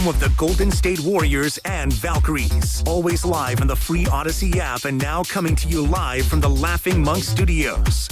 home of the Golden State Warriors and Valkyries. Always live on the free Odyssey app and now coming to you live from the Laughing Monk Studios.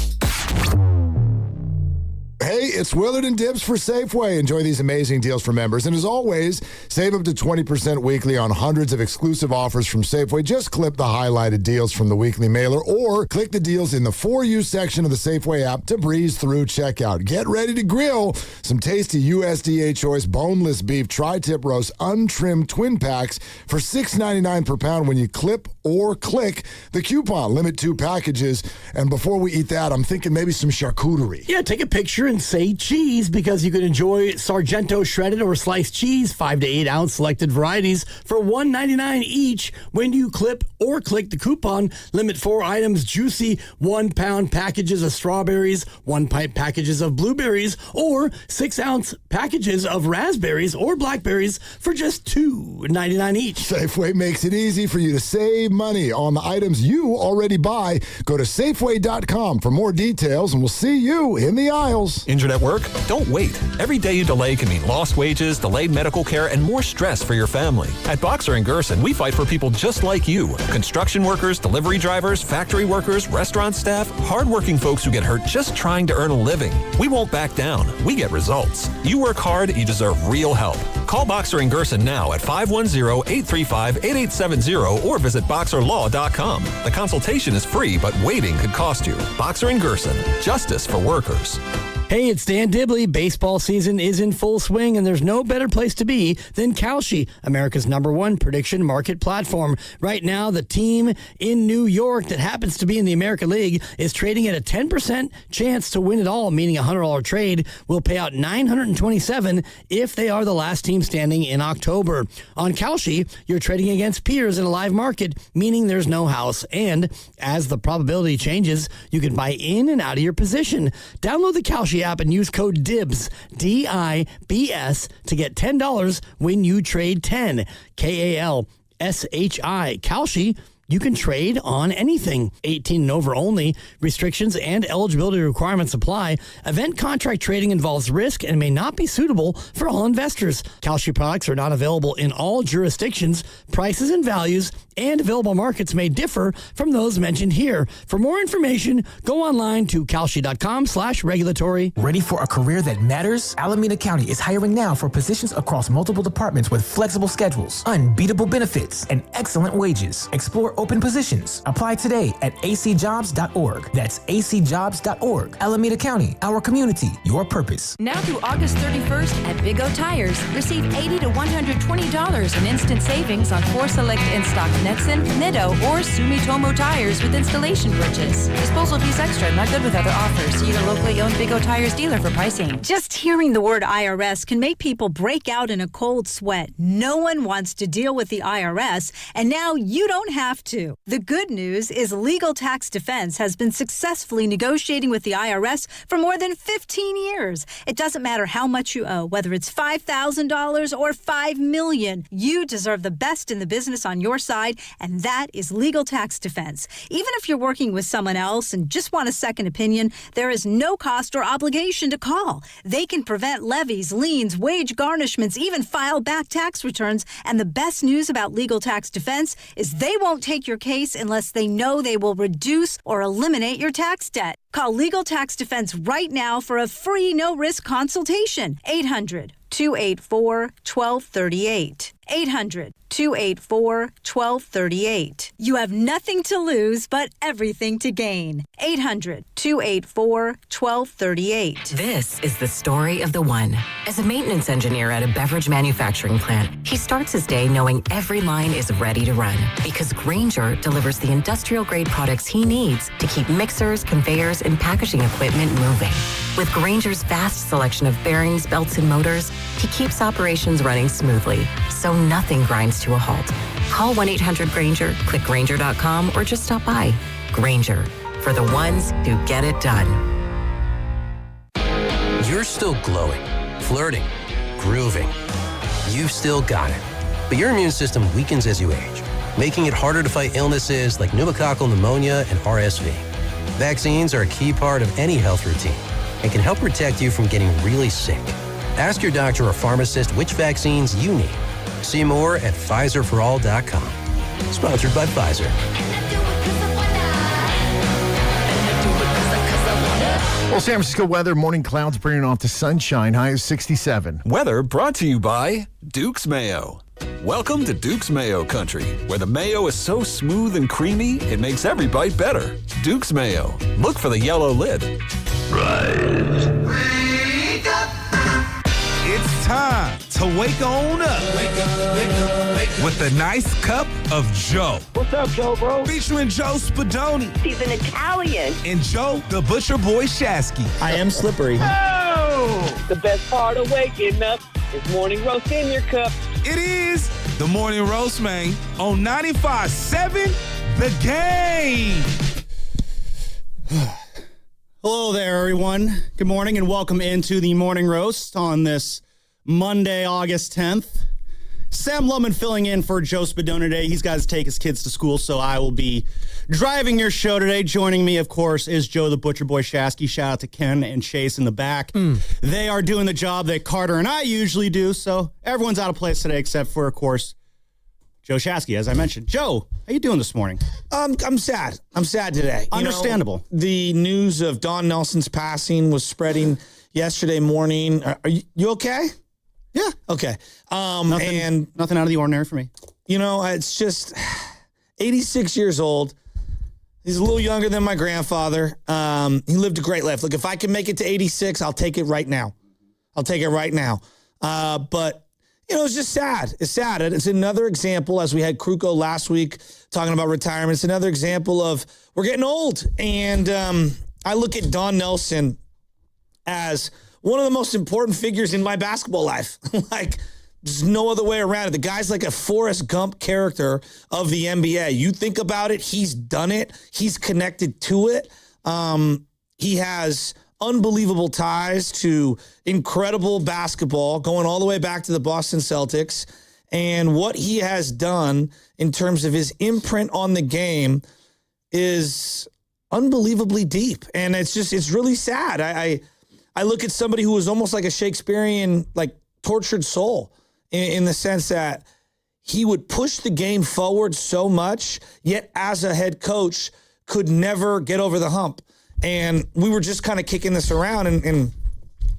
Hey, it's Willard and Dibs for Safeway. Enjoy these amazing deals for members. And as always, save up to 20% weekly on hundreds of exclusive offers from Safeway. Just clip the highlighted deals from the weekly mailer or click the deals in the For You section of the Safeway app to breeze through checkout. Get ready to grill some tasty USDA choice boneless beef tri-tip roast untrimmed twin packs for $6.99 per pound when you clip or click the coupon. Limit 2 packages. And before we eat that, I'm thinking maybe some charcuterie. Yeah, take a picture and say cheese because you can enjoy Sargento shredded or sliced cheese, 5 to 8 ounce selected varieties for $1.99 each when you clip or click the coupon. Limit 4 items, juicy 1 pound packages of strawberries, 1 pint packages of blueberries, or 6 ounce packages of raspberries or blackberries for just $2.99 each. Safeway makes it easy for you to save money on the items you already buy. Go to Safeway.com for more details, and we'll see you in the aisles. Injured at work? Don't wait. Every day you delay can mean lost wages, delayed medical care, and more stress for your family. At Boxer & Gerson, we fight for people just like you. Construction workers, delivery drivers, factory workers, restaurant staff, hardworking folks who get hurt just trying to earn a living. We won't back down. We get results. You work hard, you deserve real help. Call Boxer & Gerson now at 510-835-8870 or visit BoxerLaw.com. The consultation is free, but waiting could cost you. Boxer & Gerson. Justice for workers. Hey, it's Dan Dibley. Baseball season is in full swing, and there's no better place to be than Kalshi, America's #1 prediction market platform. Right now, the team in New York that happens to be in the American League is trading at a 10% chance to win it all, meaning a $100 trade will pay out $927 if they are the last team standing in October. On Kalshi, you're trading against peers in a live market, meaning there's no house. And as the probability changes, you can buy in and out of your position. Download the Kalshi app and use code DIBS, D-I-B-S, to get $10 when you trade 10. K-A-L-S-H-I. Kalshi. You can trade on anything. 18 and over only. Restrictions and eligibility requirements apply. Event contract trading involves risk and may not be suitable for all investors. Kalshi products are not available in all jurisdictions. Prices and values and available markets may differ from those mentioned here. For more information, go online to kalshi.com/regulatory. Ready for a career that matters? Alameda County is hiring now for positions across multiple departments with flexible schedules, unbeatable benefits, and excellent wages. Explore open positions. Apply today at acjobs.org. That's acjobs.org. Alameda County, our community, your purpose. Now through August 31st at Big O Tires, receive $80 to $120 in instant savings on 4 select in-stock Netson, Nitto, or Sumitomo tires with installation purchase. Disposal fees extra, not good with other offers. See your locally owned Big O Tires dealer for pricing. Just hearing the word IRS can make people break out in a cold sweat. No one wants to deal with the IRS, and now you don't have to. The good news is Legal Tax Defense has been successfully negotiating with the IRS for more than 15 years. It doesn't matter how much you owe, whether it's $5,000 or $5 million. You deserve the best in the business on your side, and that is Legal Tax Defense. Even if you're working with someone else and just want a second opinion, there is no cost or obligation to call. They can prevent levies, liens, wage garnishments, even file back tax returns. And the best news about Legal Tax Defense is they won't take your case unless they know they will reduce or eliminate your tax debt. Call Legal Tax Defense right now for a free no-risk consultation. 800-284-1238. 800-284-1238. You have nothing to lose but everything to gain. 800-284-1238. This is the story of the one. As a maintenance engineer at a beverage manufacturing plant, he starts his day knowing every line is ready to run because Grainger delivers the industrial-grade products he needs to keep mixers, conveyors, and packaging equipment moving. With Grainger's vast selection of bearings, belts, and motors, he keeps operations running smoothly, so nothing grinds to a halt. Call 1-800-GRAINGER, click Grainger.com, or just stop by. Grainger, for the ones who get it done. You're still glowing, flirting, grooving. You've still got it. But your immune system weakens as you age, making it harder to fight illnesses like pneumococcal pneumonia and RSV. Vaccines are a key part of any health routine and can help protect you from getting really sick. Ask your doctor or pharmacist which vaccines you need See more at PfizerForAll.com. Sponsored by Pfizer. Well, San Francisco weather, morning clouds bringing off to sunshine, high is 67. Weather brought to you by Duke's Mayo. Welcome to Duke's Mayo Country, where the mayo is so smooth and creamy, it makes every bite better. Duke's Mayo. Look for the yellow lid. Rise. Wake up. It's time to wake on up. Wake up, wake up, wake up. With a nice cup of Joe. What's up, Joe, bro? Featuring Joe Spadoni. He's an Italian. And Joe, the Butcher Boy Shasky. I am slippery. Oh! The best part of waking up is morning roast in your cup. It is the Morning Roast, man, on 95.7 The Game. Hello there, everyone. Good morning and welcome into the Morning Roast on this Monday, August 10th. Sam Lubman filling in for Joe Spadone today. He's got to take his kids to school, so I will be driving your show today. Joining me, of course, is Joe the Butcher Boy Shasky. Shout out to Ken and Chase in the back. They are doing the job that Carter and I usually do, so everyone's out of place today except for, of course, Joe Shasky, as I mentioned. Joe, how you doing this morning? I'm sad. I'm sad today. Understandable. The news of Don Nelson's passing was spreading yesterday morning. Are you okay? Yeah. Okay. Nothing out of the ordinary for me. You know, it's just 86 years old. He's a little younger than my grandfather. He lived a great life. Look, if I can make it to 86, I'll take it right now. But, you know, it's just sad. It's sad. It's another example, as we had Kruko last week talking about retirement. It's another example of we're getting old. And I look at Don Nelson as one of the most important figures in my basketball life. Like, there's no other way around it. The guy's like a Forrest Gump character of the NBA. You think about it, he's done it. He's connected to it. He has unbelievable ties to incredible basketball, going all the way back to the Boston Celtics. And what he has done in terms of his imprint on the game is unbelievably deep. And it's really sad. I look at somebody who was almost like a Shakespearean, like tortured soul in the sense that he would push the game forward so much, yet as a head coach could never get over the hump. And we were just kind of kicking this around, and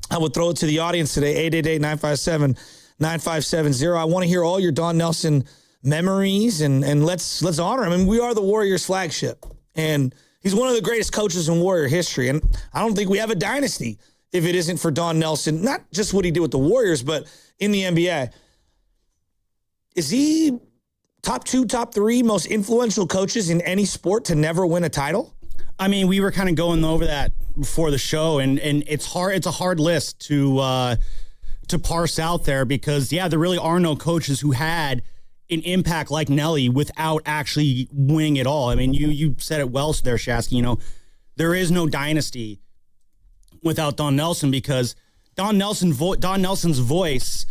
I would throw it to the audience today, 888-957-9570. I want to hear all your Don Nelson memories, and let's honor him. I mean, we are the Warriors flagship, and he's one of the greatest coaches in Warrior history, and I don't think we have a dynasty if it isn't for Don Nelson, not just what he did with the Warriors, but in the NBA. Is he top 2, top 3 most influential coaches in any sport to never win a title? I mean, we were kind of going over that before the show, and it's hard. It's a hard list to parse out there because, yeah, there really are no coaches who had an impact like Nelly without actually winning it all. I mean, you said it well there, Shasky. You know, there is no dynasty without Don Nelson because Don Nelson's voice.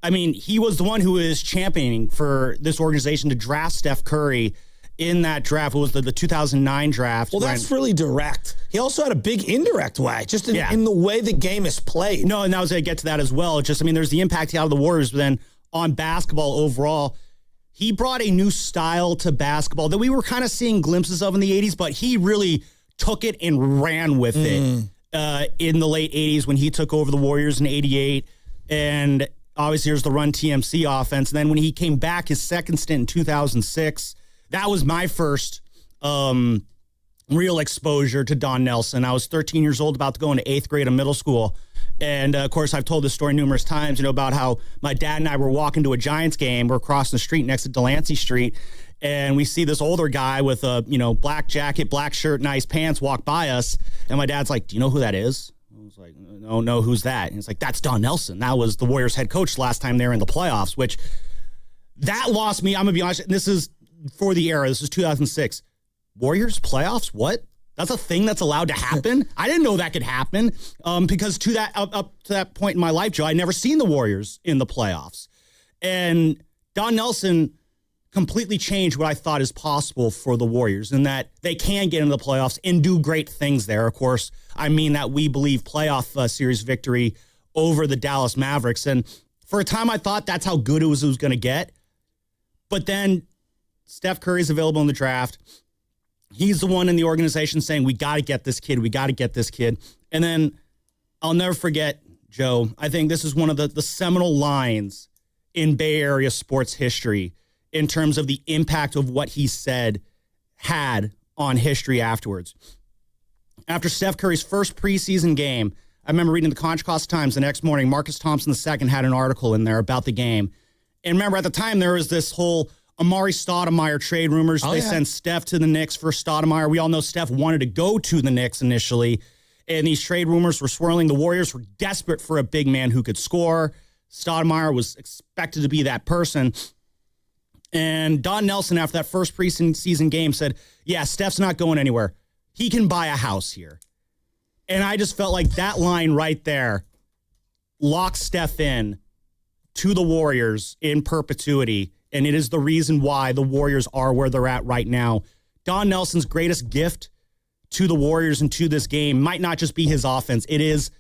I mean, he was the one who is championing for this organization to draft Steph Curry in that draft. It was the 2009 draft. Well, that's really direct. He also had a big indirect way, just in the way the game is played. No, and I was going to get to that as well. Just, I mean, there's the impact he had on the Warriors, but then on basketball overall, he brought a new style to basketball that we were kind of seeing glimpses of in the 80s, but he really took it and ran with it in the late 80s when he took over the Warriors in 88. And obviously there's the Run TMC offense. And then when he came back, his second stint in 2006, that was my first real exposure to Don Nelson. I was 13 years old, about to go into 8th grade of middle school. And, of course, I've told this story numerous times, about how my dad and I were walking to a Giants game. We're crossing the street next to Delancey Street, and we see this older guy with a, black jacket, black shirt, nice pants walk by us. And my dad's like, do you know who that is? I was like, no, who's that? And he's like, that's Don Nelson. That was the Warriors head coach last time they were in the playoffs, which that lost me. I'm going to be honest. And this is for the era. This is 2006. Warriors playoffs? What? That's a thing that's allowed to happen? I didn't know that could happen because to that up to that point in my life, Joe, I'd never seen the Warriors in the playoffs. And Don Nelson completely changed what I thought is possible for the Warriors in that they can get into the playoffs and do great things there. Of course, I mean that we believe playoff series victory over the Dallas Mavericks. And For a time, I thought that's how good it was going to get. But then Steph Curry's available in the draft. He's the one in the organization saying, we got to get this kid. We got to get this kid. And then I'll never forget, Joe, I think this is one of the seminal lines in Bay Area sports history in terms of the impact of what he said had on history afterwards. After Steph Curry's first preseason game, I remember reading the Contra Costa Times the next morning. Marcus Thompson II had an article in there about the game. And remember, at the time, there was this whole Amari Stoudemire trade rumors. They sent Steph to the Knicks for Stoudemire. We all know Steph wanted to go to the Knicks initially. And these trade rumors were swirling. The Warriors were desperate for a big man who could score. Stoudemire was expected to be that person. And Don Nelson, after that first preseason game, said, yeah, Steph's not going anywhere. He can buy a house here. And I just felt like that line right there locks Steph in to the Warriors in perpetuity. And it is the reason why the Warriors are where they're at right now. Don Nelson's greatest gift to the Warriors and to this game might not just be his offense. It is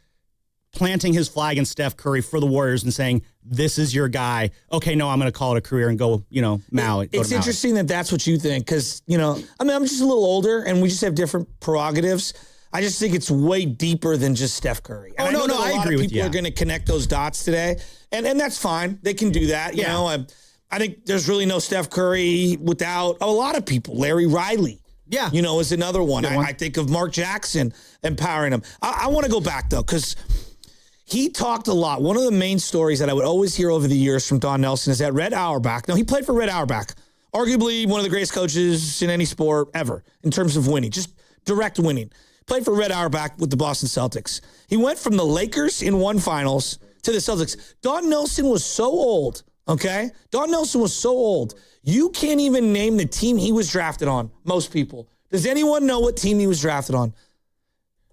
planting his flag in Steph Curry for the Warriors and saying, this is your guy. Okay, no, I'm going to call it a career and go, Maui. It's interesting that that's what you think because, I'm just a little older and we just have different prerogatives. I just think it's way deeper than just Steph Curry. And I agree with you. People are going to connect those dots today, and that's fine. They can do that. You know, I think there's really no Steph Curry without a lot of people. Larry Riley. Yeah. Is another one. I think of Mark Jackson empowering him. I want to go back, though, because he talked a lot. One of the main stories that I would always hear over the years from Don Nelson is that Red Auerbach. Now, he played for Red Auerbach, arguably one of the greatest coaches in any sport ever in terms of winning, just direct winning. Played for Red Auerbach with the Boston Celtics. He went from the Lakers in one finals to the Celtics. Don Nelson was so old, okay? Don Nelson was so old. You can't even name the team he was drafted on, most people. Does anyone know what team he was drafted on?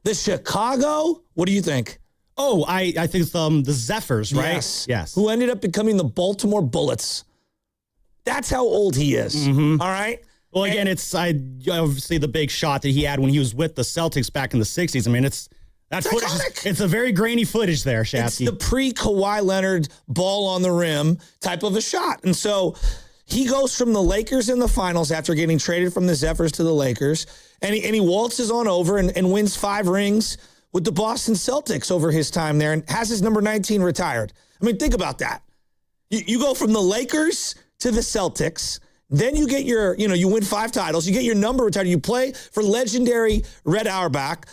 The Chicago? What do you think? Oh, I think it's the Zephyrs, right? Yes. Who ended up becoming the Baltimore Bullets. That's how old he is, all right? Well, again, it's obviously the big shot that he had when he was with the Celtics back in the 60s. I mean, that's footage. It's a very grainy footage there, Shafty. It's the pre-Kawhi Leonard ball on the rim type of a shot. And so he goes from the Lakers in the finals after getting traded from the Zephyrs to the Lakers, and he waltzes on over and wins 5 rings with the Boston Celtics over his time there and has his number 19 retired. I mean, think about that. You go from the Lakers to the Celtics. Then you get you win 5 titles. You get your number retired. You play for legendary Red Auerbach.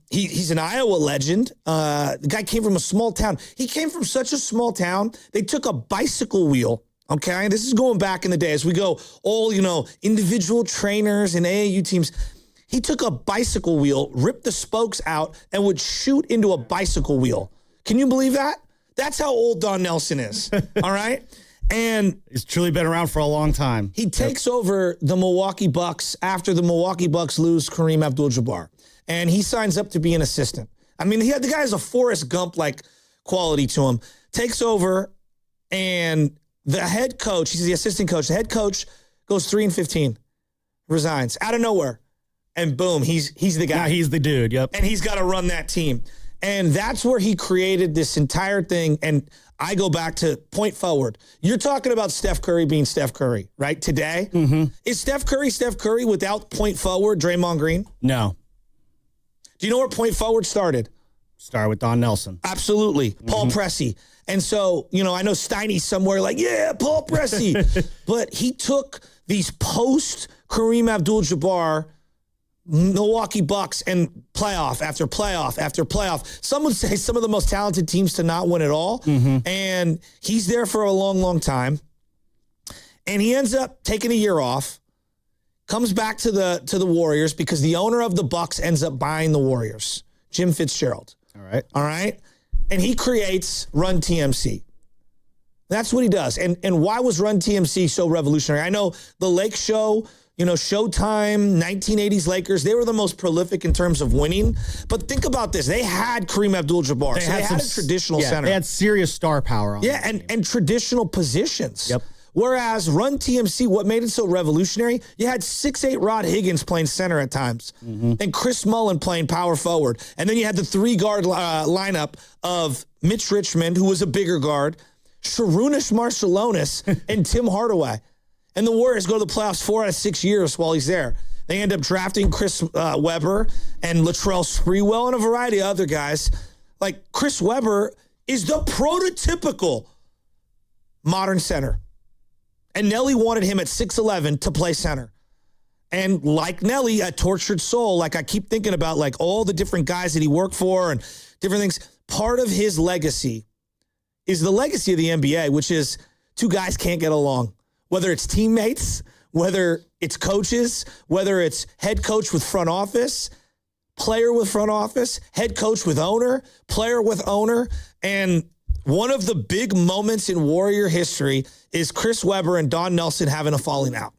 He's an Iowa legend. The guy came from a small town. He came from such a small town. They took a bicycle wheel. Okay, this is going back in the day as we go all, individual trainers and AAU teams. He took a bicycle wheel, ripped the spokes out, and would shoot into a bicycle wheel. Can you believe that? That's how old Don Nelson is. All right. And he's truly been around for a long time. He takes over the Milwaukee Bucks after the Milwaukee Bucks lose Kareem Abdul-Jabbar. And he signs up to be an assistant. I mean, the guy has a Forrest Gump-like quality to him. Takes over, and the head coach, he's the assistant coach, the head coach goes 3-15, resigns out of nowhere. And boom, he's the guy. Yeah, he's the dude, yep. And he's got to run that team. And that's where he created this entire thing. And I go back to point forward. You're talking about Steph Curry being Steph Curry, right? Today? Mm-hmm. Is Steph Curry without point forward Draymond Green? No. Do you know where point forward started? Started with Don Nelson. Absolutely. Paul Pressey. And so, I know Steiny's somewhere like, yeah, Paul Pressey. But he took these post Kareem Abdul-Jabbar Milwaukee Bucks and playoff after playoff after playoff. Some would say some of the most talented teams to not win at all. Mm-hmm. And he's there for a long, long time. And he ends up taking a year off, comes back to the Warriors because the owner of the Bucks ends up buying the Warriors, Jim Fitzgerald. All right. And he creates Run TMC. That's what he does. And why was Run TMC so revolutionary? I know the Lake Show, Showtime, 1980s Lakers, they were the most prolific in terms of winning. But think about this. They had Kareem Abdul-Jabbar. They had a traditional center. They had serious star power on and traditional positions. Yep. Whereas Run TMC, what made it so revolutionary, you had 6'8" Rod Higgins playing center at times, and Chris Mullin playing power forward. And then you had the 3-guard lineup of Mitch Richmond, who was a bigger guard, Sharunas Marciulionis, and Tim Hardaway. And the Warriors go to the playoffs 4 out of 6 years while he's there. They end up drafting Chris Webber and Latrell Sprewell and a variety of other guys. Like, Chris Webber is the prototypical modern center. And Nelly wanted him at 6'11" to play center. And like Nelly, a tortured soul, like I keep thinking about like all the different guys that he worked for and different things. Part of his legacy is the legacy of the NBA, which is two guys can't get along. Whether it's teammates, whether it's coaches, whether it's head coach with front office, player with front office, head coach with owner, player with owner. And one of the big moments in Warrior history is Chris Webber and Don Nelson having a falling out.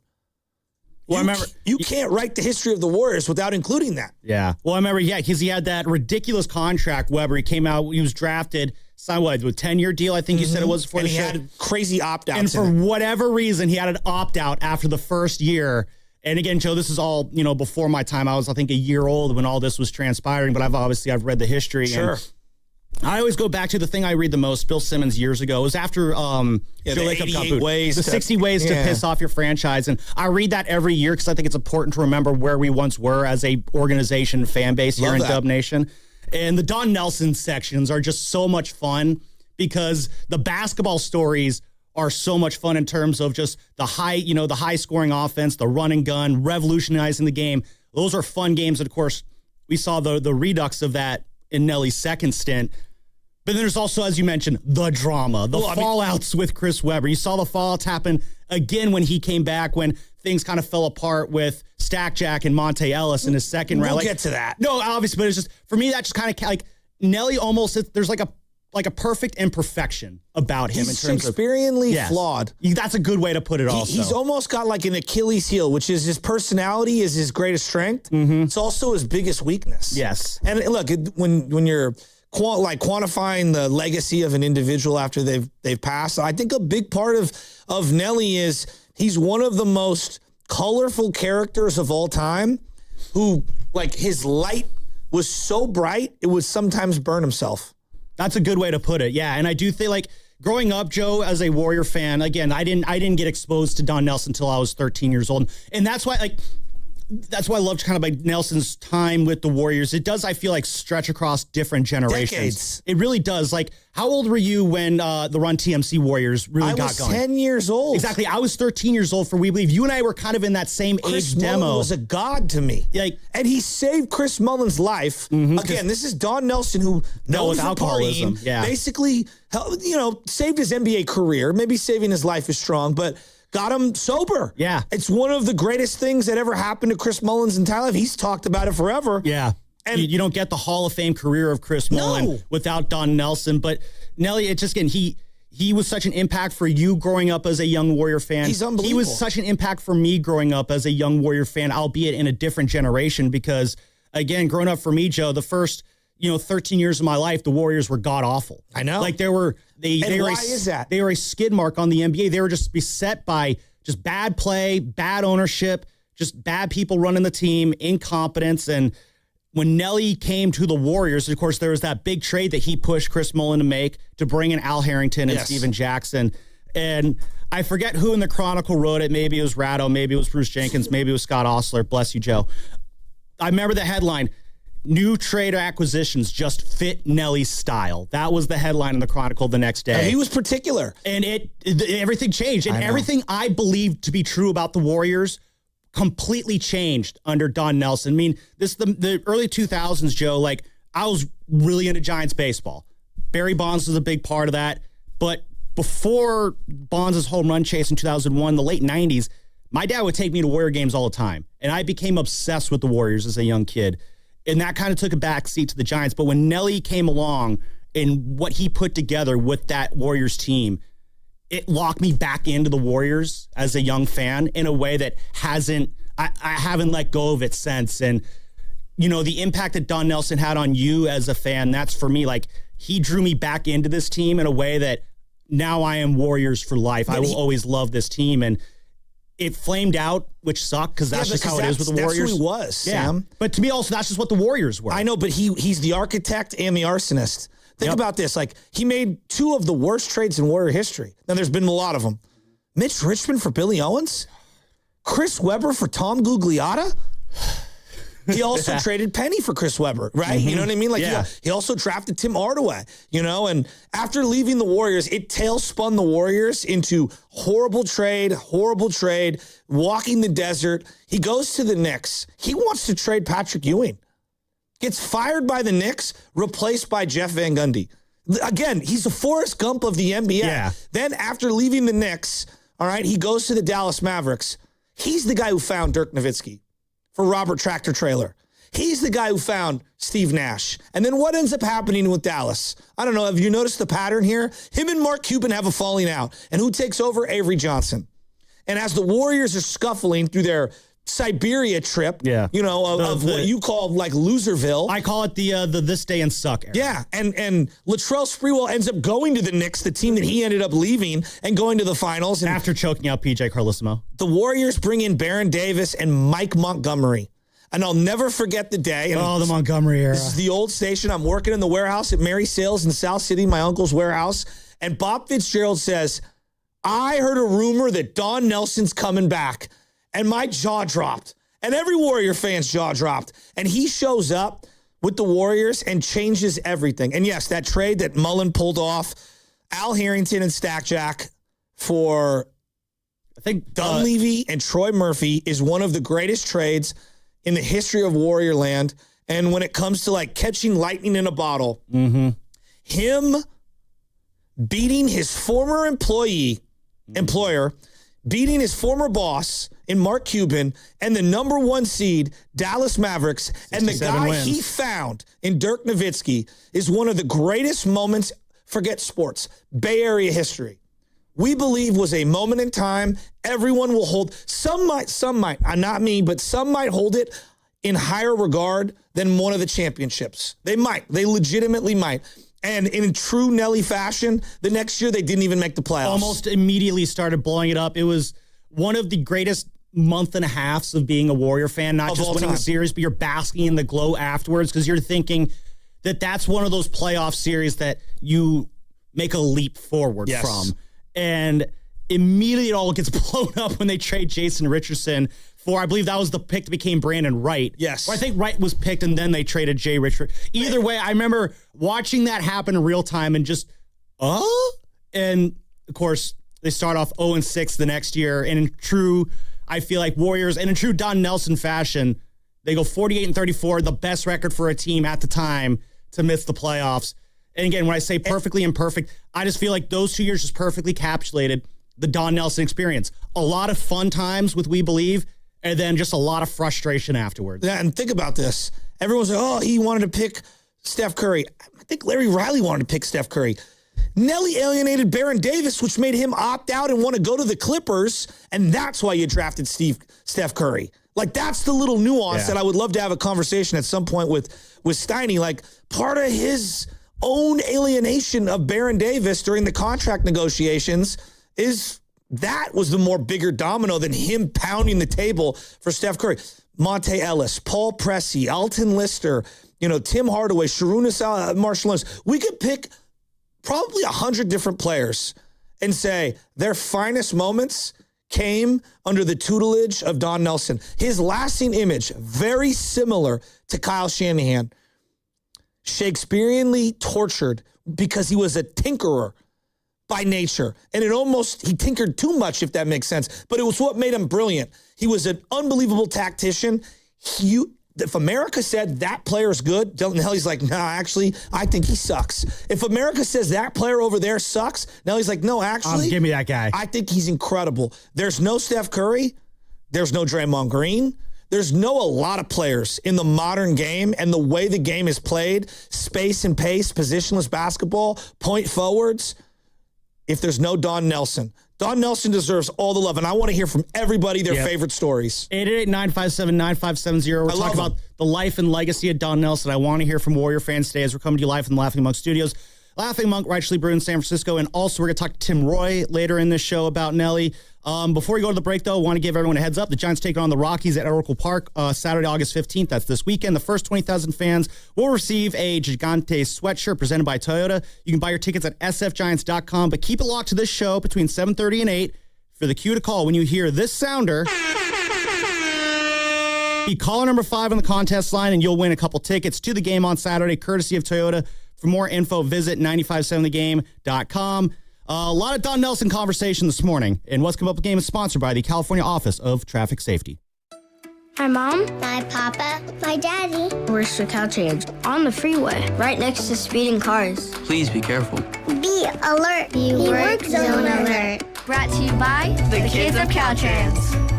Well, I remember you can't write the history of the Warriors without including that. Yeah. Well, I remember, because he had that ridiculous contract, Webber. He came out, he was drafted, signed with a 10-year deal, I think you said it was before and the he show. had crazy opt-outs. And for whatever reason, he had an opt-out after the first year. And again, Joe, this is all, before my time. I was, I think, a year old when all this was transpiring, but I've read the history. Sure. And I always go back to the thing I read the most, Bill Simmons years ago. It was after the 88 ways the 60 ways to piss off your franchise. And I read that every year because I think it's important to remember where we once were as a organization fan base here in Dub Nation. And the Don Nelson sections are just so much fun because the basketball stories are so much fun in terms of just the high scoring offense, the run and gun, revolutionizing the game. Those are fun games. And of course, we saw the redux of that in Nelly's second stint. But then there's also, as you mentioned, the drama, the fallouts with Chris Webber. You saw the fallouts happen again when he came back, when things kind of fell apart with Stack Jack and Monte Ellis in his second round. We'll get to that. No, obviously, but it's just, for me, that just kind of like Nelly almost, there's like a perfect imperfection about him in terms of Shakespeareanly flawed. That's a good way to put it. Also, he's almost got like an Achilles heel, which is his personality is his greatest strength. It's also his biggest weakness. Yes, and look, when you're quantifying the legacy of an individual after they've passed, I think a big part of Nelly is he's one of the most colorful characters of all time. Who, like, his light was so bright it would sometimes burn himself. That's a good way to put it. Yeah. And I do think, like, growing up, Joe, as a Warrior fan, again, I didn't get exposed to Don Nelson until I was 13 years old. And that's why I loved kind of like Nelson's time with the Warriors. It does, I feel like, stretch across different generations. Decades. It really does. Like, how old were you when the Run TMC Warriors really got going? I was 10 years old. Exactly. I was 13 years old for We Believe. You and I were kind of in that same Chris age demo. Mullin was a god to me. And he saved Chris Mullin's life. Again, this is Don Nelson, who knows the alcoholism. partying, basically, saved his NBA career. Maybe saving his life is strong, but got him sober. Yeah. It's one of the greatest things that ever happened to Chris Mullin's entire life. He's talked about it forever. Yeah. And you don't get the Hall of Fame career of Chris Mullin without Don Nelson. But Nelly, it's just, again, he was such an impact for you growing up as a young Warrior fan. He's unbelievable. He was such an impact for me growing up as a young Warrior fan, albeit in a different generation. Because, again, growing up for me, Joe, the first 13 years of my life, the Warriors were god awful. I know. Like, they were is that? They were a skid mark on the NBA. They were just beset by just bad play, bad ownership, just bad people running the team, incompetence. And when Nelly came to the Warriors, of course, there was that big trade that he pushed Chris Mullin to make to bring in Al Harrington and Steven Jackson. And I forget who in the Chronicle wrote it. Maybe it was Ratto, maybe it was Bruce Jenkins, maybe it was Scott Ostler. Bless you, Joe. I remember the headline, "New trade acquisitions just fit Nelly's style." That was the headline in the Chronicle the next day. He was particular. And everything changed. And everything I believed to be true about the Warriors completely changed under Don Nelson. I mean, the early 2000s, Joe, like, I was really into Giants baseball. Barry Bonds was a big part of that. But before Bonds' home run chase in 2001, the late 90s, my dad would take me to Warrior games all the time. And I became obsessed with the Warriors as a young kid. And that kind of took a back seat to the Giants. But when Nelly came along and what he put together with that Warriors team, it locked me back into the Warriors as a young fan in a way that I haven't let go of it since. And, the impact that Don Nelson had on you as a fan, that's for me, like, he drew me back into this team in a way that now I am Warriors for life. I will always love this team. And it flamed out, which sucked because that's just how it is with the Warriors. That's who he was, Sam. But to me also, that's just what the Warriors were. I know, but he's the architect and the arsonist. Think about this. Like, he made 2 of the worst trades in Warrior history. Now, there's been a lot of them. Mitch Richmond for Billy Owens? Chris Webber for Tom Gugliotta? He also traded Penny for Chris Webber, right? You know what I mean? Like, he also drafted Tim Hardaway, and after leaving the Warriors, it tailspun the Warriors into horrible trade, walking the desert. He goes to the Knicks. He wants to trade Patrick Ewing. Gets fired by the Knicks, replaced by Jeff Van Gundy. Again, he's the Forrest Gump of the NBA. Yeah. Then after leaving the Knicks, all right, he goes to the Dallas Mavericks. He's the guy who found Dirk Nowitzki for Robert Tractor Trailer. He's the guy who found Steve Nash. And then what ends up happening with Dallas? I don't know. Have you noticed the pattern here? Him and Mark Cuban have a falling out. And who takes over? Avery Johnson. And as the Warriors are scuffling through their Siberia trip, of what you call like Loserville. I call it the this day and suck era. Yeah, and Latrell Sprewell ends up going to the Knicks, the team that he ended up leaving, and going to the finals. And after choking out PJ Carlesimo. The Warriors bring in Baron Davis and Mike Montgomery. And I'll never forget the day. And the Montgomery era. This is the old station. I'm working in the warehouse at Mary Sales in South City, my uncle's warehouse. And Bob Fitzgerald says, I heard a rumor that Don Nelson's coming back. And my jaw dropped. And every Warrior fan's jaw dropped. And he shows up with the Warriors and changes everything. And yes, that trade that Mullen pulled off, Al Harrington and Stack Jack for, I think, Dunleavy and Troy Murphy is one of the greatest trades in the history of Warrior land. And when it comes to like catching lightning in a bottle, him beating his former employer, beating his former boss in Mark Cuban, and the number 1 seed, Dallas Mavericks, and the guy he found in Dirk Nowitzki is one of the greatest moments, forget sports, Bay Area history. We believe was a moment in time. Everyone will hold, some might, not me, but some might hold it in higher regard than one of the championships. They legitimately might. And in true Nelly fashion, the next year they didn't even make the playoffs. Almost immediately started blowing it up. It was one of the greatest month and a halves of being a Warrior fan, not just winning the series, but you're basking in the glow afterwards because you're thinking that that's one of those playoff series that you make a leap forward from. And immediately it all gets blown up when they trade Jason Richardson for, I believe that was the pick that became Brandon Wright. Yes. Or I think Wright was picked and then they traded Jay Richard. Either way, I remember watching that happen in real time and just, and of course, they start off 0-6 the next year. And in true, I feel like Warriors, and in true Don Nelson fashion, they go 48-34, the best record for a team at the time to miss the playoffs. And again, when I say perfectly imperfect, I just feel like those 2 years just perfectly encapsulated the Don Nelson experience. A lot of fun times with We Believe, and then just a lot of frustration afterwards. Yeah, and think about this. Everyone's like, he wanted to pick Steph Curry. I think Larry Riley wanted to pick Steph Curry. Nelly alienated Baron Davis, which made him opt out and want to go to the Clippers, and that's why you drafted Steph Curry. Like, that's the little nuance that I would love to have a conversation at some point with Steiny. Like, part of his own alienation of Baron Davis during the contract negotiations is that was the more bigger domino than him pounding the table for Steph Curry. Monte Ellis, Paul Pressey, Alton Lister, Tim Hardaway, Sharunas Marshall. We could pick probably 100 different players and say their finest moments came under the tutelage of Don Nelson. His lasting image, very similar to Kyle Shanahan, Shakespeareanly tortured because he was a tinkerer by nature. And he tinkered too much, if that makes sense. But it was what made him brilliant. He was an unbelievable tactician. If America said that player is good, Nelly's like, no, actually, I think he sucks. If America says that player over there sucks, Nelly's like, no, actually, give me that guy. I think he's incredible. There's no Steph Curry. There's no Draymond Green. There's a lot of players in the modern game and the way the game is played, space and pace, positionless basketball, point forwards. If there's no Don Nelson deserves all the love. And I want to hear from everybody their favorite stories. 888-957-9570. We're talking about the life and legacy of Don Nelson. I want to hear from Warrior fans today as we're coming to you live from the Laughing Monk Studios. Laughing Monk, Righteously Brewed in San Francisco. And also we're going to talk to Tim Roy later in this show about Nelly. Before we go to the break, though, I want to give everyone a heads up. The Giants taking on the Rockies at Oracle Park Saturday, August 15th. That's this weekend. The first 20,000 fans will receive a Gigante sweatshirt presented by Toyota. You can buy your tickets at sfgiants.com, but keep it locked to this show between 7:30 and 8 for the cue to call when you hear this sounder. Be caller number 5 on the contest line, and you'll win a couple tickets to the game on Saturday, courtesy of Toyota. For more info, visit 957thegame.com. A lot of Don Nelson conversation this morning, and What's Come Up With Game is sponsored by the California Office of Traffic Safety. My mom, my papa, my daddy. Where's the Caltrans? On the freeway, right next to speeding cars. Please be careful. Be alert. Be work zone alert. Brought to you by the kids of Caltrans.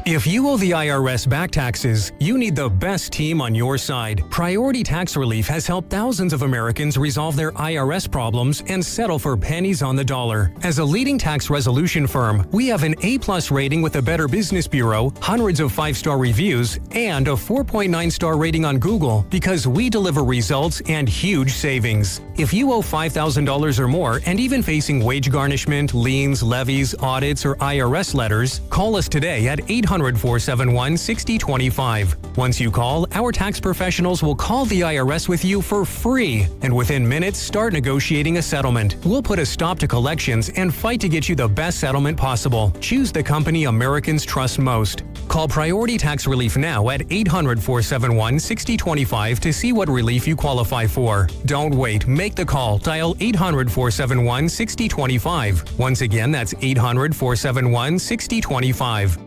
If you owe the IRS back taxes, you need the best team on your side. Priority Tax Relief has helped thousands of Americans resolve their IRS problems and settle for pennies on the dollar. As a leading tax resolution firm, we have an A+ rating with the Better Business Bureau, hundreds of 5-star reviews, and a 4.9-star rating on Google because we deliver results and huge savings. If you owe $5,000 or more and even facing wage garnishment, liens, levies, audits, or IRS letters, call us today at 800-471-6025. Once you call, our tax professionals will call the IRS with you for free, and within minutes start negotiating a settlement. We'll put a stop to collections and fight to get you the best settlement possible. Choose the company Americans trust most. Call Priority Tax Relief now at 800-471-6025 to see what relief you qualify for. Don't wait. Make the call. Dial 800-471-6025. Once again, that's 800-471-6025.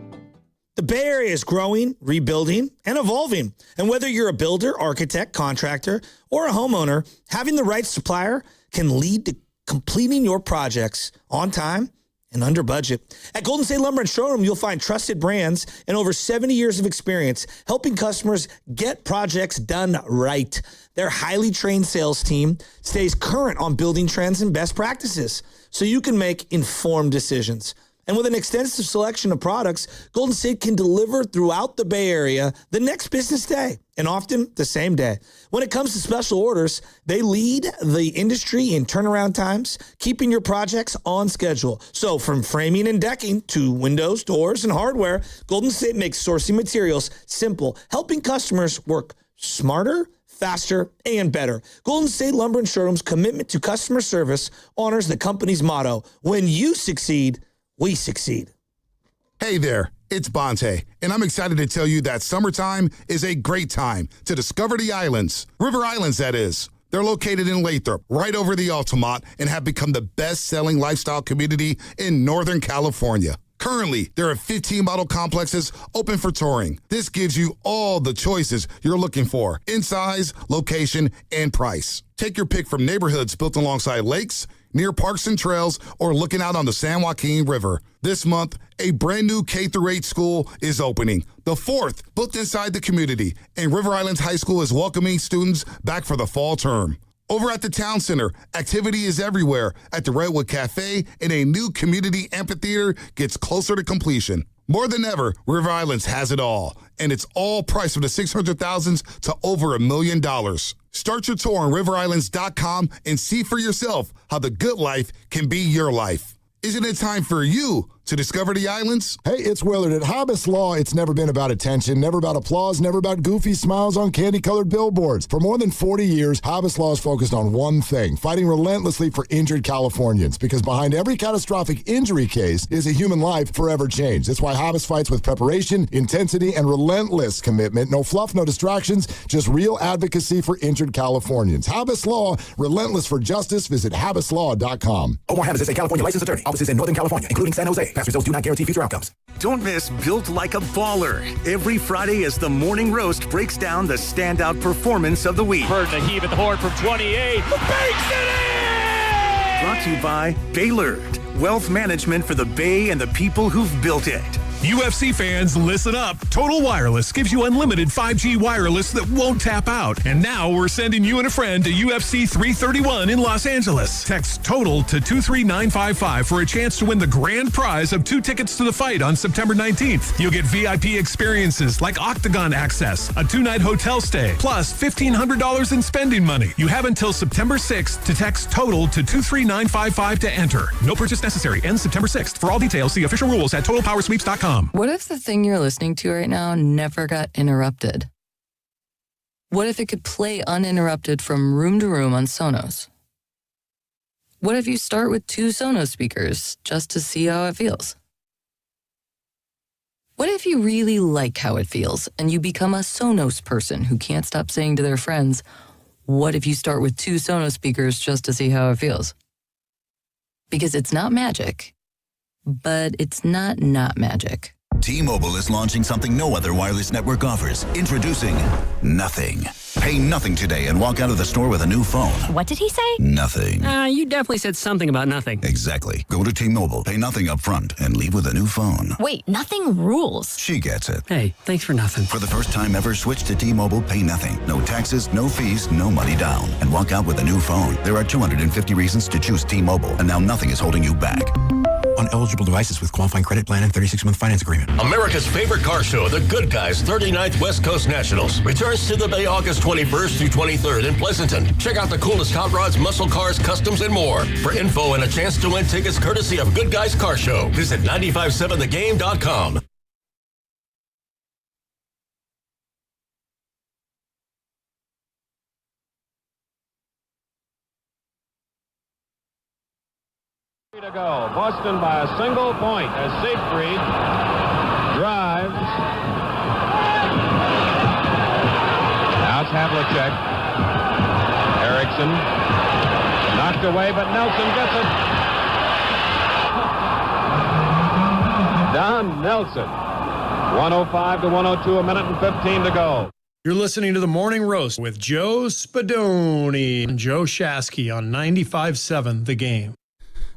The Bay Area is growing, rebuilding, and evolving. And whether you're a builder, architect, contractor, or a homeowner, having the right supplier can lead to completing your projects on time and under budget. At Golden State Lumber and Showroom, you'll find trusted brands and over 70 years of experience helping customers get projects done right. Their highly trained sales team stays current on building trends and best practices so you can make informed decisions. And with an extensive selection of products, Golden State can deliver throughout the Bay Area the next business day, and often the same day. When it comes to special orders, they lead the industry in turnaround times, keeping your projects on schedule. So from framing and decking to windows, doors, and hardware, Golden State makes sourcing materials simple, helping customers work smarter, faster, and better. Golden State Lumber and Showroom's commitment to customer service honors the company's motto, when you succeed, we succeed. Hey there, it's Bonte, and I'm excited to tell you that summertime is a great time to discover the islands. River Islands, that is. They're located in Lathrop, right over the Altamont, and have become the best-selling lifestyle community in Northern California. Currently, there are 15 model complexes open for touring. This gives you all the choices you're looking for in size, location, and price. Take your pick from neighborhoods built alongside lakes, near parks and trails, or looking out on the San Joaquin River. This month, a brand new K-8 school is opening, the 4th built inside the community, and River Islands High School is welcoming students back for the fall term. Over at the Town Center, activity is everywhere at the Redwood Cafe, and a new community amphitheater gets closer to completion. More than ever, River Islands has it all, and it's all priced from the $600,000s to over $1 million. Start your tour on riverislands.com and see for yourself how the good life can be your life. Isn't it time for you to discover the islands? Hey, it's Willard. At Habas Law, it's never been about attention, never about applause, never about goofy smiles on candy-colored billboards. For more than 40 years, Habas Law is focused on one thing, fighting relentlessly for injured Californians, because behind every catastrophic injury case is a human life forever changed. That's why Habas fights with preparation, intensity, and relentless commitment. No fluff, no distractions, just real advocacy for injured Californians. Habas Law, relentless for justice. Visit habaslaw.com. Omar Habas is a California licensed attorney. Offices in Northern California, including San Jose. Past results do not guarantee future outcomes. Don't miss Built Like a Baller every Friday as the Morning Roast breaks down the standout performance of the week. Burton a heave at the horn from 28. Banks it in! Brought to you by Baylord, wealth management for the Bay and the people who've built it. UFC fans, listen up. Total Wireless gives you unlimited 5G wireless that won't tap out. And now we're sending you and a friend to UFC 331 in Los Angeles. Text TOTAL to 23955 for a chance to win the grand prize of 2 tickets to the fight on September 19th. You'll get VIP experiences like Octagon access, a 2-night hotel stay, plus $1,500 in spending money. You have until September 6th to text TOTAL to 23955 to enter. No purchase necessary. Ends September 6th. For all details, see official rules at TotalPowerSweeps.com. What if the thing you're listening to right now never got interrupted? What if it could play uninterrupted from room to room on Sonos? What if you start with 2 Sonos speakers just to see how it feels? What if you really like how it feels and you become a Sonos person who can't stop saying to their friends, what if you start with 2 Sonos speakers just to see how it feels? Because it's not magic, but it's not magic. T-Mobile is launching something no other wireless network offers. Introducing Nothing. Pay nothing today and walk out of the store with a new phone. What did he say? Nothing. You definitely said something about nothing. Exactly. Go to T-Mobile, pay nothing up front, and leave with a new phone. Wait, nothing rules. She gets it. Hey, thanks for nothing. For the first time ever, switch to T-Mobile, pay nothing. No taxes, no fees, no money down. And walk out with a new phone. There are 250 reasons to choose T-Mobile, and now nothing is holding you back. On eligible devices with qualifying credit plan and 36-month finance agreement. America's favorite car show, the Good Guys 39th West Coast Nationals, returns to the Bay August 21st through 23rd in Pleasanton. Check out the coolest hot rods, muscle cars, customs, and more. For info and a chance to win tickets courtesy of Good Guys Car Show, visit 957thegame.com. To go. Boston by a single point as Siegfried drives. Now it's Havlicek. Erickson knocked away, but Nelson gets it. Don Nelson. 105 to 102, a minute and 15 to go. You're listening to The Morning Roast with Joe Spadoni and Joe Shasky on 95.7 The Game.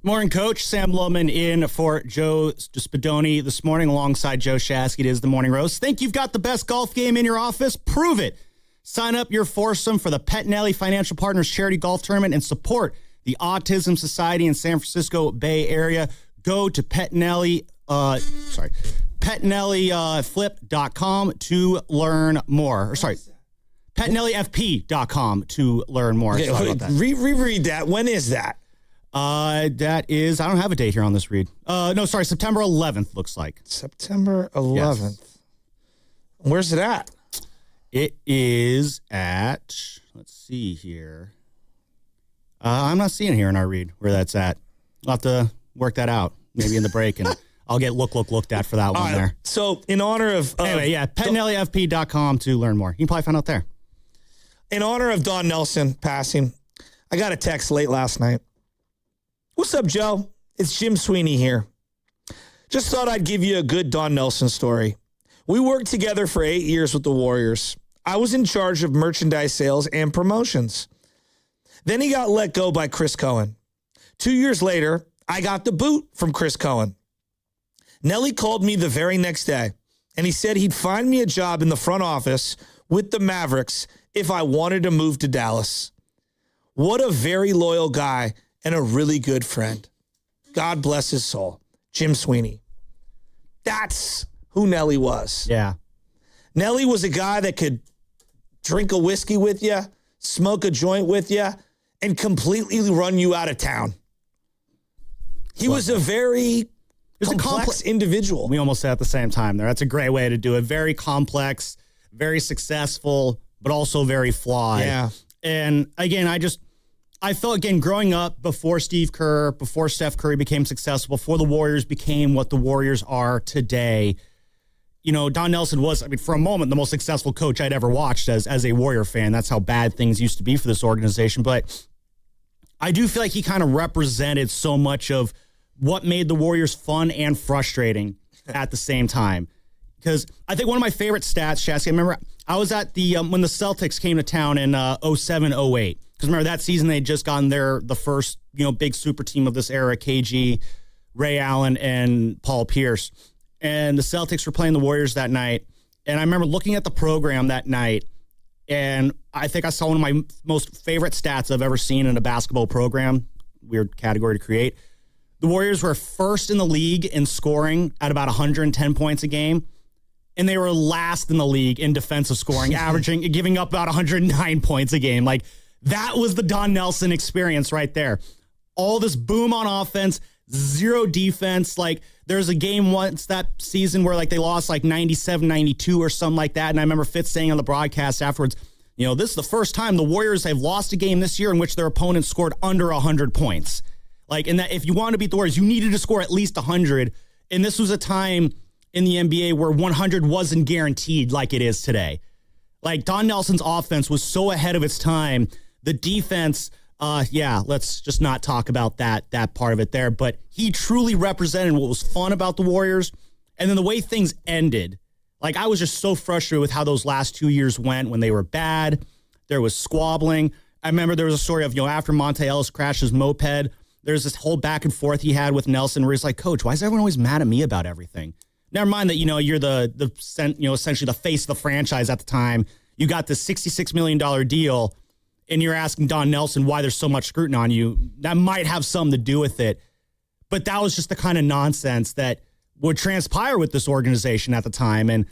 Morning, Coach. Sam Lohman in for Joe Spadoni this morning alongside Joe Shasky. It is the Morning Roast. Think you've got the best golf game in your office? Prove it. Sign up your foursome for the Pettinelli Financial Partners Charity Golf Tournament and support the Autism Society in San Francisco Bay Area. Go to Pettinelliflip.com to learn more. PettinelliFP.com to learn more. Okay, Sorry about that. Reread that. When is that? That is, I don't have a date here on this read. September 11th looks like. September 11th. Yes. Where's it at? It is at, let's see here. I'm not seeing here in our read where that's at. I'll have to work that out maybe in the break, and I'll get looked at for that one there. So in honor of... anyway, yeah, PettinelliFP.com to learn more. You can probably find out there. In honor of Don Nelson passing, I got a text late last night. What's up, Joe? It's Jim Sweeney here. Just thought I'd give you a good Don Nelson story. We worked together for 8 years with the Warriors. I was in charge of merchandise sales and promotions. Then he got let go by Chris Cohen. 2 years later, I got the boot from Chris Cohen. Nelly called me the very next day, and he said he'd find me a job in the front office with the Mavericks if I wanted to move to Dallas. What a very loyal guy and a really good friend. God bless his soul. Jim Sweeney. That's who Nelly was. Yeah. Nelly was a guy that could drink a whiskey with you, smoke a joint with you, and completely run you out of town. He was a very complex individual. We almost said at the same time there. That's a great way to do it. Very complex, very successful, but also very flawed. Yeah. And again, I felt, again, growing up before Steve Kerr, before Steph Curry became successful, before the Warriors became what the Warriors are today, Don Nelson was, for a moment, the most successful coach I'd ever watched as a Warrior fan. That's how bad things used to be for this organization. But I do feel like he kind of represented so much of what made the Warriors fun and frustrating at the same time. Because I think one of my favorite stats, Shasky, I remember I was at the when the Celtics came to town in 07-08. Because remember, that season they had just gotten the first big super team of this era, KG, Ray Allen, and Paul Pierce. and the Celtics were playing the Warriors that night. And I remember looking at the program that night, and I think I saw one of my most favorite stats I've ever seen in a basketball program. Weird category to create. The Warriors were first in the league in scoring at about 110 points a game, and they were last in the league in defensive scoring, giving up about 109 points a game. Like, that was the Don Nelson experience right there. All this boom on offense, zero defense. Like, there's a game once that season where, like, they lost, like, 97-92 or something like that, and I remember Fitz saying on the broadcast afterwards, you know, this is the first time the Warriors have lost a game this year in which their opponents scored under 100 points. Like, and that if you want to beat the Warriors, you needed to score at least 100. And this was a time in the NBA where 100 wasn't guaranteed like it is today. Like, Don Nelson's offense was so ahead of its time. The defense, let's just not talk about that part of it there. But he truly represented what was fun about the Warriors. And then the way things ended, like, I was just so frustrated with how those last 2 years went when they were bad. There was squabbling. I remember there was a story of, after Monta Ellis crashed his moped, there's this whole back and forth he had with Nelson where he's like, Coach, why is everyone always mad at me about everything? Never mind that, you're essentially the face of the franchise at the time. You got this $66 million deal, and you're asking Don Nelson why there's so much scrutiny on you. That might have something to do with it. But that was just the kind of nonsense that would transpire with this organization at the time. And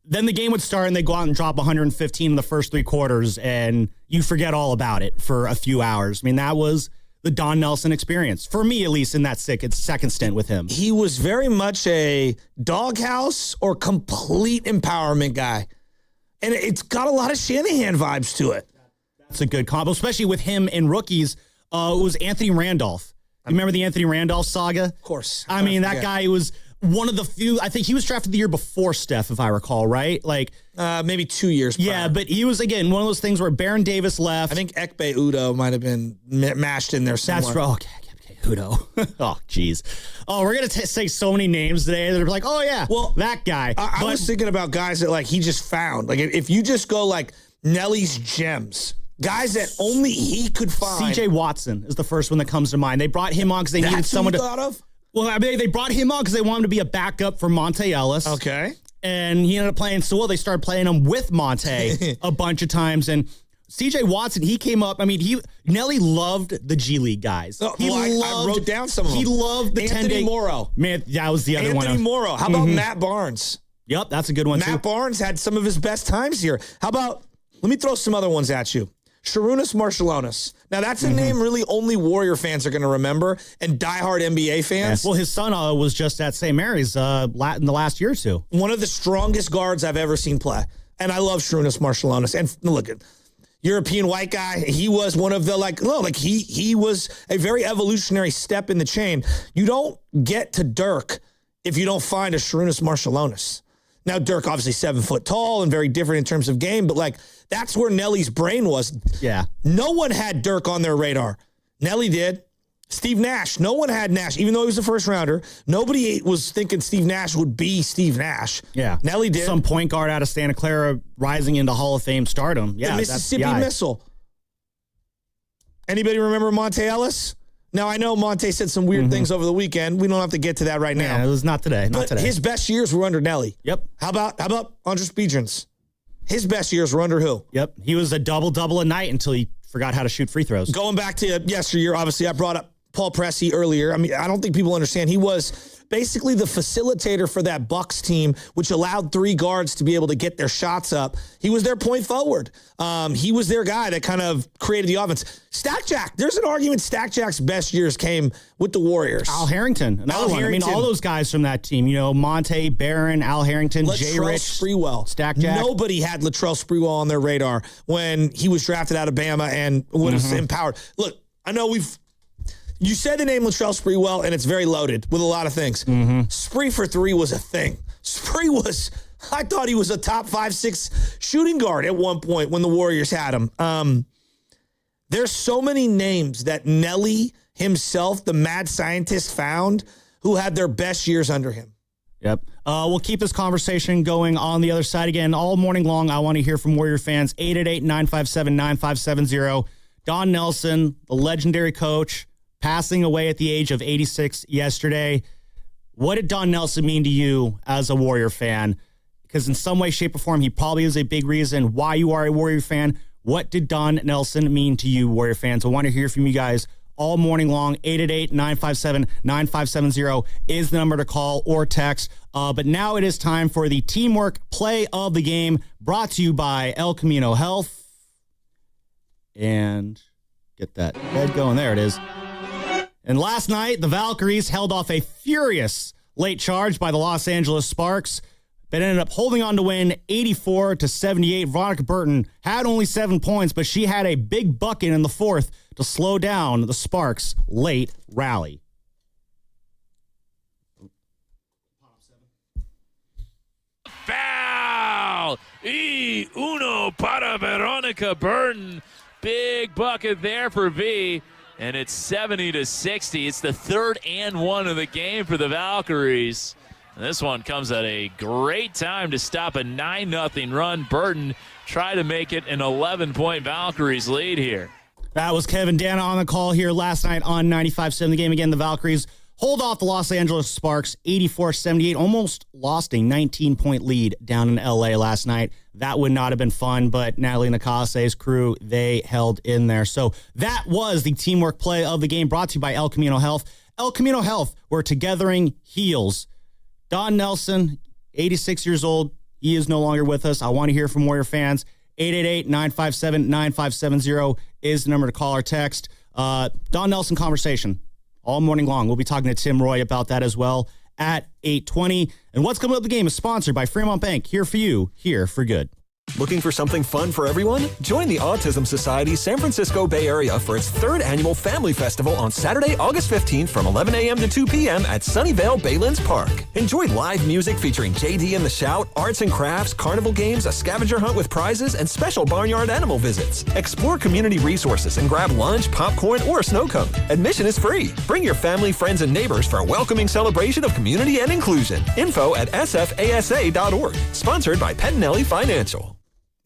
then the game would start, and they go out and drop 115 in the first three quarters, and you forget all about it for a few hours. I mean, that was the Don Nelson experience, for me at least, in that second stint with him. He was very much a doghouse or complete empowerment guy. And it's got a lot of Shanahan vibes to it. That's a good combo, especially with him and rookies. It was Anthony Randolph. You remember the Anthony Randolph saga? Of course. I mean, that guy was one of the few. I think he was drafted the year before Steph, if I recall, right? Like maybe 2 years prior. Yeah, but he was, again, one of those things where Baron Davis left. I think Ekpe Udoh might have been mashed in there somewhere. That's right. Okay, Udoh. Oh, jeez. Oh, we're going to say so many names today that are like, oh, yeah, well, that guy. I was thinking about guys that, like, he just found. Like, if you just go, like, Nelly's gems, guys that only he could find. C.J. Watson is the first one that comes to mind. They brought him on because they needed someone to. Thought of? Well, I mean, they brought him on because they wanted him to be a backup for Monta Ellis. Okay. And he ended up playing so well, they started playing him with Monta a bunch of times. And C.J. Watson, he came up. I mean, Nelly loved the G League guys. I wrote down some of them. He loved the 10-day. Anthony Morrow. Man, that was the other one. Anthony Morrow. How about Matt Barnes? Yep, that's a good one, too. Matt Barnes had some of his best times here. How about, let me throw some other ones at you. Sharunas Marciulionis. Now, that's a name really only Warrior fans are going to remember and diehard NBA fans. Well, his son was just at St. Mary's in the last year or two. One of the strongest guards I've ever seen play. And I love Sharunas Marciulionis. And look, European white guy, he was one of the, he was a very evolutionary step in the chain. You don't get to Dirk if you don't find a Sharunas Marciulionis. Now, Dirk, obviously 7 foot tall and very different in terms of game, but that's where Nelly's brain was. Yeah. No one had Dirk on their radar. Nelly did. Steve Nash. No one had Nash, even though he was a first rounder. Nobody was thinking Steve Nash would be Steve Nash. Yeah. Nelly did. Some point guard out of Santa Clara rising into Hall of Fame stardom. Yeah. The Mississippi Missile. Anybody remember Monta Ellis? Now, I know Monte said some weird things over the weekend. We don't have to get to that right now. Yeah, it was not today. But his best years were under Nelly. Yep. How about Andres Biedrins? His best years were under who? Yep. He was a double-double a night until he forgot how to shoot free throws. Going back to yesteryear, obviously, I brought up Paul Pressey earlier. I mean, I don't think people understand. He was basically the facilitator for that Bucks team, which allowed three guards to be able to get their shots up. He was their point forward. He was their guy that kind of created the offense. Stack Jack, there's an argument Stack Jack's best years came with the Warriors. Al Harrington, another one. I mean, all those guys from that team, Monte, Barron, Al Harrington, Jay Rich, Sprewell, Stack Jack. Nobody had Latrell Sprewell on their radar when he was drafted out of Bama and was empowered. Look, I know you said the name Latrell Sprewell, and it's very loaded with a lot of things. Spree for three was a thing. I thought he was a top 5-6 shooting guard at one point when the Warriors had him. There's so many names that Nelly himself, the mad scientist, found who had their best years under him. Yep. We'll keep this conversation going on the other side again all morning long. I want to hear from Warrior fans. 888-957-9570. Don Nelson, the legendary coach, passing away at the age of 86 yesterday. What did Don Nelson mean to you as a Warrior fan? Because in some way, shape, or form, he probably is a big reason why you are a Warrior fan. What did Don Nelson mean to you, Warrior fans? I want to hear from you guys all morning long. 888-957-9570 is the number to call or text. But now it is time for the Teamwork Play of the Game, brought to you by El Camino Health. And get that head going. There it is. And last night, the Valkyries held off a furious late charge by the Los Angeles Sparks, but ended up holding on to win 84-78. Veronica Burton had only 7 points, but she had a big bucket in the fourth to slow down the Sparks' late rally. Foul! Uno para Veronica Burton. Big bucket there for V. And it's 70-60. It's the third and one of the game for the Valkyries. And this one comes at a great time to stop a 9-0 run. Burton tried to make it an 11-point Valkyries lead here. That was Kevin Dana on the call here last night on 95.7 The Game. Again, the Valkyries hold off the Los Angeles Sparks 84-78. Almost lost a 19-point lead down in L.A. last night. That would not have been fun, but Natalie Nakase's crew, they held in there. So that was the Teamwork Play of the Game, brought to you by El Camino Health. El Camino Health, where togethering heals. Don Nelson, 86 years old. He is no longer with us. I want to hear from Warrior fans. 888-957-9570 is the number to call or text. Don Nelson conversation all morning long. We'll be talking to Tim Roy about that as well at 8:20. And what's coming up the game is sponsored by Fremont Bank. Here for you, here for good. Looking for something fun for everyone? Join the Autism Society San Francisco Bay Area for its third annual Family Festival on Saturday, August 15th from 11 a.m. to 2 p.m. at Sunnyvale Baylands Park. Enjoy live music featuring JD and the Shout, arts and crafts, carnival games, a scavenger hunt with prizes, and special barnyard animal visits. Explore community resources and grab lunch, popcorn, or a snow cone. Admission is free. Bring your family, friends, and neighbors for a welcoming celebration of community and inclusion. Info at sfasa.org. Sponsored by Pettinelli Financial.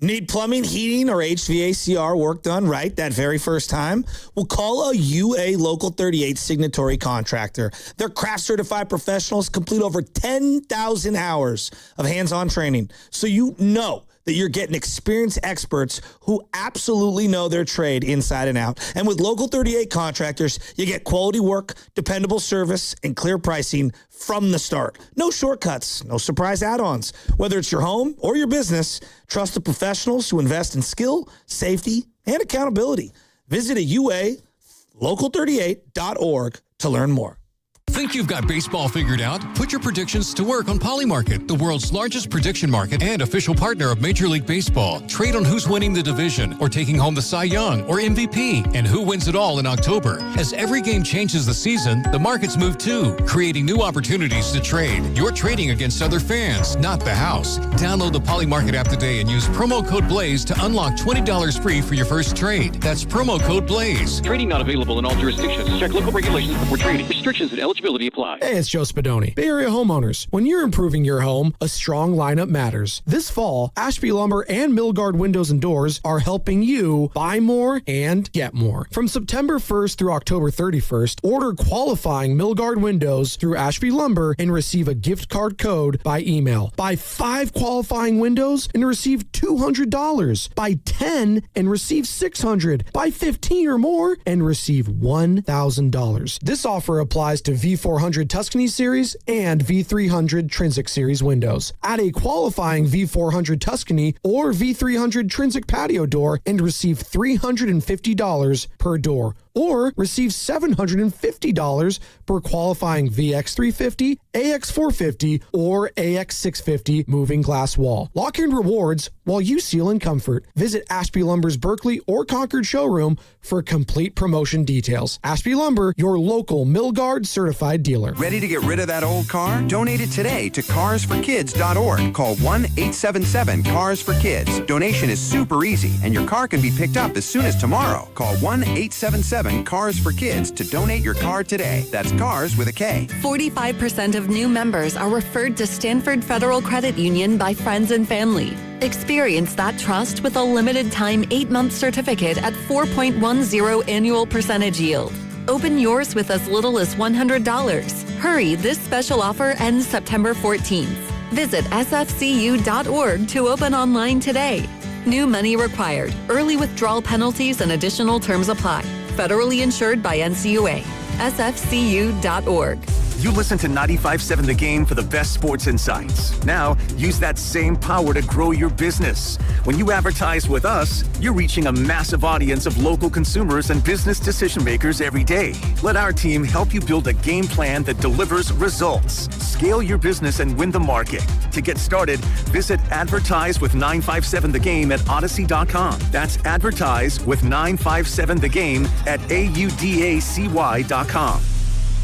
Need plumbing, heating, or HVACR work done right that very first time? Well, call a UA Local 38 signatory contractor. Their craft-certified professionals complete over 10,000 hours of hands-on training, so you know that you're getting experienced experts who absolutely know their trade inside and out. And with Local 38 contractors, you get quality work, dependable service, and clear pricing from the start. No shortcuts, no surprise add-ons. Whether it's your home or your business, trust the professionals who invest in skill, safety, and accountability. Visit UALocal38.org to learn more. Think you've got baseball figured out? Put your predictions to work on Polymarket, the world's largest prediction market and official partner of Major League Baseball. Trade on who's winning the division or taking home the Cy Young or MVP and who wins it all in October. As every game changes the season, the markets move too, creating new opportunities to trade. You're trading against other fans, not the house. Download the Polymarket app today and use promo code BLAZE to unlock $20 free for your first trade. That's promo code BLAZE. Trading not available in all jurisdictions. Check local regulations before trading. Restrictions and eligibility apply. Hey, it's Joe Spadoni. Bay Area homeowners, when you're improving your home, a strong lineup matters. This fall, Ashby Lumber and Milgard Windows and Doors are helping you buy more and get more. From September 1st through October 31st, order qualifying Milgard windows through Ashby Lumber and receive a gift card code by email. Buy 5 qualifying windows and receive $200. Buy 10 and receive $600. Buy 15 or more and receive $1,000. This offer applies to V400 Tuscany Series and V300 Trinsic Series windows. Add a qualifying V400 Tuscany or V300 Trinsic patio door and receive $350 per door. Or receive $750 per qualifying VX350, AX450, or AX650 moving glass wall. Lock in rewards while you seal in comfort. Visit Ashby Lumber's Berkeley or Concord showroom for complete promotion details. Ashby Lumber, your local Milgard certified dealer. Ready to get rid of that old car? Donate it today to carsforkids.org. Call 1-877-CARS-FOR-KIDS. Donation is super easy, and your car can be picked up as soon as tomorrow. Call 1-877-CARS-FOR-KIDS to donate your car today. That's CARS with a K. 45% of new members are referred to Stanford Federal Credit Union by friends and family. Experience that trust with a limited-time 8-month certificate at 4.10 annual percentage yield. Open yours with as little as $100. Hurry, this special offer ends September 14th. Visit sfcu.org to open online today. New money required. Early withdrawal penalties and additional terms apply. Federally insured by NCUA. sfcu.org. You listen to 95.7 The Game for the best sports insights. Now, use that same power to grow your business. When you advertise with us, you're reaching a massive audience of local consumers and business decision makers every day. Let our team help you build a game plan that delivers results. Scale your business and win the market. To get started, visit Advertise with 957 The Game at Odyssey.com. That's Advertise with 957 The Game at AUDACY.com.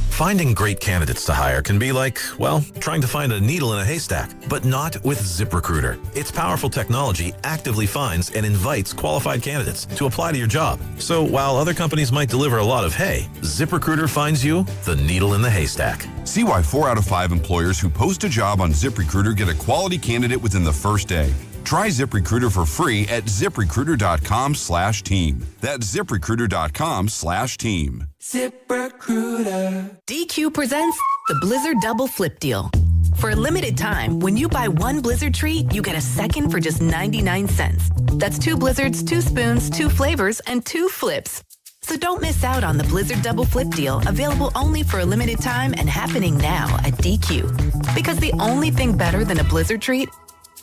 Finding great candidates to hire can be like, well, trying to find a needle in a haystack, but not with ZipRecruiter. Its powerful technology actively finds and invites qualified candidates to apply to your job. So while other companies might deliver a lot of hay, ZipRecruiter finds you the needle in the haystack. See why 4 out of 5 employers who post a job on ZipRecruiter get a quality candidate within the first day. Try ZipRecruiter for free at ZipRecruiter.com/team. That's ZipRecruiter.com/team. ZipRecruiter. DQ presents the Blizzard Double Flip Deal. For a limited time, when you buy one Blizzard treat, you get a second for just 99 cents. That's 2 Blizzards, 2 spoons, 2 flavors, and 2 flips. So don't miss out on the Blizzard Double Flip Deal, available only for a limited time and happening now at DQ. Because the only thing better than a Blizzard treat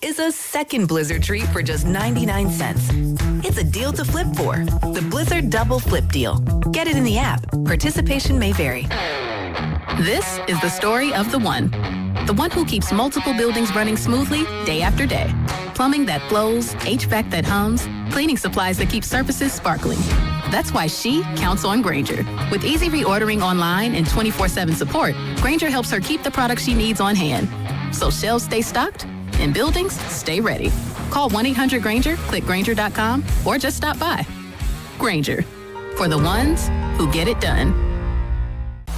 is a second Blizzard treat for just 99 cents. It's a deal to flip for. The Blizzard Double Flip Deal. Get it in the app. Participation may vary. This is the story of the one who keeps multiple buildings running smoothly day after day. Plumbing that flows, HVAC that hums, cleaning supplies that keep surfaces sparkling. That's why she counts on Grainger. With easy reordering online and 24/7 support, Grainger helps her keep the products she needs on hand. So shelves stay stocked and buildings stay ready. Call 1-800-GRAINGER, click Grainger.com, or just stop by. Grainger, for the ones who get it done.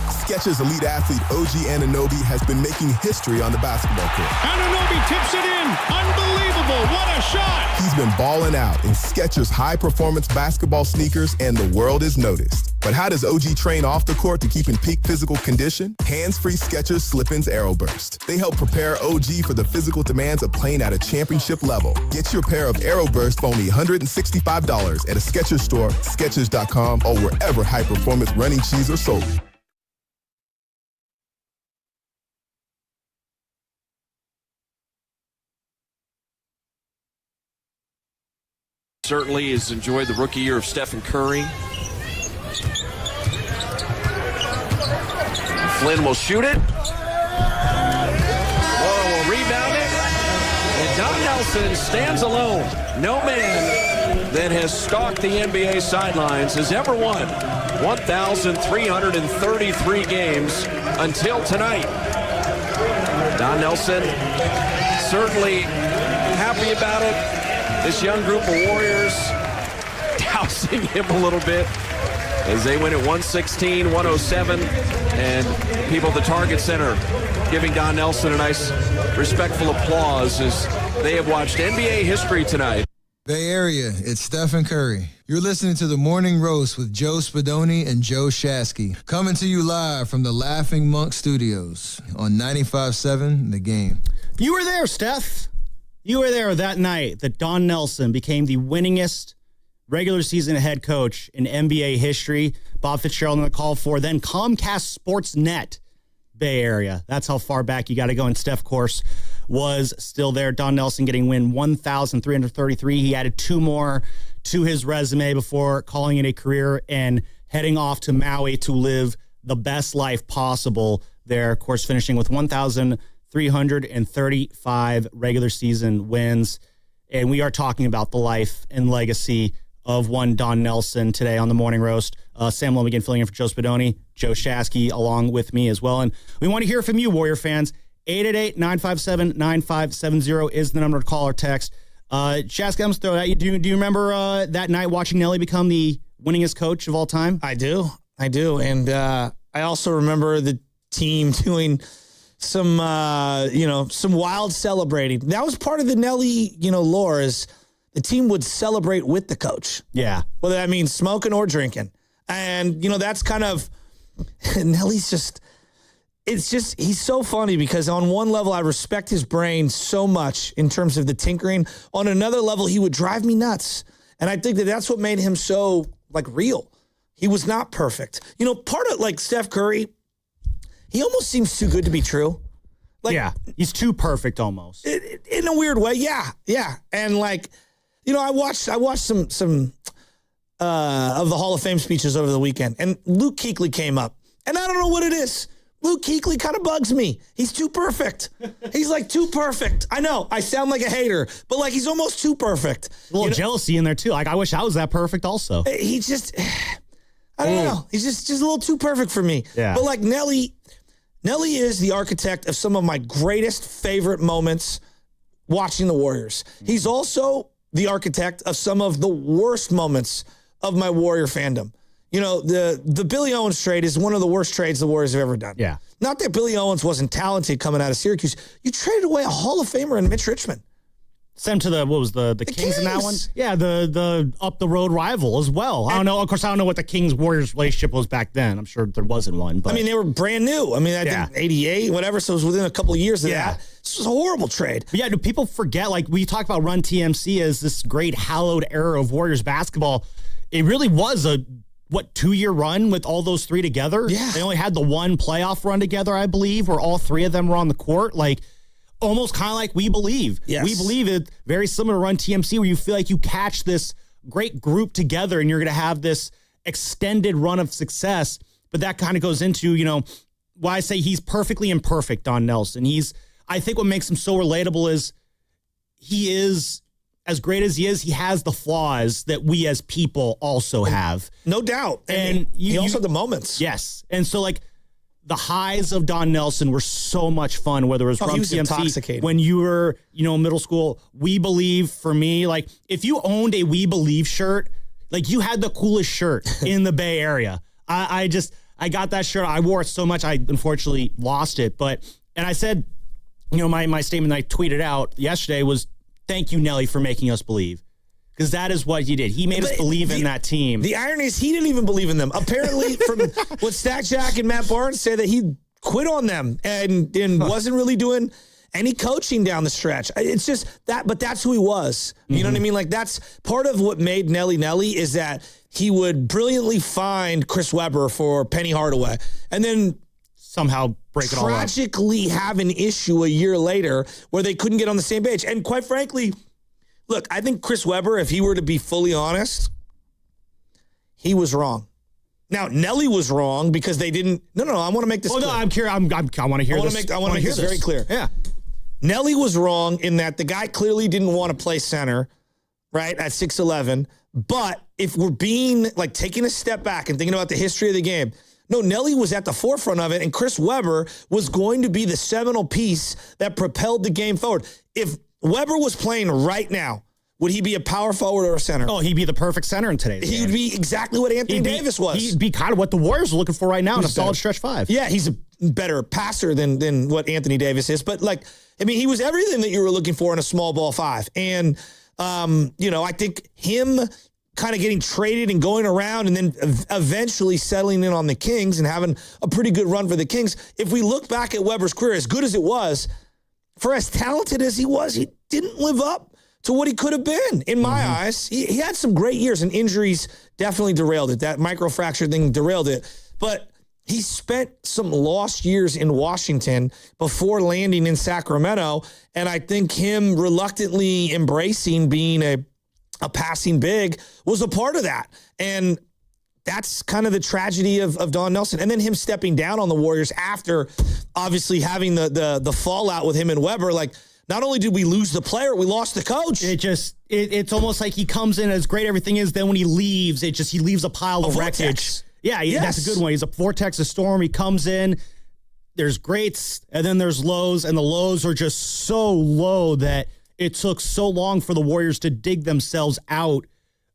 Skechers elite athlete OG Anunoby has been making history on the basketball court. Anunoby tips it in. Unbelievable. What a shot. He's been balling out in Skechers high-performance basketball sneakers, and the world is noticed. But how does OG train off the court to keep in peak physical condition? Hands-free Skechers Slip-ins Aeroburst. They help prepare OG for the physical demands of playing at a championship level. Get your pair of Aeroburst for only $165 at a Skechers store, Skechers.com, or wherever high-performance running shoes are sold. Certainly has enjoyed the rookie year of Stephen Curry. Flynn will shoot it. Whoa, will rebound it. And Don Nelson stands alone. No man that has stalked the NBA sidelines has ever won 1,333 games until tonight. Don Nelson certainly happy about it. This young group of Warriors dousing him a little bit as they win at 116-107, and people at the Target Center giving Don Nelson a nice respectful applause as they have watched NBA history tonight. Bay Area, it's Stephen Curry. You're listening to The Morning Roast with Joe Spadoni and Joe Shasky, coming to you live from the Laughing Monk Studios on 95.7 The Game. You were there, Steph. You were there that night that Don Nelson became the winningest regular season head coach in NBA history. Bob Fitzgerald on the call for then Comcast Sportsnet Bay Area. That's how far back you got to go. And Steph, of course, was still there. Don Nelson getting win 1,333. He added 2 more to his resume before calling it a career and heading off to Maui to live the best life possible there. Of course, finishing with 1,335 regular season wins. And we are talking about the life and legacy of one Don Nelson today on the Morning Roast. Sam Lomigan filling in for Joe Spadoni, Joe Shasky along with me as well. And we want to hear from you, Warrior fans. 888-957-9570 is the number to call or text. Shasky, I'm throw at you. Do you remember that night watching Nelly become the winningest coach of all time? I do. And I also remember the team doing some wild celebrating. That was part of the Nelly, lore, is the team would celebrate with the coach. Yeah. Whether that means smoking or drinking. And, that's kind of, Nelly's just, it's just, he's so funny because on one level, I respect his brain so much in terms of the tinkering. On another level, he would drive me nuts. And I think that that's what made him so, like, real. He was not perfect. You know, part of, like, Steph Curry, he almost seems too good to be true. Like, yeah, he's too perfect almost. In a weird way, yeah. And, like, you know, I watched some of the Hall of Fame speeches over the weekend, and Luke Kuechly came up. And I don't know what it is. Luke Kuechly kind of bugs me. He's too perfect. He's like too perfect. I know, I sound like a hater, but like he's almost too perfect. A little jealousy in there too. Like I wish I was that perfect also. He just, I don't know. He's just a little too perfect for me. Yeah. But like Nelly is the architect of some of my greatest favorite moments watching the Warriors. He's also the architect of some of the worst moments of my Warrior fandom. You know, the Billy Owens trade is one of the worst trades the Warriors have ever done. Yeah. Not that Billy Owens wasn't talented coming out of Syracuse. You traded away a Hall of Famer in Mitch Richmond. Sent to the Kings in that one? Yeah, the up the road rival as well. I don't know. Of course, I don't know what the Kings-Warriors relationship was back then. I'm sure there wasn't one. But I mean, they were brand new. I mean, I think 88, whatever. So it was within a couple of years of that. This was a horrible trade. But yeah, do people forget, like, we talk about Run TMC as this great hallowed era of Warriors basketball. It really was a 2-year run with all those three together? Yeah. They only had the one playoff run together, I believe, where all three of them were on the court. Like, almost kind of like We Believe. Yes. We Believe it very similar to Run TMC, where you feel like you catch this great group together and you're going to have this extended run of success. But that kind of goes into, you know, why I say he's perfectly imperfect, Don Nelson. I think what makes him so relatable is he is, as great as he has the flaws that we as people also have. No doubt. And he also had the moments. Yes. And so, like, the highs of Don Nelson were so much fun, whether it was Run TMC, intoxicating. when you were, you know, middle school. We Believe, for me, like, if you owned a We Believe shirt, like, you had the coolest shirt in the Bay Area. I got that shirt. I wore it so much, I unfortunately lost it. And I said, you know, my statement that I tweeted out yesterday was, thank you, Nelly, for making us believe. Because that is what he did. He made us believe in that team. The irony is he didn't even believe in them. Apparently, from what Stack Jack and Matt Barnes say, that he quit on them and wasn't really doing any coaching down the stretch. It's just that, but that's who he was. You know what I mean? Like, that's part of what made Nelly is that he would brilliantly find Chris Webber for Penny Hardaway. And then somehow break it all up. Tragically have an issue a year later where they couldn't get on the same page. And quite frankly, look, I think Chris Webber, if he were to be fully honest, he was wrong. Now, Nelly was wrong because they didn't. No, I want to make this clear. No, I'm curious. I want to hear this. I want to make this very clear. Yeah. Nelly was wrong in that the guy clearly didn't want to play center, right, at 6'11". But if we're being, like, taking a step back and thinking about the history of the game, no, Nelly was at the forefront of it, and Chris Webber was going to be the seminal piece that propelled the game forward. If Webber was playing right now, would he be a power forward or a center? Oh, he'd be the perfect center in today's game. He would be exactly what Anthony Davis was. He'd be kind of what the Warriors are looking for right now in a solid stretch five. Yeah, he's a better passer than what Anthony Davis is. But, like, I mean, he was everything that you were looking for in a small ball five. And, you know, I think him kind of getting traded and going around and then eventually settling in on the Kings and having a pretty good run for the Kings. If we look back at Webber's career, as good as it was, for as talented as he was, he didn't live up to what he could have been, in my eyes. He had some great years, and injuries definitely derailed it. That microfracture thing derailed it. But he spent some lost years in Washington before landing in Sacramento, and I think him reluctantly embracing being a passing big was a part of that. And that's kind of the tragedy of Don Nelson. And then him stepping down on the Warriors after obviously having the fallout with him and Webber. Like, not only did we lose the player, we lost the coach. It's almost like he comes in as great everything is, then when he leaves, he leaves a pile of wreckage. Yeah, that's a good one. He's a vortex, a storm. He comes in, there's greats, and then there's lows, and the lows are just so low that it took so long for the Warriors to dig themselves out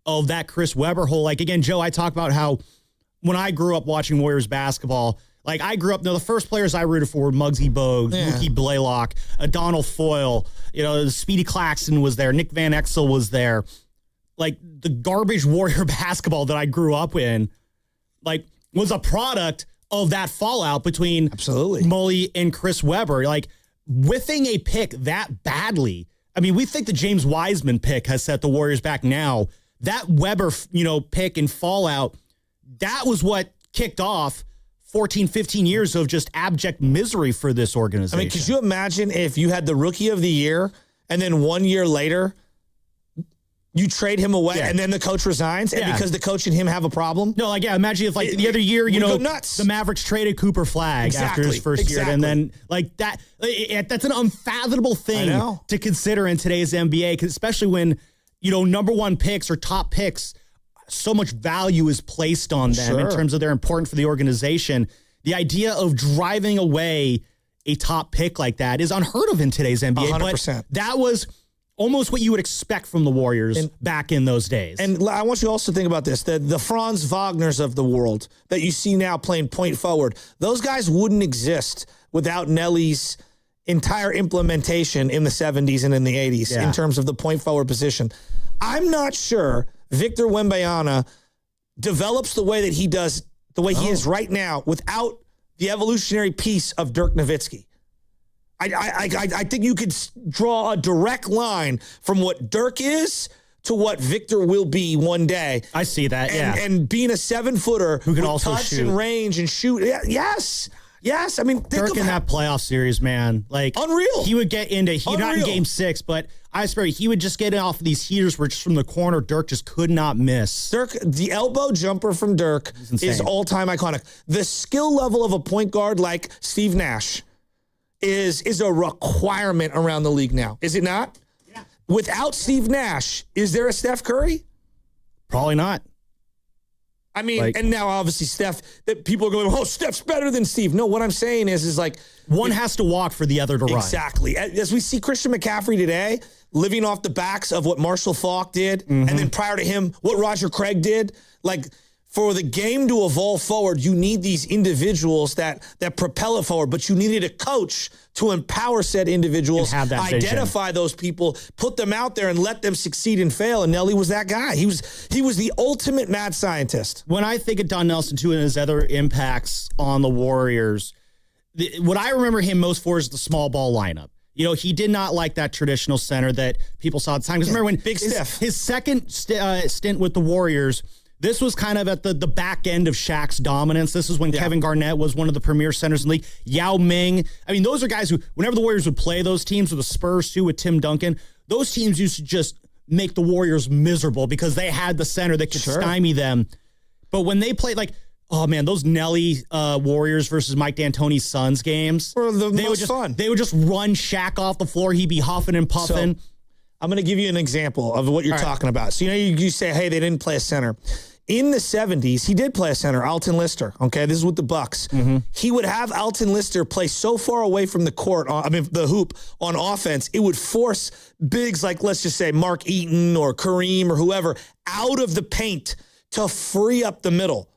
of that Chris Webber hole. Like, again, Joe, I talk about how when I grew up watching Warriors basketball, like, I grew up, the first players I rooted for were Muggsy Bogues, Mookie Blaylock, Donald Foyle, Speedy Claxton was there, Nick Van Exel was there. Like, the garbage Warrior basketball that I grew up in, like, was a product of that fallout between Mully and Chris Webber. Like, whiffing a pick that badly. I mean, we think the James Wiseman pick has set the Warriors back now. That Webber, pick and fallout, that was what kicked off 14, 15 years of just abject misery for this organization. I mean, could you imagine if you had the Rookie of the Year and then 1 year later you trade him away and then the coach resigns and because the coach and him have a problem? No, imagine if the other year, go nuts. The Mavericks traded Cooper Flagg after his first year. And then that's an unfathomable thing to consider in today's NBA, 'cause especially when, number one picks or top picks, so much value is placed on them in terms of their importance for the organization. The idea of driving away a top pick like that is unheard of in today's NBA. 100%. But that was almost what you would expect from the Warriors back in those days. And I want you also to think about this. The Franz Wagners of the world that you see now playing point forward, those guys wouldn't exist without Nelly's entire implementation in the 70s and in the 80s in terms of the point forward position. I'm not sure Victor Wembanyama develops the way that he does, the way he is right now, without the evolutionary piece of Dirk Nowitzki. I think you could draw a direct line from what Dirk is to what Victor will be one day. I see that, And being a 7-footer who can with also touch shoot and range and shoot. Yes. I mean, Dirk in that playoff series, man, unreal. He would get into not in Game 6, but I swear he would just get off these heaters where just from the corner, Dirk just could not miss. Dirk, the elbow jumper from Dirk is all-time iconic. The skill level of a point guard like Steve Nash is a requirement around the league now, is it not? Yeah. Without Steve Nash, is there a Steph Curry? Probably not. I mean, and now obviously Steph, that people are going, oh, Steph's better than Steve. No, what I'm saying is one has to walk for the other to run. Exactly. As we see Christian McCaffrey today, living off the backs of what Marshall Faulk did, and then prior to him, what Roger Craig did, for the game to evolve forward, you need these individuals that propel it forward, but you needed a coach to empower said individuals, identify those people, put them out there and let them succeed and fail. And Nelly was that guy. He was the ultimate mad scientist. When I think of Don Nelson, too, and his other impacts on the Warriors, what I remember him most for is the small ball lineup. He did not like that traditional center that people saw at the time. Because remember when his second stint with the Warriors, this was kind of at the back end of Shaq's dominance. This is when Kevin Garnett was one of the premier centers in the league. Yao Ming. I mean, those are guys who, whenever the Warriors would play those teams, with the Spurs too, with Tim Duncan, those teams used to just make the Warriors miserable because they had the center that could stymie them. But when they played, those Nelly Warriors versus Mike D'Antoni's Suns games were the most fun. They would just run Shaq off the floor. He'd be huffing and puffing. So, I'm going to give you an example of what you're talking about. So, you say, hey, they didn't play a center. In the 70s, he did play a center, Alton Lister. Okay, this is with the Bucks. He would have Alton Lister play so far away from the court, the hoop on offense, it would force bigs like, let's just say, Mark Eaton or Kareem or whoever out of the paint to free up the middle.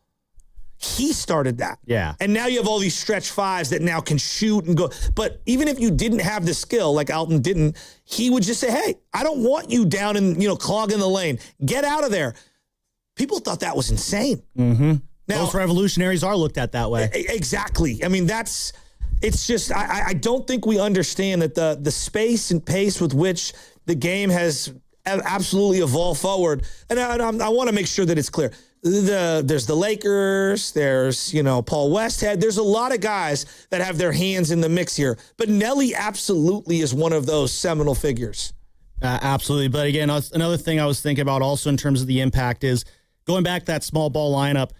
He started that. Yeah. And now you have all these stretch fives that now can shoot and go. But even if you didn't have the skill, like Alton didn't, he would just say, hey, I don't want you down and, clogging the lane. Get out of there. People thought that was insane. Now, those revolutionaries are looked at that way. Exactly. I mean, it's just, I don't think we understand that the space and pace with which the game has absolutely evolved forward. And I want to make sure that it's clear. There's the Lakers, there's, Paul Westhead. There's a lot of guys that have their hands in the mix here. But Nelly absolutely is one of those seminal figures. Absolutely. But again, another thing I was thinking about also in terms of the impact is going back to that small ball lineup,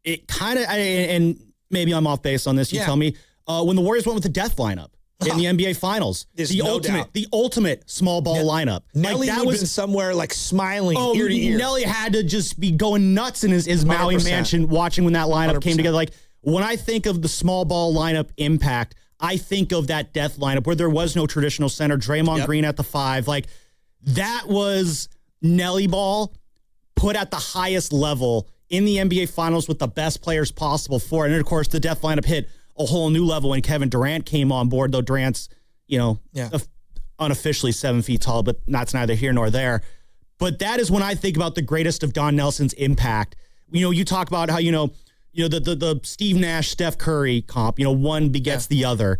it kind of, and maybe I'm off base on this, you tell me, when the Warriors went with the death lineup in the NBA Finals, the ultimate small ball lineup. Nelly would have been somewhere smiling ear to ear. Nelly had to just be going nuts in his Maui mansion watching when that lineup 100%. Came together. When I think of the small ball lineup impact, I think of that death lineup where there was no traditional center, Draymond Green at the 5. That was Nelly ball put at the highest level in the NBA Finals with the best players possible for it. And, of course, the death lineup hit a whole new level when Kevin Durant came on board, though Durant's, unofficially 7 feet tall, but that's neither here nor there. But that is when I think about the greatest of Don Nelson's impact. You talk about how, the Steve Nash, Steph Curry comp, one begets the other.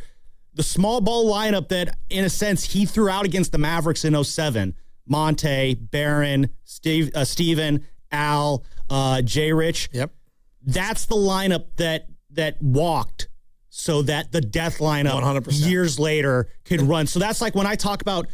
The small ball lineup that, in a sense, he threw out against the Mavericks in 2007, Monte, Barron, Steven, Al, J. Rich. Yep. That's the lineup that walked so that the death lineup 100%. years later could run. So that's like when I talk about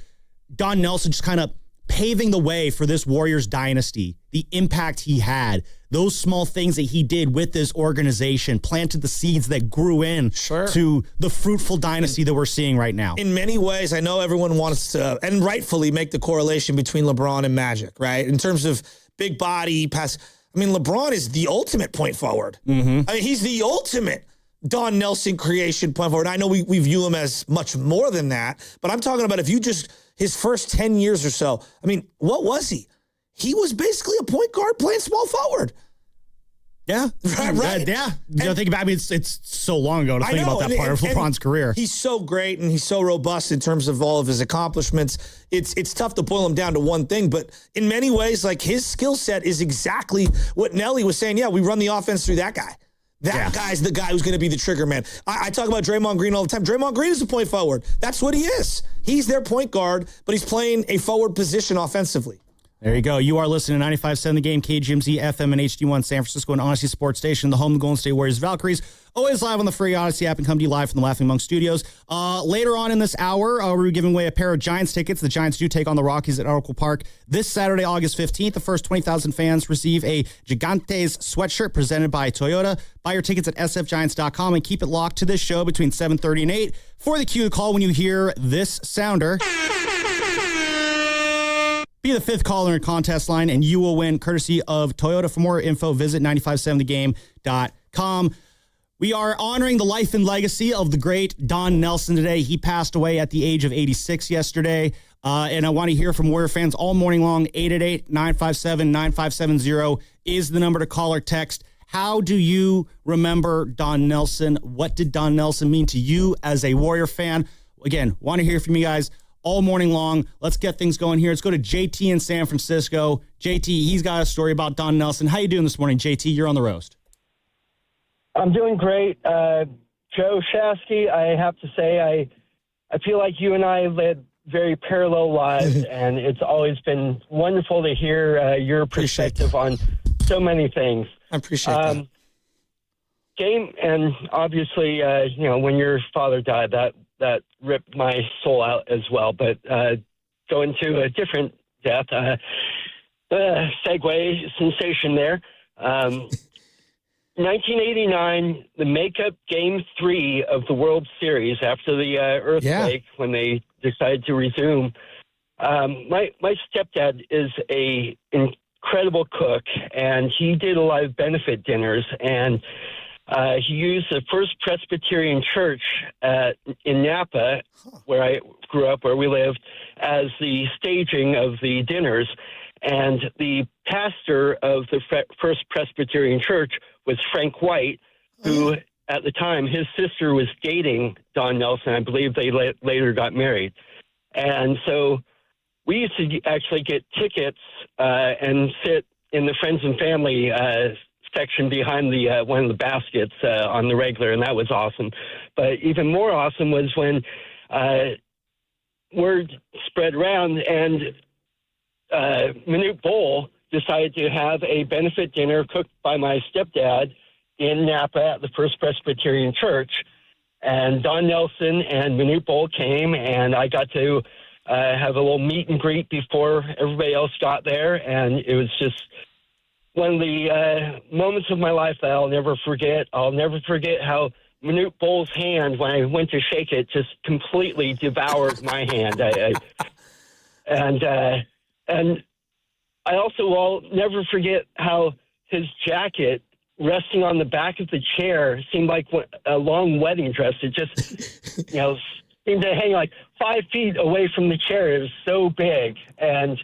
Don Nelson just kind of paving the way for this Warriors dynasty, the impact he had, those small things that he did with this organization planted the seeds that grew in to the fruitful dynasty that we're seeing right now. In many ways, I know everyone wants to, and rightfully, make the correlation between LeBron and Magic, right? In terms of big body, pass. I mean, LeBron is the ultimate point forward. Mm-hmm. I mean, he's the ultimate Don Nelson creation point forward. I know we view him as much more than that, but I'm talking about if you just, his first 10 years or so, I mean, what was he? He was basically a point guard playing small forward. Yeah. Right. Yeah. Think about it. It's so long ago to think about that part of LeBron's career. He's so great and he's so robust in terms of all of his accomplishments. It's tough to boil him down to one thing, but in many ways, like his skill set is exactly what Nelly was saying. Yeah, we run the offense through that guy. That guy's the guy who's going to be the trigger man. I talk about Draymond Green all the time. Draymond Green is a point forward. That's what he is. He's their point guard, but he's playing a forward position offensively. There you go. You are listening to 95.7 The Game, KGMZ, FM, and HD1 San Francisco and Odyssey Sports Station, the home of the Golden State Warriors Valkyries. Always live on the free Odyssey app and come to you live from the Laughing Monk Studios. Later on in this hour, we're giving away a pair of Giants tickets. The Giants do take on the Rockies at Oracle Park this Saturday, August 15th. The first 20,000 fans receive a Gigantes sweatshirt presented by Toyota. Buy your tickets at sfgiants.com and keep it locked to this show between 7:30 and 8 for the cue to call when you hear this sounder. Be the fifth caller in contest line, and you will win courtesy of Toyota. For more info, visit 957thegame.com. We are honoring the life and legacy of the great Don Nelson today. He passed away at the age of 86 yesterday. And I want to hear from Warrior fans all morning long. 888-957-9570 is the number to call or text. How do you remember Don Nelson? What did Don Nelson mean to you as a Warrior fan? Again, want to hear from you guys all morning long. Let's get things going here. Let's go to JT in San Francisco. JT, he's got a story about Don Nelson. How you doing this morning, JT? You're on the roast. I'm doing great. Joe Shasky, I have to say, I feel like you and I led very parallel lives, and it's always been wonderful to hear your perspective on so many things. I appreciate that. Game, and obviously, when your father died, that ripped my soul out as well. But going to a different death, segue sensation there. 1989, the makeup Game 3 of the World Series after the earthquake, when they decided to resume. My stepdad is a incredible cook, and he did a lot of benefit dinners, and he used the First Presbyterian Church in Napa, where I grew up, where we lived, as the staging of the dinners. And the pastor of the First Presbyterian Church was Frank White, who, at the time, his sister was dating Don Nelson. I believe they later got married. And so we used to actually get tickets and sit in the friends and family section behind the one of the baskets on the regular, and that was awesome. But even more awesome was when word spread around and Manute Bol decided to have a benefit dinner cooked by my stepdad in Napa at the First Presbyterian Church. And Don Nelson and Manute Bol came, and I got to have a little meet and greet before everybody else got there. And it was just one of the moments of my life that I'll never forget. I'll never forget how Manute Bol's hand, when I went to shake it, just completely devoured my hand. And I also will never forget how his jacket resting on the back of the chair seemed like a long wedding dress. It just, seemed to hang like 5 feet away from the chair. It was so big. And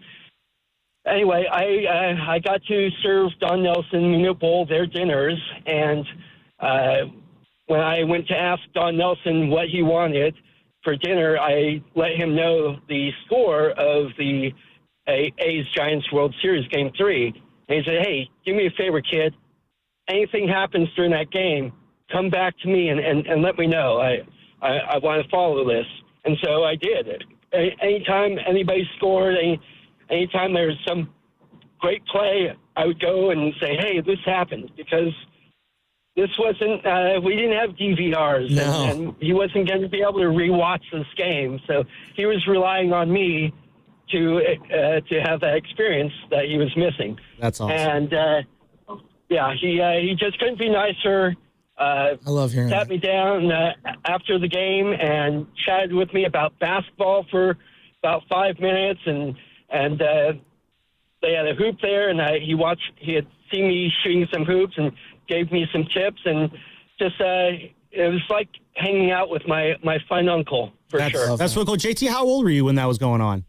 anyway, I got to serve Don Nelson, Manute Bol their dinners. And when I went to ask Don Nelson what he wanted for dinner, I let him know the score of the A's Giants World Series Game 3. And he said, "Hey, do me a favor, kid. anything happens during that game, come back to me and let me know. I want to follow this. And so I did. Anytime anybody scored, anytime there was some great play, I would go and say, hey, this happened, because this wasn't, we didn't have DVRs, and he wasn't going to be able to rewatch this game. So he was relying on me to have that experience that he was missing. That's awesome. And, he just couldn't be nicer. I love hearing sat that. me down after the game and chatted with me about basketball for about 5 minutes, and they had a hoop there, and he had seen me shooting some hoops and gave me some tips, and just it was like hanging out with my fun uncle for sure. That's what cool. JT, how old were you when that was going on?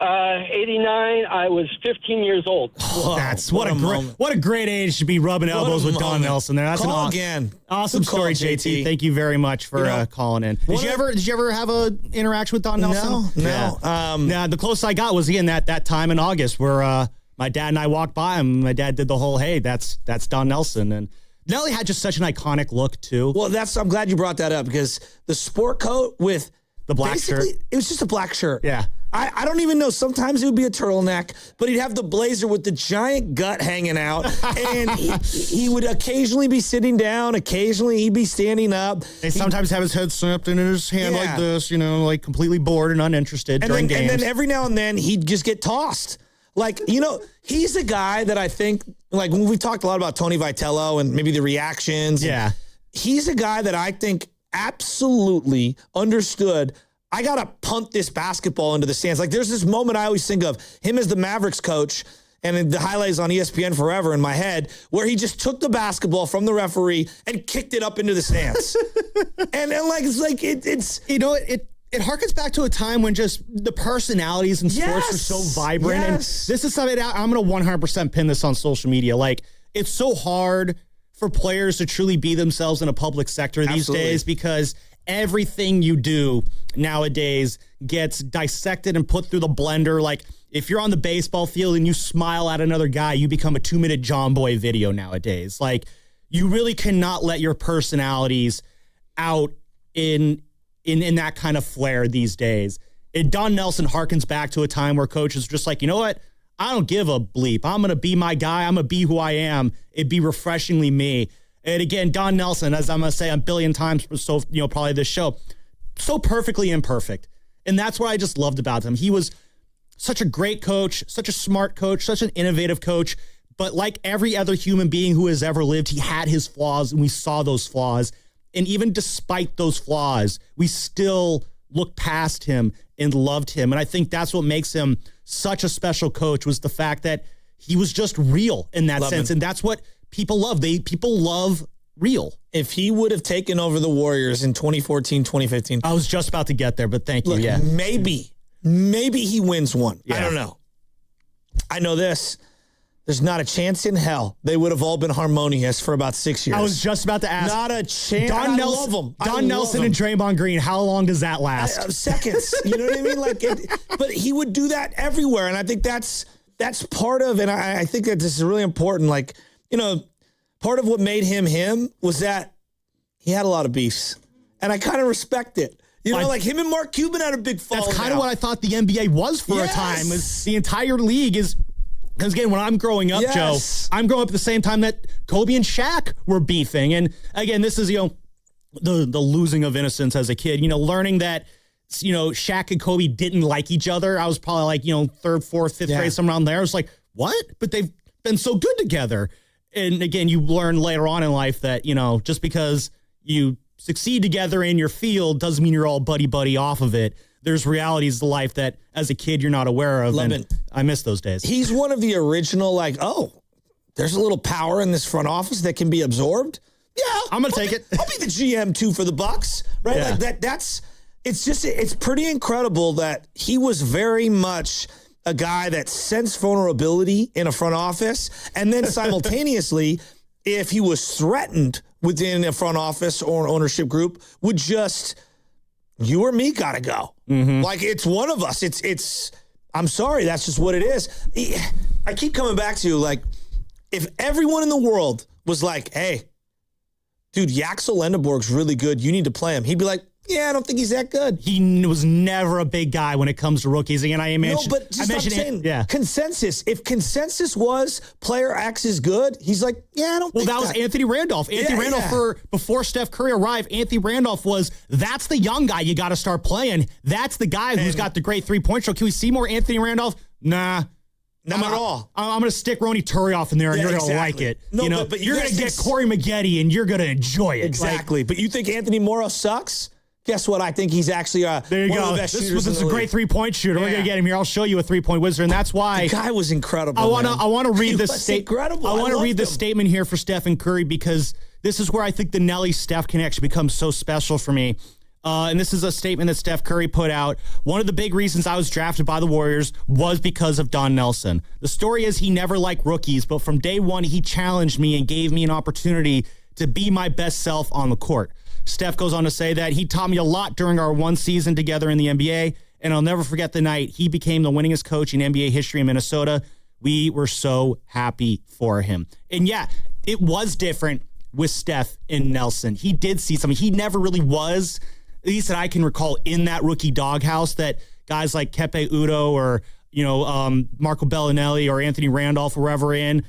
89. I was 15 years old. That's what a great age to be rubbing elbows with Don Nelson there. That's Call an again. Awesome Good call, story, JT. JT. Thank you very much for calling in. Did you ever have a interaction with Don Nelson? No. Yeah. The closest I got was again that time in August where my dad and I walked by him. My dad did the whole, hey, that's Don Nelson, and Nelly had just such an iconic look too. Well, I'm glad you brought that up, because the sport coat with the black shirt. It was just a black shirt. Yeah. I don't even know. Sometimes it would be a turtleneck, but he'd have the blazer with the giant gut hanging out, and he would occasionally be sitting down. Occasionally he'd be standing up. They sometimes have his head snapped in his hand like this, like completely bored and uninterested during games. And then every now and then he'd just get tossed. Like, he's a guy that I think, like, when we talked a lot about Tony Vitello and maybe the reactions. Yeah. He's a guy that I think absolutely understood, I got to punt this basketball into the stands. Like, there's this moment I always think of him as the Mavericks coach, and the highlights on ESPN forever in my head, where he just took the basketball from the referee and kicked it up into the stands. and It harkens back to a time when just the personalities in sports were so vibrant. And this is something I'm going to 100% pin this on social media. Like, it's so hard for players to truly be themselves in a public sector these days, because everything you do nowadays gets dissected and put through the blender. Like, if you're on the baseball field and you smile at another guy, you become a 2-minute John Boy video nowadays. Like, you really cannot let your personalities out in that kind of flair these days. Don Nelson harkens back to a time where coaches were just like, you know what? I don't give a bleep. I'm going to be my guy. I'm going to be who I am. It'd be refreshingly me. And again, Don Nelson, as I'm going to say a billion times, so probably this show, so perfectly imperfect. And that's what I just loved about him. He was such a great coach, such a smart coach, such an innovative coach. But like every other human being who has ever lived, he had his flaws, and we saw those flaws. And even despite those flaws, we still looked past him and loved him. And I think that's what makes him such a special coach, was the fact that he was just real in that sense. And that's what people love. People love real. If he would have taken over the Warriors in 2014, 2015. I was just about to get there, but thank you. Yeah. Maybe he wins one. Yeah. I don't know. I know this. There's not a chance in hell they would have all been harmonious for about 6 years. I was just about to ask. Not a chance. Don Nelson and Draymond Green, how long does that last? Seconds. You know what I mean? But he would do that everywhere. And I think that's part of, and I think that this is really important. Part of what made him was that he had a lot of beefs. And I kind of respect it. Him and Mark Cuban had a big falling out. That's kind of what I thought the NBA was for a time. Was the entire league is... Because again, when I'm growing up, Joe, I'm growing up at the same time that Kobe and Shaq were beefing. And again, this is, the losing of innocence as a kid, learning that, Shaq and Kobe didn't like each other. I was probably like, 3rd, 4th, 5th grade, somewhere around there. I was like, what? But they've been so good together. And again, you learn later on in life that, just because you succeed together in your field doesn't mean you're all buddy off of it. There's realities to life that as a kid you're not aware of. And I miss those days. He's one of the original, there's a little power in this front office that can be absorbed. Yeah, I'm gonna take it. I'll be the GM too for the Bucks, right? Yeah. It's pretty incredible that he was very much a guy that sensed vulnerability in a front office, and then simultaneously, if he was threatened within a front office or an ownership group, would just, you or me gotta go. Mm-hmm. Like, it's one of us. I'm sorry, that's just what it is. I keep coming back to, if everyone in the world was like, hey, dude, Yaxel Lendeborg's really good. You need to play him. He'd be like, yeah, I don't think he's that good. He was never a big guy when it comes to rookies. Again, I mentioned, No, but just I'm saying, yeah. Consensus. If consensus was player X is good, he's like, yeah, I don't think that was Anthony Randolph. Anthony Randolph, before Steph Curry arrived, Anthony Randolph that's the young guy you got to start playing. That's the guy who's got the great three-point shot. Can we see more Anthony Randolph? Nah. Not at all. I'm going to stick Ronnie Turioff in there, and you're going to like it. No, but you're going to get Corey Maggette, and you're going to enjoy it. Exactly. But you think Anthony Morrow sucks? Guess what? I think he's actually there you one go. of the best shooters. This is a great three-point shooter. We're going to get him here. I'll show you a three-point wizard, and that's why the guy was incredible. I want to read this statement. Incredible. I want to read this statement here for Stephen Curry because this is where I think the Nelly Steph connection becomes so special for me. And this is a statement that Steph Curry put out. One of the big reasons I was drafted by the Warriors was because of Don Nelson. The story is he never liked rookies, but from day one, he challenged me and gave me an opportunity to be my best self on the court. Steph goes on to say that he taught me a lot during our one season together in the NBA, and I'll never forget the night he became the winningest coach in NBA history in Minnesota. We were so happy for him. And yeah, it was different with Steph and Nelson. He did see something. He never really was, at least that I can recall, in that rookie doghouse that guys like Kepe Udo or, Marco Bellinelli or Anthony Randolph were ever in.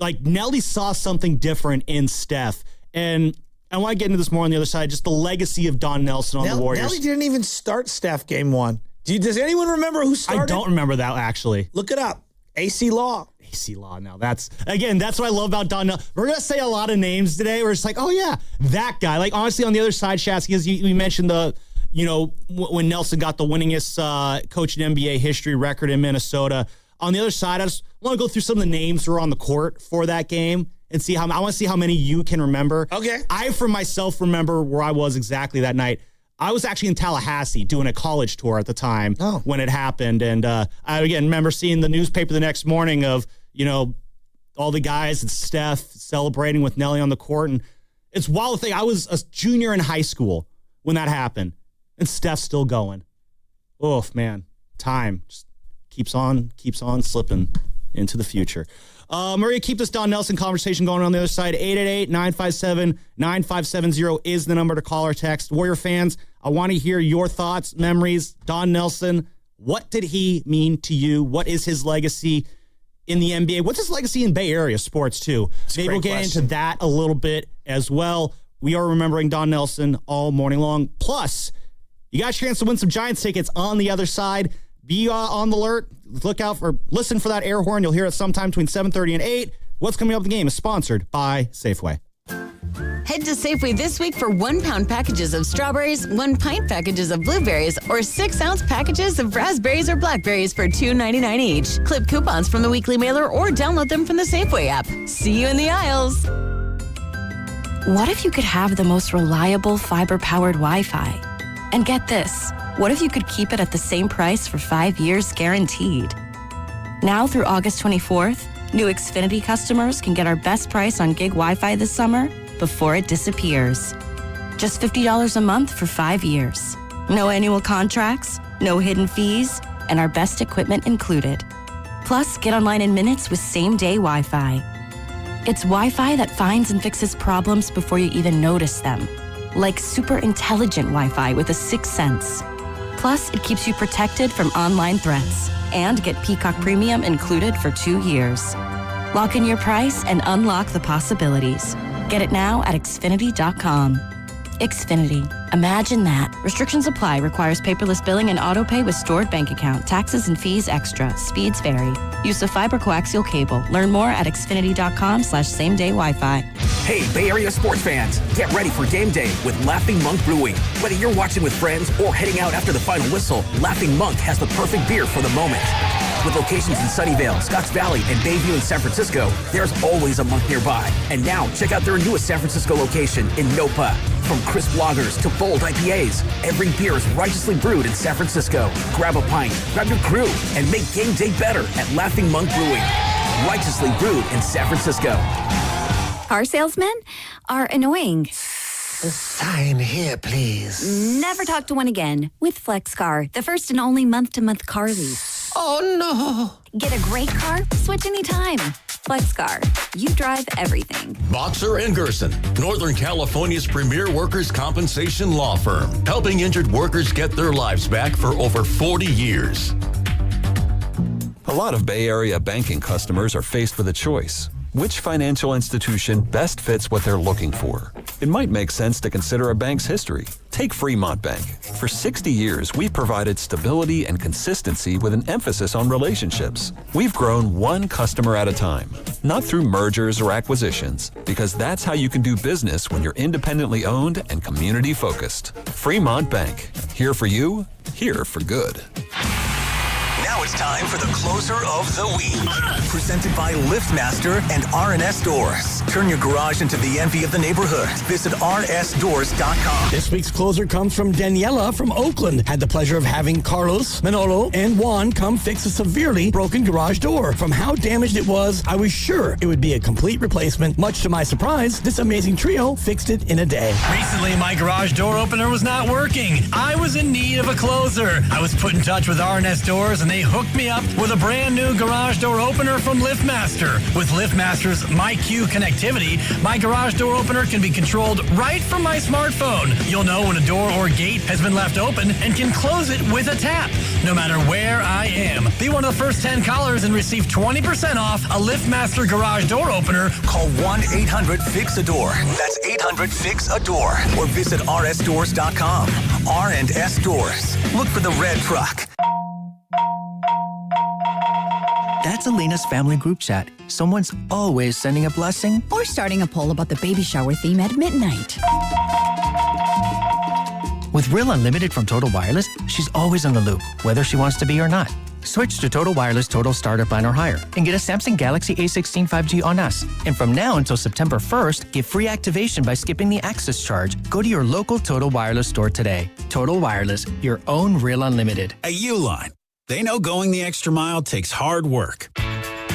Like, Nelly saw something different in Steph. And I want to get into this more on the other side, just the legacy of Don Nelson on the Warriors. Nelly didn't even start Steph game one. Does anyone remember who started? I don't remember that, actually. Look it up. AC Law. AC Law. Now, that's what I love about Don Nelson. We're going to say a lot of names today where it's like, oh, yeah, that guy. Like, honestly, on the other side, Shasky, because you mentioned when Nelson got the winningest coach in NBA history record in Minnesota. On the other side, I just want to go through some of the names who were on the court for that game and I want to see how many you can remember. Okay. I, for myself, remember where I was exactly that night. I was actually in Tallahassee doing a college tour at the time when it happened. And I, again, remember seeing the newspaper the next morning of, all the guys and Steph celebrating with Nelly on the court. And it's wild thing. I was a junior in high school when that happened. And Steph's still going. Oof, man. Time just keeps on slipping into the future. Maria, keep this Don Nelson conversation going on the other side. 888-957-9570 is the number to call or text. Warrior fans, I want to hear your thoughts, memories. Don Nelson, what did he mean to you? What is his legacy in the NBA? What's his legacy in Bay Area sports, too? Maybe we'll get into that a little bit as well. We are remembering Don Nelson all morning long. Plus, you got a chance to win some Giants tickets on the other side. Be on the alert. Listen for that air horn. You'll hear it sometime between 7:30 and 8. What's coming up in the game is sponsored by Safeway. Head to Safeway this week for 1 pound packages of strawberries, 1 pint packages of blueberries, or 6-ounce packages of raspberries or blackberries for $2.99 each. Clip coupons from the weekly mailer or download them from the Safeway app. See you in the aisles. What if you could have the most reliable fiber-powered Wi-Fi? And get this, what if you could keep it at the same price for 5 years guaranteed? Now through August 24th, new Xfinity customers can get our best price on gig Wi-Fi this summer before it disappears. Just $50 a month for 5 years. No annual contracts, no hidden fees, and our best equipment included. Plus, get online in minutes with same-day Wi-Fi. It's Wi-Fi that finds and fixes problems before you even notice them. Like super intelligent Wi-Fi with a 6th sense. Plus, it keeps you protected from online threats. And get Peacock Premium included for 2 years. Lock in your price and unlock the possibilities. Get it now at Xfinity.com. Xfinity. Imagine that. Restrictions apply. Requires paperless billing and autopay with stored bank account. Taxes and fees extra. Speeds vary. Use of fiber coaxial cable. Learn more at Xfinity.com/same-day Wi-Fi. Hey, Bay Area sports fans, get ready for game day with Laughing Monk Brewing. Whether you're watching with friends or heading out after the final whistle, Laughing Monk has the perfect beer for the moment. With locations in Sunnyvale, Scotts Valley, and Bayview in San Francisco, there's always a monk nearby. And now, check out their newest San Francisco location in Nopa. From crisp lagers to bold IPAs, every beer is righteously brewed in San Francisco. Grab a pint, grab your crew, and make game day better at Laughing Monk Brewing. Righteously brewed in San Francisco. Car salesmen are annoying. Sign here, please. Never talk to one again with FlexCar, the first and only month-to-month car lease. Oh, no. Get a great car, switch anytime. FlexCar. You drive everything. Boxer and Gerson, Northern California's premier workers' compensation law firm, helping injured workers get their lives back for over 40 years. A lot of Bay Area banking customers are faced with a choice. Which financial institution best fits what they're looking for? It might make sense to consider a bank's history. Take Fremont Bank. For 60 years, we've provided stability and consistency with an emphasis on relationships. We've grown one customer at a time, not through mergers or acquisitions, because that's how you can do business when you're independently owned and community focused. Fremont Bank. Here for you, here for good. Now it's time for the closer of the week. Presented by LiftMaster and R&S Doors. Turn your garage into the envy of the neighborhood. Visit rsdoors.com. This week's closer comes from Daniela from Oakland. Had the pleasure of having Carlos, Manolo, and Juan come fix a severely broken garage door. From how damaged it was, I was sure it would be a complete replacement. Much to my surprise, this amazing trio fixed it in a day. Recently, my garage door opener was not working. I was in need of a closer. I was put in touch with R&S Doors, and they hooked me up with a brand new garage door opener from LiftMaster. With LiftMaster's MyQ connectivity, my garage door opener can be controlled right from my smartphone. You'll know when a door or gate has been left open and can close it with a tap, no matter where I am. Be one of the first 10 callers and receive 20% off a LiftMaster garage door opener. Call 1-800-FIX-A-DOOR. That's 800-FIX-A-DOOR. Or visit rsdoors.com. R&S Doors. Look for the red truck. That's Elena's family group chat. Someone's always sending a blessing. Or starting a poll about the baby shower theme at midnight. With Real Unlimited from Total Wireless, she's always on the loop, whether she wants to be or not. Switch to Total Wireless Total Starter Plan or higher and get a Samsung Galaxy A16 5G on us. And from now until September 1st, get free activation by skipping the access charge. Go to your local Total Wireless store today. Total Wireless, your own Real Unlimited. At Uline, they know going the extra mile takes hard work.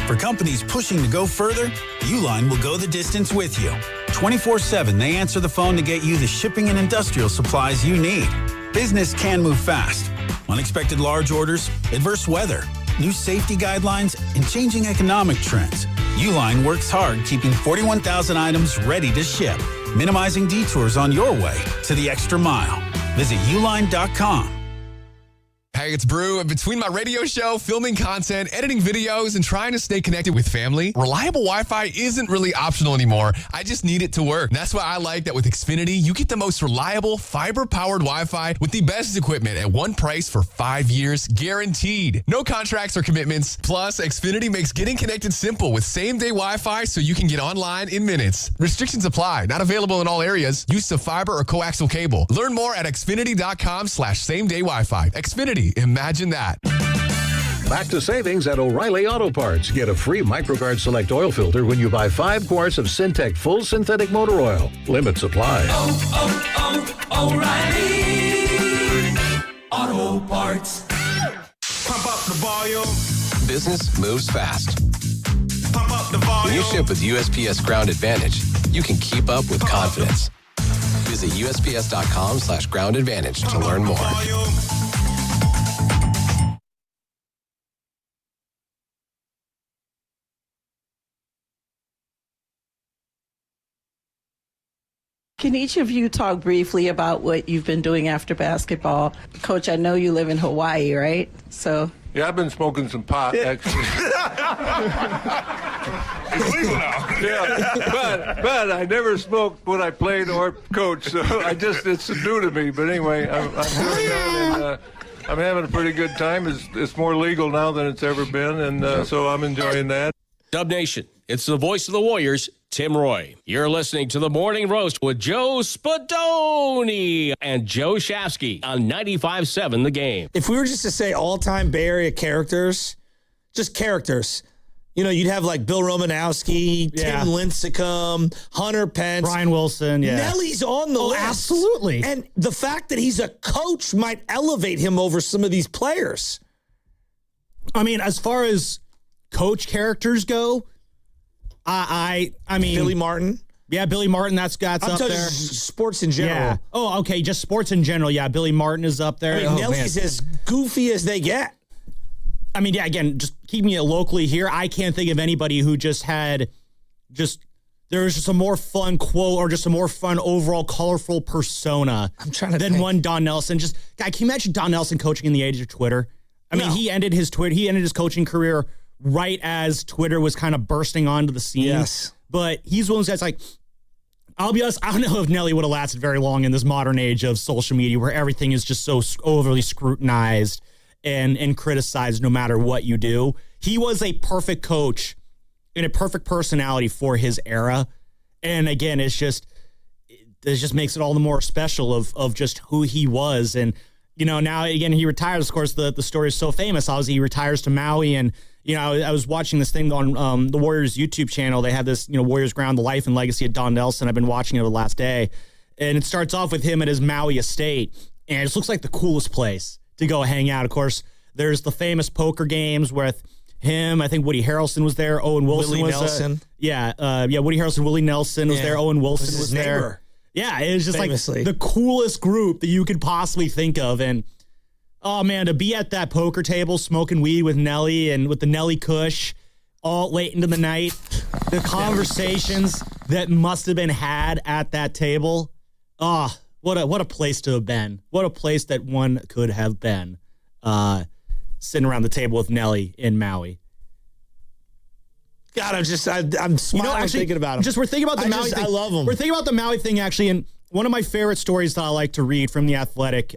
For companies pushing to go further, Uline will go the distance with you. 24/7, they answer the phone to get you the shipping and industrial supplies you need. Business can move fast. Unexpected large orders, adverse weather, new safety guidelines, and changing economic trends. Uline works hard keeping 41,000 items ready to ship, minimizing detours on your way to the extra mile. Visit uline.com. Hey, it's Brew, and between my radio show, filming content, editing videos, and trying to stay connected with family, reliable Wi-Fi isn't really optional anymore. I just need it to work. And that's why I like that with Xfinity, you get the most reliable, fiber-powered Wi-Fi with the best equipment at one price for 5 years, guaranteed. No contracts or commitments. Plus, Xfinity makes getting connected simple with same-day Wi-Fi so you can get online in minutes. Restrictions apply. Not available in all areas. Use of fiber or coaxial cable. Learn more at xfinity.com/same-day Wi-Fi. Xfinity. Imagine that. Back to savings at O'Reilly Auto Parts. Get a free MicroGuard Select oil filter when you buy 5 quarts of Syntec Full Synthetic Motor Oil. Limit supply. O'Reilly Auto Parts. Pump up the volume. Business moves fast. Pump up the volume. When you ship with USPS Ground Advantage, you can keep up with confidence. Visit USPS.com/Ground Advantage to learn more. Can each of you talk briefly about what you've been doing after basketball? Coach, I know you live in Hawaii, right? So. Yeah, I've been smoking some pot, actually. It's legal now. Yeah, but I never smoked when I played or coached, so it's new to me. But anyway, I'm doing that, and I'm having a pretty good time. It's more legal now than it's ever been, and so I'm enjoying that. Dub Nation, it's the voice of the Warriors, Tim Roy. You're listening to The Morning Roast with Joe Spadoni and Joe Shafsky on 95.7 The Game. If we were just to say all-time Bay Area characters, just characters, you know, you'd have like Bill Romanowski, Tim Lincecum, Hunter Pence. Brian Wilson, Nelly's on the list. Absolutely. And the fact that he's a coach might elevate him over some of these players. I mean, as far as coach characters go, I mean Billy Martin. Yeah, Billy Martin. That's up there. Sports in general. Yeah. Oh, okay. Just sports in general. Yeah, Billy Martin is up there. I mean, Nelly's as goofy as they get. I mean, yeah, again, just keeping it locally here, I can't think of anybody who there was just a more fun quote or just a more fun overall colorful persona than one Don Nelson. Just, guy, can you imagine Don Nelson coaching in the age of Twitter? I mean, he ended his coaching career right as Twitter was kind of bursting onto the scene. Yes. But he's one of those guys, like, I'll be honest, I don't know if Nelly would have lasted very long in this modern age of social media where everything is just so overly scrutinized and criticized no matter what you do. He was a perfect coach and a perfect personality for his era. And again, it just makes it all the more special of just who he was. And, you know, now again, he retires. Of course, the story is so famous. Obviously, he retires to Maui. And, you know, I was watching this thing on the Warriors YouTube channel. They have this, you know, Warriors Ground, the life and legacy of Don Nelson. I've been watching it the last day. And it starts off with him at his Maui estate. And it just looks like the coolest place to go hang out. Of course, there's the famous poker games with him. I think Woody Harrelson was there. Owen Wilson Willie was Nelson. Woody Harrelson, Willie Nelson was there. Owen Wilson was there. Neighbor. Yeah, it was just Famously. like the coolest group that you could possibly think of. And, oh, man, to be at that poker table smoking weed with Nelly and with the Nelly Kush all late into the night, the conversations that must have been had at that table, what a place to have been. What a place that one could have been sitting around the table with Nelly in Maui. God, I'm smiling thinking about him. Just we're thinking about the Maui thing. I love him. We're thinking about the Maui thing, actually, and one of my favorite stories that I like to read from The Athletic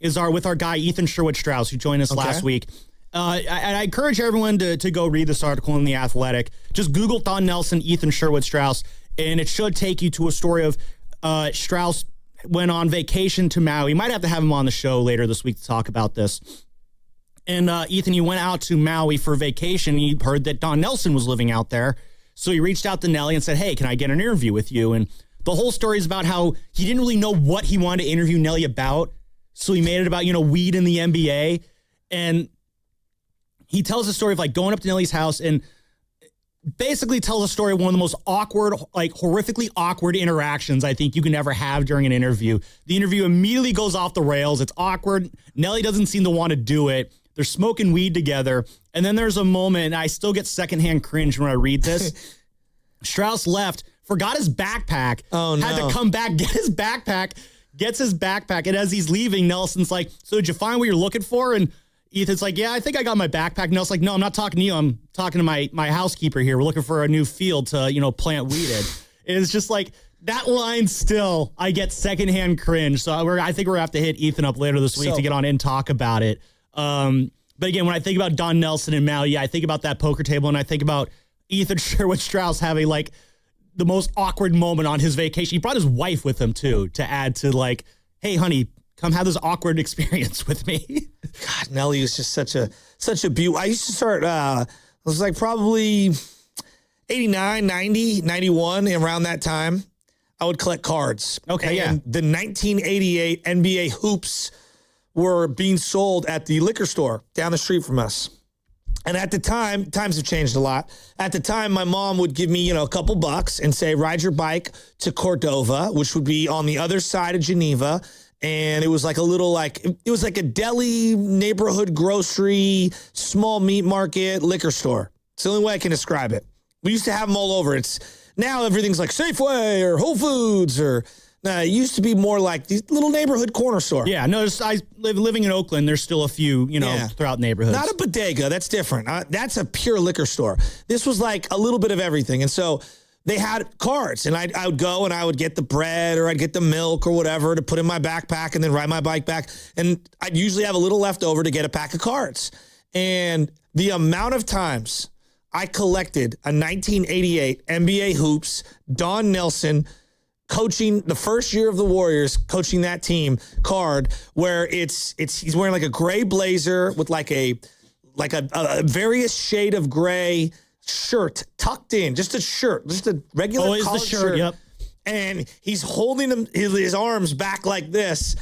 is with our guy, Ethan Sherwood-Strauss, who joined us last week. I encourage everyone to go read this article in The Athletic. Just Google Don Nelson, Ethan Sherwood-Strauss, and it should take you to a story of Strauss went on vacation to Maui. Might have to have him on the show later this week to talk about this. And Ethan, you went out to Maui for vacation. You heard that Don Nelson was living out there. So he reached out to Nelly and said, hey, can I get an interview with you? And the whole story is about how he didn't really know what he wanted to interview Nelly about. So he made it about, you know, weed in the NBA. And he tells the story of like going up to Nelly's house and basically tells a story of one of the most awkward, like horrifically awkward interactions I think you can ever have during an interview. The interview immediately goes off the rails. It's awkward. Nelly doesn't seem to want to do it. They're smoking weed together. And then there's a moment, and I still get secondhand cringe when I read this. Strauss left, forgot his backpack. Oh, no. Had to come back, get his backpack, gets his backpack. And as he's leaving, Nelson's like, so did you find what you're looking for? And Ethan's like, yeah, I think I got my backpack. Nelson's like, no, I'm not talking to you. I'm talking to my housekeeper here. We're looking for a new field to, you know, plant weed in. It's just like, that line still, I get secondhand cringe. So I think we're going to have to hit Ethan up later this week to get on and talk about it. But again, when I think about Don Nelson and Maui, I think about that poker table and I think about Ethan Sherwood-Strauss having like the most awkward moment on his vacation. He brought his wife with him too, to add to like, hey honey, come have this awkward experience with me. God, Nelly is just such a beaut. I used to start, it was like probably 89, 90, 91, around that time. I would collect cards. Okay, and the 1988 NBA hoops were being sold at the liquor store down the street from us. And at the time, times have changed a lot. At the time, my mom would give me, a couple bucks and say, ride your bike to Cordova, which would be on the other side of Geneva. And it was like a little, it was like a deli, neighborhood grocery, small meat market, liquor store. It's the only way I can describe it. We used to have them all over. Now everything's like Safeway or Whole Foods or... it used to be more like these little neighborhood corner store. Yeah, no, living in Oakland, there's still a few, throughout neighborhoods. Not a bodega. That's different. That's a pure liquor store. This was like a little bit of everything. And so they had cards, and I would go and I would get the bread or I'd get the milk or whatever to put in my backpack and then ride my bike back. And I'd usually have a little left over to get a pack of cards. And the amount of times I collected a 1988 NBA hoops, Don Nelson, coaching the first year of the Warriors, coaching that team card where he's wearing like a gray blazer with like a various shade of gray shirt tucked in, just a shirt, just a regular collared shirt. Yep. And he's holding his arms back like this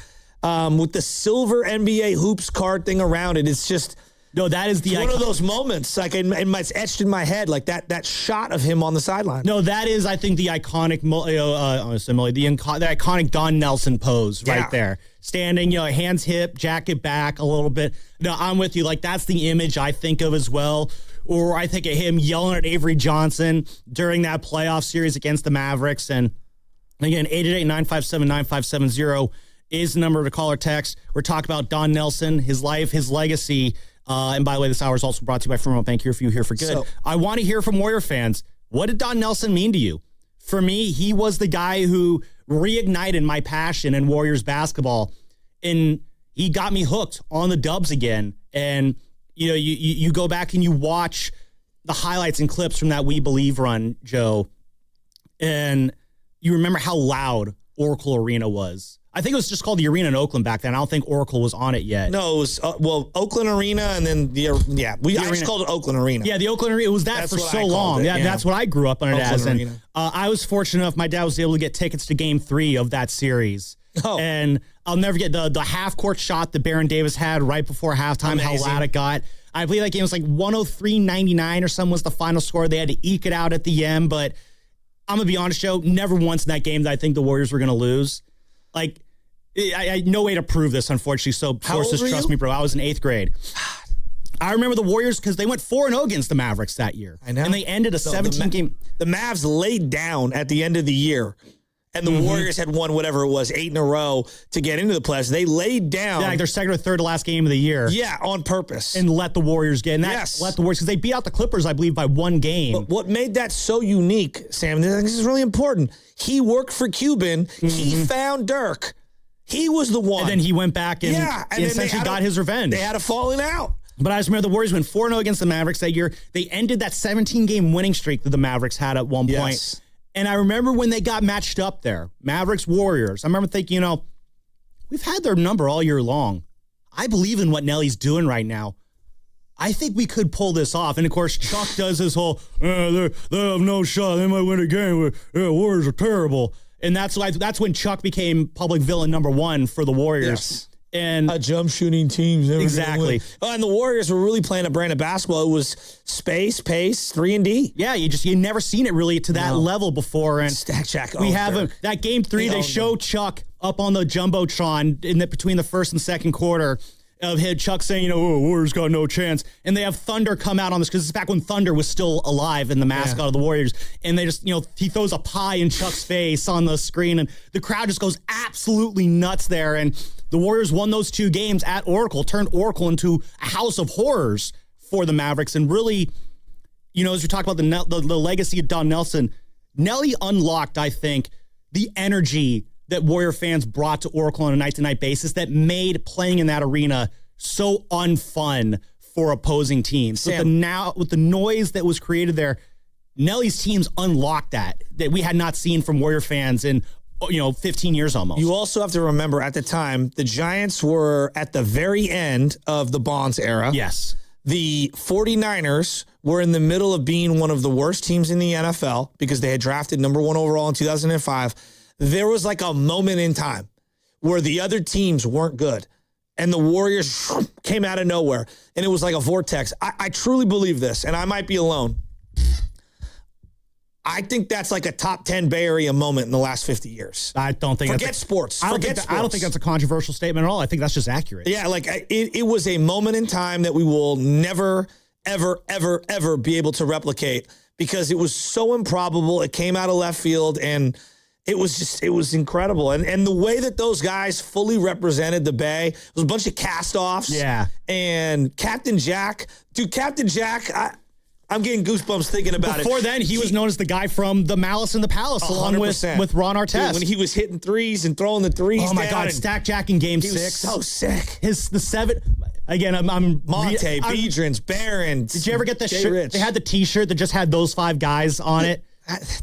with the silver NBA hoops card thing around it. It's just No, that is one of those moments, like it's etched in my head, like that shot of him on the sideline. No, that is, I think, the iconic, the iconic Don Nelson pose right there. Standing, hands hip, jacket back a little bit. No, I'm with you. Like, that's the image I think of as well. Or I think of him yelling at Avery Johnson during that playoff series against the Mavericks. And again, 888-957-9570 is the number to call or text. We're talking about Don Nelson, his life, his legacy. And by the way, this hour is also brought to you by Fremont Bank, here for you, here for good. So, I want to hear from Warrior fans. What did Don Nelson mean to you? For me, he was the guy who reignited my passion in Warriors basketball. And he got me hooked on the Dubs again. And, you go back and you watch the highlights and clips from that We Believe run, Joe, and you remember how loud Oracle Arena was. I think it was just called the Arena in Oakland back then. I don't think Oracle was on it yet. No, it was, Oakland Arena, and then I just called it Oakland Arena. Yeah, the Oakland Arena. It was that for so long. Yeah, that's what I grew up on it as. And I was fortunate enough, my dad was able to get tickets to Game 3 of that series. Oh. And I'll never get the half-court shot that Baron Davis had right before halftime, amazing. How loud it got. I believe that game was like 103-99 or something was the final score. They had to eke it out at the end, but I'm going to be honest, Joe, never once in that game that I think the Warriors were going to lose. Like, I had no way to prove this, unfortunately, so sources trust me, bro. I was in 8th grade. I remember the Warriors because they went 4-0 against the Mavericks that year. I know. And they ended a 17-game. The Mavs laid down at the end of the year. And the Warriors had won whatever it was, 8 in a row to get into the playoffs. They laid down. Yeah, like their second or third to last game of the year. Yeah, on purpose. And let the Warriors get in. Let the Warriors, because they beat out the Clippers, I believe, by 1 game. But what made that so unique, Sam, this is really important. He worked for Cuban. Mm-hmm. He found Dirk. He was the one. And then he went back and essentially got his revenge. They had a falling out. But I just remember the Warriors went 4-0 against the Mavericks that year. They ended that 17-game winning streak that the Mavericks had at one point. And I remember when they got matched up there, Mavericks, Warriors, I remember thinking, we've had their number all year long. I believe in what Nelly's doing right now. I think we could pull this off. And, of course, Chuck does his whole, they have no shot. They might win a game. Warriors are terrible. And that's when Chuck became public villain number 1 for the Warriors. Yes. And a jump shooting team. Exactly. And the Warriors were really playing a brand of basketball. It was space, pace, 3-and-D. Yeah, you never seen it really to that level before. And Stack Jack. We have that Game 3. They show Chuck up on the jumbotron between the first and second quarter of Chuck saying, Warriors got no chance. And they have Thunder come out on this because it's back when Thunder was still alive in the mascot of the Warriors. And they just, he throws a pie in Chuck's face on the screen, and the crowd just goes absolutely nuts there. And the Warriors won those 2 games at Oracle, turned Oracle into a house of horrors for the Mavericks. And really, as we talk about the legacy of Don Nelson, Nelly unlocked, I think, the energy that Warrior fans brought to Oracle on a night-to-night basis that made playing in that arena so unfun for opposing teams. With the noise that was created there, Nelly's teams unlocked that we had not seen from Warrior fans in 15 years almost. You also have to remember at the time, the Giants were at the very end of the Bonds era. Yes. The 49ers were in the middle of being one of the worst teams in the NFL because they had drafted number 1 overall in 2005. There was like a moment in time where the other teams weren't good and the Warriors came out of nowhere and it was like a vortex. I truly believe this, and I might be alone. I think that's like a top 10 Bay Area moment in the last 50 years. I don't think Forget sports. I don't think that's a controversial statement at all. I think that's just accurate. Yeah, like it was a moment in time that we will never, ever, ever, ever be able to replicate because it was so improbable. It came out of left field, and it was incredible. And the way that those guys fully represented the Bay, it was a bunch of cast-offs. Yeah. And Captain Jack, I'm getting goosebumps thinking about it. Before then, he was known as the guy from the Malice in the Palace, along with Ron Artest. Dude, when he was hitting threes and throwing the threes down. Oh, my God. Stack Jack in Game 6. He was so sick. The 7... Again, I'm Monte, Biedrins, Barron. Did you ever get the shirt? They had the T-shirt that just had those 5 guys on it.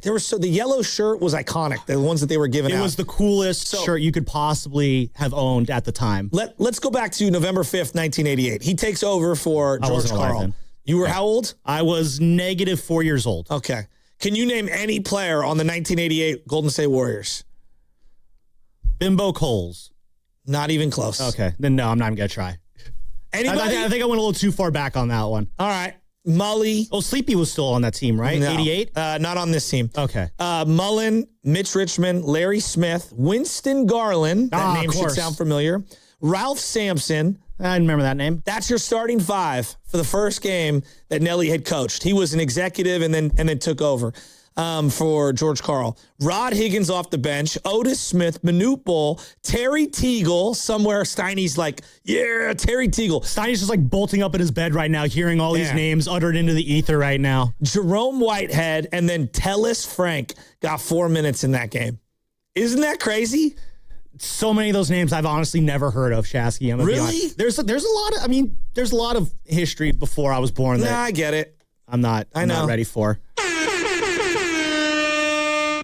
The yellow shirt was iconic. The ones that they were giving out. It was the coolest shirt you could possibly have owned at the time. Let's go back to November 5th, 1988. He takes over for George Karl. You were how old? I was -4 years old. Okay. Can you name any player on the 1988 Golden State Warriors? Bimbo Coles. Not even close. Okay. Then no, I'm not even going to try. Anybody? I think I went a little too far back on that one. All right. Mully. Oh, Sleepy was still on that team, right? No. 88? Not on this team. Okay. Mullen, Mitch Richmond, Larry Smith, Winston Garland. That name should course. sound familiar. Ralph Sampson. I remember that name. That's your starting five for the first game that Nelly had coached. He was an executive and then took over for George Karl. Rod Higgins off the bench, Otis Smith, Manute Bol, Terry Teagle. Somewhere Steiny's like, yeah, Terry Teagle. Steiny's just like bolting up in his bed right now, hearing all these names uttered into the ether right now. Jerome Whitehead, and then Tellis Frank got 4 minutes in that game. Isn't that crazy? So many of those names I've honestly never heard of, Shasky. I'm gonna be Really? honest. There's a lot of, there's a lot of history before I was born that I get it. I'm not ready for.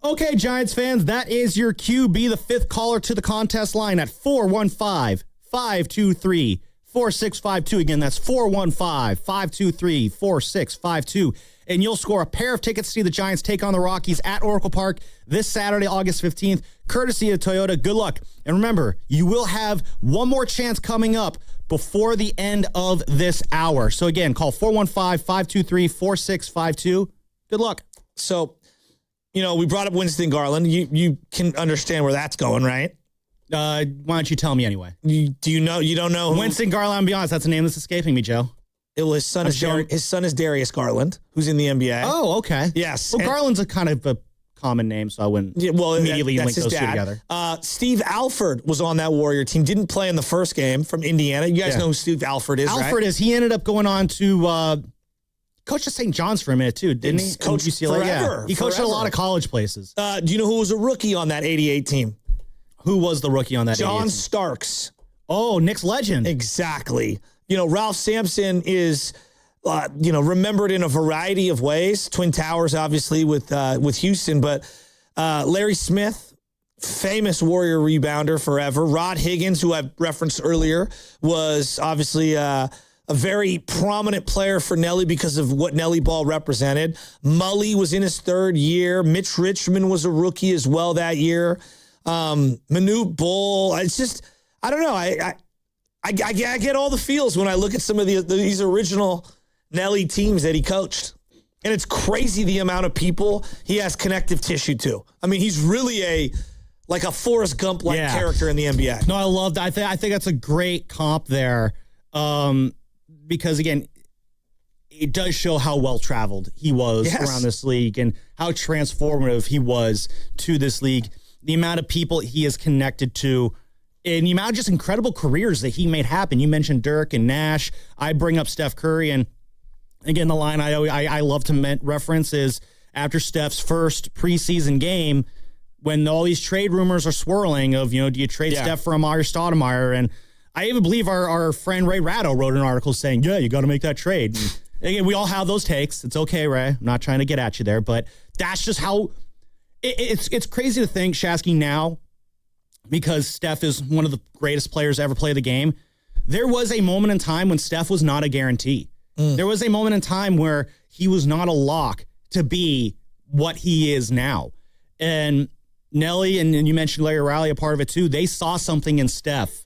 Okay, Giants fans, that is your QB, the fifth caller to the contest line at 415-523-4652. Again, that's 415-523-4652. And you'll score a pair of tickets to see the Giants take on the Rockies at Oracle Park this Saturday, August 15th, courtesy of Toyota. Good luck. And remember, you will have one more chance coming up before the end of this hour. So again, call 415-523-4652. Good luck. So, we brought up Winston Garland. You can understand where that's going, right? Why don't you tell me anyway? You don't know who? Winston Garland, I'll be honest, that's a name that's escaping me, Joe. His son is Darius Garland, who's in the NBA. Oh, okay. Yes. Well, Garland's a kind of a common name, so I wouldn't immediately link those two together. Steve Alford was on that Warrior team. Didn't play in the first game from Indiana. You guys know who Steve Alford is, right? Alford is. He ended up going on to coach at St. John's for a minute, too, didn't he? Coached UCLA. forever. He coached at a lot of college places. Do you know who was a rookie on that 88 team? Who was the rookie on that 88 team? John Starks. Oh, Knicks legend. Exactly. Ralph Sampson is... remembered in a variety of ways. Twin Towers, obviously, with Houston, but Larry Smith, famous Warrior rebounder forever. Rod Higgins, who I referenced earlier, was obviously a very prominent player for Nelly because of what Nelly Ball represented. Mully was in his third year. Mitch Richmond was a rookie as well that year. Manute Bol. It's just, I don't know. I get all the feels when I look at some of these original Nelly teams that he coached. And it's crazy the amount of people he has connective tissue to. I mean, he's really a Forrest Gump-like character in the NBA. No, I love that. I think that's a great comp there. Because, again, it does show how well-traveled he was around this league and how transformative he was to this league. The amount of people he is connected to and the amount of just incredible careers that he made happen. You mentioned Dirk and Nash. I bring up Steph Curry, and again, the line I love to reference is after Steph's first preseason game, when all these trade rumors are swirling of, do you trade Steph for Amari Stoudemire? And I even believe our friend Ray Ratto wrote an article saying, you got to make that trade. And again, we all have those takes. It's okay, Ray. I'm not trying to get at you there, but that's just how it's crazy to think, Shasky, now, because Steph is one of the greatest players to ever play the game. There was a moment in time when Steph was not a guarantee. There was a moment in time where he was not a lock to be what he is now. And Nelly, and you mentioned Larry Riley, a part of it too, they saw something in Steph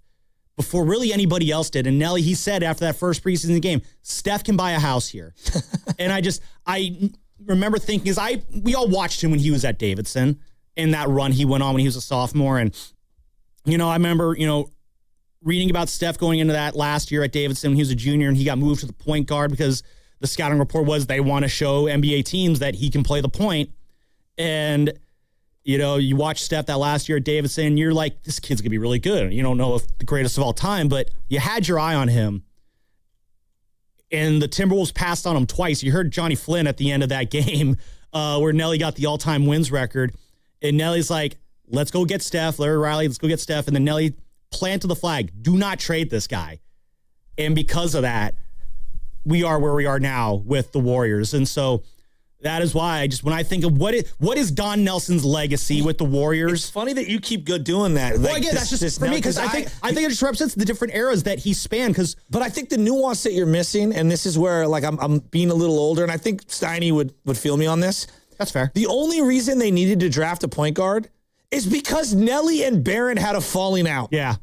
before really anybody else did. And Nelly, he said after that first preseason game, Steph can buy a house here. And I remember thinking, we all watched him when he was at Davidson in that run he went on when he was a sophomore. And, I remember, reading about Steph going into that last year at Davidson when he was a junior and he got moved to the point guard because the scouting report was they want to show NBA teams that he can play the point. And, you watch Steph that last year at Davidson, you're like, this kid's going to be really good. You don't know if the greatest of all time, but you had your eye on him. And the Timberwolves passed on him twice. You heard Johnny Flynn at the end of that game where Nelly got the all-time wins record. And Nelly's like, let's go get Steph. Larry Riley, let's go get Steph. And then Nelly planted the flag. Do not trade this guy. And because of that, we are where we are now with the Warriors. And so that is why when I think of what is Don Nelson's legacy with the Warriors. It's funny that you keep doing that. Well, again, that's just for me because I think it just represents the different eras that he spanned. But I think the nuance that you're missing, and this is where I'm being a little older, and I think Steiny would feel me on this. That's fair. The only reason they needed to draft a point guard is because Nelly and Barron had a falling out. Yeah.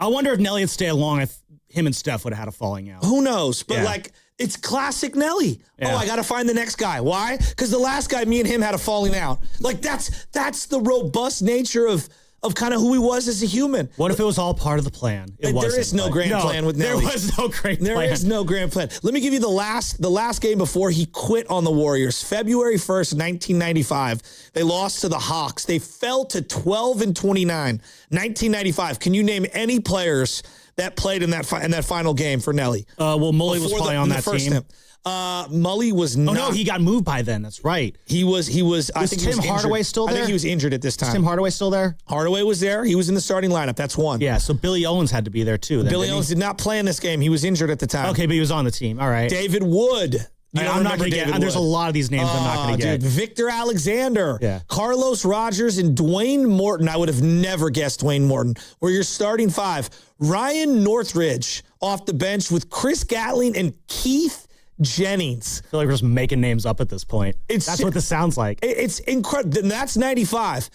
I wonder if Nelly had stayed along, if him and Steph would have had a falling out. Who knows? But Yeah. like, it's classic Nelly. Yeah. Oh, I got to find the next guy. Why? Because the last guy, me and him had a falling out. Like, that's the robust nature of kind of who he was as a human. What if it was all part of the plan? There is no grand plan with Nelly. There was no grand plan. There is no grand plan. Let me give you the last game before he quit on the Warriors. February 1st, 1995. They lost to the Hawks. They fell to 12-29. 1995. Can you name any players that played in that final game for Nelly? Well, Mully was probably on that team. Mully was not. Oh no, he got moved by then. That's right. He was. I think Tim Hardaway still there? I think he was injured at this time. Is Tim Hardaway still there? Hardaway was there. He was in the starting lineup. That's one. Yeah. So Billy Owens had to be there too. Billy Owens did not play in this game. He was injured at the time. Okay, but he was on the team. All right. David Wood. I'm not going to get. There's a lot of these names I'm not going to get. Dude, Victor Alexander, Yeah. Carlos Rogers, and Dwayne Morton. I would have never guessed Dwayne Morton were your starting five. Ryan Northridge off the bench with Chris Gatling and Keith Jennings. I feel like we're just making names up at this point. That's what this sounds like. It's incredible. That's 95.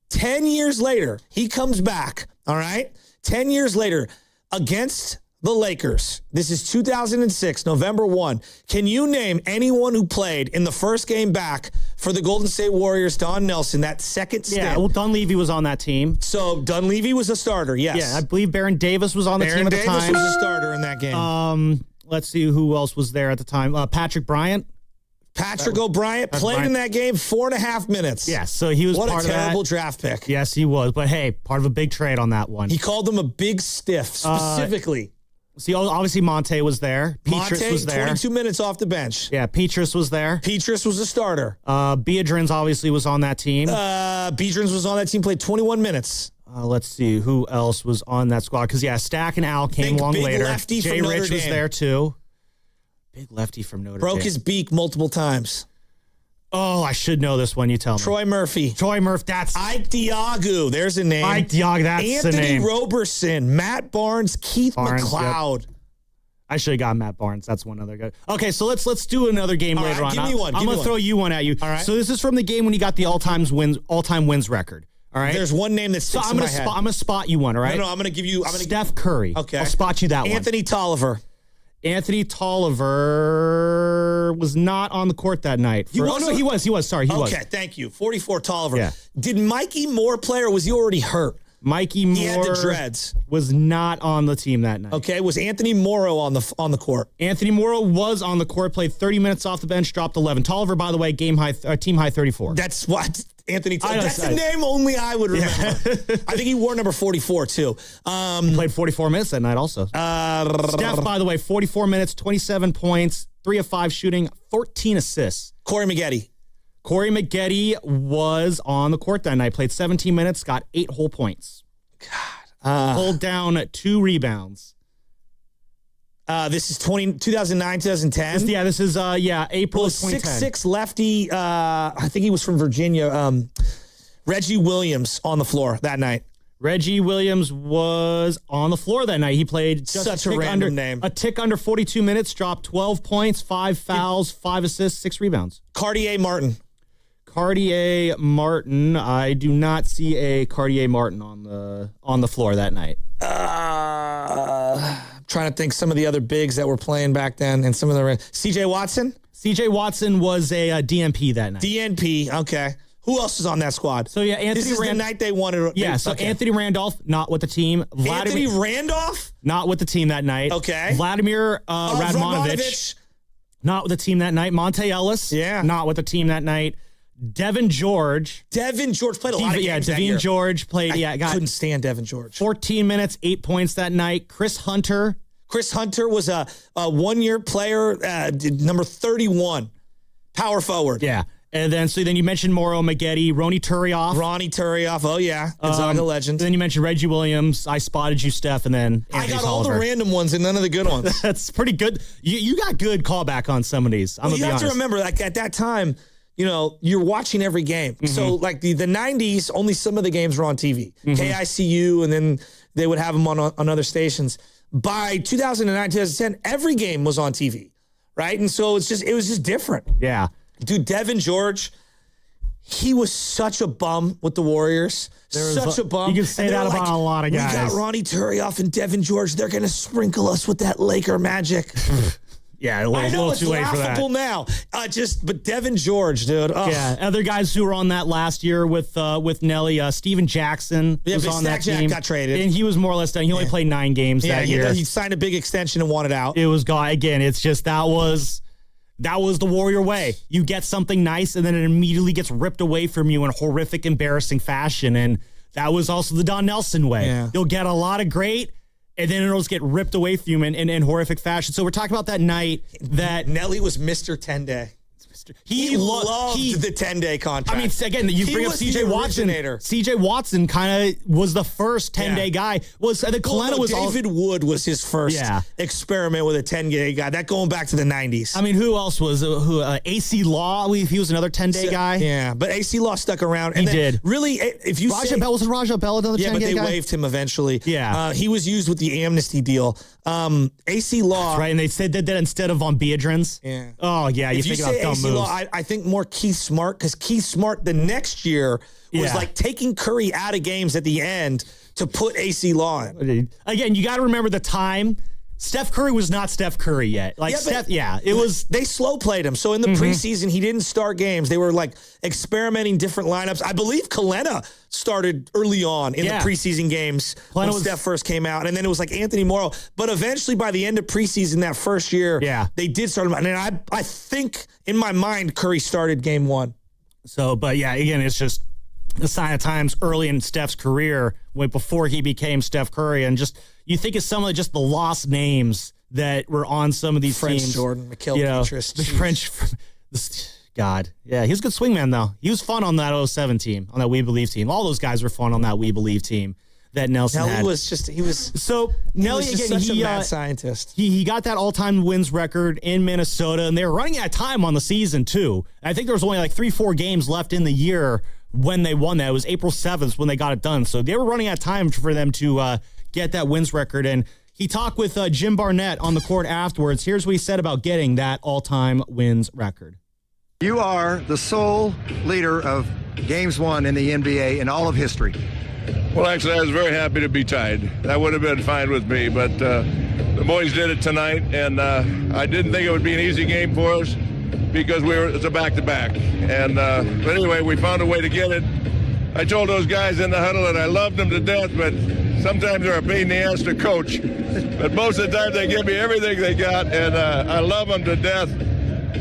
10 years later, he comes back, all right? 10 years later, against the Lakers. This is 2006, November 1. Can you name anyone who played in the first game back for the Golden State Warriors, Don Nelson, that second stint? Yeah, well, Dunleavy was on that team. So Dunleavy was a starter, yes. Yeah, I believe Baron Davis was on the team at the time. Baron Davis was a starter in that game. Let's see who else was there at the time. Patrick Bryant. Patrick O'Brien played in that game 4.5 minutes. Yeah, so he was what part a of that. terrible draft pick. Yes, he was. But hey, part of a big trade on that one. He called him a big stiff, specifically. See, obviously Monte was there. Petrus was there. 22 minutes off the bench. Yeah, Petrus was there. Petrus was a starter. Biedrins obviously was on that team. Biedrins was on that team, played 21 minutes. Let's see who else was on that squad. Because, Stack and Al came along later. Lefty Jay from Rich Notre was Dame. there, too. Big lefty from Notre Dame. Broke his beak multiple times. Oh, I should know this one. You tell me. Troy Murphy. That's Ike Diagu. There's a name. Ike Diagu, that's the Anthony name. Roberson. Matt Barnes. Keith McLeod. Yep. I should have got Matt Barnes. That's one other guy. Okay, so let's do another game later on. Give me one. I'm going to throw you one at you. All right. So this is from the game when you got the all-time wins record. All right. There's one name that sticks in my head. I'm going to spot you one, all right? No, I'm going to give you... Steph Curry. Okay. I'll spot you that one. Anthony Tolliver. Anthony Tolliver was not on the court that night. He was. Sorry, he was. Okay, thank you. 44 Tolliver. Yeah. Did Mikey Moore play or was he already hurt? Mikey Moore He had the dreads. was not on the team that night. Okay, was Anthony Morrow on the court? Anthony Morrow was on the court, played 30 minutes off the bench, dropped 11. Tolliver, by the way, team high 34. That's what Anthony Tolliver. That's I- the name only I would remember. I think he wore number 44 too. Played 44 minutes that night also. Steph, by the way, 44 minutes, 27 points, 3 of 5 shooting, 14 assists. Corey Maggette. Corey Maggette was on the court that night, played 17 minutes, got 8 whole points. Pulled down 2 rebounds. This is 2009, 2010. This is April of 2010. 6'6" lefty. I think he was from Virginia. Reggie Williams on the floor that night. Reggie Williams was on the floor that night. He played just Such a random name. A tick under 42 minutes, dropped 12 points, 5 fouls, 5 assists, 6 rebounds. Cartier Martin. Cartier Martin. I do not see a Cartier Martin on the floor that night. I'm trying to think some of the other bigs that were playing back then and some of the CJ Watson. CJ Watson was a DNP that night. DNP. Okay. Who else is on that squad? So Anthony this is the night they wanted. Anthony Randolph, not with the team. Anthony Randolph, not with the team that night. Okay. Vladimir Radmanovich, not with the team that night. Monte Ellis, not with the team that night. Devin George played a lot of games that year. Devin George played. Couldn't stand Devin George. 14 minutes, 8 points that night. Chris Hunter was a 1-year player, number 31, power forward. Yeah. And then you mentioned Morrow, Maggette, Ronnie Turioff. Oh, yeah. Gonzaga legend. Then you mentioned Reggie Williams. I spotted you, Steph, and then Anthony I got Tolliver. all the random ones and none of the good ones. That's pretty good. You got good callback on some of these. You have to remember, like at that time, you're watching every game. Mm-hmm. So like the 90s, only some of the games were on TV. Mm-hmm. KICU, and then they would have them on other stations. By 2009, 2010, every game was on TV, right? And so it was just different. Yeah. Dude, Devin George, he was such a bum with the Warriors. Such a bum. You can say that about a lot of guys. We got Ronnie Turioff and Devin George. They're going to sprinkle us with that Laker magic. Yeah, a little too late for that. Laughable now. But Devin George, dude. Ugh. Yeah, other guys who were on that last year with Nelly, Steven Jackson was on that team. Got traded. And he was more or less done. He only played 9 games that year. He signed a big extension and wanted out. It was gone. Again, it's just that was the Warrior way. You get something nice, and then it immediately gets ripped away from you in horrific, embarrassing fashion. And that was also the Don Nelson way. Yeah. You'll get a lot of great, and then it'll just get ripped away from you in horrific fashion. So we're talking about that night that Nelly was Mr. 10-Day. He loved the 10-day contract. I mean, again, you bring up C.J. Watson. C.J. Watson kind of was the first 10-day guy. David Wood was his first experiment with a 10-day guy. That going back to the 90s. I mean, who else was A.C. Law? He was another 10-day guy. Yeah, but A.C. Law stuck around. He did. Really, if you Raja Bell, wasn't Raja Bell another 10-day guy? Yeah, but they waived him eventually. Yeah. He was used with the amnesty deal. A.C. Law. That's right, and they said that instead of on Beadrins. Yeah. Oh, yeah, you think about dumb moves. I think more Keith Smart, because Keith Smart the next year was like taking Curry out of games at the end to put AC Law in. Again, you got to remember the time. Steph Curry was not Steph Curry yet. They slow played him. So in the preseason, he didn't start games. They were like experimenting different lineups. I believe Kalena started early on in the preseason games when Steph first came out. And then it was like Anthony Morrow. But eventually by the end of preseason that first year, they did start him. And I think in my mind, Curry started game 1. So, but yeah, again, it's just a sign of times early in Steph's career before he became Steph Curry. And just, you think of some of just the lost names that were on some of these French teams. Jordan, Mikhail Petrus. The French, God. Yeah, he was a good swingman, though. He was fun on that 07 team, on that We Believe team. All those guys were fun on that We Believe team that Nelson had. Nelly was just such a mad scientist. He got that all-time wins record in Minnesota, and they were running out of time on the season, too. I think there was only like 3-4 games left in the year when they won that. It was April 7th when they got it done. So they were running out of time for them to get that wins record. And he talked with Jim Barnett on the court afterwards. Here's what he said about getting that all-time wins record. You are the sole leader of games won in the NBA in all of history. Well, actually, I was very happy to be tied. That would have been fine with me, but the boys did it tonight, and I didn't think it would be an easy game for us because it's a back-to-back. And but anyway, we found a way to get it. I told those guys in the huddle that I loved them to death, but sometimes they're a pain in the ass to coach. But most of the time, they give me everything they got, and I love them to death.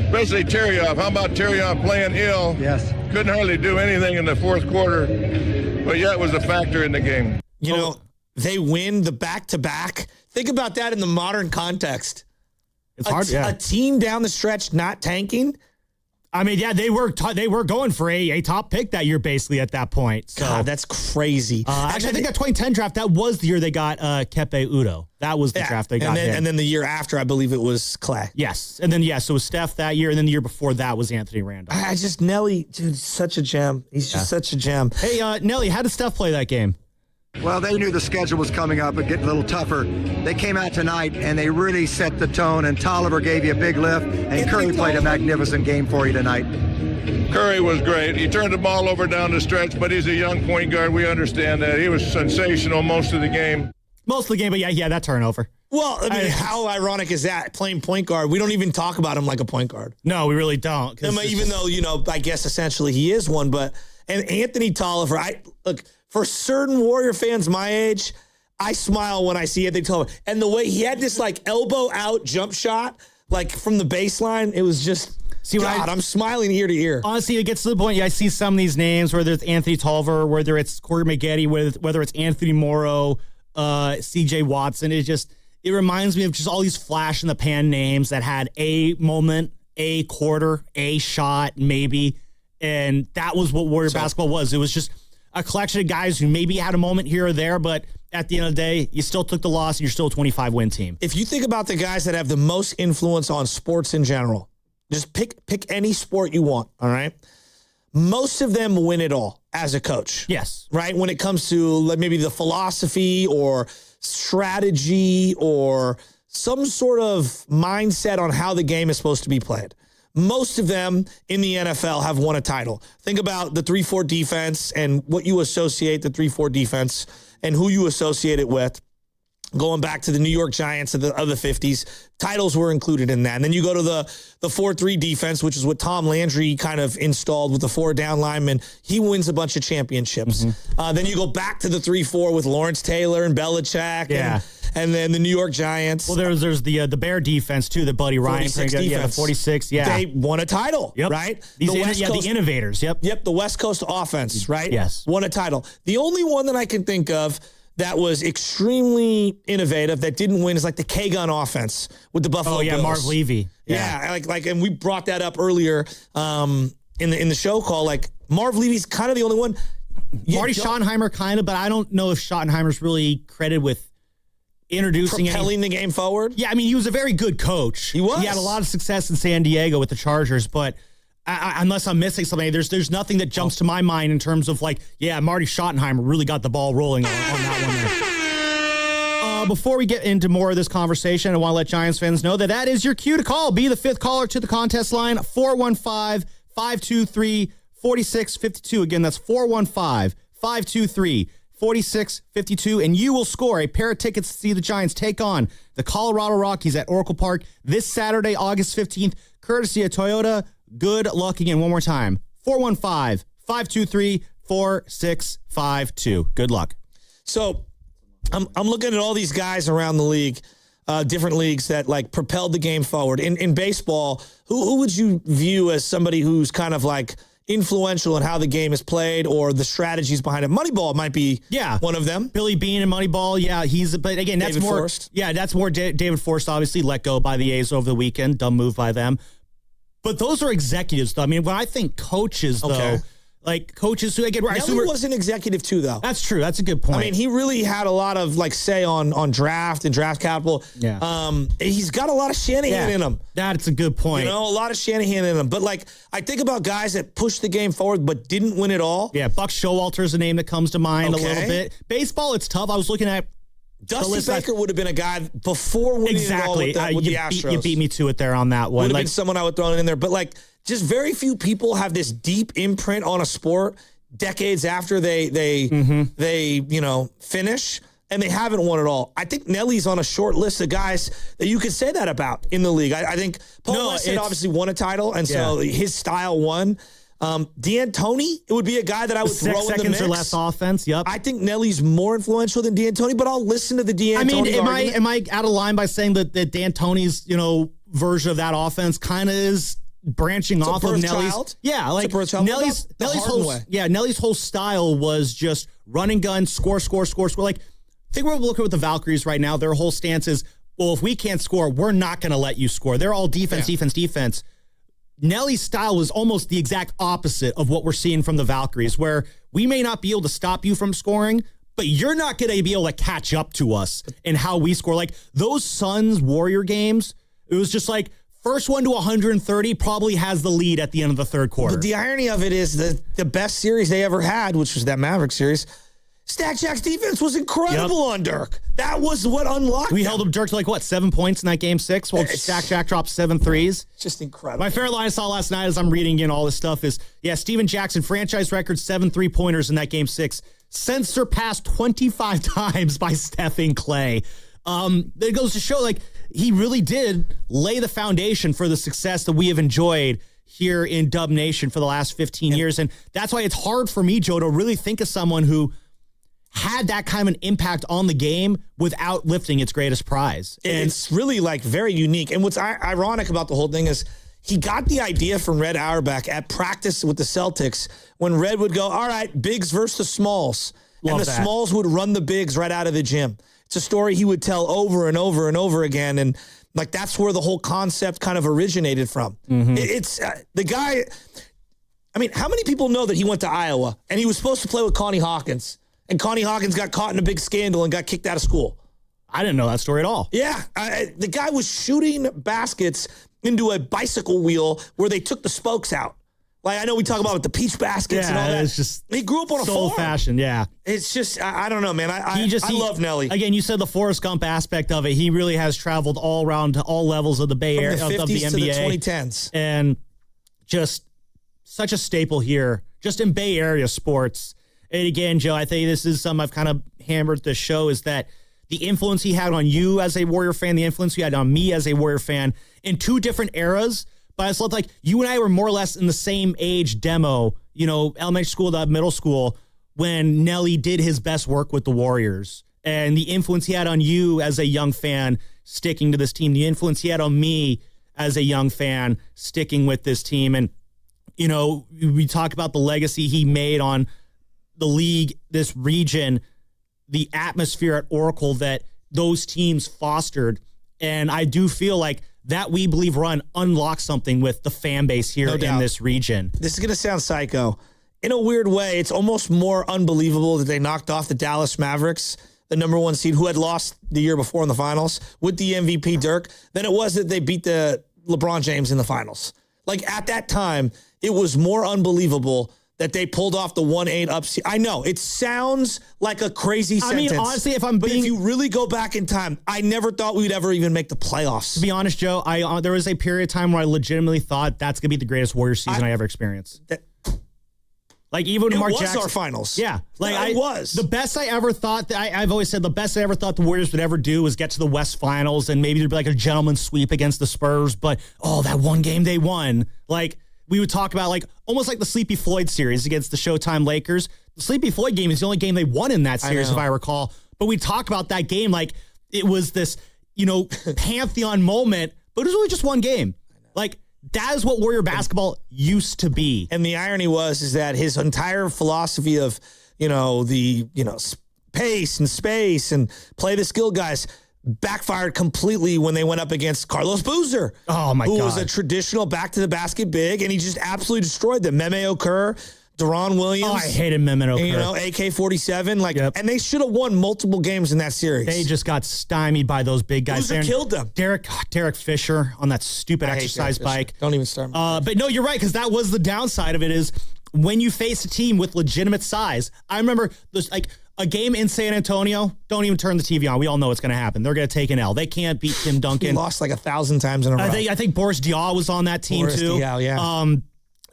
Especially Turioff. How about Turioff playing ill? Yes. Couldn't hardly do anything in the fourth quarter, but yet was a factor in the game. You know, they win the back-to-back. Think about that in the modern context. It's hard. A team down the stretch not tanking. I mean, yeah, they were going for a top pick that year, basically, at that point. So. God, that's crazy. Actually, I think that 2010 draft, that was the year they got Kepe Udo. That was the draft they got. And then the year after, I believe it was Clay. Yes. And then, so it was Steph that year, and then the year before that was Anthony Randolph. Nelly, dude, such a gem. He's just such a gem. Hey, Nelly, how did Steph play that game? Well, they knew the schedule was coming up and getting a little tougher. They came out tonight, and they really set the tone, and Tolliver gave you a big lift, and Curry played a magnificent game for you tonight. Curry was great. He turned the ball over down the stretch, but he's a young point guard. We understand that. He was sensational most of the game. Most of the game, but yeah, that turnover. Well, I mean, how ironic is that? Playing point guard, we don't even talk about him like a point guard. No, we really don't. Even though, I guess essentially he is one, and Anthony Tolliver, look, for certain Warrior fans my age, I smile when I see Anthony Tolliver. And the way he had this elbow out jump shot, from the baseline, it was just, I'm smiling ear to ear. Honestly, it gets to the point, I see some of these names, whether it's Anthony Tolliver, whether it's Corey Maggette, whether it's Anthony Morrow, CJ Watson. It reminds me of just all these flash in the pan names that had a moment, a quarter, a shot, maybe. And that was what Warrior basketball was. It was just a collection of guys who maybe had a moment here or there, but at the end of the day, you still took the loss and you're still a 25-win team. If you think about the guys that have the most influence on sports in general, just pick any sport you want, all right? Most of them win it all as a coach. Yes. Right? When it comes to maybe the philosophy or strategy or some sort of mindset on how the game is supposed to be played. most of them in the NFL have won a title. Think about the 3-4 defense and what you associate the 3-4 defense and who you associate it with. Going back to the New York Giants of the 50s, titles were included in that. And then you go to the 4-3 defense, which is what Tom Landry kind of installed with the 4 down linemen. He wins a bunch of championships. Then you go back to the 3-4 with Lawrence Taylor and Belichick. Yeah. And then the New York Giants. Well, there's the Bear defense too. That Buddy Ryan, 46 the defense. 46. Yeah, They won a title, right? The innovators. Yep. The West Coast offense, right? Yes. Won a title. The only one that I can think of that was extremely innovative that didn't win is like the K-Gun offense with the Buffalo Bills. Marv Levy. Yeah, and we brought that up earlier in the show call. Like Marv Levy's kind of the only one. Marty Schottenheimer kind of, but I don't know if Schottenheimer's really credited with propelling the game forward. Yeah, I mean, he was a very good coach. He was. He had a lot of success in San Diego with the Chargers, but unless I'm missing something, there's nothing that jumps to my mind in terms of like, Marty Schottenheimer really got the ball rolling on that one there. Before we get into more of this conversation, I want to let Giants fans know that is your cue to call. Be the 5th caller to the contest line, 415-523-4652. Again, that's 415-523-4652, and you will score a pair of tickets to see the Giants take on the Colorado Rockies at Oracle Park this Saturday, August 15th, courtesy of Toyota. Good luck again. One more time. 415-523-4652. Good luck. So I'm looking at all these guys around the league, different leagues that like propelled the game forward. In baseball, who would you view as somebody who's kind of like influential in how the game is played or the strategies behind it? Moneyball might be one of them. Billy Beane and Moneyball, but again, that's David more Forst. Yeah, that's more David Forst, obviously let go by the A's over the weekend. Dumb move by them. But those are executives, though. I mean, when I think coaches, though, like coaches who, again, Nelly was an executive too, though. That's true. That's a good point. I mean, he really had a lot of like say on draft and draft capital. Yeah. He's got a lot of Shanahan in him. That's a good point. You know, a lot of Shanahan in him. But like, I think about guys that pushed the game forward but didn't win it all. Yeah, Buck Showalter is a name that comes to mind a little bit. Baseball, it's tough. I was looking at Dusty Baker would have been a guy before winning it all with the Astros. You beat me to it there on that one. Would have been someone I would throw in there. But like, just very few people have this deep imprint on a sport decades after they finish, and they haven't won it all. I think Nelly's on a short list of guys that you could say that about in the league. I think Paul Weston obviously won a title, and so his style won. D'Antoni, it would be a guy that I would throw in the mix. Seconds or less offense, yep. I think Nelly's more influential than D'Antoni, but I'll listen to the D'Antoni argument. Am I out of line by saying that D'Antoni's, version of that offense kind of is branching off of Nelly's? Child? Yeah, like Nelly's whole style was just run and gun, score. Like, think we're looking at the Valkyries right now. Their whole stance is, well, if we can't score, we're not going to let you score. They're all defense. Nelly's style was almost the exact opposite of what we're seeing from the Valkyries, where we may not be able to stop you from scoring, but you're not going to be able to catch up to us in how we score. Like those Suns Warrior games, it was just like first one to 130 probably has the lead at the end of the third quarter. But the irony of it is that the best series they ever had, which was that Maverick series, Stack Jack's defense was incredible on Dirk. That was what unlocked We held up Dirk to 7 points in that game 6 while Stack Jack dropped 7 threes. Just incredible. My favorite line I saw last night as I'm reading all this stuff is, Steven Jackson, franchise record 7 3-pointers in that game 6. Since surpassed 25 times by Stephen Clay. It goes to show, he really did lay the foundation for the success that we have enjoyed here in Dub Nation for the last 15 years. And that's why it's hard for me, Joe, to really think of someone who had that kind of an impact on the game without lifting its greatest prize. And it's really very unique. And what's ironic about the whole thing is he got the idea from Red Auerbach at practice with the Celtics when Red would go, all right, bigs versus the smalls. And the smalls would run the bigs right out of the gym. It's a story he would tell over and over and over again. And that's where the whole concept kind of originated from. Mm-hmm. It's the guy. I mean, how many people know that he went to Iowa and he was supposed to play with Connie Hawkins? And Connie Hawkins got caught in a big scandal and got kicked out of school. I didn't know that story at all. Yeah. The guy was shooting baskets into a bicycle wheel where they took the spokes out. I know we talk about the peach baskets and all that. It's just he grew up on a farm. Old-fashioned, yeah. It's just, I don't know, man. I love Nelly. Again, you said the Forrest Gump aspect of it. He really has traveled all around to all levels of the Bay Area, from the 50s of the NBA. to the 2010s. And just such a staple here, just in Bay Area sports. And again, Joe, I think this is something I've kind of hammered this show, is that the influence he had on you as a Warrior fan, the influence he had on me as a Warrior fan in two different eras. But it's like you and I were more or less in the same age demo, elementary school to middle school, when Nelly did his best work with the Warriors. And the influence he had on you as a young fan sticking to this team, the influence he had on me as a young fan sticking with this team. And, we talk about the legacy he made on the league, this region, the atmosphere at Oracle that those teams fostered. And I do feel like that We Believe run unlocks something with the fan base here in this region. This is going to sound psycho. In a weird way, it's almost more unbelievable that they knocked off the Dallas Mavericks, the number 1 seed, who had lost the year before in the finals with the MVP Dirk, than it was that they beat the LeBron James in the finals. Like, at that time, it was more unbelievable that they pulled off the 1-8 upset. I know, it sounds like a crazy sentence. I mean, honestly, if you really go back in time, I never thought we'd ever even make the playoffs. To be honest, Joe, there was a period of time where I legitimately thought that's going to be the greatest Warriors season I ever experienced. Even it Mark was Jackson, our finals. Yeah. It was. The best I ever thought, I've always said the best I ever thought the Warriors would ever do was get to the West Finals and maybe there'd be like a gentleman's sweep against the Spurs. But, that one game they won. We would talk about almost like the Sleepy Floyd series against the Showtime Lakers. The Sleepy Floyd game is the only game they won in that series, if I recall. But we talk about that game like it was this, pantheon moment, but it was only just one game. That is what Warrior basketball used to be. And the irony is that his entire philosophy of, pace and space and play the skill guys backfired completely when they went up against Carlos Boozer. Oh, my God. Who was a traditional back-to-the-basket big, and he just absolutely destroyed them. Meme Okur, Deron Williams. Oh, I hated Meme Okur. AK-47. And they should have won multiple games in that series. They just got stymied by those big guys. Boozer killed them. Derek Fisher on that stupid exercise bike. Don't even start. But no, you're right, because that was the downside of it is when you face a team with legitimate size. I remember there's a game in San Antonio, don't even turn the TV on. We all know what's going to happen. They're going to take an L. They can't beat Tim Duncan. He lost 1,000 times in a row. I think Boris Diaw was on that team too. Diaw, yeah.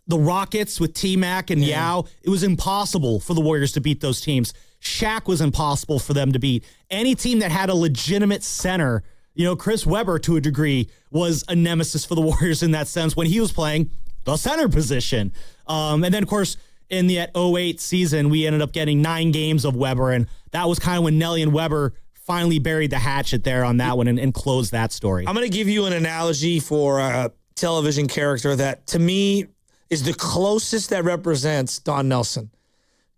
The Rockets with T-Mac and Yao, it was impossible for the Warriors to beat those teams. Shaq was impossible for them to beat. Any team that had a legitimate center, Chris Webber to a degree was a nemesis for the Warriors in that sense when he was playing the center position. And then, of course, in the 08 season, we ended up getting 9 games of Webber, and that was kind of when Nelly and Webber finally buried the hatchet there on that one and closed that story. I'm going to give you an analogy for a television character that, to me, is the closest that represents Don Nelson.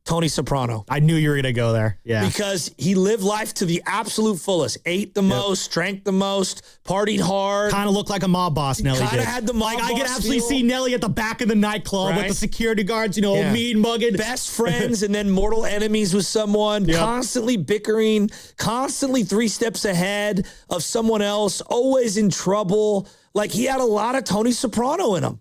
Tony Soprano. I knew you were going to go there. Yeah. Because he lived life to the absolute fullest. Ate the most, drank the most, partied hard. Kind of looked like a mob boss, Nelly did. Kind of had the mob boss I could absolutely see Nelly at the back of the nightclub with the security guards, mean mugging. Best friends and then mortal enemies with someone, constantly bickering, constantly 3 steps ahead of someone else, always in trouble. He had a lot of Tony Soprano in him.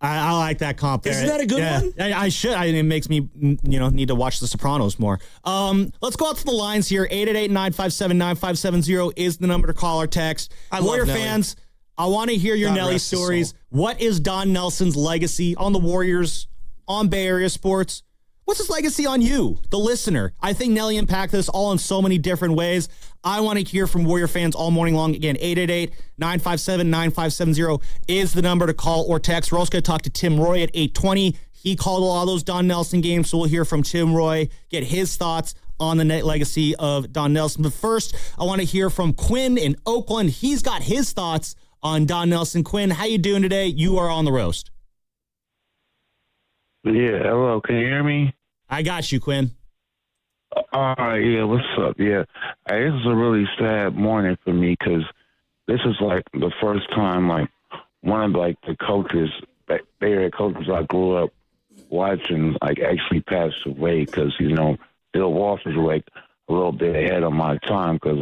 I like that comp there. Isn't that a good one? I should. It makes me, need to watch The Sopranos more. Let's go out to the lines here. 888-957-9570 is the number to call or text. Warrior fans, I want to hear your Nelly stories. What is Don Nelson's legacy on the Warriors, on Bay Area sports? What's his legacy on you, the listener? I think Nelly impacted us all in so many different ways. I want to hear from Warrior fans all morning long. Again, 888-957-9570 is the number to call or text. We're also going to talk to Tim Roy at 8:20. He called a lot of those Don Nelson games, so we'll hear from Tim Roy, get his thoughts on the net legacy of Don Nelson. But first, I want to hear from Quinn in Oakland. He's got his thoughts on Don Nelson. Quinn, how you doing today? You are on the roast. Yeah, hello. Can you hear me? I got you, Quinn. All right, yeah, what's up? Yeah, this is a really sad morning for me because this is the first time one of the coaches, Bay Area coaches I grew up watching actually passed away because Bill Walsh was a little bit ahead of my time because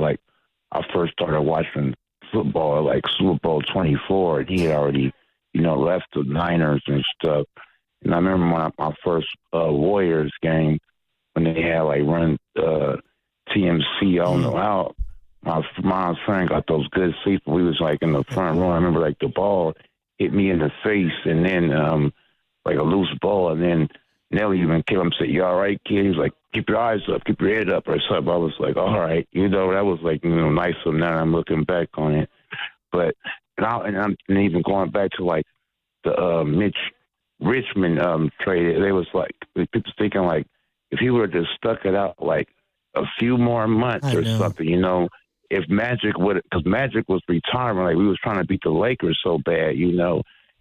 I first started watching football at Super Bowl 24 and he had already left the Niners and stuff. And I remember my first Warriors game when they had run TMC on the out. My friend got those good seats. We was in the front row. I remember the ball hit me in the face, and then like a loose ball, and then Nelly even came up and said, "You all right, kid?" He was like, "Keep your eyes up, keep your head up," or something. I was like, "All right," that was like nice of him. Now I'm looking back on it, but and even going back to like the Mitch Richmond trade, they was like people thinking like if he would have just stuck it out like a few more months or something, if Magic because Magic was retiring, like we was trying to beat the Lakers so bad,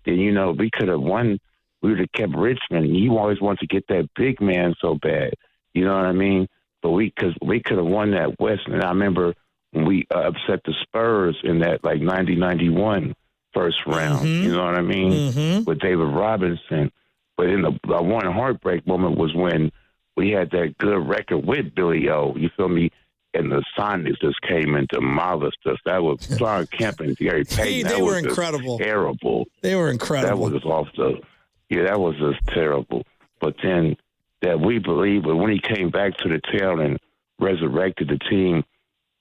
then we could have won. We would have kept Richmond. You always want to get that big man so bad. You know what I mean? But we could have won that West. And I remember when we upset the Spurs in that like 90-91 first round. Mm-hmm. You know what I mean? With David Robinson. But in the one heartbreak moment was when we had that good record with Billy O. You feel me? And the Sonics just came and demolished us. That was John Kemp and Gary Payton. They were incredible. Terrible. They were incredible. That was off the. Yeah, that was just terrible. But then that we believe, but when he came back to the town and resurrected the team,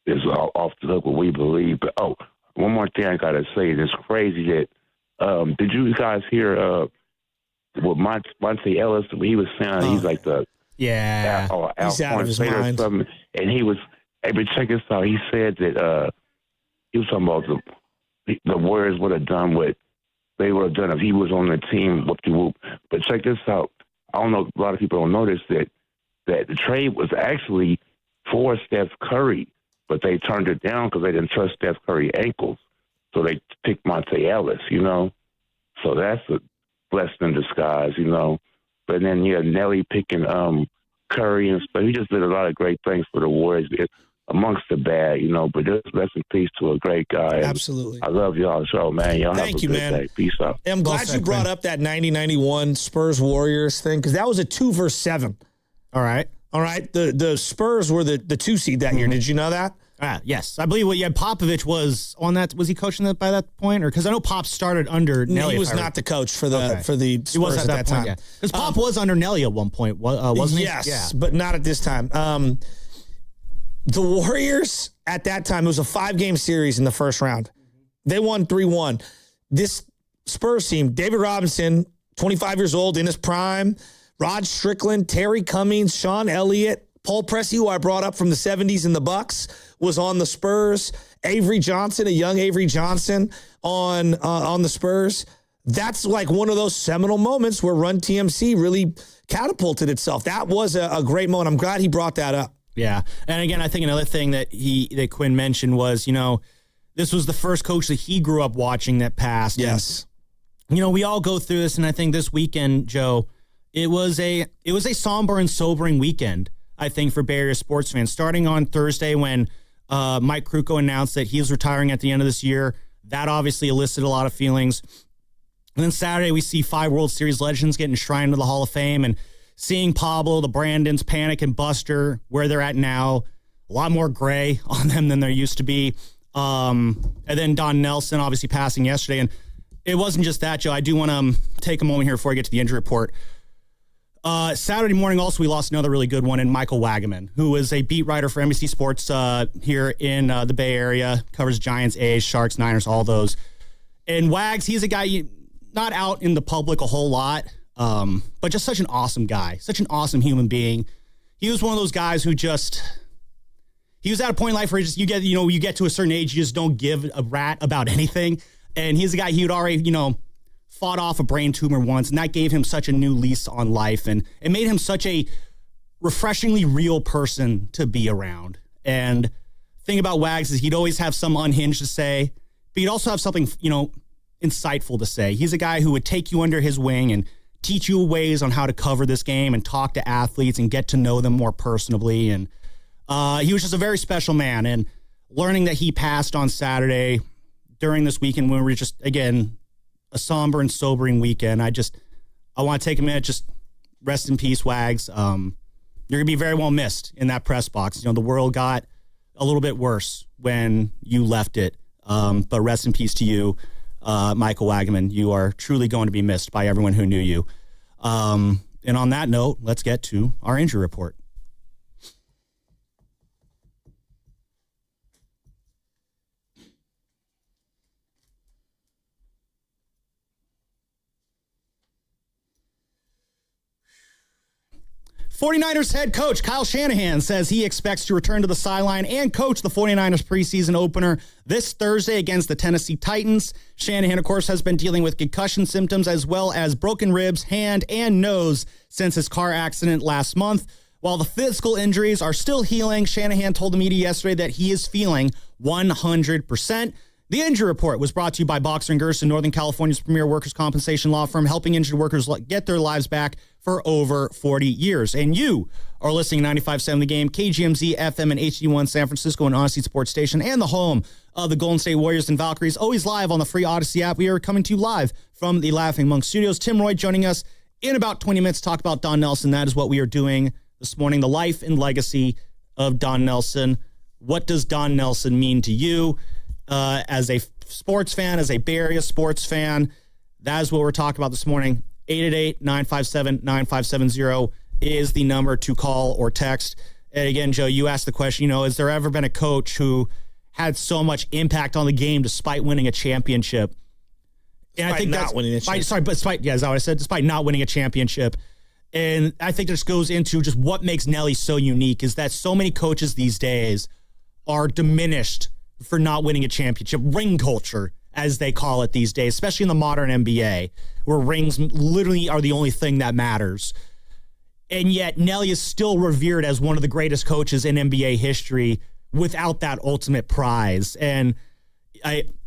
is off the hook what we believe. But one more thing I gotta say, it's crazy that did you guys hear what Monte Ellis? He was saying he's like the he's out of his mind. Or something, and he was. Hey, but check this out. He said that he was talking about the Warriors would have done what they would have done if he was on the team. Whoop-de-whoop. But check this out. I don't know. A lot of people don't notice that the trade was actually for Steph Curry, but they turned it down because they didn't trust Steph Curry's ankles. So they picked Monte Ellis, So that's a blessing in disguise, But then Nelly picking Curry and stuff. He just did a lot of great things for the Warriors. Amongst the bad, but just rest in peace to a great guy. And absolutely. I love y'all show, man. Y'all Thank have a you, good man. day. Peace out. I'm glad you brought up that 90-91 Spurs Warriors thing because that was a 2-7. All right. The Spurs were the 2 seed that year. Did you know that? Yes. I believe Popovich was on that. Was he coaching that by that point? Or because I know Pop started under Nelly. He was not the coach for the Spurs he was at that time. Because Pop was under Nelly at one point, wasn't he? Yes, but not at this time. The Warriors at that time, it was a 5-game series in the first round. They won 3-1. This Spurs team, David Robinson, 25 years old, in his prime, Rod Strickland, Terry Cummings, Sean Elliott, Paul Pressey, who I brought up from the 70s in the Bucks, was on the Spurs. Avery Johnson, a young Avery Johnson on the Spurs. That's like one of those seminal moments where Run TMC really catapulted itself. That was a great moment. I'm glad he brought that up. Yeah. And again, I think another thing that Quinn mentioned was, this was the first coach that he grew up watching that passed. Yes. And, we all go through this, and I think this weekend, Joe, it was a somber and sobering weekend, I think, for Bay Area sports fans. Starting on Thursday when Mike Krukow announced that he was retiring at the end of this year. That obviously elicited a lot of feelings. And then Saturday, we see 5 World Series legends getting enshrined into the Hall of Fame, and seeing Pablo, the Brandons, Panic, and Buster, where they're at now, a lot more gray on them than there used to be. And then Don Nelson obviously passing yesterday. And it wasn't just that, Joe. I do want to take a moment here before I get to the injury report. Saturday morning also, we lost another really good one in Michael Wagaman, who is a beat writer for NBC Sports here in the Bay Area, covers Giants, A's, Sharks, Niners, all those. And Wags, he's a guy not out in the public a whole lot, but just such an awesome guy, such an awesome human being. He was one of those guys who he was at a point in life where you get to a certain age, you just don't give a rat about anything. And he's a guy, he had already, fought off a brain tumor once, and that gave him such a new lease on life, and it made him such a refreshingly real person to be around. And the thing about Wags is he'd always have some unhinged to say, but he'd also have something, insightful to say. He's a guy who would take you under his wing and teach you ways on how to cover this game and talk to athletes and get to know them more personally. And he was just a very special man. And learning that he passed on Saturday during this weekend when we were just, again, a somber and sobering weekend, I want to take a minute, just rest in peace, Wags. You're going to be very well missed in that press box. The world got a little bit worse when you left it. But rest in peace to you, Michael Wagaman. You are truly going to be missed by everyone who knew you. And on that note, let's get to our injury report. 49ers head coach Kyle Shanahan says he expects to return to the sideline and coach the 49ers preseason opener this Thursday against the Tennessee Titans. Shanahan, of course, has been dealing with concussion symptoms as well as broken ribs, hand, and nose since his car accident last month. While the physical injuries are still healing, Shanahan told the media yesterday that he is feeling 100%. The injury report was brought to you by Boxer & Gerson, Northern California's premier workers' compensation law firm, helping injured workers get their lives back for over 40 years. And you are listening to 95.7 The Game, KGMZ, FM, and HD1 San Francisco and Odyssey Sports Station, and the home of the Golden State Warriors and Valkyries, always live on the free Odyssey app. We are coming to you live from the Laughing Monk Studios. Tim Roy joining us in about 20 minutes to talk about Don Nelson. That is what we are doing this morning, the life and legacy of Don Nelson. What does Don Nelson mean to you? As a sports fan, as a Bay Area sports fan, that is what we're talking about this morning. 888-957-9570 is the number to call or text. And again, Joe, you asked the question, has there ever been a coach who had so much impact on the game despite winning a championship? And I think that's winning a championship. Is that what I said? Despite not winning a championship. And I think this goes into just what makes Nelly so unique is that so many coaches these days are diminished for not winning a championship. Ring culture, as they call it these days, especially in the modern NBA, where rings literally are the only thing that matters. And yet Nelly is still revered as one of the greatest coaches in NBA history without that ultimate prize. And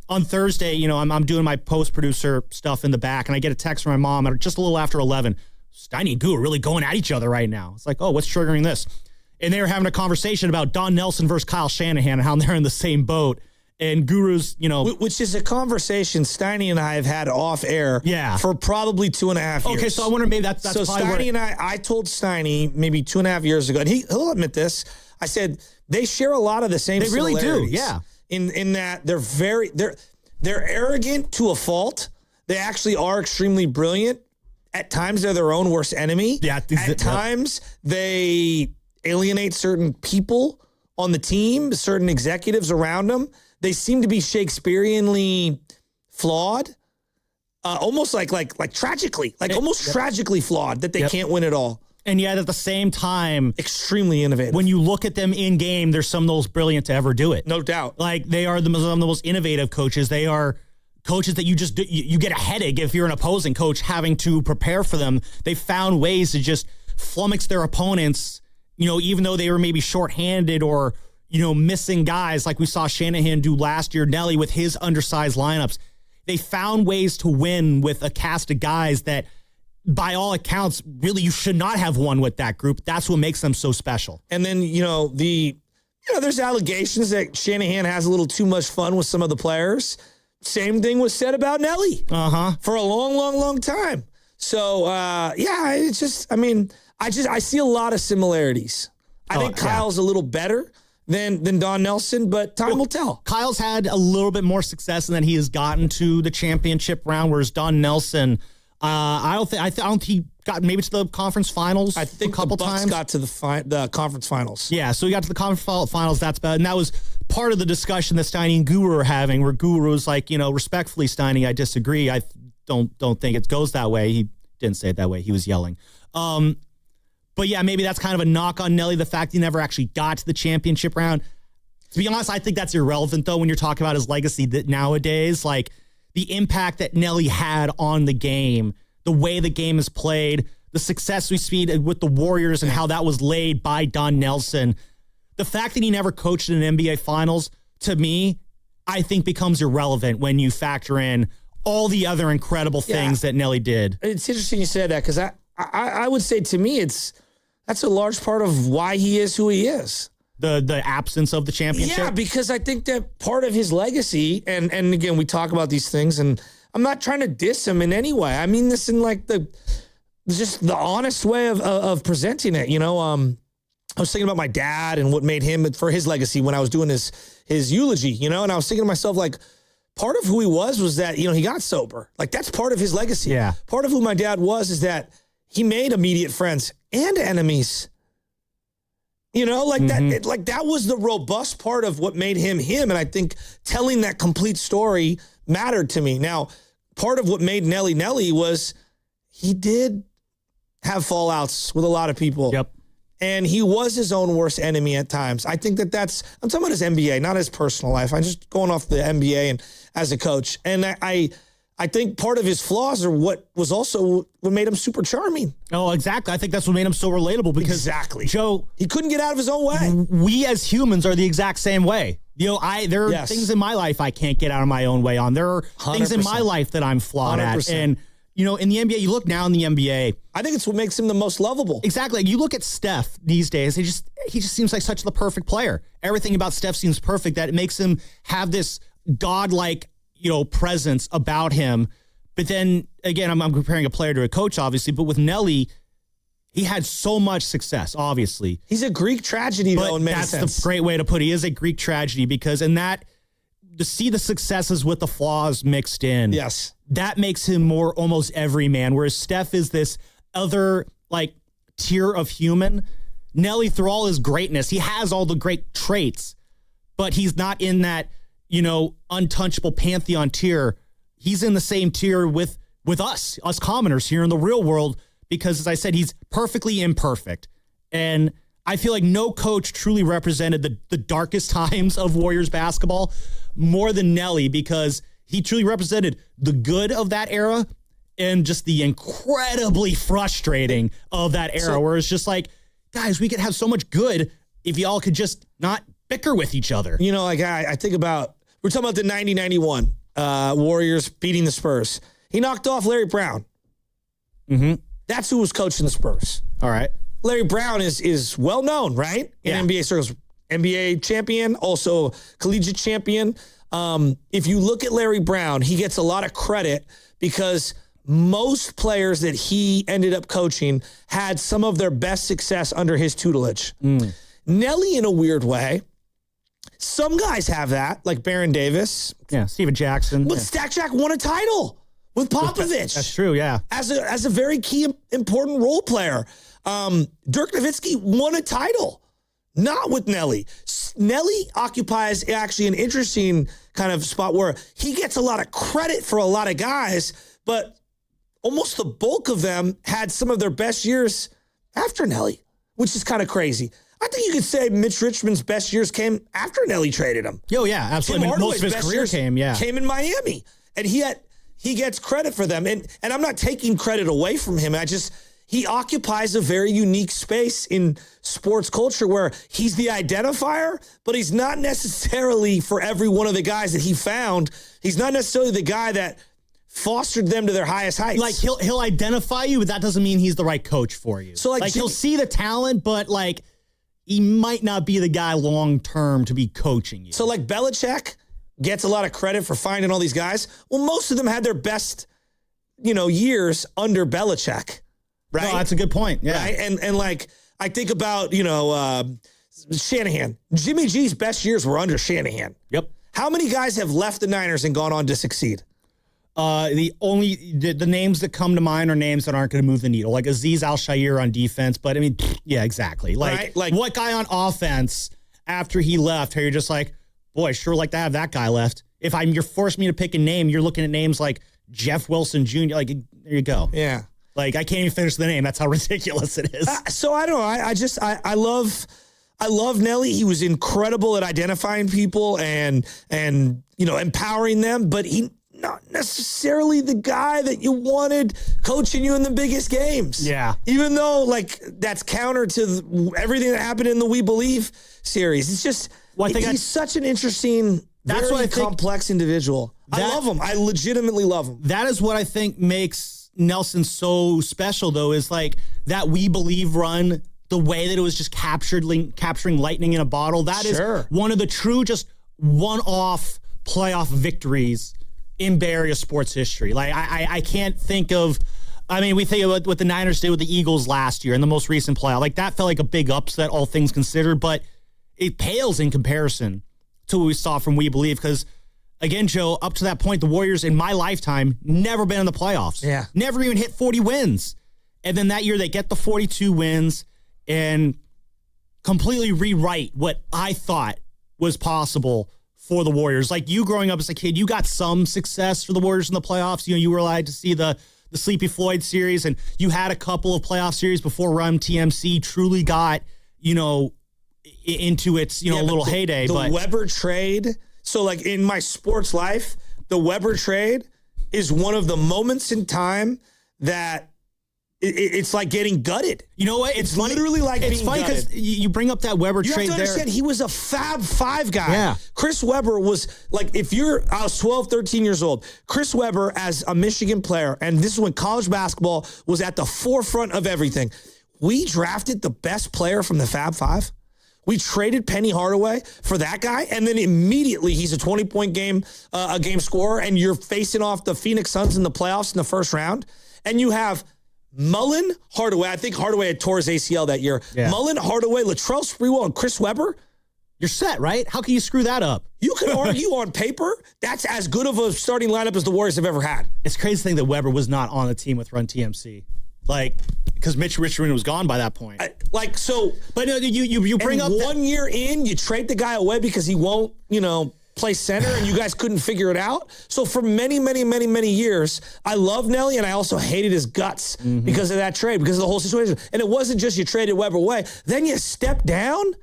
on Thursday, I'm doing my post-producer stuff in the back, and I get a text from my mom at just a little after 11. Steiny and Goo are really going at each other right now. It's like, oh, what's triggering this? And they were having a conversation about Don Nelson versus Kyle Shanahan and how they're in the same boat. And Guru's, Which is a conversation Steiny and I have had off air for probably 2.5 years. Okay, so I wonder maybe that's so Steiny and I told Steiny maybe 2.5 years ago, and he'll admit this. I said they share a lot of the same similarities. They really do, yeah. In that they're arrogant to a fault. They actually are extremely brilliant. At times they're their own worst enemy. Yeah. At times they alienate certain people on the team, certain executives around them. They seem to be Shakespeareanly flawed, almost like tragically, tragically flawed that they can't win it all. And yet at the same time, extremely innovative. When you look at them in game, they're some of the most brilliant to ever do it. No doubt. Like they are some of the most innovative coaches. They are coaches that you get a headache if you're an opposing coach having to prepare for them. They found ways to just flummox their opponents, even though they were maybe shorthanded or, missing guys like we saw Shanahan do last year, Nelly with his undersized lineups. They found ways to win with a cast of guys that, by all accounts, really you should not have won with that group. That's what makes them so special. And then, there's allegations that Shanahan has a little too much fun with some of the players. Same thing was said about Nelly for a long, long, long time. So, I see a lot of similarities. I think Kyle's a little better than Don Nelson, but time will tell. Kyle's had a little bit more success and then he has gotten to the championship round, whereas Don Nelson, I don't think he got maybe to the conference finals. I think a couple the Bucks times. Got to the conference finals. Yeah, so he got to the conference finals. That's bad, and that was part of the discussion that Steiny and Guru were having, where Guru was like, respectfully, Steiny, I disagree. I don't think it goes that way. He didn't say it that way. He was yelling. But yeah, maybe that's kind of a knock on Nelly, the fact he never actually got to the championship round. To be honest, I think that's irrelevant, though, when you're talking about his legacy that nowadays, like the impact that Nelly had on the game, the way the game is played, the success we see with the Warriors and how that was laid by Don Nelson. The fact that he never coached in an NBA Finals, to me, I think becomes irrelevant when you factor in all the other incredible things that Nelly did. It's interesting you said that because I would say to me that's a large part of why he is who he is. The absence of the championship? Yeah, because I think that part of his legacy, and again, we talk about these things, and I'm not trying to diss him in any way. I mean this in like the honest way of presenting it. I was thinking about my dad and what made him for his legacy when I was doing his eulogy, and I was thinking to myself, like, part of who he was that, he got sober. Like, that's part of his legacy. Yeah. Part of who my dad was is that he made immediate friends and enemies. That was the robust part of what made him him. And I think telling that complete story mattered to me. Now, part of what made Nelly was he did have fallouts with a lot of people. Yep. And he was his own worst enemy at times. I think I'm talking about his NBA, not his personal life. I'm just going off the NBA and as a coach. And I think part of his flaws are what made him super charming. Oh, exactly. I think that's what made him so relatable because Joe, he couldn't get out of his own way. We as humans are the exact same way. There are things in my life I can't get out of my own way on. There are things in my life that I'm flawed 100%. at. And in the NBA, you look now in the NBA. I think it's what makes him the most lovable. Exactly. You look at Steph these days, he just seems like such the perfect player. Everything about Steph seems perfect that it makes him have this godlike, presence about him. But then again, I'm comparing a player to a coach, obviously, but with Nelly, he had so much success, obviously. He's a Greek tragedy, though, in many sense. That's the great way to put it. He is a Greek tragedy to see the successes with the flaws mixed in. Yes. That makes him more almost everyman, whereas Steph is this other tier of human. Nelly, through all his greatness, he has all the great traits, but he's not in that, untouchable pantheon tier. He's in the same tier with us commoners here in the real world, because as I said, he's perfectly imperfect. And I feel like no coach truly represented the darkest times of Warriors basketball more than Nelly, because he truly represented the good of that era and just the incredibly frustrating of that era, where it's just like, guys, we could have so much good if y'all could just not bicker with each other. I think about, we're talking about the 90-91 Warriors beating the Spurs. He knocked off Larry Brown. Mm-hmm. That's who was coaching the Spurs. All right. Larry Brown is well known, right? In NBA circles. NBA champion, also collegiate champion. If you look at Larry Brown, he gets a lot of credit because most players that he ended up coaching had some of their best success under his tutelage. Nelly, in a weird way, some guys have that, like Baron Davis. Yeah, Steven Jackson. But Stack Jack won a title with Popovich. That's true, yeah. As a very key, important role player. Dirk Nowitzki won a title, not with Nelly. Nelly occupies actually an interesting kind of spot where he gets a lot of credit for a lot of guys, but almost the bulk of them had some of their best years after Nelly, which is kind of crazy. I think you could say Mitch Richmond's best years came after Nelly traded him. Oh, yeah, absolutely. Most of his career came in Miami. And he gets credit for them. And I'm not taking credit away from him. He occupies a very unique space in sports culture where he's the identifier, but he's not necessarily, for every one of the guys that he found, he's not necessarily the guy that fostered them to their highest heights. Like he'll identify you, but that doesn't mean he's the right coach for you. So he'll see the talent, but he might not be the guy long term to be coaching you. So Belichick gets a lot of credit for finding all these guys. Well, most of them had their best, years under Belichick. Right? No, that's a good point. Yeah. Right? And I think about, Shanahan. Jimmy G's best years were under Shanahan. Yep. How many guys have left the Niners and gone on to succeed? The names that come to mind are names that aren't going to move the needle, like Aziz Al-Shaair on defense. But I mean, yeah, exactly. What guy on offense after he left? How you're just like, boy, sure like to have that guy left. If you're forcing me to pick a name, you're looking at names like Jeff Wilson Jr. There you go. Yeah. I can't even finish the name. That's how ridiculous it is. So I don't know. I love Nelly. He was incredible at identifying people and empowering them, but he not necessarily the guy that you wanted coaching you in the biggest games. Yeah. Even though that's counter to everything that happened in the We Believe series. It's just, he's such an interesting, very complex individual. I love him. I legitimately love him. That is what I think makes Nelson so special, though, is that We Believe run, the way that it was just capturing lightning in a bottle. That is one of the true just one-off playoff victories in Bay Area sports history. I can't think of, we think of what the Niners did with the Eagles last year in the most recent playoff. That felt like a big upset, all things considered, but it pales in comparison to what we saw from We Believe, because again, Joe, up to that point, the Warriors in my lifetime never been in the playoffs. Yeah. Never even hit 40 wins. And then that year they get the 42 wins and completely rewrite what I thought was possible for the Warriors. You growing up as a kid, you got some success for the Warriors in the playoffs. You were allowed to see the the Sleepy Floyd series, and you had a couple of playoff series before Run TMC truly got, into its, little heyday. The but Weber trade. So, like, in my sports life, the Weber trade is one of the moments in time that it's like getting gutted. You know what? It's literally like being gutted. It's funny because you bring up that Weber trade there. You have to understand, he was a Fab Five guy. Yeah. Chris Webber was, like, I was 12, 13 years old. Chris Webber, as a Michigan player, and this is when college basketball was at the forefront of everything. We drafted the best player from the Fab Five. We traded Penny Hardaway for that guy, and then immediately he's a 20-point game scorer, and you're facing off the Phoenix Suns in the playoffs in the first round, and you have Mullen, Hardaway. I think Hardaway had tore his ACL that year. Yeah. Mullen, Hardaway, Latrell Sprewell, and Chris Webber. You're set, right? How can you screw that up? You can argue on paper that's as good of a starting lineup as the Warriors have ever had. It's crazy to think that Webber was not on the team with Run TMC. Like, because Mitch Richmond was gone by that point. But no, you bring up 1 year in, you trade the guy away because he won't, play center, and you guys couldn't figure it out. So for many, many, many, many years, I love Nelly, and I also hated his guts because of that trade, because of the whole situation. And it wasn't just you traded Webber away. Then you step down.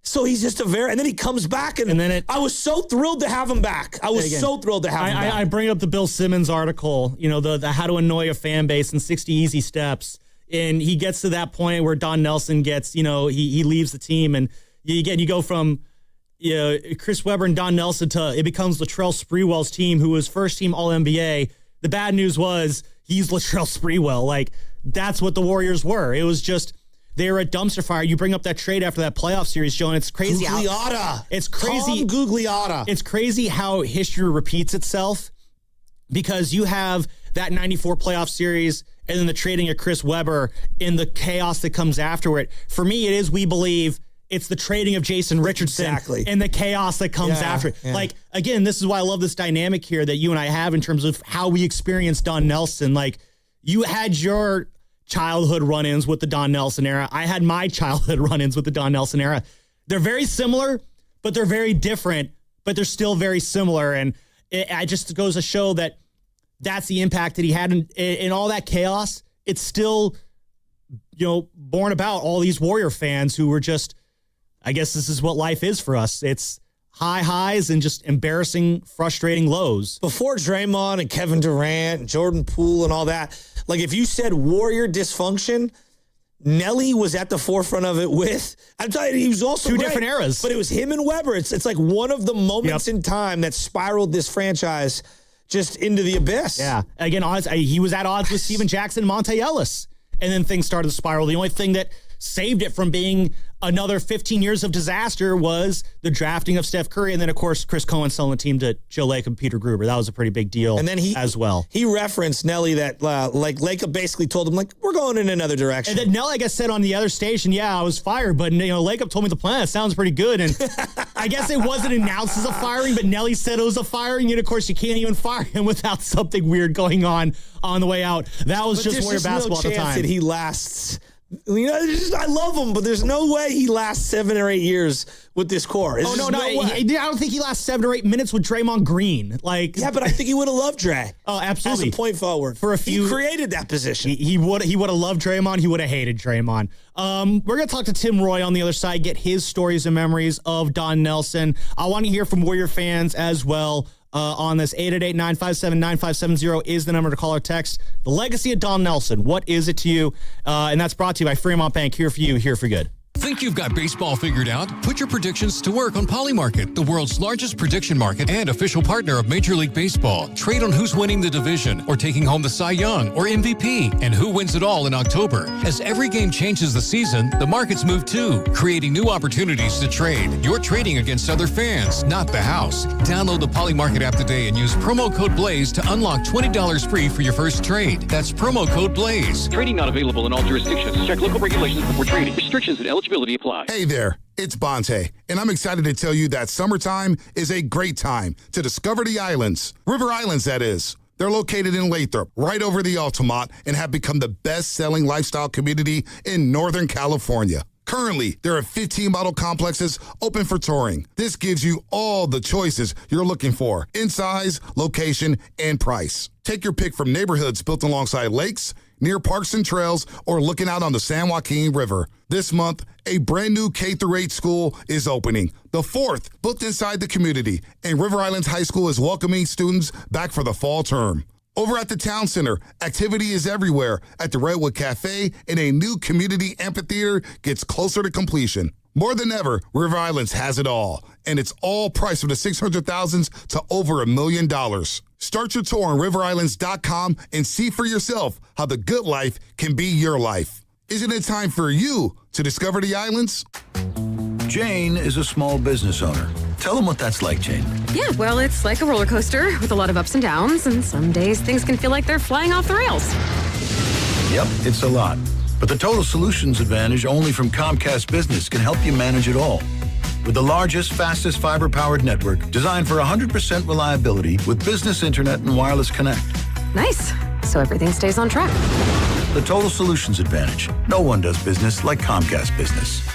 So he's just and then he comes back, and then I was so thrilled to have him back. I was so thrilled to have him back. I bring up the Bill Simmons article, the How to Annoy a Fan Base in 60 Easy Steps. And he gets to that point where Don Nelson gets, he leaves the team, and you go from Chris Webber and Don Nelson to it becomes Latrell Sprewell's team, who was first team All-NBA. The bad news was he's Latrell Sprewell. Like, that's what the Warriors were. It was just, they were a dumpster fire. You bring up that trade after that playoff series, Joe, and it's crazy. It's crazy. Tom Gugliotta. It's crazy how history repeats itself, because you have that 94 playoff series and then the trading of Chris Webber and the chaos that comes after it. For me, it is, we believe, it's the trading of Jason Richardson and the chaos that comes after it. Yeah. Like, again, this is why I love this dynamic here that you and I have in terms of how we experience Don Nelson. Like, you had your childhood run-ins with the Don Nelson era. I had my childhood run-ins with the Don Nelson era. They're very similar, but they're very different, but they're still very similar. And it just goes to show that that's the impact that he had in all that chaos. It's still, born about all these Warrior fans who were just, I guess this is what life is for us. It's high highs and just embarrassing, frustrating lows. Before Draymond and Kevin Durant and Jordan Poole and all that, like, if you said Warrior dysfunction, Nelly was at the forefront of it with, I'm telling you, he was also two different eras. But it was him and Webber. It's like one of the moments in time that spiraled this franchise just into the abyss. Yeah. Again, he was at odds with Steven Jackson and Monte Ellis. And then things started to spiral. The only thing that saved it from being another 15 years of disaster was the drafting of Steph Curry. And then, of course, Chris Cohen selling the team to Joe Lacob and Peter Gruber. That was a pretty big deal as well. He referenced, Nelly, that Lacob basically told him, we're going in another direction. And then Nelly, I guess, said on the other station, I was fired. But, Lacob told me the plan. It sounds pretty good. And I guess it wasn't announced as a firing, but Nelly said it was a firing. And, of course, you can't even fire him without something weird going on the way out. That was just Warrior basketball at the time. That he lasts... I love him, but there's no way he lasts 7 or 8 years with this core. I don't think he lasts 7 or 8 minutes with Draymond Green. Yeah, but I think he would have loved Dre. Oh, absolutely. As a point forward. He created that position. He would have loved Draymond. He would have hated Draymond. We're going to talk to Tim Roye on the other side, get his stories and memories of Don Nelson. I want to hear from Warrior fans as well. On this 888-957-9570 is the number to call or text. The legacy of Don Nelson. What is it to you? And that's brought to you by Fremont Bank. Here for you, here for good. Think you've got baseball figured out? Put your predictions to work on Polymarket, the world's largest prediction market and official partner of Major League Baseball. Trade on who's winning the division or taking home the Cy Young or MVP and who wins it all in October. As every game changes the season, the markets move too, creating new opportunities to trade. You're trading against other fans, not the house. Download the Polymarket app today and use promo code BLAZE to unlock $20 free for your first trade. That's promo code BLAZE. Trading not available in all jurisdictions. Check local regulations before trading. Restrictions and eligibility apply. Hey there, it's Bonte, and I'm excited to tell you that summertime is a great time to discover the islands. River Islands, that is. They're located in Lathrop, right over the Altamont, and have become the best-selling lifestyle community in Northern California. Currently, there are 15 model complexes open for touring. This gives you all the choices you're looking for in size, location, and price. Take your pick from neighborhoods built alongside lakes, near parks and trails, or looking out on the San Joaquin River. This month, a brand new K-8 school is opening, the 4th built inside the community, and River Islands High School is welcoming students back for the fall term. Over at the Town Center, activity is everywhere at the Redwood Cafe, and a new community amphitheater gets closer to completion. More than ever, River Islands has it all, and it's all priced from the $600,000s to over $1 million. Start your tour on riverislands.com and see for yourself how the good life can be your life. Isn't it time for you to discover the islands? Jane is a small business owner. Tell them what that's like, Jane. Yeah, well, it's like a roller coaster with a lot of ups and downs, and some days things can feel like they're flying off the rails. Yep, it's a lot. But the Total Solutions Advantage only from Comcast Business can help you manage it all. With the largest, fastest fiber-powered network designed for 100% reliability with business internet and wireless connect. Nice. So everything stays on track. The Total Solutions Advantage. No one does business like Comcast Business.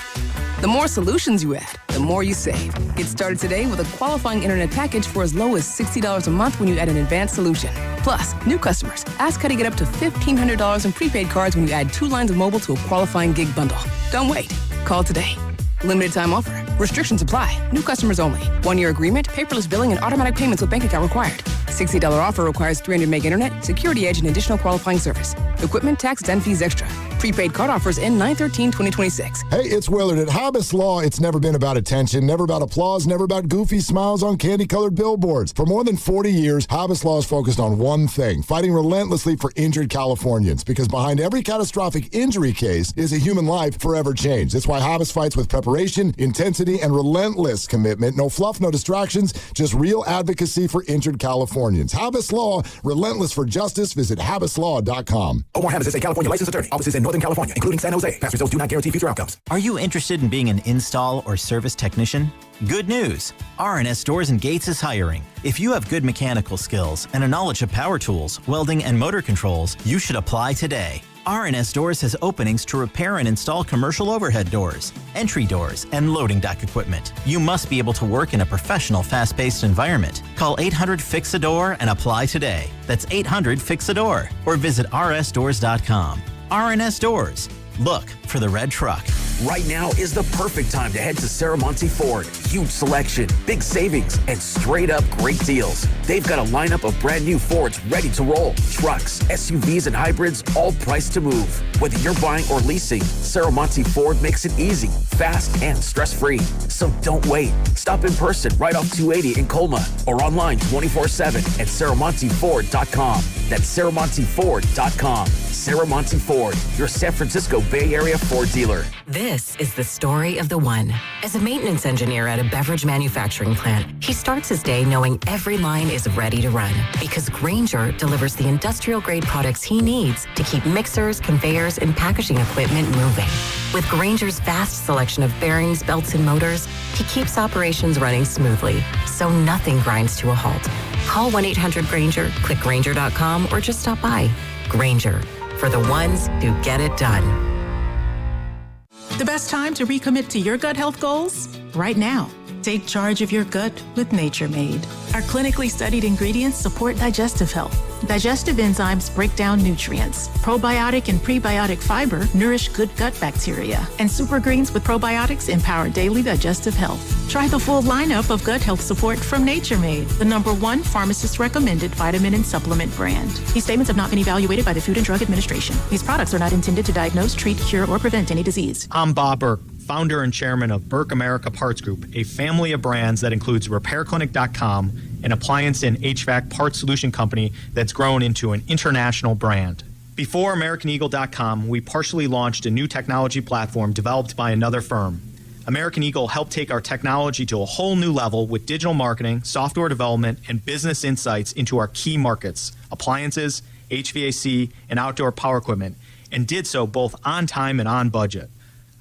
The more solutions you add, the more you save. Get started today with a qualifying internet package for as low as $60 a month when you add an advanced solution. Plus, new customers, ask how to get up to $1,500 in prepaid cards when you add 2 lines of mobile to a qualifying gig bundle. Don't wait. Call today. Limited time offer. Restrictions apply. New customers only. 1-year agreement, paperless billing, and automatic payments with bank account required. $60 offer requires 300 meg internet, security edge, and additional qualifying service. Equipment, taxes, and fees extra. Prepaid card offers end 9/13/2026. Hey, it's Willard. At Habas Law, it's never been about attention, never about applause, never about goofy smiles on candy-colored billboards. For more than 40 years, Habas Law is focused on one thing, fighting relentlessly for injured Californians. Because behind every catastrophic injury case is a human life forever changed. That's why Habas fights with preparation, intensity, and relentless commitment. No fluff, no distractions, just real advocacy for injured Californians. Habas Law, relentless for justice. Visit habaslaw.com. Omar Habas is a California licensed attorney. Offices in Northern California, including San Jose. Past results do not guarantee future outcomes. Are you interested in being an install or service technician? Good news! R&S Doors and Gates is hiring. If you have good mechanical skills and a knowledge of power tools, welding, and motor controls, you should apply today. R&S Doors has openings to repair and install commercial overhead doors, entry doors, and loading dock equipment. You must be able to work in a professional, fast-paced environment. Call 800-FIX-A-DOOR and apply today. That's 800-FIX-A-DOOR or visit rsdoors.com. R&S Doors. Look for the red truck. Right now is the perfect time to head to Saramonte Ford. Huge selection, big savings, and straight up great deals. They've got a lineup of brand new Fords ready to roll. Trucks, SUVs, and hybrids, all priced to move. Whether you're buying or leasing, Saramonte Ford makes it easy, fast, and stress-free. So don't wait. Stop in person right off 280 in Colma or online 24/7 at SaramonteFord.com. That's SaramonteFord.com. Saramonte Ford, your San Francisco Bay Area Ford dealer. This is the story of the one. As a maintenance engineer at a beverage manufacturing plant, he starts his day knowing every line is ready to run because Grainger delivers the industrial-grade products he needs to keep mixers, conveyors, and packaging equipment moving. With Grainger's vast selection of bearings, belts, and motors, he keeps operations running smoothly, so nothing grinds to a halt. Call 1-800-GRAINGER, click Grainger.com, or just stop by. Grainger, for the ones who get it done. The best time to recommit to your gut health goals? Right now. Take charge of your gut with Nature Made. Our clinically studied ingredients support digestive health. Digestive enzymes break down nutrients. Probiotic and prebiotic fiber nourish good gut bacteria. And super greens with probiotics empower daily digestive health. Try the full lineup of gut health support from Nature Made, the #1 pharmacist-recommended vitamin and supplement brand. These statements have not been evaluated by the Food and Drug Administration. These products are not intended to diagnose, treat, cure, or prevent any disease. I'm Bob Burke, founder and chairman of Burke America Parts Group, a family of brands that includes RepairClinic.com, an appliance and HVAC parts solution company that's grown into an international brand. Before AmericanEagle.com, we partially launched a new technology platform developed by another firm. American Eagle helped take our technology to a whole new level with digital marketing, software development, and business insights into our key markets, appliances, HVAC, and outdoor power equipment, and did so both on time and on budget.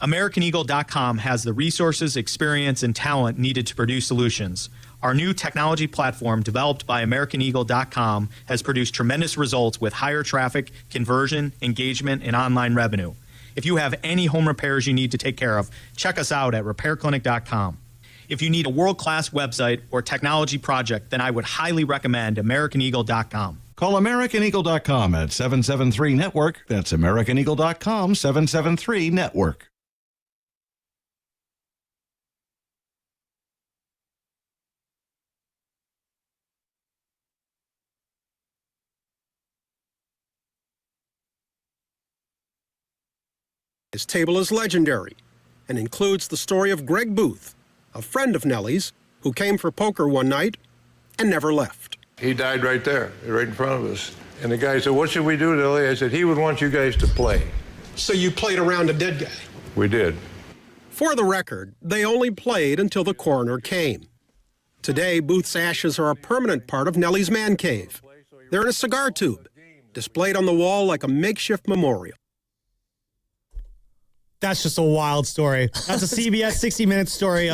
AmericanEagle.com has the resources, experience, and talent needed to produce solutions. Our new technology platform, developed by AmericanEagle.com, has produced tremendous results with higher traffic, conversion, engagement, and online revenue. If you have any home repairs you need to take care of, check us out at repairclinic.com. If you need a world-class website or technology project, then I would highly recommend AmericanEagle.com. Call AmericanEagle.com at 773-NETWORK. That's AmericanEagle.com, 773-NETWORK. His table is legendary and includes the story of Greg Booth, a friend of Nellie's who came for poker one night and never left. He died right there, right in front of us. And the guy said, "What should we do, Nellie?" I said, "He would want you guys to play." So you played around a dead guy? We did. For the record, they only played until the coroner came. Today, Booth's ashes are a permanent part of Nellie's man cave. They're in a cigar tube, displayed on the wall like a makeshift memorial. That's just a wild story. That's a CBS 60 Minutes story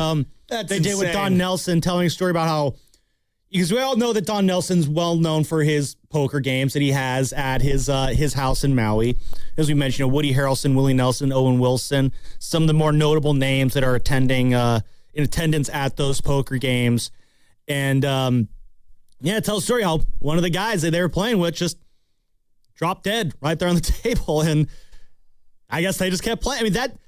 they did with Don Nelson, telling a story about how, because we all know that Don Nelson's well known for his poker games that he has at his house in Maui. As we mentioned, Woody Harrelson, Willie Nelson, Owen Wilson, some of the more notable names that are attending in attendance at those poker games. And tell a story how one of the guys that they were playing with just dropped dead right there on the table, and I guess they just kept playing. I mean,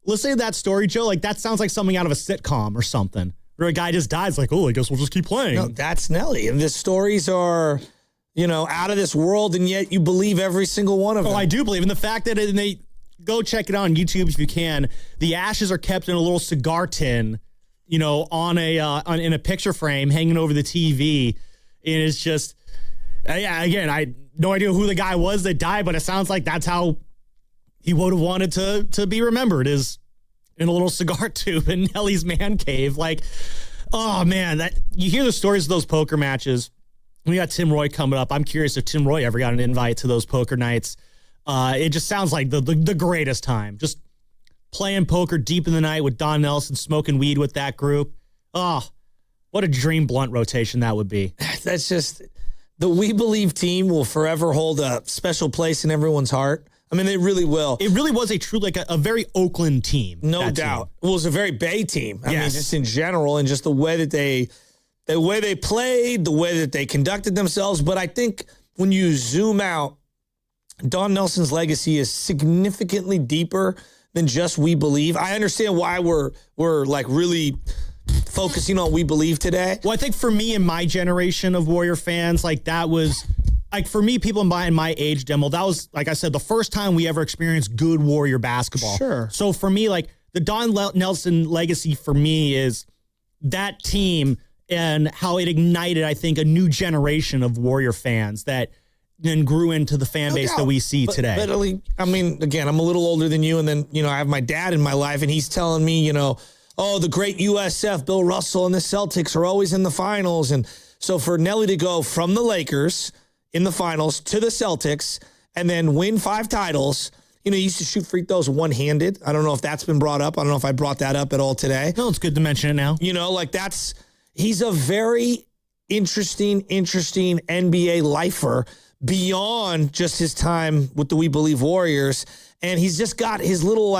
listening to that story, Joe, like that sounds like something out of a sitcom or something, where a guy just dies like, oh, I guess we'll just keep playing. No, that's Nelly. And the stories are, out of this world, and yet you believe every single one of them. Oh, I do believe. And the fact that they go check it out on YouTube if you can. The ashes are kept in a little cigar tin, in a picture frame hanging over the TV. And it's just, again, I had no idea who the guy was that died, but it sounds like that's how he would have wanted to be remembered, is in a little cigar tube in Nellie's man cave. Like, oh man, that you hear the stories of those poker matches. We got Tim Roy coming up. I'm curious if Tim Roy ever got an invite to those poker nights. It just sounds like the greatest time. Just playing poker deep in the night with Don Nelson, smoking weed with that group. Oh, what a dream blunt rotation that would be. That's just, the We Believe team will forever hold a special place in everyone's heart. I mean, they really will. It really was a very Oakland team. No doubt. Well, it was a very Bay team. I mean, Yes. just in general, and just the way that they played, the way that they conducted themselves. But I think when you zoom out, Don Nelson's legacy is significantly deeper than just We Believe. I understand why we're like really focusing on We Believe today. Well, I think for me and my generation of Warrior fans, like that was, like for me, people in my age demo, that was, like I said, the first time we ever experienced good Warrior basketball. Sure. So for me, like the Don Nelson legacy for me is that team and how it ignited, I think, a new generation of Warrior fans that then grew into the fan base that we see today. But I mean, again, I'm a little older than you, and then, I have my dad in my life, and he's telling me, oh, the great USF, Bill Russell, and the Celtics are always in the finals. And so for Nelly to go from the Lakers in the finals to the Celtics and then win 5 titles, he used to shoot free throws one-handed. I don't know if that's been brought up. I don't know if I brought that up at all today. No, it's good to mention it now. He's a very interesting NBA lifer beyond just his time with the We Believe Warriors. And he's just got his little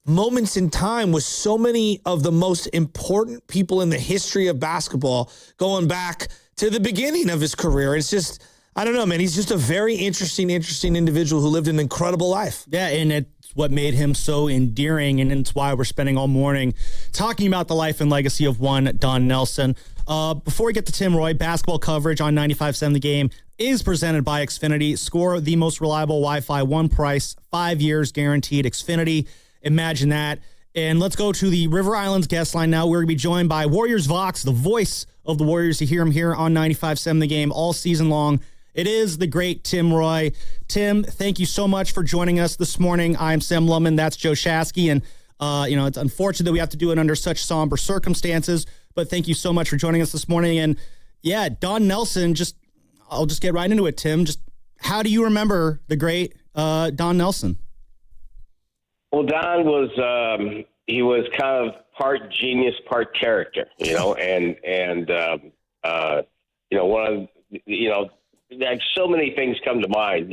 moments in time with so many of the most important people in the history of basketball going back to the beginning of his career. It's just, I don't know, man. He's just a very interesting individual who lived an incredible life. Yeah, and it's what made him so endearing, and it's why we're spending all morning talking about the life and legacy of one Don Nelson. Before we get to Tim Roy, basketball coverage on 95.7 The Game is presented by Xfinity. Score the most reliable Wi-Fi, one price, 5 years guaranteed. Xfinity, imagine that. And let's go to the River Islands guest line now. We're going to be joined by Warriors Vox, the voice of the Warriors. You hear him here on 95.7 The Game all season long. It is the great Tim Roy. Tim, thank you so much for joining us this morning. I'm Sam Lumman. That's Joe Shasky. And, it's unfortunate that we have to do it under such somber circumstances, but thank you so much for joining us this morning. And yeah, Don Nelson, I'll just get right into it, Tim. Just how do you remember the great Don Nelson? Well, Don was, he was kind of part genius, part character, and one of, like so many things come to mind,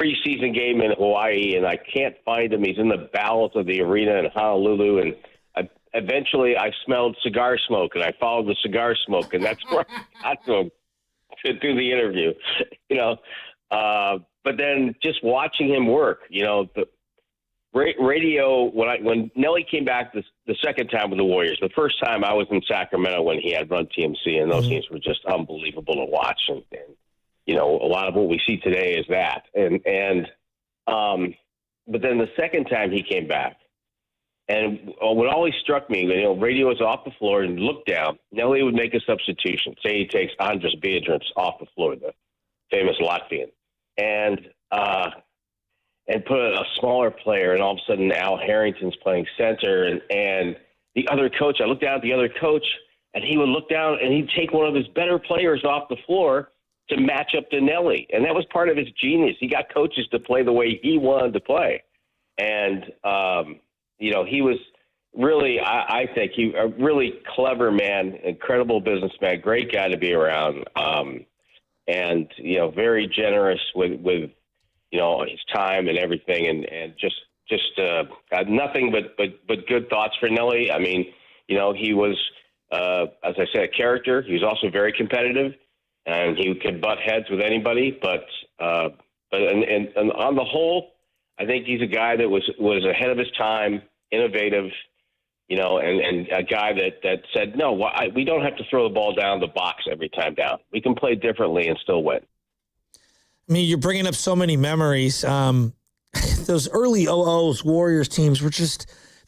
preseason game in Hawaii, and I can't find him. He's in the bowels of the arena in Honolulu, and eventually I smelled cigar smoke, and I followed the cigar smoke, and that's where I got to him to do the interview, but then just watching him work, the radio, when Nelly came back the second time with the Warriors, the first time I was in Sacramento when he had run TMC, and those games were just unbelievable to watch. And a lot of what we see today is that. But then the second time he came back, and what always struck me, radio was off the floor and looked down. Nelly would make a substitution. Say he takes Andras Biedrins off the floor, the famous Latvian, and put a smaller player, and all of a sudden Al Harrington's playing center, and the other coach, I looked down at the other coach, and he would look down and he'd take one of his better players off the floor to match up to Nelly. And that was part of his genius. He got coaches to play the way he wanted to play. And, he was really, I think, a really clever man, incredible businessman, great guy to be around, and, very generous with his time and everything, and just had nothing but good thoughts for Nelly. I mean, he was, as I said, a character. He was also very competitive, and he could butt heads with anybody. But on the whole, I think he's a guy that was ahead of his time, innovative, and a guy that said, no, we don't have to throw the ball down the box every time down. We can play differently and still win. I mean, you're bringing up so many memories. Those early 00s Warriors teams were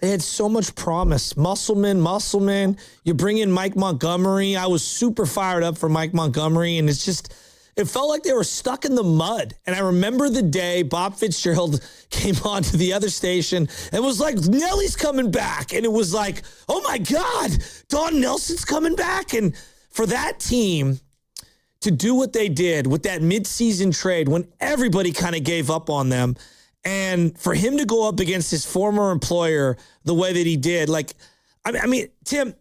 they had so much promise. Musselman. You bring in Mike Montgomery. I was super fired up for Mike Montgomery, and it felt like they were stuck in the mud. And I remember the day Bob Fitzgerald came on to the other station and was like, Nelly's coming back. And it was like, oh my God, Don Nelson's coming back. And for that team to do what they did with that midseason trade when everybody kind of gave up on them, and for him to go up against his former employer the way that he did, I mean, Tim,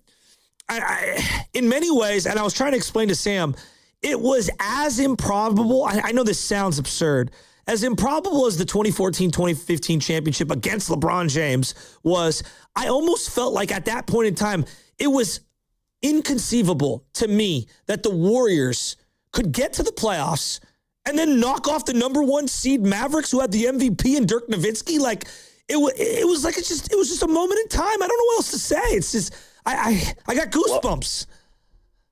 I in many ways, and I was trying to explain to Sam, it was as improbable. I know this sounds absurd. As improbable as the 2014-2015 championship against LeBron James was, I almost felt like at that point in time, it was inconceivable to me that the Warriors could get to the playoffs and then knock off the number one seed Mavericks, who had the MVP and Dirk Nowitzki. It was just a moment in time. I don't know what else to say. It's just, I got goosebumps.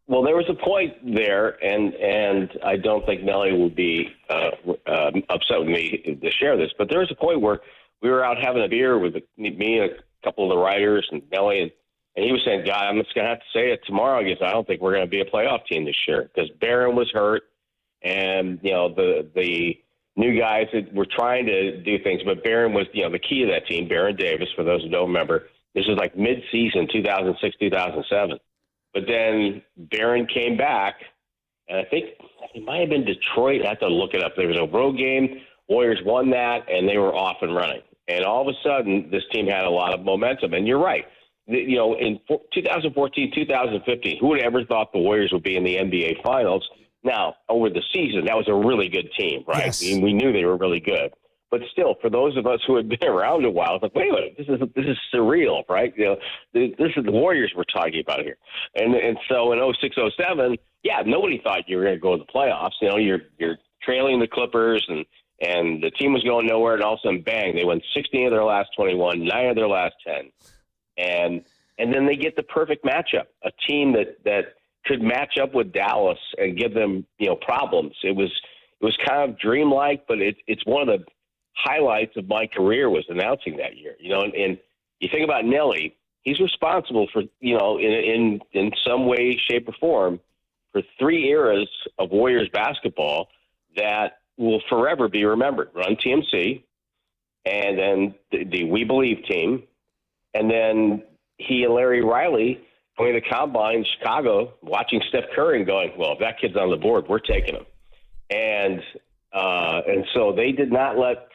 Well, there was a point there, and I don't think Nelly would be upset with me to share this, but there was a point where we were out having a beer with me and a couple of the writers and Nelly, and he was saying, God, I'm just going to have to say it tomorrow. I guess I don't think we're going to be a playoff team this year because Barron was hurt, and the new guys that were trying to do things, but Barron was the key to that team. Baron Davis, for those who don't remember, this was like mid-season 2006, 2007. But then Barron came back, and I think it might have been Detroit. I have to look it up. There was a road game. Warriors won that, and they were off and running. And all of a sudden, this team had a lot of momentum. And you're right. In 2014, 2015, who would have ever thought the Warriors would be in the NBA Finals? Now, over the season, that was a really good team, right? Yes. We knew they were really good. But still, for those of us who had been around a while, it's like, wait a minute, this is surreal, right? This is the Warriors we're talking about here. And so in 06, 07, nobody thought you were going to go to the playoffs. You're trailing the Clippers, and the team was going nowhere, and all of a sudden, bang, they won 16 of their last 21, 9 of their last 10. And then they get the perfect matchup, a team that could match up with Dallas and give them, problems. It was kind of dreamlike, but it's one of the highlights of my career was announcing that year, and you think about Nelly, he's responsible for, in some way, shape, or form for 3 eras of Warriors basketball that will forever be remembered. Run TMC, and then the We Believe team, and then he and Larry Riley going to the combine in Chicago, watching Steph Curry and going, well, if that kid's on the board, we're taking him. And so they didn't let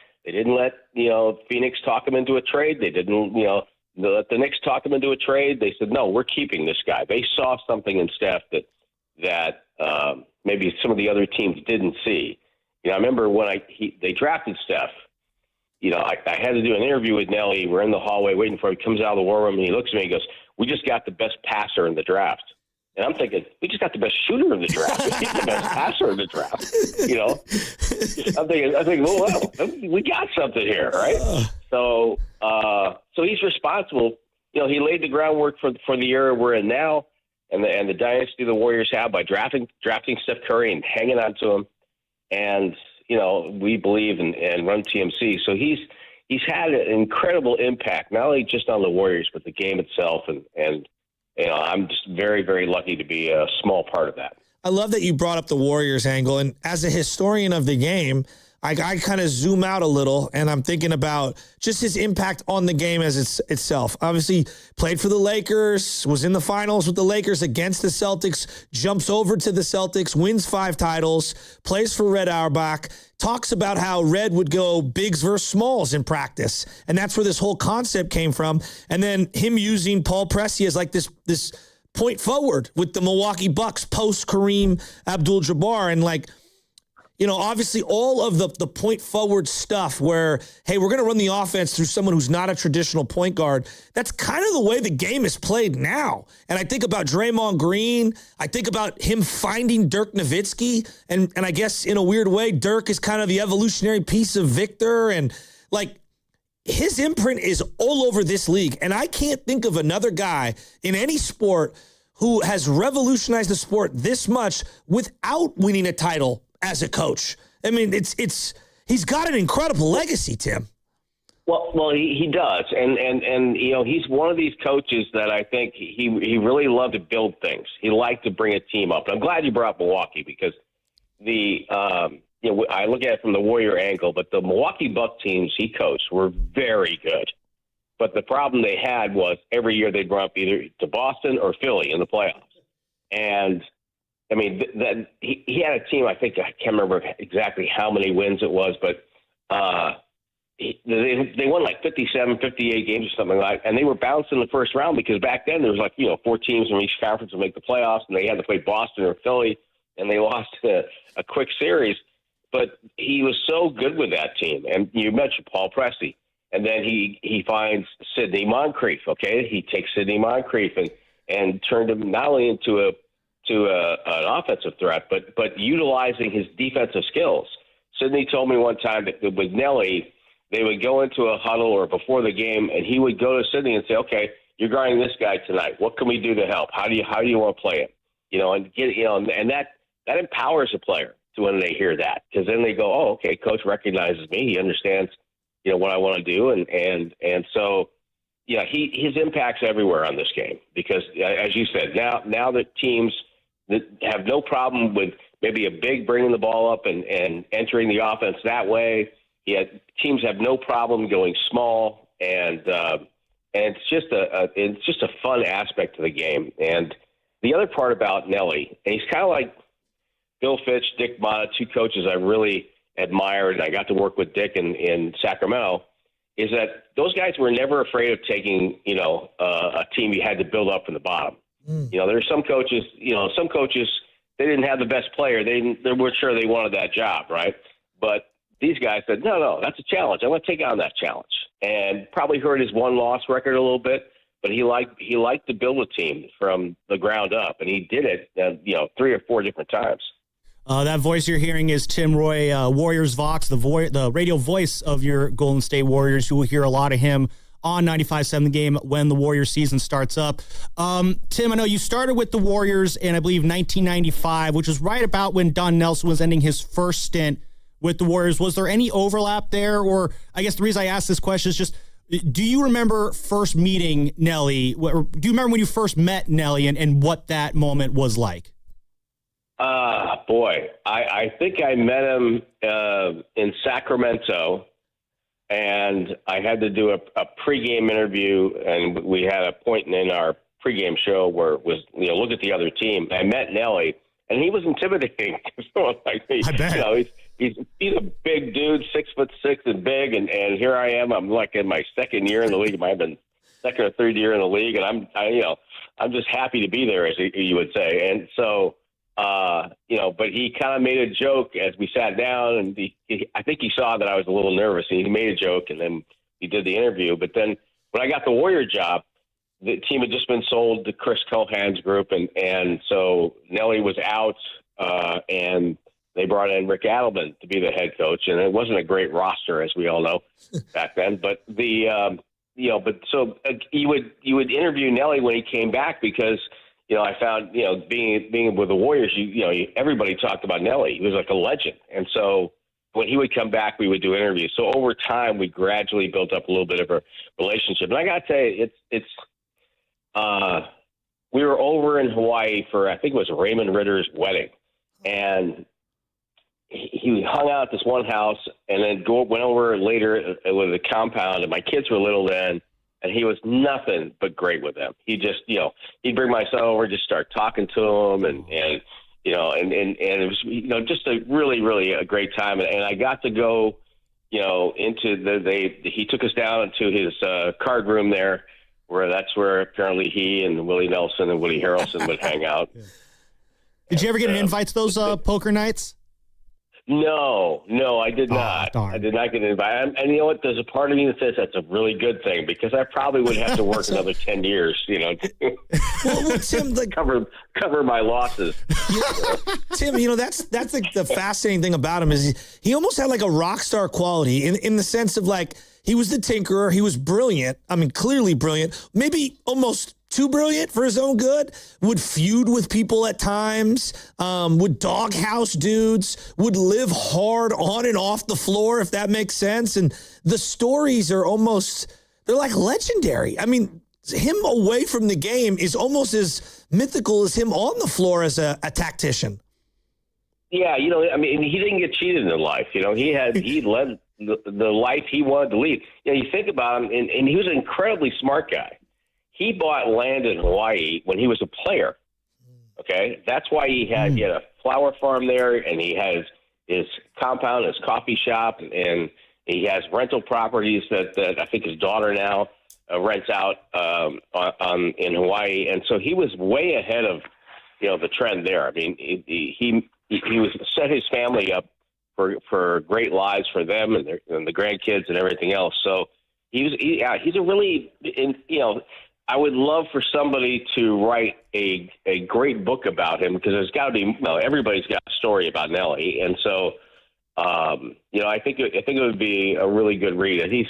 Phoenix talk him into a trade. They didn't let the Knicks talk him into a trade. They said, no, we're keeping this guy. They saw something in Steph that maybe some of the other teams didn't see. You know, I remember when they drafted Steph. You know, I had to do an interview with Nelly. We're in the hallway waiting for him. He comes out of the war room and he looks at me and goes, "We just got the best passer in the draft." And I'm thinking, we just got the best shooter in the draft. We got the best passer in the draft. You know, I'm thinking, well, we got something here, right? So he's responsible. You know, he laid the groundwork for the era we're in now, and the dynasty the Warriors have by drafting Steph Curry and hanging on to him. And you know, we believe and run TMC. So he's had an incredible impact, not only just on the Warriors, but the game itself. And you know, I'm just very, very lucky to be a small part of that. I love that you brought up the Warriors angle. And as a historian of the game, I kind of zoom out a little, and I'm thinking about just his impact on the game as itself. Obviously, played for the Lakers, was in the finals with the Lakers against the Celtics, jumps over to the Celtics, wins 5 titles, plays for Red Auerbach, talks about how Red would go bigs versus smalls in practice. And that's where this whole concept came from. And then him using Paul Pressey as like this point forward with the Milwaukee Bucks post Kareem Abdul-Jabbar. And like, you know, obviously all of the point forward stuff where, hey, we're going to run the offense through someone who's not a traditional point guard. That's kind of the way the game is played now. And I think about Draymond Green. I think about him finding Dirk Nowitzki. And I guess in a weird way, Dirk is kind of the evolutionary piece of Victor. And like, his imprint is all over this league. And I can't think of another guy in any sport who has revolutionized the sport this much without winning a title as a coach. I mean, he's got an incredible legacy, Tim. Well, he does, and you know, he's one of these coaches that I think he really loved to build things. He liked to bring a team up. I'm glad you brought up Milwaukee because you know, I look at it from the Warrior angle, but the Milwaukee Bucks teams he coached were very good. But the problem they had was every year they'd run up either to Boston or Philly in the playoffs, and I mean, he had a team, I think, I can't remember exactly how many wins it was, but they won like 57, 58 games or something like that, and they were bounced in the first round because back then there was like, you know, 4 teams from each conference to make the playoffs, and they had to play Boston or Philly, and they lost a quick series. But he was so good with that team, and you mentioned Paul Pressey, and then he finds Sidney Moncrief, okay? He takes Sidney Moncrief and turned him not only into an offensive threat, but utilizing his defensive skills. Sidney told me one time that with Nelly, they would go into a huddle or before the game, and he would go to Sidney and say, "Okay, you're guarding this guy tonight. What can we do to help? How do you want to play him? You know, and get and that empowers a player to when they hear that, because then they go, oh, okay, coach recognizes me. He understands, you know, what I want to do, and so." Yeah, his impact's everywhere on this game because, as you said, now that teams that have no problem with maybe a big bringing the ball up and entering the offense that way, teams have no problem going small, and it's just a fun aspect of the game. And the other part about Nelly, and he's kind of like Bill Fitch, Dick Motta, 2 coaches I really admired, and I got to work with Dick in Sacramento. Is that those guys were never afraid of taking, you know, a team you had to build up from the bottom. You know, there's some coaches, they didn't have the best player. They weren't sure they wanted that job, right? But these guys said, no, that's a challenge. I want to take on that challenge. And probably hurt his 1-loss record a little bit, but he liked to build a team from the ground up, and he did it, 3 or 4 different times. That voice you're hearing is Tim Roye, Warriors Vox, the radio voice of your Golden State Warriors. You will hear a lot of him on 95.7 The Game when the Warriors season starts up. Tim, I know you started with the Warriors in, I believe, 1995, which was right about when Don Nelson was ending his first stint with the Warriors. Was there any overlap there? Or I guess the reason I asked this question is just, do you remember first meeting Nelly? Or do you remember when you first met Nelly and what that moment was like? Boy, I think I met him in Sacramento, and I had to do a pregame interview, and we had a point in our pregame show where it was, look at the other team. I met Nelly, and he was intimidating. Someone like me. I bet. He's a big dude, 6'6" and big, and here I am. I'm like in my second year in the league. I might have been second or third year in the league, and I'm just happy to be there, as you would say. And so But he kind of made a joke as we sat down, and I think he saw that I was a little nervous, and he made a joke, and then he did the interview. But then when I got the Warrior job, the team had just been sold to Chris Cohan's group, and so Nelly was out, and they brought in Rick Adelman to be the head coach, and it wasn't a great roster, as we all know back then. But you would interview Nelly when he came back because I found being with the Warriors, everybody talked about Nelly. He was like a legend, and so when he would come back, we would do interviews. So over time, we gradually built up a little bit of a relationship. And I got to tell you, we were over in Hawaii for, I think it was Raymond Ritter's wedding. And he hung out at this one house and then went over later with the compound. And my kids were little then, and he was nothing but great with them. He just, he'd bring my son over, just start talking to him and it was, just a really, really a great time. And I got to go, he took us down into his card room there, that's where apparently he and Willie Nelson and Woody Harrelson would hang out. Yeah. Did you ever get an invite to those poker nights? No, I did not. Darn. I did not get invited. And you know what? There's a part of me that says that's a really good thing because I probably would have to work another 10 years, Well, Tim, cover my losses. Tim, that's the fascinating thing about him is he almost had like a rock star quality in the sense of like he was the tinkerer. He was brilliant. I mean, clearly brilliant. Maybe almost too brilliant for his own good, would feud with people at times, would doghouse dudes, would live hard on and off the floor, if that makes sense. And the stories are they're like legendary. I mean, him away from the game is almost as mythical as him on the floor as a tactician. Yeah, he didn't get cheated in life. He led the life he wanted to lead. You think about him, and he was an incredibly smart guy. He bought land in Hawaii when he was a player. Okay, that's why he had a flower farm there, and he has his compound, his coffee shop, and he has rental properties that I think his daughter now rents out in Hawaii. And so he was way ahead of the trend there. I mean, he was set his family up for great lives for them and the grandkids and everything else. So he's a really I would love for somebody to write a great book about him because there's got to be everybody's got a story about Nelly, and so I think it would be a really good read. And he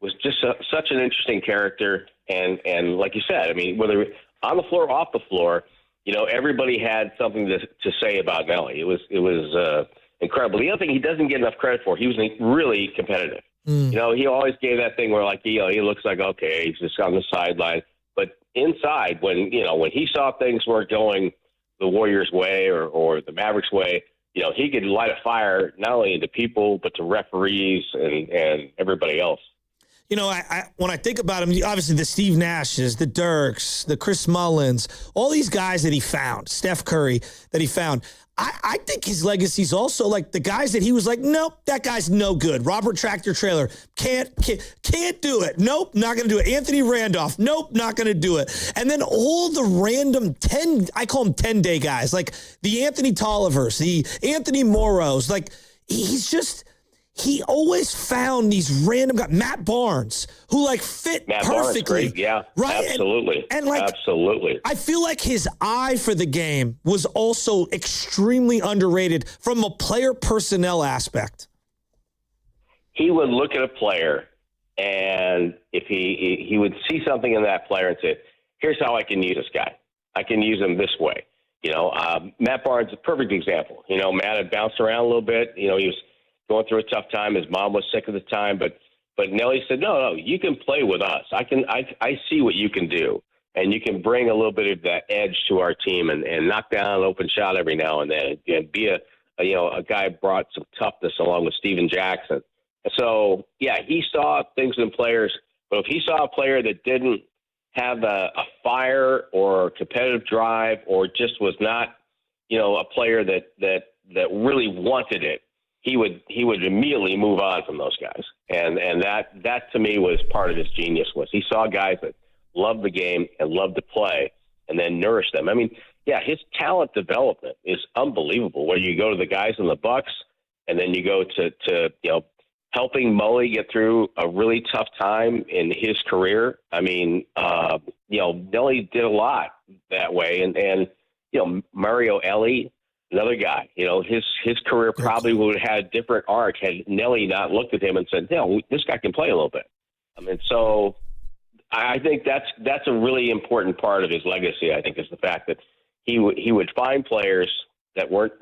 was just such an interesting character, and like you said, I mean, whether on the floor or off the floor, everybody had something to say about Nelly. It was incredible. The other thing he doesn't get enough credit for, he was really competitive. He always gave that thing where he looks like, okay, he's just on the sideline. But inside, when he saw things weren't going the Warriors' way or the Mavericks' way, he could light a fire not only into people but to referees and everybody else. When I think about him, obviously the Steve Nashes, the Dirks, the Chris Mullins, all these guys that he found, Steph Curry that he found. I think his legacy is also like the guys that he was like, nope, that guy's no good. Robert Tractor Trailer, can't do it. Nope, not going to do it. Anthony Randolph, nope, not going to do it. And then all the random I call them 10-day guys, like the Anthony Tollivers, the Anthony Moros, like he always found these random guys, Matt Barnes, who fit Matt perfectly. Barnes, yeah, right? Absolutely. And absolutely. I feel like his eye for the game was also extremely underrated from a player personnel aspect. He would look at a player, and if he would see something in that player and say, here's how I can use this guy. I can use him this way. Matt Barnes is a perfect example. Matt had bounced around a little bit. He was going through a tough time. His mom was sick at the time, but Nelly said, no, you can play with us. I see what you can do, and you can bring a little bit of that edge to our team and knock down an open shot every now and then and be a guy who brought some toughness along with Steven Jackson. So, yeah, he saw things in players, but if he saw a player that didn't have a fire or competitive drive or just was not, a player that really wanted it, he would immediately move on from those guys. And that to me was part of his genius was he saw guys that loved the game and loved to play and then nourished them. I mean, yeah, his talent development is unbelievable. Where you go to the guys in the Bucks, and then you go to helping Mully get through a really tough time in his career. I mean, Nelly did a lot that way, and Mario Elie, another guy. His career probably would have had a different arc had Nelly not looked at him and said, this guy can play a little bit. I mean, so I think that's a really important part of his legacy. I think is the fact that he would find players that weren't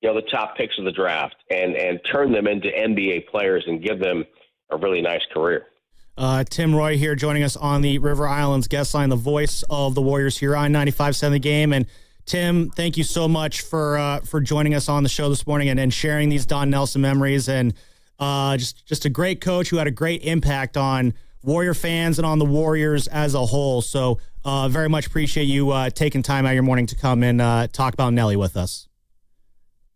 the top picks of the draft and turn them into NBA players and give them a really nice career. Tim Roye here joining us on the River Islands guest line, the voice of the Warriors here on 95.7 The Game. And Tim, thank you so much for joining us on the show this morning and sharing these Don Nelson memories. And just a great coach who had a great impact on Warrior fans and on the Warriors as a whole. So very much appreciate you taking time out of your morning to come and talk about Nelly with us.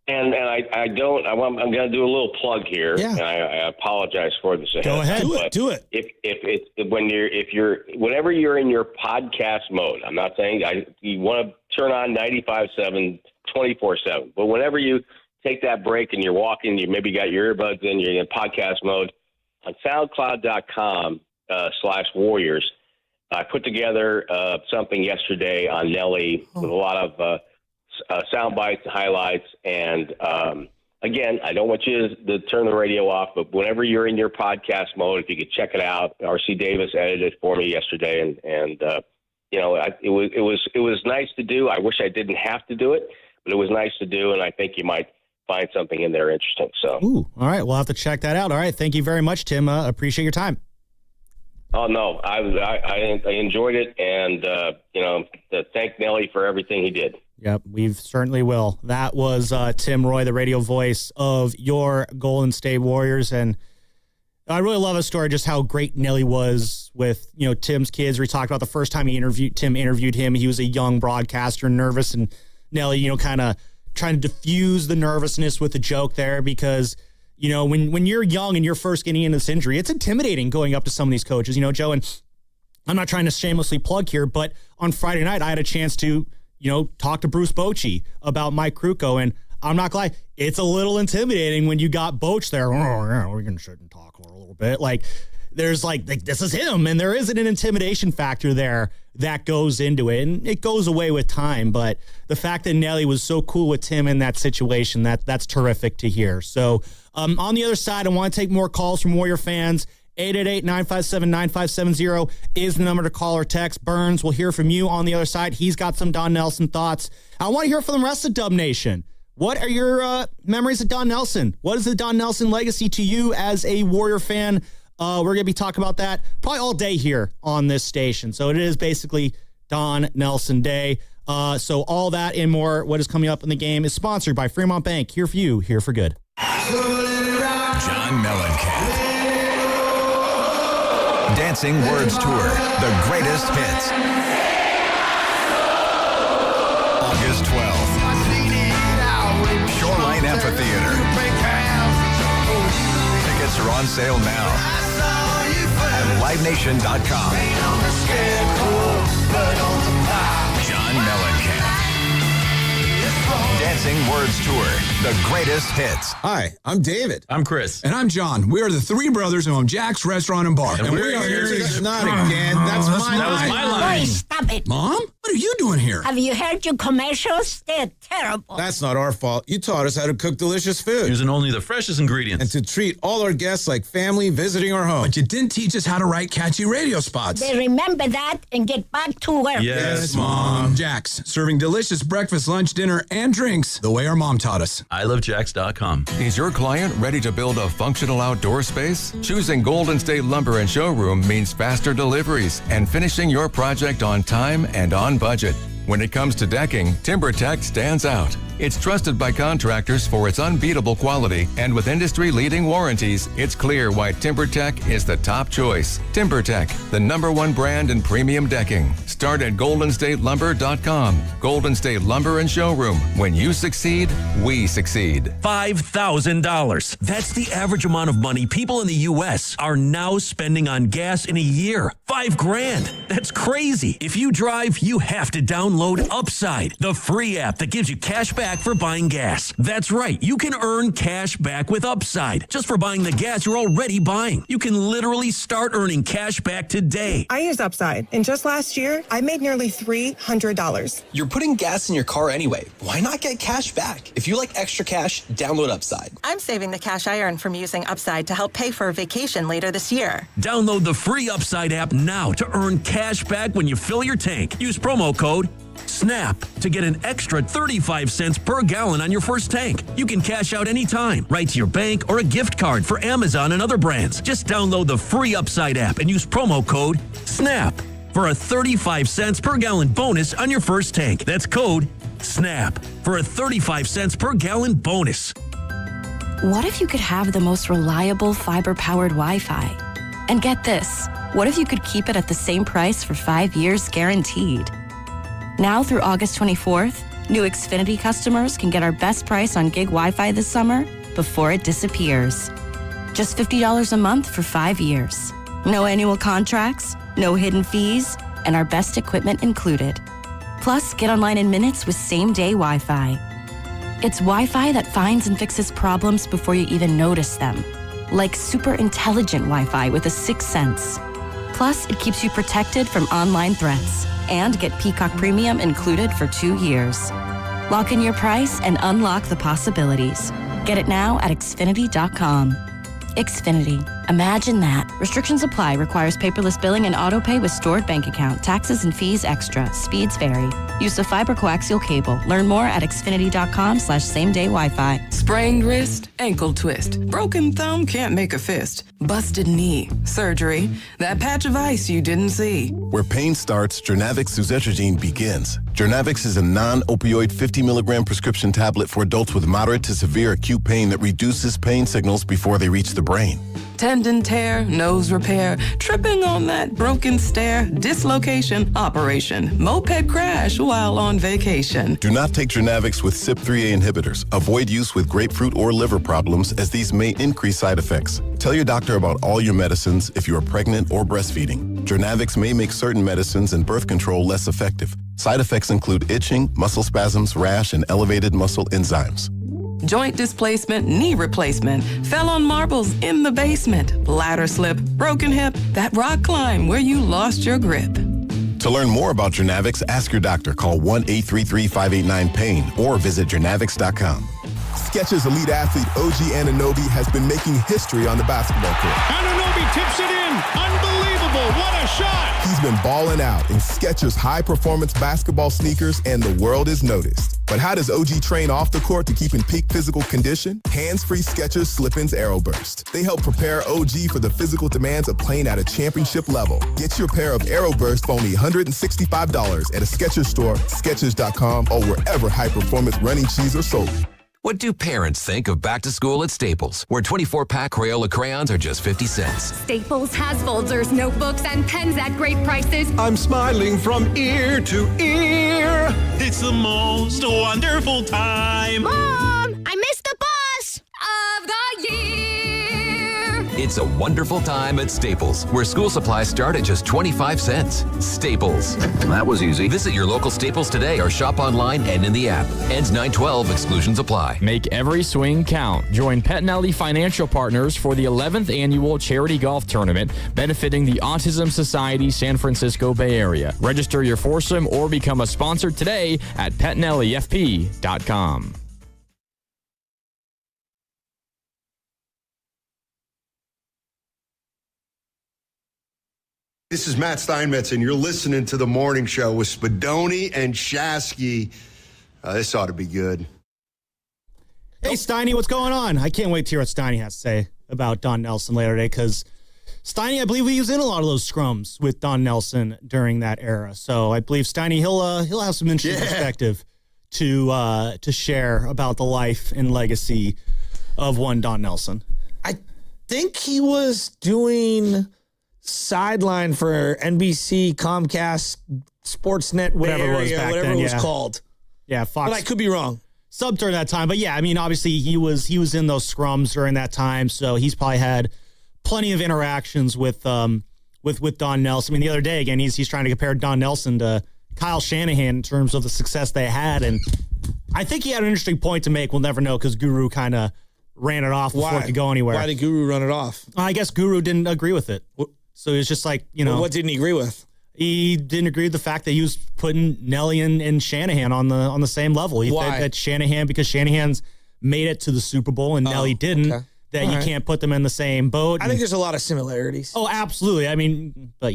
And I'm going to do a little plug here, and I apologize for this. Go ahead, do it. Whenever you're in your podcast mode, I'm not saying you want to turn on 95.7 24/7, but whenever you take that break and you're walking, you maybe got your earbuds in, you're in podcast mode on SoundCloud.com/Warriors. I put together something yesterday on Nelly with a lot of sound bites and highlights. And again, I don't want you to turn the radio off, but whenever you're in your podcast mode, if you could check it out, R.C. Davis edited it for me yesterday. And it was nice to do. I wish I didn't have to do it, but it was nice to do. And I think you might find something in there interesting. So, all right. We'll have to check that out. All right. Thank you very much, Tim. Appreciate your time. Oh, no, I enjoyed it. And, to thank Nelly for everything he did. Yep, we certainly will. That was Tim Roye, the radio voice of your Golden State Warriors. And I really love his story, just how great Nelly was with, Tim's kids. We talked about the first time Tim interviewed him. He was a young broadcaster, nervous, and Nelly, kind of trying to diffuse the nervousness with a joke there because, when you're young and you're first getting into this injury, it's intimidating going up to some of these coaches, Joe. And I'm not trying to shamelessly plug here, but on Friday night, I had a chance to talk to Bruce Bochy about Mike Krukow, and I'm not glad. It's a little intimidating when you got Boch there. We're going to sit and talk for a little bit. There's this is him, and there isn't an intimidation factor there that goes into it, and it goes away with time. But the fact that Nelly was so cool with Tim in that situation, that's terrific to hear. So on the other side, I want to take more calls from Warrior fans. 888-957-9570 is the number to call or text. Burns, we'll hear from you on the other side. He's got some Don Nelson thoughts. I want to hear from the rest of Dub Nation. What are your memories of Don Nelson? What is the Don Nelson legacy to you as a Warrior fan? We're going to be talking about that probably all day here on this station. So it is basically Don Nelson Day. So all that and more, what is coming up in the game, is sponsored by Fremont Bank. Here for you, here for good. John Mellencamp. Dancing Words Tour, the greatest hits. August 12th. Shoreline Amphitheater. Tickets are on sale now at LiveNation.com. John Mellencamp. Dancing Words Tour, the greatest hits. Hi, I'm David. I'm Chris. And I'm John. We are the three brothers who own Jack's Restaurant and Bar. And we are here to... Not again. That was my line. Boy, stop it. Mom? What are you doing here? Have you heard your commercials? They're terrible. That's not our fault. You taught us how to cook delicious food. Using only the freshest ingredients. And to treat all our guests like family visiting our home. But you didn't teach us how to write catchy radio spots. They remember that and get back to work. Yes, Mom. Jack's, serving delicious breakfast, lunch, dinner, and drinks the way our mom taught us. ilovejacks.com. Is your client ready to build a functional outdoor space? Choosing Golden State Lumber and Showroom means faster deliveries and finishing your project on time and on budget. When it comes to decking, TimberTech stands out. It's trusted by contractors for its unbeatable quality, and with industry-leading warranties, it's clear why TimberTech is the top choice. TimberTech, the #1 brand in premium decking. Start at GoldenStateLumber.com. Golden State Lumber and Showroom. When you succeed, we succeed. $5,000. That's the average amount of money people in the U.S. are now spending on gas in a year. $5,000. That's crazy. If you drive, you have to download Upside, the free app that gives you cash back for buying gas. That's right. You can earn cash back with Upside just for buying the gas you're already buying. You can literally start earning cash back today. I use Upside, and just last year, I made nearly $300. You're putting gas in your car anyway. Why not get cash back? If you like extra cash, download Upside. I'm saving the cash I earn from using Upside to help pay for a vacation later this year. Download the free Upside app now to earn cash back when you fill your tank. Use promo code SNAP to get an extra 35 cents per gallon on your first tank. You can cash out anytime, right to your bank or a gift card for Amazon and other brands. Just download the free Upside app and use promo code SNAP for a 35 cents per gallon bonus on your first tank. That's code SNAP for a 35 cents per gallon bonus. What if you could have the most reliable fiber-powered Wi-Fi? And get this, what if you could keep it at the same price for 5 years guaranteed? Now through August 24th, new Xfinity customers can get our best price on gig Wi-Fi this summer before it disappears. Just $50 a month for 5 years. No annual contracts, no hidden fees, and our best equipment included. Plus, get online in minutes with same-day Wi-Fi. It's Wi-Fi that finds and fixes problems before you even notice them. Like super intelligent Wi-Fi with a 6th sense. Plus, it keeps you protected from online threats. And get Peacock Premium included for 2 years. Lock in your price and unlock the possibilities. Get it now at Xfinity.com. Xfinity. Imagine that. Restrictions apply. Requires paperless billing and auto pay with stored bank account. Taxes and fees extra. Speeds vary. Use of fiber coaxial cable. Learn more at Xfinity.com/same-day Wi-Fi. Sprained wrist, ankle twist, broken thumb, can't make a fist, busted knee, surgery, that patch of ice you didn't see. Where pain starts, Jernavix suzetrigine begins. Jernavix is a non-opioid 50 milligram prescription tablet for adults with moderate to severe acute pain that reduces pain signals before they reach the brain. Tendon tear, nose repair, tripping on that broken stair, dislocation, operation, moped crash while on vacation. Do not take Jernavix with CYP3A inhibitors. Avoid use with grapefruit or liver problems as these may increase side effects. Tell your doctor about all your medicines if you are pregnant or breastfeeding. Jernavix may make certain medicines and birth control less effective. Side effects include itching, muscle spasms, rash, and elevated muscle enzymes. Joint displacement, knee replacement, fell on marbles in the basement, ladder slip, broken hip, that rock climb where you lost your grip. To learn more about Jernavix, ask your doctor. Call 1-833-589-PAIN or visit Jernavix.com. Skechers elite athlete OG Anunoby has been making history on the basketball court. Anunoby tips it in. Unbelievable. What a shot. He's been balling out in Skechers high-performance basketball sneakers, and the world is noticed. But how does OG train off the court to keep in peak physical condition? Hands-free Skechers Slip-ins Aeroburst. They help prepare OG for the physical demands of playing at a championship level. Get your pair of Aeroburst for only $165 at a Skechers store, Skechers.com, or wherever high-performance running shoes are sold. What do parents think of back to school at Staples, where 24-pack Crayola crayons are just 50 cents? Staples has folders, notebooks, and pens at great prices. I'm smiling from ear to ear. It's the most wonderful time. Mom, I missed the bus of the year. It's a wonderful time at Staples, where school supplies start at just 25 cents. Staples. That was easy. Visit your local Staples today or shop online and in the app. Ends 9/12. Exclusions apply. Make every swing count. Join Pettinelli Financial Partners for the 11th annual charity golf tournament benefiting the Autism Society San Francisco Bay Area. Register your foursome or become a sponsor today at PettinelliFP.com. This is Matt Steinmetz, and you're listening to The Morning Show with Spadoni and Shasky. This ought to be good. Hey, Steiny, what's going on? I can't wait to hear what Steiny has to say about Don Nelson later today, because Steiny, I believe he was in a lot of those scrums with Don Nelson during that era. So I believe Steiny, he'll have some interesting perspective to share about the life and legacy of one Don Nelson? I think he was doing sideline for NBC, Comcast, Sportsnet, Whatever it was back whatever then, it was yeah. called. Yeah, Fox. But I could be wrong. Sub during that time, but yeah, I mean, obviously he was in those scrums during that time, so he's probably had plenty of interactions with Don Nelson. I mean, the other day again, he's trying to compare Don Nelson to Kyle Shanahan in terms of the success they had, and I think he had an interesting point to make. We'll never know because Guru kind of ran it off before it could go anywhere. Why did Guru run it off? I guess Guru didn't agree with it, so it was just like Well, what didn't he agree with? He didn't agree with the fact that he was putting Nelly and Shanahan on the same level. He said that Shanahan, because Shanahan's made it to the Super Bowl and Nelly didn't, that you can't put them in the same boat. I think there's a lot of similarities. Oh, absolutely. I mean, but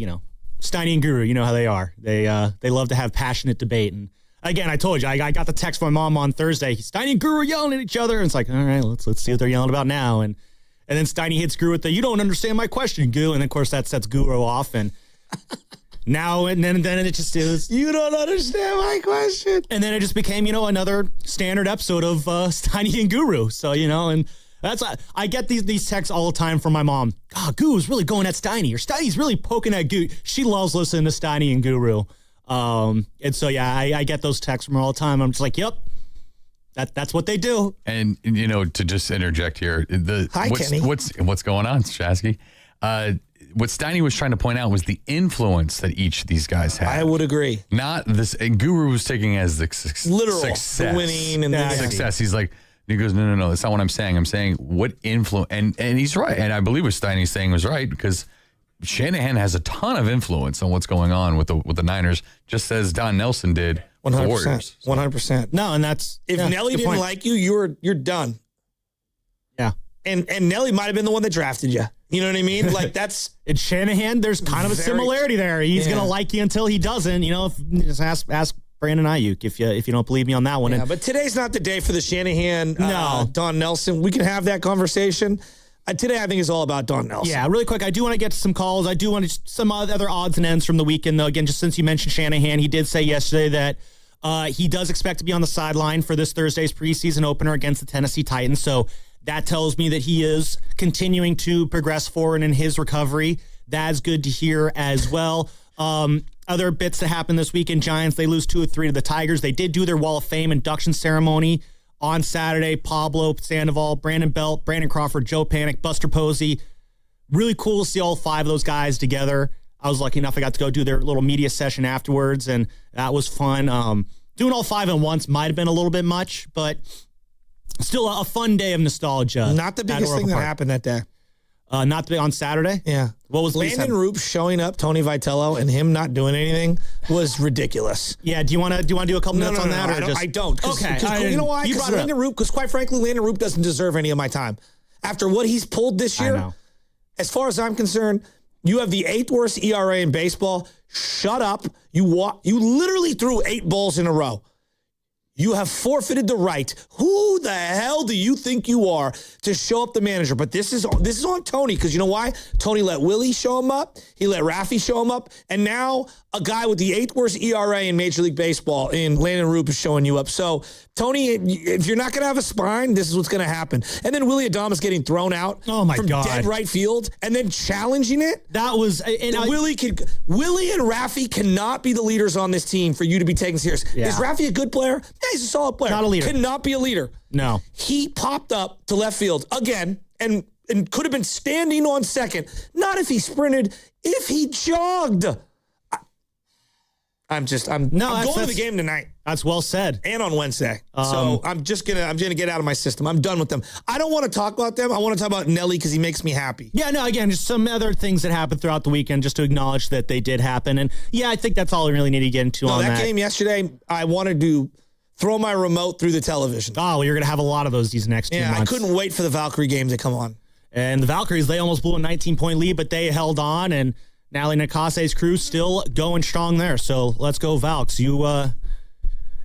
Steiny and Guru, you know how they are. They love to have passionate debate. And again, I told you, I got the text from my mom on Thursday. Steiny and Guru yelling at each other. And it's like, all right, let's see what they're yelling about now. And then Steiny hits Guru with you don't understand my question, Goo. And of course that sets Guru off. And now and then it just is. You don't understand my question. And then it just became, another standard episode of Steiny and Guru. So, and that's I get these texts all the time from my mom. Oh, Guru's really going at Steiny, or Steiny's really poking at Guru. She loves listening to Steiny and Guru. And so, yeah, I get those texts from her all the time. I'm just like, yep, that's what they do. And, to just interject here, Kenny. What's going on, Shasky? What Steiny was trying to point out was the influence that each of these guys had. I would agree. Not this. And Guru was taking as the literal success, the winning and the success. He's like, he goes, no, that's not what I'm saying. I'm saying what influence, and he's right. And I believe what Steiny's saying was right, because Shanahan has a ton of influence on what's going on with the Niners, just as Don Nelson did with the Warriors. 100%. No, and that's if Nelly didn't like you, you're done. Yeah. And Nelly might have been the one that drafted you. You know what I mean? Like that's in Shanahan. There's kind of a similarity there. He's gonna like you until he doesn't. Just ask Brandon Ayuk if you don't believe me on that one. Yeah, but today's not the day for the Shanahan. Don Nelson. We can have that conversation. Today, I think is all about Don Nelson. Yeah, really quick. I do want to get to some calls. I do want to some other odds and ends from the weekend, though. Again, just since you mentioned Shanahan, he did say yesterday that he does expect to be on the sideline for this Thursday's preseason opener against the Tennessee Titans. So that tells me that he is continuing to progress forward in his recovery. That's good to hear as well. Other bits that happened this weekend, Giants, they lose 2-3 to the Tigers. They did do their Wall of Fame induction ceremony on Saturday. Pablo Sandoval, Brandon Belt, Brandon Crawford, Joe Panic, Buster Posey. Really cool to see all five of those guys together. I was lucky enough I got to go do their little media session afterwards, and that was fun. Doing all five at once might have been a little bit much, but still a fun day of nostalgia. Not the biggest thing that happened that day. Not on Saturday? Yeah. What was Landon Roop showing up, Tony Vitello, and him not doing anything was ridiculous. Yeah. Do you want to do a couple minutes on that? I don't. Okay. You know why? Because Landon Roop, because quite frankly, Landon Roop doesn't deserve any of my time. After what he's pulled this year, as far as I'm concerned, you have the 8th worst ERA in baseball. Shut up. You literally threw 8 balls in a row. You have forfeited the right. Who the hell do you think you are to show up the manager? But this is on Tony, because you know why? Tony let Willie show him up. He let Raffy show him up. And now a guy with the 8th worst ERA in Major League Baseball in Landon Roop is showing you up. So, Tony, if you're not going to have a spine, this is what's going to happen. And then Willie Adames getting thrown out from dead right field and then challenging it. That was... Willie and Raffy cannot be the leaders on this team for you to be taken serious. Yeah. Is Raffy a good player? Yeah, he's a solid player. Not a leader. Cannot be a leader. No. He popped up to left field again and could have been standing on second. Not if he sprinted, if he jogged. I'm going to the game tonight. That's well said. And on Wednesday. So I'm gonna get out of my system. I'm done with them. I don't want to talk about them. I want to talk about Nelly because he makes me happy. Yeah, no, again, just some other things that happened throughout the weekend just to acknowledge that they did happen. And yeah, I think that's all we really need to get into on that. That game yesterday, I wanted to throw my remote through the television. Oh, well, you're going to have a lot of these next 2 months. I couldn't wait for the Valkyrie game to come on. And the Valkyries, they almost blew a 19-point lead, but they held on, and Nally Nakase's crew still going strong there. So let's go, Valks.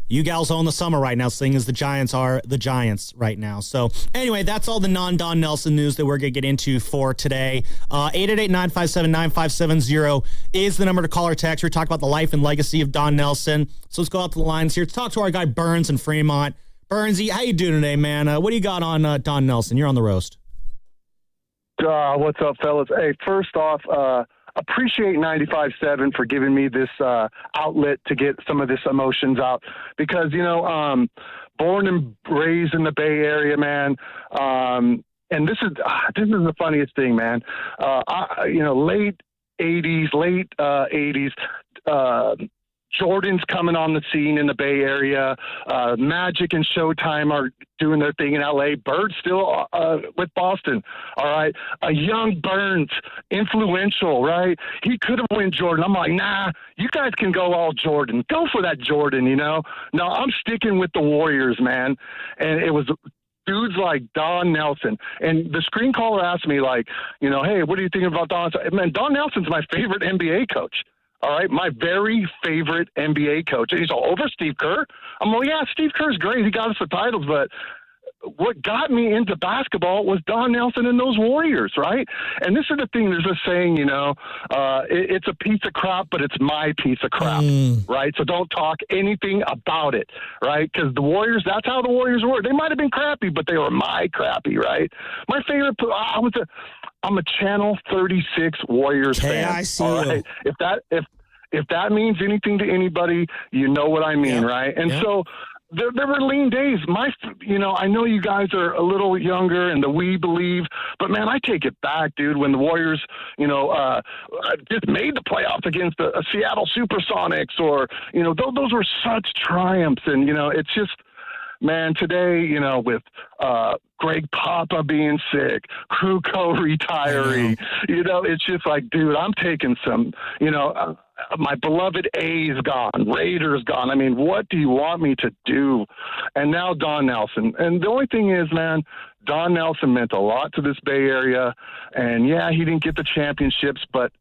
you gals own the summer right now, seeing as the Giants are the Giants right now. So anyway, that's all the non-Don Nelson news that we're going to get into for today. 888-957-9570 is the number to call or text. We're talking about the life and legacy of Don Nelson. So let's go out to the lines here. Let's talk to our guy Burns in Fremont. Burnsy, how you doing today, man? What do you got on Don Nelson? You're on the roast. What's up, fellas? Hey, first off, appreciate 95.7 for giving me this outlet to get some of this emotions out because, born and raised in the Bay Area, man. And this is the funniest thing, man. Late 80s, Jordan's coming on the scene in the Bay Area. Magic and Showtime are doing their thing in LA. Bird's still with Boston. All right. A young Burns, influential, right? He could have won Jordan. I'm like, nah, you guys can go all Jordan. Go for that Jordan, No, I'm sticking with the Warriors, man. And it was dudes like Don Nelson. And the screen caller asked me, like, hey, what are you thinking about Don? Man, Don Nelson's my favorite NBA coach. All right, my very favorite NBA coach. And he's all over Steve Kerr. I'm like, yeah, Steve Kerr's great. He got us the titles, but what got me into basketball was Don Nelson and those Warriors, right? And this is the thing. There's a saying, it's a piece of crap, but it's my piece of crap, right? So don't talk anything about it, right? Because the Warriors, that's how the Warriors were. They might have been crappy, but they were my crappy, right? My favorite, I'm a Channel 36 Warriors fan. All right? If that means anything to anybody, you know what I mean, right? And so there were lean days. I know you guys are a little younger and we believe, but man, I take it back, dude. When the Warriors, just made the playoffs against a Seattle Supersonics, or those were such triumphs, and it's just. Man, today, with Greg Papa being sick, Kruko retiring, it's just like, dude, I'm taking some, my beloved A's gone, Raiders gone. I mean, what do you want me to do? And now Don Nelson. And the only thing is, man, Don Nelson meant a lot to this Bay Area. And, yeah, he didn't get the championships, but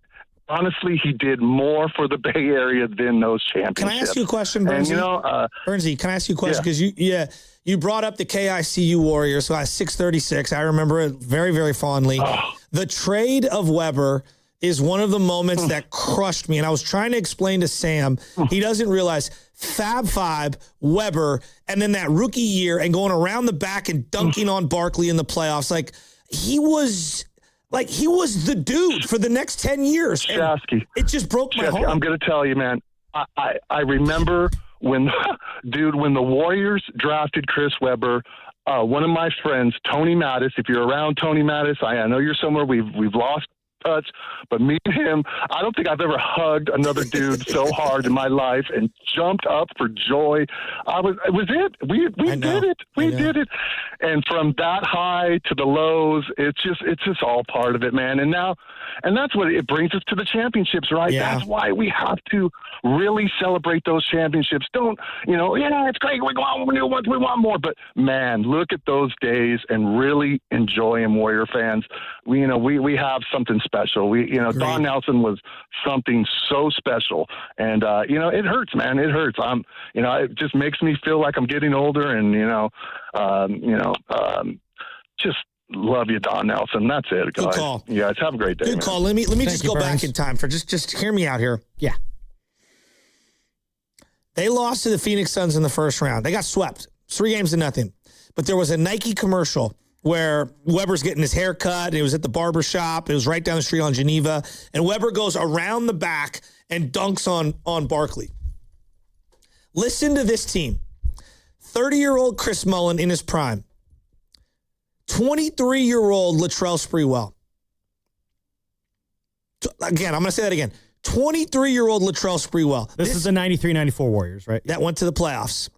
honestly, he did more for the Bay Area than those championships. Can I ask you a question, Burnsy? And, Burnsy, can I ask you a question? Because you brought up the KICU Warriors, so 636. I remember it very, very fondly. The trade of Weber is one of the moments that crushed me. And I was trying to explain to Sam, he doesn't realize Fab Five, Weber, and then that rookie year and going around the back and dunking on Barkley in the playoffs. Like, he was the dude for the next 10 years. Shasky. It just broke my heart. I'm going to tell you, man, I remember when the Warriors drafted Chris Webber, one of my friends, Tony Mattis, if you're around Tony Mattis, I know you're somewhere, we've lost touch, but me and him, I don't think I've ever hugged another dude so hard in my life and jumped up for joy. It was it. We did it. We did it. And from that high to the lows, it's just all part of it, man. And that's what it brings us to the championships, right? Yeah. That's why we have to really celebrate those championships. Don't, it's great. We want new ones. We want more. But man, look at those days and really enjoy them, Warrior fans. We have something special. Don Nelson was something so special, and it hurts, man. It hurts. It just makes me feel like I'm getting older, and just love you, Don Nelson. That's it, guys. Good call. You guys have a great day. Good call. Let me just go back in time for just hear me out here. Yeah. They lost to the Phoenix Suns in the first round. They got swept 3-0. But there was a Nike commercial where Weber's getting his hair cut, and it was at the barber shop. It was right down the street on Geneva. And Weber goes around the back and dunks on Barkley. Listen to this team. 30-year-old Chris Mullin in his prime. 23-year-old Latrell Sprewell. Again, I'm going to say that again. 23-year-old Latrell Sprewell. This is the 93-94 Warriors, right? That went to the playoffs.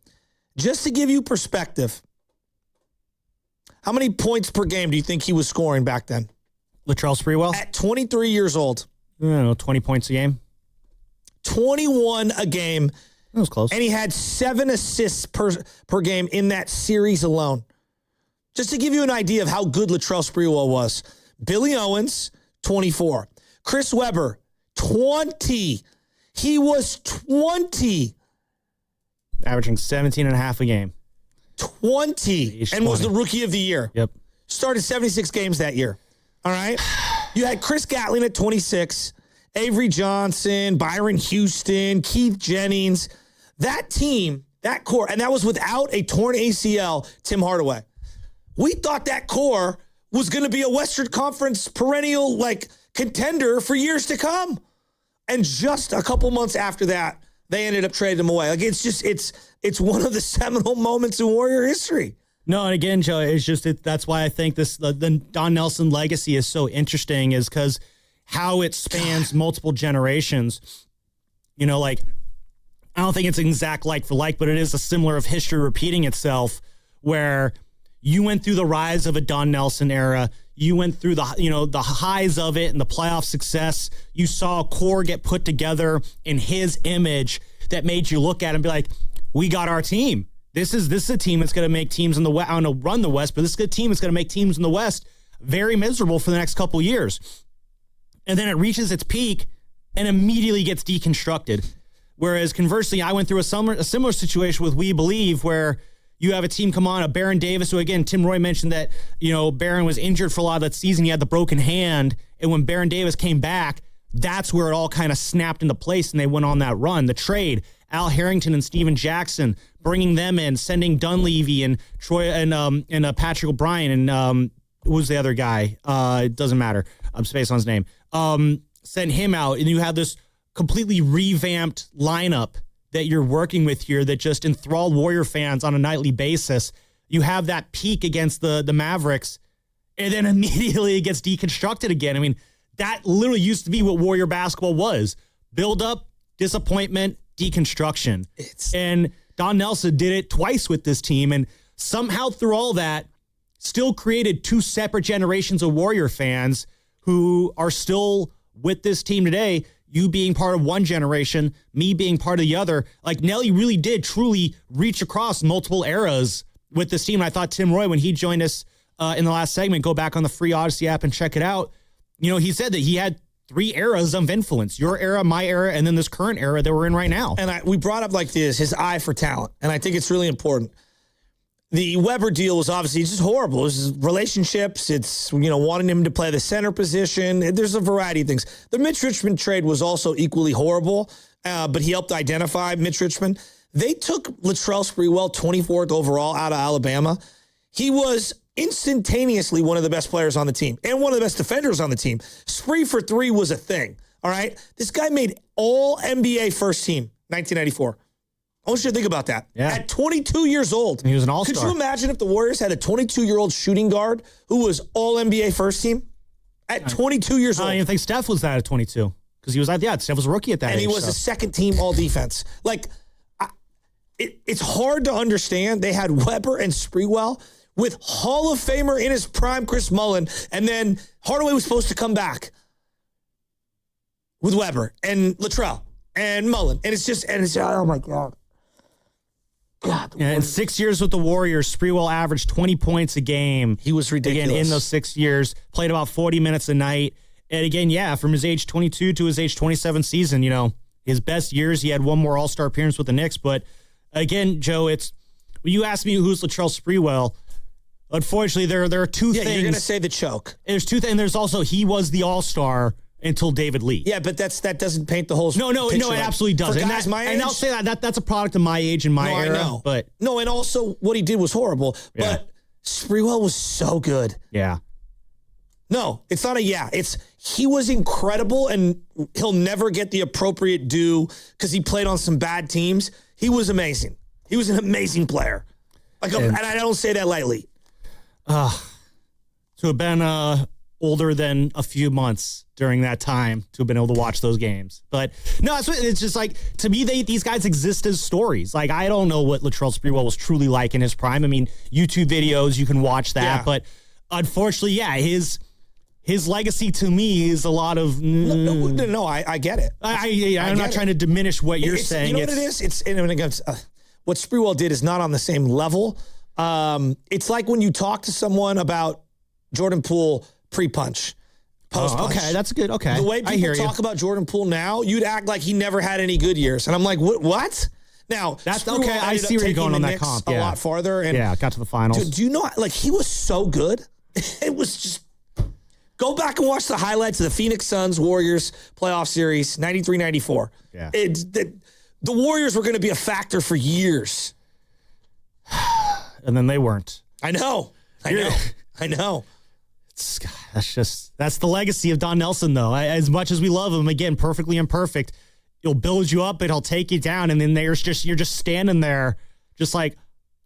Just to give you perspective, how many points per game do you think he was scoring back then? Latrell Sprewell? At 23 years old. I don't know, 20 points a game? 21 a game. That was close. And he had 7 assists per game in that series alone. Just to give you an idea of how good Latrell Sprewell was. Billy Owens, 24. Chris Webber, 20. He was 20. Averaging 17.5 a game. 20. And was the rookie of the year. Yep. Started 76 games that year. All right. You had Chris Gatling at 26, Avery Johnson, Byron Houston, Keith Jennings. That team, that core, and that was without a torn ACL, Tim Hardaway. We thought that core was going to be a Western Conference perennial contender for years to come. And just a couple months after that, they ended up trading him away. It's one of the seminal moments in Warrior history. No, and again, Joe, it's just that's why I think the Don Nelson legacy is so interesting, is because how it spans multiple generations. I don't think it's an exact like for like, but it is a similar of history repeating itself, where you went through the rise of a Don Nelson era. You went through the highs of it and the playoff success. You saw a core get put together in his image that made you look at it and be like, we got our team. This is a team that's going to make teams in the West. I don't know, run the West, but this is a team that's going to make teams in the West very miserable for the next couple years. And then it reaches its peak and immediately gets deconstructed. Whereas conversely, I went through a similar situation with We Believe, where you have a team come on, a Baron Davis, who again, Tim Roy mentioned that, Baron was injured for a lot of that season. He had the broken hand. And when Baron Davis came back, that's where it all kind of snapped into place and they went on that run. The trade, Al Harrington and Steven Jackson, bringing them in, sending Dunleavy and Troy and Patrick O'Brien and who's the other guy? It doesn't matter. I'm spacing on his name. Send him out, and you have this completely revamped lineup that you're working with here that just enthralled Warrior fans on a nightly basis. You have that peak against the Mavericks, and then immediately it gets deconstructed again. I mean, that literally used to be what Warrior basketball was. Build up, disappointment, deconstruction. And Don Nelson did it twice with this team, and somehow through all that, still created two separate generations of Warrior fans who are still with this team today. You being part of one generation, me being part of the other. Like, Nelly really did truly reach across multiple eras with this team. And I thought Tim Roy, when he joined us in the last segment, go back on the free Odyssey app and check it out. He said that he had 3 eras of influence: your era, my era, and then this current era that we're in right now. And we brought up his eye for talent. And I think it's really important. The Weber deal was obviously just horrible. It was relationships. It's, wanting him to play the center position. There's a variety of things. The Mitch Richmond trade was also equally horrible, but he helped identify Mitch Richmond. They took Latrell Sprewell, 24th overall, out of Alabama. He was instantaneously one of the best players on the team and one of the best defenders on the team. Spree for 3 was a thing, all right? This guy made all NBA first team, 1994. I want you to think about that. Yeah. At 22 years old. He was an all-star. Could you imagine if the Warriors had a 22-year-old shooting guard who was all-NBA first team? At 22 years old. I don't even think Steph was that at 22. Because he was Steph was a rookie at that age. And he was a second-team all-defense. It's hard to understand. They had Weber and Sprewell with Hall of Famer in his prime, Chris Mullin, and then Hardaway was supposed to come back with Weber and Latrell and Mullin. And it's oh my God. In 6 years with the Warriors, Sprewell averaged 20 points a game. He was ridiculous. Again, in those 6 years, played about 40 minutes a night. And again, from his age 22 to his age 27 season, his best years, he had one more All-Star appearance with the Knicks. But again, Joe, when you ask me who's Latrell Sprewell, unfortunately, there are two things. Yeah, you're going to say the choke. There's two things. And there's also, he was the All-Star until David Lee. Yeah, but that doesn't paint the whole No, it absolutely doesn't. For guys my age, and I'll say that's a product of my age and my era. I know. But no, and also what he did was horrible. Yeah. But Sprewell was so good. Yeah. No, it's not he was incredible, and he'll never get the appropriate due because he played on some bad teams. He was amazing. He was an amazing player. And I don't say that lightly. To have been older than a few months during that time to have been able to watch those games. But no, it's just to me, these guys exist as stories. I don't know what Latrell Sprewell was truly like in his prime. I mean, YouTube videos, you can watch that. Yeah. But unfortunately, his legacy to me is a lot of... No, I get it. I'm not trying to diminish what you're saying. You know what it is? What Sprewell did is not on the same level. It's like when you talk to someone about Jordan Poole pre-punch, post-punch. Okay, that's good. Okay. The way people talk about Jordan Poole now, you'd act like he never had any good years. And I'm like, what? Now, That's Spruill okay. I ended see up where you're going taking on the that Knicks comp. a Yeah. lot farther. And got to the finals. do you know, like, he was so good. It was just, go back and watch the highlights of the Phoenix Suns Warriors playoff series, 93-94. Yeah. The Warriors were going to be a factor for years. And then they weren't. I know. That's the legacy of Don Nelson, though. As much as we love him, again, perfectly imperfect, he'll build you up, but he'll take you down, and then you're just standing there, just like,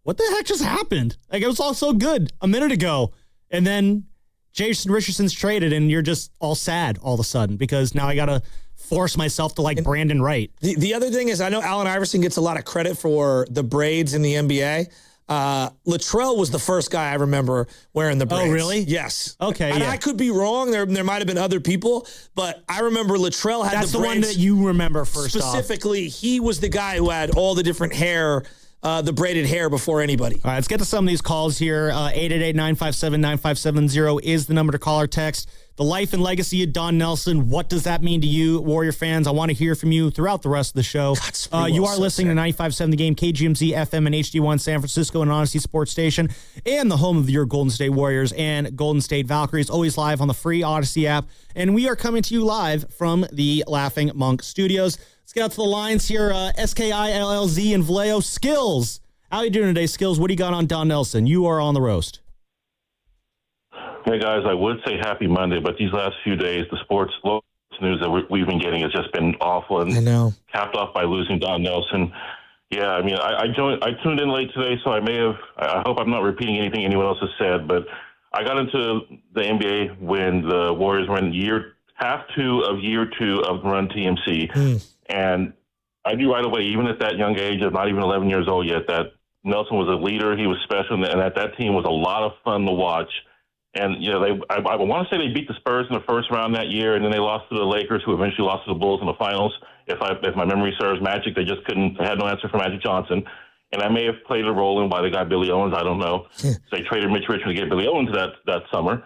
what the heck just happened? Like, it was all so good a minute ago, and then Jason Richardson's traded, and you're just all sad all of a sudden because now I got to force myself to like Brandon Wright. The other thing is, I know Allen Iverson gets a lot of credit for the braids in the NBA. Latrell was the first guy I remember wearing the braids. Oh, really? Yes. Okay. And I could be wrong. There might have been other people, but I remember Latrell had That's the braids. one that you remember first specifically, he was the guy who had all the different hair, the braided hair before anybody. All right, let's get to some of these calls here. 888-957-9570 is the number to call or text. The life and legacy of Don Nelson, what does that mean to you, Warrior fans? I want to hear from you throughout the rest of the show. You are listening to 95.7 The Game, KGMZ, FM, and HD1 San Francisco, and Honesty Sports Station, and the home of your Golden State Warriors and Golden State Valkyries, always live on the free Odyssey app. And we are coming to you live from the Laughing Monk Studios. Let's get out to the lines here. SKILLZ and Vallejo. Skills. How are you doing today, Skills? What do you got on Don Nelson? You are on the roast. Hey, guys, I would say happy Monday, but these last few days, the sports news that we've been getting has just been awful and I know. Capped off by losing Don Nelson. Yeah, I mean, I tuned in late today, so I hope I'm not repeating anything anyone else has said, but I got into the NBA when the Warriors were in half two of year 2 of Run TMC. And I knew right away, even at that young age of not even 11 years old yet, that Nelson was a leader. He was special, and that team was a lot of fun to watch. And, you know, I want to say they beat the Spurs in the first round that year, and then they lost to the Lakers, who eventually lost to the Bulls in the finals. If my memory serves, Magic, they had no answer for Magic Johnson. And I may have played a role in why they got Billy Owens. I don't know. So they traded Mitch Richmond to get Billy Owens that summer.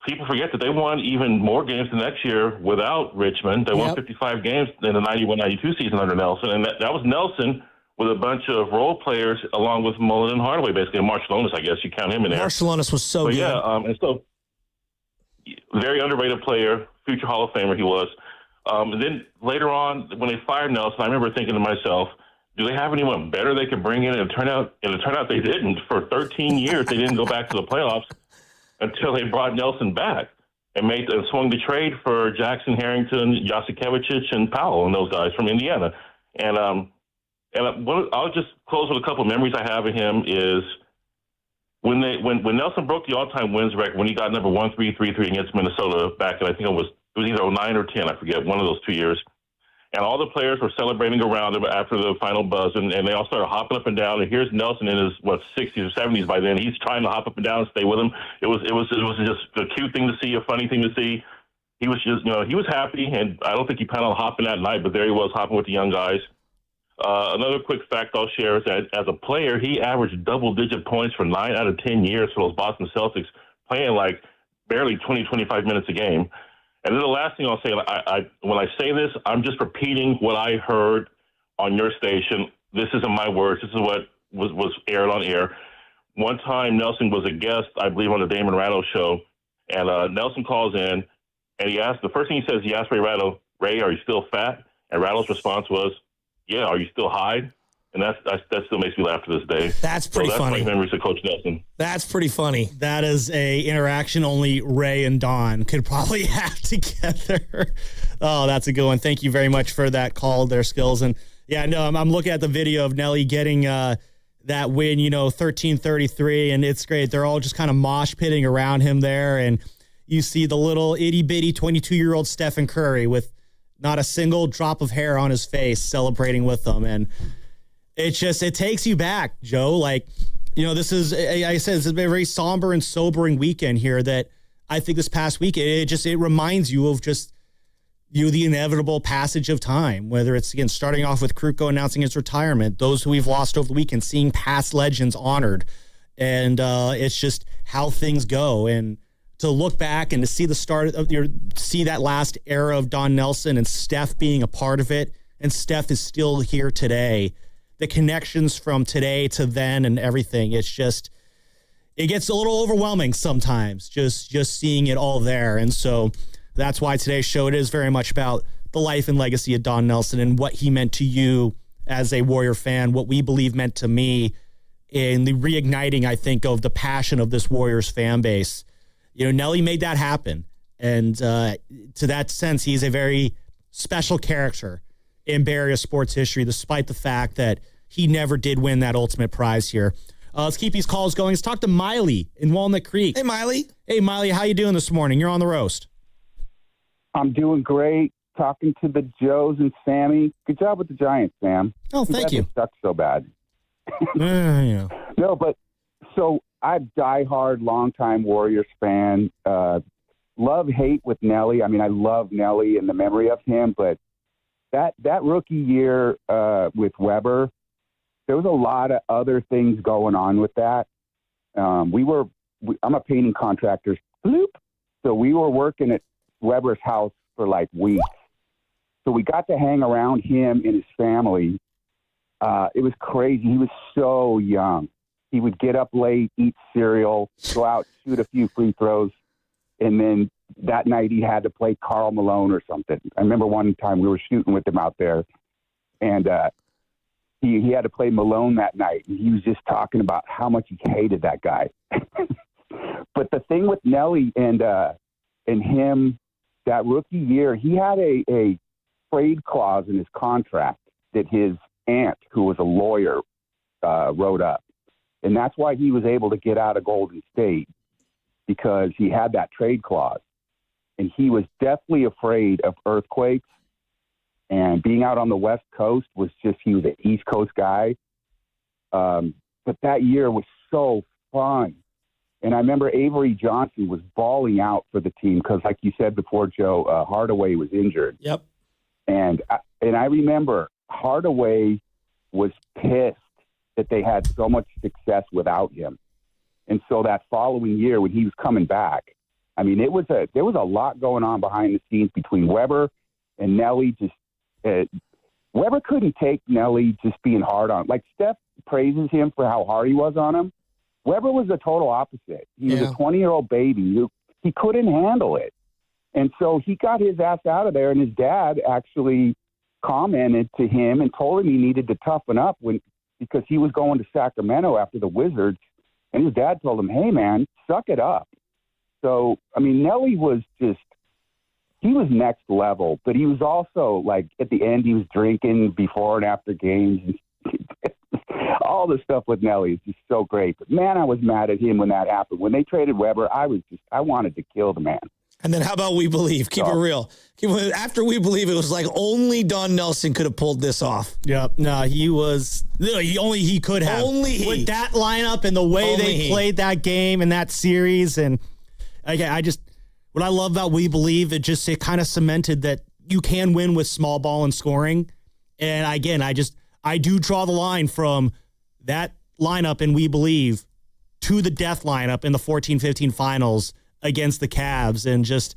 People forget that they won even more games the next year without Richmond. They won 55 games in the 91-92 season under Nelson. And that was Nelson with a bunch of role players along with Mullen and Hardaway, basically. And Marciulionis, I guess you count him in there. Marciulionis was so good. Yeah, and so very underrated player, future Hall of Famer he was. And then later on, when they fired Nelson, I remember thinking to myself, do they have anyone better they could bring in? And it turned out they didn't. For 13 years, they didn't go back to the playoffs until they brought Nelson back and swung the trade for Jackson, Harrington, Jasikevicius, and Powell, and those guys from Indiana. And I'll just close with a couple of memories I have of him is when Nelson broke the all-time wins record, when he got number 1333 against Minnesota back in, I think it was either 09 or 10, I forget, one of those 2 years. And all the players were celebrating around him after the final buzz, and they all started hopping up and down. And here's Nelson in his 60s or 70s by then. He's trying to hop up and down and stay with him. It was just a cute thing to see, a funny thing to see. He was just, he was happy, and I don't think he planned on hopping that night, but there he was hopping with the young guys. Another quick fact I'll share is that as a player, he averaged double-digit points for 9 out of 10 years for those Boston Celtics, playing like barely 20, 25 minutes a game. And then the last thing I'll say, when I say this, I'm just repeating what I heard on your station. This isn't my words. This is what was aired on air. One time, Nelson was a guest, I believe, on the Damon Ratto show, and Nelson calls in, and the first thing he asked Ray Ratto, Ray, are you still fat? And Ratto's response was, yeah, are you still high? And that still makes me laugh to this day. That's pretty funny. That's my memories of Coach Nelson. That's pretty funny. That is a interaction only Ray and Don could probably have together. Oh, that's a good one. Thank you very much for that call there, Skills. And yeah, no, I'm looking at the video of Nelly getting that win, 13-33, and it's great. They're all just kind of mosh pitting around him there, and you see the little itty-bitty 22-year-old Stephen Curry with not a single drop of hair on his face celebrating with them. And it takes you back, Joe. Like, this is, I said, this has been a very somber and sobering weekend here that I think this past week, it reminds you of just, the inevitable passage of time, whether it's, again, starting off with Kruko announcing his retirement, those who we've lost over the weekend, seeing past legends honored. And it's just how things go. And to look back and to see the start of see that last era of Don Nelson and Steph being a part of it, and Steph is still here today. The connections from today to then and everything, it gets a little overwhelming sometimes, just seeing it all there. And so that's why today's show, it is very much about the life and legacy of Don Nelson and what he meant to you as a Warrior fan, what we believe meant to me, in the reigniting, I think, of the passion of this Warriors fan base. Nelly made that happen. And to that sense, he's a very special character in Bay Area sports history, despite the fact that he never did win that ultimate prize here. Let's keep these calls going. Let's talk to Miley in Walnut Creek. Hey, Miley. Hey, Miley, how you doing this morning? You're on the roast. I'm doing great. Talking to the Joes and Sammy. Good job with the Giants, Sam. Oh, thank you. It sucks so bad. Yeah. No, but so I'm a diehard, longtime Warriors fan. Love-hate with Nelly. I mean, I love Nelly and the memory of him, but that rookie year with Weber, there was a lot of other things going on with that. I'm a painting contractor, so we were working at Weber's house for like weeks. So we got to hang around him and his family. It was crazy. He was so young. He would get up late, eat cereal, go out, shoot a few free throws, and then that night he had to play Karl Malone or something. I remember one time we were shooting with him out there, and he had to play Malone that night, and he was just talking about how much he hated that guy. But the thing with Nelly and him, that rookie year, he had a trade clause in his contract that his aunt, who was a lawyer, wrote up. And that's why he was able to get out of Golden State, because he had that trade clause. And he was deathly afraid of earthquakes. And being out on the West Coast was just, he was an East Coast guy. But that year was so fun. And I remember Avery Johnson was balling out for the team because, like you said before, Joe, Hardaway was injured. Yep. And I remember Hardaway was pissed that they had so much success without him. And so that following year when he was coming back, I mean, there was a lot going on behind the scenes between Weber and Nelly. Weber couldn't take Nelly just being hard on. Like, Steph praises him for how hard he was on him. Weber was the total opposite. He was a 20-year-old baby who he couldn't handle it. And so he got his ass out of there, and his dad actually commented to him and told him he needed to toughen up because he was going to Sacramento after the Wizards. And his dad told him, hey, man, suck it up. So, I mean, Nelly was he was next level, but he was also, like, at the end, he was drinking before and after games. All the stuff with Nelly is just so great. But, man, I was mad at him when that happened. When they traded Weber, I wanted to kill the man. And then how about We Believe? Keep it real. After We Believe, it was like only Don Nelson could have pulled this off. Yep. No, he could have. Only he. With that lineup and the way they played that game and that series. And again, what I love about We Believe, it kind of cemented that you can win with small ball and scoring. And again, I do draw the line from that lineup in We Believe to the death lineup in the 14-15 finals against the Cavs. And just,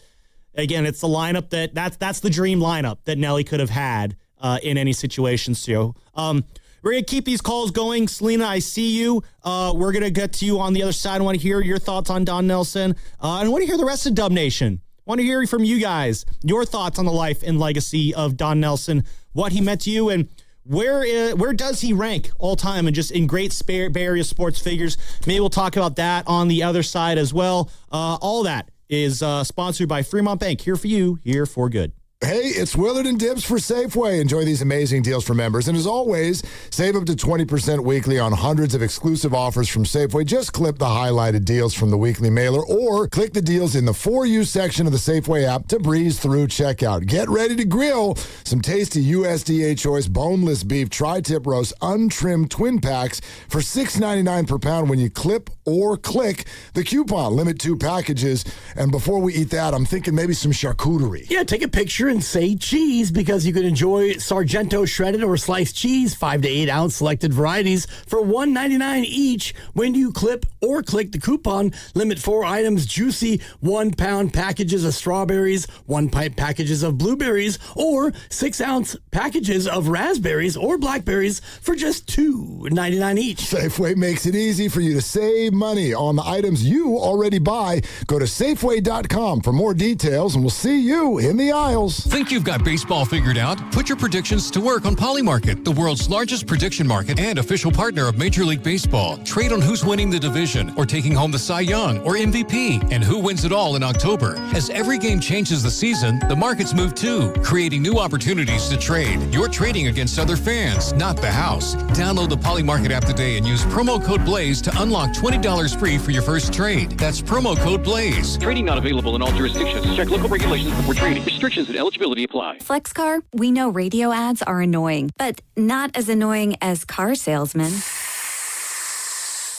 again, it's the lineup that's the dream lineup that Nelly could have had in any situation. So we're going to keep these calls going. Selena, I see you. We're going to get to you on the other side. I want to hear your thoughts on Don Nelson. And I want to hear the rest of Dub Nation. I want to hear from you guys, your thoughts on the life and legacy of Don Nelson, what he meant to you, and where does he rank all time and just in great Bay Area sports figures? Maybe we'll talk about that on the other side as well. All that is sponsored by Fremont Bank. Here for you, here for good. Hey, it's Willard and Dibs for Safeway. Enjoy these amazing deals for members. And as always, save up to 20% weekly on hundreds of exclusive offers from Safeway. Just clip the highlighted deals from the weekly mailer or click the deals in the For You section of the Safeway app to breeze through checkout. Get ready to grill some tasty USDA choice boneless beef tri-tip roast untrimmed twin packs for $6.99 per pound when you clip or click the coupon. Limit 2 packages. And before we eat that, I'm thinking maybe some charcuterie. Yeah, take a picture patrons say cheese because you can enjoy Sargento shredded or sliced cheese, 5 to 8 ounce selected varieties for $1.99 each when you clip or click the coupon. Limit 4 items, juicy 1 pound packages of strawberries, 1 pint packages of blueberries, or 6 ounce packages of raspberries or blackberries for just $2.99 each. Safeway makes it easy for you to save money on the items you already buy. Go to Safeway.com for more details, and we'll see you in the aisles. Think you've got baseball figured out? Put your predictions to work on Polymarket, the world's largest prediction market and official partner of Major League Baseball. Trade on who's winning the division, or taking home the Cy Young or MVP, and who wins it all in October. As every game changes the season, the markets move too, creating new opportunities to trade. You're trading against other fans, not the house. Download the Polymarket app today and use promo code BLAZE to unlock $20 free for your first trade. That's promo code BLAZE. Trading not available in all jurisdictions. Check local regulations before trading. Restrictions and eligibility apply. FlexCar, we know radio ads are annoying, but not as annoying as car salesmen.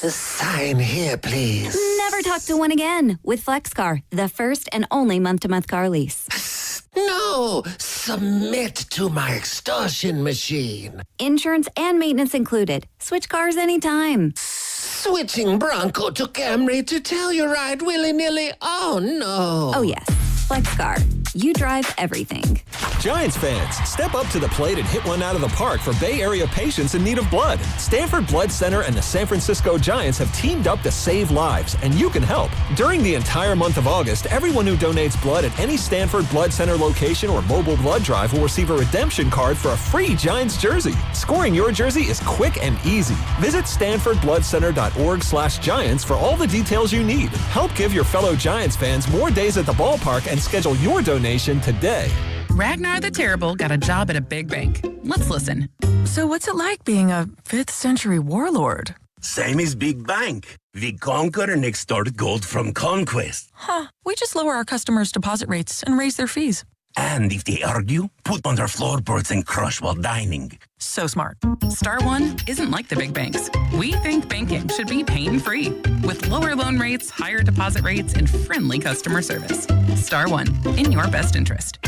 Sign here, please. Never talk to one again with FlexCar, the first and only month-to-month car lease. No, submit to my extortion machine. Insurance and maintenance included. Switch cars anytime. Switching Bronco to Camry to Telluride willy-nilly? Oh, no. Oh, yes. FlexCar. You drive everything. Giants fans, step up to the plate and hit one out of the park for Bay Area patients in need of blood. Stanford Blood Center and the San Francisco Giants have teamed up to save lives, and you can help. During the entire month of August, everyone who donates blood at any Stanford Blood Center location or mobile blood drive will receive a redemption card for a free Giants jersey. Scoring your jersey is quick and easy. Visit StanfordBloodCenter.org/Giants for all the details you need. Help give your fellow Giants fans more days at the ballpark and schedule your donation today. Ragnar the Terrible got a job at a big bank. Let's listen. So what's it like being a 5th century warlord? Same as big bank. We conquer and extort gold from conquest. Huh. We just lower our customers' deposit rates and raise their fees. And if they argue, put on their floorboards and crush while dining. So smart. Star One isn't like the big banks. We think banking should be pain-free, with lower loan rates, higher deposit rates, and friendly customer service. Star One, in your best interest.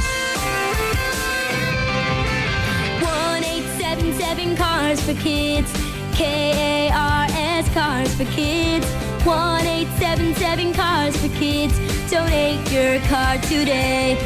1877 Cars for Kids. KARS Cars for Kids. 1877 Cars for Kids. Donate your car today.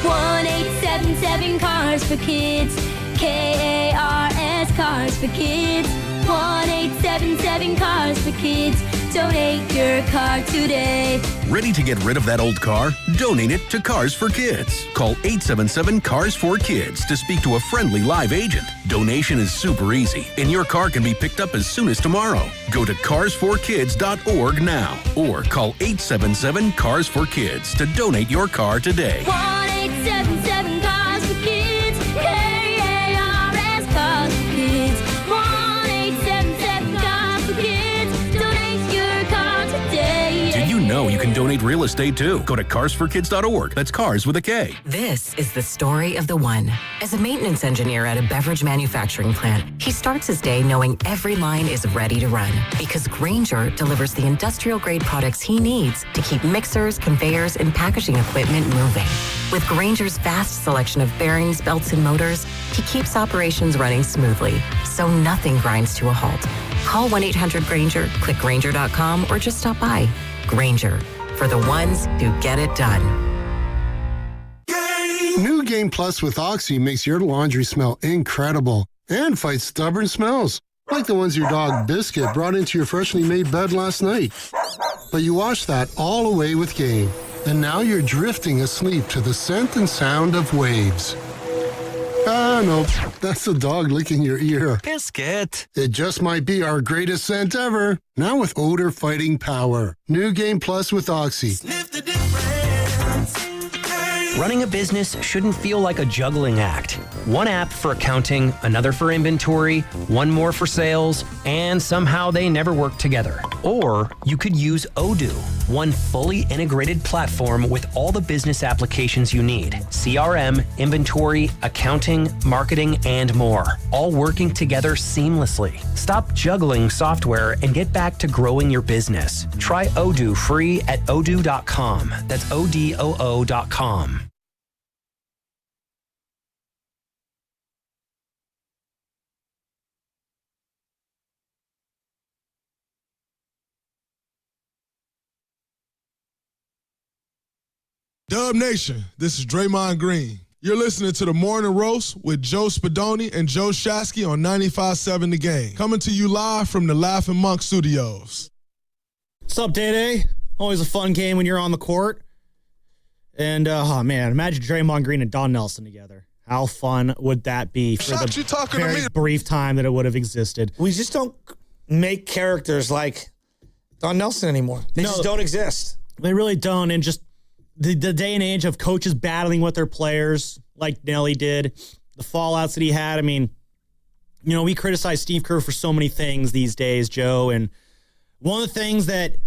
1877 Cars for Kids. KARS Cars for Kids. 1877 Cars for Kids. Donate your car today. Ready to get rid of that old car? Donate it to Cars for Kids. Call 877 Cars for Kids to speak to a friendly live agent. Donation is super easy, and your car can be picked up as soon as tomorrow. Go to carsforkids.org now or call 877 Cars for Kids to donate your car today. 1877 Cars for Kids. KARS Cars for Kids. 1877 Cars for Kids. Donate your car today. Did you know you can donate real estate too? Go to carsforkids.org. That's cars with a K. This is the story of the one. As a maintenance engineer at a beverage manufacturing plant, he starts his day knowing every line is ready to run because Grainger delivers the industrial-grade products he needs to keep mixers, conveyors, and packaging equipment moving. With Grainger's vast selection of bearings, belts, and motors, he keeps operations running smoothly, so nothing grinds to a halt. Call 1-800-GRAINGER, click Grainger.com, or just stop by. Grainger, for the ones who get it done. New Game Plus with Oxy makes your laundry smell incredible and fights stubborn smells, like the ones your dog Biscuit brought into your freshly made bed last night. But you wash that all away with Game, and now you're drifting asleep to the scent and sound of waves. Ah, no, that's the dog licking your ear. Biscuit. It just might be our greatest scent ever. Now with odor-fighting power. New Game Plus with Oxy. Sniff the difference. Running a business shouldn't feel like a juggling act. One app for accounting, another for inventory, one more for sales, and somehow they never work together. Or you could use Odoo, one fully integrated platform with all the business applications you need. CRM, inventory, accounting, marketing, and more. All working together seamlessly. Stop juggling software and get back to growing your business. Try Odoo free at odoo.com. That's ODOO.com. Dub Nation, this is Draymond Green. You're listening to The Morning Roast with Joe Spadoni and Joe Shasky on 95.7 The Game. Coming to you live from the Laughing Monk Studios. What's up, Day-Day? Always a fun game when you're on the court. And, man, imagine Draymond Green and Don Nelson together. How fun would that be for the very brief time that it would have existed? We just don't make characters like Don Nelson anymore. They just don't exist. They really don't. And just the day and age of coaches battling with their players like Nelly did, the fallouts that he had. I mean, we criticize Steve Kerr for so many things these days, Joe. And one of the things that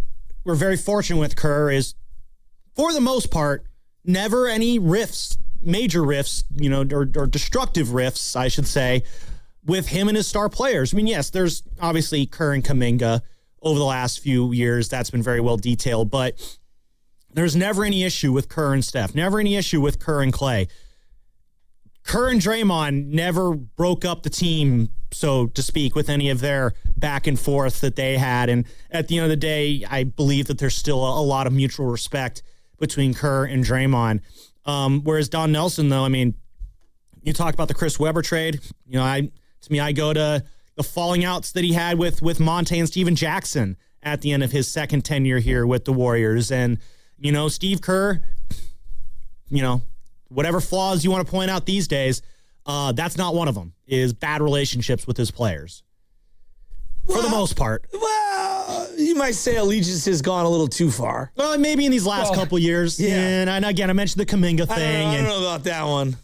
we're very fortunate with Kerr is, for the most part, never any rifts, major rifts, or destructive rifts, I should say, with him and his star players. I mean, yes, there's obviously Kerr and Kuminga over the last few years. That's been very well detailed, but there's never any issue with Kerr and Steph, never any issue with Kerr and Clay. Kerr and Draymond never broke up the team, so to speak, with any of their back and forth that they had. And at the end of the day, I believe that there's still a lot of mutual respect between Kerr and Draymond. Whereas Don Nelson, though, I mean, you talked about the Chris Webber trade. I go to the falling outs that he had with Monte and Steven Jackson at the end of his second tenure here with the Warriors. And, Steve Kerr, whatever flaws you want to point out these days, that's not one of them, is bad relationships with his players. For the most part. Well, you might say allegiance has gone a little too far. Well, maybe in these last couple years. Yeah. And again, I mentioned the Kuminga thing. I don't know about that one.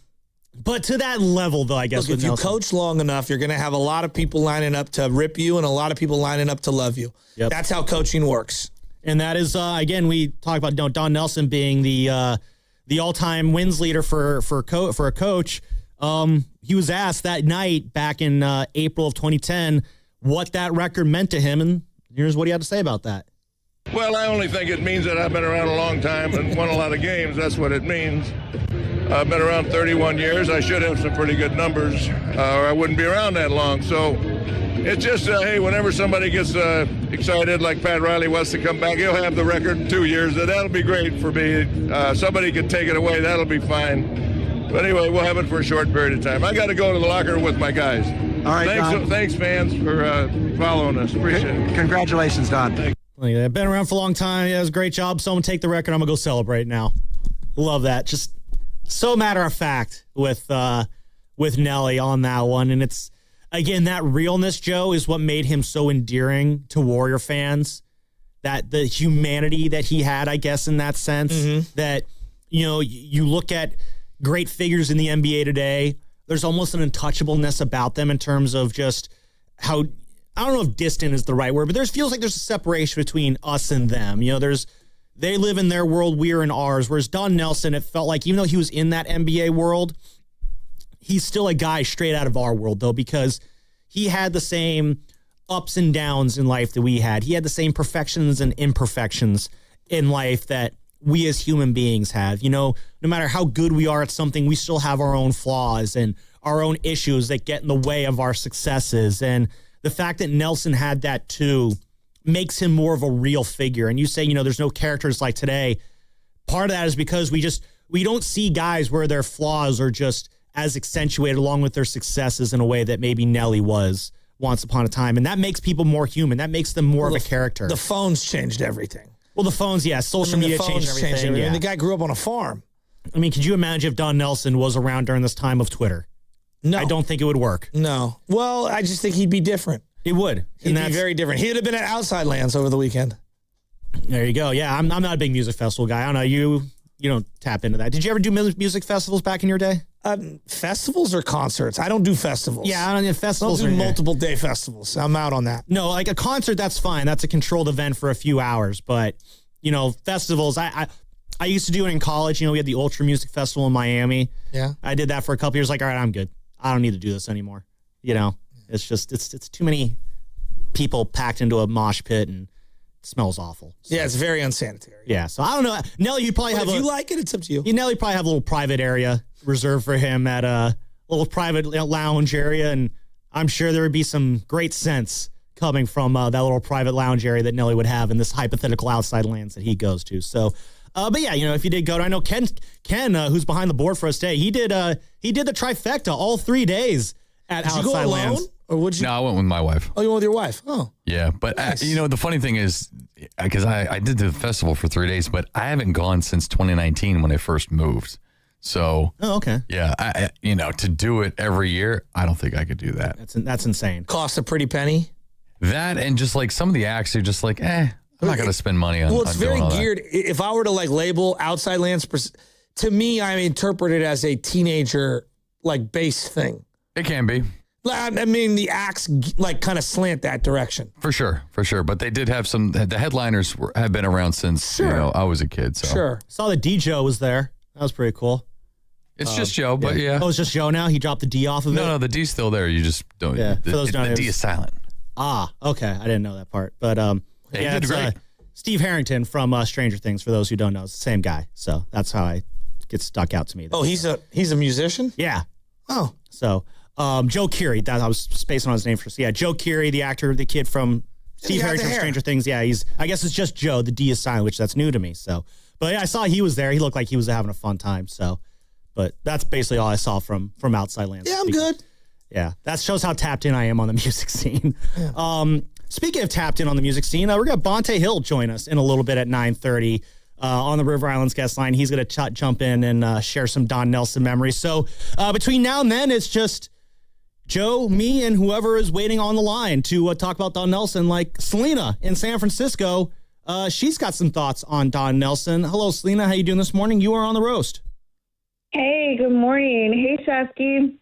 But to that level, though, I guess. Look, if you coach long enough, you're going to have a lot of people lining up to rip you and a lot of people lining up to love you. Yep. That's how coaching works. And that is, again, we talk about Don Nelson being the all-time wins leader for a coach. He was asked that night back in April of 2010 what that record meant to him, and here's what he had to say about that. Well, I only think it means that I've been around a long time and won a lot of games. That's what it means. I've been around 31 years. I should have some pretty good numbers, or I wouldn't be around that long. So it's just, hey, whenever somebody gets excited, like Pat Riley wants to come back, he'll have the record in 2 years. That'll be great for me. Somebody can take it away. That'll be fine. But anyway, we'll have it for a short period of time. I got to go to the locker with my guys. All right, thanks, fans, for following us. Appreciate it. Congratulations, Don. I've been around for a long time. Yeah, it was a great job. Someone take the record. I'm going to go celebrate now. Love that. Just so matter of fact with Nelly on that one. And it's, again, that realness, Joe, is what made him so endearing to Warrior fans. That the humanity that he had, I guess, in that sense, that, you look at great figures in the NBA today, there's almost an untouchableness about them in terms of just how, I don't know if distant is the right word, but there feels like there's a separation between us and them. They live in their world, we're in ours. Whereas Don Nelson, it felt like, even though he was in that NBA world, he's still a guy straight out of our world, though, because he had the same ups and downs in life that we had. He had the same perfections and imperfections in life that we as human beings have. No matter how good we are at something, we still have our own flaws and our own issues that get in the way of our successes. And the fact that Nelson had that too makes him more of a real figure. And you say, there's no characters like today. Part of that is because we don't see guys where their flaws are just as accentuated along with their successes in a way that maybe Nelly was once upon a time. And that makes people more human. That makes them more of a character. The phones changed everything. Well, the phones, yeah. Social media changed everything. Yeah. And the guy grew up on a farm. I mean, could you imagine if Don Nelson was around during this time of Twitter? No. I don't think it would work. No. Well, I just think he'd be different. It would. He'd be very different. He'd have been at Outside Lands over the weekend. There you go. Yeah, I'm not a big music festival guy. I don't know. You don't tap into that. Did you ever do music festivals back in your day? Festivals or concerts? I don't do festivals. Yeah, I don't do festivals. I don't do multiple day festivals. I'm out on that. No, like a concert, that's fine. That's a controlled event for a few hours. But, festivals, I used to do it in college. We had the Ultra Music Festival in Miami. Yeah. I did that for a couple years. Like, all right, I'm good. I don't need to do this anymore. It's just, it's too many people packed into a mosh pit and it smells awful. So, yeah, it's very unsanitary. Yeah, so I don't know. Nelly, you probably have if you like it, it's up to you. Nelly probably have a little private area reserved for him at a little private lounge area, and I'm sure there would be some great scents coming from that little private lounge area that Nelly would have in this hypothetical Outside Lands that he goes to. So But yeah, if you did go to, I know Ken, who's behind the board for us today, he did the trifecta all 3 days at Outside Did you go alone? Lands. Or would you? No, I went with my wife. Oh, you went with your wife? Oh. Yeah, but Nice. the funny thing is, because I did the festival for 3 days, but I haven't gone since 2019 when I first moved. So, oh, okay. Yeah, I to do it every year, I don't think I could do that. That's insane. Cost a pretty penny. That and just like some of the acts are just like, I'm not going to spend money on. Well, it's on very doing all that. geared. If I were to like label Outside Lands, to me, I interpret it as a teenager like base thing. It can be. I mean, the acts like kind of slant that direction. For sure. But they did have the headliners have been around since I was a kid. So. Sure. Saw that D Joe was there. That was pretty cool. It's just Joe, but yeah. Oh, it's just Joe now? He dropped the D off of it? No, the D's still there. You just don't. Yeah, for those the D is silent. Ah, okay. I didn't know that part. But he did great. Steve Harrington from Stranger Things, for those who don't know, it's the same guy. So that's how I get stuck out to me. Oh, he's a musician? Yeah. Oh. So Joe Keery, that I was spacing on his name first. Yeah, Joe Keery, the actor, the kid from Steve Harrington from Stranger Things. Yeah, I guess it's just Joe. The D is silent, which that's new to me. So, but yeah, I saw he was there. He looked like he was having a fun time. So, but that's basically all I saw from Outside Lands. Yeah, I'm good. Yeah, that shows how tapped in I am on the music scene. Yeah. Speaking of tapped in on the music scene, we're going to Bonte Hill join us in a little bit at 9:30 on the River Islands guest line. He's going to jump in and share some Don Nelson memories. So between now and then, it's just Joe, me, and whoever is waiting on the line to talk about Don Nelson, like Selena in San Francisco. She's got some thoughts on Don Nelson. Hello, Selena. How you doing this morning? You are on the roast. Hey, good morning. Hey, Shasky.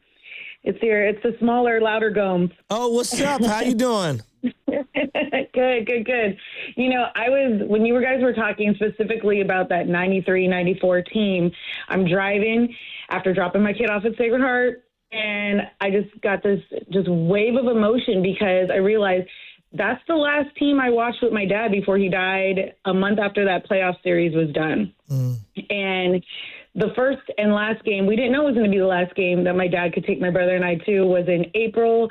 It's the smaller, louder Gomes. Oh, what's up? How you doing? Good. When you guys were talking specifically about that 93, 94 team, I'm driving after dropping my kid off at Sacred Heart, and I just got this wave of emotion because I realized that's the last team I watched with my dad before he died a month after that playoff series was done. And the first and last game, we didn't know it was going to be the last game that my dad could take my brother and I to, was in April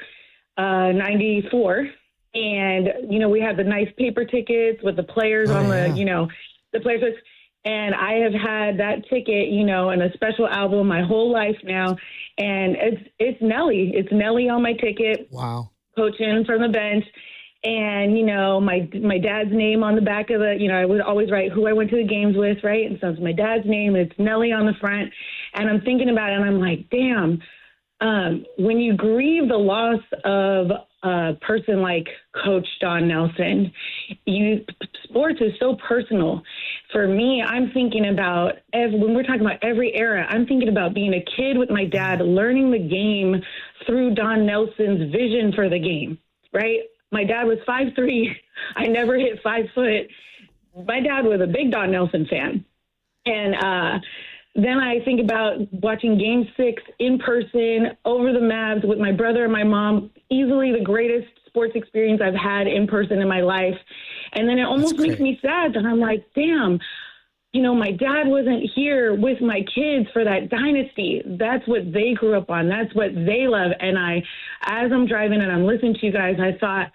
94. And, we had the nice paper tickets with the players on the players list. And I have had that ticket, and a special album my whole life now. And it's Nelly. It's Nelly on my ticket. Wow. Coaching from the bench. And, my dad's name on the back of the, I would always write who I went to the games with, right? And so it's my dad's name. It's Nelly on the front. And I'm thinking about it, and I'm like, damn, when you grieve the loss of a person like Coach Don Nelson, sports is so personal. For me, I'm thinking about, when we're talking about every era, I'm thinking about being a kid with my dad, learning the game through Don Nelson's vision for the game, right? My dad was 5'3". I never hit 5 foot. My dad was a big Don Nelson fan. And then I think about watching Game 6 in person over the Mavs with my brother and my mom, easily the greatest sports experience I've had in person in my life. And then it almost makes me sad that I'm like, damn, my dad wasn't here with my kids for that dynasty. That's what they grew up on. That's what they love. And as I'm driving and I'm listening to you guys, I thought,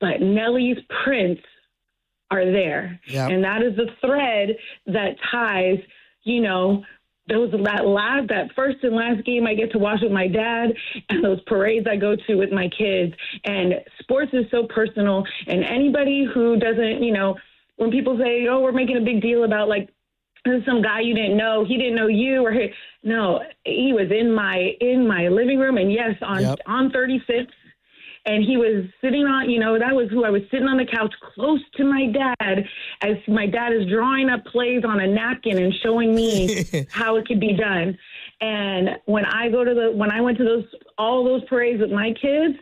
but Nelly's prints are there. Yep. And that is the thread that ties, that first and last game I get to watch with my dad and those parades I go to with my kids. And sports is so personal. And anybody who doesn't, when people say, oh, we're making a big deal about like, there's some guy you didn't know, he didn't know you, or no, he was in my living room, and yes, on 36, and he was sitting on, that was who I was sitting on the couch close to my dad, as my dad is drawing up plays on a napkin and showing me how it could be done. And when I went to all those parades with my kids,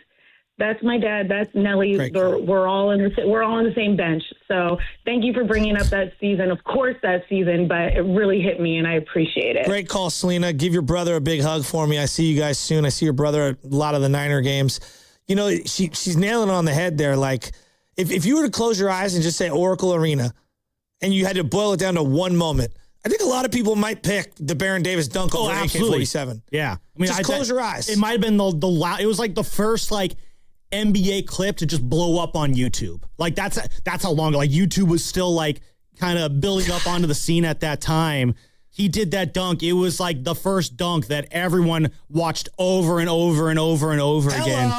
that's my dad. That's Nelly. We're all on the same bench. So thank you for bringing up that season. Of course, that season, but it really hit me, and I appreciate it. Great call, Selena. Give your brother a big hug for me. I see you guys soon. I see your brother at a lot of the Niner games. She's nailing it on the head there. Like, if you were to close your eyes and just say Oracle Arena, and you had to boil it down to one moment, I think a lot of people might pick the Baron Davis dunk over AK-47. Yeah, just close your eyes. It might have been it was like the first NBA clip to just blow up on YouTube. Like that's how long. Like YouTube was still like kind of building up onto the scene at that time, he did that dunk. It was like the first dunk that everyone watched over and over and over and over again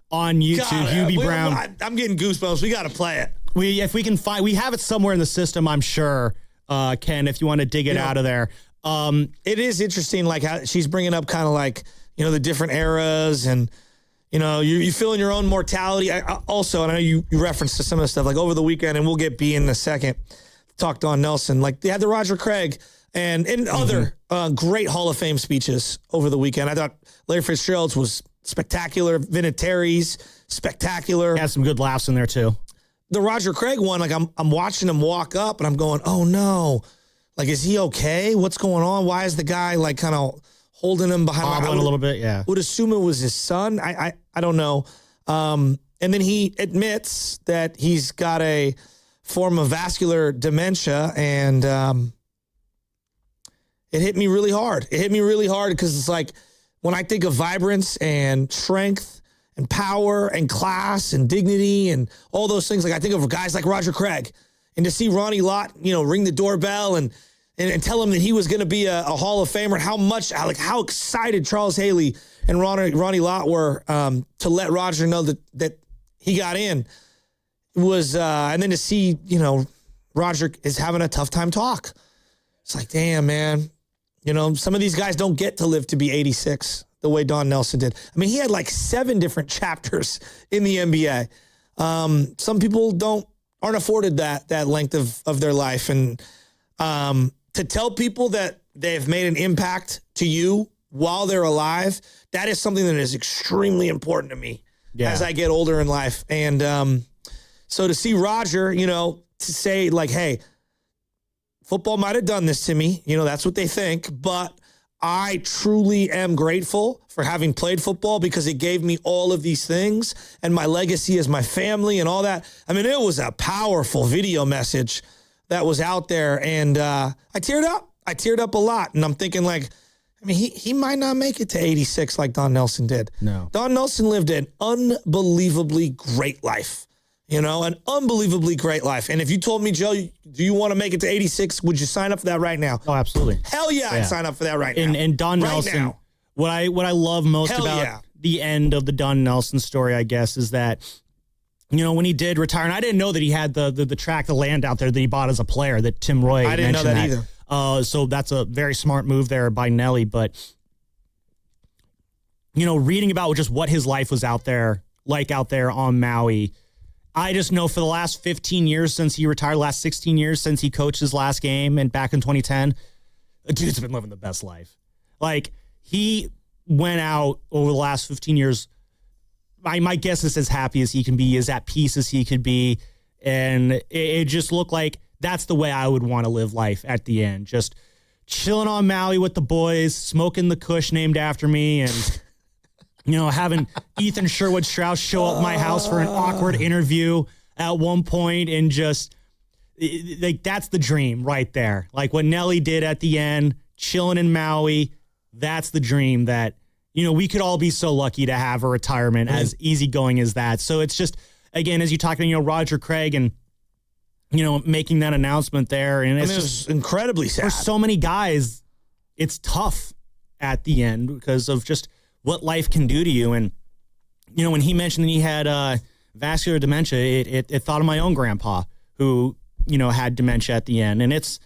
on YouTube. Hubie Brown. I'm getting goosebumps. We got to play it. If we can find, we have it somewhere in the system, I'm sure, Ken, if you want to dig it out of there. It is interesting, like how she's bringing up kind of like, the different eras and, you feel in your own mortality. Also, and I know you referenced to some of the stuff like over the weekend, and we'll get B in a second, talk Don Nelson. Like they had the Roger Craig and other great Hall of Fame speeches over the weekend. I thought Larry Fitzgerald's was spectacular. Vinatieri's spectacular. Had some good laughs in there too. The Roger Craig one, like I'm watching him walk up and I'm going, oh no, like is he okay? What's going on? Why is the guy like kind of holding him behind a little bit? Yeah, would assume it was his son. I don't know. And then he admits that he's got a form of vascular dementia, and it hit me really hard. It hit me really hard because it's like when I think of vibrance and strength and power and class and dignity and all those things, like I think of guys like Roger Craig, and to see Ronnie Lott, ring the doorbell and tell him that he was going to be a Hall of Famer, and how excited Charles Haley and Ronnie Lott were to let Roger know that he got in was, and then to see, Roger is having a tough time talk. It's like, damn, man, some of these guys don't get to live to be 86 the way Don Nelson did. I mean, he had like 7 different chapters in the NBA. Some people aren't afforded that length of their life. And to tell people that they've made an impact to you while they're alive, that is something that is extremely important to me as I get older in life. And so to see Roger, to say like, hey, football might have done this to me. That's what they think. But I truly am grateful for having played football because it gave me all of these things and my legacy is my family and all that. I mean, it was a powerful video message that was out there. And I teared up. I teared up a lot. And I'm thinking like, I mean, he might not make it to 86 like Don Nelson did. No. Don Nelson lived an unbelievably great life. An unbelievably great life. And if you told me, Joe, do you want to make it to 86? Would you sign up for that right now? Oh, absolutely. Hell yeah, I'd sign up for that right now. And Don right Nelson, now. what I love most about the end of the Don Nelson story, I guess, is that, when he did retire, and I didn't know that he had the tract of land out there that he bought as a player, that Tim Roy I didn't know that either. So that's a very smart move there by Nelly. But, reading about just what his life was out there on Maui, I just know for the last 15 years since he retired, last 16 years since he coached his last game and back in 2010, the dude's been living the best life. Like, he went out over the last 15 years, my guess is as happy as he can be, as at peace as he could be. And it just looked like that's the way I would want to live life at the end. Just chilling on Maui with the boys, smoking the Kush named after me, and having Ethan Sherwood Strauss show up at my house for an awkward interview at one point, and just like that's the dream right there. Like what Nelly did at the end, chilling in Maui, that's the dream that, we could all be so lucky to have a retirement as easygoing as that. So it's just, again, as you talk to, Roger Craig and, making that announcement there. And it's just incredibly sad. For so many guys, it's tough at the end because of just what life can do to you. And, when he mentioned that he had vascular dementia, it thought of my own grandpa who, had dementia at the end. And it's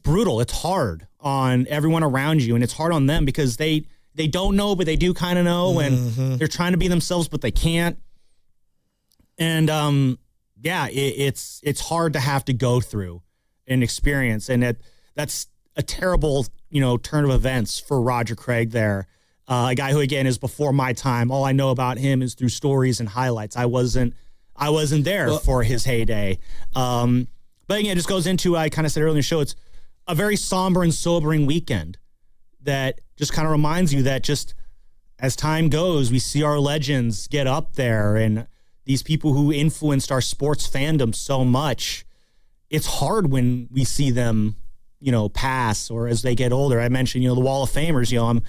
brutal. It's hard on everyone around you. And it's hard on them because they don't know, but they do kind of know. And they're trying to be themselves, but they can't. And, it's hard to have to go through an experience. And that's a terrible, turn of events for Roger Craig there. A guy who, again, is before my time. All I know about him is through stories and highlights. I wasn't there for his heyday. But again, it just goes into, I kind of said earlier in the show, it's a very somber and sobering weekend that just kind of reminds you that just as time goes, we see our legends get up there and these people who influenced our sports fandom so much. It's hard when we see them, pass or as they get older. I mentioned, the Wall of Famers, I'm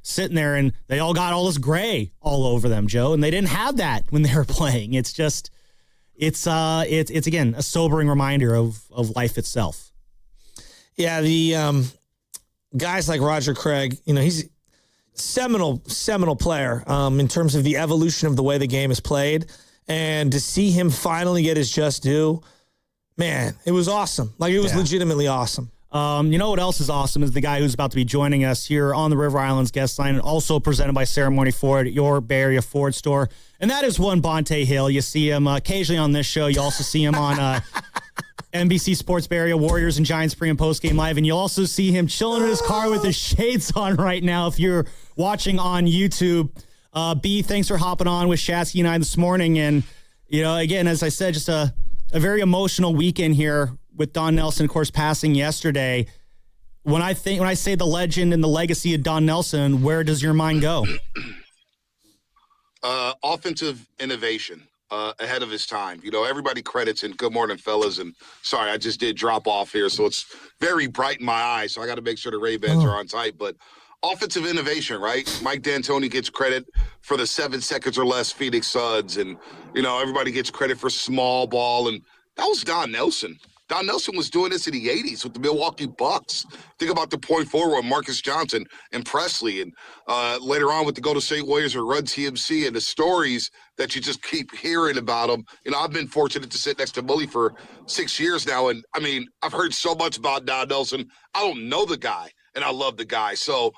sitting there and they all got all this gray all over them, Joe, and they didn't have that when they were playing. It's just, it's again a sobering reminder of life itself. Yeah, the guys like Roger Craig, he's seminal player in terms of the evolution of the way the game is played, and to see him finally get his just due, man, it was awesome. Like, it was legitimately awesome. You know what else is awesome is the guy who's about to be joining us here on the River Islands guest line, also presented by Ceremony Ford, your Bay Area Ford store. And that is one Bonte Hill. You see him occasionally on this show. You also see him on NBC Sports Bay Area Warriors and Giants pre- and post-game live. And you'll also see him chilling in his car with his shades on right now if you're watching on YouTube. B, thanks for hopping on with Shasky and I this morning. And, again, as I said, just a very emotional weekend here with Don Nelson, of course, passing yesterday. When I say the legend and the legacy of Don Nelson, where does your mind go? Offensive innovation ahead of his time. Everybody credits, and good morning, fellas. And sorry, I just did drop off here, so it's very bright in my eyes, so I got to make sure the Ray-Bans are on tight. But offensive innovation, right? Mike D'Antoni gets credit for the 7 seconds or less Phoenix Suns, and, everybody gets credit for small ball, and that was Don Nelson. Don Nelson was doing this in the 80s with the Milwaukee Bucks. Think about the point forward, Marcus Johnson and Presley, and later on with the Golden State Warriors or Run TMC, and the stories that you just keep hearing about them. I've been fortunate to sit next to Bully for 6 years now, and, I've heard so much about Don Nelson. I don't know the guy, and I love the guy. So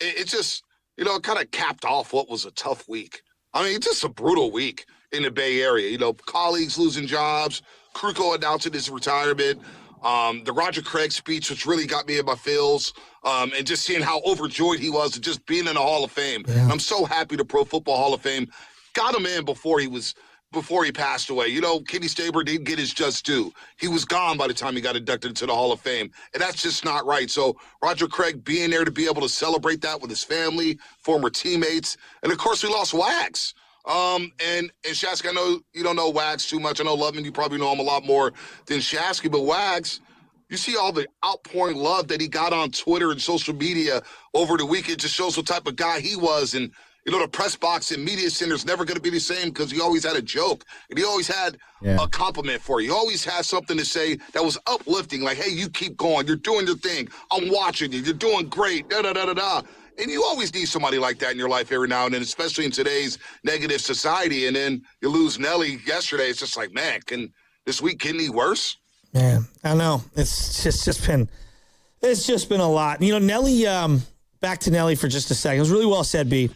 it just, it kind of capped off what was a tough week. It's just a brutal week in the Bay Area. Colleagues losing jobs, Kruko announcing his retirement, the Roger Craig speech, which really got me in my feels, and just seeing how overjoyed he was to just being in the Hall of Fame. Yeah. I'm so happy the Pro Football Hall of Fame got him in before he passed away. Kenny Stabler didn't get his just due. He was gone by the time he got inducted into the Hall of Fame, and that's just not right. So Roger Craig being there to be able to celebrate that with his family, former teammates, and of course we lost Wags. And Shasky, I know you don't know Wags too much. I know Loveman, you probably know him a lot more than Shasky, but Wags, you see all the outpouring love that he got on Twitter and social media over the weekend. Just shows what type of guy he was. And, the press box and media center is never going to be the same because he always had a joke and he always had a compliment for you. He always had something to say that was uplifting, like, hey, you keep going. You're doing your thing. I'm watching you. You're doing great. Da-da-da-da-da. And you always need somebody like that in your life every now and then, especially in today's negative society. And then you lose Nelly yesterday. It's just like, man, can this week get any worse? Man, I know. It's just been a lot. Nelly, back to Nelly for just a second. It was really well said, B.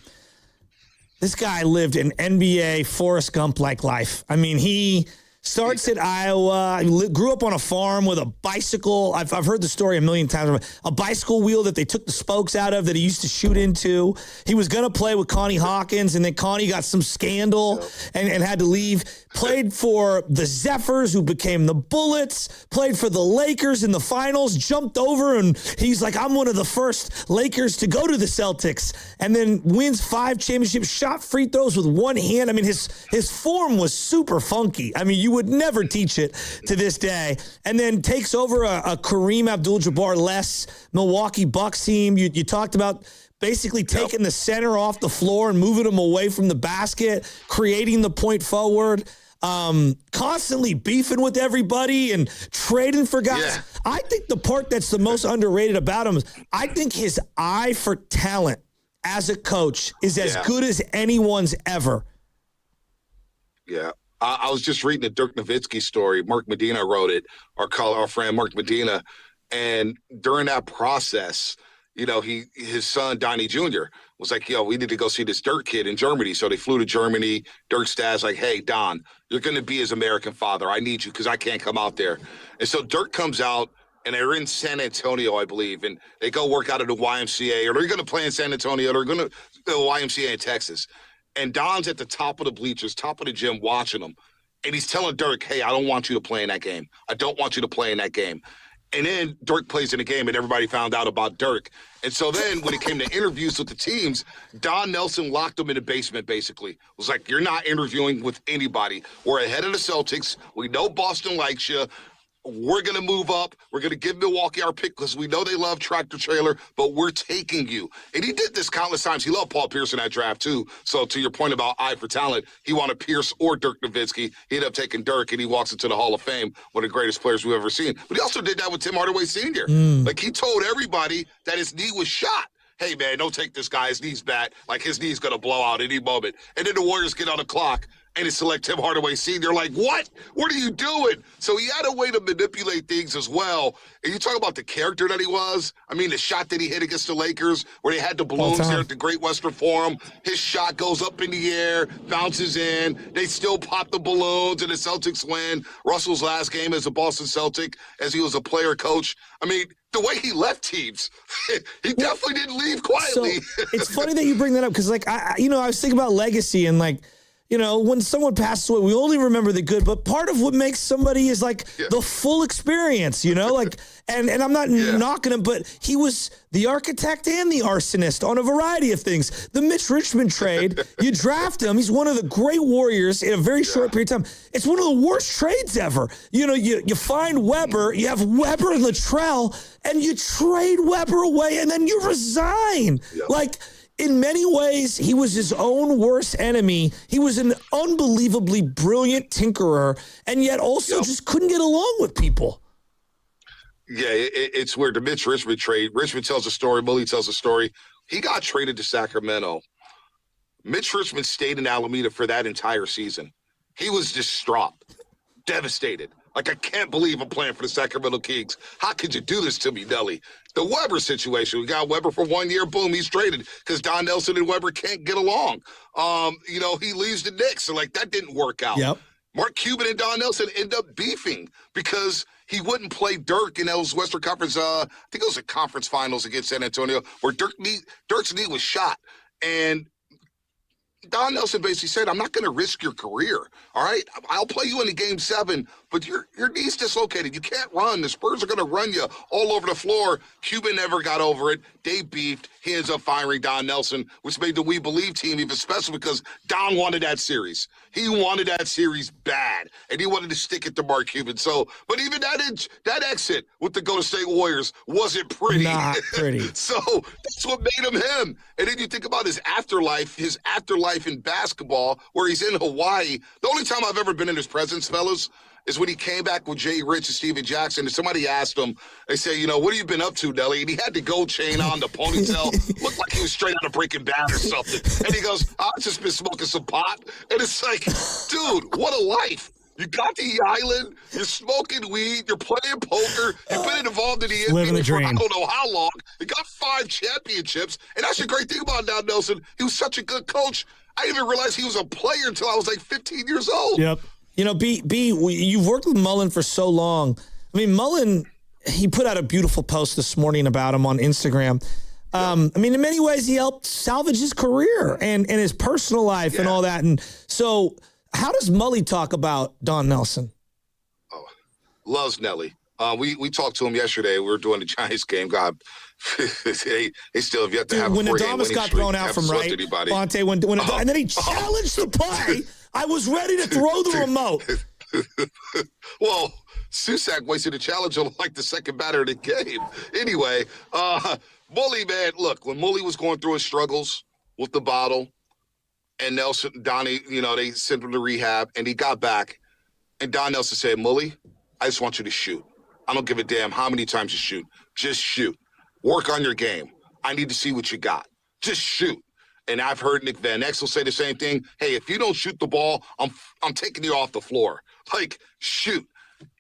This guy lived an NBA Forrest Gump-like life. He starts at Iowa, grew up on a farm with a bicycle. I've heard the story a million times. A bicycle wheel that they took the spokes out of that he used to shoot into. He was going to play with Connie Hawkins, and then Connie got some scandal and had to leave. Played for the Zephyrs, who became the Bullets. Played for the Lakers in the finals. Jumped over, and he's like, I'm one of the first Lakers to go to the Celtics. And then wins 5 championships, shot free throws with one hand. His form was super funky. You would never teach it to this day. And then takes over a Kareem Abdul-Jabbar-less Milwaukee Bucks team. You talked about basically taking the center off the floor and moving him away from the basket, creating the point forward, constantly beefing with everybody and trading for guys. Yeah. I think the part that's the most underrated about him is I think his eye for talent as a coach is as good as anyone's ever. Yeah. I was just reading the Dirk Nowitzki story. Mark Medina wrote it, our friend Mark Medina. And during that process, his son, Donnie Jr., was like, we need to go see this Dirk kid in Germany. So they flew to Germany. Dirk's dad's like, hey, Don, you're going to be his American father. I need you because I can't come out there. And so Dirk comes out, and they're in San Antonio, I believe, and they go work out at the YMCA, or they're going to play in San Antonio, or they're going to the YMCA in Texas. And Don's at the top of the bleachers, top of the gym, watching them. And he's telling Dirk, hey, I don't want you to play in that game. I don't want you to play in that game. And then Dirk plays in the game, and everybody found out about Dirk. And so then when it came to interviews with the teams, Don Nelson locked them in the basement, basically. It was like, you're not interviewing with anybody. We're ahead of the Celtics. We know Boston likes you. we're going to move up. We're going to give Milwaukee our pick because we know they love tractor trailer, but we're taking you. And he did this countless times. He loved Paul Pierce in that draft, too. So to your point about eye for talent, he wanted Pierce or Dirk Nowitzki. He ended up taking Dirk, and he walks into the Hall of Fame, one of the greatest players we've ever seen. But he also did that with Tim Hardaway Sr. Like, he told everybody that his knee was shot. Hey, man, don't take this guy. His knee's bad. Like, his knee's going to blow out any moment. And then the Warriors get on the clock, and they select Tim Hardaway Sr. Like, what? What are you doing? So he had a way to manipulate things as well. And you talk about the character that he was. I mean, the shot that he hit against the Lakers where they had the balloons there at the Great Western Forum. His shot goes up in the air, bounces in. They still pop the balloons, and the Celtics win. Russell's last game as a Boston Celtic, as he was a player coach. I mean, the way he left teams, he definitely didn't leave quietly. So it's funny that you bring that up because, like, I was thinking about legacy and, like, when someone passes away, we only remember the good, but part of what makes somebody is like the full experience, like, and I'm not knocking him, but he was the architect and the arsonist on a variety of things. The Mitch Richmond trade, you draft him. He's one of the great Warriors in a very short period of time. It's one of the worst trades ever. You find Weber, you have Weber and Latrell, and you trade Weber away, and then you resign. Like, in many ways, he was his own worst enemy. He was an unbelievably brilliant tinkerer, and yet also just couldn't get along with people. Yeah, it's weird. The Mitch Richmond trade. Richmond tells a story. Bully tells a story. He got traded to Sacramento. Mitch Richmond stayed in Alameda for that entire season. He was distraught, devastated. Like, I can't believe I'm playing for the Sacramento Kings. How could you do this to me, Nelly? The Weber situation, we got Weber for 1 year, boom, he's traded because Don Nelson and Weber can't get along. He leaves the Knicks, so, like, that didn't work out. Yep. Mark Cuban and Don Nelson end up beefing because he wouldn't play Dirk in those Western Conference, I think it was the conference finals against San Antonio, where Dirk's knee was shot. And Don Nelson basically said, I'm not going to risk your career, all right? I'll play you in the Game 7, but your knee's dislocated. You can't run. The Spurs are going to run you all over the floor. Cuban never got over it. They beefed. He ends up firing Don Nelson, which made the We Believe team even special because Don wanted that series. He wanted that series bad, and he wanted to stick it to Mark Cuban. So, but even that exit with the Golden State Warriors wasn't pretty. Not pretty. So that's what made him him. And then you think about his afterlife in basketball, where he's in Hawaii. The only time I've ever been in his presence, fellas, is when he came back with Jay Rich and Steven Jackson, and somebody asked him, they say, what have you been up to, Nelly? And he had the gold chain on, the ponytail, looked like he was straight out of Breaking Bad or something. And he goes, I've just been smoking some pot. And it's like, dude, what a life. You got the island, you're smoking weed, you're playing poker, you've been involved in the NBA for I don't know how long. You got 5 championships. And that's the great thing about Don Nelson. He was such a good coach. I didn't even realize he was a player until I was like 15 years old. Yep. You've worked with Mullen for so long. I mean, Mullen, he put out a beautiful post this morning about him on Instagram. In many ways, he helped salvage his career and his personal life and all that. And so how does Mully talk about Don Nelson? Oh, loves Nelly. We talked to him yesterday. We were doing the Giants game. God, they still have yet to have when a 4-game Adamas winning got streak. thrown out from right, Fonte, and then he challenged the play. I was ready to throw the remote. Well, Susac wasted a challenge on like the second batter of the game. Anyway, Mully, man, look, when Mully was going through his struggles with the bottle, and Donnie, they sent him to rehab, and he got back, and Don Nelson said, Mully, I just want you to shoot. I don't give a damn how many times you shoot. Just shoot. Work on your game. I need to see what you got. Just shoot. And I've heard Nick Van Exel say the same thing. Hey, if you don't shoot the ball, I'm taking you off the floor. Like, shoot.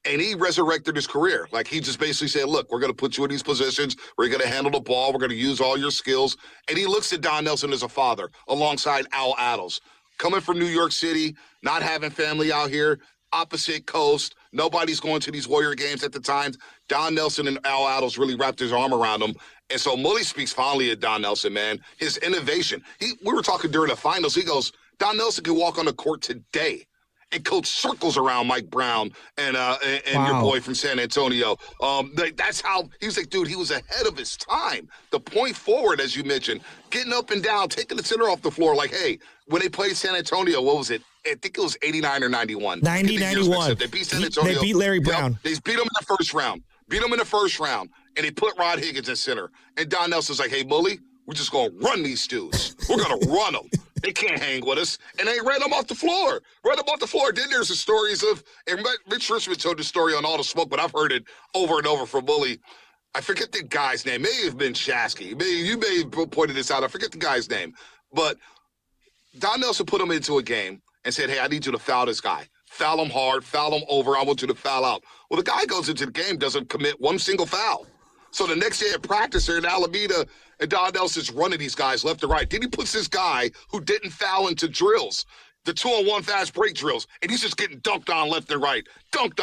And he resurrected his career. Like, he just basically said, look, we're going to put you in these positions. We're going to handle the ball. We're going to use all your skills. And he looks at Don Nelson as a father alongside Al Attles. Coming from New York City, not having family out here, opposite coast. Nobody's going to these Warrior games at the time. Don Nelson and Al Attles really wrapped his arm around him. And so Mully speaks fondly of Don Nelson, man. His innovation. We were talking during the finals. He goes, Don Nelson can walk on the court today and coach circles around Mike Brown and your boy from San Antonio. That's how he was like, dude, he was ahead of his time. The point forward, as you mentioned, getting up and down, taking the center off the floor. Like, hey, when they played San Antonio, what was it? I think it was 89 or 91. 91. They beat San Antonio. They beat Larry Brown. They beat him in the first round. And they put Rod Higgins in center. And Don Nelson's like, hey, bully, we're just going to run these dudes. We're going to run them. They can't hang with us. And they ran them off the floor. Then there's the stories of, and Rich Richmond told the story on All the Smoke, but I've heard it over and over from Bully. I forget the guy's name. May have been Shasky. You may have pointed this out. I forget the guy's name. But Don Nelson put him into a game and said, hey, I need you to foul this guy. Foul him hard, foul him over. I want you to foul out. Well, the guy goes into the game, doesn't commit one single foul. So the next day at practice there in Alameda, and Don Nelson's running these guys left and right. Then he puts this guy who didn't foul into drills, the 2-on-1 fast break drills, and he's just getting dunked on left and right. Dunked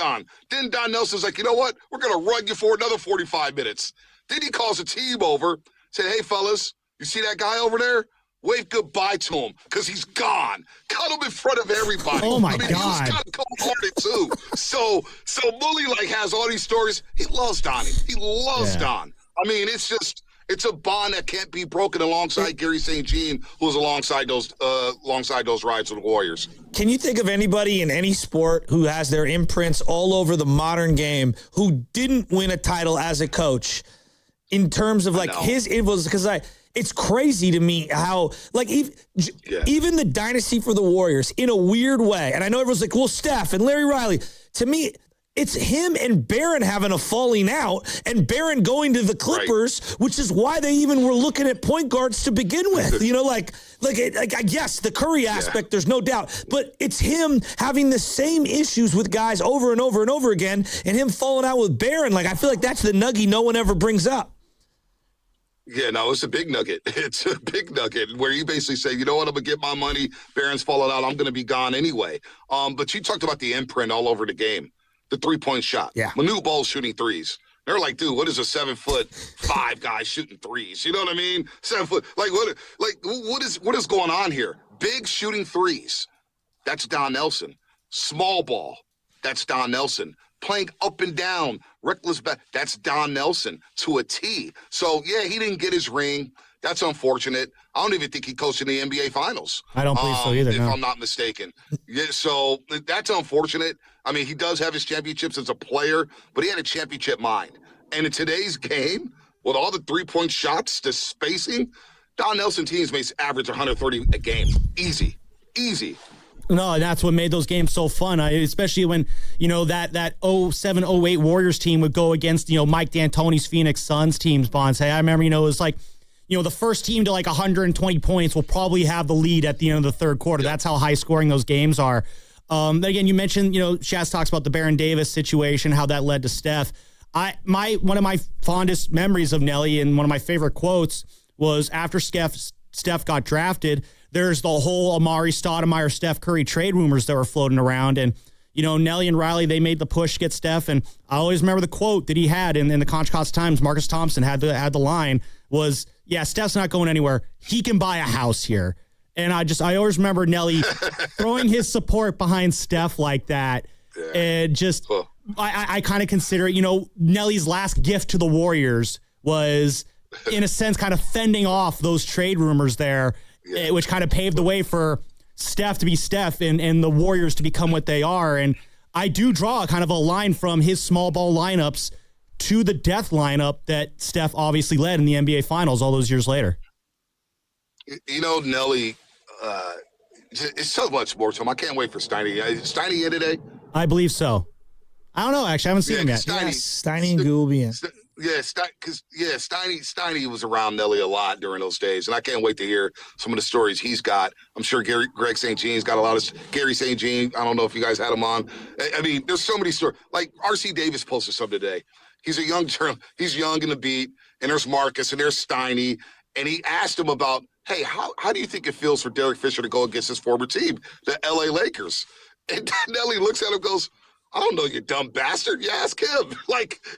on. Then Don Nelson's like, you know what? We're going to run you for another 45 minutes. Then he calls a team over, said, hey, fellas, you see that guy over there? Wave goodbye to him because he's gone. Cut him in front of everybody. Oh, my God. He was kind of cold-hearted, too. So Bully, has all these stories. He loves Donnie. He loves Don. I mean, it's a bond that can't be broken alongside Gary St. Jean, who was alongside those rides with the Warriors. Can you think of anybody in any sport who has their imprints all over the modern game who didn't win a title as a coach in terms of his influence? Because it's crazy to me how, even the dynasty for the Warriors, in a weird way, and I know everyone's like, well, Steph and Larry Riley, to me, it's him and Barron having a falling out and Barron going to the Clippers, which is why they even were looking at point guards to begin with. Yes, the Curry aspect, there's no doubt, but it's him having the same issues with guys over and over and over again and him falling out with Barron. I feel like that's the nugget no one ever brings up. Yeah, no, it's a big nugget. It's a big nugget where you basically say, you know what, I'm going to get my money. Barron's falling out. I'm going to be gone anyway. But you talked about the imprint all over the game, the three-point shot. Yeah. Manute Ball's shooting threes. They're like, dude, what is a 7'5" guy shooting threes? You know what I mean? 7 foot. What is going on here? Big shooting threes. That's Don Nelson. Small ball. That's Don Nelson. Playing up and down, reckless back. That's Don Nelson to a T. So, yeah, he didn't get his ring. That's unfortunate. I don't even think he coached in the NBA Finals. I don't believe so either, if I'm not mistaken. Yeah, so that's unfortunate. I mean, he does have his championships as a player, but he had a championship mind. And in today's game, with all the three-point shots, the spacing, Don Nelson teams may average 130 a game. Easy. No, and that's what made those games so fun, especially when, that 07-08 Warriors team would go against, Mike D'Antoni's Phoenix Suns teams, Bonds. Hey, I remember, it was like, the first team to 120 points will probably have the lead at the end of the third quarter. That's how high scoring those games are. Again, you mentioned, Shaz talks about the Baron Davis situation, how that led to Steph. One of my fondest memories of Nelly and one of my favorite quotes was after Steph got drafted, there's the whole Amari Stoudemire, Steph Curry trade rumors that were floating around. And, Nelly and Riley, they made the push to get Steph. And I always remember the quote that he had in the Conch Cost Times. Marcus Thompson had the line was, yeah, Steph's not going anywhere. He can buy a house here. And I always remember Nelly throwing his support behind Steph like that. And just, I kind of consider, Nelly's last gift to the Warriors was, in a sense, kind of fending off those trade rumors there. Which kind of paved the way for Steph to be Steph and the Warriors to become what they are. And I do draw kind of a line from his small ball lineups to the death lineup that Steph obviously led in the NBA Finals all those years later. Nelly, it's so much more to him. I can't wait for Steiny. Is Steiny in today? I believe so. I don't know, actually. I haven't seen him yet. Steiny and Gulbian. Yeah, Steiny was around Nelly a lot during those days, and I can't wait to hear some of the stories he's got. I'm sure Greg St. Jean's got a lot of Gary St. Jean. I don't know if you guys had him on. I mean, there's so many stories. Like R.C. Davis posted something today. He's a young journalist. He's young in the beat, and there's Marcus, and there's Steiny, and he asked him about, hey, how do you think it feels for Derek Fisher to go against his former team, the L.A. Lakers? And Nelly looks at him and goes, I don't know, you dumb bastard. You ask him.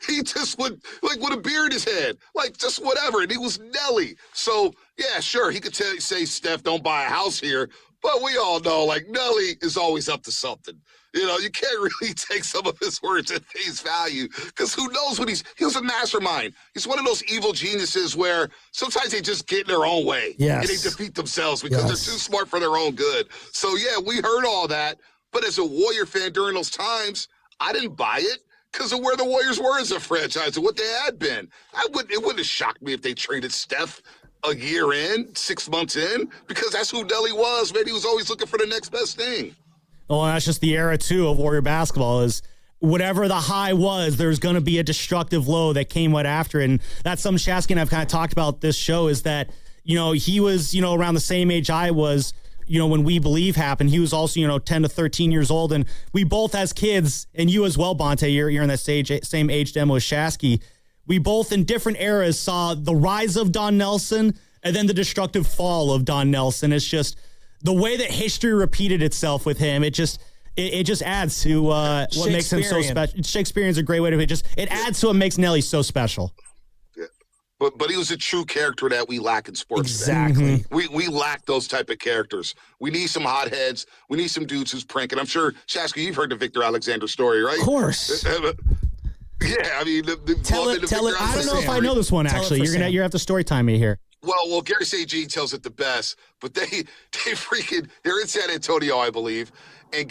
He just would, with a beer in his head. Just whatever. And he was Nelly. So, yeah, sure, he could say, Steph, don't buy a house here. But we all know, like, Nelly is always up to something. You know, you can't really take some of his words at face value because who knows what he was a mastermind. He's one of those evil geniuses where sometimes they just get in their own way. Yes. And they defeat themselves because they're too smart for their own good. So, yeah, we heard all that. But as a Warrior fan during those times, I didn't buy it because of where the Warriors were as a franchise and what they had been. It wouldn't have shocked me if they traded Steph a year in, 6 months in, because that's who Nelly was. Man, he was always looking for the next best thing. Well, that's just the era, too, of Warrior basketball is whatever the high was, there's going to be a destructive low that came right after it. And that's something Shasky and I've kind of talked about this show is that, you know, he was, you know, around the same age I was, you know, when We Believe happened. He was also, you know, 10 to 13 years old. And we both as kids, and you as well, Bonta, you're in that same age demo as Shasky. We both in different eras saw the rise of Don Nelson and then the destructive fall of Don Nelson. It's just the way that history repeated itself with him. It just adds to what makes him so special. Shakespearean's a great way to put it. It adds to what makes Nelly so special. Yeah. But he was a true character that we lack in sports. Exactly. We lack those type of characters. We need some hotheads. We need some dudes who's pranking. I'm sure, Shasky, you've heard the Victor Alexander story, right? Of course. Yeah, I mean, tell it. I don't know if I know this one, actually. You're going to have to story time me here. Well, Gary St. Jean tells it the best, but they're in San Antonio, I believe, and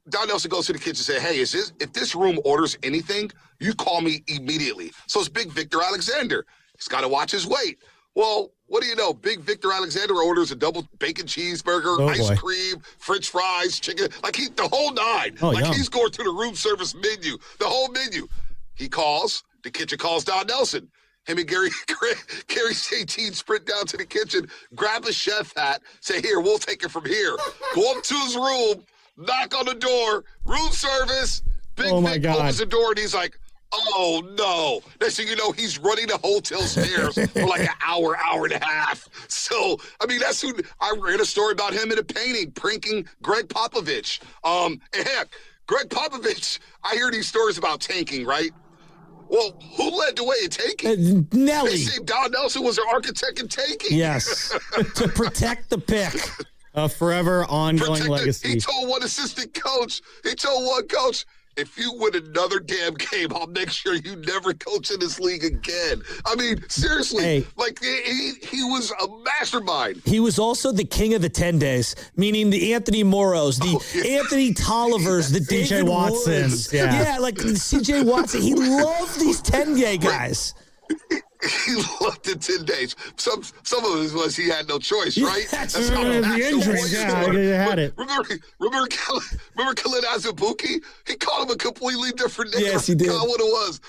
Don Nelson goes to the kitchen and says, hey, if this room orders anything, you call me immediately. So it's Big Victor Alexander. He's got to watch his weight. Well, what do you know? Big Victor Alexander orders a double bacon cheeseburger, ice cream, French fries, chicken, the whole nine. He's going through the room service menu, the whole menu. He calls, the kitchen calls Don Nelson. Him and Gary St. Jean sprint down to the kitchen, grab a chef hat, say, here, we'll take it from here. Go up to his room, knock on the door, room service. Big Vic opens the door, and he's like, oh, no. Next thing you know, he's running the hotel stairs for like an hour and a half. So, I mean, that's who – I read a story about him in a painting, pranking Greg Popovich. And heck, Greg Popovich, I hear these stories about tanking, right? Well, who led the way in tanking? Nelly. They say Don Nelson was an architect in tanking. Yes. To protect the pick. A forever ongoing legacy. He told one coach, if you win another damn game, I'll make sure you never coach in this league again. I mean, seriously, he was a mastermind. He was also the king of the 10 days, meaning the Anthony Morrows, the Anthony Tollivers, the DJ Watsons. Yeah, like CJ Watson. He loved these 10-day guys. He loved the 10 days. Some of it was he had no choice, right? That's how the injuries. Yeah, had it. Remember Khalid Azubuike? He called him a completely different name. Yes, he did. What it was.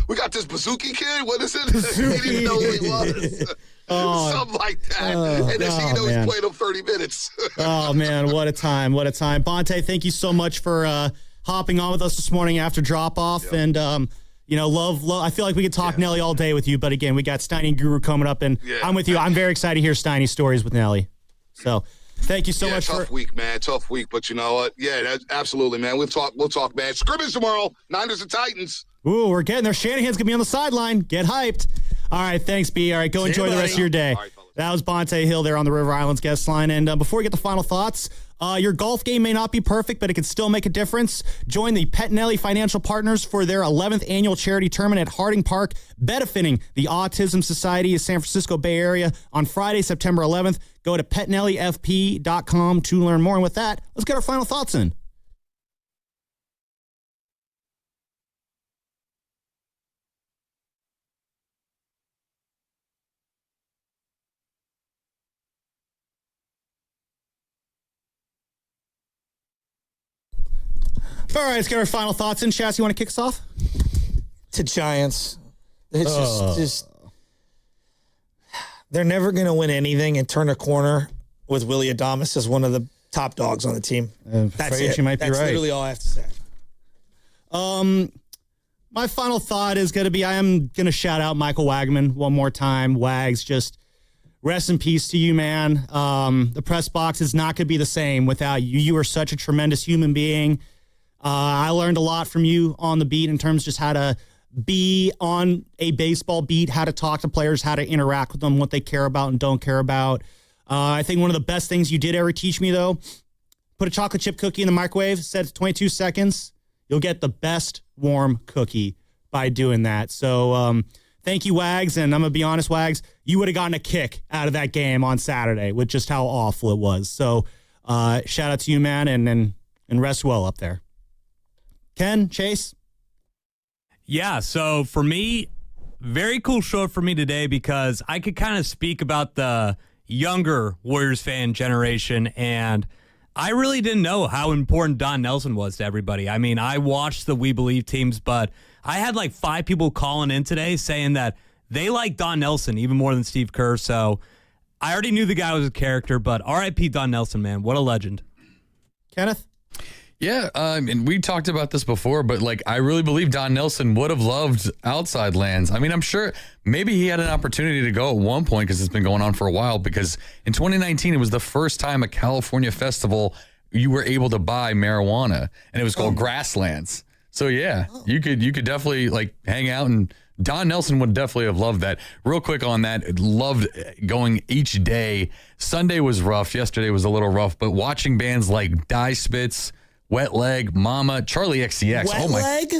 We got this Bazooki kid. What is it? He didn't know who he was. Something like that. And next thing you know, he's playing him 30 minutes. Oh, man, what a time. What a time. Bonta, thank you so much for hopping on with us this morning after drop-off. Yep. And, you know, love. I feel like we could talk Nelly all day with you, but again, we got Steiny and Guru coming up, and I'm with you. I'm very excited to hear Steiny's stories with Nelly. So, thank you so much. Tough week, man. Tough week, but you know what? Yeah, absolutely, man. We'll talk, man. Scrimmage tomorrow. Niners and Titans. Ooh, we're getting there. Shanahan's gonna be on the sideline. Get hyped. All right, thanks, B. All right, go enjoy the rest of your day. Right, that was Bonta Hill there on the River Islands guest line. And before we get the final thoughts, your golf game may not be perfect, but it can still make a difference. Join the Pettinelli Financial Partners for their 11th annual charity tournament at Harding Park, benefiting the Autism Society of San Francisco Bay Area on Friday, September 11th. Go to PettinelliFP.com to learn more. And with that, let's get our final thoughts in. All right, let's get our final thoughts in. Chas, you want to kick us off? To Giants. It's just they're never going to win anything and turn a corner with Willie Adames as one of the top dogs on the team. That's it. You might be That's right. literally all I have to say. My final thought is going to be I am going to shout out Michael Wagman one more time. Wags, just rest in peace to you, man. The press box is not going to be the same without you. You are such a tremendous human being. I learned a lot from you on the beat in terms of just how to be on a baseball beat, how to talk to players, how to interact with them, what they care about and don't care about. I think one of the best things you did ever teach me, though, put a chocolate chip cookie in the microwave, set it to 22 seconds. You'll get the best warm cookie by doing that. So thank you, Wags. And I'm going to be honest, Wags, you would have gotten a kick out of that game on Saturday with just how awful it was. So shout out to you, man, and rest well up there. Ken, Chase? Yeah, so for me, very cool show for me today because I could kind of speak about the younger Warriors fan generation, and I really didn't know how important Don Nelson was to everybody. I mean, I watched the We Believe teams, but I had like 5 people calling in today saying that they like Don Nelson even more than Steve Kerr, so I already knew the guy was a character, but R.I.P. Don Nelson, man. What a legend. Kenneth? Yeah, and we talked about this before, but like I really believe Don Nelson would have loved Outside Lands. I mean, I'm sure maybe he had an opportunity to go at one point because it's been going on for a while, because in 2019, it was the first time a California festival you were able to buy marijuana, and it was called Grasslands. So yeah, you could definitely like hang out, and Don Nelson would definitely have loved that. Real quick on that, loved going each day. Sunday was rough. Yesterday was a little rough, but watching bands like Die Spitz, Wet Leg, Mama, Charlie XCX. Wet Leg?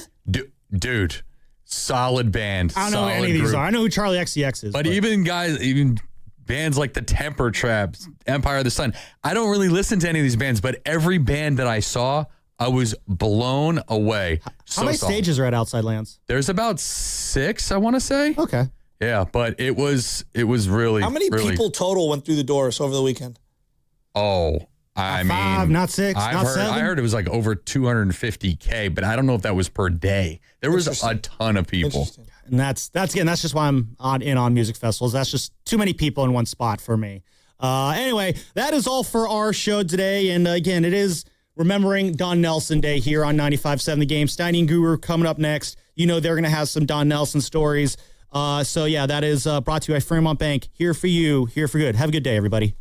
Dude, solid band. I don't know who any of these are. I know who Charlie XCX is. But even bands like the Temper Traps, Empire of the Sun. I don't really listen to any of these bands, but every band that I saw, I was blown away. How many stages are at Outside Lands? There's about 6, I want to say. Okay. Yeah, but it was really. How many people total went through the doors over the weekend? Oh, I mean, 5, not 6, not 7. I heard it was like over 250K, but I don't know if that was per day. There was a ton of people. And that's just why I'm on music festivals. That's just too many people in one spot for me. Anyway, that is all for our show today. And again, it is remembering Don Nelson Day here on 95.7 The Game. Steiny and Guru coming up next. You know they're going to have some Don Nelson stories. So yeah, that is brought to you by Fairmont Bank. Here for you, here for good. Have a good day, everybody.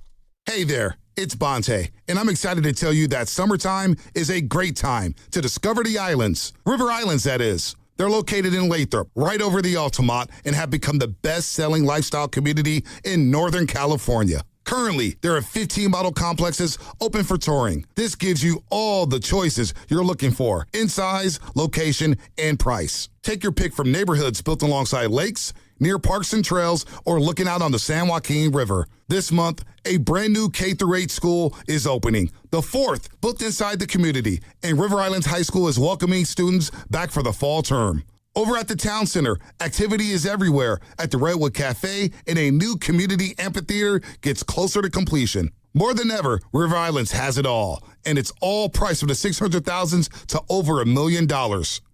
Hey there, it's Bonte, and I'm excited to tell you that summertime is a great time to discover the islands. River Islands, that is. They're located in Lathrop, right over the Altamont, and have become the best-selling lifestyle community in Northern California. Currently, there are 15 model complexes open for touring. This gives you all the choices you're looking for in size, location, and price. Take your pick from neighborhoods built alongside lakes, near parks and trails, or looking out on the San Joaquin River. This month, a brand new K-8 school is opening, the 4th built inside the community, and River Islands High School is welcoming students back for the fall term. Over at the Town Center, activity is everywhere at the Redwood Cafe, and a new community amphitheater gets closer to completion. More than ever, River Islands has it all, and it's all priced from the $600,000s to over $1 million.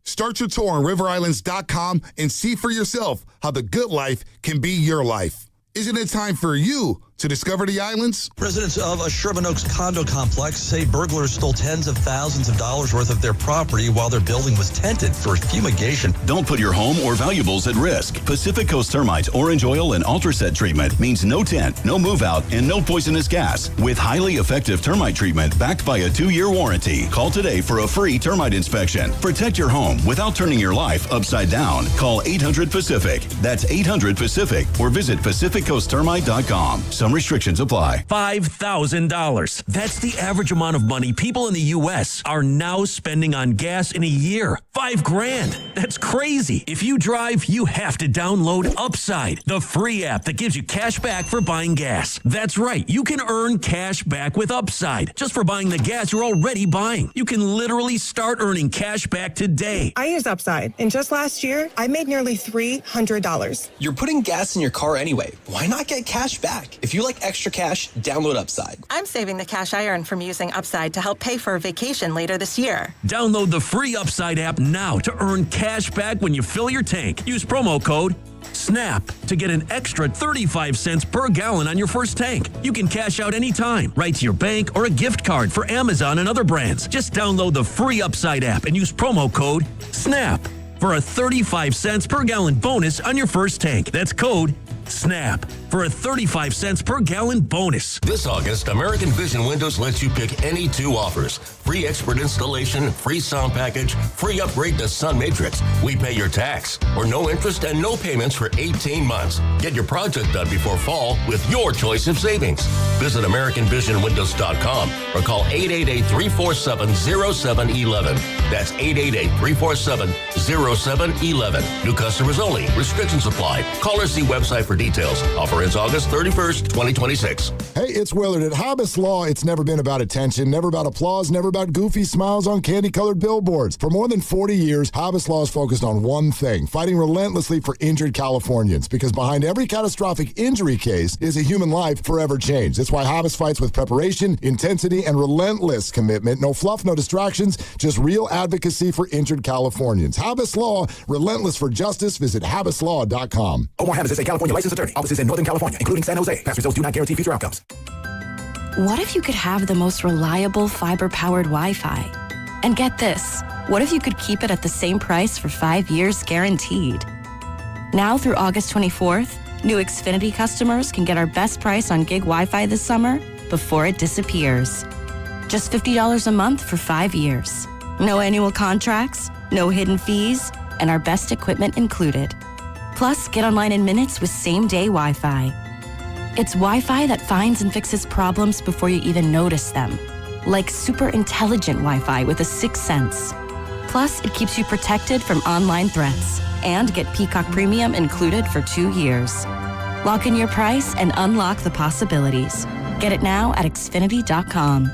Start your tour on riverislands.com and see for yourself how the good life can be your life. Isn't it time for you to discover the islands? Residents of a Sherman Oaks condo complex say burglars stole tens of thousands of dollars worth of their property while their building was tented for fumigation. Don't put your home or valuables at risk. Pacific Coast Termite Orange Oil and Ultraset treatment means no tent, no move out, and no poisonous gas. With highly effective termite treatment backed by a 2-year warranty. Call today for a free termite inspection. Protect your home without turning your life upside down. Call 800-PACIFIC. That's 800-PACIFIC, or visit PacificCoastTermite.com. Some restrictions apply. $5,000. That's the average amount of money people in the U.S. are now spending on gas in a year. $5,000. That's crazy. If you drive, you have to download Upside, the free app that gives you cash back for buying gas. That's right. You can earn cash back with Upside just for buying the gas you're already buying. You can literally start earning cash back today. I use Upside, and just last year, I made nearly $300. You're putting gas in your car anyway. Why not get cash back? If you like extra cash, download Upside. I'm saving the cash I earn from using Upside to help pay for a vacation later this year. Download the free Upside app now to earn cash back when you fill your tank. Use promo code SNAP to get an extra 35 cents per gallon on your first tank. You can cash out anytime, right to your bank or a gift card for Amazon and other brands. Just download the free Upside app and use promo code SNAP for a 35 cents per gallon bonus on your first tank. That's code Snap for a 35 cents per gallon bonus. This August, American Vision Windows lets you pick any 2 offers. Free expert installation, free sound package, free upgrade to Sun Matrix. We pay your tax, or no interest and no payments for 18 months. Get your project done before fall with your choice of savings. Visit AmericanVisionWindows.com or call 888-347-0711. That's 888-347-0711. New customers only. Restrictions apply. Call or see website for details. Offer ends August 31st, 2026. Hey, it's Willard. At Hobbs Law, it's never been about attention, never about applause, never about goofy smiles on candy-colored billboards. For more than 40 years, Hobbs Law is focused on one thing, fighting relentlessly for injured Californians, because behind every catastrophic injury case is a human life forever changed. That's why Hobbs fights with preparation, intensity, and relentless commitment. No fluff, no distractions, just real advocacy for injured Californians. Hobbs Law, relentless for justice. Visit HabbisLaw.com. Omar Habbis is a California licensed attorney. Offices in Northern California, including San Jose. Past results do not guarantee future outcomes. What if you could have the most reliable fiber-powered Wi-Fi? And get this, what if you could keep it at the same price for 5 years guaranteed? Now through August 24th, new Xfinity customers can get our best price on gig Wi-Fi this summer before it disappears. Just $50 a month for 5 years. No annual contracts, no hidden fees, and our best equipment included. Plus, get online in minutes with same-day Wi-Fi. It's Wi-Fi that finds and fixes problems before you even notice them. Like super intelligent Wi-Fi with a 6th sense. Plus, it keeps you protected from online threats. And get Peacock Premium included for 2 years. Lock in your price and unlock the possibilities. Get it now at Xfinity.com.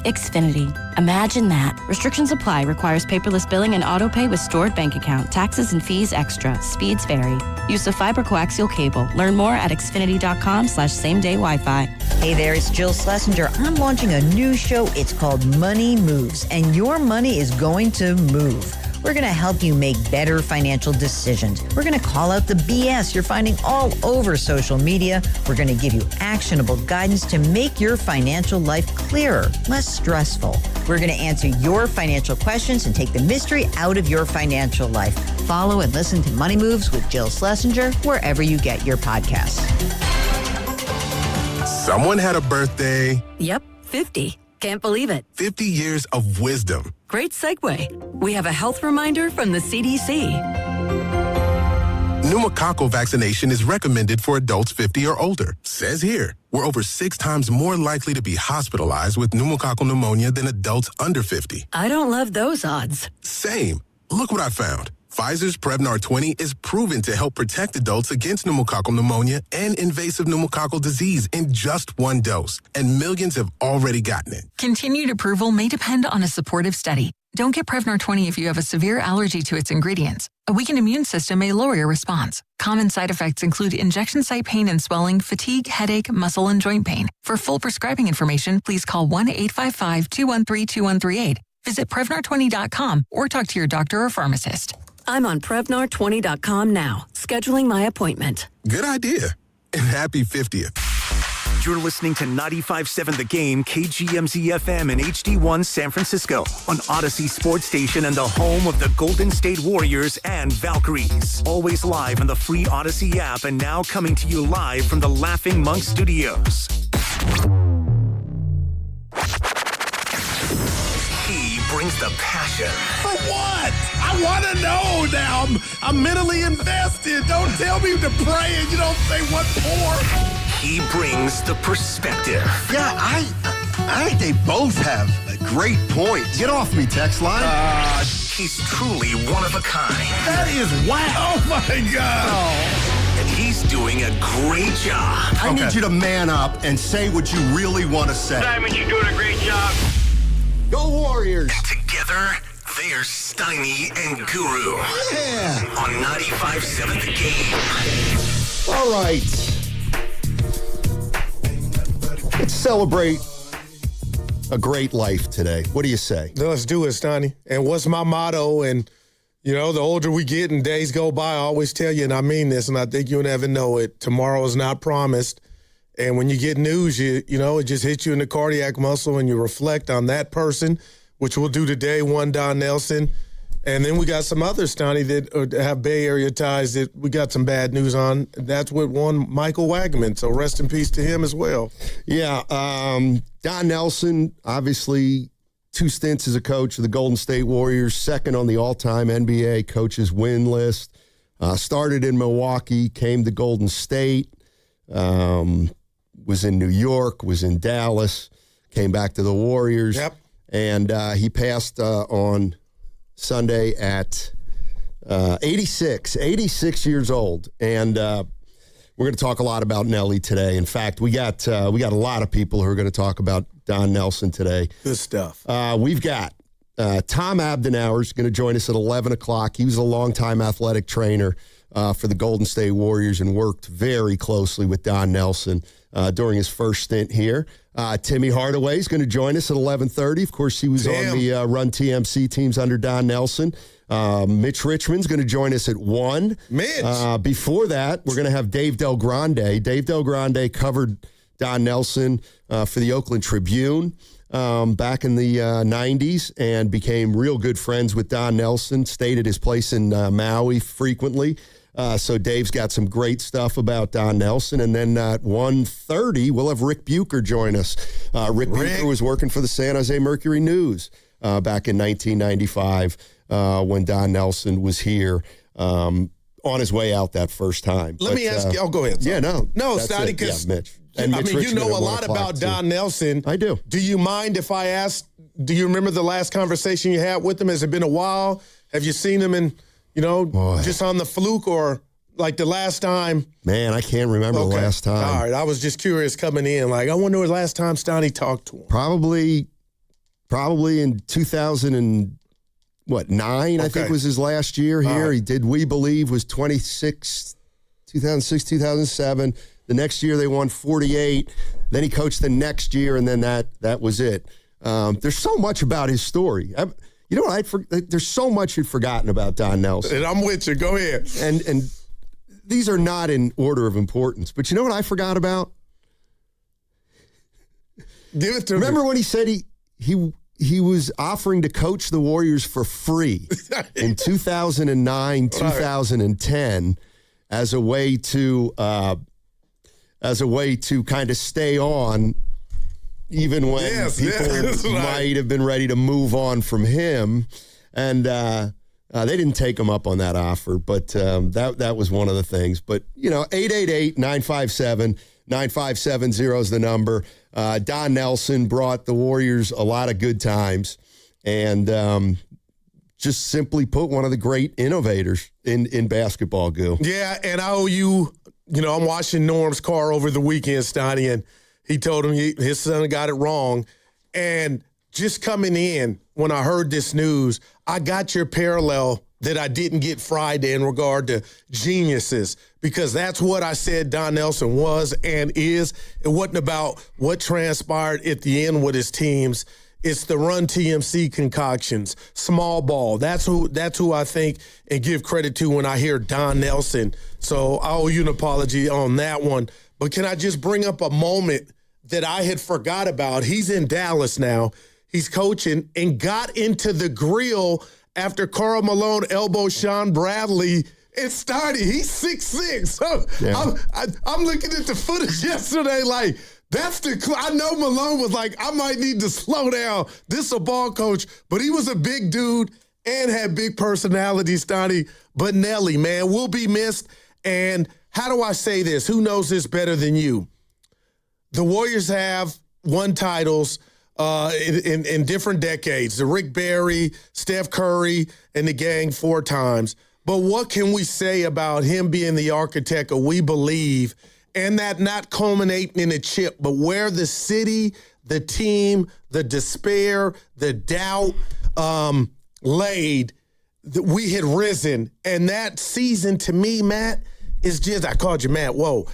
Xfinity. Imagine that. Restrictions apply. Requires paperless billing and auto pay with stored bank account. Taxes and fees extra. Speeds vary. Use of fiber coaxial cable. Learn more at Xfinity.com/same-day Wi-Fi. Hey there, it's Jill Schlesinger. I'm launching a new show. It's called Money Moves, and your money is going to move. We're going to help you make better financial decisions. We're going to call out the BS you're finding all over social media. We're going to give you actionable guidance to make your financial life clearer, less stressful. We're going to answer your financial questions and take the mystery out of your financial life. Follow and listen to Money Moves with Jill Schlesinger wherever you get your podcasts. Someone had a birthday. Yep, 50. Can't believe it. 50 years of wisdom. Great segue. We have a health reminder from the CDC. Pneumococcal vaccination is recommended for adults 50 or older. Says here, we're over 6 times more likely to be hospitalized with pneumococcal pneumonia than adults under 50. I don't love those odds. Same. Look what I found. Pfizer's Prevnar 20 is proven to help protect adults against pneumococcal pneumonia and invasive pneumococcal disease in just 1 dose, and millions have already gotten it. Continued approval may depend on a supportive study. Don't get Prevnar 20 if you have a severe allergy to its ingredients. A weakened immune system may lower your response. Common side effects include injection site pain and swelling, fatigue, headache, muscle, and joint pain. For full prescribing information, please call 1-855-213-2138. Visit Prevnar20.com or talk to your doctor or pharmacist. I'm on Prevnar20.com now, scheduling my appointment. Good idea. And happy 50th. You're listening to 95.7 The Game, KGMZ-FM and HD1 San Francisco on Odyssey Sports Station and the home of the Golden State Warriors and Valkyries. Always live on the free Odyssey app and now coming to you live from the Laughing Monk Studios. He brings the passion. For what? I want to know now. I'm mentally invested. Don't tell me to pray and you don't say what for. He brings the perspective. Yeah, I think they both have a great point. Get off me, text line. He's truly one of a kind. That is wow. Oh, my God. Oh. And he's doing a great job. I need you to man up and say what you really want to say. Simon, you're doing a great job. Go Warriors. And together, they're Steiny and Guru. Yeah. On 95.7 The Game. All right. Let's celebrate a great life today. What do you say? Let's do it, Steiny. And what's my motto? And, you know, the older we get and days go by, I always tell you, and I mean this, and I think you'll never know it, tomorrow is not promised. And when you get news, you know, it just hits you in the cardiac muscle and you reflect on that person, which we'll do today, one Don Nelson. And then we got some others, Stoney, that have Bay Area ties that we got some bad news on. That's with one Michael Wagman. So rest in peace to him as well. Yeah. Don Nelson, obviously 2 stints as a coach of the Golden State Warriors, second on the all-time NBA coaches win list. Started in Milwaukee, came to Golden State, was in New York, was in Dallas, came back to the Warriors. Yep. And he passed on Sunday at 86 years old. And we're going to talk a lot about Nelly today. In fact, we got a lot of people who are going to talk about Don Nelson today. Good stuff. We've got Tom Abdenauer is going to join us at 11 o'clock. He was a longtime athletic trainer for the Golden State Warriors and worked very closely with Don Nelson during his first stint here. Timmy Hardaway is going to join us at 11:30. Of course, he was on the Run TMC teams under Don Nelson. Mitch Richmond's going to join us at 1. Mitch! Before that, we're going to have Dave Del Grande. Dave Del Grande covered Don Nelson for the Oakland Tribune back in the 90s and became real good friends with Don Nelson, stayed at his place in Maui frequently. So Dave's got some great stuff about Don Nelson. And then at 1:30, we'll have Rick Bucher join us. Rick Bucher was working for the San Jose Mercury News back in 1995 when Don Nelson was here on his way out that first time. Let me ask you. Oh, go ahead. Sorry. Yeah, no. Stoney, because Mitch. I mean, you know a lot about Don Nelson. I do. Do you mind if I ask, do you remember the last conversation you had with him? Has it been a while? Have you seen him in, just on the fluke or like the last time? Man, I can't remember the last time. All right, I was just curious coming in. Like, I wonder the last time Stoney talked to him. Probably in 2009, I think was his last year here. He did We Believe was 2006, 2007. The next year they won 48. Then he coached the next year, and then that was it. There's so much about his story. You know what? There's so much you've forgotten about Don Nelson. And I'm with you. Go ahead. And these are not in order of importance. But you know what I forgot about? Give it to me. Remember when he said he was offering to coach the Warriors for free in 2009, 2010 as a way to kind of stay on, even when people might have been ready to move on from him. And they didn't take him up on that offer, but that was one of the things. But, 888-957-9570 is the number. Don Nelson brought the Warriors a lot of good times and just simply put, one of the great innovators in basketball, Goo. Yeah, and I owe you, I'm watching Norm's car over the weekend, Stoney, and he told him his son got it wrong. And just coming in, when I heard this news, I got your parallel that I didn't get Friday in regard to geniuses, because that's what I said Don Nelson was and is. It wasn't about what transpired at the end with his teams. It's the Run TMC concoctions, small ball. That's who I think and give credit to when I hear Don Nelson. So I owe you an apology on that one. But can I just bring up a moment that I had forgot about? He's in Dallas now. He's coaching and got into the grill after Karl Malone elbowed Sean Bradley. It started. He's 6'6". So yeah. I'm looking at the footage yesterday like, I know Malone was like, I might need to slow down. This is a ball coach, but he was a big dude and had big personality, Stoney. But Nelly, man, will be missed. And how do I say this? Who knows this better than you? The Warriors have won titles in different decades. The Rick Barry, Steph Curry, and the gang 4 times. But what can we say about him being the architect of We Believe, and that not culminating in a chip, but where the city, the team, the despair, the doubt laid, that we had risen. And that season to me, Matt, is just, I called you Matt, whoa.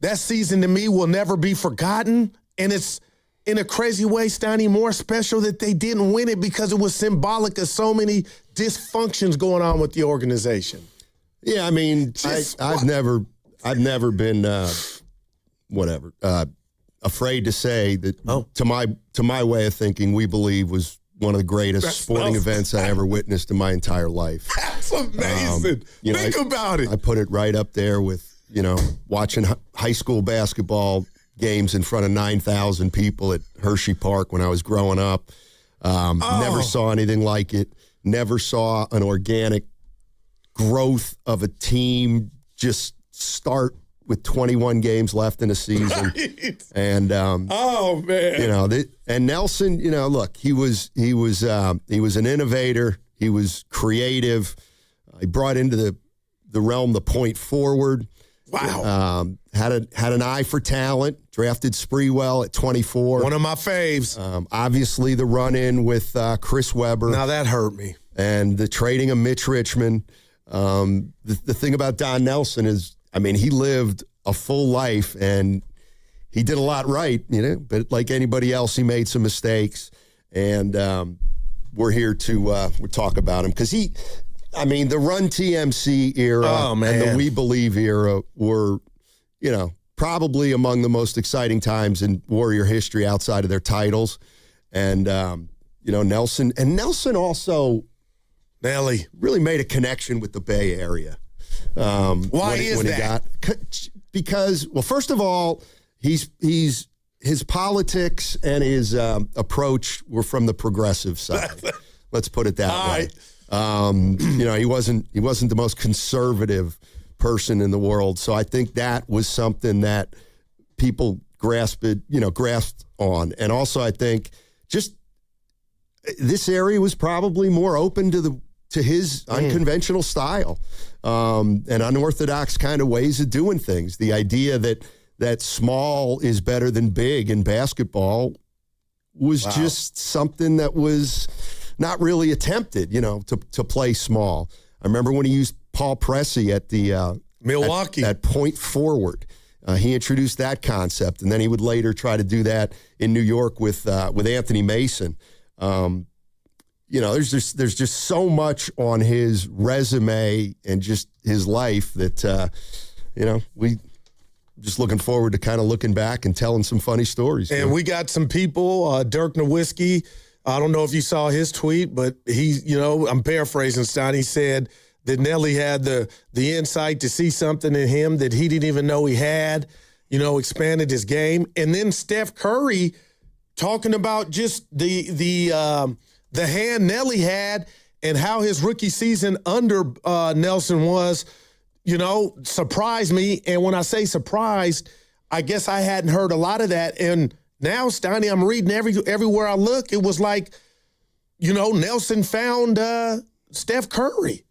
That season to me will never be forgotten. And it's, in a crazy way, Stoney, more special that they didn't win it because it was symbolic of so many dysfunctions going on with the organization. Yeah, I mean, I've never been afraid to say that to my way of thinking, We Believe was one of the greatest sporting events I ever witnessed in my entire life. That's amazing. Think about it. I put it right up there with, watching high school basketball games in front of 9,000 people at Hershey Park when I was growing up. Never saw anything like it. Never saw an organic growth of a team just start with 21 games left in a season. Right. And oh man. And Nelson, look, he was an innovator. He was creative. He brought into the realm the point forward. Wow. Had an eye for talent. Drafted Sprewell at 24. One of my faves. Obviously the run-in with Chris Webber. Now that hurt me. And the trading of Mitch Richmond. The thing about Don Nelson is, he lived a full life and he did a lot right, but like anybody else, he made some mistakes. And we're here to talk about him because the Run TMC era and the We Believe era were, probably among the most exciting times in Warrior history outside of their titles. And, Nelson also Nelly really made a connection with the Bay Area. Why is that? Because, well, first of all, his politics and his approach were from the progressive side. Let's put it that way. Right. He wasn't the most conservative person in the world. So I think that was something that people grasped on. And also I think just this area was probably more open to his unconventional style and unorthodox kind of ways of doing things. The idea that small is better than big in basketball was just something that was not really attempted, to play small. I remember when he used Paul Pressey at the Milwaukee at point forward. He introduced that concept, and then he would later try to do that in New York with Anthony Mason. There's just so much on his resume and just his life that we just looking forward to kind of looking back and telling some funny stories. And we got some people, Dirk Nowitzki. I don't know if you saw his tweet, but I'm paraphrasing, Stein. He said that Nelly had the insight to see something in him that he didn't even know he had, expanded his game. And then Steph Curry talking about just the hand Nelly had and how his rookie season under Nelson was, surprised me. And when I say surprised, I guess I hadn't heard a lot of that. And now, Steiny, I'm reading everywhere I look. It was like, Nelson found Steph Curry.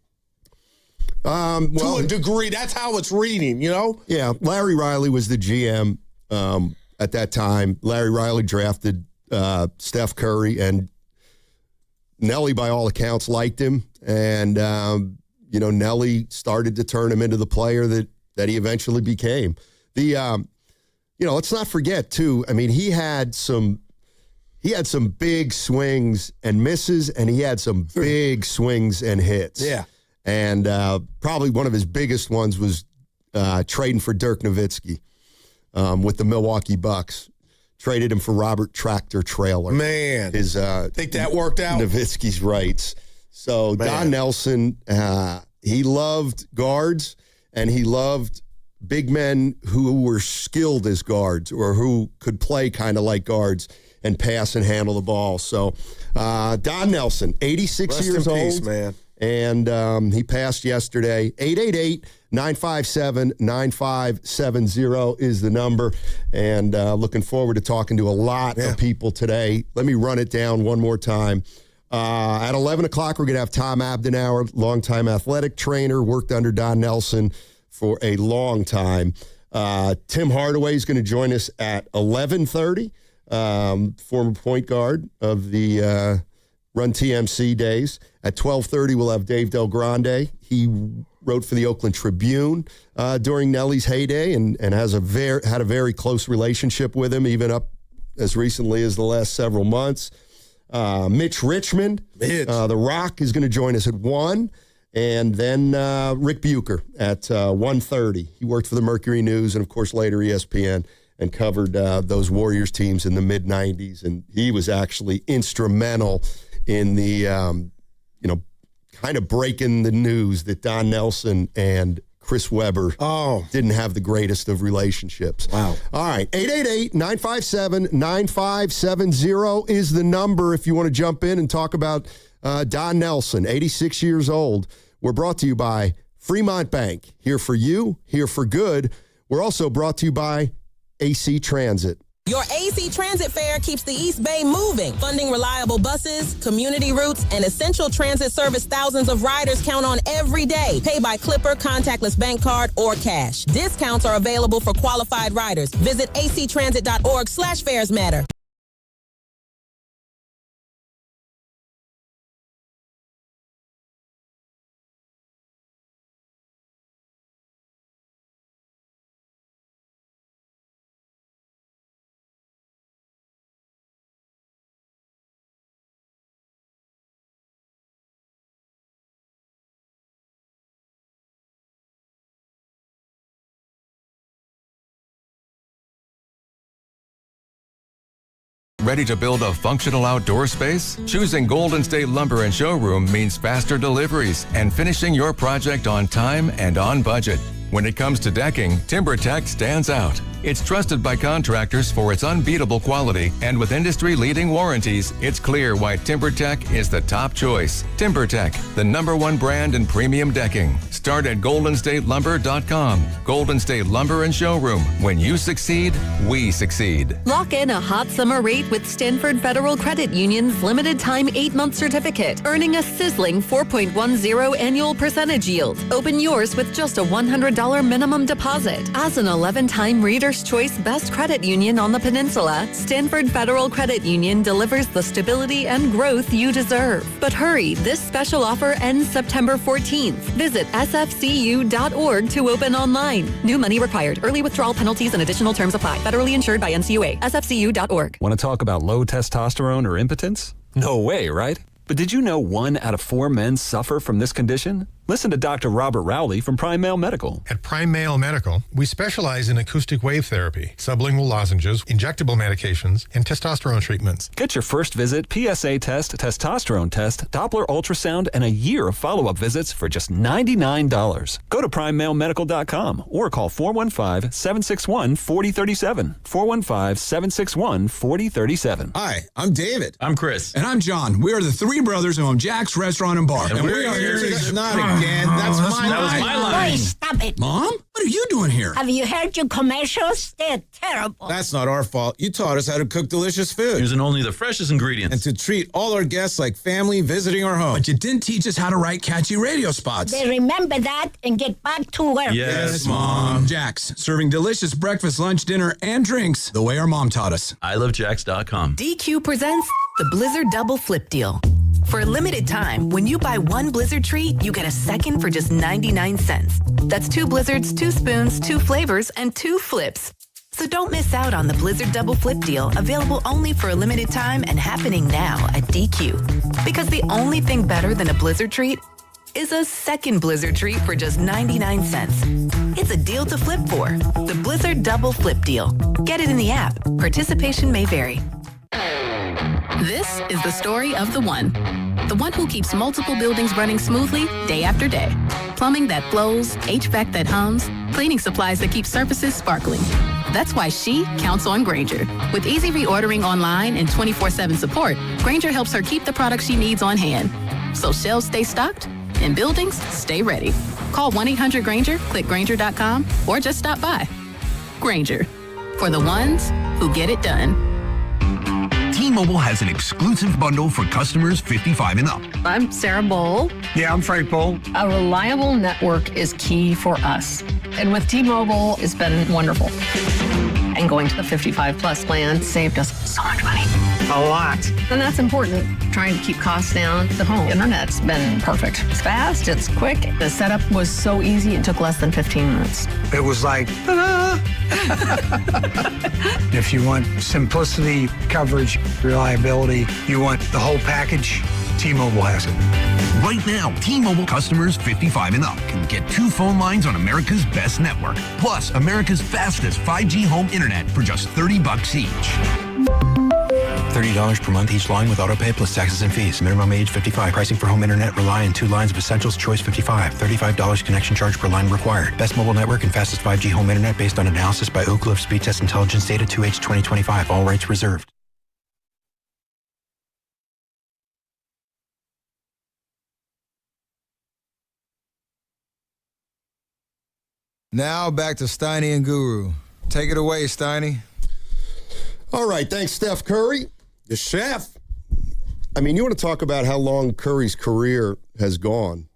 To a degree, that's how it's reading, Yeah, Larry Riley was the GM at that time. Larry Riley drafted Steph Curry, and Nelly, by all accounts, liked him. And, Nelly started to turn him into the player that he eventually became. Let's not forget, too, he had some big swings and misses, and he had some big swings and hits. Yeah. And probably one of his biggest ones was trading for Dirk Nowitzki with the Milwaukee Bucks. Traded him for Robert Tractor Trailer. Man. Think that worked out? Nowitzki's rights. So Don Nelson, he loved guards, and he loved big men who were skilled as guards or who could play kind of like guards and pass and handle the ball. So Don Nelson, 86 years old. Rest in peace, man. And he passed yesterday. 888-957-9570 is the number. And looking forward to talking to a lot of people today. Let me run it down one more time. At 11 o'clock, we're going to have Tom Abdenauer, longtime athletic trainer, worked under Don Nelson for a long time. Tim Hardaway is going to join us at 11:30, former point guard of the Run TMC days. At 12:30, we'll have Dave Del Grande. He wrote for the Oakland Tribune during Nelly's heyday and has had a very close relationship with him, even up as recently as the last several months. Mitch Richmond, The Rock, is going to join us at 1. And then Rick Bucher at 1:30. He worked for the Mercury News and, of course, later ESPN and covered those Warriors teams in the mid-'90s. And he was actually instrumental in the, kind of breaking the news that Don Nelson and Chris Webber didn't have the greatest of relationships. Wow. All right. 888-957-9570 is the number if you want to jump in and talk about Don Nelson, 86 years old. We're brought to you by Fremont Bank. Here for you, here for good. We're also brought to you by AC Transit. Your AC Transit fare keeps the East Bay moving, funding reliable buses, community routes, and essential transit service thousands of riders count on every day. Pay by Clipper, contactless bank card, or cash. Discounts are available for qualified riders. Visit actransit.org/fares matter. Ready to build a functional outdoor space? Choosing Golden State Lumber and Showroom means faster deliveries and finishing your project on time and on budget. When it comes to decking, TimberTech stands out. It's trusted by contractors for its unbeatable quality, and with industry-leading warranties, it's clear why TimberTech is the top choice. TimberTech, the #1 brand in premium decking. Start at goldenstatelumber.com. Golden State Lumber and Showroom. When you succeed, we succeed. Lock in a hot summer rate with Stanford Federal Credit Union's limited time 8-month certificate, earning a sizzling 4.10 annual percentage yield. Open yours with just a $100 minimum deposit. As an 11-time Reader's Choice Best Credit Union on the Peninsula, Stanford Federal Credit Union delivers the stability and growth you deserve. But hurry, this special offer ends September 14th. Visit sfcu.org to open online. New money required. Early withdrawal penalties and additional terms apply. Federally insured by NCUA. sfcu.org. Want to talk about low testosterone or impotence? No way, right? But did you know 1 out of 4 men suffer from this condition? Listen to Dr. Robert Rowley from Prime Male Medical. At Prime Male Medical, we specialize in acoustic wave therapy, sublingual lozenges, injectable medications, and testosterone treatments. Get your first visit, PSA test, testosterone test, Doppler ultrasound, and a year of follow-up visits for just $99. Go to PrimeMaleMedical.com or call 415-761-4037. 415-761-4037. Hi, I'm David. I'm Chris. And I'm John. We are the three brothers who own Jack's Restaurant and Bar. And we are here to... Not again. That was my line. Hey, stop it. Mom? What are you doing here? Have you heard your commercials? They're terrible. That's not our fault. You taught us how to cook delicious food. Using only the freshest ingredients. And to treat all our guests like family visiting our home. But you didn't teach us how to write catchy radio spots. They remember that and get back to work. Yes, Mom. Jack's, serving delicious breakfast, lunch, dinner, and drinks the way our mom taught us. ilovejacks.com. DQ presents the Blizzard Double Flip Deal. For a limited time, when you buy one Blizzard treat, you get a second for just 99 cents. That's 2 Blizzards, 2 spoons, 2 flavors, and 2 flips. So don't miss out on the Blizzard Double Flip Deal, available only for a limited time and happening now at DQ. Because the only thing better than a Blizzard treat is a second Blizzard treat for just 99 cents. It's a deal to flip for. The Blizzard Double Flip Deal. Get it in the app. Participation may vary. This is the story of the one who keeps multiple buildings running smoothly day after day. Plumbing that flows, HVAC that hums, cleaning supplies that keep surfaces sparkling. That's why she counts on Grainger. With easy reordering online and 24/7 support, Grainger helps her keep the products she needs on hand. So shelves stay stocked and buildings stay ready. Call 1-800-GRAINGER, click Grainger.com, or just stop by. Grainger, for the ones who get it done. T-Mobile has an exclusive bundle for customers 55 and up. I'm Sarah Bowl. Yeah, I'm Frank Bowl. A reliable network is key for us. And with T-Mobile, it's been wonderful. And going to the 55 plus plan saved us so much money. A lot. And that's important. Trying to keep costs down. The home internet's been perfect. It's fast, it's quick. The setup was so easy, it took less than 15 minutes. It was like, ta-da! If you want simplicity, coverage, reliability, you want the whole package, T-Mobile has it. Right now, T-Mobile customers 55 and up can get 2 phone lines on America's best network, plus America's fastest 5G home internet for just $30 each. $30 per month each line with autopay plus taxes and fees. Minimum age 55. Pricing for home internet. Rely on 2 lines of Essentials. Choice 55. $35 connection charge per line required. Best mobile network and fastest 5G home internet based on analysis by Ookla of Speed Test Intelligence data 2H 2025. All rights reserved. Now back to Steiny and Guru. Take it away, Steiny. All right, thanks, Steph Curry. The chef. I mean, you want to talk about how long Curry's career has gone.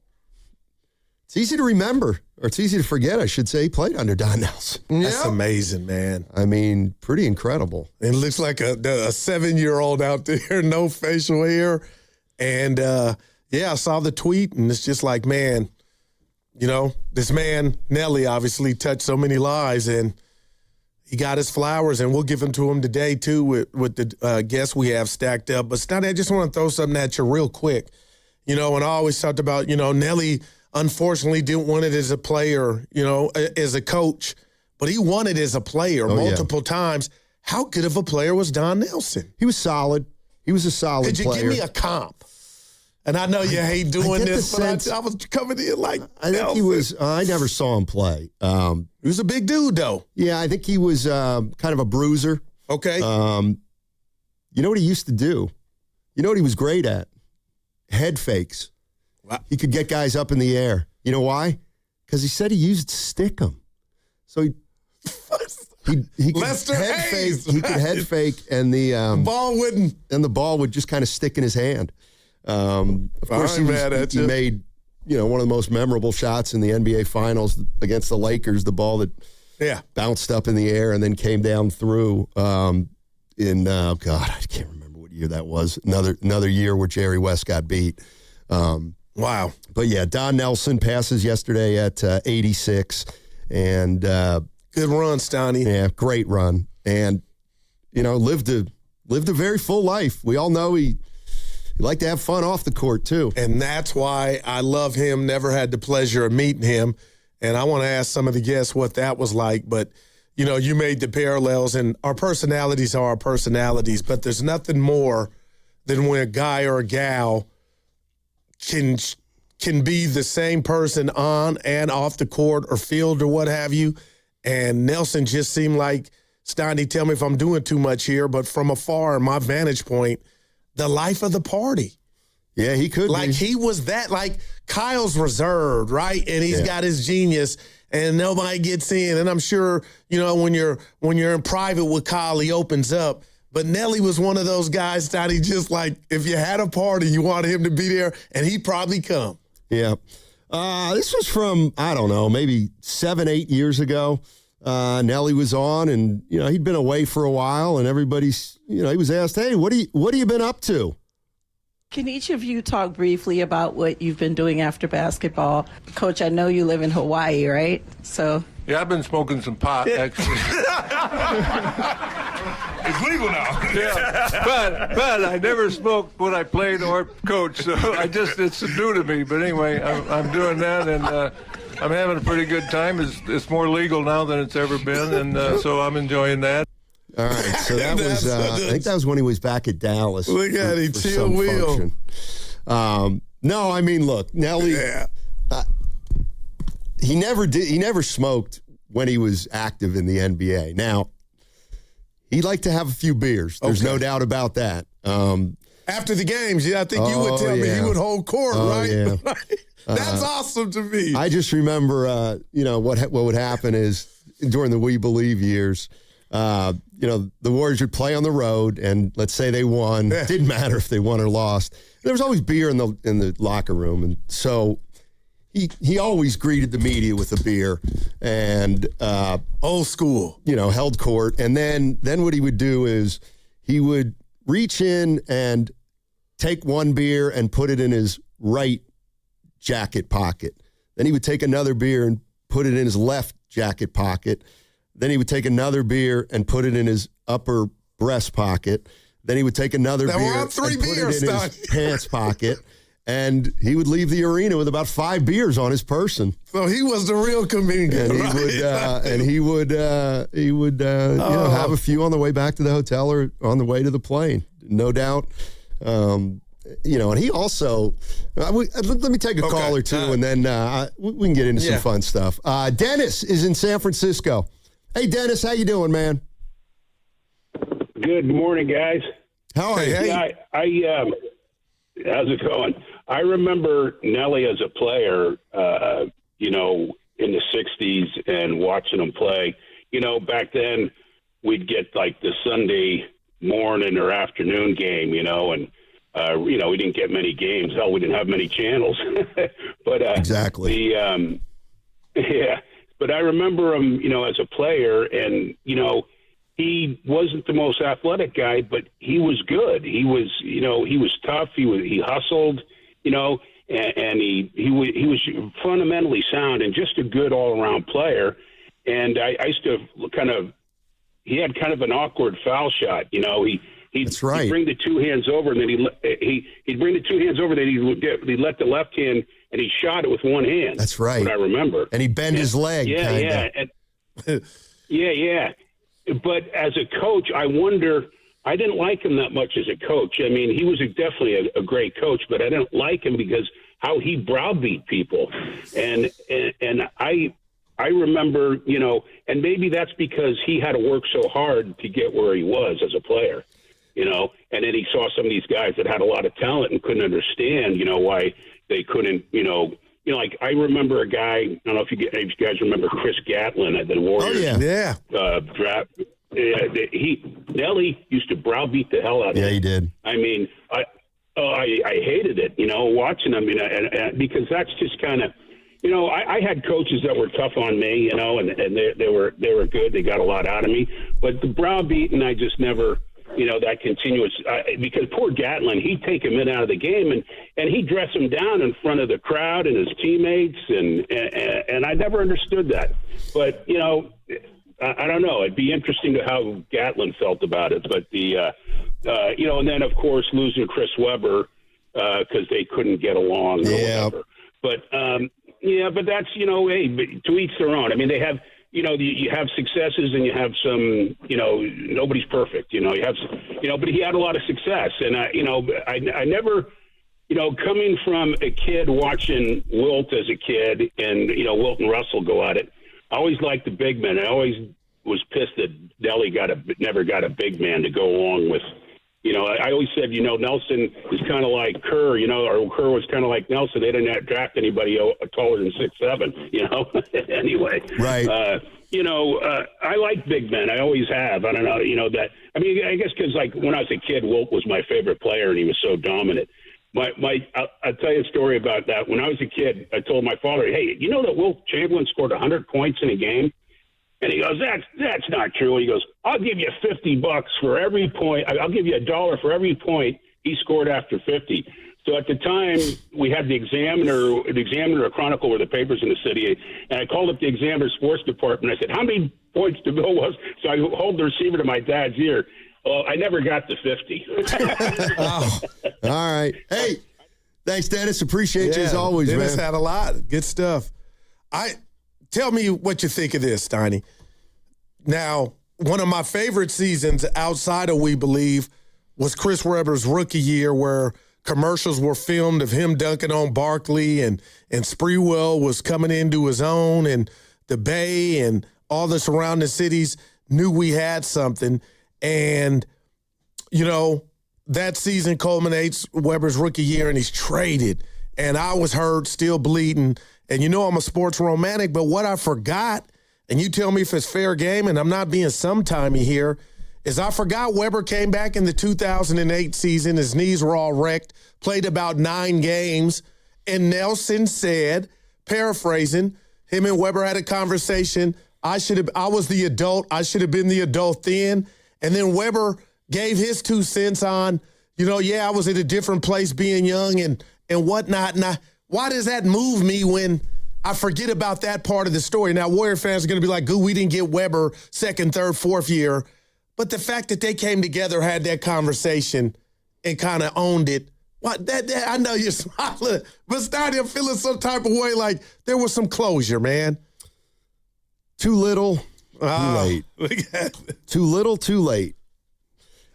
It's easy to remember, or it's easy to forget, I should say. He played under Don Nelson. That's amazing, man. I mean, pretty incredible. It looks like a 7-year-old out there, no facial hair. And, I saw the tweet, and it's just like, man, you know, this man, Nelly, obviously touched so many lives, and he got his flowers, and we'll give them to him today, too, with the guests we have stacked up. But, Stoney, I just want to throw something at you real quick. You know, and I always talked about, you know, Nelly unfortunately didn't want it as a player, you know, as a coach, but he won it as a player multiple times. How good of a player was Don Nelson? He was solid. He was a solid player. Could you give me a comp? And I know you hate doing this, but I was coming in like I think he was. I never saw him play. He was a big dude, though. Yeah, I think he was kind of a bruiser. Okay. You know what he used to do? You know what he was great at? Head fakes. Wow. He could get guys up in the air. You know why? Because he said he used to stick them. So he could Lester head Hayes, fake. He could head fake, and the ball wouldn't. And the ball would just kind of stick in his hand. Of course, he made, you know, one of the most memorable shots in the NBA Finals against the Lakers. The ball that bounced up in the air and then came down through. God, I can't remember what year that was. Another year where Jerry West got beat. Wow. But yeah, Don Nelson passes yesterday at 86, and good run, Stoney. Yeah, great run, and you know, lived a very full life. We all know he liked to have fun off the court too, and that's why I love him. Never had the pleasure of meeting him, and I want to ask some of the guests what that was like. But you know, you made the parallels, and our personalities are our personalities. But there's nothing more than when a guy or a gal can be the same person on and off the court or field or what have you. And Nelson just seemed like, Stoney, tell me if I'm doing too much here, but from afar, my vantage point, the life of the party. Yeah, he could like be. He was that, like Kyle's reserved, right? And he's got his genius and nobody gets in. And I'm sure, you know, when you're in private with Kyle, he opens up. But Nelly was one of those guys that he just like, if you had a party, you wanted him to be there, and he'd probably come. Yeah. This was from, I don't know, maybe 7-8 years ago. Nelly was on, and, you know, he'd been away for a while, and everybody's, you know, he was asked, hey, what have you been up to? Can each of you talk briefly about what you've been doing after basketball? Coach, I know you live in Hawaii, right? So. Yeah, I've been smoking some pot, actually. It's legal now. Yeah, but I never smoked when I played or coached, so it's new to me. But anyway, I'm doing that, and I'm having a pretty good time. It's more legal now than it's ever been, and so I'm enjoying that. All right, so that was, I think that was when he was back at Dallas. Look at him, chill wheel. No, I mean, look, Nelly, he never smoked when he was active in the NBA. Now, he liked to have a few beers. There's no doubt about that. After the games, I think you would tell me he would hold court, right? Yeah. That's awesome to me. I just remember, you know, what would happen is during the We Believe years, you know, the Warriors would play on the road, and let's say they won. It didn't matter if they won or lost. There was always beer in the locker room, and so he always greeted the media with a beer, and old school, you know, held court. And then what he would do is he would reach in and take one beer and put it in his right jacket pocket. Then he would take another beer and put it in his left jacket pocket. Then he would take another beer and put it in his upper breast pocket. Then he would take another beer and put it in his pants pocket. And he would leave the arena with about 5 beers on his person. So he was the real comedian. And he would, you know, have a few on the way back to the hotel or on the way to the plane. no doubt. And he also, let me take a call or two, and then we can get into some fun stuff. Dennis is in San Francisco. Hey, Dennis, how you doing, man? Good morning, guys. How are you? Yeah, how's it going? I remember Nelly as a player, in the 60s and watching him play. Back then we'd get like the Sunday morning or afternoon game, and we didn't get many games. Hell, we didn't have many channels. But exactly. But I remember him, as a player, and he wasn't the most athletic guy, but he was good. He was, he was tough. He hustled, and he was fundamentally sound and just a good all around player. And I used to he had kind of an awkward foul shot. He'd bring the two hands over, and then he'd bring the two hands over. Then he'd let the left hand, and he shot it with one hand. That's right. What I remember. And he bent his leg. Yeah. But as a coach, I wonder. I didn't like him that much as a coach. I mean, he was definitely a great coach, but I didn't like him because how he browbeat people, and I remember, and maybe that's because he had to work so hard to get where he was as a player, and then he saw some of these guys that had a lot of talent and couldn't understand, why they couldn't, like I remember a guy, I don't know if you guys remember Chris Gatlin at the Warriors. Oh, yeah. Draft. Nelly used to browbeat the hell out of him. Yeah, he did. I mean, I hated it, watching him, and because that's just kind of, I had coaches that were tough on me, and they were good. They got a lot out of me, but the browbeating, I just never, that continuous, because poor Gatlin, he'd take him in out of the game, and he'd dress him down in front of the crowd and his teammates, and I never understood that. But, I don't know. It'd be interesting to how Gatlin felt about it. But and then, of course, losing Chris Webber because they couldn't get along or whatever. But, but that's, hey, to each their own. I mean, they have, you have successes and you have some, nobody's perfect, you have, but he had a lot of success. And, I never, coming from a kid watching Wilt as a kid and, Wilt and Russell go at it, I always liked the big men. I always was pissed that Delly never got a big man to go along with. I always said, Nelson is kind of like Kerr, or Kerr was kind of like Nelson. They didn't draft anybody taller than 6'7", Anyway. Right. I like big men. I always have. I don't know, that. I mean, I guess because, like, when I was a kid, Wilt was my favorite player, and he was so dominant. I'll tell you a story about that. When I was a kid, I told my father, hey, you know that Wilt Chamberlain scored 100 points in a game? And he goes, that's not true. He goes, I'll give you $50 for every point. I'll give you $1 for every point he scored after 50. So at the time, we had the Examiner, a Chronicle were the papers in the city, and I called up the Examiner sports department. I said, how many points to Bill was? So I hold the receiver to my dad's ear. Well, I never got to 50. Oh, all right. Hey, thanks, Dennis. Appreciate you as always, Dennis man. had a lot. Good stuff. Tell me what you think of this, Steiny. Now, one of my favorite seasons outside of We Believe was Chris Webber's rookie year, where commercials were filmed of him dunking on Barkley, and Sprewell was coming into his own, and the Bay and all the surrounding cities knew we had something. And, that season culminates Webber's rookie year, and he's traded. And I was hurt, still bleeding. And I'm a sports romantic, but what I forgot, and you tell me if it's fair game, and I'm not being sometimey here, is I forgot Webber came back in the 2008 season. His knees were all wrecked, played about 9 games, and Nelson said, paraphrasing, him and Webber had a conversation. I was the adult. I should have been the adult then. And then Webber gave his 2 cents on, I was at a different place being young and whatnot. And why does that move me when I forget about that part of the story? Now, Warrior fans are going to be like, "Goo, we didn't get Webber 2nd, 3rd, 4th year." But the fact that they came together, had that conversation, and kind of owned it. That I know you're smiling, but starting feeling some type of way, like there was some closure, man. Too little, too late. Too little, too late.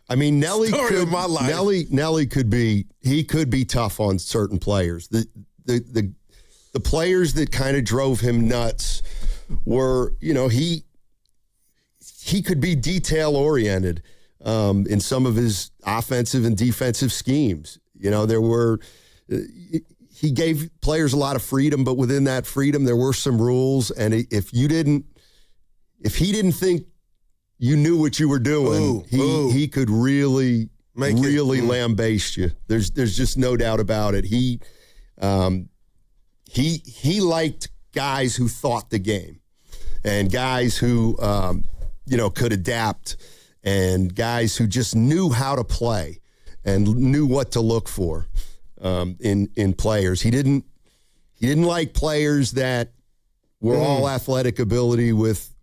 I mean, Nelly Story could, of my life. Nelly could be tough on certain players. The players that kind of drove him nuts were, he could be detail oriented in some of his offensive and defensive schemes. He gave players a lot of freedom, but within that freedom, there were some rules. And if he didn't think you knew what you were doing, he could really lambaste you. There's just no doubt about it. He liked guys who thought the game and guys who could adapt and guys who just knew how to play and knew what to look for in players. He didn't like players that were all athletic ability with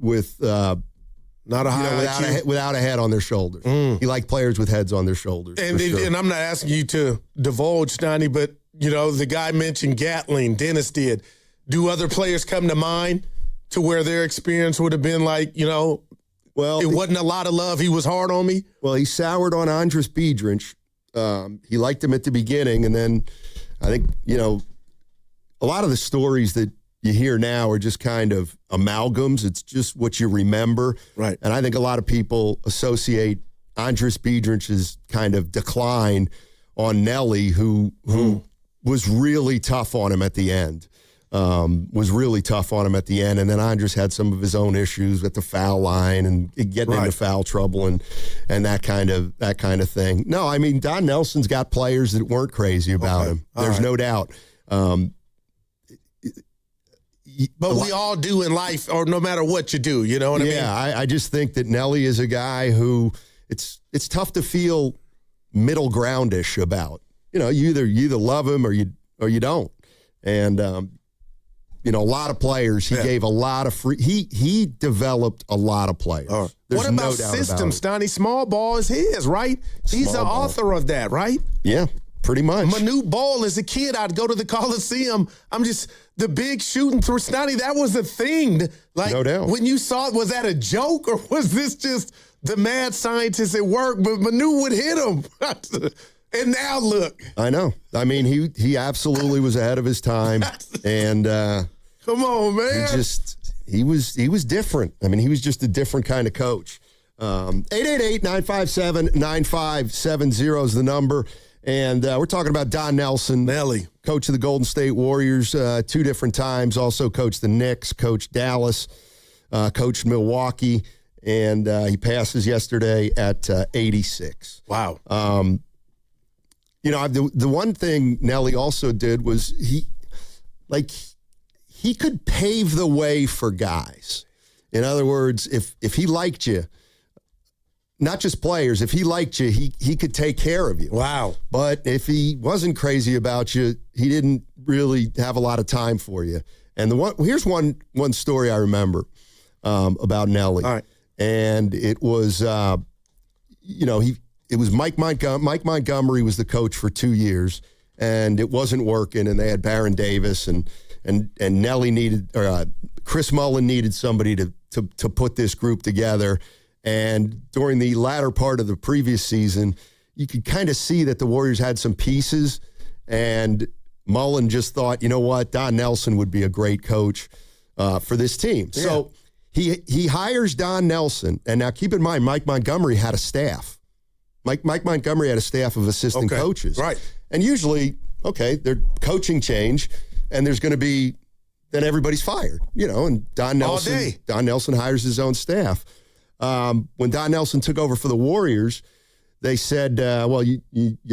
not a high without a head on their shoulders. He liked players with heads on their shoulders. And I'm not asking you to divulge, Steiny, but the guy mentioned Gatling, Dennis did. Do other players come to mind to where their experience would have been like, well, it wasn't a lot of love. He was hard on me. Well, he soured on Andris Biedrins. He liked him at the beginning, and then I think, a lot of the stories that you hear now are just kind of amalgams. It's just what you remember. Right. And I think a lot of people associate Andris Biedrins' kind of decline on Nelly, who was really tough on him at the end. And then Andris had some of his own issues at the foul line and getting into foul trouble and that kind of thing. No, I mean, Don Nelson's got players that weren't crazy about him. There's no doubt. But we all do in life, or no matter what you do, you know what I mean? Yeah, I just think that Nelly is a guy who it's tough to feel middle groundish about. You either love him or you don't. And a lot of players, he gave a lot of free. He developed a lot of players. What about systems, Donnie? Small ball is his, right? He's the author of that, right? Yeah, pretty much. Manute Bol, as a kid, I'd go to the Coliseum. The big shooting through Snotty, that was a thing. Like, no doubt. When you saw it, was that a joke or was this just the mad scientist at work? But Manute would hit him. And now look. I know. I mean, he absolutely was ahead of his time. And come on, man. He was different. I mean, he was just a different kind of coach. 888-957-9570 is the number. And we're talking about Don Nelson, Nelly, coach of the Golden State Warriors 2 different times, also coached the Knicks, coached Dallas, coached Milwaukee, and he passes yesterday at 86. Wow. The one thing Nelly also did was he could pave the way for guys. In other words, if he liked you, not just players, if he liked you, he could take care of you. Wow. But if he wasn't crazy about you, he didn't really have a lot of time for you. And here's one story I remember about Nelly. All right. And it was, it was Mike Montgomery. Mike Montgomery was the coach for 2 years, and it wasn't working. And they had Baron Davis, and Nelly needed, Chris Mullin needed somebody to put this group together. And during the latter part of the previous season, you could kind of see that the Warriors had some pieces, and Mullin just thought, you know what, Don Nelson would be a great coach for this team. Yeah. So he hires Don Nelson, and now keep in mind, Mike Montgomery had a staff. Mike Montgomery had a staff of assistant coaches. Right. And usually, their coaching change, and there's going to be, then everybody's fired, and Don Nelson hires his own staff. When Don Nelson took over for the Warriors, they said, you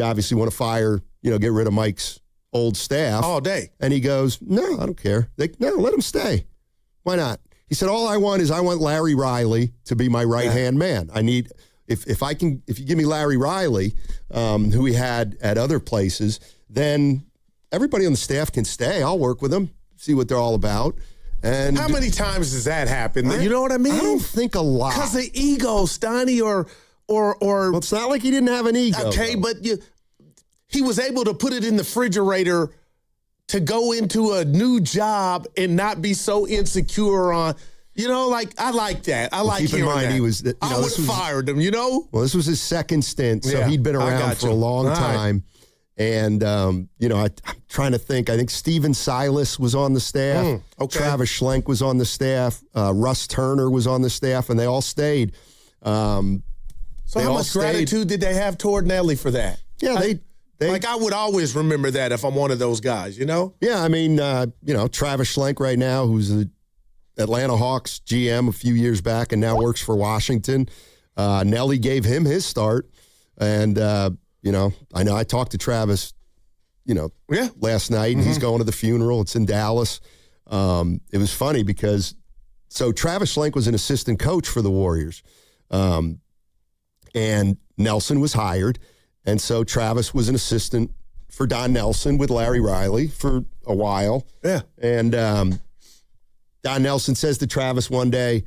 obviously want to fire, get rid of Mike's old staff. All day. And he goes, no, I don't care. No, let him stay. Why not? He said, all I want Larry Riley to be my right-hand man. I need, if you give me Larry Riley, who he had at other places, then everybody on the staff can stay. I'll work with them, see what they're all about. And how many times does that happen? You know what I mean? I don't think a lot. Because of ego, Steiny, or well, it's not like he didn't have an ego. Okay, but he was able to put it in the refrigerator to go into a new job and not be so insecure on, You know, like I like that. I like keep in hearing mind that. he was. I would have fired him. You know. Well, this was his second stint, so Yeah, he'd been I around got for you. a long All right. time. And I'm trying to think. I think Steven Silas was on the staff. Okay. Travis Schlenk was on the staff. Russ Turner was on the staff, and they all stayed. So they how all much stayed. gratitude did they have toward Nelly for that? Yeah, they like I would always remember that if I'm one of those guys, you know? Yeah, I mean, Travis Schlenk right now, who's the Atlanta Hawks GM a few years back and now works for Washington. Nelly gave him his start. And, I know I talked to Travis, last night, and he's going to the funeral. It's in Dallas. It was funny because, Travis Schlenk was an assistant coach for the Warriors. And Nelson was hired. And so Travis was an assistant for Don Nelson with Larry Riley for a while. Yeah. And Don Nelson says to Travis one day,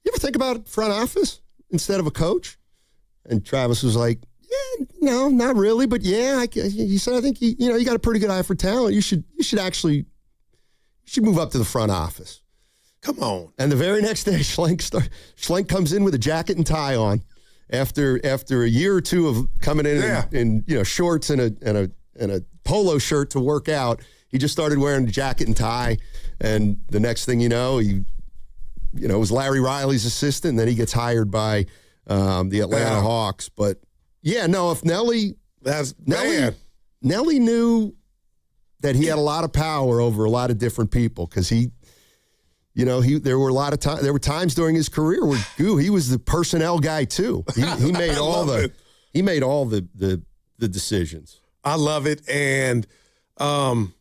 "You ever think about front office instead of a coach?" And Travis was like, "Yeah, no, not really, but yeah." He said, "I think you got a pretty good eye for talent. You should move up to the front office." Come on. And the very next day, Schlenk comes in with a jacket and tie on. After a year or two of coming in shorts and a polo shirt to work out, he just started wearing a jacket and tie. And the next thing you know, he was Larry Riley's assistant. And then he gets hired by the Atlanta Hawks. But yeah, no, if Nelly knew that he had a lot of power over a lot of different people because there were times during his career where he was the personnel guy too. He made all the decisions. I love it, and I'm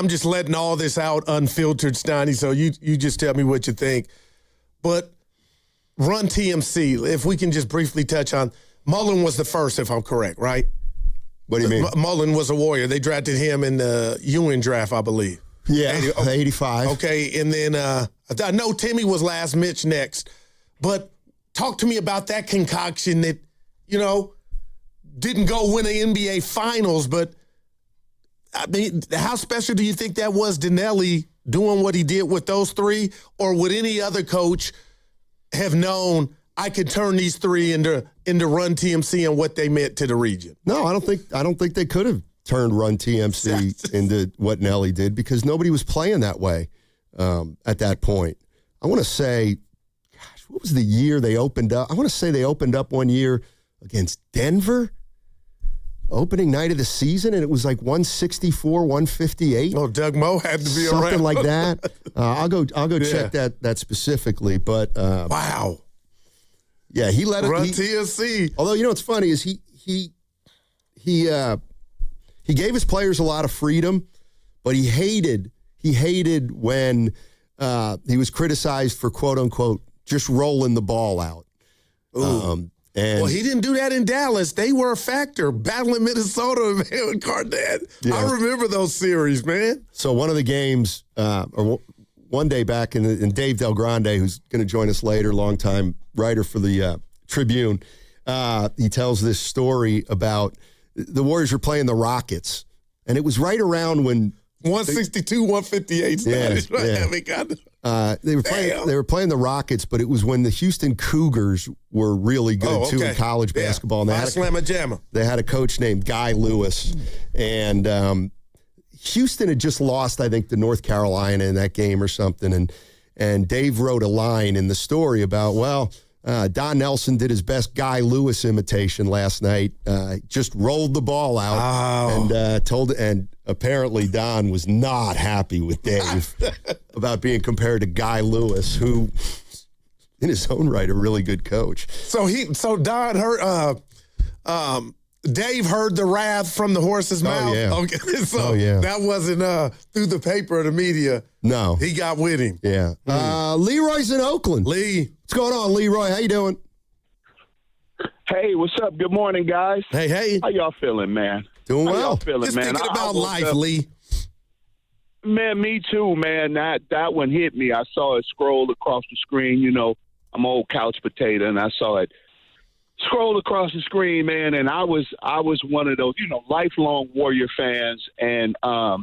just letting all this out unfiltered, Steiny. So you just tell me what you think. But Run TMC, if we can just briefly touch on Mullen was the first, if I'm correct, right? What do you mean? Mullen was a Warrior. They drafted him in the Ewing draft, I believe. Yeah, 85. Okay, and then I know Timmy was last, Mitch next. But talk to me about that concoction that, didn't go win an NBA Finals. But, I mean, how special do you think that was, Dinelli, doing what he did with those three? Or would any other coach have known I could turn these three into Run TMC and what they meant to the region? No, I don't think they could have turned Run TMC into what Nelly did because nobody was playing that way at that point. I want to say, what was the year they opened up? I want to say they opened up one year against Denver, opening night of the season, and it was like 164, 158. Oh, Doug Moe had to be something around. like that. I'll go check that specifically, but wow. Yeah, he let it Run TMC. Although what's funny is he gave his players a lot of freedom, but he hated when he was criticized for quote unquote just rolling the ball out. Well, he didn't do that in Dallas. They were a factor battling Minnesota and Garnett. Yeah. I remember those series, man. So one of the games, or one day back in Dave Del Grande, who's going to join us later, longtime writer for the Tribune, he tells this story about the Warriors were playing the Rockets, and it was right around when 162, 158. They were playing the Rockets, but it was when the Houston Cougars were really good too in college basketball. And they had a coach named Guy Lewis, and Houston had just lost, I think, to North Carolina in that game or something. And Dave wrote a line in the story about, Don Nelson did his best Guy Lewis imitation last night. Just rolled the ball out and apparently Don was not happy with Dave about being compared to Guy Lewis, who, in his own right, a really good coach. So Don heard. Dave heard the wrath from the horse's mouth. Yeah. Okay, that wasn't through the paper or the media. No, he got with him. Yeah. Leroy's in Oakland. Lee, what's going on, Leroy? How you doing? Hey, what's up? Good morning, guys. Hey. How y'all feeling, man? Doing How well. y'all feeling, Just man? thinking about life, up, Lee. Man, me too, man. That one hit me. I saw it scroll across the screen. I'm an old couch potato, and I saw it scroll across the screen, man. And I was one of those, lifelong Warrior fans, and I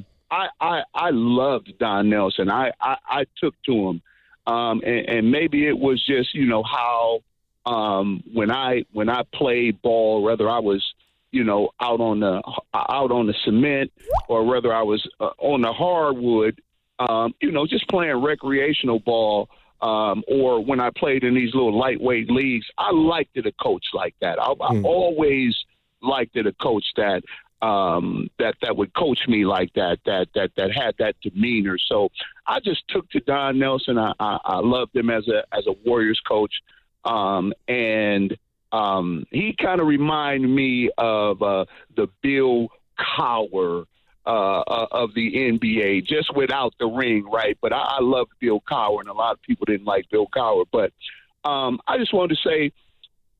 loved Don Nelson. I took to him And maybe it was just, you know, how when I played ball, whether I was, you know, out on the cement or whether I was on the hardwood, you know, just playing recreational ball, or when I played in these little lightweight leagues, I liked it a coach like that. I always liked it a coach that would coach me like that had that demeanor. So I just took to Don Nelson. I loved him as a Warriors coach, and he kind of reminded me of the Bill Cowher of the NBA, just without the ring, right? But I loved Bill Cowher, and a lot of people didn't like Bill Cowher. But I just wanted to say,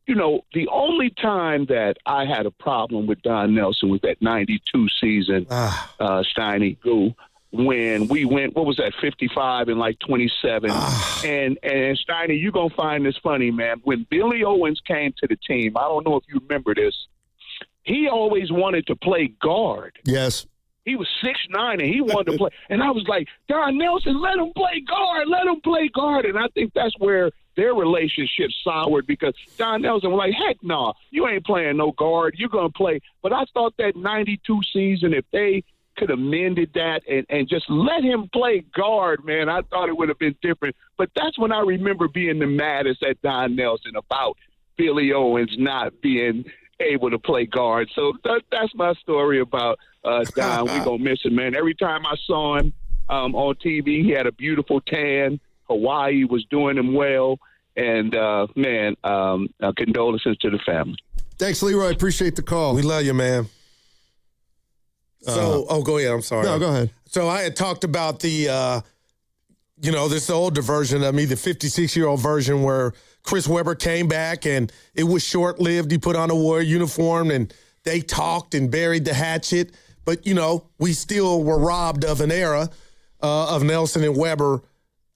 you know, the only time that I had a problem with Don Nelson was that 92 season, Steiny Goo, when we went, what was that, 55 and like 27. And Steiny, you're going to find this funny, man. When Billy Owens came to the team, I don't know if you remember this, he always wanted to play guard. Yes. He was 6'9", and he wanted to play. And I was like, Don Nelson, let him play guard. Let him play guard. And I think that's where their relationship soured, because Don Nelson was like, heck no, you ain't playing no guard. You're going to play. But I thought that 92 season, if they could have mended that and just let him play guard, man, I thought it would have been different. But that's when I remember being the maddest at Don Nelson about Billy Owens not being able to play guard. So that's my story about Don. We're going to miss him, man. Every time I saw him on TV, he had a beautiful tan. Hawaii was doing him well. And, condolences to the family. Thanks, Leroy. Appreciate the call. We love you, man. So, go ahead. I'm sorry. No, go ahead. So I had talked about the, this older version of me, the 56-year-old version where Chris Webber came back and it was short-lived. He put on a Warrior uniform and they talked and buried the hatchet. But, we still were robbed of an era of Nelson and Webber.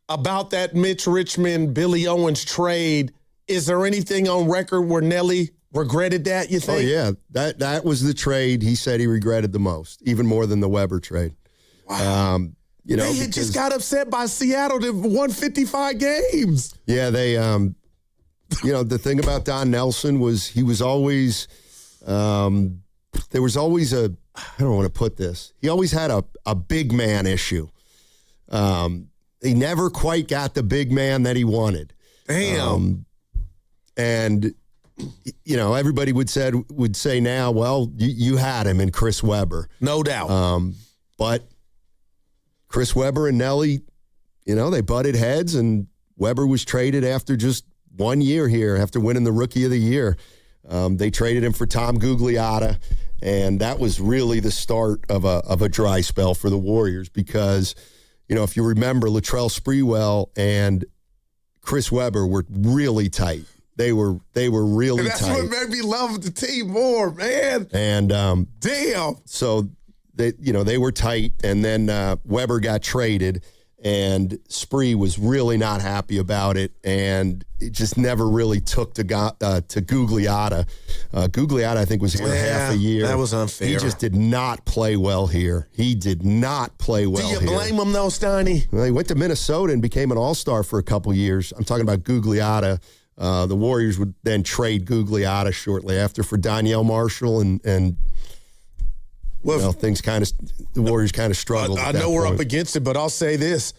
About that Mitch Richmond, Billy Owens trade, is there anything on record where Nelly regretted that, you think? Oh, yeah. That was the trade he said he regretted the most, even more than the Webber trade. Wow. They had just got upset by Seattle that won 55 games. Yeah, they, the thing about Don Nelson was he was always, there was always I don't want to put this, he always had a big man issue. He never quite got the big man that he wanted. Damn. And everybody would say now, well, you had him in Chris Webber. No doubt. But Chris Webber and Nelly, they butted heads, and Webber was traded after just 1 year here, after winning the Rookie of the Year. They traded him for Tom Gugliotta, and that was really the start of a dry spell for the Warriors because – if you remember, Latrell Sprewell and Chris Webber were really tight. They were really tight. That's what made me love the team more, man. And damn. So they were tight, and then Webber got traded, and Spree was really not happy about it, and it just never really took to Gugliotta. Gugliotta, I think, was here half a year. That was unfair. He just did not play well here. He did not play well here. Do you blame him, though, Steiny? Well, he went to Minnesota and became an all-star for a couple years. I'm talking about Gugliotta. The Warriors would then trade Gugliotta shortly after for Donyell Marshall, and the Warriors kind of struggled. I know we're up against it, but I'll say this.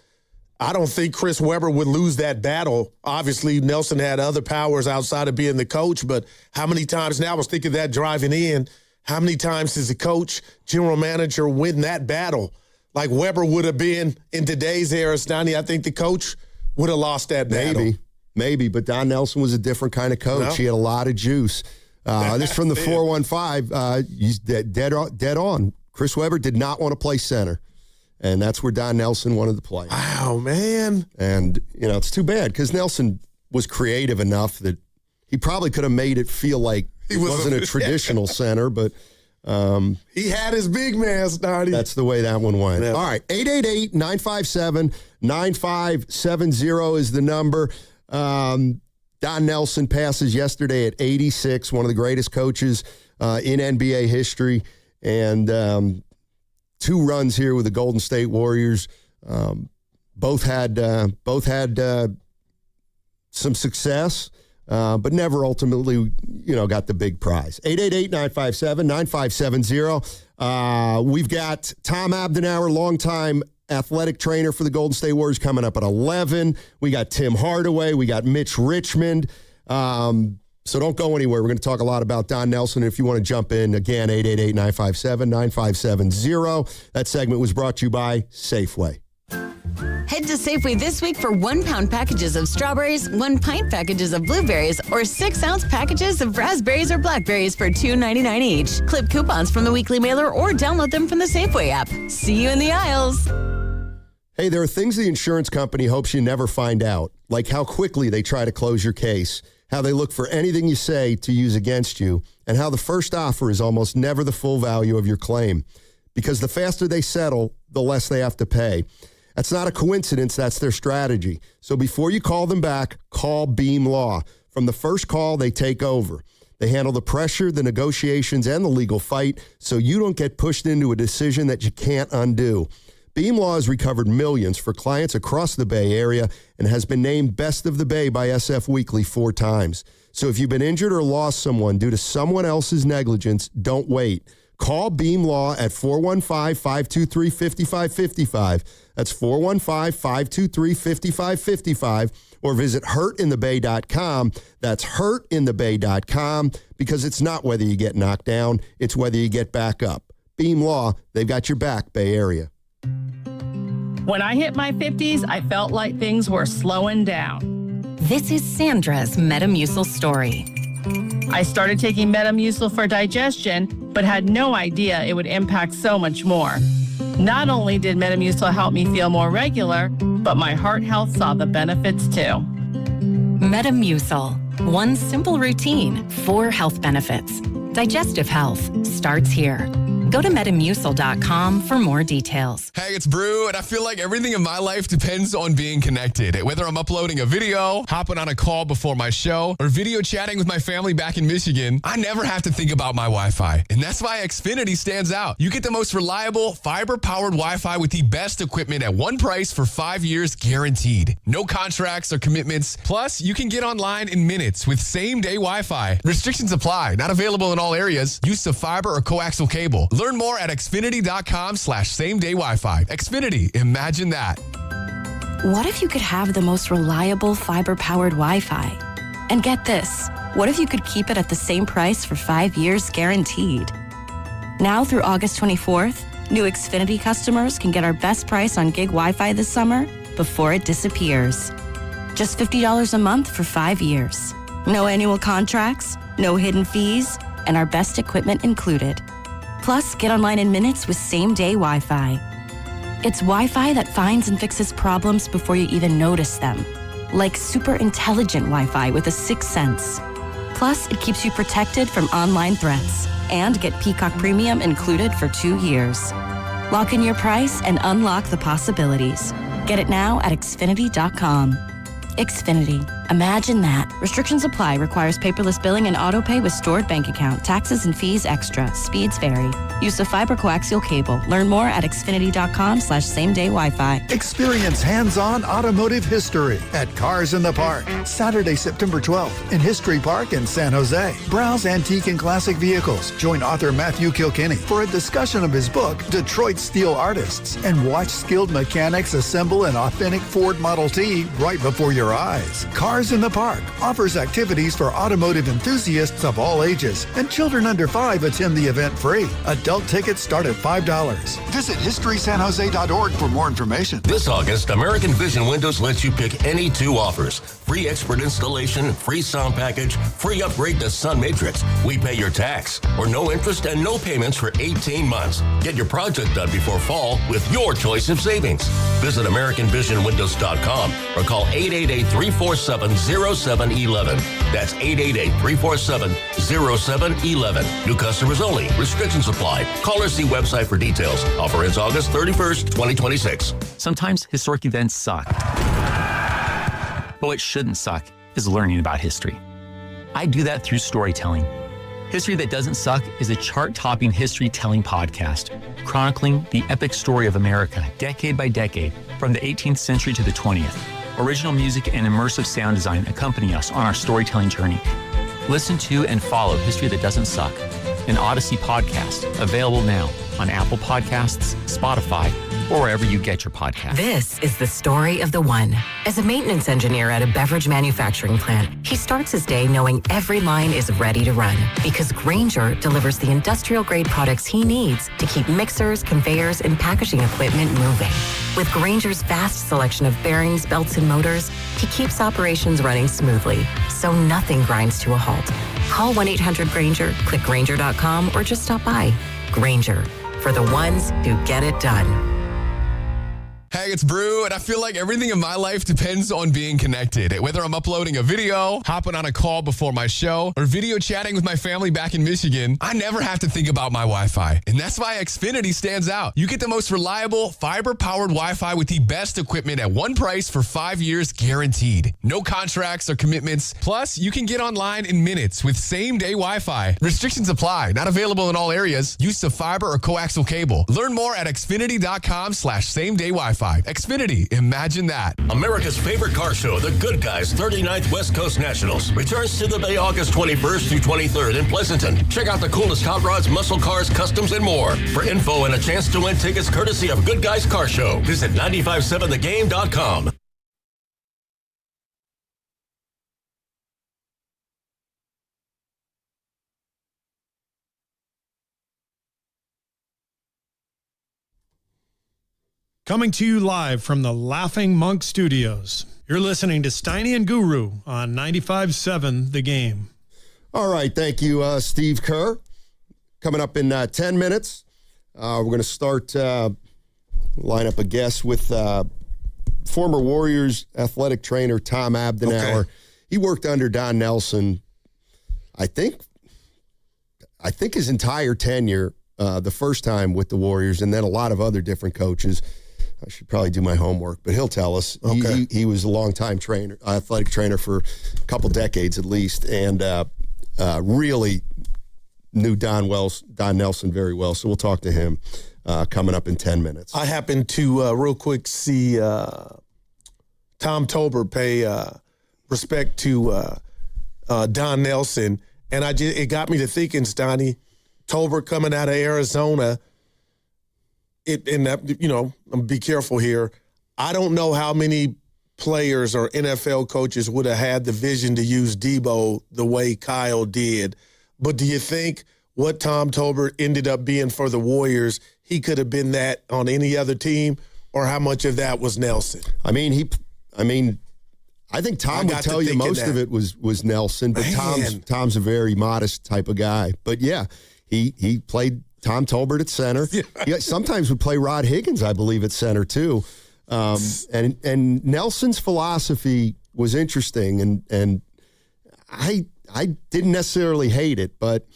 I don't think Chris Webber would lose that battle. Obviously, Nelson had other powers outside of being the coach, but how many times, now I was thinking that driving in, how many times does a coach, general manager win that battle? Like Webber would have been in today's era, Steiny, I think the coach would have lost that battle. Maybe, but Don Nelson was a different kind of coach. No. He had a lot of juice. This from the 415. He's dead on. Chris Webber did not want to play center, and that's where Don Nelson wanted to play. Wow, man. And, it's too bad because Nelson was creative enough that he probably could have made it feel like he wasn't a traditional center, but he had his big man, Snotty. That's the way that one went. Yeah. All right, 888-957-9570 is the number. Don Nelson passes yesterday at 86, one of the greatest coaches in NBA history, and 2 runs here with the Golden State Warriors. Both had some success, but never ultimately, got the big prize. 888-957-9570. We've got Tom Abdenauer, longtime athletic trainer for the Golden State Warriors, coming up at 11. We got Tim Hardaway. We got Mitch Richmond. So don't go anywhere. We're going to talk a lot about Don Nelson. If you want to jump in, again, 888-957-9570. That segment was brought to you by Safeway. Head to Safeway this week for 1 pound packages of strawberries, 1 pint packages of blueberries, or 6 ounce packages of raspberries or blackberries for $2.99 each. Clip coupons from the weekly mailer or download them from the Safeway app. See you in the aisles. Hey, there are things the insurance company hopes you never find out, like how quickly they try to close your case, how they look for anything you say to use against you, and how the first offer is almost never the full value of your claim. Because the faster they settle, the less they have to pay. That's not a coincidence. That's their strategy. So before you call them back, call Beam Law. From the first call, they take over. They handle the pressure, the negotiations, and the legal fight so you don't get pushed into a decision that you can't undo. Beam Law has recovered millions for clients across the Bay Area and has been named Best of the Bay by SF Weekly 4 times. So if you've been injured or lost someone due to someone else's negligence, don't wait. Call Beam Law at 415-523-5555. That's 415-523-5555. Or visit hurtinthebay.com. That's hurtinthebay.com, because it's not whether you get knocked down, it's whether you get back up. Beam Law, they've got your back, Bay Area. When I hit my 50s, I felt like things were slowing down. This is Sandra's Metamucil story. I started taking Metamucil for digestion, but had no idea it would impact so much more. Not only did Metamucil help me feel more regular, but my heart health saw the benefits too. Metamucil. One simple routine, 4 health benefits. Digestive health starts here. Go to Metamucil.com for more details. Hey, it's Brew, and I feel like everything in my life depends on being connected. Whether I'm uploading a video, hopping on a call before my show, or video chatting with my family back in Michigan, I never have to think about my Wi-Fi. And that's why Xfinity stands out. You get the most reliable, fiber-powered Wi-Fi with the best equipment at one price for 5 years guaranteed. No contracts or commitments. Plus, you can get online in minutes with same-day Wi-Fi. Restrictions apply. Not available in all areas. Use of fiber or coaxial cable. Learn more at Xfinity.com/same-day Wi-Fi. Xfinity, imagine that. What if you could have the most reliable fiber-powered Wi-Fi? And get this, what if you could keep it at the same price for 5 years guaranteed? Now through August 24th, new Xfinity customers can get our best price on gig Wi-Fi this summer before it disappears. Just $50 a month for 5 years. No annual contracts, no hidden fees, and our best equipment included. Plus, get online in minutes with same-day Wi-Fi. It's Wi-Fi that finds and fixes problems before you even notice them. Like super intelligent Wi-Fi with a 6th sense. Plus, it keeps you protected from online threats. And get Peacock Premium included for 2 years. Lock in your price and unlock the possibilities. Get it now at Xfinity.com. Xfinity. Imagine that. Restrictions apply. Requires paperless billing and auto pay with stored bank account. Taxes and fees extra. Speeds vary. Use of fiber coaxial cable. Learn more at Xfinity.com/same-day Wi-Fi. Experience hands-on automotive history at Cars in the Park. Saturday, September 12th in History Park in San Jose. Browse antique and classic vehicles. Join author Matthew Kilkenny for a discussion of his book, Detroit Steel Artists, and watch skilled mechanics assemble an authentic Ford Model T right before your eyes. Cars in the Park offers activities for automotive enthusiasts of all ages, and children under 5 attend the event free. Adult tickets start at $5. Visit historysanjose.org for more information. This August, American Vision Windows lets you pick any 2 offers. Free expert installation, free sound package, free upgrade to Sun Matrix. We pay your tax, or no interest and no payments for 18 months. Get your project done before fall with your choice of savings. Visit AmericanVisionWindows.com or call 888-347-0711. That's 888-347-0711. New customers only. Restrictions apply. Call or see website for details. Offer ends August 31st, 2026. Sometimes historic events suck. But what shouldn't suck is learning about history. I do that through storytelling. History That Doesn't Suck is a chart-topping history-telling podcast chronicling the epic story of America decade by decade From the 18th century to the 20th, original music and immersive sound design accompany us on our storytelling journey. Listen to and follow History That Doesn't Suck, an Odyssey podcast, available now on Apple Podcasts, Spotify, or wherever you get your podcasts. This is the story of the one. As a maintenance engineer at a beverage manufacturing plant, he starts his day knowing every line is ready to run because Grainger delivers the industrial-grade products he needs to keep mixers, conveyors, and packaging equipment moving. With Grainger's vast selection of bearings, belts, and motors, he keeps operations running smoothly, so nothing grinds to a halt. Call 1-800-GRAINGER, click Grainger.com, or just stop by. Grainger, for the ones who get it done. Hey, it's Brew, and I feel like everything in my life depends on being connected. Whether I'm uploading a video, hopping on a call before my show, or video chatting with my family back in Michigan, I never have to think about my Wi-Fi. And that's why Xfinity stands out. You get the most reliable, fiber-powered Wi-Fi with the best equipment at one price for 5 years guaranteed. No contracts or commitments. Plus, you can get online in minutes with same-day Wi-Fi. Restrictions apply. Not available in all areas. Use of fiber or coaxial cable. Learn more at xfinity.com/same-day Wi-Fi. Xfinity, imagine that. America's favorite car show, the Good Guys 39th West Coast Nationals, returns to the Bay August 21st through 23rd in Pleasanton. Check out the coolest hot rods, muscle cars, customs, and more. For info and a chance to win tickets courtesy of Good Guys Car Show, visit 957thegame.com. Coming to you live from the Laughing Monk Studios. You're listening to Steiny and Guru on 95.7 The Game. All right, thank you, Steve Kerr. Coming up in 10 minutes, we're going to start line up a guest with former Warriors athletic trainer Tom Abdenauer. Okay. He worked under Don Nelson, I think his entire tenure, the first time with the Warriors, and then a lot of other different coaches. I should probably do my homework, but he'll tell us. Okay. He was a longtime trainer, athletic trainer for a couple decades at least, and really knew Don Nelson very well. So we'll talk to him coming up in 10 minutes. I happened to real quick see Tom Tolbert pay respect to Don Nelson, and it got me to thinking, Steiny, Tolbert coming out of Arizona. I'm gonna be careful here. I don't know how many players or NFL coaches would have had the vision to use Debo the way Kyle did. But do you think what Tom Tolbert ended up being for the Warriors, he could have been that on any other team, or how much of that was Nelson? I think Tom would tell you most of it was Nelson, but Tom's a very modest type of guy. But yeah, he played Tom Tolbert at center. Yeah. He sometimes would play Rod Higgins, I believe, at center too. And Nelson's philosophy was interesting, and I didn't necessarily hate it, but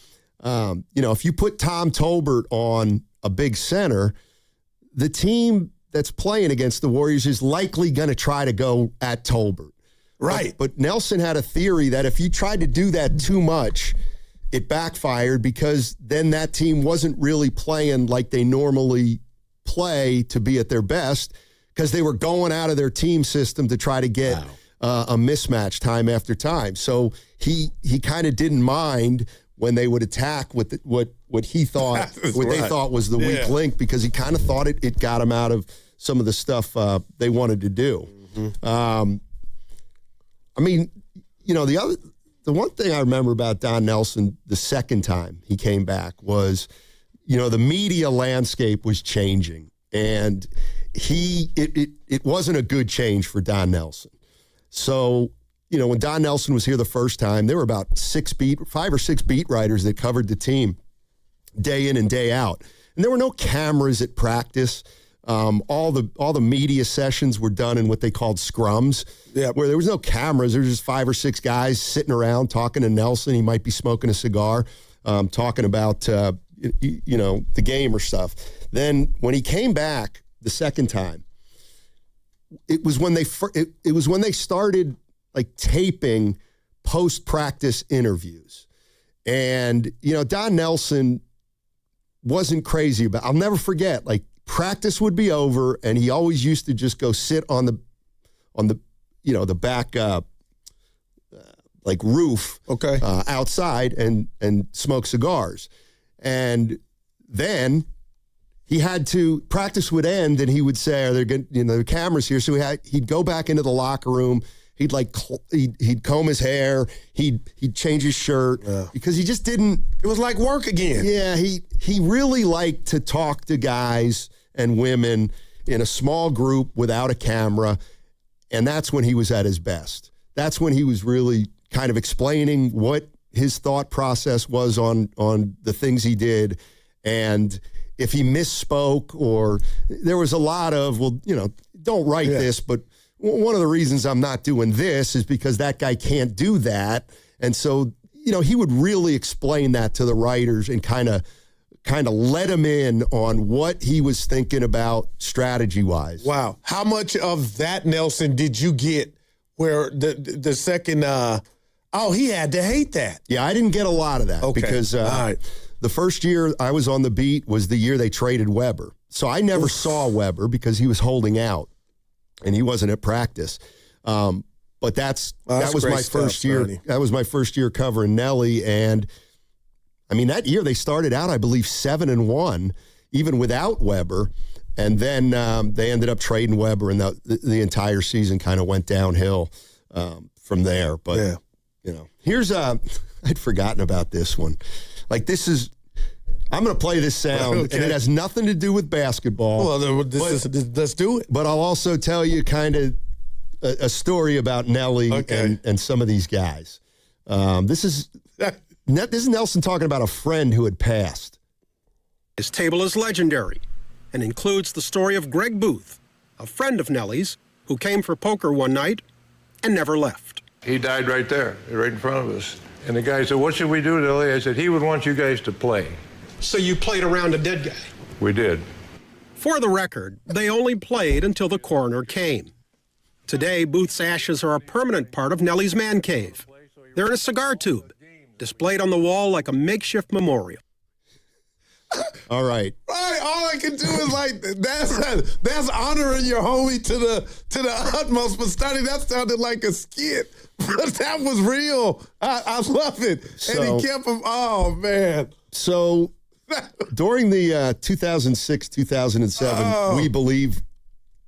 if you put Tom Tolbert on a big center, the team that's playing against the Warriors is likely going to try to go at Tolbert. Right. But Nelson had a theory that if you tried to do that too much, it backfired, because then that team wasn't really playing like they normally play to be at their best, because they were going out of their team system to try to get a mismatch time after time. So he kind of didn't mind when they would attack with what he thought they thought was the weak link, because he kind of thought it got him out of some of the stuff they wanted to do. Mm-hmm. The one thing I remember about Don Nelson the second time he came back was, the media landscape was changing, and it wasn't a good change for Don Nelson. So, when Don Nelson was here the first time, there were about 5 or 6 beat writers that covered the team day in and day out, and there were no cameras at practice. All the media sessions were done in what they called scrums, where there was no cameras. There was just 5 or 6 guys sitting around talking to Nelson. He might be smoking a cigar, talking about the game or stuff. Then when he came back the second time, it was when they started like taping post-practice interviews, and Don Nelson wasn't crazy about. I'll never forget, like, practice would be over, and he always used to just go sit on the the back like roof outside and smoke cigars. And then he had to, practice would end, and he would say, "Are there good, the cameras here?" So he'd go back into the locker room. He'd he'd comb his hair. He'd change his shirt because he just didn't. It was like work again. Yeah, he really liked to talk to guys and women in a small group without a camera, and that's when he was at his best. That's when he was really kind of explaining what his thought process was on the things he did, and if he misspoke or there was a lot of, don't write this, but one of the reasons I'm not doing this is because that guy can't do that. And so, he would really explain that to the writers and kind of let them in on what he was thinking about strategy-wise. Wow. How much of that, Nelson, did you get where the second he had to hate that? Yeah, I didn't get a lot of that because the first year I was on the beat was the year they traded Weber. So I never saw Weber because he was holding out and he wasn't at practice. But that was my first year. Sonny. That was my first year covering Nelly. And I mean, that year they started out, I believe, 7-1, even without Weber. And then they ended up trading Weber, and the entire season kind of went downhill from there. But, here's I'd forgotten about this one. Like, I'm going to play this sound, and it has nothing to do with basketball. Well, let's do it. But I'll also tell you kind of a story about Nelly and some of these guys. This is Nelson talking about a friend who had passed. His table is legendary and includes the story of Greg Booth, a friend of Nelly's who came for poker one night and never left. He died right there, right in front of us. And the guy said, "What should we do, Nelly?" I said, "He would want you guys to play." So you played around a dead guy? We did. For the record, they only played until the coroner came. Today, Booth's ashes are a permanent part of Nelly's man cave. They're in a cigar tube, displayed on the wall like a makeshift memorial. All right. Right. All I can do is that's honoring your homie to the utmost. But Sonny, that sounded like a skit. But that was real. I love it. So, and he kept him. Oh man. So during the 2006-2007 We Believe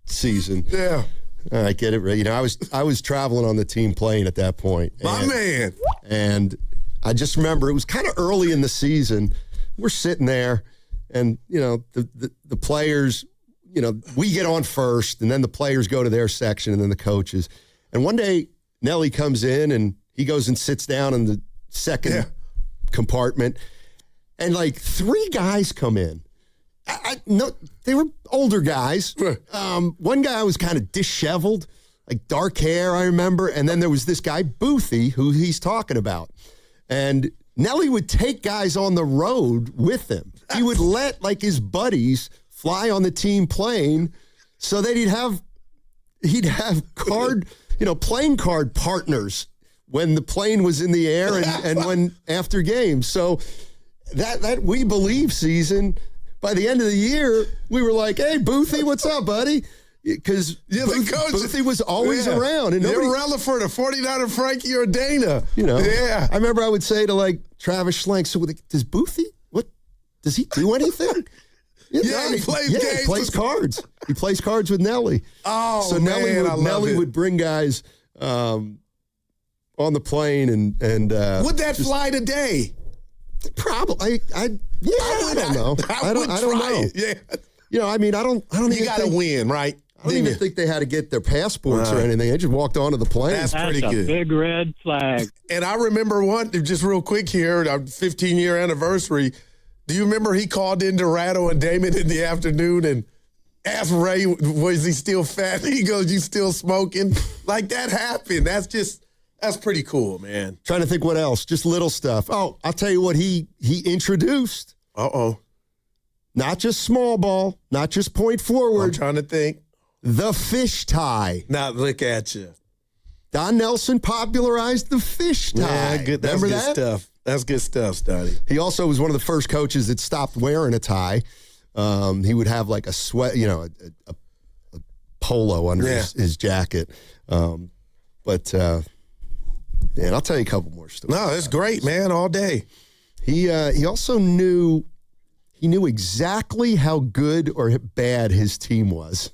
season. Yeah. I get it right. I was traveling on the team plane at that point. My man. And I just remember it was kind of early in the season. We're sitting there, and the players, we get on first, and then the players go to their section, and then the coaches. And one day, Nelly comes in, and he goes and sits down in the second compartment, and like 3 guys come in. No, they were older guys. One guy was kind of disheveled, like dark hair, I remember. And then there was this guy, Boothie, who he's talking about. And Nelly would take guys on the road with him. He would let like his buddies fly on the team plane so that he'd have playing card partners when the plane was in the air and when after games. So that We Believe season, by the end of the year, we were like, "Hey, Boothie, what's up, buddy?" Because Boothie was always around. And nobody, Rutherford, a 49er Frankie or Dana. I remember I would say to like Travis Schlenk, "So does Boothie, does he do anything?" He plays games. He plays cards. He plays cards with Nelly. Oh, so man, Nelly would bring guys on the plane and would that fly today? Probably. I don't know. I don't know. Yeah. I don't You got to win, right? I don't even think they had to get their passports or anything. They just walked onto the plane. That's pretty good. Big red flag. And I remember one, just real quick here, our 15-year anniversary. Do you remember he called in to Rattle and Damon in the afternoon and asked Ray, was he still fat? He goes, "You still smoking?" Like that happened. That's pretty cool, man. Trying to think what else. Just little stuff. Oh, I'll tell you what he introduced. Not just small ball, not just point forward. I'm trying to think. The fish tie. Now look at you. Don Nelson popularized the fish tie. Yeah, good. That's Remember good stuff. That's good stuff, Stoney. He also was one of the first coaches that stopped wearing a tie. He would have like a sweat, a polo under his jacket. And I'll tell you a couple more stories. No, it's great, man, all day. He also knew exactly how good or bad his team was.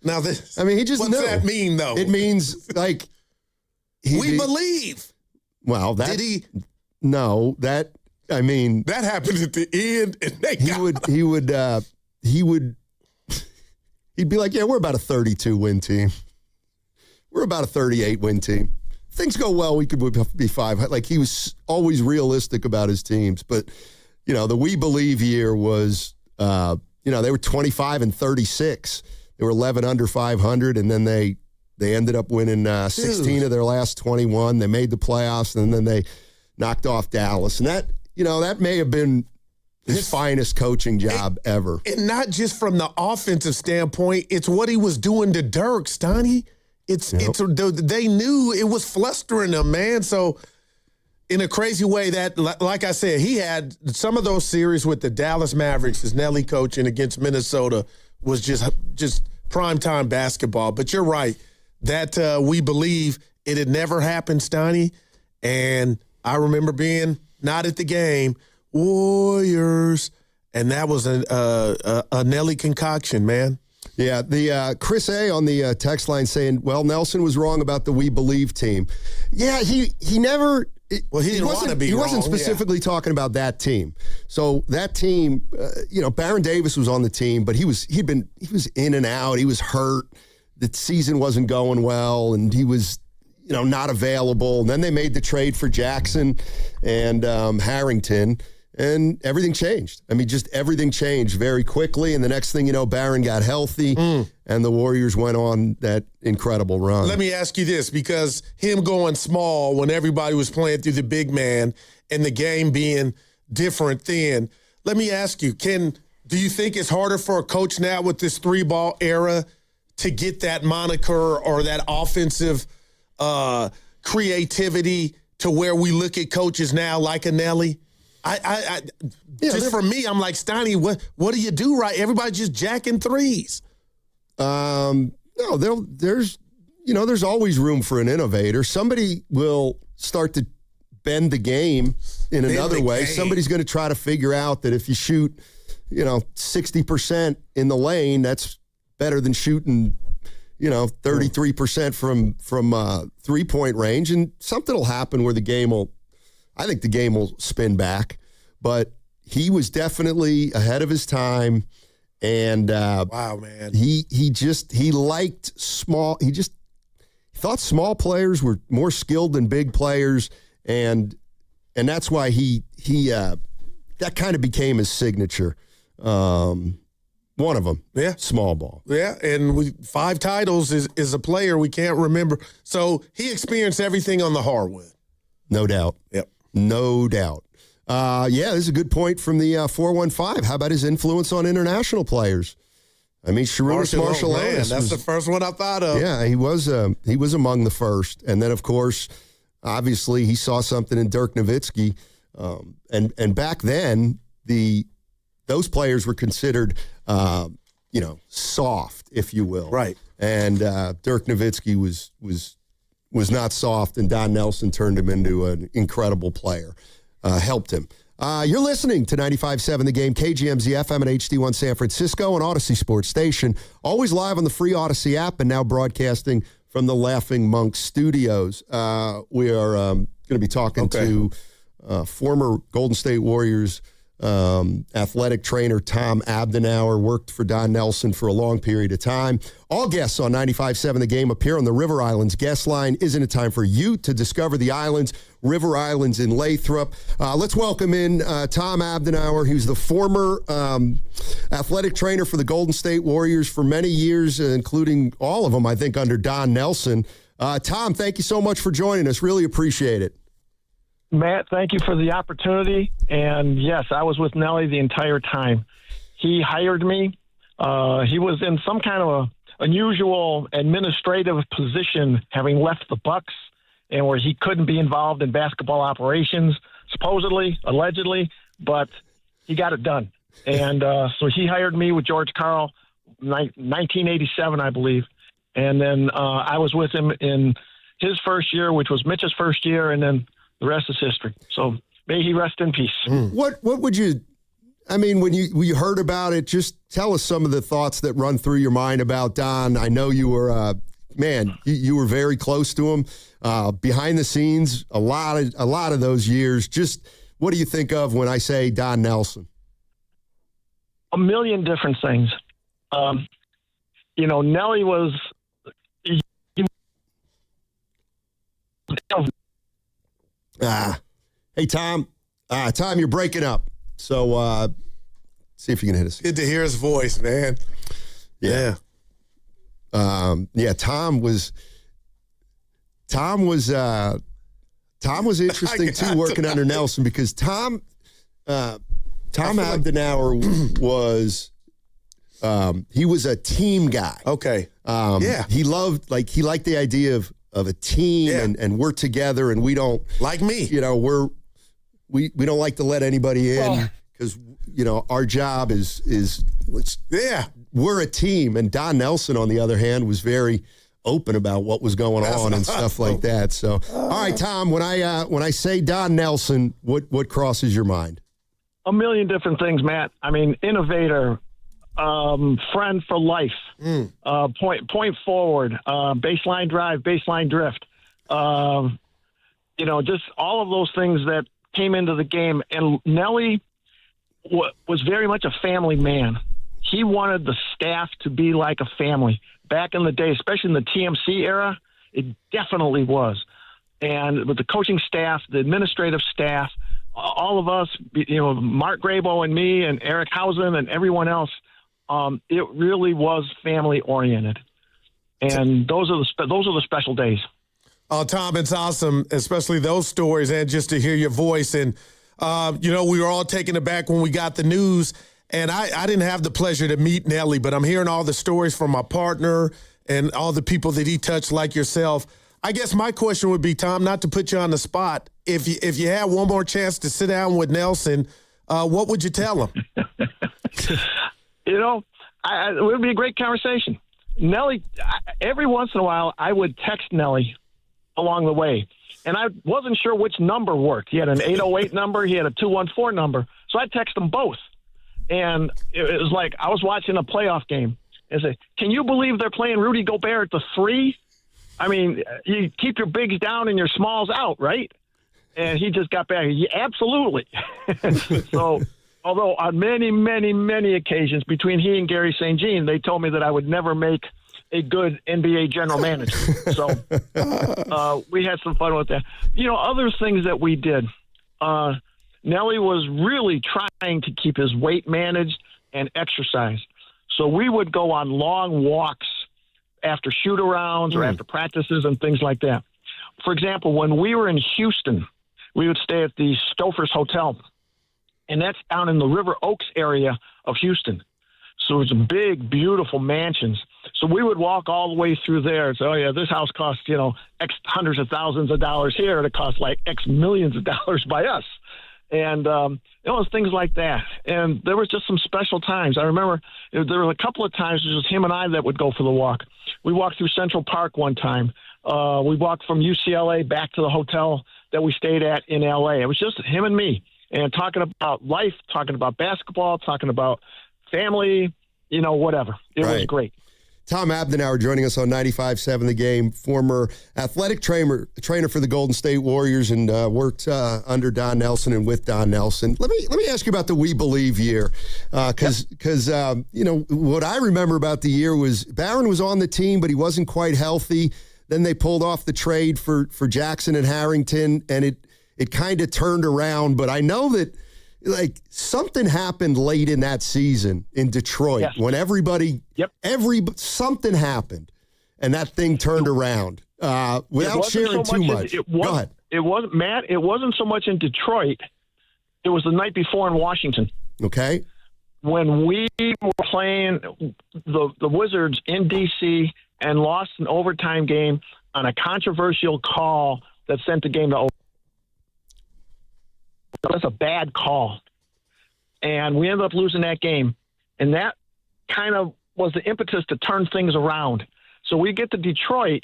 Now he just knew. What's that mean, though? It means like we believe. Well, that did he? No, that happened at the end, and he'd be like, yeah, we're about a 32 win team. We're about a 38 win team. Things go well, we could be 5. Like, he was always realistic about his teams. But, the we believe year was, they were 25 and 36. They were 11 under 500, and then they ended up winning 16 of their last 21. They made the playoffs, and then they knocked off Dallas. And that, that may have been his finest coaching job ever. And not just from the offensive standpoint, it's what he was doing to Dirk, Stoney. They knew it was flustering them, man. So in a crazy way, that, like I said, he had some of those series with the Dallas Mavericks as Nelly coaching against Minnesota was just primetime basketball. But you're right. That we believe it had never happened, Stoney. And I remember being not at the game, Warriors, and that was a Nelly concoction, man. Yeah, the Chris A. on the text line saying, well, Nelson was wrong about the We Believe team. Yeah, he never... Well, he didn't want to be He wrong, wasn't specifically talking about that team. So that team, Baron Davis was on the team, but he was in and out. He was hurt. The season wasn't going well, and he was, not available. And then they made the trade for Jackson and Harrington, and everything changed. Just everything changed very quickly. And the next thing you know, Baron got healthy, and the Warriors went on that incredible run. Let me ask you this, because him going small when everybody was playing through the big man and the game being different then, let me ask you, do you think it's harder for a coach now with this 3-ball era to get that moniker or that offensive creativity to where we look at coaches now like a Nelly? For me, I'm like, Stoney, what do you do right? Everybody's just jacking threes. No, there's always room for an innovator. Somebody will start to bend the game in another way. Somebody's going to try to figure out that if you shoot, 60% in the lane, that's better than shooting, 33% from 3-point range. And something will happen where I think the game will spin back. But he was definitely ahead of his time. And wow, man, he liked small. He thought small players were more skilled than big players, and that's why he that kind of became his signature. One of them, small ball, and 5 titles is a player we can't remember. So he experienced everything on the hardwood, no doubt. Yep, no doubt. This is a good point from the 415. How about his influence on international players? Sharunas Marciulionis. That's the first one I thought of. Yeah, he was among the first. And then, of course, obviously he saw something in Dirk Nowitzki. And back then, those players were considered, soft, if you will. Right. And Dirk Nowitzki was not soft, and Don Nelson turned him into an incredible player. Helped him. You're listening to 95.7 The Game, KGMZ FM and HD1 San Francisco, and Odyssey Sports Station. Always live on the free Odyssey app and now broadcasting from the Laughing Monk Studios. We are going to be talking to former Golden State Warriors athletic trainer Tom Abdenauer, worked for Don Nelson for a long period of time. All guests on 95.7 The Game appear on the River Islands guest line. Isn't it time for you to discover the islands? River Islands in Lathrop. Let's welcome in Tom Abdenauer. He was the former athletic trainer for the Golden State Warriors for many years, including all of them, I think, under Don Nelson. Tom, thank you so much for joining us. Really appreciate it. Matt, thank you for the opportunity. And yes, I was with Nelly the entire time. He hired me. He was in some kind of a unusual administrative position, having left the Bucks, and where he couldn't be involved in basketball operations, supposedly, allegedly, but he got it done. And so he hired me with George Karl, 1987, I believe. And then I was with him in his first year, which was Mitch's first year, and then the rest is history. So may he rest in peace. What would you, I mean, when you heard about it, just tell us some of the thoughts that run through your mind about Don. I know you were, you were very close to him behind the scenes, a lot of those years. Just what do you think of when I say Don Nelson? A million different things. Nelly was. Hey, Tom. Tom, you're breaking up. So see if you can hit us. Good to hear his voice, man. Yeah. Tom was interesting too, working under Nelson, because Tom Abdenauer was he was a team guy. Okay. He liked the idea of a team and we're together and we don't, like me. We don't like to let anybody in because our job is we're a team. And Don Nelson, on the other hand, was very open about what was going on and stuff like that. So, all right, Tom, when I say Don Nelson, what crosses your mind? A million different things, Matt. I mean, innovator, friend for life, point forward, baseline drive, baseline drift. Just all of those things that came into the game. And Nelly was very much a family man. He wanted the staff to be like a family. Back in the day, especially in the TMC era, it definitely was. And with the coaching staff, the administrative staff, all of us, Mark Grabo and me and Eric Hausen and everyone else, it really was family oriented. And those are the special days. Oh, Tom, it's awesome, especially those stories and just to hear your voice. And, we were all taken aback when we got the news. And I didn't have the pleasure to meet Nelly, but I'm hearing all the stories from my partner and all the people that he touched like yourself. I guess my question would be, Tom, not to put you on the spot, if you had one more chance to sit down with Nelson, what would you tell him? It would be a great conversation. Nelly, every once in a while, I would text Nelly along the way, and I wasn't sure which number worked. He had an 808 number, he had a 214 number, so I text them both. And it was like I was watching a playoff game and say, can you believe they're playing Rudy Gobert at the 3? I mean, you keep your bigs down and your smalls out, right? And he just got back. Yeah, absolutely. So, although on many, many, many occasions between he and Gary St. Jean, they told me that I would never make a good NBA general manager. So we had some fun with that. Other things that we did. Nelly was really trying to keep his weight managed and exercise. So we would go on long walks after shoot-arounds or after practices and things like that. For example, when we were in Houston, we would stay at the Stouffer's Hotel, and that's down in the River Oaks area of Houston. So it's big, beautiful mansions. So we would walk all the way through there and say, oh, yeah, this house costs, X hundreds of thousands of dollars here. It costs like X millions of dollars by us. And, things like that. And there was just some special times. I remember there were a couple of times it was just him and I that would go for the walk. We walked through Central Park one time. We walked from UCLA back to the hotel that we stayed at in L.A. It was just him and me, and talking about life, talking about basketball, talking about family, whatever. It was great. Tom Abdenauer joining us on 95.7 The Game, former athletic trainer for the Golden State Warriors, and worked under Don Nelson and with Don Nelson. Let me ask you about the We Believe year, because what I remember about the year was Barron was on the team, but he wasn't quite healthy. Then they pulled off the trade for Jackson and Harrington, and it kind of turned around. But I know that something happened late in that season in Detroit when something happened and that thing turned around. Without sharing too much. Go ahead. It wasn't, Matt, it wasn't so much in Detroit. It was the night before in Washington. Okay. When we were playing the Wizards in D.C. and lost an overtime game on a controversial call that sent the game to overtime. That's a bad call. and we ended up losing that game. And that kind of was the impetus to turn things around. So we get to Detroit,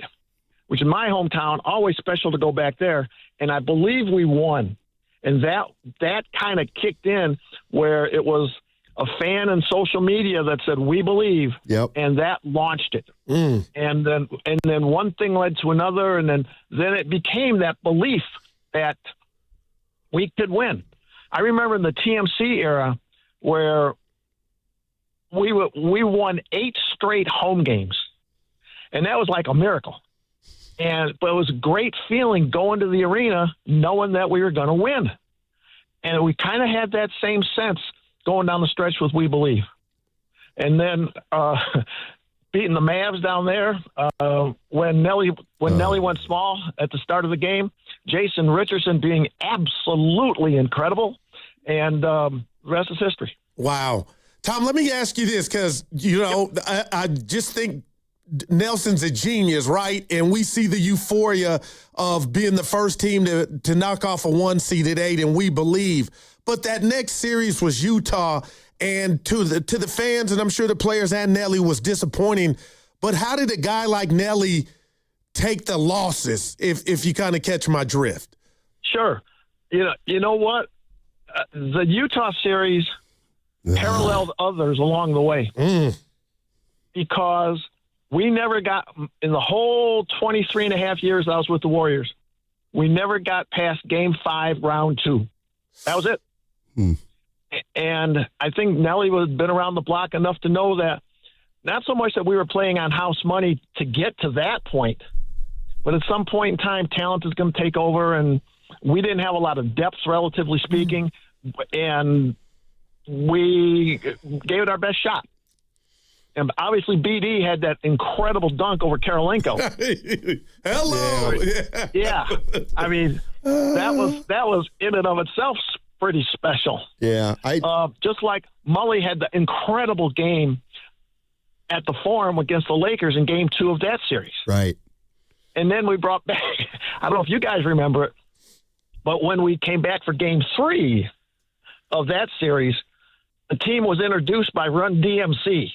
which is my hometown, always special to go back there, and I believe we won. And that kind of kicked in where it was a fan in social media that said, "We believe," and that launched it. And then one thing led to another, and then it became that belief that we could win. I remember in the TMC era where we won 8 straight home games, and that was like a miracle. But it was a great feeling going to the arena knowing that we were going to win. And we kind of had that same sense going down the stretch with We Believe. And then beating the Mavs down there when Nelly went small at the start of the game, Jason Richardson being absolutely incredible, and the rest is history. Wow. Tom, let me ask you this, because, I just think Nelson's a genius, right? And we see the euphoria of being the first team to knock off a 1 seed at 8, and We Believe. But that next series was Utah, and to the fans, and I'm sure the players and Nelly, was disappointing. But how did a guy like Nelly take the losses, if you kind of catch my drift? Sure. You know what? The Utah series paralleled others along the way because we never got, in the whole 23 and a half years I was with the Warriors, we never got past Game 5, Round 2. That was it. And I think Nelly had been around the block enough to know that not so much that we were playing on house money to get to that point, but at some point in time, talent is going to take over, and we didn't have a lot of depth, relatively speaking, and we gave it our best shot. And obviously, BD had that incredible dunk over Karolinko. Hello. Yeah. I mean, that was in and of itself pretty special. Yeah. Just like Mully had the incredible game at the Forum against the Lakers in Game 2 of that series. Right. And then we brought back, I don't know if you guys remember it, but when we came back for Game 3 of that series, the team was introduced by Run DMC.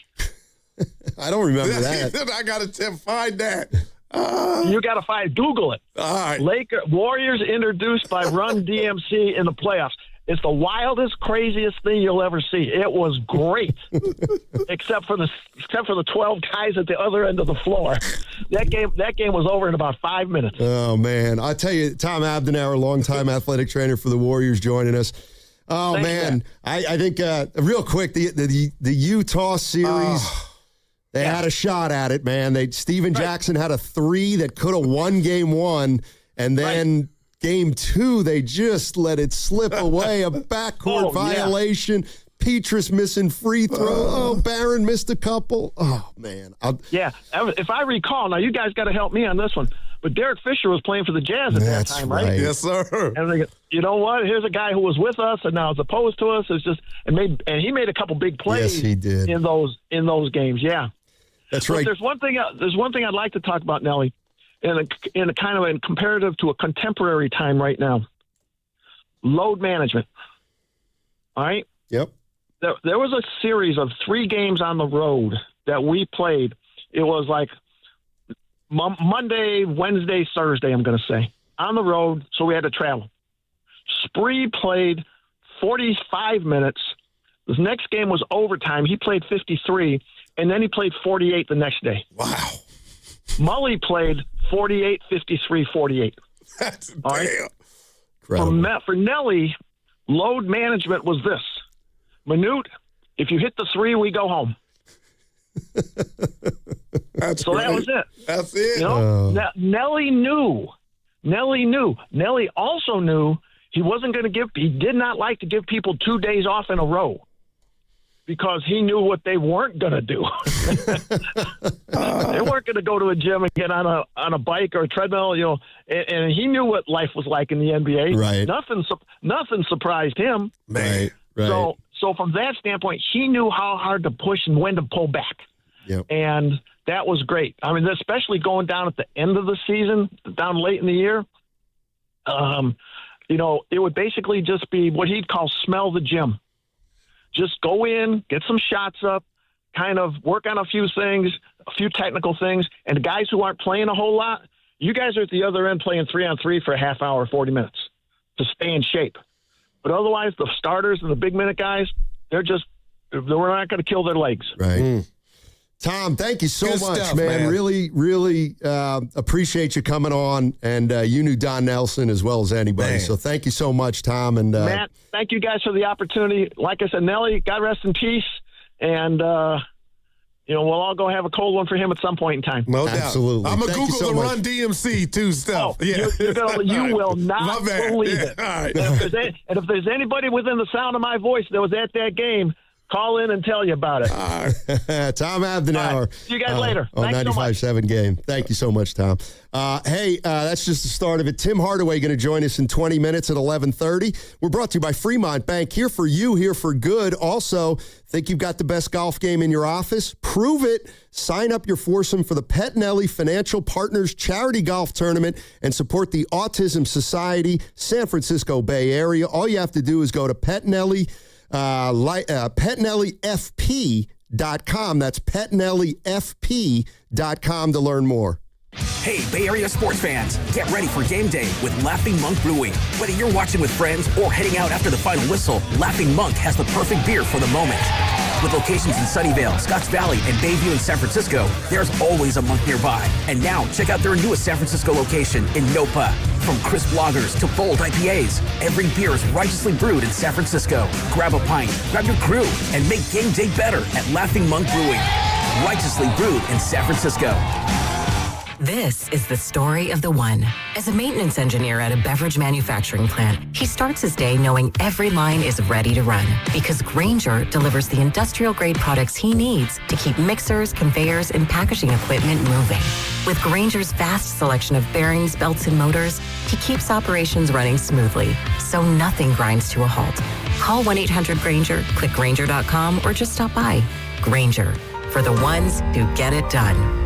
I don't remember that. I got to find that. You got to Google it. All right. Warriors introduced by Run DMC in the playoffs. It's the wildest, craziest thing you'll ever see. It was great, except for the 12 guys at the other end of the floor. That game was over in about 5 minutes. Oh man, I tell you, Tom Abdenauer, longtime athletic trainer for the Warriors, joining us. Oh Thanks, man, I think real quick the Utah series. They had a shot at it, man. Steven Jackson had a 3 that could have won Game 1, and then Game 2 they just let it slip away. A backcourt violation. Petrus missing free throw. Barron missed a couple. Oh man. If I recall, now you guys got to help me on this one. But Derek Fisher was playing for the Jazz at that time, right? Yes, sir. And you know what? Here's a guy who was with us and now is opposed to us. It's just and he made a couple big plays. Yes, he did. in those games. Yeah. That's right. There's one thing I'd like to talk about, Nelly, in a kind of a comparative to a contemporary time right now. Load management. All right? Yep. There was a series of 3 games on the road that we played. It was like Monday, Wednesday, Thursday, I'm going to say, on the road, so we had to travel. Spree played 45 minutes. His next game was overtime. He played 53, and then he played 48 the next day. Wow. Mully played 48, 53, 48. That's all right? Incredible. For Nelly, load management was this. Minute, if you hit the 3, we go home. That was it. That's it. You know, Nelly knew. Nelly also knew he wasn't going to he did not like to give people 2 days off in a row because he knew what they weren't going to do. They weren't going to go to a gym and get on a bike or a treadmill, you know, and he knew what life was like in the NBA. Right. Nothing surprised him. Man. Right. So from that standpoint, he knew how hard to push and when to pull back. Yep. And that was great. I mean, especially going down at the end of the season, down late in the year, you know, it would basically just be what he'd call smell the gym. just go in, get some shots up, kind of work on a few things, a few technical things. And the guys who aren't playing a whole lot, you guys are at the other end playing 3-on-3 for a half hour, 40 minutes to stay in shape. But otherwise, the starters and the big minute guys, we're not going to kill their legs. Right. Tom, thank you so Good much, stuff, man. man. Really, really appreciate you coming on. And you knew Don Nelson as well as anybody. Man. So thank you so much, Tom. And Matt, thank you guys for the opportunity. Like I said, Nelly, God rest in peace. And, we'll all go have a cold one for him at some point in time. No doubt. Absolutely. I'm going to Thank you Google so the much. Run DMC too stuff. Oh, you will not believe it. All right. And if there's anybody within the sound of my voice that was at that game, call in and tell you about it. Tom Abdenauer. Right. See you guys later. On Thanks so much. 95.7 Game. Thank you so much, Tom. That's just the start of it. Tim Hardaway going to join us in 20 minutes at 11:30. We're brought to you by Fremont Bank. Here for you, here for good. Also, think you've got the best golf game in your office? Prove it. Sign up your foursome for the Pettinelli Financial Partners Charity Golf Tournament and support the Autism Society, San Francisco Bay Area. All you have to do is go to PettinelliFP.com. That's PettinelliFP.com to learn more. Hey, Bay Area sports fans, get ready for game day with Laughing Monk Brewing. Whether you're watching with friends or heading out after the final whistle, Laughing Monk has the perfect beer for the moment. With locations in Sunnyvale, Scotts Valley, and Bayview in San Francisco, there's always a monk nearby. And now, check out their newest San Francisco location in Nopa. From crisp lagers to bold IPAs, every beer is righteously brewed in San Francisco. Grab a pint, grab your crew, and make game day better at Laughing Monk Brewing. Righteously brewed in San Francisco. This is the story of the one. As a maintenance engineer at a beverage manufacturing plant, he starts his day knowing every line is ready to run because Grainger delivers the industrial-grade products he needs to keep mixers, conveyors, and packaging equipment moving. With Grainger's vast selection of bearings, belts, and motors, he keeps operations running smoothly, so nothing grinds to a halt. Call 1-800-GRAINGER, click Grainger.com, or just stop by. Grainger, for the ones who get it done.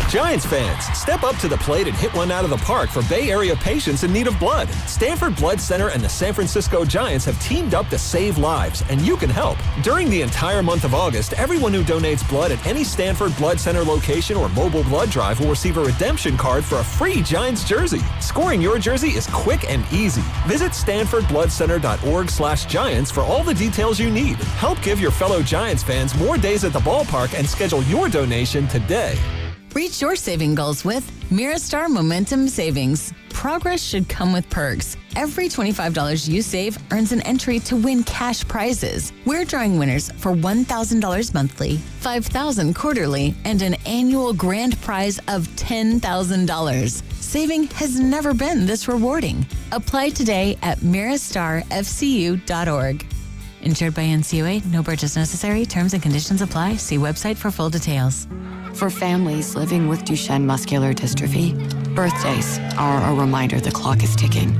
Giants fans, step up to the plate and hit one out of the park for Bay Area patients in need of blood. Stanford Blood Center and the San Francisco Giants have teamed up to save lives, and you can help. During the entire month of August, everyone who donates blood at any Stanford Blood Center location or mobile blood drive will receive a redemption card for a free Giants jersey. Scoring your jersey is quick and easy. Visit StanfordBloodCenter.org/Giants for all the details you need. Help give your fellow Giants fans more days at the ballpark and schedule your donation today. Reach your saving goals with Miristar Momentum Savings. Progress should come with perks. Every $25 you save earns an entry to win cash prizes. We're drawing winners for $1,000 monthly, $5,000 quarterly, and an annual grand prize of $10,000. Saving has never been this rewarding. Apply today at miristarfcu.org. Insured by NCUA, no purchase necessary. Terms and conditions apply. See website for full details. For families living with Duchenne muscular dystrophy, birthdays are a reminder the clock is ticking.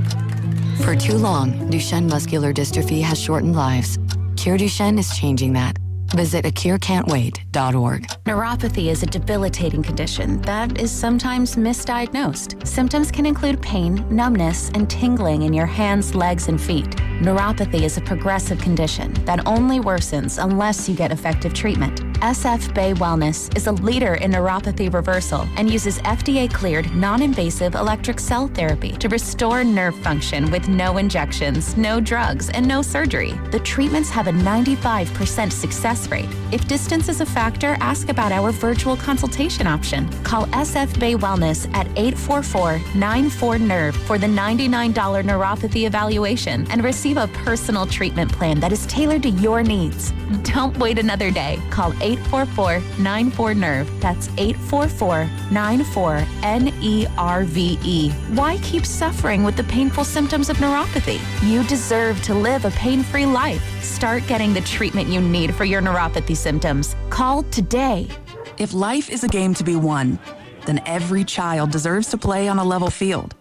For too long, Duchenne muscular dystrophy has shortened lives. Cure Duchenne is changing that. Visit acurecan'twait.org. Neuropathy is a debilitating condition that is sometimes misdiagnosed. Symptoms can include pain, numbness, and tingling in your hands, legs, and feet. Neuropathy is a progressive condition that only worsens unless you get effective treatment. SF Bay Wellness is a leader in neuropathy reversal and uses FDA-cleared, non-invasive electric cell therapy to restore nerve function with no injections, no drugs, and no surgery. The treatments have a 95% success rate. If distance is a factor, ask about our virtual consultation option. Call SF Bay Wellness at 844-94-NERVE for the $99 neuropathy evaluation and receive a personal treatment plan that is tailored to your needs. Don't wait another day. Call 844-94-NERVE. That's 844-94-NERVE. Why keep suffering with the painful symptoms of neuropathy? You deserve to live a pain-free life. Start getting the treatment you need for your neuropathy symptoms. Call today. If life is a game to be won, then every child deserves to play on a level field.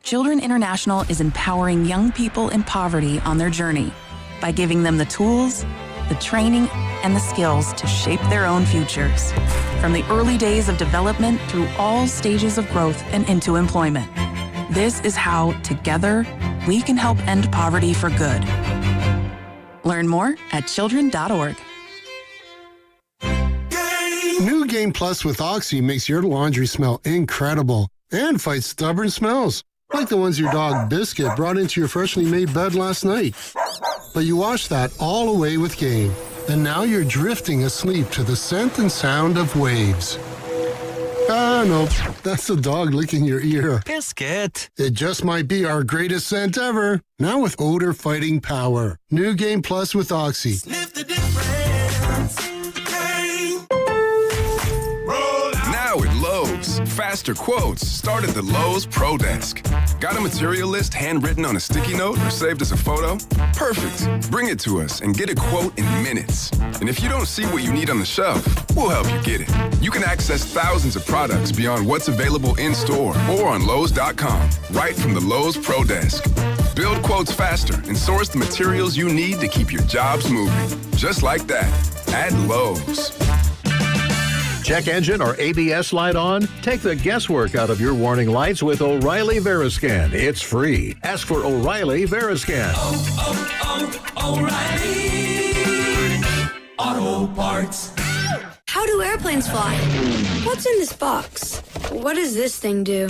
Children International is empowering young people in poverty on their journey by giving them the tools, the training, and the skills to shape their own futures. From the early days of development through all stages of growth and into employment. This is how, together, we can help end poverty for good. Learn more at children.org. New Game Plus with Oxy makes your laundry smell incredible and fights stubborn smells, like the ones your dog Biscuit brought into your freshly made bed last night. But you washed that all away with Game, and now you're drifting asleep to the scent and sound of waves. Ah, no, that's the dog licking your ear. Biscuit. It just might be our greatest scent ever. Now with odor-fighting power. New Game Plus with Oxy. Sniff the difference. Now at Lowe's, faster quotes start at the Lowe's Pro Desk. Got a material list handwritten on a sticky note or saved as a photo? Perfect. Bring it to us and get a quote in minutes. And if you don't see what you need on the shelf, we'll help you get it. You can access thousands of products beyond what's available in-store or on Lowe's.com, right from the Lowe's Pro Desk. Build quotes faster and source the materials you need to keep your jobs moving. Just like that, at Lowe's. Check engine or ABS light on? Take the guesswork out of your warning lights with O'Reilly Veriscan. It's free. Ask for O'Reilly Veriscan. O'Reilly Auto Parts. How do airplanes fly? What's in this box? What does this thing do?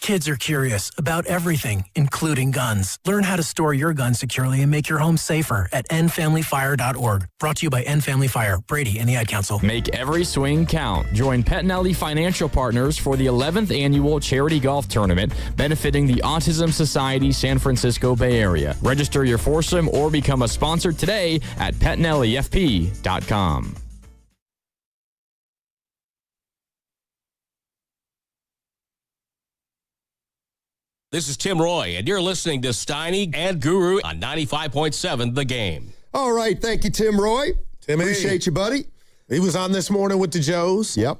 Kids are curious about everything, including guns. Learn how to store your gun securely and make your home safer at endfamilyfire.org. Brought to you by End Family Fire, Brady, and the Ad Council. Make every swing count. Join Pettinelli Financial Partners for the 11th Annual Charity Golf Tournament, benefiting the Autism Society San Francisco Bay Area. Register your foursome or become a sponsor today at PettinelliFP.com. This is Tim Roy, and you're listening to Steiny and Guru on 95.7 The Game. All right. Thank you, Tim Roy. Timmy. Appreciate you, buddy. He was on this morning with the Joes. Yep.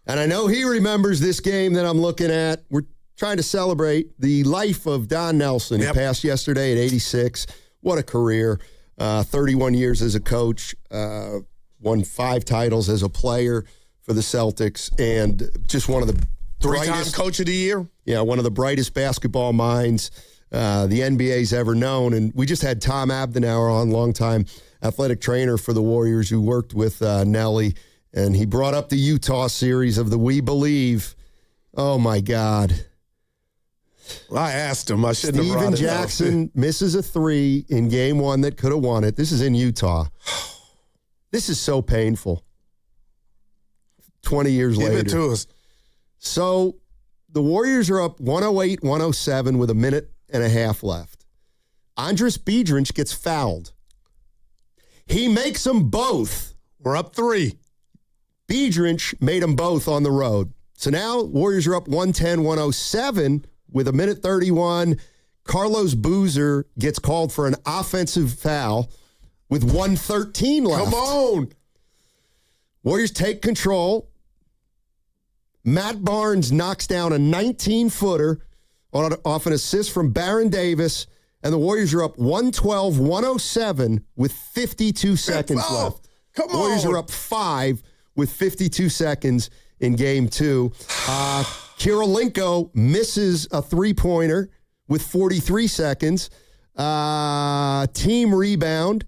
And I know he remembers this game that I'm looking at. We're trying to celebrate the life of Don Nelson. He passed yesterday at 86. What a career. 31 years as a coach. Won 5 titles as a player for the Celtics. And just one of the Three-time Coach of the Year. Yeah, one of the brightest basketball minds the NBA's ever known. And we just had Tom Abdenauer on, longtime athletic trainer for the Warriors, who worked with Nelly. And he brought up the Utah series of the We Believe. Oh, my God. Well, I asked him. I shouldn't have brought Steven it up. Jackson misses a 3 in game 1 that could have won it. This is in Utah. This is so painful. 20 years later. Give it to us. So the Warriors are up 108-107 with a minute and a half left. Andris Biedrins gets fouled. He makes them both. We're up 3. Biedrins made them both on the road. So now Warriors are up 110-107 with a minute 31. Carlos Boozer gets called for an offensive foul with 1:13 left. Come on. Warriors take control. Matt Barnes knocks down a 19-footer off an assist from Baron Davis, and the Warriors are up 112-107 with 52 seconds left. Come on. Warriors are up 5 with 52 seconds in game 2. Kirilenko misses a three-pointer with 43 seconds. Team rebound,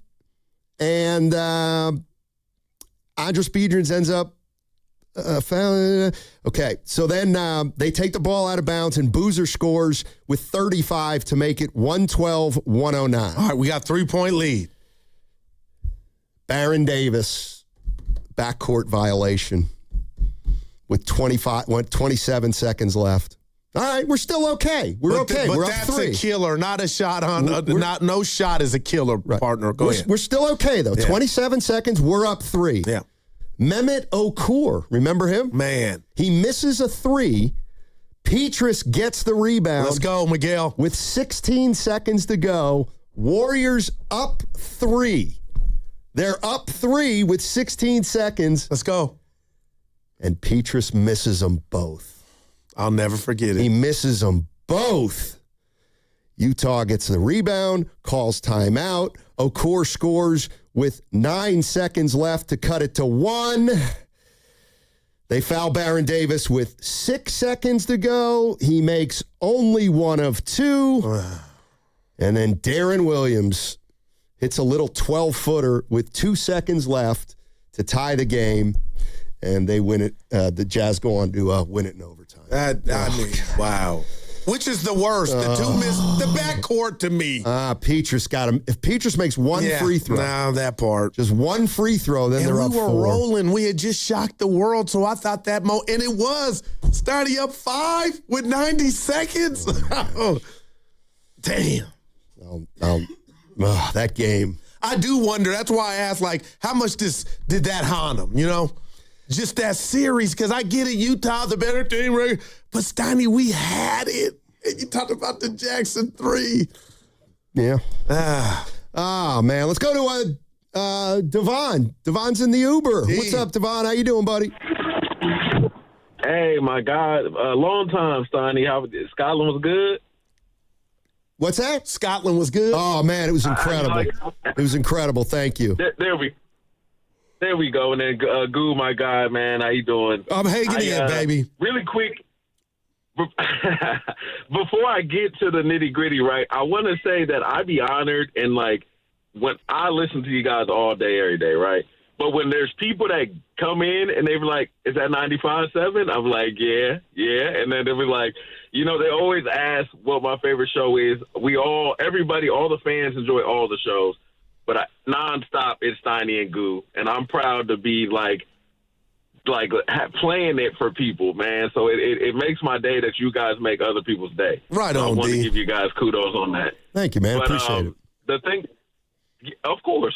and Andris Biedrins ends up okay, so then they take the ball out of bounds, and Boozer scores with 35 to make it 112-109. All right, we got 3-point lead. Baron Davis, backcourt violation with 27 seconds left. All right, we're still okay. We're okay. But we're up that's 3. a killer, not a shot on. No shot is a killer, partner. Go ahead. We're still okay, though. Yeah. 27 seconds, we're up 3. Yeah. Mehmet Okur, remember him? Man. He misses a 3. Petrus gets the rebound. Let's go, Miguel. With 16 seconds to go, Warriors up 3. They're up 3 with 16 seconds. Let's go. And Petrus misses them both. I'll never forget it. He misses them both. Utah gets the rebound, calls timeout. Okur scores with 9 seconds left to cut it to 1. They foul Baron Davis with 6 seconds to go. He makes only 1 of 2. And then Darren Williams hits a little 12-footer with 2 seconds left to tie the game, and they win it. The Jazz go on to win it in overtime. Wow. Which is the worst? The two missed the backcourt to me. Petrus got him. If Petrus makes one free throw. No, that part. Just one free throw, then they're up 4. We were rolling. We had just shocked the world, so I thought that and it was starting up 5 with 90 seconds. Oh, damn. That game. I do wonder. That's why I asked, how much did that haunt them, Just that series, because I get it, Utah, the better team, right? But Steiny, we had it. And you talked about the Jackson 3. Yeah. Man. Let's go to Devon. Devon's in the Uber. Hey. What's up, Devon? How you doing, buddy? Hey, my God. Long time, Steiny. Scotland was good? What's that? Scotland was good? Oh, man, it was incredible. It was incredible. Thank you. There we go. And then, Goo, my guy, man, how you doing? I'm hanging in, baby. Really quick, before I get to the nitty-gritty, right, I want to say that I'd be honored and, when I listen to you guys all day, every day, right? But when there's people that come in and they be like, is that 95.7? I'm like, yeah. And then they be like, they always ask what my favorite show is. Everybody, all the fans enjoy all the shows. But nonstop, it's Steiny and Goo, and I'm proud to be playing it for people, man. So it makes my day that you guys make other people's day. Right so on, I want D. to give you guys kudos on that. Thank you, man. But, Appreciate it. The thing, of course.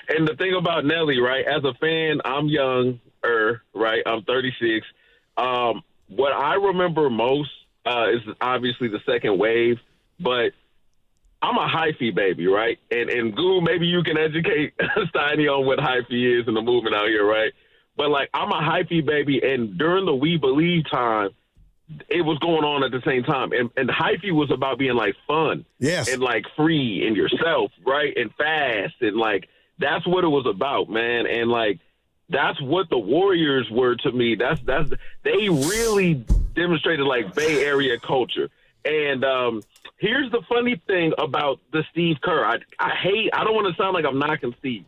And the thing about Nelly, right? As a fan, I'm younger, right? I'm 36. What I remember most is obviously the second wave, but I'm a hyphy baby, right? And Goo, maybe you can educate Steiny on what hyphy is in the movement out here, right? But, I'm a hyphy baby, and during the We Believe time, it was going on at the same time. And hyphy was about being, fun. Yes. And, free and yourself, right? And fast. And, that's what it was about, man. And, that's what the Warriors were to me. They really demonstrated, Bay Area culture. And here's the funny thing about the Steve Kerr. I don't want to sound like I'm knocking Steve,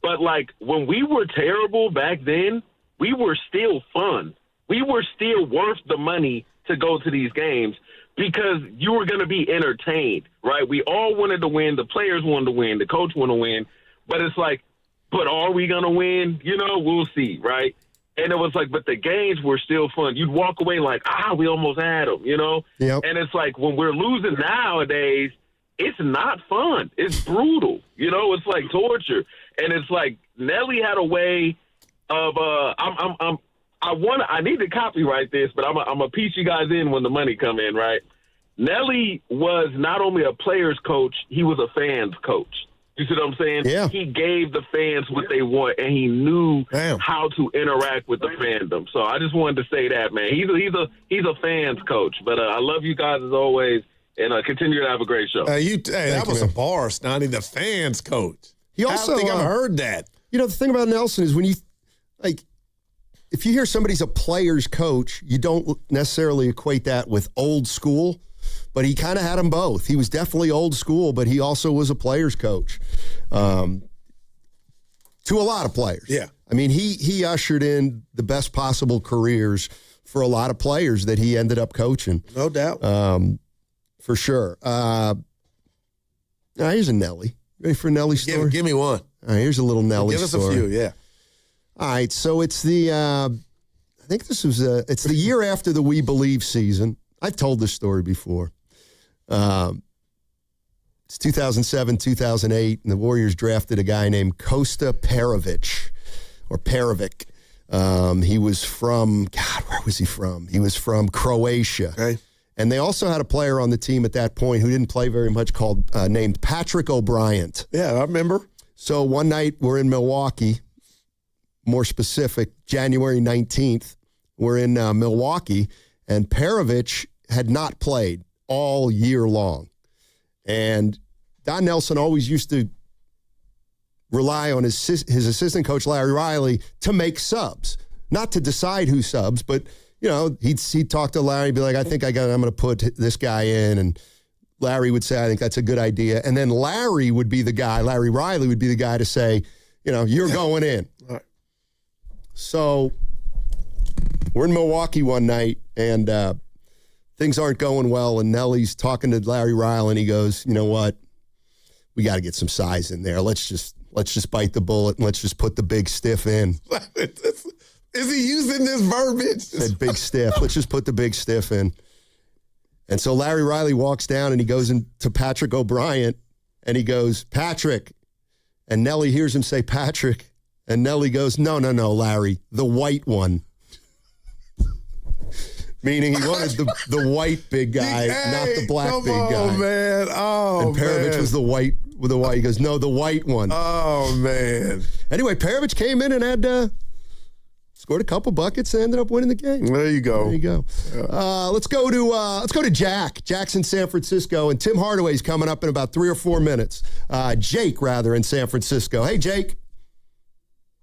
but when we were terrible back then, we were still fun. We were still worth the money to go to these games because you were going to be entertained, right? We all wanted to win. The players wanted to win. The coach wanted to win. But it's but are we going to win? We'll see, right? And it was but the games were still fun. You'd walk away we almost had them, Yep. And it's when we're losing nowadays, it's not fun. It's brutal, it's torture. And it's Nelly had a way of, I need to copyright this, but I'm gonna piece you guys in when the money come in, right? Nelly was not only a player's coach, he was a fan's coach. You see what I'm saying? Yeah. He gave the fans what they want, and he knew how to interact with the fandom. So I just wanted to say that, man. He's a fans coach. But I love you guys as always, and continue to have a great show. That was a bar, Steiny, the fans coach. He also, I don't think I've heard that. The thing about Nelson is when you, if you hear somebody's a player's coach, you don't necessarily equate that with old school. But he kind of had them both. He was definitely old school, but he also was a player's coach to a lot of players. Yeah. I mean, he ushered in the best possible careers for a lot of players that he ended up coaching. No doubt. For sure. Here's a Nelly. Ready for a Nelly story? Give me one. All right, here's a little Nelly story. Give us a few, yeah. All right, so it's I think this was it's the year after the We Believe season. I've told this story before. It's 2007, 2008, and the Warriors drafted a guy named Kosta Perovic. He was from, where was he from? He was from Croatia. Okay. And they also had a player on the team at that point who didn't play very much named Patrick O'Brien. Yeah, I remember. So one night we're in Milwaukee, more specific, January 19th. We're in Milwaukee, and Perovic had not played all year long. And Don Nelson always used to rely on his assistant coach, Larry Riley, to make subs. Not to decide who subs, but, he'd talk to Larry and be like, I think I'm going to put this guy in. And Larry would say, I think that's a good idea. And then Larry Riley would be the guy to say, you're going in. Right. So we're in Milwaukee one night, and things aren't going well, and Nelly's talking to Larry Riley, and he goes, you know what? We got to get some size in there. Let's just bite the bullet, and let's just put the big stiff in. Is he using this verbiage? Said big stiff. Let's just put the big stiff in. And so Larry Riley walks down, and he goes into Patrick O'Brien, and he goes, Patrick. And Nelly hears him say Patrick, and Nelly goes, no, Larry, the white one. Meaning he wanted the white big guy, not the black big guy. Oh, man. And Perovich was the white. He goes, no, the white one. Oh, man. Anyway, Perovich came in and had scored a couple buckets and ended up winning the game. There you go. Yeah. Let's go to Jack. Jack's in San Francisco, and Tim Hardaway's coming up in about 3 or 4 minutes. Jake, rather, in San Francisco. Hey, Jake.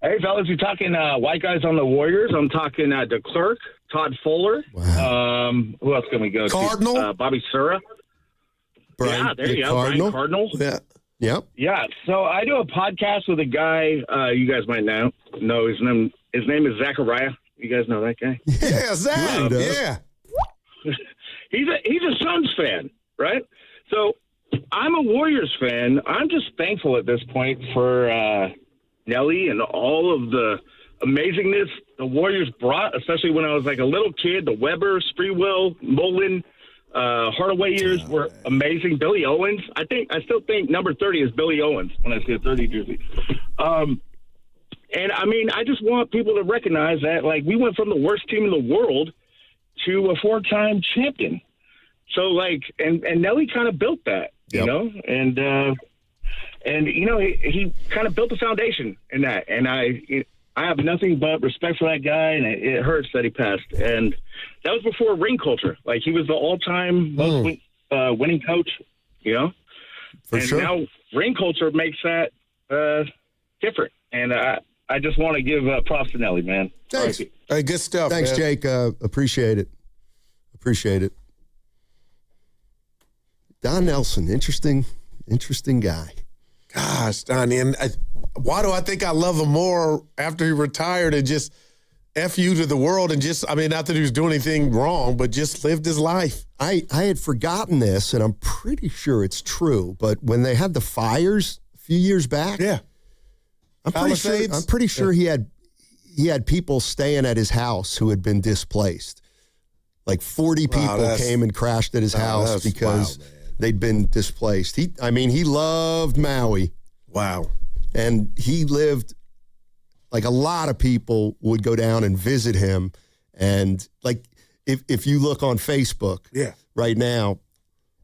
Hey, fellas, you're talking white guys on the Warriors. I'm talking DeClerc, Todd Fuller. Wow. Who else can we go Cardinal? to? Bobby Sura. Brian, yeah, there you go. Cardinal. Brian Cardinal. Yeah. Yep. Yeah. So I do a podcast with a guy you guys might know. His name is Zachariah. You guys know that guy? Yeah, Zach. Yeah. He's a Suns fan, right? So I'm a Warriors fan. I'm just thankful at this point for Nelly and all of the amazingness the Warriors brought, especially when I was like a little kid. The Weber, Sprewell, Mullen, Hardaway years were amazing. Billy Owens. I still think number 30 is Billy Owens when I see a 30 jersey. And I mean, I just want people to recognize that, like, we went from the worst team in the world to a 4-time champion. So, like, and Nelly kind of built that, you know, and he kind of built the foundation in that. And I have nothing but respect for that guy, and it hurts that he passed. And that was before ring culture. Like, he was the all-time most winning coach, you know. For sure. Now ring culture makes that different. And I just want to give props to Nelly, man. Thanks. Hey, good stuff. Thanks, man. Jake. Appreciate it. Don Nelson, interesting guy. Gosh, Donnie, and why do I think I love him more after he retired and just F you to the world and just, I mean, not that he was doing anything wrong, but just lived his life. I had forgotten this, and I'm pretty sure it's true, but when they had the fires a few years back, I'm pretty sure he had people staying at his house who had been displaced. Like 40 people came and crashed at his house because they'd been displaced. He loved Maui. Wow. And he lived, like, a lot of people would go down and visit him. And, like, if you look on Facebook right now,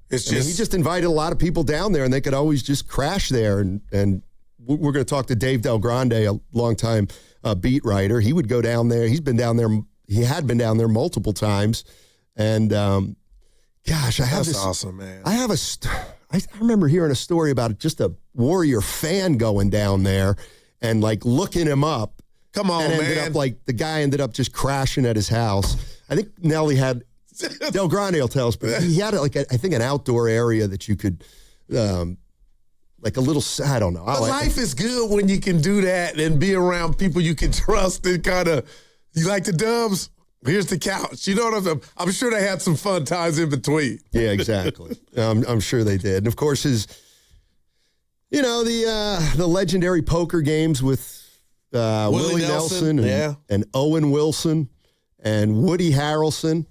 he just invited a lot of people down there, and they could always just crash there. And we're going to talk to Dave Del Grande, a longtime beat writer. He would go down there. He's been down there. He had been down there multiple times. And, gosh, That's awesome, man. I remember hearing a story about just a Warrior fan going down there and, like, looking him up. Come on, and ended man. up, like, the guy ended up just crashing at his house. I think Nelly had, Del Grande will tell us, but he had, like, I think an outdoor area that you could, like a little, I don't know. Life is good when you can do that and be around people you can trust and kind of, you like the Dubs? Here's the couch. You know what I'm sure they had some fun times in between. Yeah, exactly. I'm sure they did. And of course, the legendary poker games with Willie Nelson and Owen Wilson and Woody Harrelson.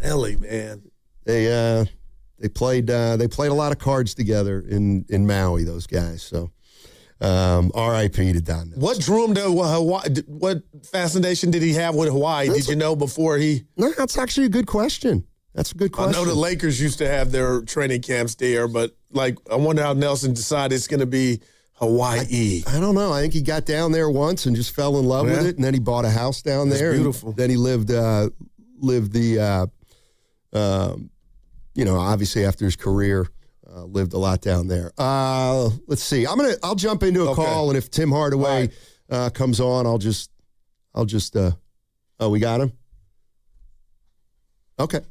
Nelly, man. They played a lot of cards together in Maui, those guys. So R.I.P. to Don Nelson. What drew him to Hawaii? What fascination did he have with Hawaii? Did you know before he? No, that's actually a good question. That's a good question. I know the Lakers used to have their training camps there, but, like, I wonder how Nelson decided it's going to be Hawaii. I don't know. I think he got down there once and just fell in love with it, and then he bought a house down there. Beautiful. Then he lived obviously after his career, lived a lot down there. Let's see. I'll jump into a call, and if Tim Hardaway comes on, I'll just. We got him. Okay.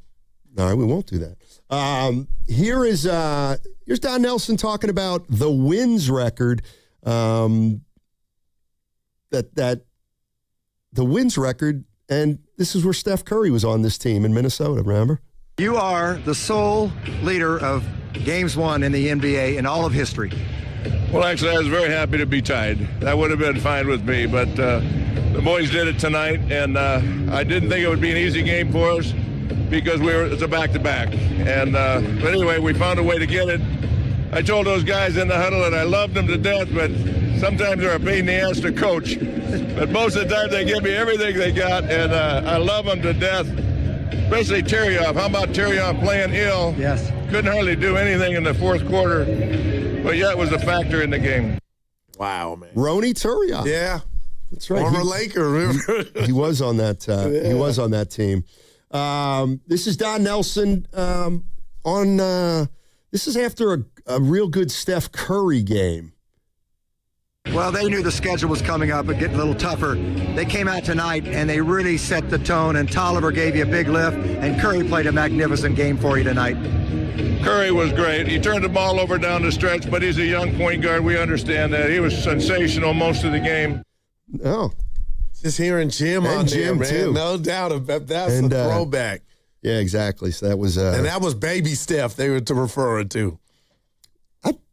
All right, we won't do that. Here's Don Nelson talking about the wins record. The wins record, and this is where Steph Curry was on this team in Minnesota, remember? You are the sole leader of games won in the NBA in all of history. Well, actually, I was very happy to be tied. That would have been fine with me, but the boys did it tonight, and I didn't think it would be an easy game for us because it's a back-to-back. And but anyway, we found a way to get it. I told those guys in the huddle that I loved them to death, but sometimes they're a pain in the ass to coach. But most of the time, they give me everything they got, and I love them to death. Especially Turiaf. How about Turiaf playing ill? Yes. Couldn't hardly do anything in the fourth quarter, but yet was a factor in the game. Wow, man. Ronny Turiaf. Yeah. That's right. Former Laker, remember? He was on that. He was on that team. This is Don Nelson this is after a real good Steph Curry game. Well, they knew the schedule was coming up and getting a little tougher. They came out tonight and they really set the tone, and Tolliver gave you a big lift, and Curry played a magnificent game for you tonight. Curry was great. He turned the ball over down the stretch, but he's a young point guard. We understand that. He was sensational most of the game. Oh. Just hearing Jim And on Jim, there, man. too. No doubt about that's And, a throwback. Yeah, exactly. So that was And that was baby Steph they were referring to.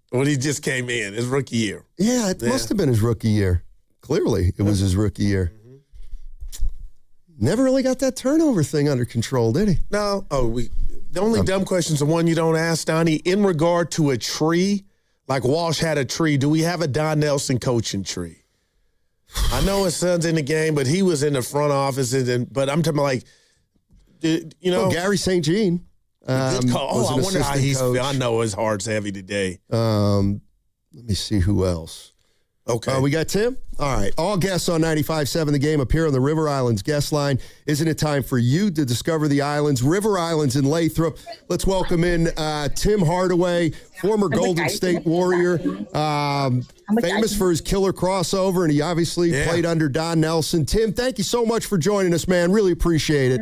When he just came in, his rookie year. Yeah, it must have been his rookie year. Clearly, it was his rookie year. Never really got that turnover thing under control, did he? No. The only dumb question is the one you don't ask, Donnie. In regard to a tree, like Walsh had a tree, do we have a Don Nelson coaching tree? I know his son's in the game, but he was in the front office. But I'm talking like, Gary St. Jean. I wonder how he's. Coach. I know his heart's heavy today. Let me see who else. Okay. We got Tim? All right. All guests on 95.7 The Game appear on the River Islands guest line. Isn't it time for you to discover the islands? River Islands in Lathrop. Let's welcome in Tim Hardaway, former Golden State Warrior, famous for his killer crossover, and he obviously played under Don Nelson. Tim, thank you so much for joining us, man. Really appreciate it.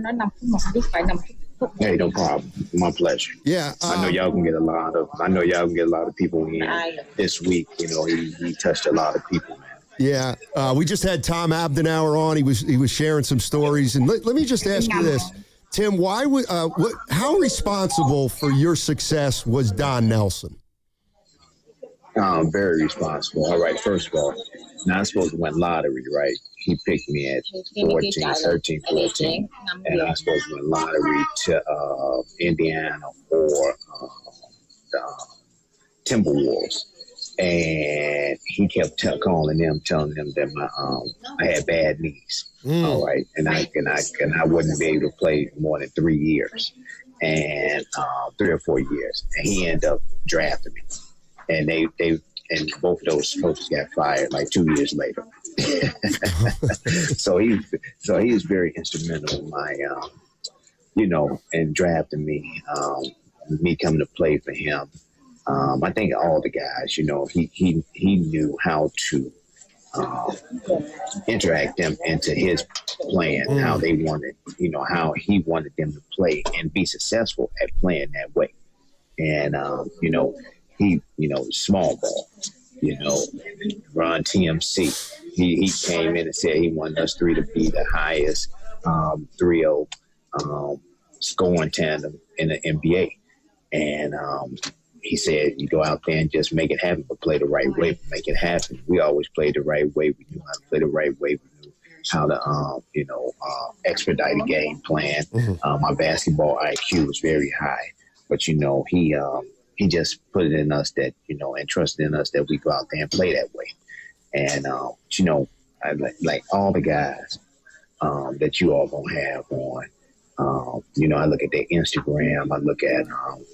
Hey, no problem. My pleasure. Yeah, I know y'all can get a lot of people in this week. He touched a lot of people, man. Yeah, we just had Tom Abdenauer on. He was sharing some stories, and let me just ask you this, Tim: how responsible for your success was Don Nelson? Very responsible. All right, first of all, not supposed to win lottery, right? He picked me at 13, 14, and I was supposed to win lottery to Indiana or the Timberwolves. And he kept telling them that I had bad knees. All right, and I wouldn't be able to play more than 3 years, and 3 or 4 years. And he ended up drafting me, and and both of those coaches got fired like 2 years later. So he was very instrumental in my, in drafting me, me coming to play for him. I think all the guys, he knew how to interact them into his plan, how they wanted, how he wanted them to play and be successful at playing that way. And, he, small ball, Ron TMC. He came in and said he wanted us three to be the highest 3-0 scoring tandem in the NBA. And he said, you go out there and just make it happen, but play the right way, make it happen. We always played the right way. We knew how to play the right way. We knew how to, expedite a game plan. My basketball IQ was very high, but, he just put it in us that, and trusted in us that we go out there and play that way. And, I like all the guys that you all gonna have on, I look at their Instagram, I look at,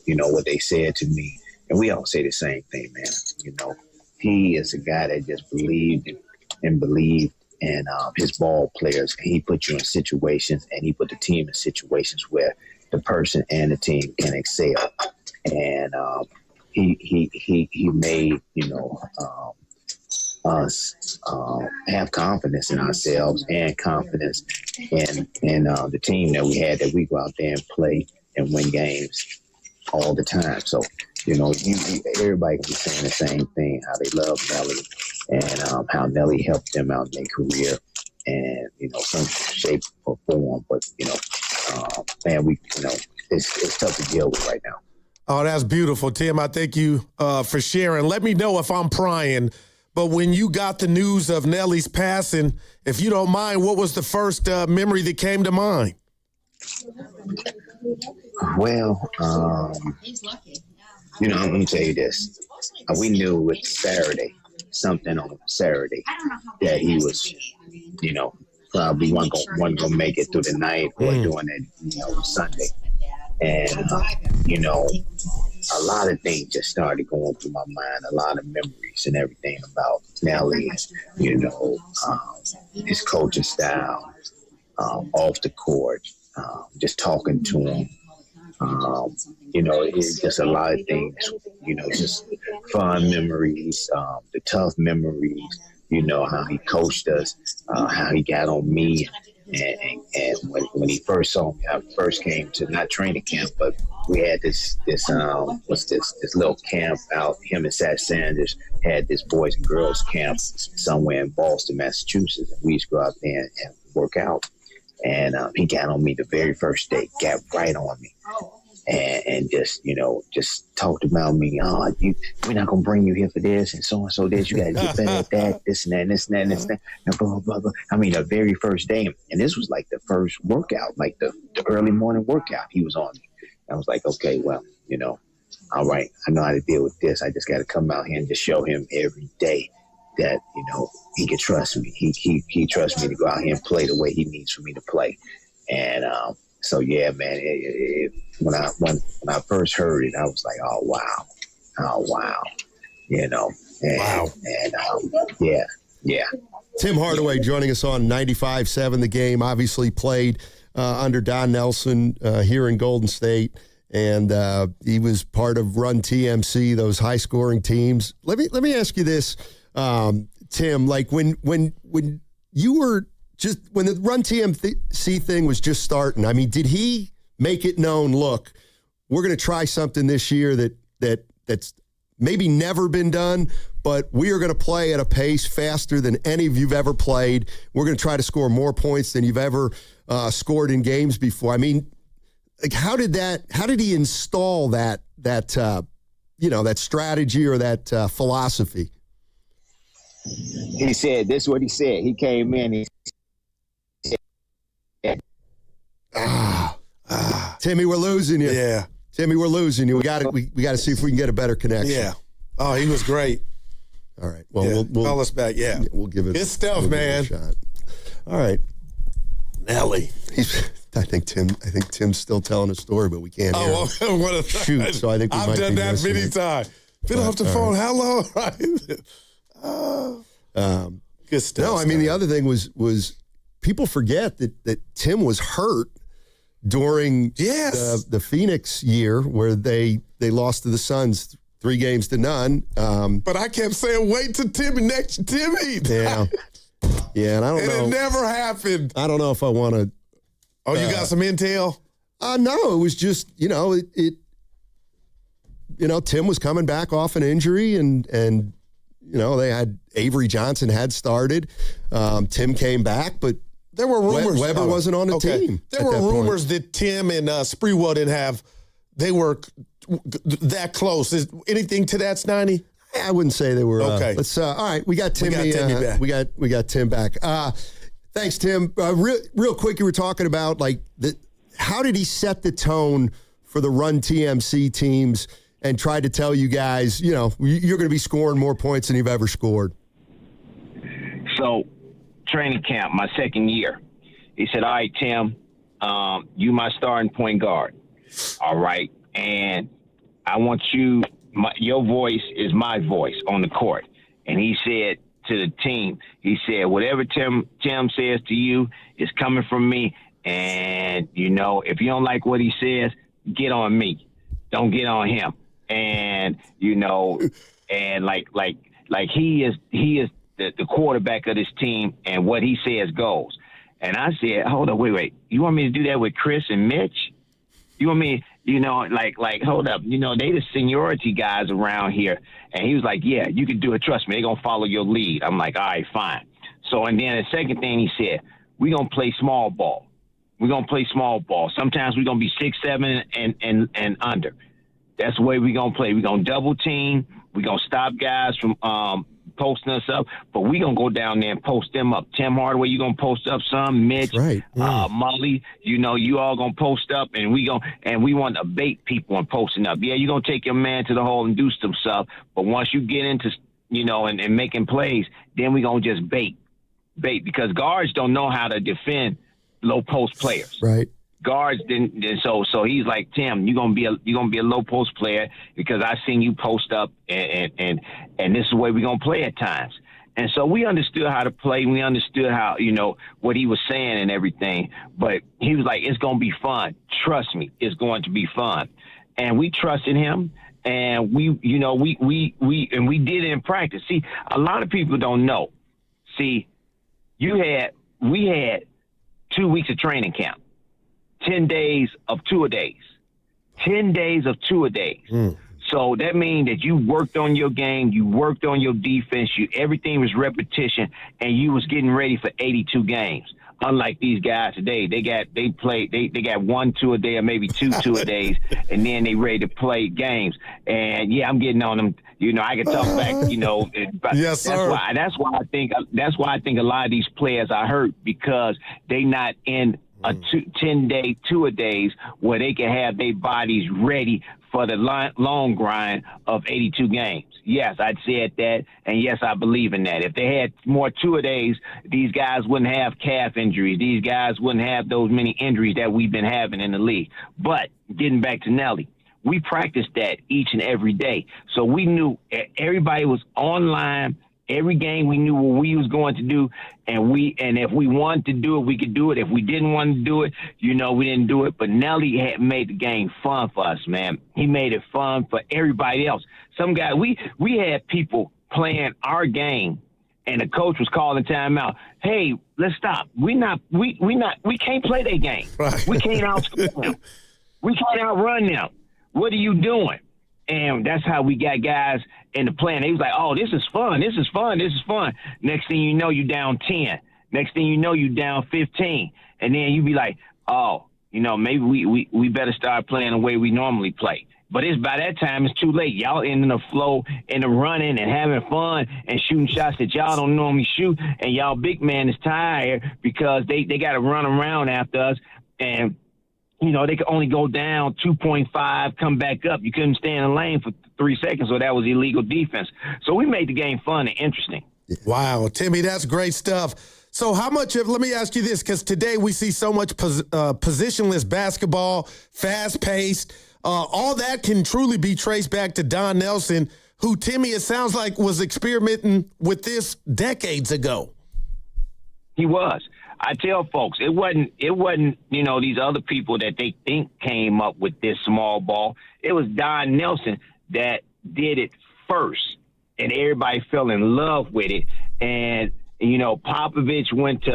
what they said to me, and we all say the same thing, man. He is a guy that just believed in his ball players. He put you in situations, and he put the team in situations where the person and the team can excel. And he made, us have confidence in ourselves and confidence in the team that we had, that we go out there and play and win games. all the time. So, everybody can be saying the same thing, how they love Nelly and how Nelly helped them out in their career and, some shape or form. But, man, it's tough to deal with right now. Oh, that's beautiful, Tim. I thank you for sharing. Let me know if I'm prying, but when you got the news of Nelly's passing, if you don't mind, what was the first memory that came to mind? Well, I'm going to tell you this. We knew it's Saturday, something on Saturday, that he was, probably wasn't going to make it through the night or doing it, Sunday. And, a lot of things just started going through my mind, a lot of memories and everything about Nelly, his coaching style, off the court, just talking to him. It's just a lot of things, just fun memories, the tough memories, how he coached us, how he got on me. And when he first saw me, I first came to not training camp, but we had this little camp out. Him and Seth Sanders had this boys and girls camp somewhere in Boston, Massachusetts. And we used to go out there and work out. And he got on me the very first day, got right on me. And just talked about me. Oh, we're not going to bring you here for this and so this. You got to get better at that, this and that, and this and that, and this and that, and blah, blah, blah. I mean, the very first day. And this was like the first workout, like the early morning workout. He was on me. I was like, okay, well, all right, I know how to deal with this. I just got to come out here and just show him every day that, he can trust me. He trusts me to go out here and play the way he needs for me to play. And, so yeah, man. When I first heard it, I was like, oh wow, And, wow. And yeah. Tim Hardaway joining us on 95.7 The Game. Obviously played under Don Nelson here in Golden State, and he was part of Run TMC, those high scoring teams. Let me ask you this, Tim. Like when you were when the Run TMC thing was just starting, I mean, did he make it known, look, we're going to try something this year that's maybe never been done, but we are going to play at a pace faster than any of you've ever played. We're going to try to score more points than you've ever scored in games before. I mean, like, how did he install that strategy or that philosophy? He said, this is what he said. He came in, he Timmy, we're losing you. Yeah. Timmy, we're losing you. We got to see if we can get a better connection. Yeah. Oh, he was great. All right. Well, we'll call us back. Yeah. We'll give it. His stuff, man. A shot. All right. Nelly. I think Tim's still telling a story, but we can't hear him. What a shoot. So I think I've done that many times. Been off the phone. How long? Good stuff. No, I mean, the other thing was people forget that Tim was hurt during the Phoenix year where they lost to the Suns 3-0. But I kept saying, wait till Timmy next Timmy. Yeah. Yeah, and I don't know. And it never happened. I don't know if I want to. Oh, you got some intel? No, it was just, Tim was coming back off an injury and they had Avery Johnson had started. Tim came back, but there were rumors. Weber wasn't on the team. There were rumors that Tim and Sprewell didn't have. They were that close. Is anything to that, Steiny? I wouldn't say they were. Okay. Let's. All right, we got Timmy. back. We got Tim back. Thanks, Tim. Real quick, you were talking about how did he set the tone for the Run TMC teams and tried to tell you guys, you're going to be scoring more points than you've ever scored? So, training camp, my second year, he said, all right, Tim, you my starting point guard. All right. And I want you, your voice is my voice on the court. And he said to the team, he said, whatever Tim says to you is coming from me. And, if you don't like what he says, get on me. Don't get on him. And, and like he is the quarterback of this team, and what he says goes. And I said, hold on, wait. You want me to do that with Chris and Mitch? You want me? hold up, they the seniority guys around here. And he was like, yeah, you can do it. Trust me, they're going to follow your lead. I'm like, all right, fine. So, and then the second thing he said, we're going to play small ball. We're going to play small ball. Sometimes we're going to be 6'7" and under. That's the way we're going to play. We're going to double team. We're going to stop guys from posting us up, but we're going to go down there and post them up. Tim Hardaway, you're going to post up some. Mitch, right. Molly, you all going to post up, and we want to bait people on posting up. Yeah, you're going to take your man to the hole and do some stuff, but once you get into, and making plays, then we're going to just bait, because guards don't know how to defend low post players. Right. Guards didn't, so he's like, Tim, you're gonna be a low post player because I seen you post up, and this is the way we're gonna play at times. And so we understood how to play. We understood how, what he was saying and everything. But he was like, it's gonna be fun. Trust me, it's going to be fun. And we trusted him, and we did it in practice. See, a lot of people don't know. See, we had 2 weeks of training camp. 10 days of two-a-days. 10 days of two-a-days. So that means that you worked on your game, you worked on your defense, everything was repetition, and you was getting ready for 82 games. Unlike these guys today, they got 1 2-a-day or maybe 2 2-a-days, and then they ready to play games. And yeah, I'm getting on them. I can talk back. But yes, sir. That's why I think a lot of these players are hurt, because they not in a 10-day, 2-a-days where they can have their bodies ready for the long grind of 82 games. Yes, I'd said that, and yes, I believe in that. If they had more 2-a-days, these guys wouldn't have calf injuries. These guys wouldn't have those many injuries that we've been having in the league. But getting back to Nelly, we practiced that each and every day. So we knew everybody was online. Every game we knew what we was going to do, and if we wanted to do it, we could do it. If we didn't want to do it, we didn't do it. But Nelly had made the game fun for us, man. He made it fun for everybody else. Some guys, we had people playing our game, and the coach was calling timeout. Hey, let's stop. We can't play their game. Right. We can't outscore them. We can't outrun them. What are you doing? And that's how we got guys in the plan. They was like, oh, this is fun. This is fun. This is fun. Next thing you know, you down 10. Next thing you know, you down 15. And then you be like, oh, maybe we better start playing the way we normally play. But by that time, it's too late. Y'all in the flow, in the running and having fun and shooting shots that y'all don't normally shoot. And y'all big man is tired because they got to run around after us. And they could only go down 2.5, come back up. You couldn't stay in the lane for 3 seconds, so that was illegal defense. So we made the game fun and interesting. Wow, Timmy, that's great stuff. So let me ask you this, because today we see so much positionless basketball, fast-paced. All that can truly be traced back to Don Nelson, who, Timmy, it sounds like was experimenting with this decades ago. He was. I tell folks, it wasn't, these other people that they think came up with this small ball. It was Don Nelson that did it first, and everybody fell in love with it. And, Popovich went to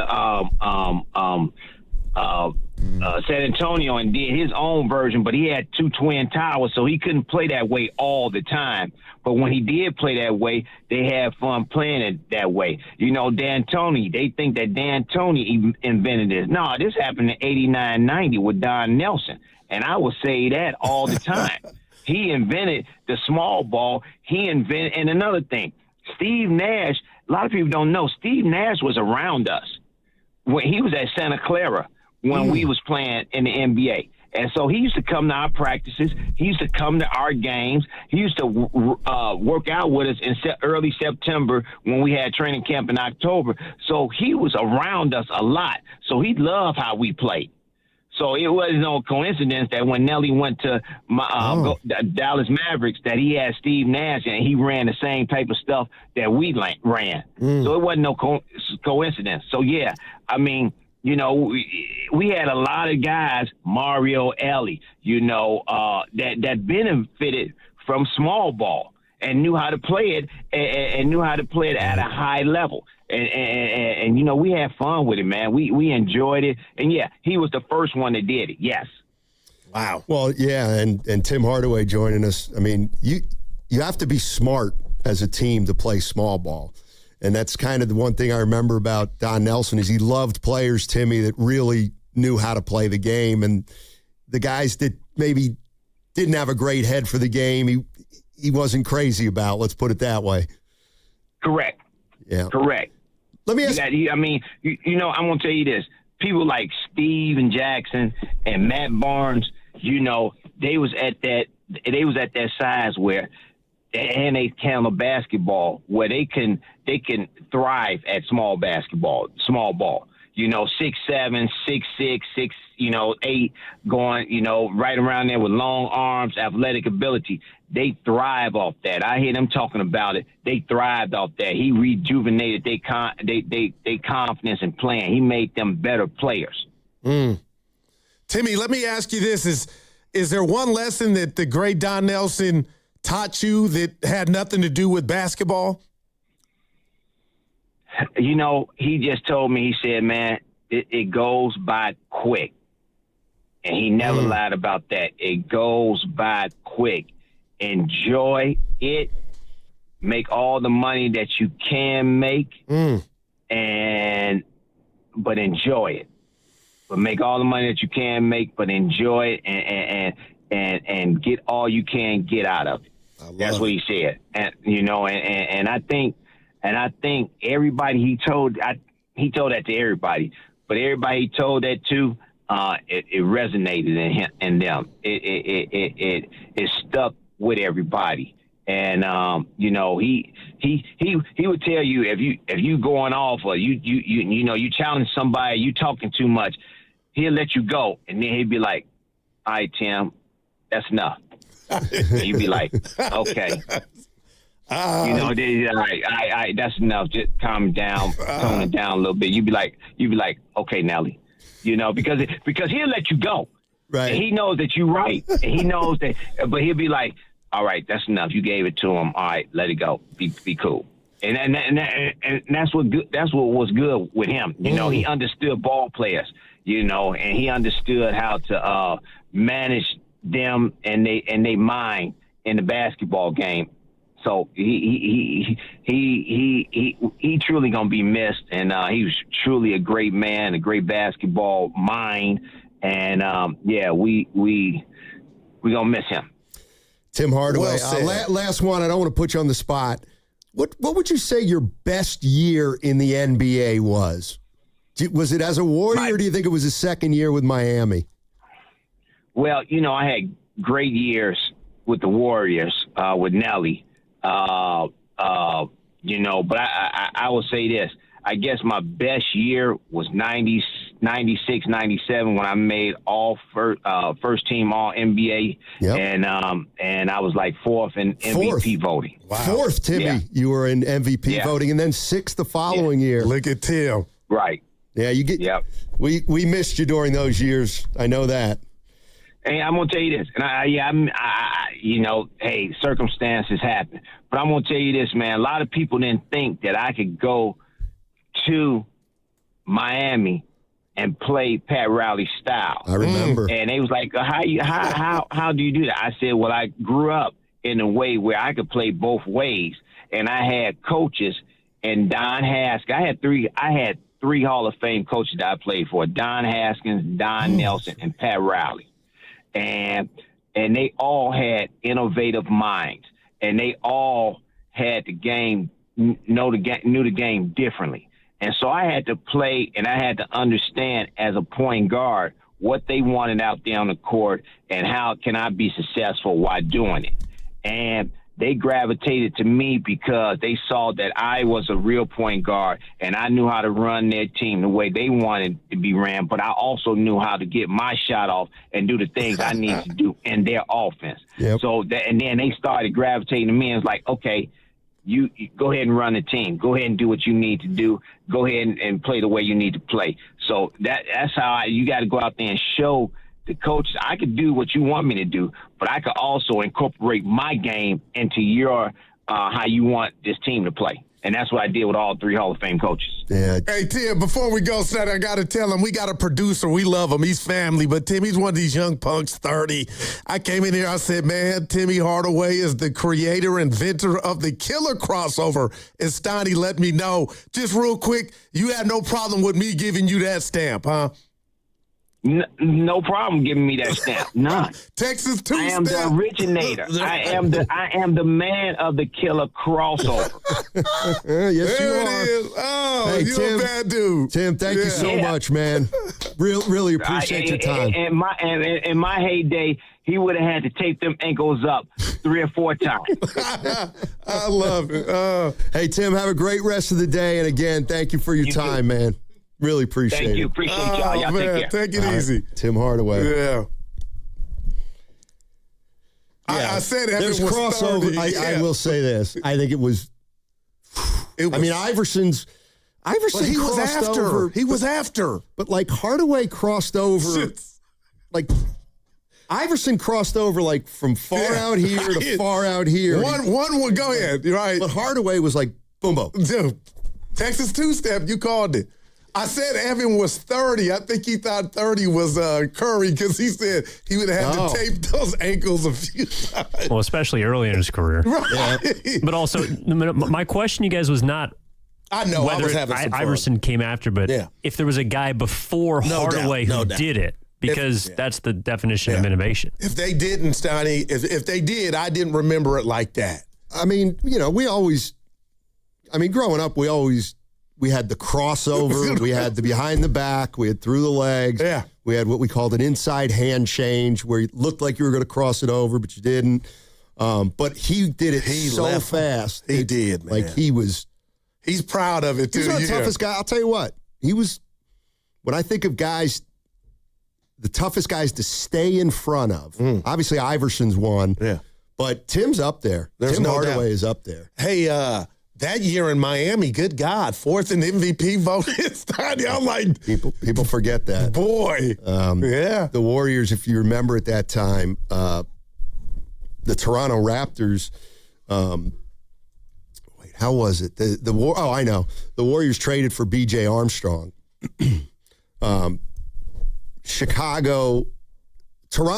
San Antonio and did his own version, but he had 2 twin towers, so he couldn't play that way all the time. But when he did play that way, they had fun playing it that way. D'Antoni, they think that D'Antoni invented this. No, this happened in 89, 90 with Don Nelson, and I would say that all the time. He invented the small ball. And another thing, Steve Nash, a lot of people don't know, Steve Nash was around us when he was at Santa Clara when we was playing in the NBA. And so he used to come to our practices. He used to come to our games. He used to work out with us in early September when we had training camp in October. So he was around us a lot. So he loved how we played. So it wasn't no coincidence that when Nelly went to Dallas Mavericks, that he had Steve Nash and he ran the same type of stuff that we ran. So it wasn't no coincidence. So, yeah, I mean, we had a lot of guys, Mario Elie, that benefited from small ball and knew how to play it and knew how to play it at a high level. And we had fun with it, man. We enjoyed it. And, yeah, he was the first one that did it, yes. Wow. Well, yeah, and Tim Hardaway joining us. I mean, you have to be smart as a team to play small ball. And that's kind of the one thing I remember about Don Nelson is he loved players, Timmy, that really knew how to play the game. And the guys that maybe didn't have a great head for the game, he wasn't crazy about, let's put it that way. Correct. Yeah. Correct. Let me ask you. I'm going to tell you this. People like Steve and Jackson and Matt Barnes, they was at that size where, and they handle basketball where they can thrive at small ball. 6'7", 6'6", 8, going, right around there with long arms, athletic ability. They thrive off that. I hear them talking about it. They thrived off that. He rejuvenated their confidence in playing. He made them better players. Timmy, let me ask you this. Is there one lesson that the great Don Nelson taught you that had nothing to do with basketball? He just told me, he said, man, it goes by quick. And he never lied about that. It goes by quick. Enjoy it. Make all the money that you can make. But enjoy it. But make all the money that you can make, but enjoy it and get all you can get out of it. That's what he said. And I think everybody he told that to everybody, but everybody he told that to, it resonated in them. It stuck with everybody. And he would tell you if you going off or you challenge somebody, you talking too much, he'll let you go, and then he'd be like, "All right, Tim, that's enough." And you'd be like, "Okay." That's enough. Just calm down, tone it down a little bit. You'd be like, "Okay, Nelly," because he'll let you go. Right. And he knows that you're right. And he knows that, but he'll be like, "All right, that's enough. You gave it to him. All right, let it go. Be cool." And that's what was good with him. He understood ball players. And he understood how to manage them and they mind in the basketball game. So he truly gonna be missed, and he was truly a great man, a great basketball mind, and we gonna miss him. Tim Hardaway. Well last one. I don't want to put you on the spot. What would you say your best year in the NBA was? Was it as a Warrior, or do you think it was his second year with Miami? Well, I had great years with the Warriors, with Nelly. But I will say this. I guess my best year was 96, 97 when I made all first team all NBA. Yep. And I was like fourth in MVP voting. Wow. Fourth, Timmy. Yeah. You were in MVP voting, and then sixth the following year. Look at Tim. Right. Yeah, you get. Yep. We missed you during those years. I know that. Hey, I'm gonna tell you this, and hey, circumstances happen, but I'm gonna tell you this, man. A lot of people didn't think that I could go to Miami and play Pat Riley style. I remember, and they was like, "How do you do that?" I said, "Well, I grew up in a way where I could play both ways, and I had coaches and Don Haskins. I had three Hall of Fame coaches that I played for: Don Haskins, Don Nelson, and Pat Riley. And they all had innovative minds, and they all had the game, knew the game differently. And so I had to play, and I had to understand as a point guard what they wanted out there on the court and how can I be successful while doing it. And they gravitated to me because they saw that I was a real point guard and I knew how to run their team the way they wanted to be ran, but I also knew how to get my shot off and do the things I needed to do in their offense. Yep. And then they started gravitating to me and was like, okay, you go ahead and run the team. Go ahead and do what you need to do. Go ahead and play the way you need to play. So that's how you got to go out there and show the coaches, I could do what you want me to do, but I could also incorporate my game into your how you want this team to play. And that's what I did with all 3 Hall of Fame coaches. Yeah. Hey, Tim, before we go, Sonny, I got to tell him we got a producer. We love him. He's family. But, Tim, he's one of these young punks, 30. I came in here, I said, man, Timmy Hardaway is the creator, inventor of the killer crossover. And Steiny let me know. Just real quick, you had no problem with me giving you that stamp, huh? No problem giving me that stamp. None. Texas two-step. I am the originator. I am the man of the killer crossover. Yes, you There are. it is. Oh, Hey, you're a bad dude. Tim, thank you so much, man. Really appreciate your time. In my heyday, he would have had to tape them ankles up 3 or 4 times. I love it. Hey, Tim, have a great rest of the day. And again, thank you for your time, man. Really appreciate it. Thank you. Appreciate y'all. Y'all man, take care. take it easy. Tim Hardaway. Yeah. I said that there's it was crossover. 30. I will say this. I think it was. I mean, Iverson But he was crossed after. over. He was after. But like Hardaway crossed over. Like Iverson crossed over like from far out here to far out here. One would go ahead. You're right. But Hardaway was like boom boom. Dude, Texas two-step, you called it. I said Evan was 30. I think he thought 30 was Curry because he said he would have had to tape those ankles a few times. Well, especially early in his career. Right. But also, my question, you guys, was not I know, I whether was having some fun. Iverson came after, but if there was a guy before Hardaway who doubt. did it, because that's the definition of innovation. If they didn't, Steiny, if they did, I didn't remember it like that. I mean, growing up, we had the crossover, we had the behind the back, we had through the legs. Yeah. We had what we called an inside hand change where it looked like you were going to cross it over, but you didn't. But he did it so fast. He did, man. Like he's proud of it, too. He's the toughest guy. I'll tell you what. When I think of guys, the toughest guys to stay in front of, obviously Iverson's one. Yeah. But Tim's up there. There's Tim no Hardaway doubt. is up there. Hey, that year in Miami, good God, 4th in MVP vote. I'm like, people forget that. Boy, yeah. The Warriors, if you remember at that time, the Toronto Raptors. How was it? Oh, I know. The Warriors traded for B.J. Armstrong. Toronto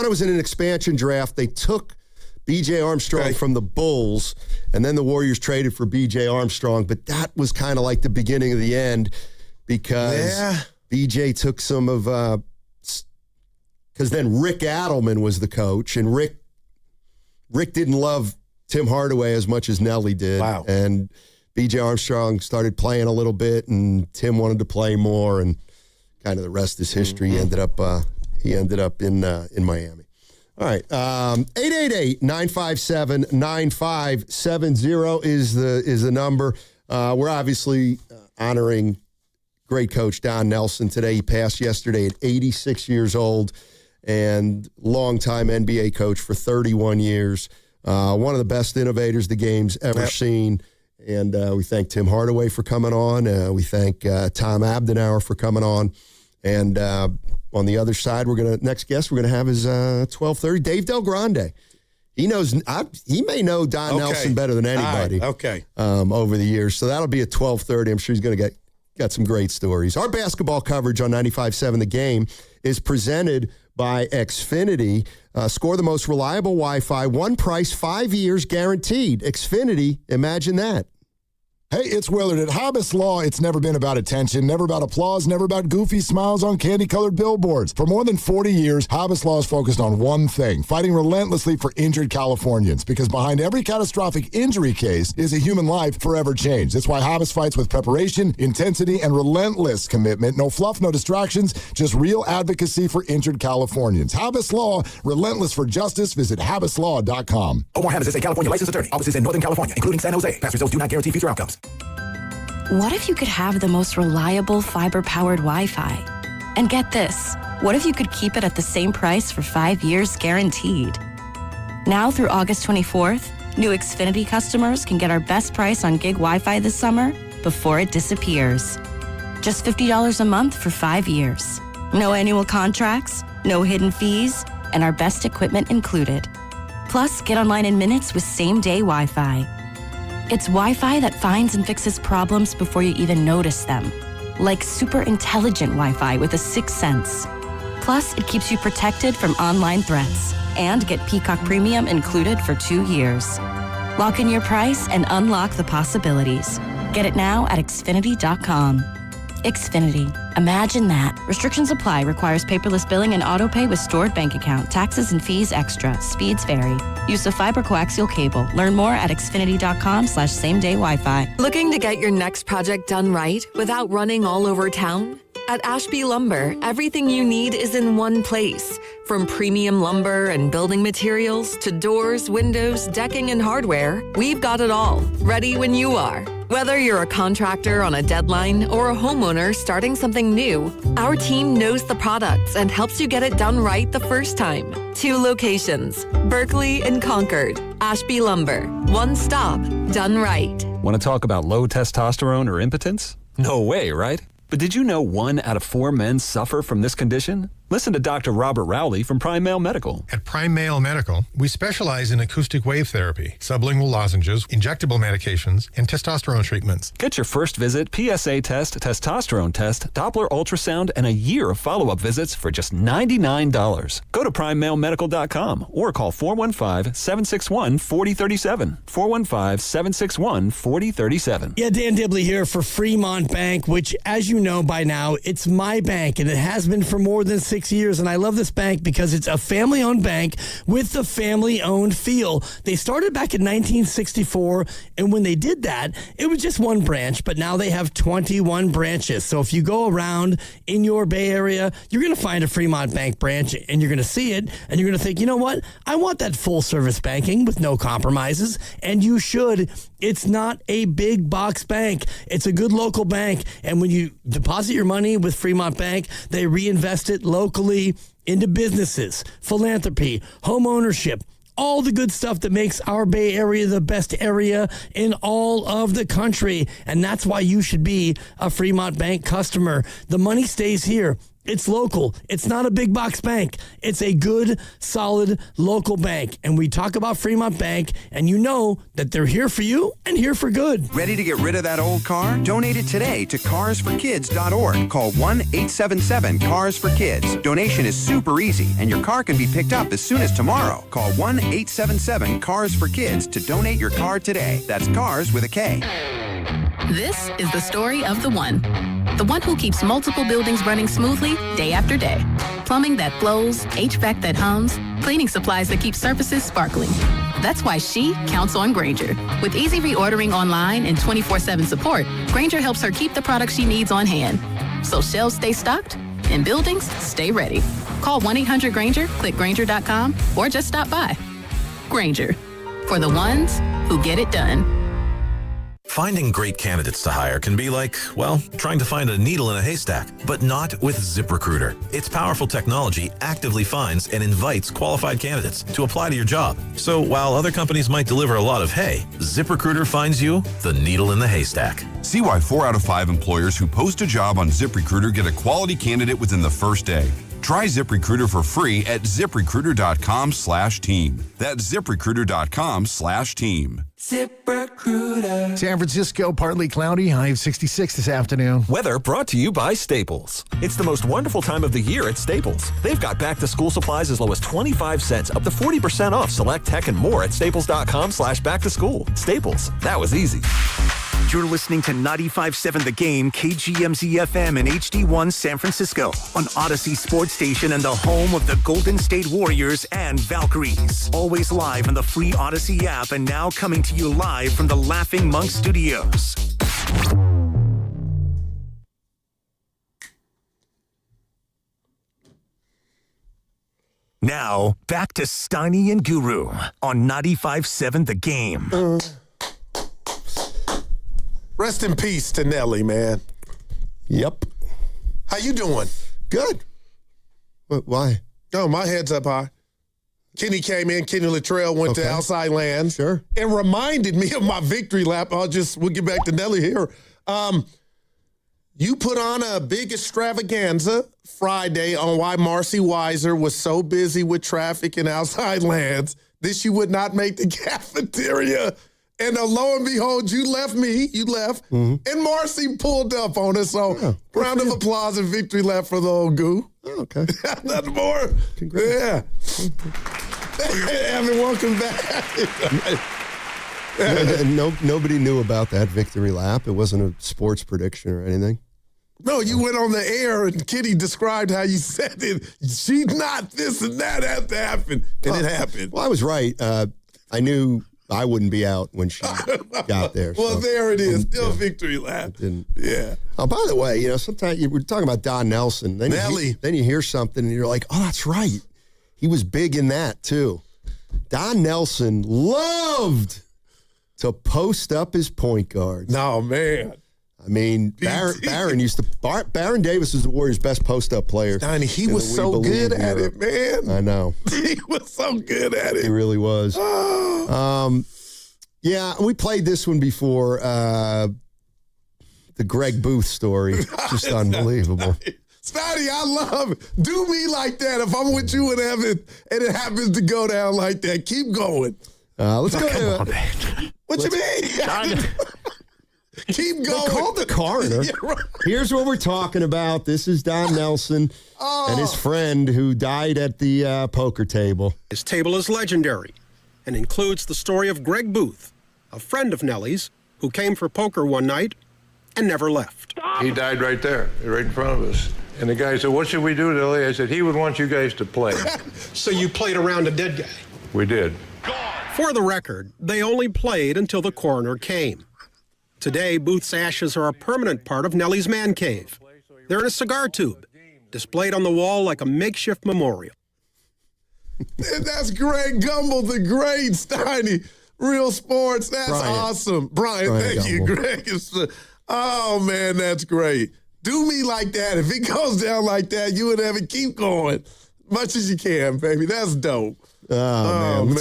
was in an expansion draft. They took B.J. Armstrong from the Bulls, and then the Warriors traded for B.J. Armstrong. But that was kind of like the beginning of the end because B.J. took some of because then Rick Adelman was the coach, and Rick didn't love Tim Hardaway as much as Nelly did. Wow. And B.J. Armstrong started playing a little bit, and Tim wanted to play more, and kind of the rest is history. He ended up in Miami. All right. 888-957-9570 is the number. We're obviously honoring great coach Don Nelson today. He passed yesterday at 86 years old and longtime NBA coach for 31 years. One of the best innovators the game's ever seen. And we thank Tim Hardaway for coming on. We thank Tom Abdenauer for coming on. And on the other side, next guest we're gonna have is 12:30, Dave Del Grande. He may know Don Nelson better than anybody. Right. Over the years, so that'll be at 12:30. I'm sure he's gonna got some great stories. Our basketball coverage on 95.7 The Game is presented by Xfinity. Score the most reliable Wi-Fi, one price, 5 years guaranteed. Xfinity, imagine that. Hey, it's Willard. At Hobbs Law, it's never been about attention, never about applause, never about goofy smiles on candy-colored billboards. For more than 40 years, Hobbs Law is focused on one thing, fighting relentlessly for injured Californians, because behind every catastrophic injury case is a human life forever changed. That's why Hobbs fights with preparation, intensity, and relentless commitment. No fluff, no distractions, just real advocacy for injured Californians. Hobbs Law, relentless for justice. Visit HabbisLaw.com. Omar Habbis is a California licensed attorney. Offices in Northern California, including San Jose. Past results do not guarantee future outcomes. What if you could have the most reliable fiber-powered Wi-Fi? And get this, what if you could keep it at the same price for 5 years guaranteed? Now through August 24th, new Xfinity customers can get our best price on gig Wi-Fi this summer before it disappears. Just $50 a month for 5 years. No annual contracts, no hidden fees, and our best equipment included. Plus, get online in minutes with same-day Wi-Fi. It's Wi-Fi that finds and fixes problems before you even notice them. Like super intelligent Wi-Fi with a sixth sense. Plus, it keeps you protected from online threats. And get Peacock Premium included for 2 years. Lock in your price and unlock the possibilities. Get it now at Xfinity.com. Xfinity. Imagine that. Restrictions apply. Requires paperless billing and autopay with stored bank account. Taxes and fees extra. Speeds vary. Use of fiber coaxial cable. Learn more at Xfinity.com/same-day Wi-Fi. Looking to get your next project done right without running all over town? At Ashby Lumber, everything you need is in one place. From premium lumber and building materials to doors, windows, decking, and hardware, we've got it all, ready when you are. Whether you're a contractor on a deadline or a homeowner starting something new, our team knows the products and helps you get it done right the first time. 2 locations, Berkeley and Concord. Ashby Lumber, one stop, done right. Want to talk about low testosterone or impotence? No way, right? But did you know 1 out of 4 men suffer from this condition? Listen to Dr. Robert Rowley from Prime Male Medical. At Prime Male Medical, we specialize in acoustic wave therapy, sublingual lozenges, injectable medications, and testosterone treatments. Get your first visit, PSA test, testosterone test, Doppler ultrasound, and a year of follow-up visits for just $99. Go to PrimeMaleMedical.com or call 415-761-4037. 415-761-4037. Yeah, Dan Dibley here for Fremont Bank, which, as you know by now, it's my bank, and it has been for more than 6 years, and I love this bank because it's a family-owned bank with the family-owned feel. They started back in 1964, and when they did that, it was just 1 branch, but now they have 21 branches. So if you go around in your Bay Area, you're going to find a Fremont Bank branch, and you're going to see it, and you're going to think, you know what? I want that full-service banking with no compromises, and you should. It's not a big box bank. It's a good local bank, and when you deposit your money with Fremont Bank, they reinvest it locally into businesses, philanthropy, home ownership, all the good stuff that makes our Bay Area the best area in all of the country. And that's why you should be a Fremont Bank customer. The money stays here. It's local. It's not a big box bank. It's a good, solid local bank. And we talk about Fremont Bank, and you know that they're here for you and here for good. Ready to get rid of that old car? Donate it today to carsforkids.org. Call 1-877-CARS-FOR-KIDS. Donation is super easy, and your car can be picked up as soon as tomorrow. Call 1-877-CARS-FOR-KIDS to donate your car today. That's CARS with a K. This is the story of the one. The one who keeps multiple buildings running smoothly day after day. Plumbing that flows, HVAC that hums, cleaning supplies that keep surfaces sparkling. That's why she counts on Grainger. With easy reordering online and 24/7 support, Grainger helps her keep the products she needs on hand. So shelves stay stocked and buildings stay ready. Call 1-800-GRAINGER, click Grainger.com, or just stop by. Grainger, for the ones who get it done. Finding great candidates to hire can be like, well, trying to find a needle in a haystack, but not with ZipRecruiter. Its powerful technology actively finds and invites qualified candidates to apply to your job. So while other companies might deliver a lot of hay, ZipRecruiter finds you the needle in the haystack. See why 4 out of 5 employers who post a job on ZipRecruiter get a quality candidate within the first day. Try ZipRecruiter for free at ZipRecruiter.com/team. That's ZipRecruiter.com/team. ZipRecruiter. San Francisco, partly cloudy, high of 66 this afternoon. Weather brought to you by Staples. It's the most wonderful time of the year at Staples. They've got back-to-school supplies as low as 25 cents, up to 40% off select tech and more at staples.com/back-to-school. Staples, that was easy. You're listening to 95.7 The Game, KGMZ-FM and HD1 San Francisco on Odyssey Sports Station and the home of the Golden State Warriors and Valkyries. Always live on the free Odyssey app and now coming to you live from the Laughing Monk Studios. Now, back to Steiny and Guru on 95.7 The Game. Rest in peace to Nelly, man. Yep. How you doing? Good. Why? Oh, my head's up high. Kenny came in. Kenny Luttrell went to Outside Lands. Sure. And reminded me of my victory lap. We'll get back to Nelly here. You put on a big extravaganza Friday on why Marcy Weiser was so busy with traffic in Outside Lands that she would not make the cafeteria And lo and behold, you left. And Marcy pulled up on us. So round of applause and victory lap for the old goo. Oh, okay. Nothing more. Congrats. Yeah. Evan, welcome back. Nobody knew about that victory lap. It wasn't a sports prediction or anything. No, you went on the air and Kitty described how you said it. She's not this and that has to happen. And it happened. Well, I was right. I knew I wouldn't be out when she got there. Well, so. there it is. Still victory lap. Yeah. Oh, by the way, sometimes we're talking about Don Nelson. Then you hear something and you're like, oh, that's right. He was big in that too. Don Nelson loved to post up his point guards. No, man. I mean, Baron Davis is the Warriors' best post-up player. He was so good at it, man. I know. He was so good at it. He really was. Yeah, we played this one before. The Greg Booth story. Just unbelievable. Snotty, I love it. Do me like that. If I'm with you and Evan and it happens to go down like that, keep going. Let's go to... What you mean? Keep going. They called the coroner. Yeah, right. Here's what we're talking about. This is Don Nelson and his friend who died at the poker table. His table is legendary and includes the story of Greg Booth, a friend of Nellie's who came for poker one night and never left. He died right there, right in front of us. And the guy said, what should we do, Nellie? I said, he would want you guys to play. So you played around a dead guy? We did. For the record, they only played until the coroner came. Today, Booth's ashes are a permanent part of Nellie's man cave. They're in a cigar tube, displayed on the wall like a makeshift memorial. And that's Greg Gumbel, the great Steiny. Real sports. That's awesome. Brian, thank you, Greg. Oh, man, that's great. Do me like that. If it goes down like that, you and Evan keep going. Much as you can, baby. That's dope. Oh, man.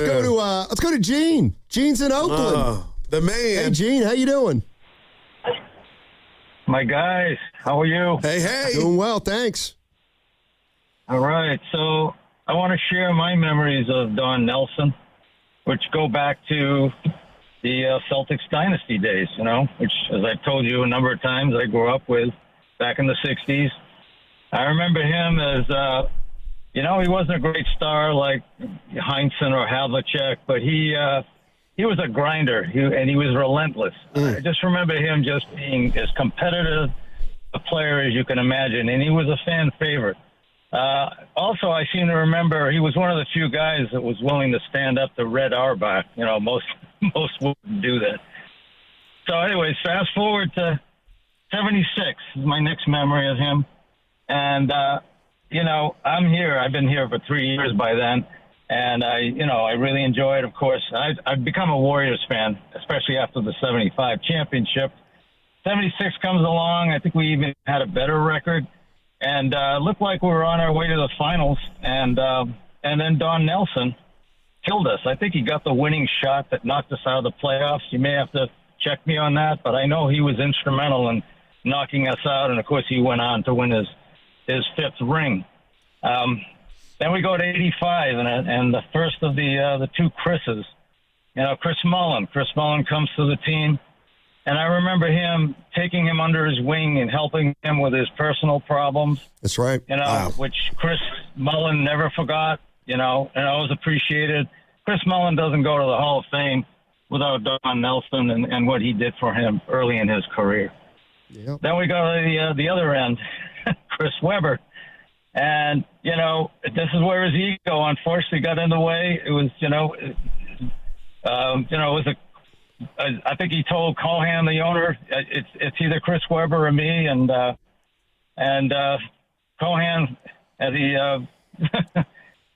Let's go to Gene. Gene's in Oakland. The man. Hey, Gene, how you doing? My guys, how are you? Hey. Doing well, thanks. All right, so I want to share my memories of Don Nelson, which go back to the Celtics dynasty days, which, as I've told you a number of times, I grew up with back in the 60s. I remember him as, he wasn't a great star like Heinsohn or Havlicek, but he was a grinder, and he was relentless. I just remember him just being as competitive a player as you can imagine, and he was a fan favorite. Also, I seem to remember he was one of the few guys that was willing to stand up to Red Auerbach. Most wouldn't do that. So anyways, fast forward to 76 is my next memory of him. And, I'm here. I've been here for 3 years by then. And I really enjoy it, of course. I've become a Warriors fan, especially after the 75 championship. 76 comes along. I think we even had a better record. And looked like we were on our way to the finals. And then Don Nelson killed us. I think he got the winning shot that knocked us out of the playoffs. You may have to check me on that, but I know he was instrumental in knocking us out. And, of course, he went on to win his fifth ring. Then we go to 85, and the first of the two Chris's, Chris Mullin. Chris Mullin comes to the team, and I remember him taking him under his wing and helping him with his personal problems. That's right. Which Chris Mullin never forgot, and always appreciated. Chris Mullin doesn't go to the Hall of Fame without Don Nelson and what he did for him early in his career. Yep. Then we go to the other end, Chris Webber. And, this is where his ego unfortunately got in the way. It was, I think he told Cohan, the owner, it's either Chris Webber or me. And Cohan, as he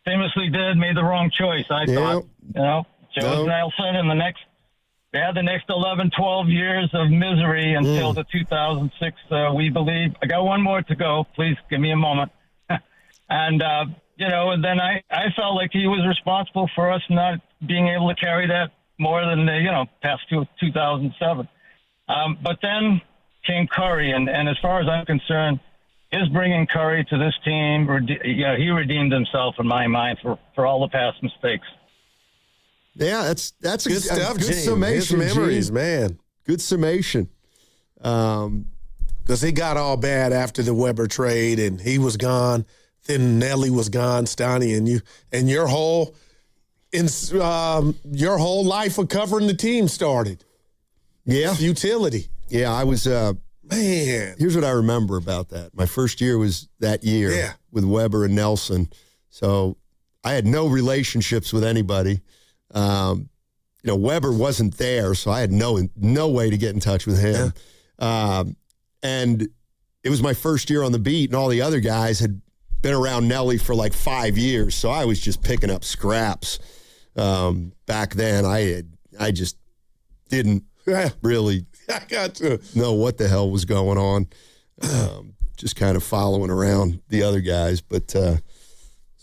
famously did, made the wrong choice, I thought. Joe Nelson and they had the next 11, 12 years of misery until the 2006, we believe. I got one more to go. Please give me a moment. And, and then I felt like he was responsible for us not being able to carry that more than, past 2007. But then came Curry. And as far as I'm concerned, his bringing Curry to this team, he redeemed himself in my mind for all the past mistakes. Yeah, that's good stuff. Good Gene. summation. His memories, Gene. man. Good summation. Because it got all bad after the Weber trade, and he was gone. Then Nelly was gone, Stoney, and your whole life of covering the team started. Yeah, futility. Yeah, I was. Man, here's what I remember about that. My first year was that year with Weber and Nelson. So I had no relationships with anybody. Weber wasn't there, so I had no way to get in touch with him. Yeah. And it was my first year on the beat, and all the other guys had been around Nelly for like 5 years. So I was just picking up scraps. Back then, I just didn't really know what the hell was going on. Just kind of following around the other guys, but it's a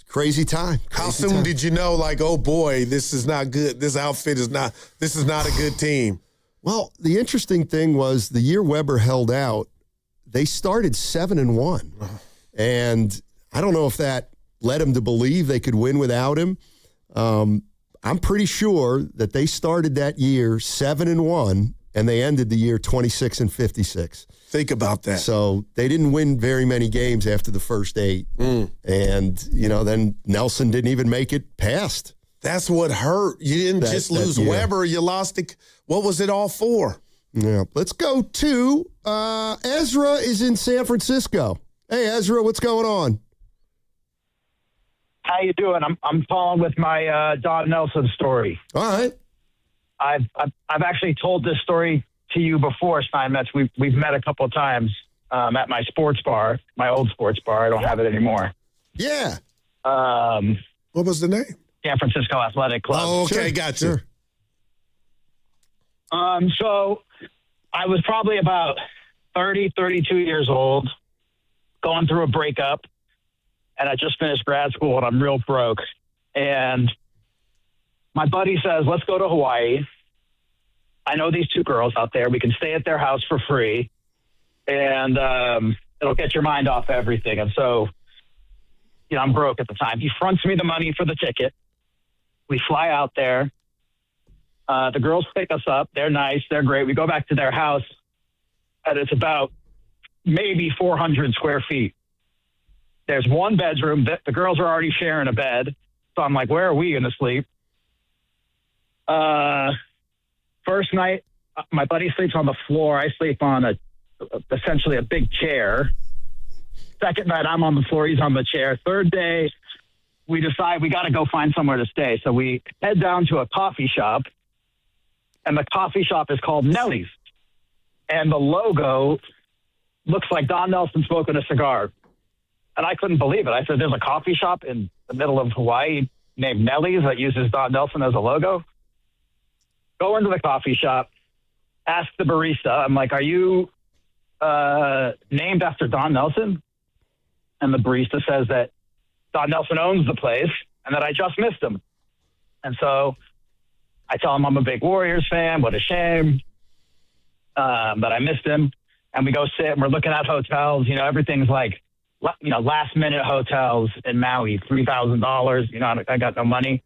crazy time. How soon did you know, like, oh boy, this is not good. This outfit is not a good team? Well, the interesting thing was the year Weber held out, they started 7-1. And I don't know if that led them to believe they could win without him. I'm pretty sure that they started that year 7-1, and they ended the year 26-56. Think about that. So they didn't win very many games after the first 8. And, then Nelson didn't even make it past. That's what hurt. You didn't just lose Weber. You lost it. What was it all for? Yeah. Let's go to Ezra is in San Francisco. Hey, Ezra, what's going on? How you doing? I'm following with my Don Nelson story. All right. I've actually told this story to you before, Steinmetz. We've met a couple of times at my sports bar, my old sports bar. I don't have it anymore. Yeah. What was the name? San Francisco Athletic Club. Oh, okay, gotcha. So I was probably about 30, 32 years old, going through a breakup, and I just finished grad school, and I'm real broke. And my buddy says, let's go to Hawaii. I know these 2 girls out there. We can stay at their house for free, and it'll get your mind off everything. And so, I'm broke at the time. He fronts me the money for the ticket. We fly out there. The girls pick us up. They're nice. They're great. We go back to their house, and it's about maybe 400 square feet. There's one bedroom. The girls are already sharing a bed. So I'm like, where are we going to sleep? First night, my buddy sleeps on the floor. I sleep on essentially a big chair. Second night, I'm on the floor. He's on the chair. Third day, we decide we got to go find somewhere to stay. So we head down to a coffee shop, and the coffee shop is called Nelly's. And the logo looks like Don Nelson smoking a cigar. And I couldn't believe it. I said, there's a coffee shop in the middle of Hawaii named Nelly's that uses Don Nelson as a logo. Go into the coffee shop, ask the barista. I'm like, are you named after Don Nelson? And the barista says that Don Nelson owns the place and that I just missed him. And so I tell him I'm a big Warriors fan. What a shame. But I missed him. And we go sit and we're looking at hotels. Everything's like, last minute hotels in Maui, $3,000. I got no money.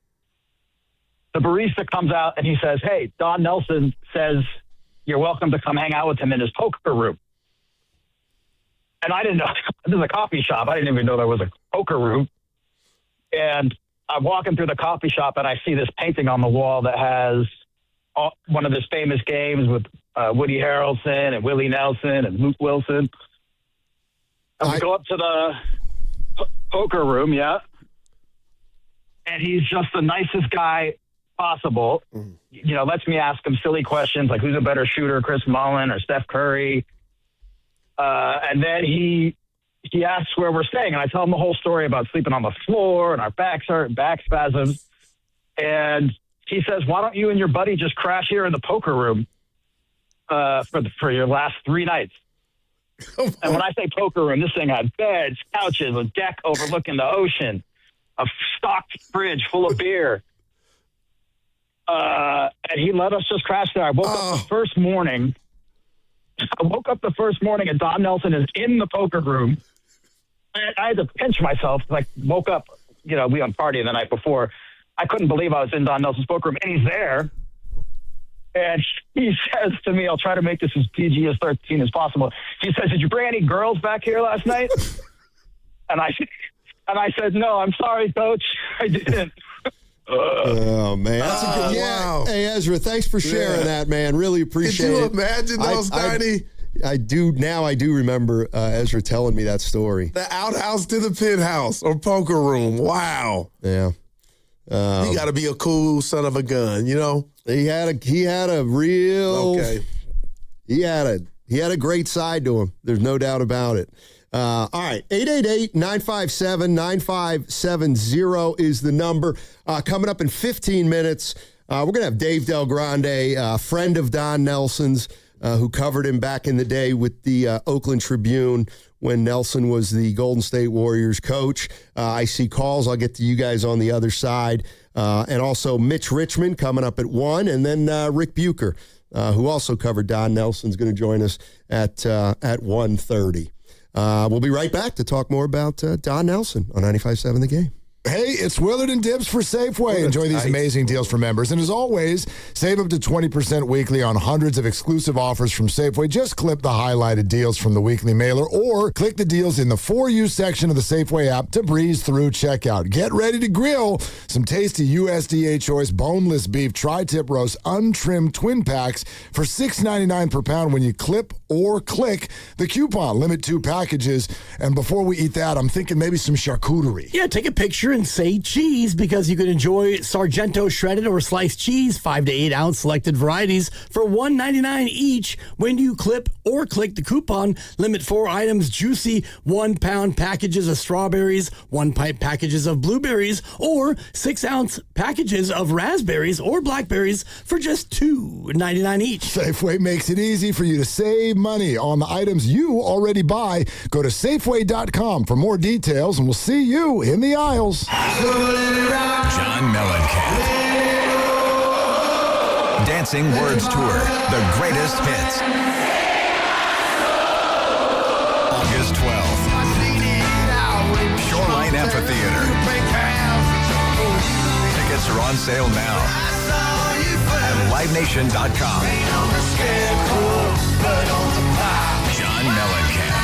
The barista comes out and he says, hey, Don Nelson says you're welcome to come hang out with him in his poker room. And I didn't know. This is a coffee shop. I didn't even know there was a poker room. And I'm walking through the coffee shop and I see this painting on the wall that has one of his famous games with Woody Harrelson and Willie Nelson and Luke Wilson. And we go up to the poker room, and he's just the nicest guy possible. Lets me ask him silly questions like who's a better shooter, Chris Mullin or Steph Curry? And then he asks where we're staying, and I tell him the whole story about sleeping on the floor and our backs hurt, back spasms. And he says, why don't you and your buddy just crash here in the poker room for your last 3 nights? And when I say poker room, this thing had beds, couches, a deck overlooking the ocean, a stocked fridge full of beer. And he let us just crash there. I woke up the first morning. And Don Nelson is in the poker room. I had to pinch myself. Woke up, we on party the night before. I couldn't believe I was in Don Nelson's book room, and he's there. And he says to me, I'll try to make this as PG as 13 as possible. He says, "Did you bring any girls back here last night?" And I said, "No, I'm sorry, Coach. I didn't." Oh, man. That's a good, wow. Hey, Ezra, thanks for sharing that, man. Really appreciate it. Could you imagine those, Tiny? I do remember Ezra telling me that story. The outhouse to the penthouse or poker room. Wow. Yeah. You got to be a cool son of a gun, you know? He had a real he had a great side to him. There's no doubt about it. All right, 888-957-9570 is the number. Coming up in 15 minutes, we're going to have Dave Del Grande, friend of Don Nelson's, who covered him back in the day with the Oakland Tribune when Nelson was the Golden State Warriors coach. I see calls. I'll get to you guys on the other side. And also Mitch Richmond coming up at 1, and then Rick Bucher, who also covered Don Nelson, is going to join us at 1:30. We'll be right back to talk more about Don Nelson on 95.7 The Game. Hey, it's Willard and Dibbs for Safeway. Enjoy these amazing deals for members. And as always, save up to 20% weekly on hundreds of exclusive offers from Safeway. Just clip the highlighted deals from the weekly mailer or click the deals in the For You section of the Safeway app to breeze through checkout. Get ready to grill some tasty USDA choice boneless beef tri-tip roast untrimmed twin packs for $6.99 per pound when you clip or click the coupon. Limit 2 packages. And before we eat that, I'm thinking maybe some charcuterie. Yeah, take a picture and say cheese, because you can enjoy Sargento shredded or sliced cheese, 5 to 8 ounce selected varieties for $1.99 each when you clip or click the coupon. Limit 4 items, juicy 1 pound packages of strawberries, 1 pint packages of blueberries, or 6 ounce packages of raspberries or blackberries for just $2.99 each. Safeway makes it easy for you to save money on the items you already buy. Go to Safeway.com for more details, and we'll see you in the aisles. John Mellencamp. Dancing Words Tour, the greatest hits. August 12th. Shoreline Amphitheater. Tickets are on sale now at LiveNation.com. John Mellencamp.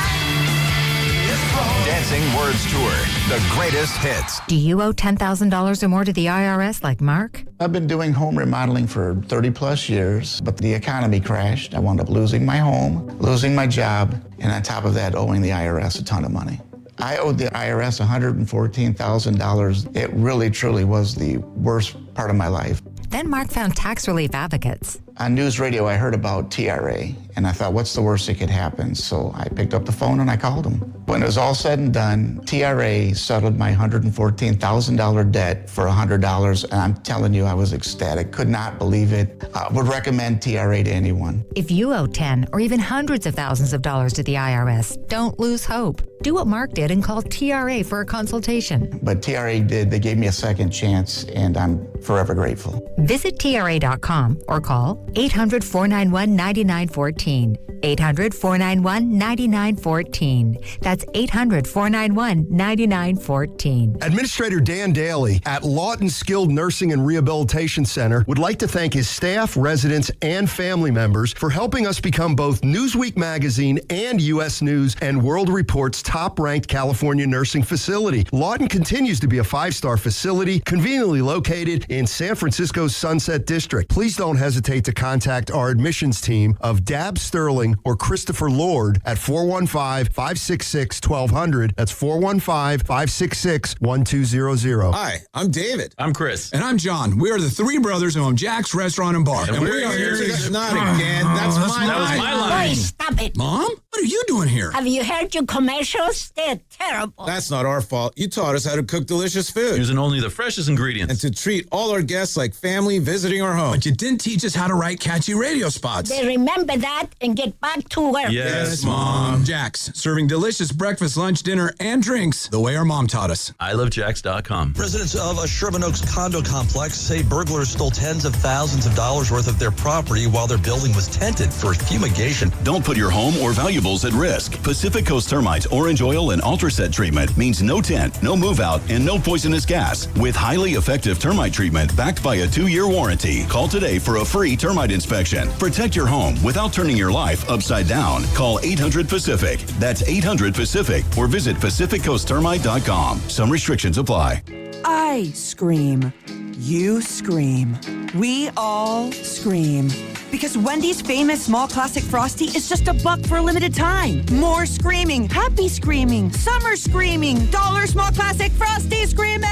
Dancing Words Tour, the greatest hits. Do you owe $10,000 or more to the IRS like Mark? I've been doing home remodeling for 30 plus years, but the economy crashed. I wound up losing my home, losing my job, and on top of that, owing the IRS a ton of money. I owed the IRS $114,000. It really, truly was the worst part of my life. Then Mark found Tax Relief Advocates. On news radio, I heard about TRA, and I thought, what's the worst that could happen? So I picked up the phone and I called them. When it was all said and done, TRA settled my $114,000 debt for $100, and I'm telling you, I was ecstatic. Could not believe it. Would recommend TRA to anyone. If you owe 10 or even hundreds of thousands of dollars to the IRS, don't lose hope. Do what Mark did and call TRA for a consultation. But TRA did. They gave me a second chance, and I'm forever grateful. Visit TRA.com or call 800-491-9914. 800-491-9914. That's 800-491-9914. Administrator Dan Daly at Lawton Skilled Nursing and Rehabilitation Center would like to thank his staff, residents, and family members for helping us become both Newsweek Magazine and U.S. News and World Report's top-ranked California nursing facility. Lawton continues to be a 5-star facility conveniently located in San Francisco's Sunset District. Please don't hesitate to contact our admissions team of Dab Sterling or Christopher Lord at 415-566-1200. That's 415-566-1200. Hi, I'm David. I'm Chris. And I'm John. We are the three brothers who own Jack's Restaurant and Bar. And we are here to... Not again. That's my line. That was my line. Boy, stop it. Mom? What are you doing here? Have you heard your commercials? They're terrible. That's not our fault. You taught us how to cook delicious food. Using only the freshest ingredients. And to treat all our guests like family visiting our home. But you didn't teach us how to write catchy radio spots. They remember that and get back to work. Yes, Mom. Jack's, serving delicious breakfast, lunch, dinner, and drinks the way our mom taught us. ILoveJax.com. Residents of a Sherman Oaks condo complex say burglars stole tens of thousands of dollars worth of their property while their building was tented for fumigation. Don't put your home or valuable valuables at risk. Pacific Coast Termite's Orange Oil and Ultraset treatment means no tent, no move out, and no poisonous gas. With highly effective termite treatment backed by a 2-year warranty. Call today for a free termite inspection. Protect your home without turning your life upside down. Call 800-PACIFIC. That's 800-PACIFIC or visit PacificCoastTermite.com. Some restrictions apply. I scream. You scream. We all scream. Because Wendy's famous small classic Frosty is just $1 for a limited time. More screaming, happy screaming, summer screaming, dollar small classic Frosty screaming!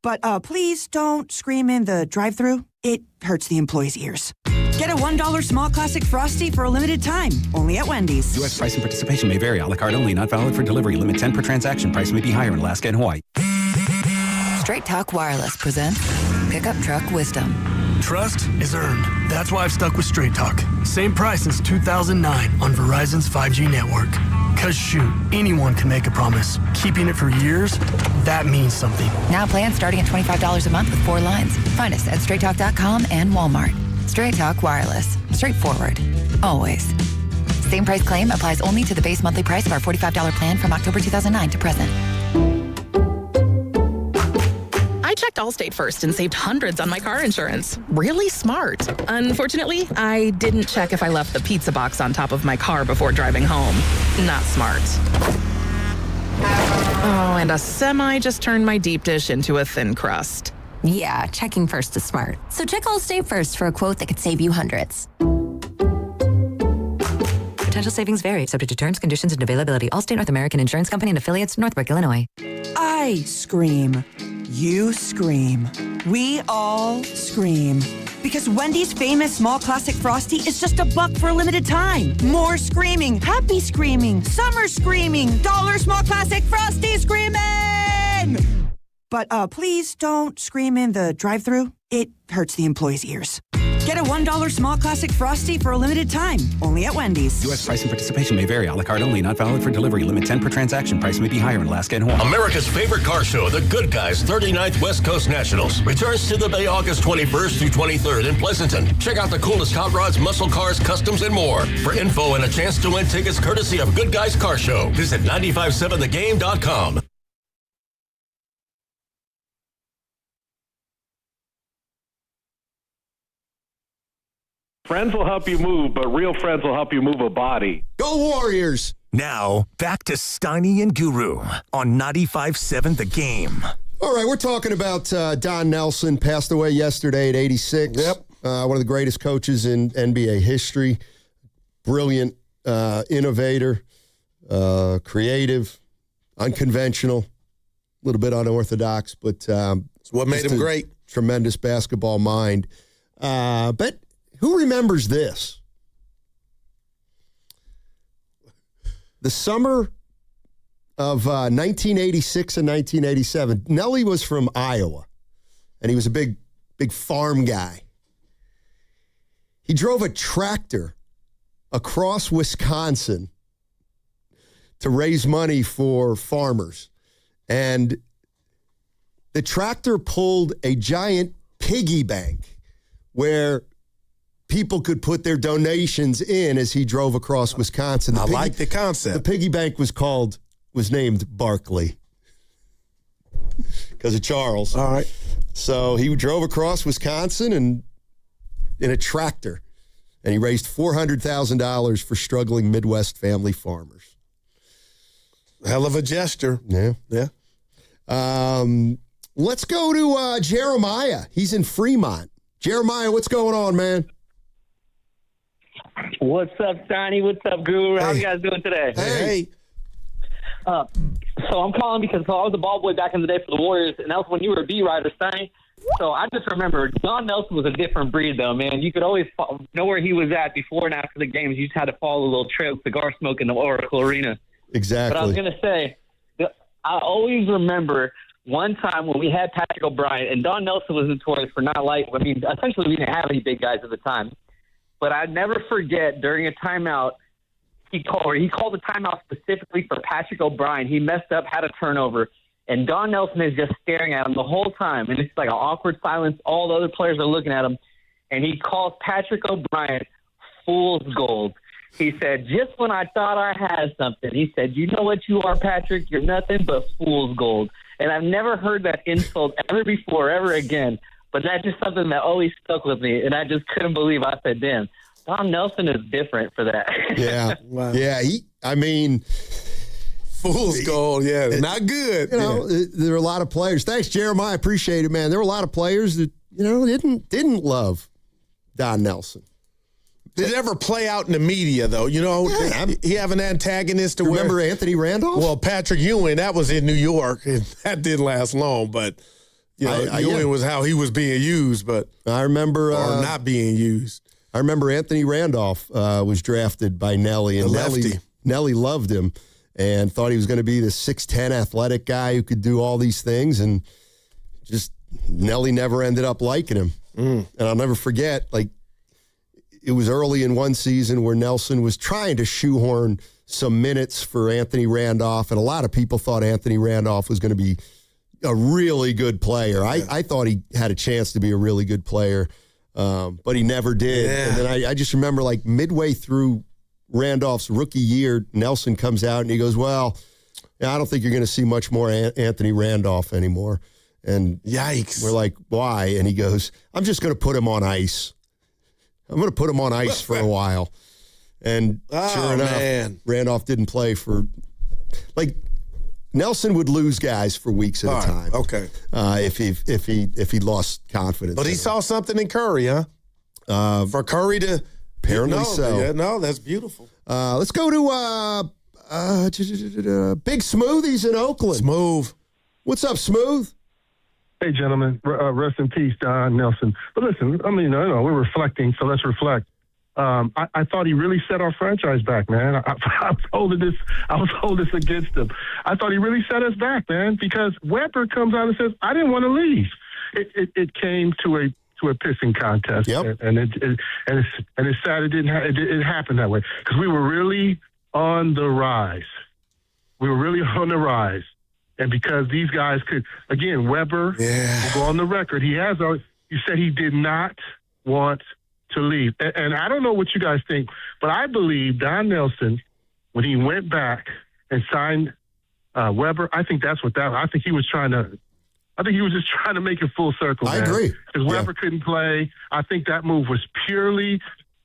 But please don't scream in the drive-thru. It hurts the employees' ears. Get a $1 small classic Frosty for a limited time, only at Wendy's. U.S. price and participation may vary. A la carte only, not valid for delivery. Limit 10 per transaction. Price may be higher in Alaska and Hawaii. Straight Talk Wireless presents Pickup Truck Wisdom. Trust is earned. That's why I've stuck with Straight Talk. Same price since 2009 on Verizon's 5G network. Cause shoot, anyone can make a promise. Keeping it for years, that means something. Now plans starting at $25 a month with 4 lines. Find us at straighttalk.com and Walmart. Straight Talk Wireless. Straightforward. Always. Same price claim applies only to the base monthly price of our $45 plan from October 2009 to present. I checked Allstate first and saved hundreds on my car insurance. Really smart. Unfortunately, I didn't check if I left the pizza box on top of my car before driving home. Not smart. Oh, and a semi just turned my deep dish into a thin crust. Yeah, checking first is smart. So check Allstate first for a quote that could save you hundreds. Potential savings vary, subject to terms, conditions, and availability. Allstate North American Insurance Company and affiliates, Northbrook, Illinois. I scream. You scream. We all scream. Because Wendy's famous small classic Frosty is just $1 for a limited time. More screaming, happy screaming, summer screaming, dollar small classic Frosty screaming! But please don't scream in the drive-thru. It hurts the employees' ears. Get a $1 small classic Frosty for a limited time, only at Wendy's. U.S. price and participation may vary. A la carte only, not valid for delivery. Limit 10 per transaction. Price may be higher in Alaska and Hawaii. America's favorite car show, the Good Guys 39th West Coast Nationals, returns to the Bay August 21st through 23rd in Pleasanton. Check out the coolest hot rods, muscle cars, customs, and more. For info and a chance to win tickets courtesy of Good Guys Car Show, visit 957thegame.com. Friends will help you move, but real friends will help you move a body. Go Warriors! Now, back to Steiny and Guru on 95.7 The Game. All right, we're talking about Don Nelson, passed away yesterday at 86. Yep. One of the greatest coaches in NBA history. Brilliant, innovator, creative, unconventional, a little bit unorthodox, but it's what made him great. Tremendous basketball mind. But who remembers this? The summer of 1986 and 1987, Nelly was from Iowa, and he was a big farm guy. He drove a tractor across Wisconsin to raise money for farmers, and the tractor pulled a giant piggy bank where people could put their donations in as he drove across Wisconsin. I like the concept. The piggy bank was named Barkley because of Charles. All right. So he drove across Wisconsin and in a tractor, and he raised $400,000 for struggling Midwest family farmers. Hell of a gesture. Yeah. Yeah. Let's go to Jeremiah. He's in Fremont. Jeremiah, what's going on, man? What's up, Steiny? What's up, Guru? How you guys doing today? Hey. So I'm calling because I was a ball boy back in the day for the Warriors, and that was when you were a beat writer, Steiny. So I just remember Don Nelson was a different breed, though, man. You could always know where he was at before and after the games. You just had to follow a little trail, cigar smoke in the Oracle Arena. Exactly. But I was going to say, I always remember one time when we had Patrick O'Brien, and Don Nelson was notorious for not essentially we didn't have any big guys at the time. But I'd never forget during a timeout, he called a timeout specifically for Patrick O'Brien. He messed up, had a turnover, and Don Nelson is just staring at him the whole time. And it's like an awkward silence. All the other players are looking at him. And he calls Patrick O'Brien fool's gold. He said, just when I thought I had something, he said, you know what you are, Patrick? You're nothing but fool's gold. And I've never heard that insult ever before, ever again. But that's just something that always stuck with me. And I just couldn't believe I said, damn, Don Nelson is different for that. Yeah. Wow. Yeah. Fool's gold. Yeah. Not good. There are a lot of players. Thanks, Jeremiah. I appreciate it, man. There were a lot of players that, didn't love Don Nelson. Did it ever play out in the media, though? He have an antagonist to remember Anthony Randolph? Well, Patrick Ewing, that was in New York, and that didn't last long. But Ewing was how he was being used, but I remember or not being used. I remember Anthony Randolph was drafted by Nelly, and Nelly loved him and thought he was going to be this 6'10" athletic guy who could do all these things, and just Nelly never ended up liking him. And I'll never forget, it was early in one season where Nelson was trying to shoehorn some minutes for Anthony Randolph, and a lot of people thought Anthony Randolph was going to be a really good player. I thought he had a chance to be a really good player, but he never did. Yeah. And then I just remember, midway through Randolph's rookie year, Nelson comes out and he goes, well, I don't think you're going to see much more Anthony Randolph anymore. And yikes. We're like, why? And he goes, I'm just going to put him on ice. I'm going to put him on ice for a while. And sure enough, Randolph didn't play for, Nelson would lose guys for weeks at a time. Okay. If he lost confidence. But he saw something in Curry, huh? For Curry to. Apparently so. Yeah, no, that's beautiful. Let's go to Big Smoothies in Oakland. Smooth. What's up, Smooth? Hey, gentlemen. Rest in peace, Don Nelson. But listen, we're reflecting, so let's reflect. I thought he really set our franchise back, man. I was holding this against him. I thought he really set us back, man, because Weber comes out and says, I didn't want to leave. It came to a pissing contest, and it's sad it happened that way, because we were really on the rise. And because these guys could, again, Weber will go on the record. He said he did not want to leave. And I don't know what you guys think, but I believe Don Nelson, when he went back and signed Weber, I think I think he was just trying to make it full circle. I agree. Because Weber couldn't play. I think that move was purely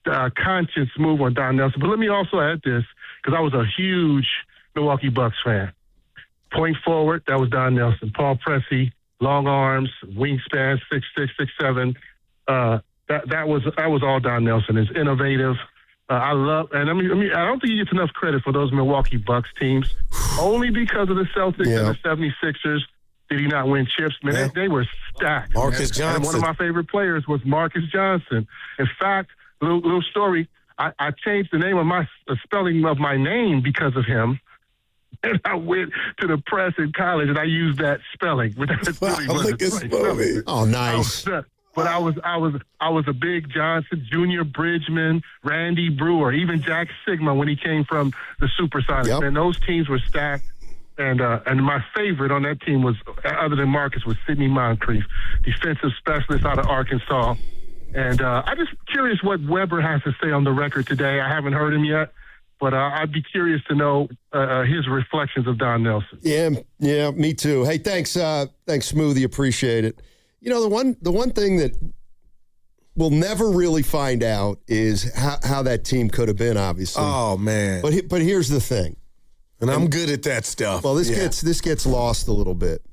a conscious move on Don Nelson. But let me also add this, because I was a huge Milwaukee Bucks fan. Point forward, that was Don Nelson. Paul Pressey, long arms, wingspan, 6'6", 6'7". That was all Don Nelson. Is innovative. I don't think he gets enough credit for those Milwaukee Bucks teams, only because of the Celtics and the 76ers. Did he not win chips? Man, they were stacked. Marcus Johnson. And one of my favorite players was Marcus Johnson. In fact, little story, I changed the name of the spelling of my name because of him. And I went to the press in college and I used that spelling. Look at this movie. Oh, nice. But I was a big Johnson, Junior Bridgman, Randy Brewer, even Jack Sigma when he came from the Supersonics. Yep. And those teams were stacked. And my favorite on that team was, other than Marcus, was Sidney Moncrief, defensive specialist out of Arkansas. And I'm just curious what Weber has to say on the record today. I haven't heard him yet, but I'd be curious to know his reflections of Don Nelson. Yeah, me too. Hey, thanks, Smoothie. Appreciate it. The one thing that we'll never really find out is how that team could have been, obviously. Oh, man. But here's the thing. And I'm good at that stuff. Well, this gets lost a little bit.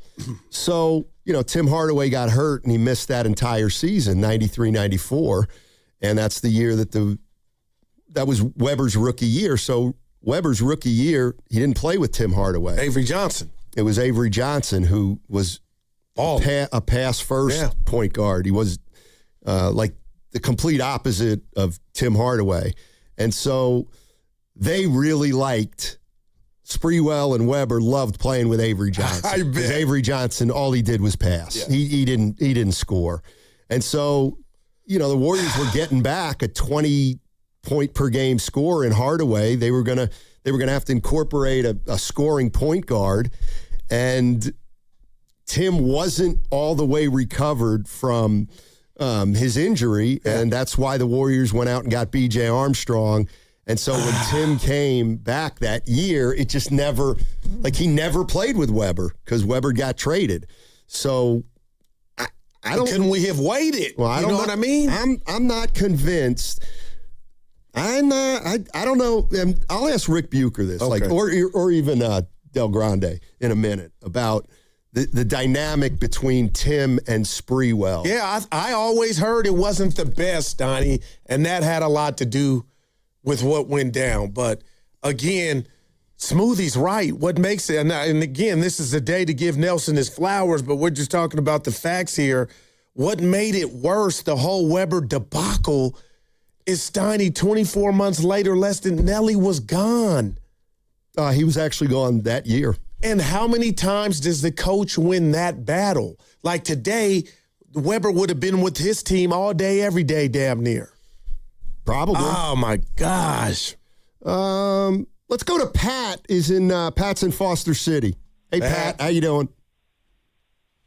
So, Tim Hardaway got hurt and he missed that entire season, 93-94, and that's the year that was Weber's rookie year. So Weber's rookie year, he didn't play with Tim Hardaway. Avery Johnson. It was Avery Johnson who was a pass-first point guard. He was like the complete opposite of Tim Hardaway. And so they really liked Sprewell, and Weber loved playing with Avery Johnson. Because Avery Johnson, all he did was pass. Yeah. He didn't score. And so, the Warriors were getting back a 20-point-per-game score in Hardaway. They were gonna have to incorporate a scoring point guard, and Tim wasn't all the way recovered from his injury, and that's why the Warriors went out and got B.J. Armstrong. And so when Tim came back that year, it just never, like he never played with Weber because Weber got traded. So I don't. Couldn't we have waited? Well, you know what I mean? I'm not convinced. I don't know. I'll ask Rick Bucher this, Okay. or even Del Grande in a minute about the dynamic between Tim and Sprewell. Yeah, I always heard it wasn't the best, Donnie, and that had a lot to do with what went down. But again, Smoothie's right. What makes it, and again, this is a day to give Nelson his flowers, but we're just talking about the facts here. What made it worse, the whole Weber debacle, is Steiny 24 months later, less than Nelly was gone. He was actually gone that year. And how many times does the coach win that battle? Like today, Weber would have been with his team all day, every day, damn near. Probably. Oh, my gosh. Let's go to Pat. Pat's in Foster City. Hey, Pat, how you doing?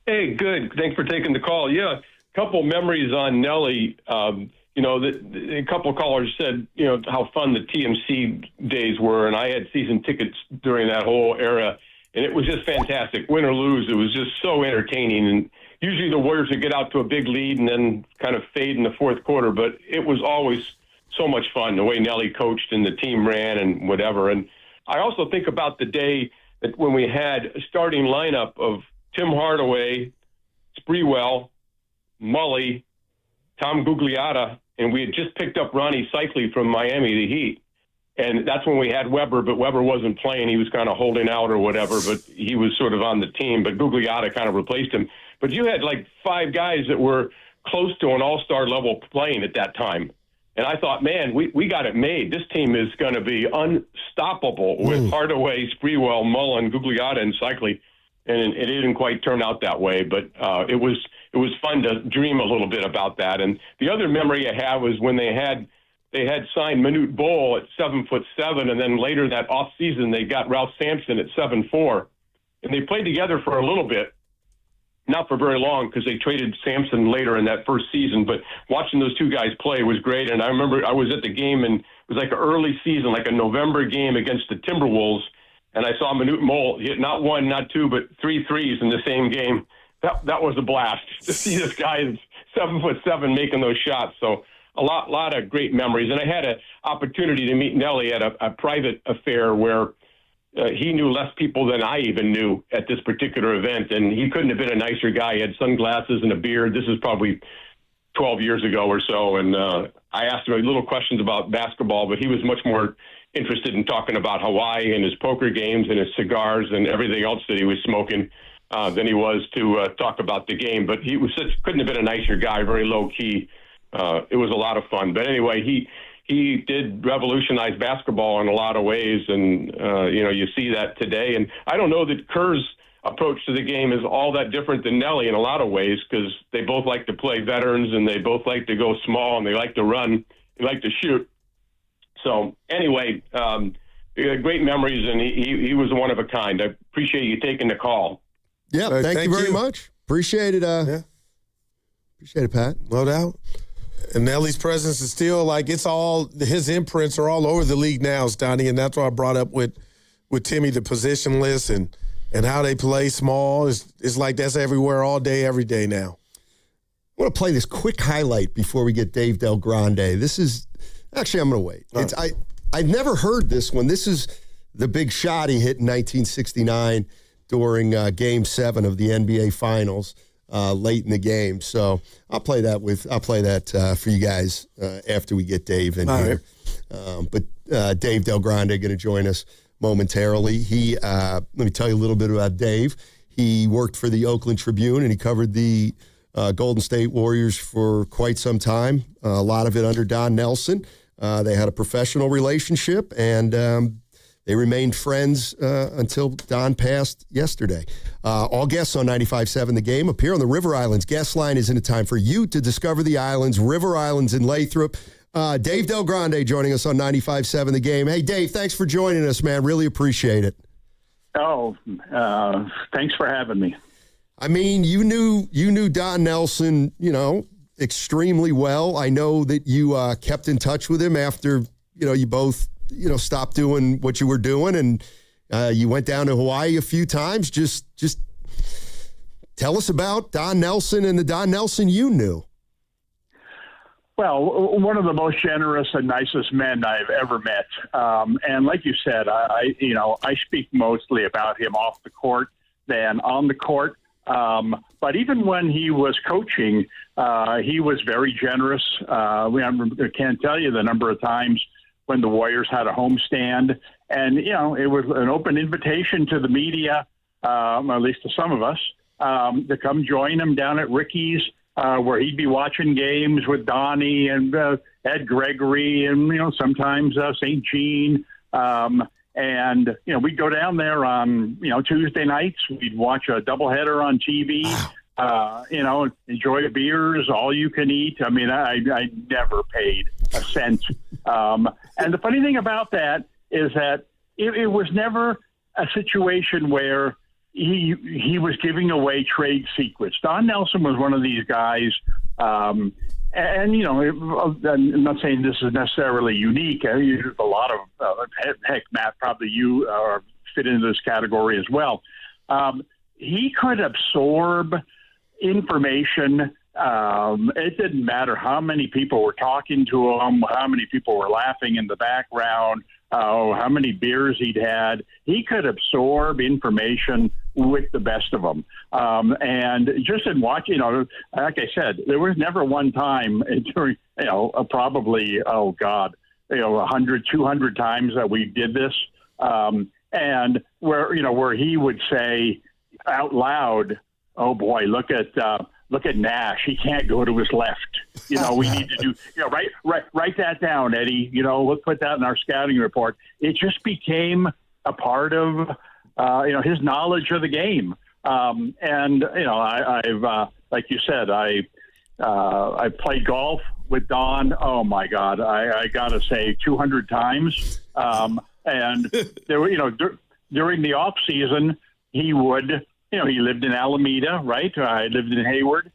Hey, good. Thanks for taking the call. Yeah, a couple memories on Nelly. A couple of callers said, how fun the TMC days were, and I had season tickets during that whole era, and it was just fantastic. Win or lose, it was just so entertaining. And usually the Warriors would get out to a big lead and then kind of fade in the fourth quarter, but it was always so much fun, the way Nelly coached and the team ran and whatever. And I also think about the day that when we had a starting lineup of Tim Hardaway, Sprewell, Mully, Tom Gugliotta, and we had just picked up Ronnie Cycli from Miami, the Heat. And that's when we had Weber, but Weber wasn't playing. He was kind of holding out or whatever, but he was sort of on the team. But Gugliotta kind of replaced him. But you had like 5 guys that were close to an all-star level playing at that time. And I thought, man, we got it made. This team is going to be unstoppable with Hardaway, Sprewell, Mullen, Gugliotta, and Cycli. And it didn't quite turn out that way, but it was fun to dream a little bit about that. And the other memory I have was when they had signed Manute Bol at 7'7", and then later that off season they got Ralph Sampson at 7'4", and they played together for a little bit, not for very long because they traded Sampson later in that first season. But watching those two guys play was great. And I remember I was at the game, and it was like an early season, like a November game against the Timberwolves. And I saw Manute Bol hit not 1, not 2, but 3 threes in the same game. That was a blast to see this guy 7'7" making those shots. So a lot of great memories. And I had an opportunity to meet Nelly at a private affair where he knew less people than I even knew at this particular event. And he couldn't have been a nicer guy. He had sunglasses and a beard. This is probably 12 years ago or so. And I asked him little questions about basketball, but he was much more interested in talking about Hawaii and his poker games and his cigars and everything else that he was smoking than he was to talk about the game. But he couldn't have been a nicer guy, very low key. It was a lot of fun. But anyway, he did revolutionize basketball in a lot of ways, and you see that today. And I don't know that Kerr's approach to the game is all that different than Nelly in a lot of ways, because they both like to play veterans and they both like to go small and they like to run, they like to shoot. So anyway, great memories, and he was one of a kind. I appreciate you taking the call. Yeah, thank you very much. Appreciate it. Appreciate it, Pat. No doubt. And Nelly's presence is still like his imprints are all over the league now, Stoney, and that's why I brought up with Timmy the positionless and how they play small. It's like that's everywhere all day, every day now. I want to play this quick highlight before we get Dave Del Grande. This is actually, I'm going to wait. I've never heard this one. This is the big shot he hit in 1969 during Game 7 of the NBA Finals. Late in the game. So I'll play that for you guys after we get Dave in here. Right. But Dave Del Grande going to join us momentarily. Let me tell you a little bit about Dave. He worked for the Oakland Tribune and he covered the Golden State Warriors for quite some time, a lot of it under Don Nelson. They had a professional relationship and they remained friends until Don passed yesterday. All guests on 95.7 The Game appear on the River Islands guest line. Isn't it time for you to discover the islands, River Islands in Lathrop? Dave Del Grande joining us on 95.7 The Game. Hey, Dave, thanks for joining us, man. Really appreciate it. Oh, thanks for having me. I mean, you knew Don Nelson, extremely well. I know that you kept in touch with him after you both, stopped doing what you were doing, and you went down to Hawaii a few times. Just tell us about Don Nelson and the Don Nelson you knew. Well, one of the most generous and nicest men I've ever met. And like you said, I speak mostly about him off the court than on the court. But even when he was coaching, he was very generous. I can't tell you the number of times when the Warriors had a homestand. And, it was an open invitation to the media, at least to some of us, to come join him down at Ricky's, where he'd be watching games with Donnie and Ed Gregory and, sometimes St. Jean. And, we'd go down there on, Tuesday nights. We'd watch a doubleheader on TV, enjoy beers, all you can eat. I mean, I never paid a cent. And the funny thing about that is that it was never a situation where he was giving away trade secrets. Don Nelson was one of these guys, and I'm not saying this is necessarily unique. A lot of heck, Matt, probably you fit into this category as well. He could absorb information. It didn't matter how many people were talking to him, how many people were laughing in the background, how many beers he'd had. He could absorb information with the best of them. And just in watching, like I said, there was never one time during, probably, 100, 200 times that we did this. And where he would say out loud, oh boy, look at Nash. He can't go to his left. We need to do, write that down, Eddie. Let's put that in our scouting report. It just became a part of, his knowledge of the game. I've like you said, I played golf with Don. Oh my God. I gotta say 200 times. And there were, during the off season, he would, he lived in Alameda, right? I lived in Hayward.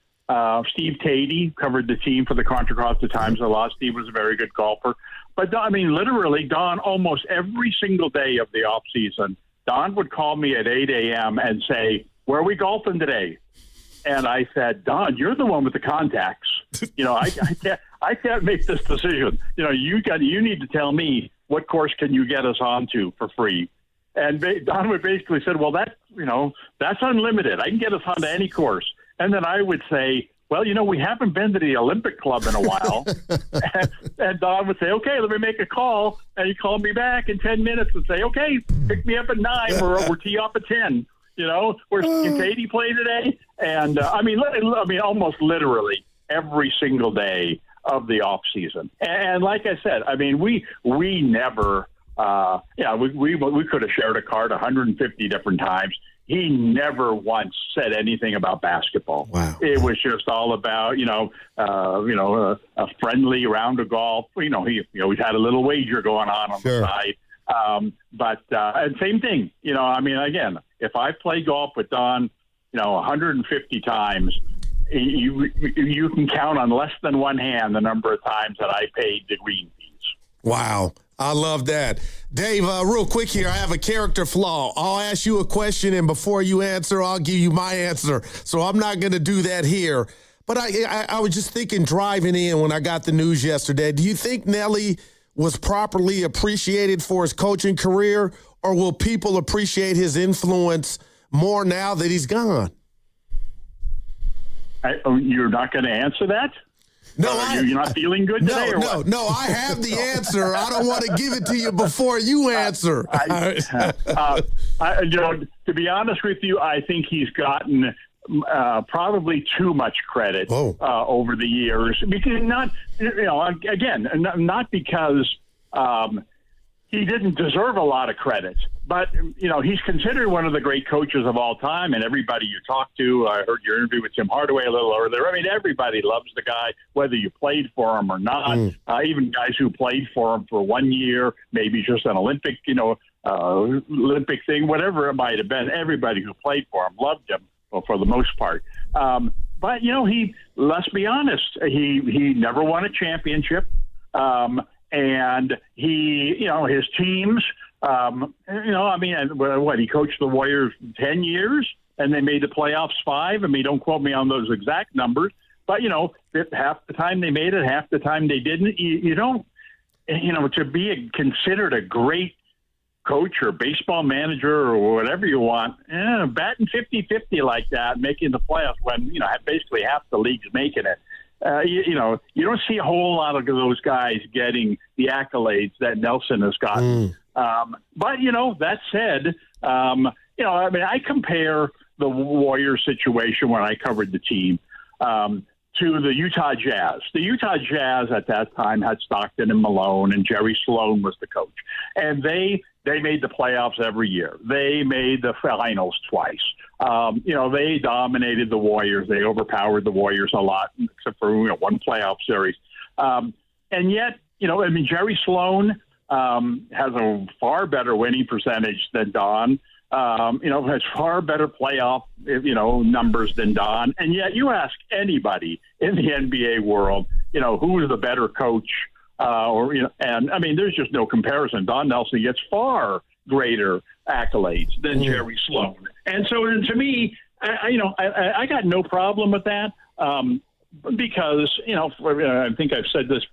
Steve Tatey covered the team for the Contra Costa Times a lot. Steve was a very good golfer. But, literally, Don, almost every single day of the offseason, Don would call me at 8 a.m. and say, where are we golfing today? And I said, Don, you're the one with the contacts. I can't make this decision. You need to tell me what course can you get us onto for free. And Don would basically said, well, that's unlimited. I can get us onto any course. And then I would say, well, we haven't been to the Olympic Club in a while. and Don would say, okay, let me make a call. And he'd call me back in 10 minutes and say, okay, pick me up at 9 or we're tee off at 10. Where can Katie play today? And almost literally every single day of the off season. And like I said, we never, we could have shared a card 150 different times. He never once said anything about basketball. Wow. It was just all about, a friendly round of golf. He always had a little wager going on sure. the side. And same thing, again, if I play golf with Don, 150 times, you can count on less than one hand the number of times that I paid the green fees. Wow. I love that. Dave, real quick here, I have a character flaw. I'll ask you a question, and before you answer, I'll give you my answer. So I'm not going to do that here. But I was just thinking driving in when I got the news yesterday, do you think Nelly was properly appreciated for his coaching career, or will people appreciate his influence more now that he's gone? You're not going to answer that? No, you're not feeling good today? No, I have the answer. I don't want to give it to you before you answer. To be honest with you, I think he's gotten probably too much credit over the years. Because not because he didn't deserve a lot of credit, but he's considered one of the great coaches of all time. And everybody you talk to, I heard your interview with Tim Hardaway a little earlier. Everybody loves the guy, whether you played for him or not. Even guys who played for him for 1 year, maybe just an Olympic, Olympic thing, whatever it might have been. Everybody who played for him loved him, for the most part. But let's be honest, he never won a championship. and he, his teams, he coached the Warriors 10 years and they made the playoffs 5. I mean, don't quote me on those exact numbers, but, half the time they made it, half the time they didn't. You don't, to be considered a great coach or baseball manager or whatever you want, batting 50-50 like that, making the playoffs when, basically half the league's making it. You don't see a whole lot of those guys getting the accolades that Nelson has gotten. But, that said, I compare the Warriors situation when I covered the team to the Utah Jazz. The Utah Jazz at that time had Stockton and Malone, and Jerry Sloan was the coach. And they made the playoffs every year. They made the finals twice. They dominated the Warriors. They overpowered the Warriors a lot, except for one playoff series. And yet, Jerry Sloan has a far better winning percentage than Don. Has far better playoff, numbers than Don. And yet you ask anybody in the NBA world, who is the better coach? There's just no comparison. Don Nelson gets far greater accolades than Jerry Sloan. And so to me, I got no problem with that because, I think I've said this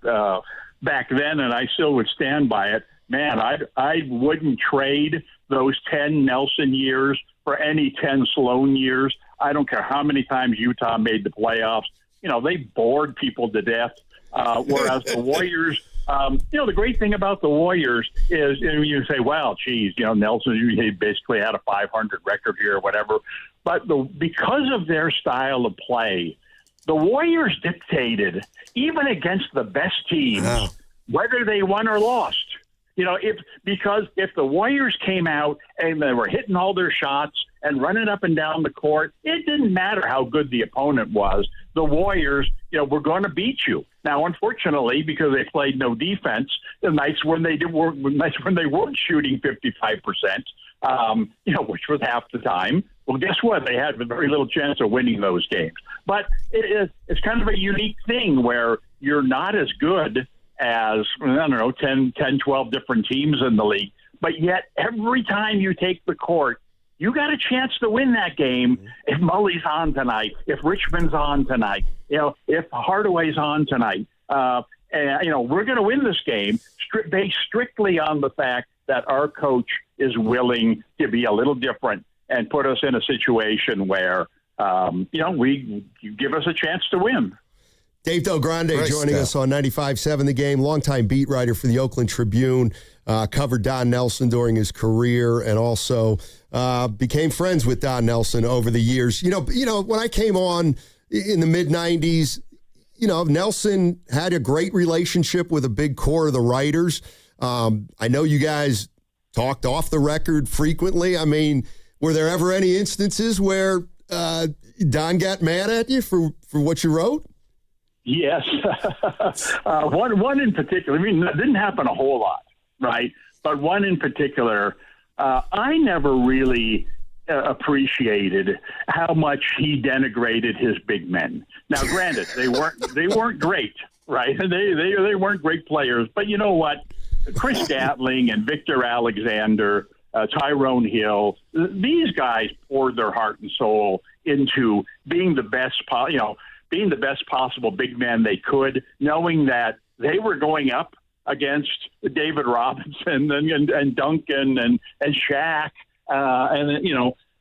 back then, and I still would stand by it. Man, I wouldn't trade those 10 Nelson years for any 10 Sloan years. I don't care how many times Utah made the playoffs. They bored people to death. Whereas the Warriors, the great thing about the Warriors is, you say, well, geez, Nelson, he basically had a 500 record here or whatever. But because of their style of play, the Warriors dictated, even against the best teams, whether they won or lost. Because if the Warriors came out and they were hitting all their shots and running up and down the court, it didn't matter how good the opponent was. The Warriors, were going to beat you. Now, unfortunately, because they played no defense, the nights when they weren't shooting 55%, which was half the time. Well, guess what? They had very little chance of winning those games. But it's kind of a unique thing where you're not as good as, 10, 12 different teams in the league. But yet every time you take the court, you got a chance to win that game if Mully's on tonight, if Richmond's on tonight, if Hardaway's on tonight. We're going to win this game based strictly on the fact that our coach is willing to be a little different and put us in a situation where, you give us a chance to win. Dave Del Grande joining us on 95.7 The Game, longtime beat writer for the Oakland Tribune, covered Don Nelson during his career, and also became friends with Don Nelson over the years. When I came on in the mid-'90s, Nelson had a great relationship with a big core of the writers. I know you guys talked off the record frequently. I mean, were there ever any instances where Don got mad at you for what you wrote? Yes. One in particular, it didn't happen a whole lot, right? But one in particular, I never really appreciated how much he denigrated his big men. Now, granted, they weren't great, right? They weren't great players, but you know what? Chris Gatling and Victor Alexander, Tyrone Hill, these guys poured their heart and soul into being the best possible big man they could, knowing that they were going up against David Robinson and Duncan and Shaq,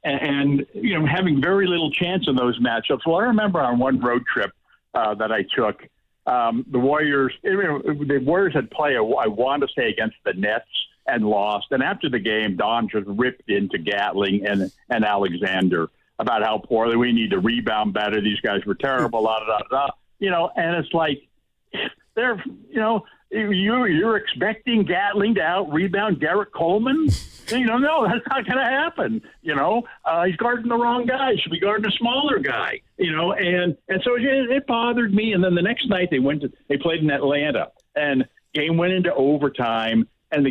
and having very little chance in those matchups. Well, I remember on one road trip that I took, the Warriors had played, I want to say, against the Nets and lost. And after the game, Don just ripped into Gatling and Alexander about how poorly we need to rebound better. These guys were terrible, and it's like, they're, you're expecting Gatling to out-rebound Derek Coleman? No, that's not going to happen. He's guarding the wrong guy. Should be guarding a smaller guy, and so it bothered me. And then the next night they played in Atlanta, and game went into overtime, and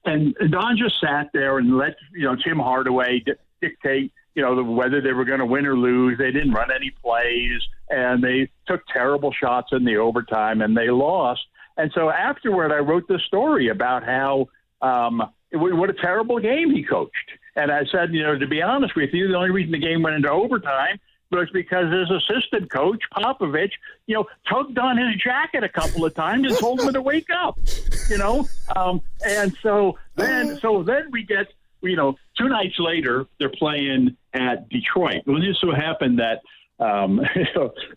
Don just sat there and let, Tim Hardaway dictate, whether they were going to win or lose. They didn't run any plays, and they took terrible shots in the overtime, and they lost. And so afterward, I wrote this story about how what a terrible game he coached. And I said, to be honest with you, the only reason the game went into overtime was because his assistant coach, Popovich, tugged on his jacket a couple of times and told him to wake up, and so then we get, 2 nights later, they're playing at Detroit. Well, it just so happened that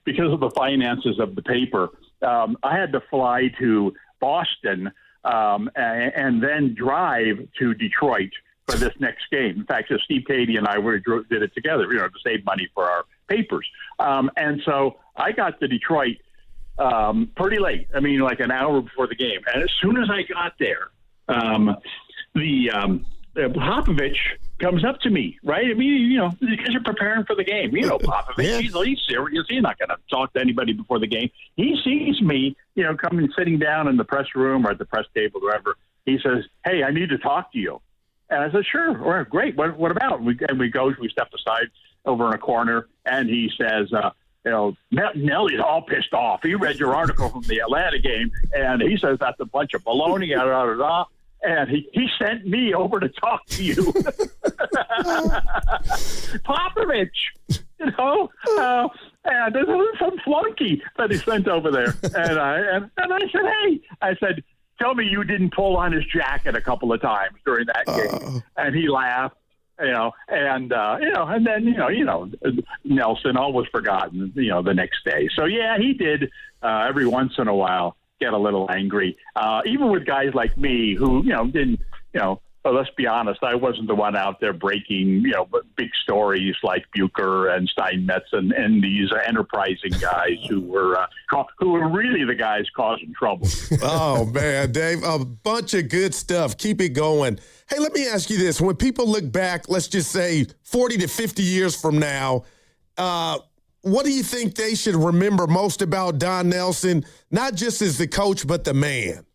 because of the finances of the paper, I had to fly to Boston and then drive to Detroit for this next game. In fact, Steve Cady and I did it together, to save money for our papers. And so I got to Detroit pretty late. I mean, like an hour before the game. And as soon as I got there, Popovich comes up to me, right? I mean, because you're preparing for the game. Popovich, he's serious. He's not going to talk to anybody before the game. He sees me, coming, sitting down in the press room or at the press table, wherever. He says, "Hey, I need to talk to you." And I said, "Sure, all right, great. What about?" We step aside over in a corner, and he says, Nelly's all pissed off. He read your article from the Atlanta game, and he says that's a bunch of baloney, and he sent me over to talk to you. Popovich, and this is some flunky that he sent over there. And I said, "Hey," I said, "tell me you didn't pull on his jacket a couple of times during that game." And he laughed, and then, Nelson always forgotten, the next day. So, yeah, he did every once in a while get a little angry, even with guys like me who, didn't, but let's be honest, I wasn't the one out there breaking, big stories like Bucher and Steinmetz and these enterprising guys who were really the guys causing trouble. Oh, man, Dave, a bunch of good stuff. Keep it going. Hey, let me ask you this. When people look back, let's just say 40 to 50 years from now, what do you think they should remember most about Don Nelson, not just as the coach, but the man?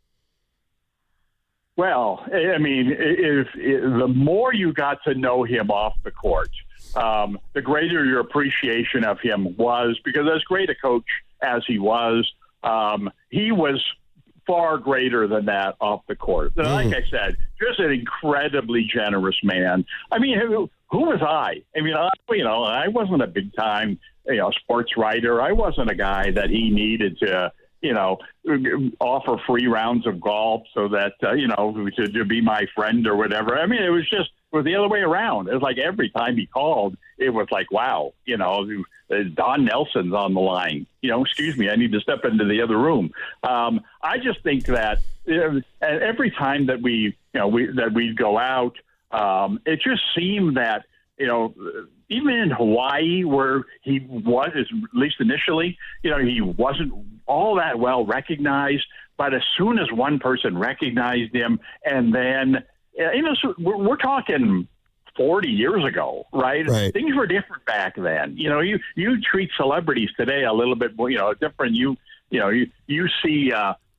Well, I mean, if the more you got to know him off the court, the greater your appreciation of him was, because as great a coach as he was far greater than that off the court. Like I said, just an incredibly generous man. I mean, who was I? I mean, I wasn't a big time, sports writer. I wasn't a guy that he needed to, offer free rounds of golf so that, to be my friend or whatever. I mean, it was the other way around. It was like every time he called, it was like, wow, Don Nelson's on the line. Excuse me, I need to step into the other room. I just think that every time that we'd go out, it just seemed that, even in Hawaii, where he was, at least initially, he wasn't all that well recognized. But as soon as one person recognized him, and then, so we're talking 40 years ago, right? Things were different back then. You treat celebrities today a little bit more, different. You see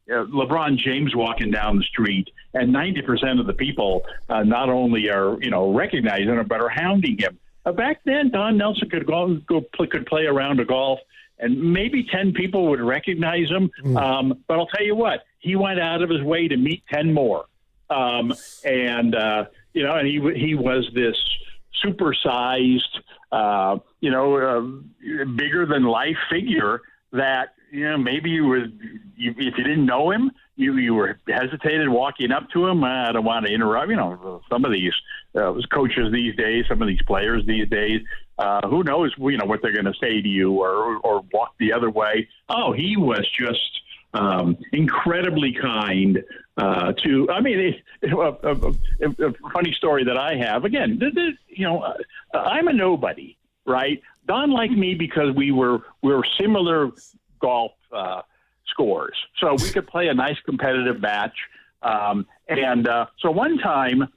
LeBron James walking down the street, and 90% of the people not only are, recognizing him, but are hounding him. Back then, Don Nelson could could play a round of golf, and maybe 10 people would recognize him. But I'll tell you what, he went out of his way to meet 10 more. And he was this supersized, bigger than life figure that, maybe if you didn't know him, you were hesitated walking up to him. I don't want to interrupt, some of these coaches these days, some of these players these days, who knows, what they're going to say to you or walk the other way. Oh, he was just incredibly kind to, a funny story that I have, again, I'm a nobody, right? Don liked me because we were similar golf scores, so we could play a nice competitive match. So one time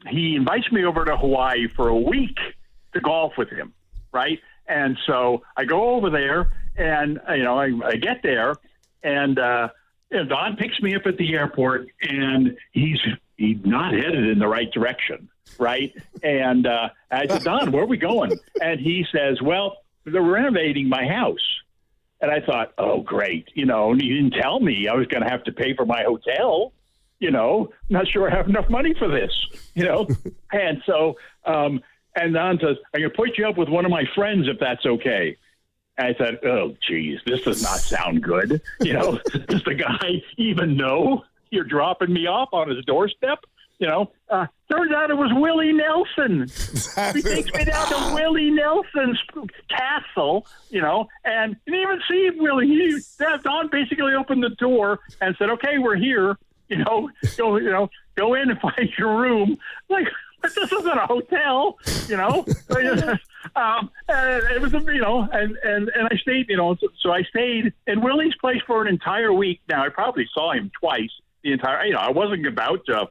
he invites me over to Hawaii for a week to golf with him, right? And so I go over there, and I get there, and Don picks me up at the airport, and he's not headed in the right direction, right? And I said, "Don, where are we going?" And he says, "Well, they're renovating my house." And I thought, oh, great. You know, you didn't tell me I was going to have to pay for my hotel. You know, not sure I have enough money for this, you know. And so, and Don says, I'm going to put you up with one of my friends if that's okay. And I said, oh, geez, this does not sound good. You know, does the guy even know you're dropping me off on his doorstep? You know, turns out it was Willie Nelson. He takes me down to Willie Nelson's castle, you know, and didn't even see Willie. Don basically opened the door and said, okay, we're here. You know, go in and find your room. Like, but this isn't a hotel, you know. It was, you know, and I stayed, you know, so I stayed in Willie's place for an entire week. Now, I probably saw him twice the entire, you know, I wasn't about to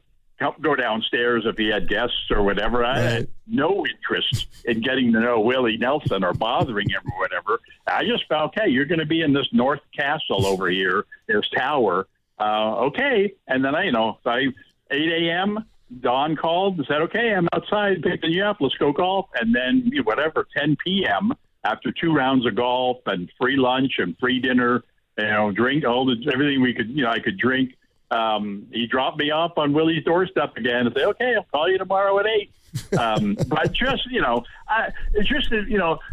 go downstairs if he had guests or whatever. I had no interest in getting to know Willie Nelson or bothering him or whatever. I just felt, okay, you're going to be in this North Castle over here, this tower. Okay. And then 8 a.m., Don called and said, okay, I'm outside picking you up. Let's go golf. And then 10 p.m. after 2 rounds of golf and free lunch and free dinner, you know, drink everything we could, you know, I could drink. He dropped me off on Willie's doorstep again and said, okay, I'll call you tomorrow at 8. But just, you know,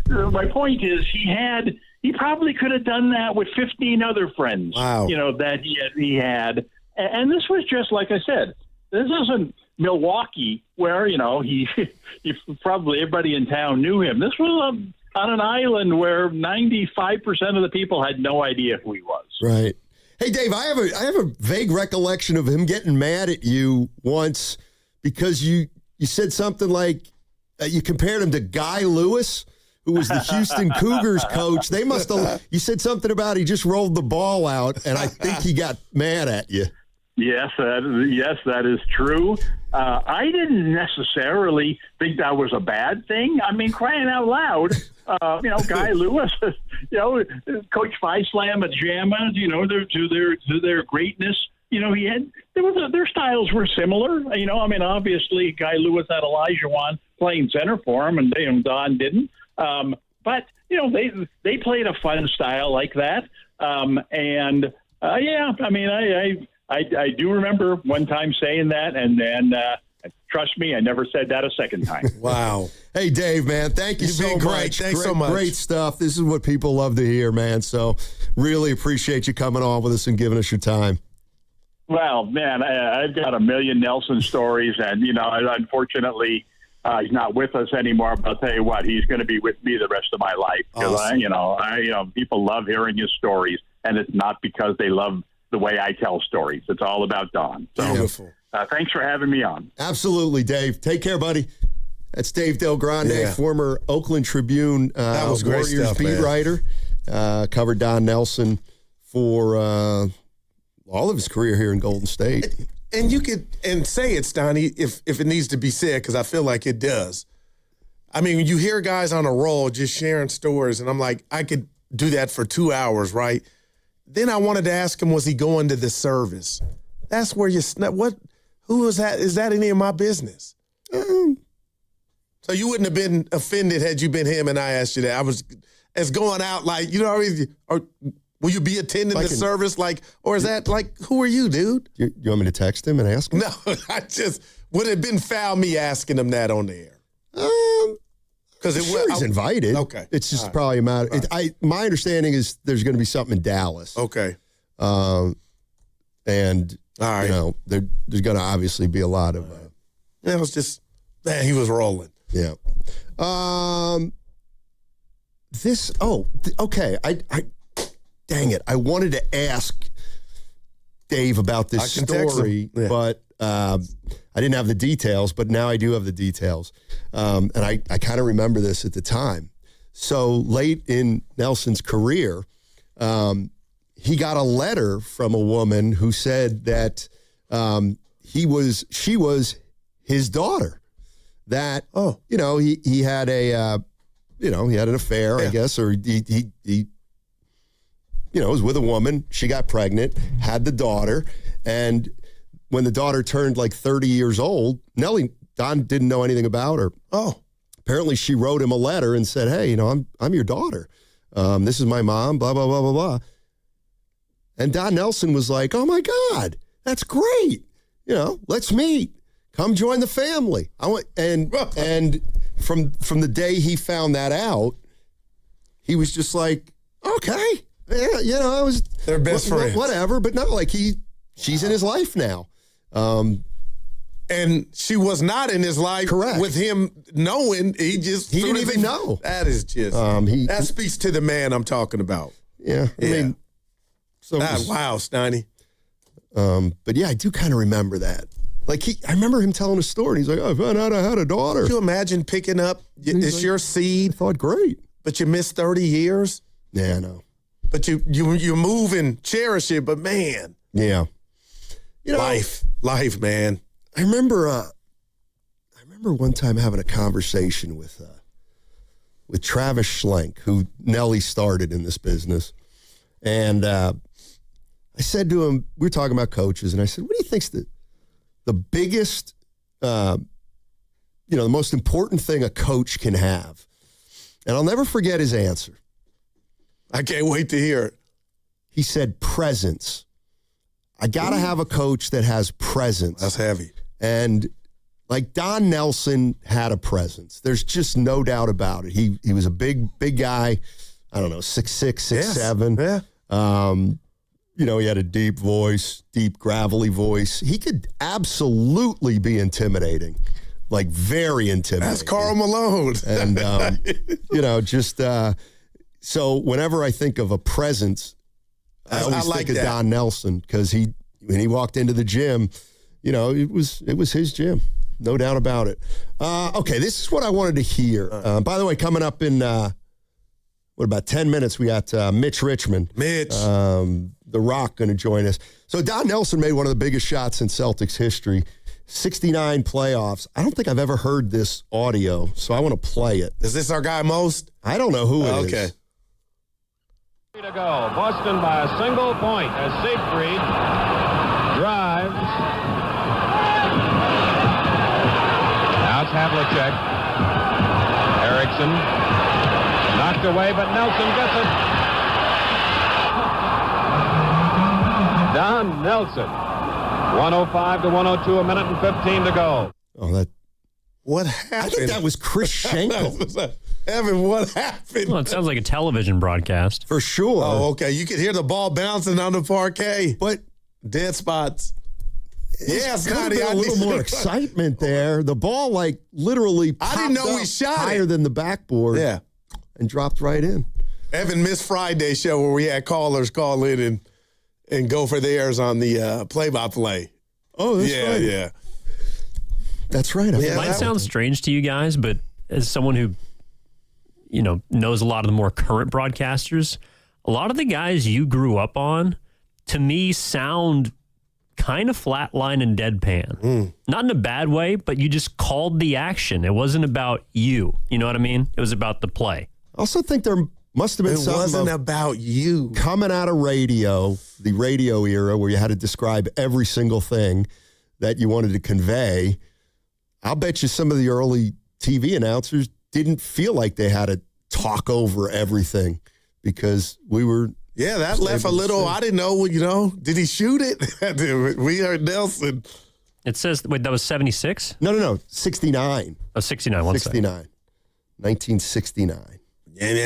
my point is he probably could have done that with 15 other friends, you know, that he had. And this was just, like I said, this isn't Milwaukee where, you know, he probably everybody in town knew him. This was on an island where 95% of the people had no idea who he was. Right. Hey, Dave, I have a vague recollection of him getting mad at you once because you said something like you compared him to Guy Lewis, who was the Houston Cougars coach. They must have. You said something about he just rolled the ball out, and I think he got mad at you. Yes, that is true. I didn't necessarily think that was a bad thing. I mean, crying out loud, you know, Guy Lewis, you know, Coach Fieslam at JAMA, you know, to their greatness. You know, their styles were similar. You know, I mean, obviously, Guy Lewis had Elijah Wan playing center for him, and Don didn't. But you know, they played a fun style like that. Yeah, I mean, I do remember one time saying that, and then trust me, I never said that a second time. Wow. Hey, Dave, man, thank you so much. Great. Thanks so much. Great stuff. This is what people love to hear, man. So really appreciate you coming on with us and giving us your time. Well, man, I've got a million Nelson stories, and, you know, unfortunately, he's not with us anymore, but I'll tell you what, he's going to be with me the rest of my life. Because, awesome. People love hearing his stories, and it's not because they love the way I tell stories. It's all about Don. So, beautiful. Thanks for having me on. Absolutely, Dave. Take care, buddy. That's Dave Del Grande, former Oakland Tribune that was great Warriors stuff, beat man. writer. Covered Don Nelson for all of his career here in Golden State. And you could say it's Donnie if it needs to be said, because I feel like it does. I mean, when you hear guys on a roll just sharing stories, and I'm like, I could do that for 2 hours, right? Then I wanted to ask him, was he going to the service? That's where who was that? Is that any of my business? So you wouldn't have been offended had you been him and I asked you that. I was as going out like, you know what I mean? Or will you be attending the service? Like, or is that like, who are you, dude? You want me to text him and ask him? No, I just would have been foul me asking him that on the air. Because he's invited. Okay, it's just probably a matter. My understanding is there's going to be something in Dallas. Okay, and you know there's going to obviously be a lot of. It was just man, he was rolling. Yeah. Okay. I dang it. I wanted to ask Dave about this story, but I didn't have the details, but now I do have the details. And I kind of remember this at the time. So late in Nelson's career, he got a letter from a woman who said that she was his daughter. That, you know, he had a, he had an affair, I guess, or he was with a woman. She got pregnant, had the daughter, and when the daughter turned like 30 years old, Don didn't know anything about her. Apparently she wrote him a letter and said, hey, I'm your daughter. This is my mom, blah, blah, blah, blah, blah. And Don Nelson was like, oh, my God, that's great. Let's meet. Come join the family. And from the day he found that out, he was just like, okay, yeah, I was their best friends. Whatever, but no, like she's in his life now. And she was not in his life. Correct. With him knowing, he didn't even know. That is just that speaks to the man I'm talking about. Yeah, I mean, so wow, Steiny. But yeah, I do kind of remember that. Like I remember him telling a story. And he's like, "Oh, I found out I had a daughter." Could you imagine picking up? It's like, your seed. I thought great, but you missed 30 years. Yeah, I know. But you move and cherish it. But man, yeah, life, man. I remember one time having a conversation with Travis Schlenk, who Nelly started in this business, and I said to him, we were talking about coaches, and I said, "What do you think's the biggest, the most important thing a coach can have?" And I'll never forget his answer. I can't wait to hear it. He said, presence. I got to have a coach that has presence. That's heavy. And like Don Nelson had a presence. There's just no doubt about it. He was a big guy. I don't know, 6'6", 6'7". Yeah. He had a deep voice, deep gravelly voice. He could absolutely be intimidating, like very intimidating. That's Karl Malone. And, so whenever I think of a presence, I always think of Don Nelson, because when he walked into the gym, it was his gym, no doubt about it. Okay, this is what I wanted to hear. By the way, coming up in about 10 minutes, we got Mitch Richmond. The Rock, going to join us. So Don Nelson made one of the biggest shots in Celtics history, 69 playoffs. I don't think I've ever heard this audio, so I want to play it. Is this our guy Most? I don't know who it is. Okay. To go. Boston by a single point as Siegfried drives. Now it's Havlicek. Erickson knocked away, but Nelson gets it. Don Nelson. 105 to 102, a minute and 15 to go. Oh, what happened? I think that was Chris Schenkel. Evan, what happened? Well, it sounds like a television broadcast. For sure. Oh, okay. You could hear the ball bouncing on the parquet. But dead spots. Yeah, Scotty, a little more excitement there. The ball, literally popped I didn't know we shot higher than the backboard. Yeah. And dropped right in. Evan missed Friday's show where we had callers call in and go for theirs on the play-by-play. Oh, that's right. Yeah. That's right. It might sound strange to you guys, but as someone who knows a lot of the more current broadcasters, a lot of the guys you grew up on, to me, sound kind of flatline and deadpan. Not in a bad way, but you just called the action. It wasn't about you. You know what I mean? It was about the play. I also think there must have been something. It wasn't about you. Coming out of radio, the radio era where you had to describe every single thing that you wanted to convey. I'll bet you some of the early TV announcers didn't feel like they had to talk over everything because we were. Yeah, that left a little. I didn't know. Did he shoot it? We heard Nelson. It says, wait, that was 76? No, 69. Oh, 69. 69. 1969. I'm sure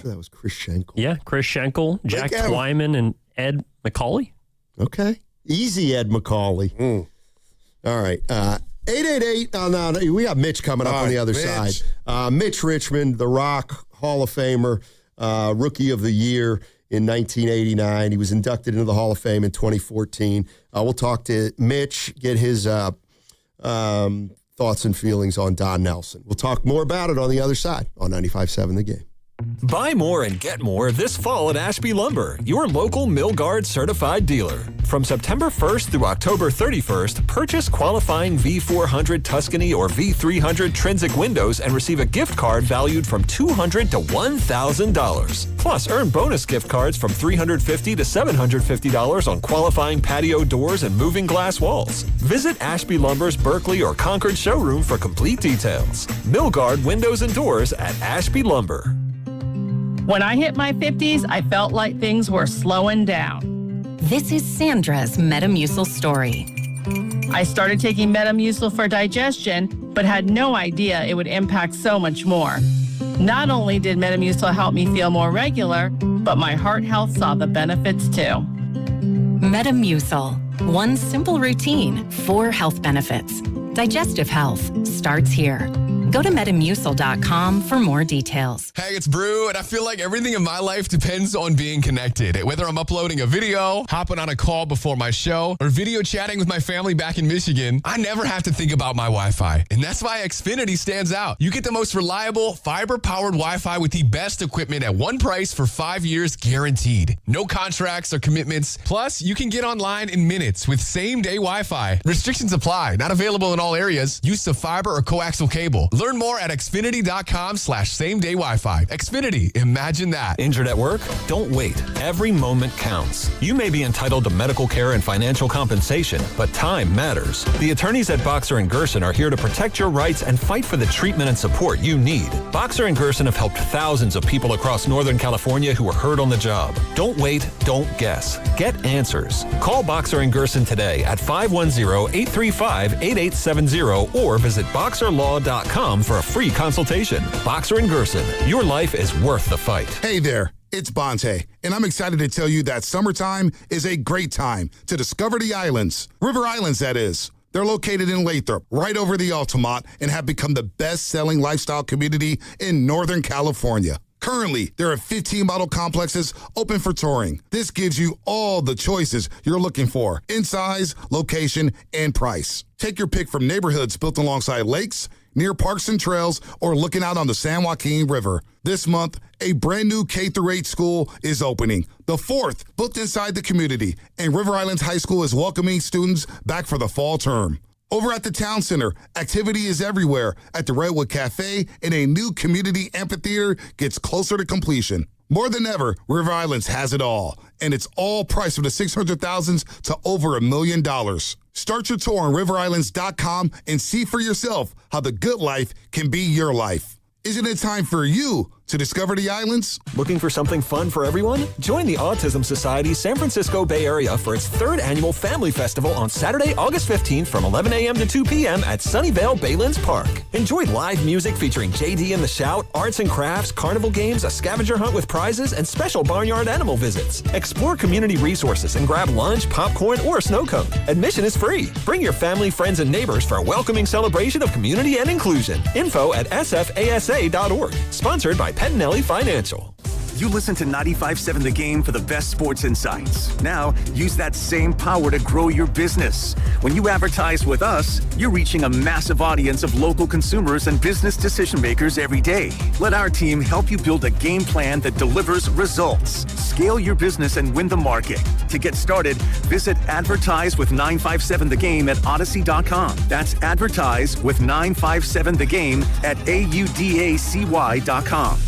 that was Chris Schenkel. Yeah, Chris Schenkel, Jack Twyman, and Ed McCauley. Okay. Easy, Ed McCauley. All right. 888. We got Mitch coming up on the other side. Mitch Richmond, The Rock, Hall of Famer, Rookie of the Year in 1989. He was inducted into the Hall of Fame in 2014. We'll talk to Mitch, get his thoughts and feelings on Don Nelson. We'll talk more about it on the other side on 95.7 The Game. Buy more and get more this fall at Ashby Lumber, your local Milgard certified dealer. From September 1st through October 31st, purchase qualifying V400 Tuscany or V300 Trinsic windows and receive a gift card valued from $200 to $1,000. Plus, earn bonus gift cards from $350 to $750 on qualifying patio doors and moving glass walls. Visit Ashby Lumber's Berkeley or Concord showroom for complete details. Milgard Windows and Doors at Ashby Lumber. When I hit my 50s, I felt like things were slowing down. This is Sandra's Metamucil story. I started taking Metamucil for digestion, but had no idea it would impact so much more. Not only did Metamucil help me feel more regular, but my heart health saw the benefits too. Metamucil. One simple routine, 4 health benefits. Digestive health starts here. Go to Metamucil.com for more details. Hey, it's Brew, and I feel like everything in my life depends on being connected. Whether I'm uploading a video, hopping on a call before my show, or video chatting with my family back in Michigan, I never have to think about my Wi-Fi. And that's why Xfinity stands out. You get the most reliable, fiber-powered Wi-Fi with the best equipment at one price for 5 years guaranteed. No contracts or commitments. Plus, you can get online in minutes with same-day Wi-Fi. Restrictions apply. Not available in all areas. Use of fiber or coaxial cable. Learn more at Xfinity.com/same-day Wi-Fi. Xfinity, imagine that. Injured at work? Don't wait. Every moment counts. You may be entitled to medical care and financial compensation, but time matters. The attorneys at Boxer & Gerson are here to protect your rights and fight for the treatment and support you need. Boxer & Gerson have helped thousands of people across Northern California who were hurt on the job. Don't wait, don't guess. Get answers. Call Boxer & Gerson today at 510-835-8870 or visit boxerlaw.com for a free consultation. Boxer & Gerson, your life is worth the fight. Hey there, it's Bonte, and I'm excited to tell you that summertime is a great time to discover the islands. River Islands, that is. They're located in Lathrop, right over the Altamont, and have become the best-selling lifestyle community in Northern California. Currently, there are 15 model complexes open for touring. This gives you all the choices you're looking for in size, location, and price. Take your pick from neighborhoods built alongside lakes, near parks and trails, or looking out on the San Joaquin River. This month, a brand new K-8 school is opening, the 4th built inside the community, and River Islands High School is welcoming students back for the fall term. Over at the Town Center, activity is everywhere at the Redwood Cafe, and a new community amphitheater gets closer to completion. More than ever, River Islands has it all, and it's all priced from the $600,000s to over $1 million. Start your tour on riverislands.com and see for yourself how the good life can be your life. Isn't it time for you to discover the islands? Looking for something fun for everyone? Join the Autism Society San Francisco Bay Area for its 3rd annual Family Festival on Saturday, August 15th from 11 a.m. to 2 p.m. at Sunnyvale Baylands Park. Enjoy live music featuring JD and the Shout, arts and crafts, carnival games, a scavenger hunt with prizes, and special barnyard animal visits. Explore community resources and grab lunch, popcorn, or a snow cone. Admission is free. Bring your family, friends, and neighbors for a welcoming celebration of community and inclusion. Info at sfasa.org. Sponsored by Pettinelli Financial. You listen to 95.7 The Game for the best sports insights. Now, use that same power to grow your business. When you advertise with us, you're reaching a massive audience of local consumers and business decision makers every day. Let our team help you build a game plan that delivers results. Scale your business and win the market. To get started, visit Advertise with 957 The Game at Odyssey.com. That's Advertise with 957 The Game at AUDACY.com.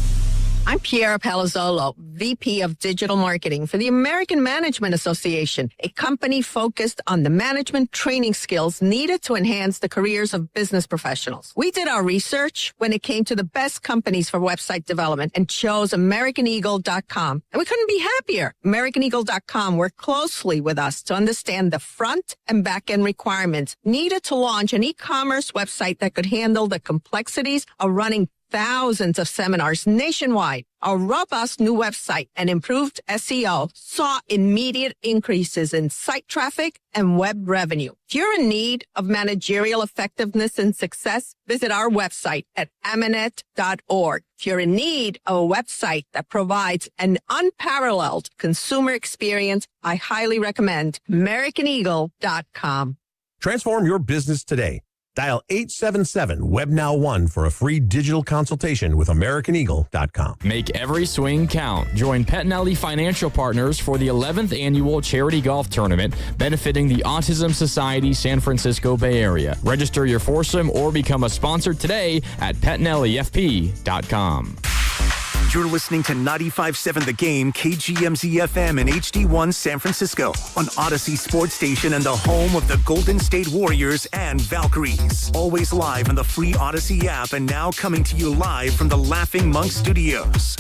I'm Piera Palazzolo, VP of Digital Marketing for the American Management Association, a company focused on the management training skills needed to enhance the careers of business professionals. We did our research when it came to the best companies for website development and chose AmericanEagle.com. And we couldn't be happier. AmericanEagle.com worked closely with us to understand the front and back end requirements needed to launch an e-commerce website that could handle the complexities of running thousands of seminars nationwide. Our robust new website and improved SEO saw immediate increases in site traffic and web revenue. If you're in need of managerial effectiveness and success, visit our website at Amanet.org. If you're in need of a website that provides an unparalleled consumer experience, I highly recommend AmericanEagle.com. Transform your business today. Dial 877-WebNow1 for a free digital consultation with AmericanEagle.com. Make every swing count. Join Pettinelli Financial Partners for the 11th Annual Charity Golf Tournament benefiting the Autism Society San Francisco Bay Area. Register your foursome or become a sponsor today at PettinelliFP.com. You're listening to 95.7 The Game, KGMZ FM and HD1 San Francisco on Odyssey Sports Station and the home of the Golden State Warriors and Valkyries. Always live on the free Odyssey app and now coming to you live from the Laughing Monk Studios.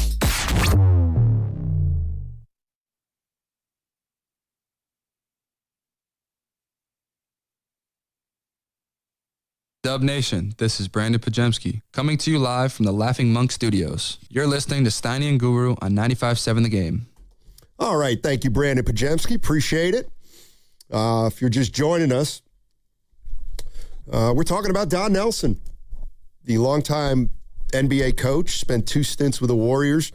Dub Nation, this is Brandon Pajemski, coming to you live from the Laughing Monk Studios. You're listening to Steiny and Guru on 95.7 The Game. All right, thank you, Brandon Pajemski. Appreciate it. If you're just joining us, we're talking about Don Nelson, the longtime NBA coach, spent 2 stints with the Warriors.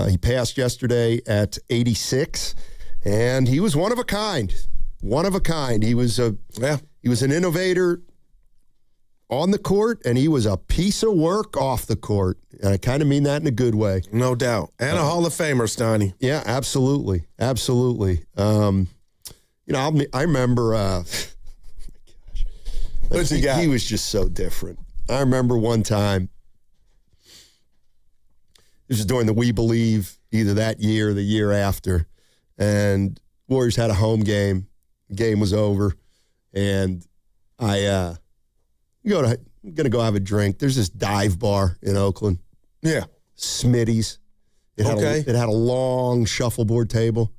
He passed yesterday at 86, and he was one of a kind. One of a kind. He was an innovator on the court, and he was a piece of work off the court. And I kind of mean that in a good way. No doubt. And a Hall of Famer, Steiny. Yeah, absolutely. Absolutely. I remember, What's he got? He was just so different. I remember one time, this was during the We Believe, either that year or the year after, and Warriors had a home game. The game was over, and I'm going to go have a drink. There's this dive bar in Oakland. Yeah. Smitty's. It had a long shuffleboard table.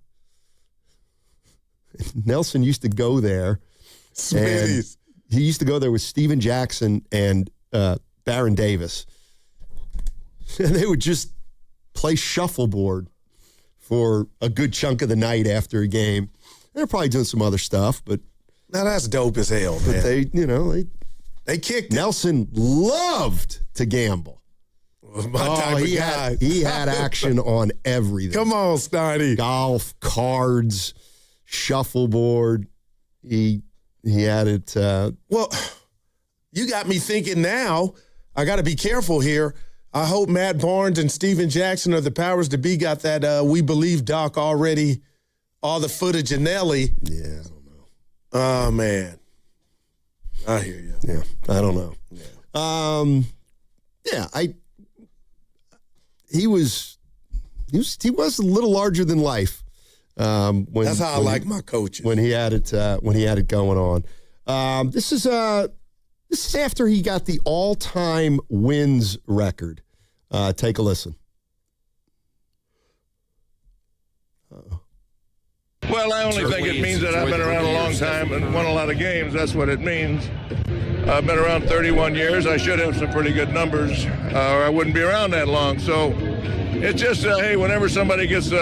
Nelson used to go there. Smitty's. He used to go there with Steven Jackson and Baron Davis. And they would just play shuffleboard for a good chunk of the night after a game. They're probably doing some other stuff, but now that's dope as hell, man. But they kicked it. Nelson loved to gamble. He had action on everything. Come on, Steiny. Golf, cards, shuffleboard. He had it. Well, you got me thinking now. I got to be careful here. I hope Matt Barnes and Steven Jackson of the Powers to Be got that We Believe doc already, all the footage of Nelly. Yeah, I don't know. Oh, man. I hear you. Yeah, I don't know. He was a little larger than life. That's how I like my coaches. When he had it going on. This is after he got the all-time wins record. Take a listen. Well, I only think it means that I've been around a long time and won a lot of games. That's what it means. I've been around 31 years. I should have some pretty good numbers, or I wouldn't be around that long. So it's just, hey, whenever somebody gets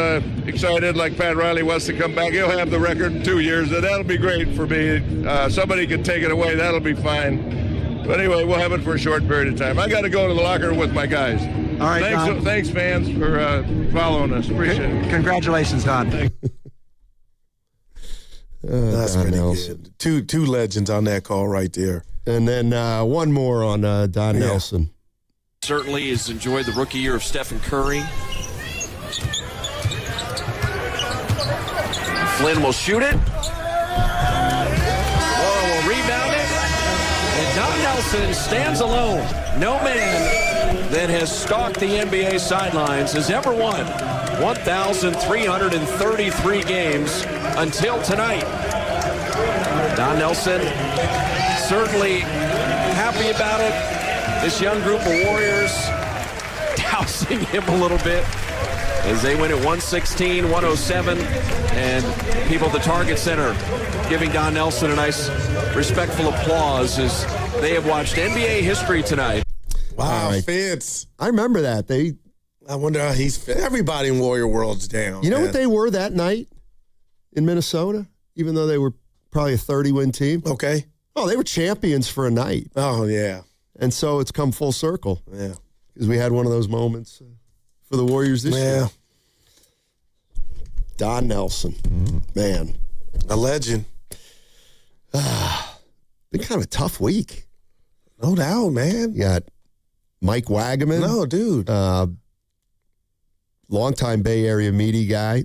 excited, like Pat Riley wants to come back, he'll have the record in 2 years. That'll be great for me. Somebody can take it away. That'll be fine. But anyway, we'll have it for a short period of time. I got to go to the locker with my guys. All right, thanks, fans, for following us. Appreciate it. Congratulations, Don. That's pretty good. Two legends on that call right there. And then one more on Don Nelson. Certainly has enjoyed the rookie year of Stephen Curry. Flynn will shoot it. Whoa, will rebound it. And Don Nelson stands alone. No man that has stalked the NBA sidelines has ever won 1,333 games until tonight. Don Nelson certainly happy about it. This young group of Warriors dousing him a little bit as they win at 116-107. And people at the Target Center giving Don Nelson a nice respectful applause as they have watched NBA history tonight. Wow, Fitz. I remember that. I wonder how he's fit. Everybody in Warrior World's down. You know what they were that night in Minnesota, even though they were probably a 30-win team? Okay. Oh, they were champions for a night. Oh, yeah. And so it's come full circle. Yeah. Because we had one of those moments for the Warriors this year. Don Nelson. Man. A legend. Been kind of a tough week. No doubt, man. You got Mike Wagaman. No, dude. Longtime Bay Area media guy.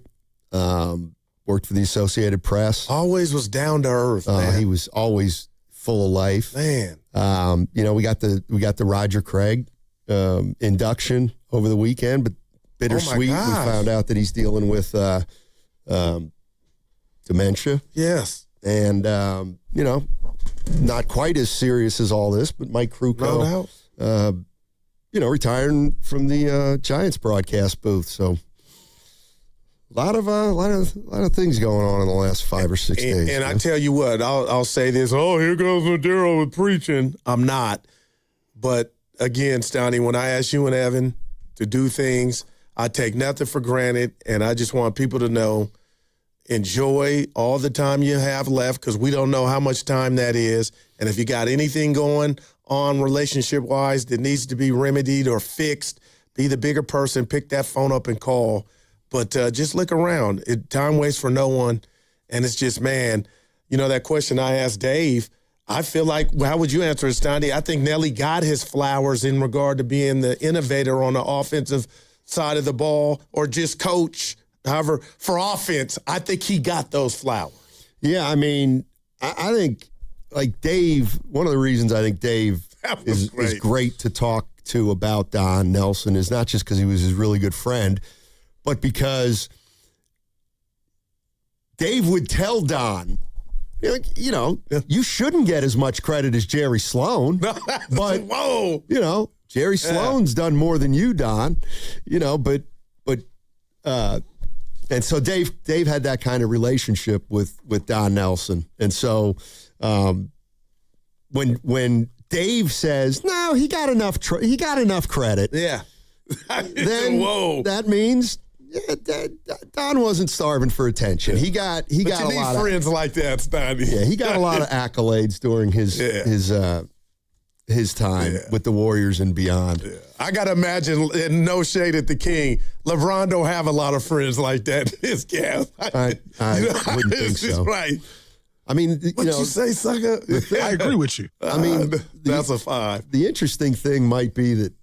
Worked for the Associated Press. Always was down to earth, man. He was always full of life. Man. We got the Roger Craig induction over the weekend, but bittersweet. We found out that he's dealing with dementia. Yes. And not quite as serious as all this, but Mike Krukow, retiring from the Giants broadcast booth. So a lot of things going on in the last 5 or 6 days. And I tell you what, I'll say this. Oh, here goes Madero with preaching. I'm not. But again, Stoney, when I ask you and Evan to do things, I take nothing for granted, and I just want people to know, enjoy all the time you have left, because we don't know how much time that is. And if you got anything going on relationship-wise that needs to be remedied or fixed, be the bigger person, pick that phone up and call. But just look around. Time waits for no one. And it's just, man, that question I asked Dave, I feel like, how would you answer it, Stoney? I think Nelly got his flowers in regard to being the innovator on the offensive side of the ball, or just coach. However, for offense, I think he got those flowers. Yeah, I mean, I think, like Dave, one of the reasons I think Dave is great to talk to about Don Nelson is not just because he was his really good friend, but because Dave would tell Don, you shouldn't get as much credit as Jerry Sloan. But, whoa. Jerry Sloan's done more than you, Don. And so Dave had that kind of relationship with Don Nelson. And so when Dave says, no, he got enough credit. Yeah. Then that means Don wasn't starving for attention. He got a lot of friends like that, Stoney. Yeah, he got a lot of accolades during his time with the Warriors and beyond. Yeah. I got to imagine, and no shade at the King, LeBron don't have a lot of friends like that in his cast. I wouldn't think so. Right. I mean, what you say, sucker? I agree with you. I mean, that's a 5. The interesting thing might be that,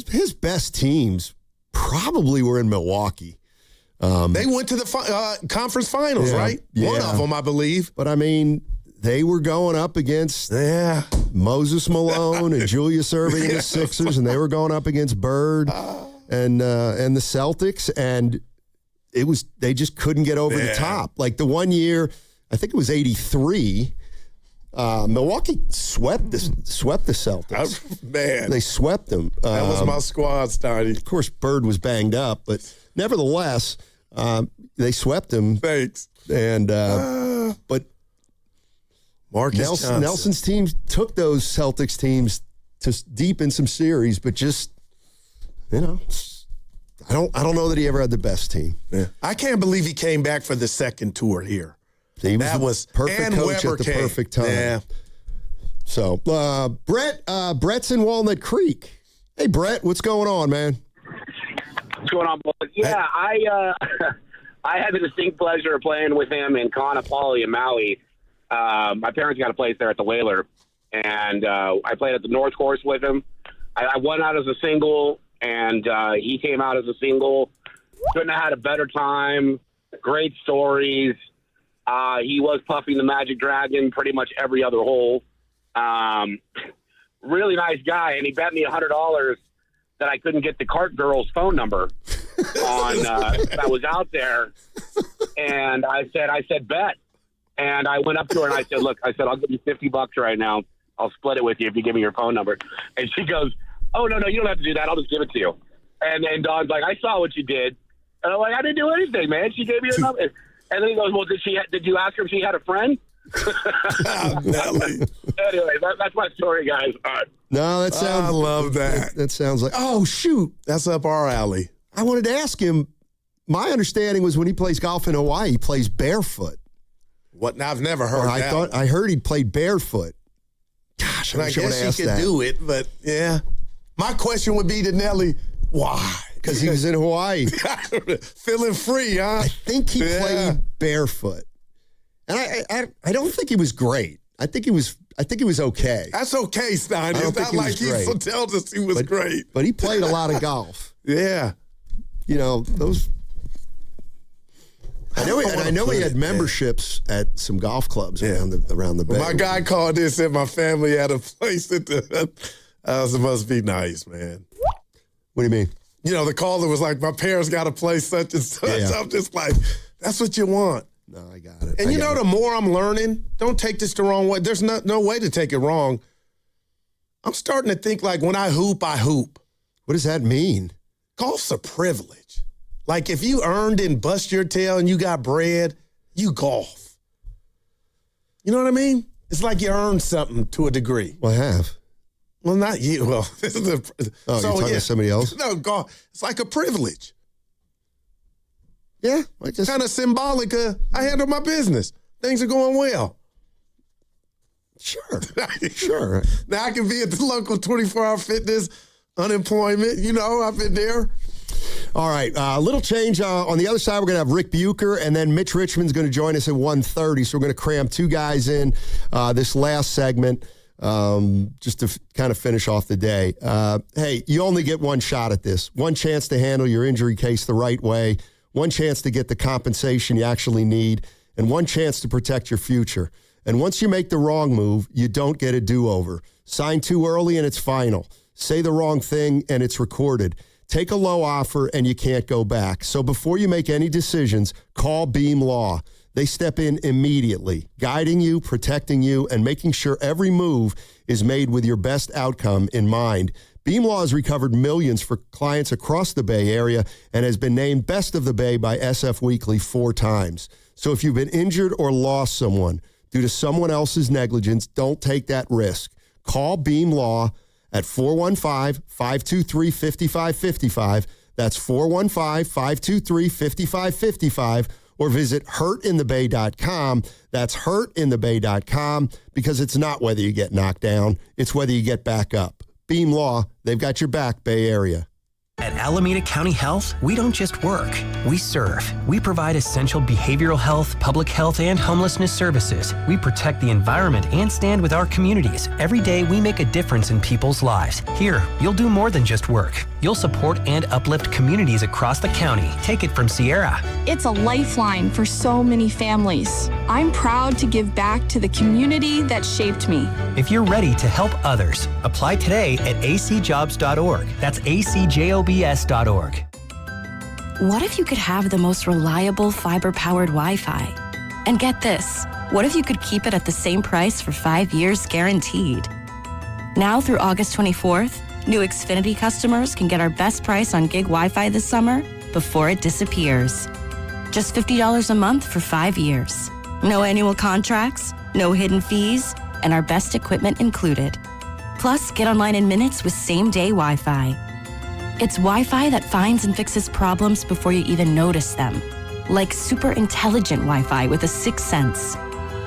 his best teams probably were in Milwaukee. They went to the conference finals, right? Yeah. One of them, I believe. But I mean, they were going up against Moses Malone and Julius Erving and the Sixers, and they were going up against Bird and the Celtics, and they just couldn't get over the top. Like the one year, I think it was 83. Milwaukee swept the Celtics. Man, they swept them. That was my squad starting. Of course, Bird was banged up, but nevertheless, they swept him. Thanks. And but Marcus Nelson's team took those Celtics teams to deep in some series, but just I don't know that he ever had the best team. Yeah. I can't believe he came back for the second tour here. That was perfect coach Weber at the came. perfect time. Yeah. So, Brett's in Walnut Creek. Hey, Brett, what's going on, man? What's going on, boys? Yeah, I had the distinct pleasure of playing with him in Kaanapali in Maui. My parents got a place there at the Whaler, and I played at the North Course with him. I won out as a single, and he came out as a single. Couldn't have had a better time. Great stories. He was puffing the Magic Dragon pretty much every other hole. Really nice guy, and he bet me $100 that I couldn't get the cart girl's phone number on that was out there. And I said, bet. And I went up to her and I said, look, I'll give you $50 right now. I'll split it with you if you give me your phone number. And she goes, oh, no, you don't have to do that. I'll just give it to you. And then Don's like, I saw what you did. And I'm like, I didn't do anything, man. She gave me her number. And then he goes, well, did you ask her if she had a friend? Anyway, that's my story, guys. All right. No, that sounds. I love that. That sounds like. Oh shoot, that's up our alley. I wanted to ask him. My understanding was when he plays golf in Hawaii, he plays barefoot. What? Now, I've never heard. I heard he played barefoot. Gosh, I guess he could do it, but yeah. My question would be to Nelly, why? Because he was in Hawaii, feeling free, huh? I think he played barefoot. And I don't think he was great. I think he was okay. That's okay, Stein. I don't It's not think he like was he great. tells us he was great. But he played a lot of golf. Yeah. You know, those. I know he had memberships at some golf clubs around the bay. My guy called in and said my family had a place at the. It must be nice, man. What do you mean? You know, the caller was like, my parents got a place such and such. Yeah. I'm just like, that's what you want. No, I got it. And the more I'm learning, don't take this the wrong way. There's no way to take it wrong. I'm starting to think like when I hoop, I hoop. What does that mean? Golf's a privilege. Like if you earned and bust your tail and you got bread, you golf. You know what I mean? It's like you earned something to a degree. Well, I have. Well, not you. Well, this is you're talking to somebody else? No, golf. It's like a privilege. Yeah. Kind of symbolic. I handle my business. Things are going well. Sure. Sure. Now I can be at the local 24-hour fitness, unemployment. You know, I've been there. All right, a little change. On the other side, we're going to have Rick Bucher, and then Mitch Richmond's going to join us at 1:30. So we're going to cram two guys in this last segment just to kind of finish off the day. Hey, you only get one shot at this. One chance to handle your injury case the right way. One chance to get the compensation you actually need. And one chance to protect your future. And once you make the wrong move, you don't get a do-over. Sign too early and it's final. Say the wrong thing and it's recorded. Take a low offer and you can't go back. So before you make any decisions, call Beam Law. They step in immediately, guiding you, protecting you, and making sure every move is made with your best outcome in mind. Beam Law has recovered millions for clients across the Bay Area and has been named Best of the Bay by SF Weekly 4 times. So if you've been injured or lost someone due to someone else's negligence, don't take that risk. Call Beam Law at 415-523-5555. That's 415-523-5555. Or visit hurtinthebay.com. That's hurtinthebay.com, because it's not whether you get knocked down, it's whether you get back up. Beam Law, they've got your back, Bay Area. At Alameda County Health, we don't just work, we serve. We provide essential behavioral health, public health, and homelessness services. We protect the environment and stand with our communities. Every day, we make a difference in people's lives. Here, you'll do more than just work. You'll support and uplift communities across the county. Take it from Sierra. It's a lifeline for so many families. I'm proud to give back to the community that shaped me. If you're ready to help others, apply today at acjobs.org. That's acjobs.org. What if you could have the most reliable fiber-powered Wi-Fi? And get this, what if you could keep it at the same price for 5 years guaranteed? Now through August 24th, new Xfinity customers can get our best price on gig Wi-Fi this summer before it disappears. Just $50 a month for 5 years. No annual contracts, no hidden fees, and our best equipment included. Plus, get online in minutes with same-day Wi-Fi. It's Wi-Fi that finds and fixes problems before you even notice them. Like super intelligent Wi-Fi with a 6th sense.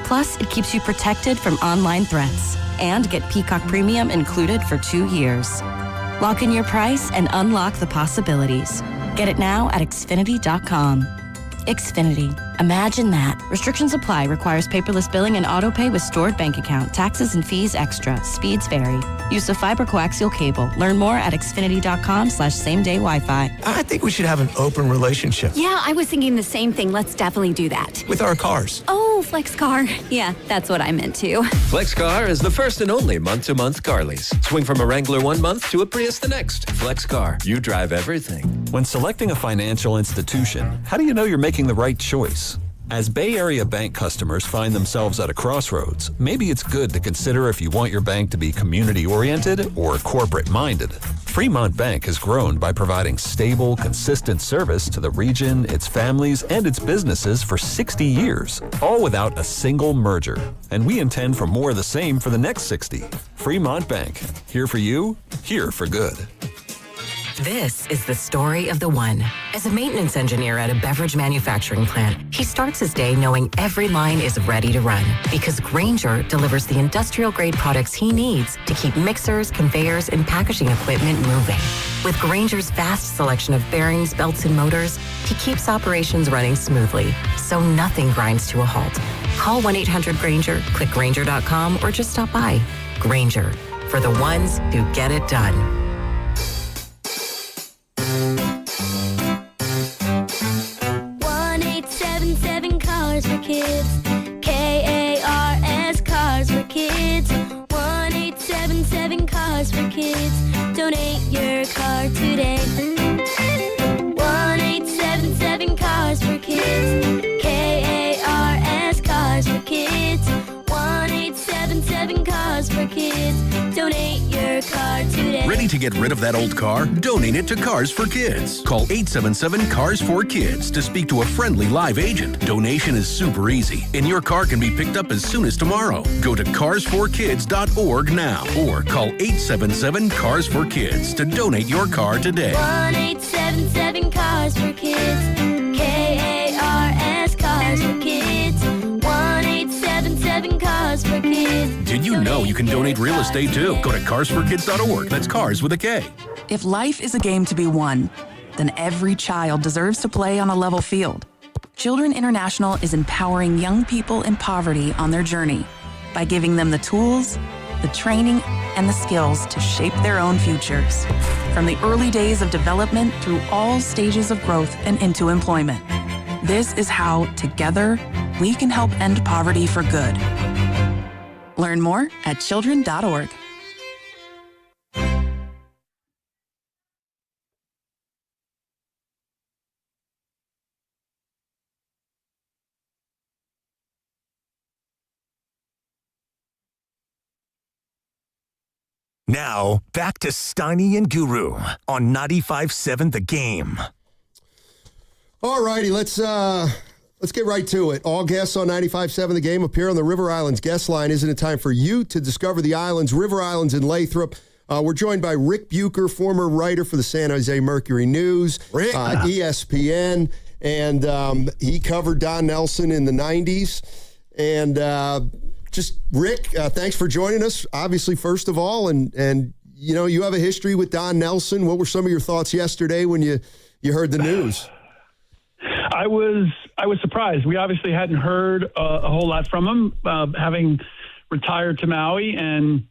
Plus, it keeps you protected from online threats. And get Peacock Premium included for 2 years. Lock in your price and unlock the possibilities. Get it now at Xfinity.com. Xfinity. Imagine that. Restrictions apply. Requires paperless billing and autopay with stored bank account. Taxes and fees extra. Speeds vary. Use of fiber coaxial cable. Learn more at Xfinity.com/same-day Wi-Fi. I think we should have an open relationship. Yeah, I was thinking the same thing. Let's definitely do that. With our cars. Oh, FlexCar. Yeah, that's what I meant too. FlexCar is the first and only month-to-month car lease. Swing from a Wrangler 1 month to a Prius the next. FlexCar. You drive everything. When selecting a financial institution, how do you know you're making the right choice? As Bay Area Bank customers find themselves at a crossroads, maybe it's good to consider if you want your bank to be community-oriented or corporate-minded. Fremont Bank has grown by providing stable, consistent service to the region, its families, and its businesses for 60 years, all without a single merger. And we intend for more of the same for the next 60. Fremont Bank. Here for you, here for good. This is the story of the one. As a maintenance engineer at a beverage manufacturing plant, he starts his day knowing every line is ready to run because Grainger delivers the industrial-grade products he needs to keep mixers, conveyors, and packaging equipment moving. With Grainger's vast selection of bearings, belts, and motors, he keeps operations running smoothly, so nothing grinds to a halt. Call 1-800-GRANGER, click Grainger.com, or just stop by. Grainger, for the ones who get it done. 1-877 Cars for Kids. KARS Cars for Kids. 1-877 Cars for Kids. Donate your car today. 1-877 Cars for Kids. KARS Cars for Kids. 1-877 Cars for Kids. Donate your car today. Ready to get rid of that old car? Donate it to Cars for Kids. Call 877-CARS4KIDS to speak to a friendly live agent. Donation is super easy, and your car can be picked up as soon as tomorrow. Go to cars4kids.org now or call 877-CARS4KIDS to donate your car today. 1-877 Cars for Kids. KARS Cars for Kids. 1-877 Cars for Kids. Did you know you can donate real estate too? Go to cars4kids.org. That's cars with a K. If life is a game to be won, then every child deserves to play on a level field. Children International is empowering young people in poverty on their journey by giving them the tools, the training, and the skills to shape their own futures. From the early days of development through all stages of growth and into employment. This is how, together, we can help end poverty for good. Learn more at children.org. Now, back to Steiny and Guru on 95.7 The Game. All righty, let's get right to it. All guests on 95.7 The Game appear on the River Islands guest line. Isn't it time for you to discover the islands, River Islands in Lathrop? We're joined by Rick Bucher, former writer for the San Jose Mercury News, ESPN, and he covered Don Nelson in the 90s. And Rick, thanks for joining us, obviously, first of all. And you know, you have a history with Don Nelson. What were some of your thoughts yesterday when you heard the news? I was surprised. We obviously hadn't heard a whole lot from him, having retired to Maui, and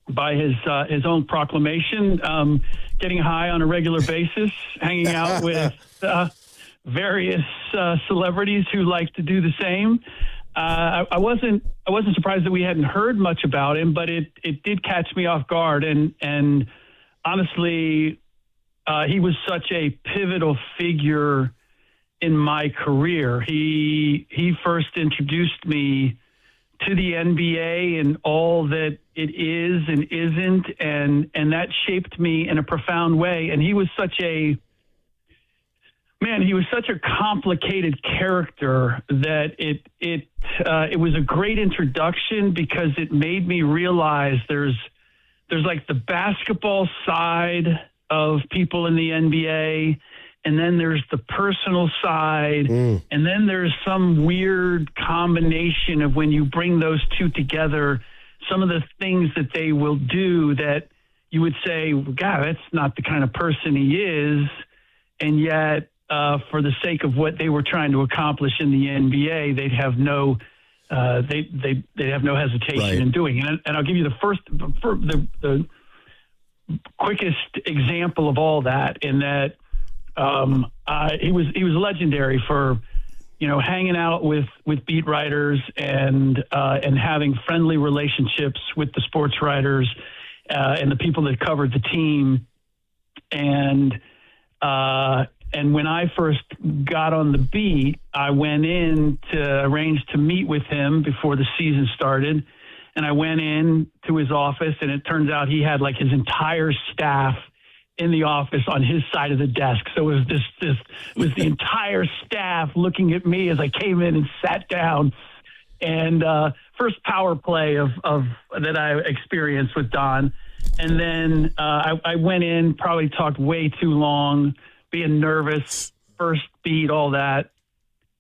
by his own proclamation, getting high on a regular basis, hanging out with various celebrities who like to do the same. I wasn't surprised that we hadn't heard much about him, but it did catch me off guard. And honestly, he was such a pivotal figure in my career. He first introduced me to the NBA and all that it is and isn't, and that shaped me in a profound way. And he was such a complicated character that it was a great introduction, because it made me realize there's like the basketball side of people in the NBA, and then there's the personal side, and then there's some weird combination of when you bring those two together, some of the things that they will do that you would say, God, that's not the kind of person he is. And yet, for the sake of what they were trying to accomplish in the NBA, they'd have no they'd have no hesitation in doing it. And I'll give you the quickest example of all that, in that he was legendary for, you know, hanging out with beat writers and having friendly relationships with the sports writers and the people that covered the team. And when I first got on the beat, I went in to arrange to meet with him before the season started. And I went in to his office, and it turns out he had like his entire staff in the office on his side of the desk. So it was the entire staff looking at me as I came in and sat down. And first power play of that I experienced with Don. And then I went in, probably talked way too long, being nervous, first beat, all that,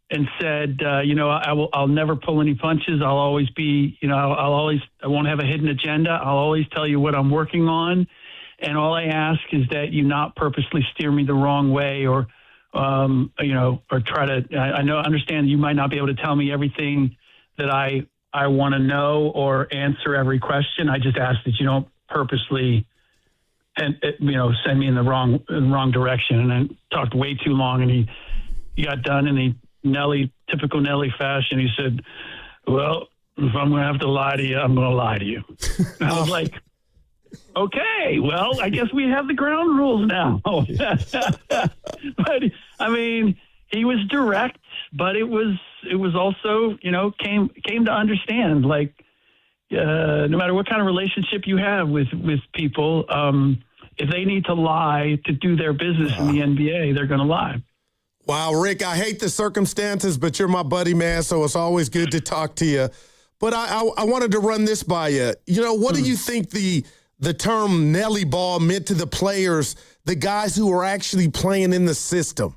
and said, I'll never pull any punches. I'll always be, I won't have a hidden agenda. I'll always tell you what I'm working on. And all I ask is that you not purposely steer me the wrong way, or try to, understand you might not be able to tell me everything that I want to know or answer every question. I just ask that you don't purposely and send me in the wrong direction. And I talked way too long, and he got done in typical Nelly fashion. He said, "Well, if I'm going to have to lie to you, I'm going to lie to you." And I was like, "Okay, well, I guess we have the ground rules now." But I mean, he was direct, but it was also, came to understand, like, no matter what kind of relationship you have with people, if they need to lie to do their business in the NBA, they're going to lie. Wow, Rick, I hate the circumstances, but you're my buddy, man, so it's always good to talk to you. But I wanted to run this by you. What do you think the term Nelly ball meant to the players, the guys who were actually playing in the system?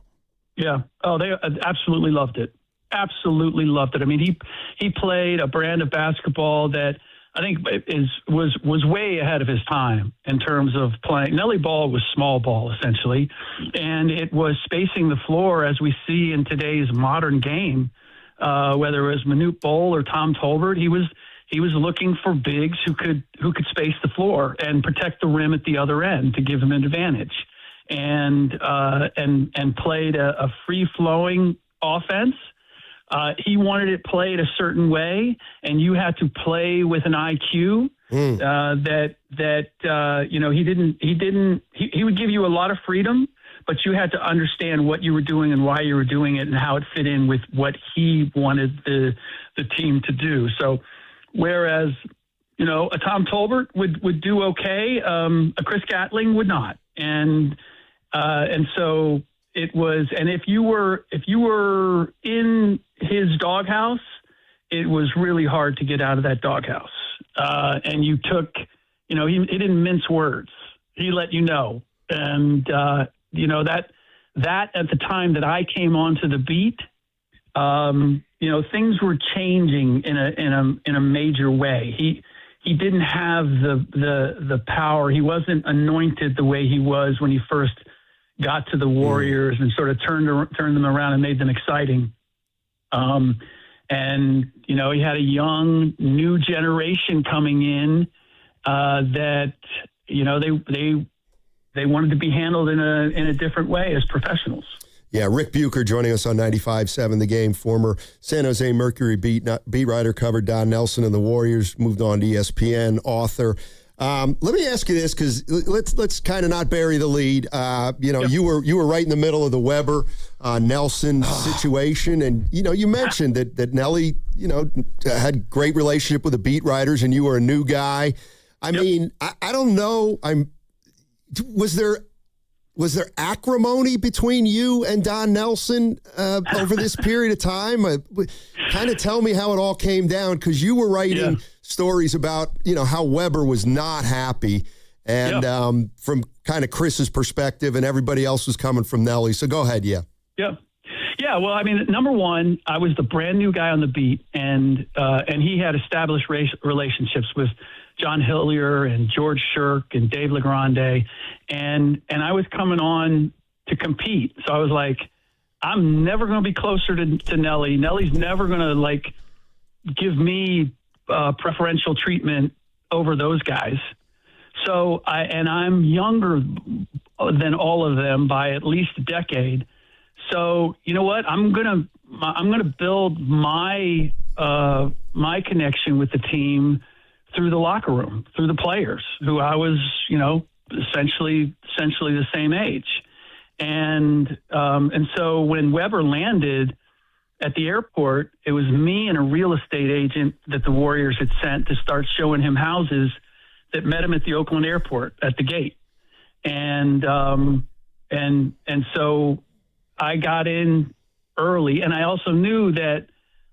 Yeah. Oh, they absolutely loved it. Absolutely loved it. I mean, he played a brand of basketball that I think was way ahead of his time in terms of playing. Nelly ball was small ball, essentially, and it was spacing the floor as we see in today's modern game, whether it was Manute Bol or Tom Tolbert. He was looking for bigs who could space the floor and protect the rim at the other end to give him an advantage, and played a free-flowing offense. He wanted it played a certain way, and you had to play with an IQ he would give you a lot of freedom, but you had to understand what you were doing and why you were doing it and how it fit in with what he wanted the team to do. So whereas, a Tom Tolbert would do okay, a Chris Gatling would not. And so it was, and if you were in his doghouse, it was really hard to get out of that doghouse. And you took, he didn't mince words. He let you know. And, that at the time that I came onto the beat, things were changing in a major way. He didn't have the power. He wasn't anointed the way he was when he first got to the Warriors and sort of turned them around and made them exciting. He had a young new generation coming in that they wanted to be handled in a different way as professionals. Yeah, Rick Bucher joining us on 95.7 The Game, former San Jose Mercury beat writer, covered Don Nelson and the Warriors, moved on to ESPN, author. Let me ask you this, because let's kind of not bury the lead. You were right in the middle of the Weber Nelson situation, and you mentioned that Nelly had great relationship with the beat writers, and you were a new guy. I mean, I don't know. Was there acrimony between you and Don Nelson over this period of time? Kind of tell me how it all came down, because you were writing stories about, how Weber was not happy, and from kind of Chris's perspective, and everybody else was coming from Nelly. So go ahead. Yeah. Well, I mean, number one, I was the brand new guy on the beat, and he had established relationships with John Hillier and George Shirk and Dave LeGrande, and I was coming on to compete. So I was like, I'm never going to be closer to Nelly. Nelly's never going to give me preferential treatment over those guys. So I'm younger than all of them by at least a decade. So you know what? I'm gonna build my connection with the team through the locker room, through the players who I was, essentially the same age. And so when Weber landed at the airport, it was me and a real estate agent that the Warriors had sent to start showing him houses that met him at the Oakland airport at the gate. And so I got in early, and I also knew that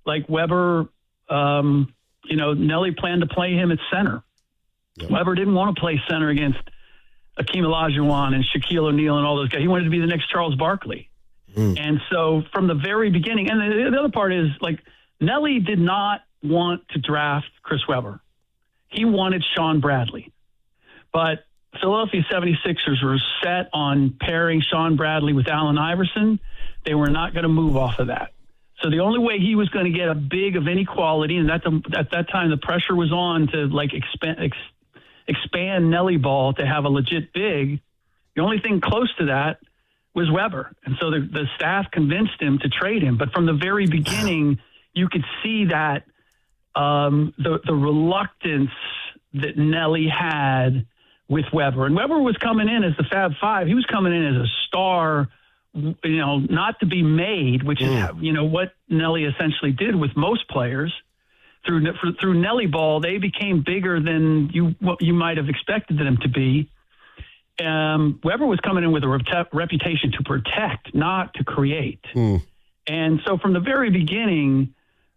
Weber, Nelly planned to play him at center. Yep. Weber didn't want to play center against Akeem Olajuwon and Shaquille O'Neal and all those guys. He wanted to be the next Charles Barkley. And so from the very beginning, and the other part is, Nelly did not want to draft Chris Webber. He wanted Sean Bradley. But Philadelphia 76ers were set on pairing Sean Bradley with Allen Iverson. They were not going to move off of that. So the only way he was going to get a big of any quality, and at that time the pressure was on to like expand Nelly Ball to have a legit big. The only thing close to that was Weber. And so the staff convinced him to trade him. But from the very beginning, you could see that the reluctance that Nelly had with Weber. And Weber was coming in as the Fab Five. He was coming in as a star, not to be made, which is, what Nelly essentially did with most players. Through Nelly Ball, they became bigger than what you might have expected them to be. Weber was coming in with a reputation to protect, not to create. And so from the very beginning,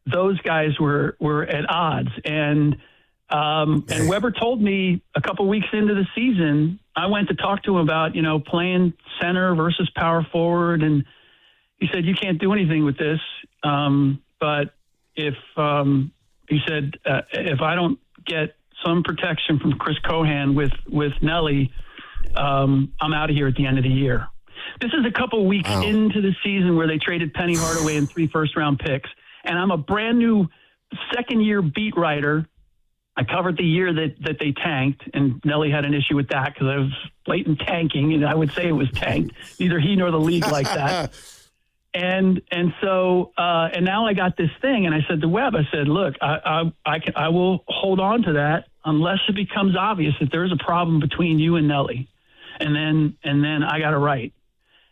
those guys were at odds. And Weber told me a couple weeks into the season, I went to talk to him about, playing center versus power forward. And he said, you can't do anything with this. But if I don't get some protection from Chris Cohan with Nelly, I'm out of here at the end of the year. This is a couple weeks into the season where they traded Penny Hardaway and 3 first-round picks. And I'm a brand new second-year beat writer. I covered the year that they tanked, and Nelly had an issue with that because I was blatant tanking, and I would say it was tanked. Neither he nor the league like that. And so now I got this thing, and I said to Webb, I said, look, I will hold on to that unless it becomes obvious that there is a problem between you and Nelly, and then I got it right.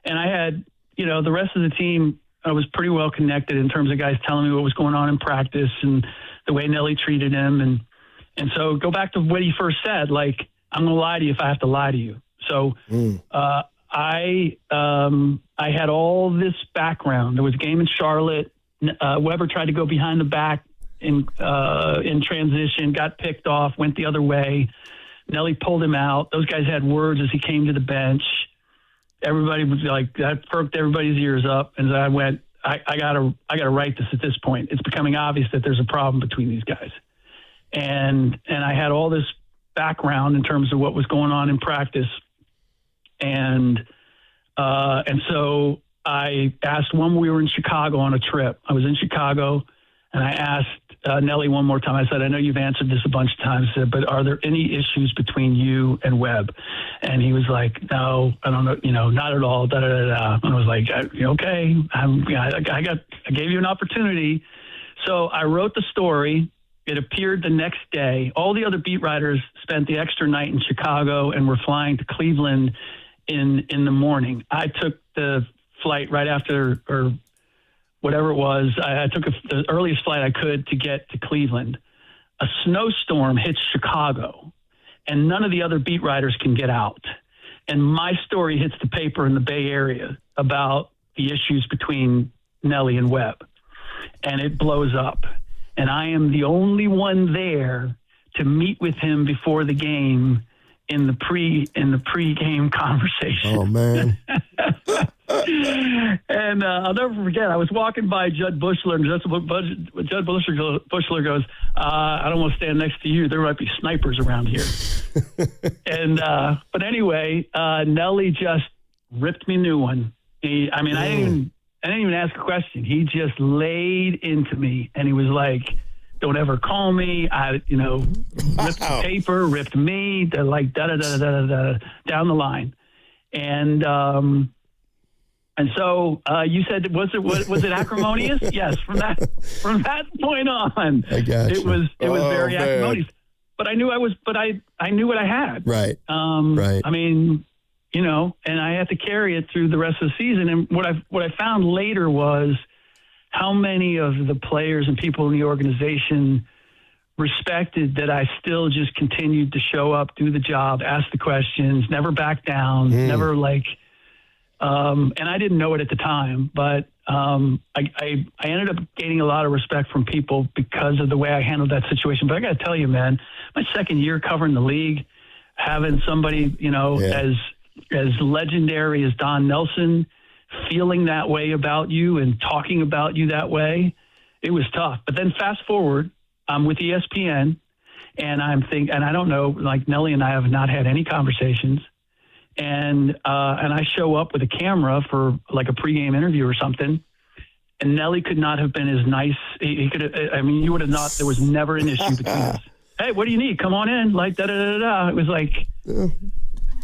And I had, the rest of the team, I was pretty well connected in terms of guys telling me what was going on in practice and the way Nelly treated him, and so go back to what he first said, like, I'm going to lie to you if I have to lie to you. So I had all this background. There was a game in Charlotte. Weber tried to go behind the back in transition, got picked off, went the other way. Nelly pulled him out. Those guys had words as he came to the bench. Everybody was like, that perked everybody's ears up. And I went, I gotta write this at this point. It's becoming obvious that there's a problem between these guys. And I had all this background in terms of what was going on in practice. And so I asked when we were in Chicago on a trip. I was in Chicago, and I asked Nelly one more time. I said, I know you've answered this a bunch of times, but are there any issues between you and Webb? And he was like, no, I don't know, not at all, da-da-da-da. And I was like, okay, I gave you an opportunity. So I wrote the story. It appeared the next day. All the other beat writers spent the extra night in Chicago and were flying to Cleveland in the morning. I took the flight right after, or whatever it was. I took the earliest flight I could to get to Cleveland. A snowstorm hits Chicago, and none of the other beat writers can get out. And my story hits the paper in the Bay Area about the issues between Nelly and Webb, and it blows up. And I am the only one there to meet with him before the game in the pre-game conversation. Oh man! And I'll never forget. I was walking by Judd Bushler, and Judd Bushler goes, "I don't want to stand next to you. There might be snipers around here." And but anyway, Nelly just ripped me a new one. I didn't even ask a question. He just laid into me, and he was like, "Don't ever call me." Ripped the paper, ripped me, like da-da-da-da-da-da, down the line. And so you said, was it acrimonious? Yes. From that point on, I got it you. was very acrimonious. But I knew I knew what I had. Right. Right. I mean, and I had to carry it through the rest of the season. And what I found later was how many of the players and people in the organization respected that I still just continued to show up, do the job, ask the questions, never back down, never and I didn't know it at the time, but I ended up gaining a lot of respect from people because of the way I handled that situation. But I got to tell you, man, my second year covering the league, having somebody, as legendary as Don Nelson feeling that way about you and talking about you that way, it was tough. But then fast forward, I'm with ESPN, and and I don't know, like Nelly and I have not had any conversations, and I show up with a camera for like a pregame interview or something, And Nelly could not have been as nice. He could have, I mean, you would have not, there was never an issue between us. Hey, what do you need? Come on in. Like, da-da-da-da. It was like, okay.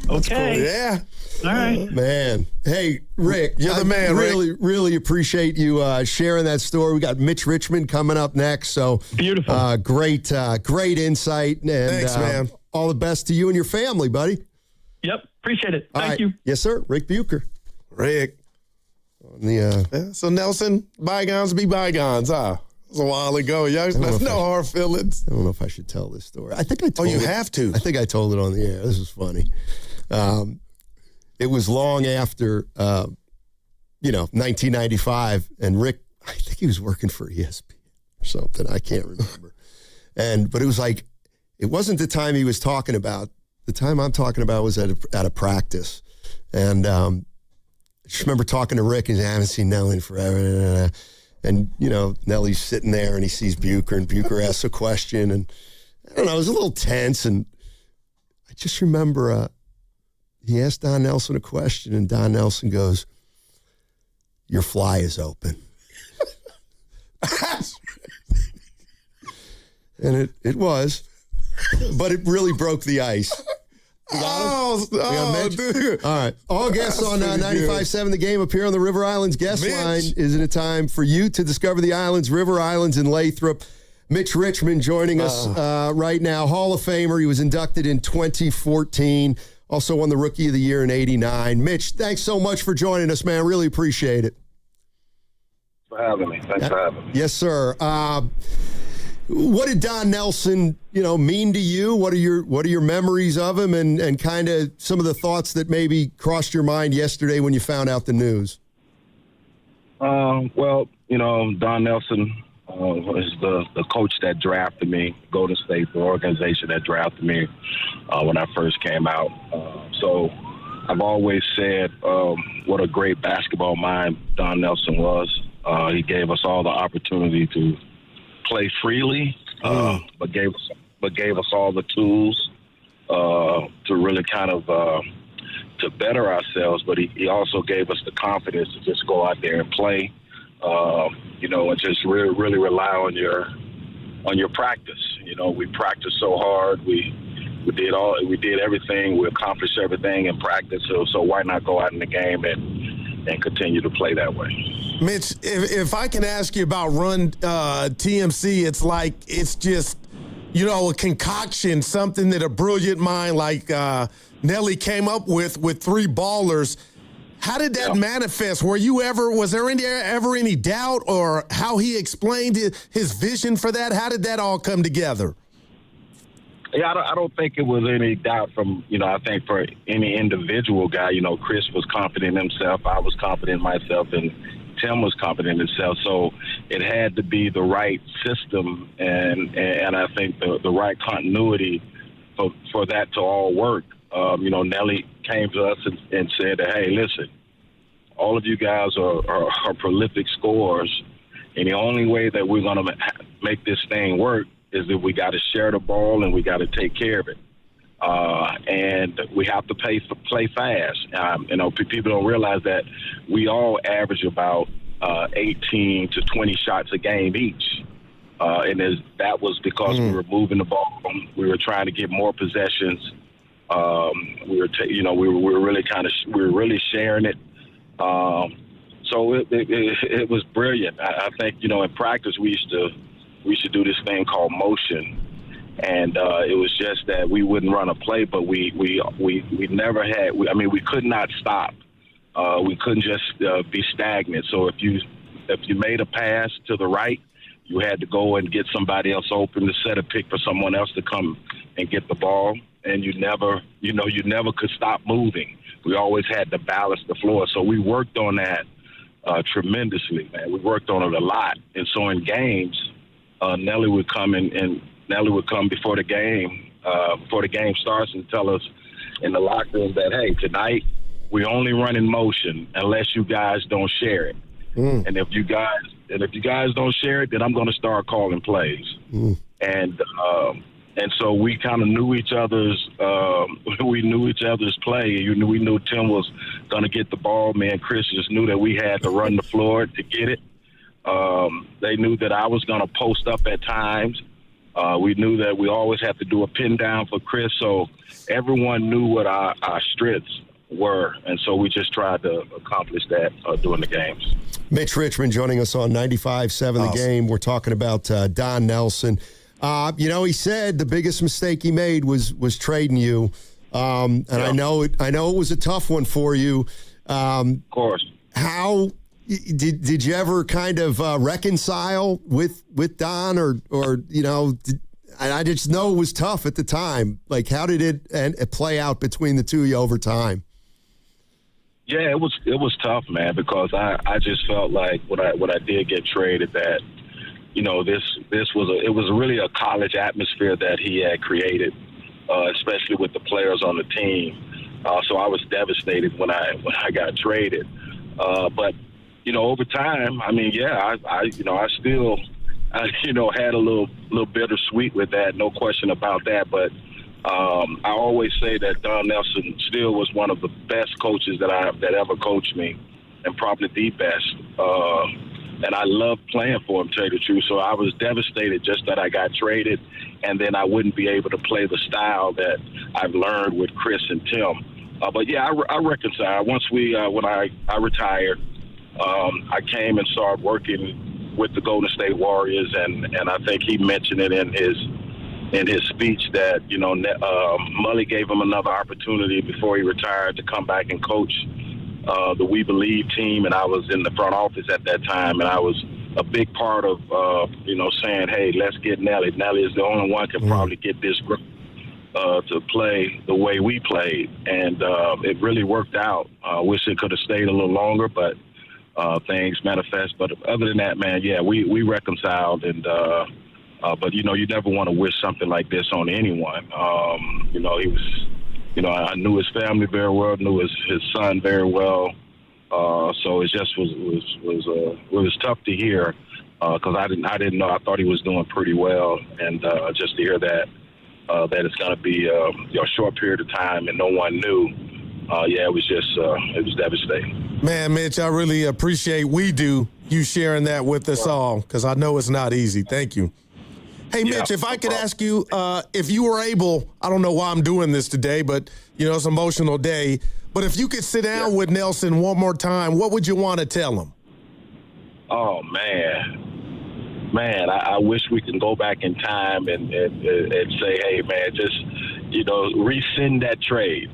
Cool. Yeah. All right. Man. Hey, Rick. You're the man, Rick. Really appreciate you sharing that story. We got Mitch Richmond coming up next. So beautiful. Great insight. And, thanks, man. All the best to you and your family, buddy. Yep. Appreciate it. All Thank right. you. Yes, sir. Rick Bucher. Rick. On the, so, Nelson, bygones be bygones, huh? It was a while ago. There's no hard feelings. I don't know if I should tell this story. I think I told you it. have to. I think I told it on the air. This is funny. It was long after, 1995, and Rick, I think he was working for ESPN or something. I can't remember. But it was like, it wasn't the time he was talking about. The time I'm talking about was at a practice. And I just remember talking to Rick and I haven't seen Nelly in forever. And, Nelly's sitting there and he sees Bucher and Bucher asks a question. And I don't know, it was a little tense. And I just remember he asked Don Nelson a question and Don Nelson goes, "Your fly is open." And it was, but it really broke the ice. Dude. All right. All guests on 95.7 The Game appear on the River Islands guest line. Isn't it time for you to discover the islands, River Islands in Lathrop? Mitch Richmond joining us right now. Hall of Famer. He was inducted in 2014. Also won the Rookie of the Year in '89. Mitch, thanks so much for joining us, man. Really appreciate it. Thanks for having me. Yes, sir. What did Don Nelson, mean to you? What are your memories of him, and kind of some of the thoughts that maybe crossed your mind yesterday when you found out the news? Don Nelson was the coach that drafted me, Golden State, the organization that drafted me when I first came out. So I've always said what a great basketball mind Don Nelson was. He gave us all the opportunity to play freely, but gave us all the tools to really kind of to better ourselves. But he also gave us the confidence to just go out there and play, and just really rely on your practice. We practiced so hard. We did everything. We accomplished everything in practice. So why not go out in the game and continue to play that way? Mitch, if I can ask you about Run TMC, it's just, a concoction, something that a brilliant mind like Nelly came up with three ballers. How did that manifest? Was there ever any doubt or how he explained his vision for that? How did that all come together? Yeah, I don't think it was any doubt from, I think for any individual guy, Chris was confident in himself. I was confident in myself, and Tim was confident in himself. So it had to be the right system and I think the right continuity for that to all work. Nelly came to us and said, "Hey, listen, all of you guys are prolific scorers, and the only way that we're going to make this thing work is that we got to share the ball and we got to take care of it. And we have to play fast. People don't realize that we all average about 18 to 20 shots a game each. And that was because we were moving the ball. We were trying to get more possessions. We were really sharing it. So it was brilliant. I think, in practice we used to do this thing called motion. And it was just that we wouldn't run a play, but we never had. We could not stop. We couldn't just be stagnant. So if you made a pass to the right, you had to go and get somebody else open to set a pick for someone else to come and get the ball. And you never could stop moving. We always had to balance the floor. So we worked on that tremendously, man. We worked on it a lot. And so in games, Nelly would come and Nelly would come before the game starts and tell us in the locker room that, hey, tonight we only run in motion unless you guys don't share it. And if you guys don't share it, then I'm going to start calling plays. And so we kind of knew each other's play. We knew Tim was going to get the ball. Me and Chris just knew that we had to run the floor to get it. They knew that I was going to post up at times. We knew that we always had to do a pin down for Chris, so everyone knew what our strengths were, and so we just tried to accomplish that during the games. Mitch Richmond joining us on 95.7 The Game. We're talking about Don Nelson. He said the biggest mistake he made was trading you, and I know it was a tough one for you. Of course. How did you ever kind of reconcile with Don, or I just know it was tough at the time. Like, how did it play out between the two of you over time? Yeah, it was tough, man, because I just felt like when I did get traded that, this was really a college atmosphere that he had created, especially with the players on the team. So I was devastated when I got traded. But over time, I still had a little bittersweet with that, no question about that. But I always say that Don Nelson still was one of the best coaches that ever coached me, and probably the best. And I loved playing for him, to tell you the truth. So I was devastated just that I got traded, and then I wouldn't be able to play the style that I've learned with Chris and Tim. But yeah, I reconciled. Once when I retired, I came and started working with the Golden State Warriors, and I think he mentioned it in his speech that Mully gave him another opportunity before he retired to come back and coach the We Believe team, and I was in the front office at that time, and I was a big part of saying, hey, let's get Nelly. Nelly is the only one can probably get this group to play the way we played, and it really worked out. Wish it could have stayed a little longer, but things manifest. But other than that, man, yeah, we reconciled, and but you never want to wish something like this on anyone. He was, I knew his family very well, knew his son very well, so it just was tough to hear because I didn't know. I thought he was doing pretty well, and just to hear that it's going to be a short period of time and no one knew. It was devastating. Man, Mitch, I really appreciate you sharing that with us all, because I know it's not easy. Thank you. Hey, Mitch, if I could ask you, if you were able, I don't know why I'm doing this today, but, it's an emotional day, but if you could sit down with Nelson one more time, what would you want to tell him? Oh, man. I wish we can go back in time and say, hey, man, just, rescind that trade.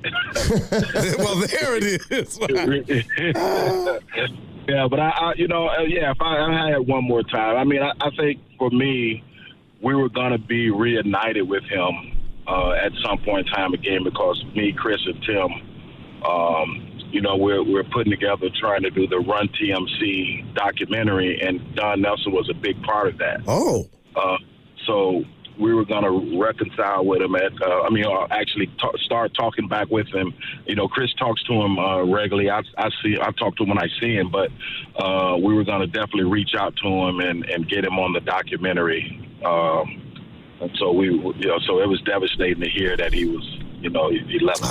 Well, there it is. Yeah, but if I had one more time, I think for me, we were going to be reunited with him at some point in time again, because me, Chris, and Tim, we're putting together trying to do the Run TMC documentary, and Don Nelson was a big part of that. Oh. So we were going to reconcile with him start talking back with him. Chris talks to him regularly. I talk to him when I see him, but we were going to definitely reach out to him and get him on the documentary. And so so it was devastating to hear that he was, he left.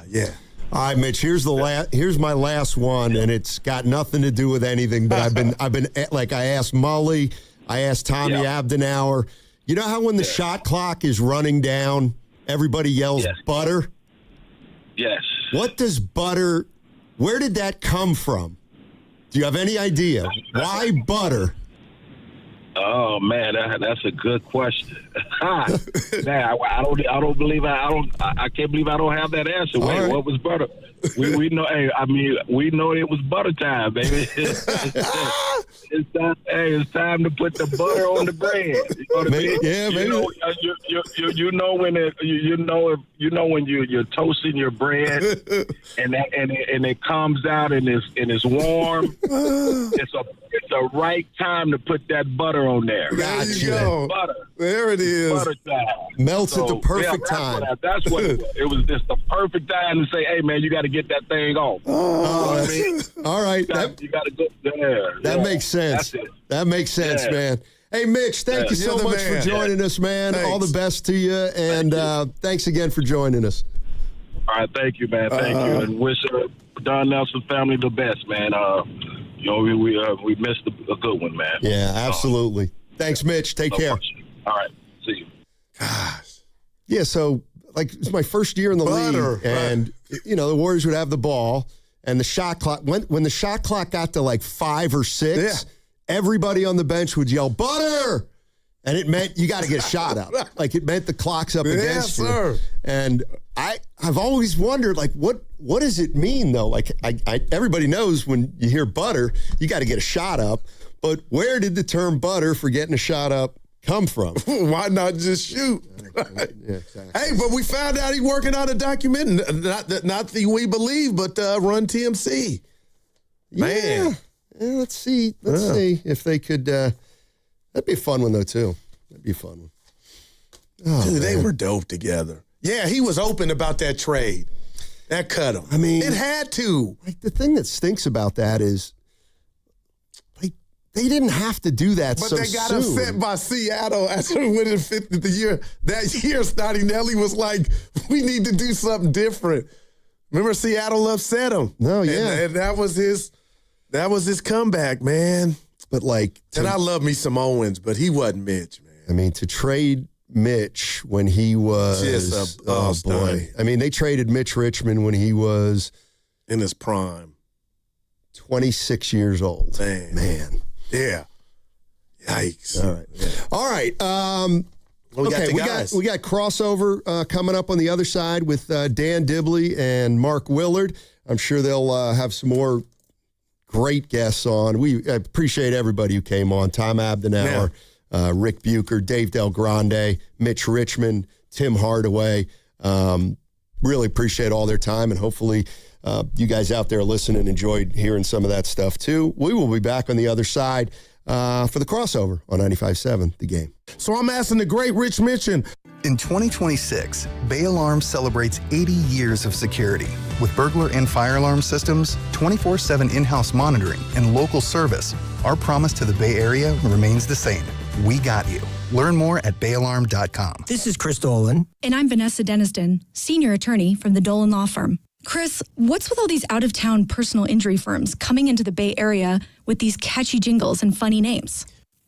Yeah. All right, Mitch. Here's my last one, and it's got nothing to do with anything. But I've been like, I asked Mully, I asked Tommy Abdenauer. You know how when the shot clock is running down, everybody yells butter? Yes. What does butter? Where did that come from? Do you have any idea? Why butter? Oh man, that's a good question. Man, I don't believe I can't believe I don't have that answer. Wait, right. What was butter? We know. Hey, we know it was butter time, baby. It's time to put the butter on the bread. You know what I mean? Yeah, baby. When you're toasting your bread and it comes out and it's warm. It's a right time to put that butter on there. Gotcha. Butter. There it is. Butter time. Melts at the perfect time. That's what it was. It was just the perfect time to say, hey, man, you got to get that thing off. All right. You got to go there. That makes sense. That makes sense, man. Hey, Mitch, thank you so much for joining us, man. Thanks. All the best to you, and thanks again for joining us. All right, thank you, man. Thank you. And wish Don Nelson family the best, man. we missed a good one, man. Yeah, absolutely. Thanks, Mitch. Take care. All right. See you. Gosh. Yeah, so, it's my first year in the league, and, the Warriors would have the ball, and the shot clock, when the shot clock got to 5 or 6, everybody on the bench would yell, "Butter!" And it meant you got to get a shot up. It meant the clock's up against you. And I've always wondered, what does it mean, though? Everybody knows when you hear butter, you got to get a shot up. But where did the term butter for getting a shot up come from? Why not just shoot? Yeah, exactly. Hey, but we found out he's working on a documentary. Not the We Believe, but Run TMC. Man. Yeah, let's see. Let's see if they could. That'd be a fun one, though, too. That'd be a fun one. Oh, dude, they were dope together. Yeah, he was open about that trade. That cut him. I mean, it had to. The thing that stinks about that is, they didn't have to do that so soon. But they got upset by Seattle after winning 50th year. That year, Scotty Nelly was like, we need to do something different. Remember, Seattle upset him. No, yeah. And that was his comeback, man. But and I love me some Owens, but he wasn't Mitch, man. I mean, to trade Mitch when he was just boy. I mean, they traded Mitch Richmond when he was in his prime. 26 years old. Man. Yeah. Yikes. All right. Yeah. All right. We got crossover coming up on the other side with Dan Dibley and Mark Willard. I'm sure they'll have some more great guests on. We appreciate everybody who came on. Tom Abdenauer, Rick Bucher, Dave Del Grande, Mitch Richmond, Tim Hardaway. Really appreciate all their time, and hopefully you guys out there listening enjoyed hearing some of that stuff too. We will be back on the other side for the crossover on 95.7 The Game. So I'm asking the great Rich Mitchell. In 2026, Bay Alarm celebrates 80 years of security. With burglar and fire alarm systems, 24/7 in-house monitoring, and local service, our promise to the Bay Area remains the same. We got you. Learn more at bayalarm.com. This is Chris Dolan. And I'm Vanessa Deniston, senior attorney from the Dolan Law Firm. Chris, what's with all these out-of-town personal injury firms coming into the Bay Area with these catchy jingles and funny names?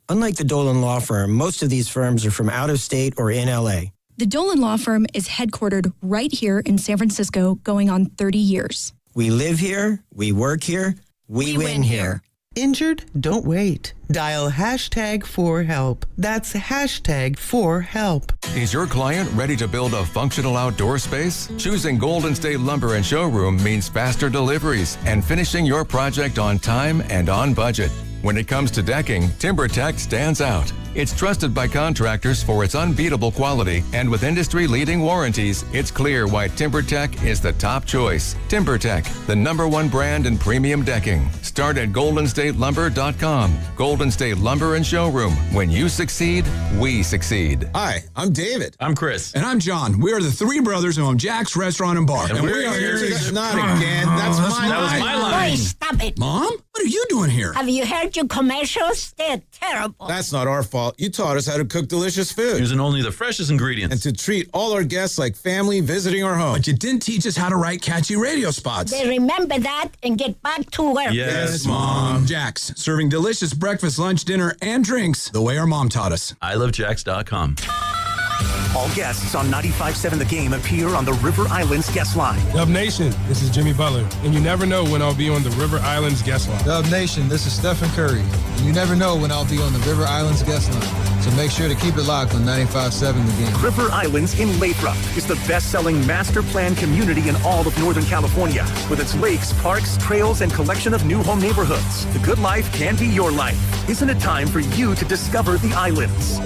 Unlike the Dolan Law Firm, most of these firms are from out of state or in LA. The Dolan Law Firm is headquartered right here in San Francisco, going on 30 years. We live here, we work here, we win here. Injured? Don't wait. Dial #4HELP. That's #4HELP. Is your client ready to build a functional outdoor space? Choosing Golden State Lumber and Showroom means faster deliveries and finishing your project on time and on budget. When it comes to decking, TimberTech stands out. It's trusted by contractors for its unbeatable quality, and with industry-leading warranties, it's clear why TimberTech is the top choice. TimberTech, the #1 brand in premium decking. Start at goldenstatelumber.com. Golden State Lumber and Showroom. When you succeed, we succeed. Hi, I'm David. I'm Chris. And I'm John. We are the three brothers who own Jack's Restaurant and Bar. And we are here to... Not again. That's my line. That was my line. Boy, stop it. Mom? What are you doing here? Have you heard your commercials? They're terrible. That's not our fault. You taught us how to cook delicious food. Using only the freshest ingredients. And to treat all our guests like family visiting our home. But you didn't teach us how to write catchy radio spots. They remember that and get back to work. Yes, Mom. Jack's, serving delicious breakfast, lunch, dinner, and drinks the way our mom taught us. ilovejacks.com. All guests on 95.7 The Game appear on the River Islands guest line. Dub Nation, this is Jimmy Butler, and you never know when I'll be on the River Islands guest line. Dub Nation, this is Stephen Curry, and you never know when I'll be on the River Islands guest line. So make sure to keep it locked on 95.7 The Game. River Islands in Lathrop is the best-selling master plan community in all of Northern California. With its lakes, parks, trails, and collection of new home neighborhoods, the good life can be your life. Isn't it time for you to discover the islands?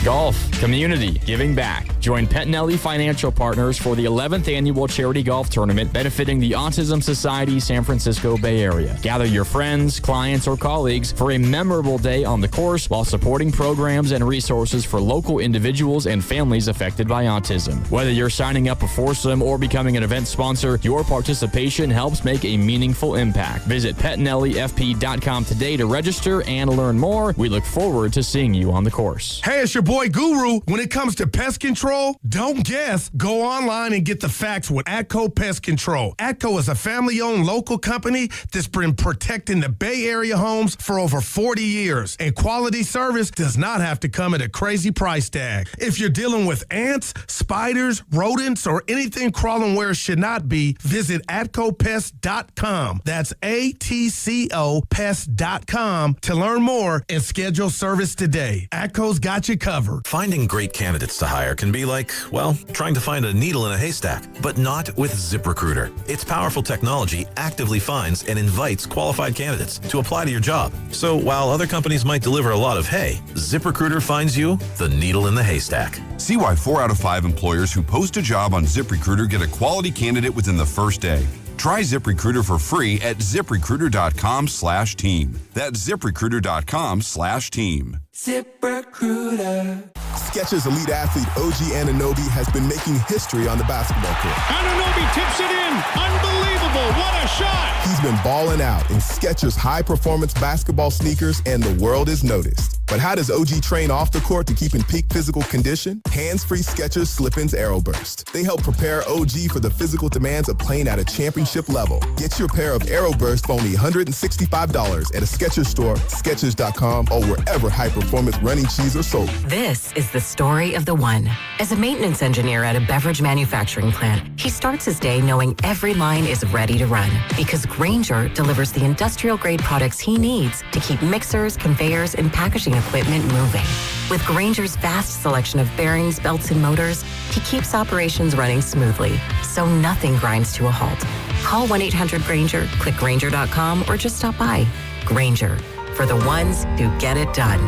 Golf, community, giving back. Join Pettinelli Financial Partners for the 11th Annual Charity Golf Tournament benefiting the Autism Society San Francisco Bay Area. Gather your friends, clients, or colleagues for a memorable day on the course while supporting programs and resources for local individuals and families affected by autism. Whether you're signing up a foursome or becoming an event sponsor, your participation helps make a meaningful impact. Visit PettinelliFP.com today to register and learn more. We look forward to seeing you on the course. Hey, it's your boy boy Guru. When it comes to pest control, don't guess. Go online and get the facts with Atco Pest Control. Atco is a family-owned local company that's been protecting the Bay Area homes for over 40 years. And quality service does not have to come at a crazy price tag. If you're dealing with ants, spiders, rodents, or anything crawling where it should not be, visit AtcoPest.com. That's ATCO Pest.com to learn more and schedule service today. Atco's got you covered. Finding great candidates to hire can be like, well, trying to find a needle in a haystack, but not with ZipRecruiter. Its powerful technology actively finds and invites qualified candidates to apply to your job. So while other companies might deliver a lot of hay, ZipRecruiter finds you the needle in the haystack. See why 4 out of 5 employers who post a job on ZipRecruiter get a quality candidate within the first day. Try ZipRecruiter for free at ZipRecruiter.com/team. That's ZipRecruiter.com/team. ZipRecruiter. Skechers elite athlete OG Anunoby has been making history on the basketball court. Anunoby tips it in. Unbelievable. What a shot. He's been balling out in Skechers high-performance basketball sneakers, and the world is noticed. But how does OG train off the court to keep in peak physical condition? Hands-free Skechers Slip-ins Aeroburst. They help prepare OG for the physical demands of playing at a championship level. Get your pair of Aeroburst for only $165 at a Skechers store, Skechers.com, or wherever high-performance running shoes are sold. This is the story of the one. As a maintenance engineer at a beverage manufacturing plant, he starts his day knowing every line is ready to run because Grainger delivers the industrial-grade products he needs to keep mixers, conveyors, and packaging equipment moving. With Grainger's vast selection of bearings, belts, and motors, he keeps operations running smoothly, so nothing grinds to a halt. Call 1-800-GRAINGER, click Grainger.com, or just stop by. Grainger, for the ones who get it done.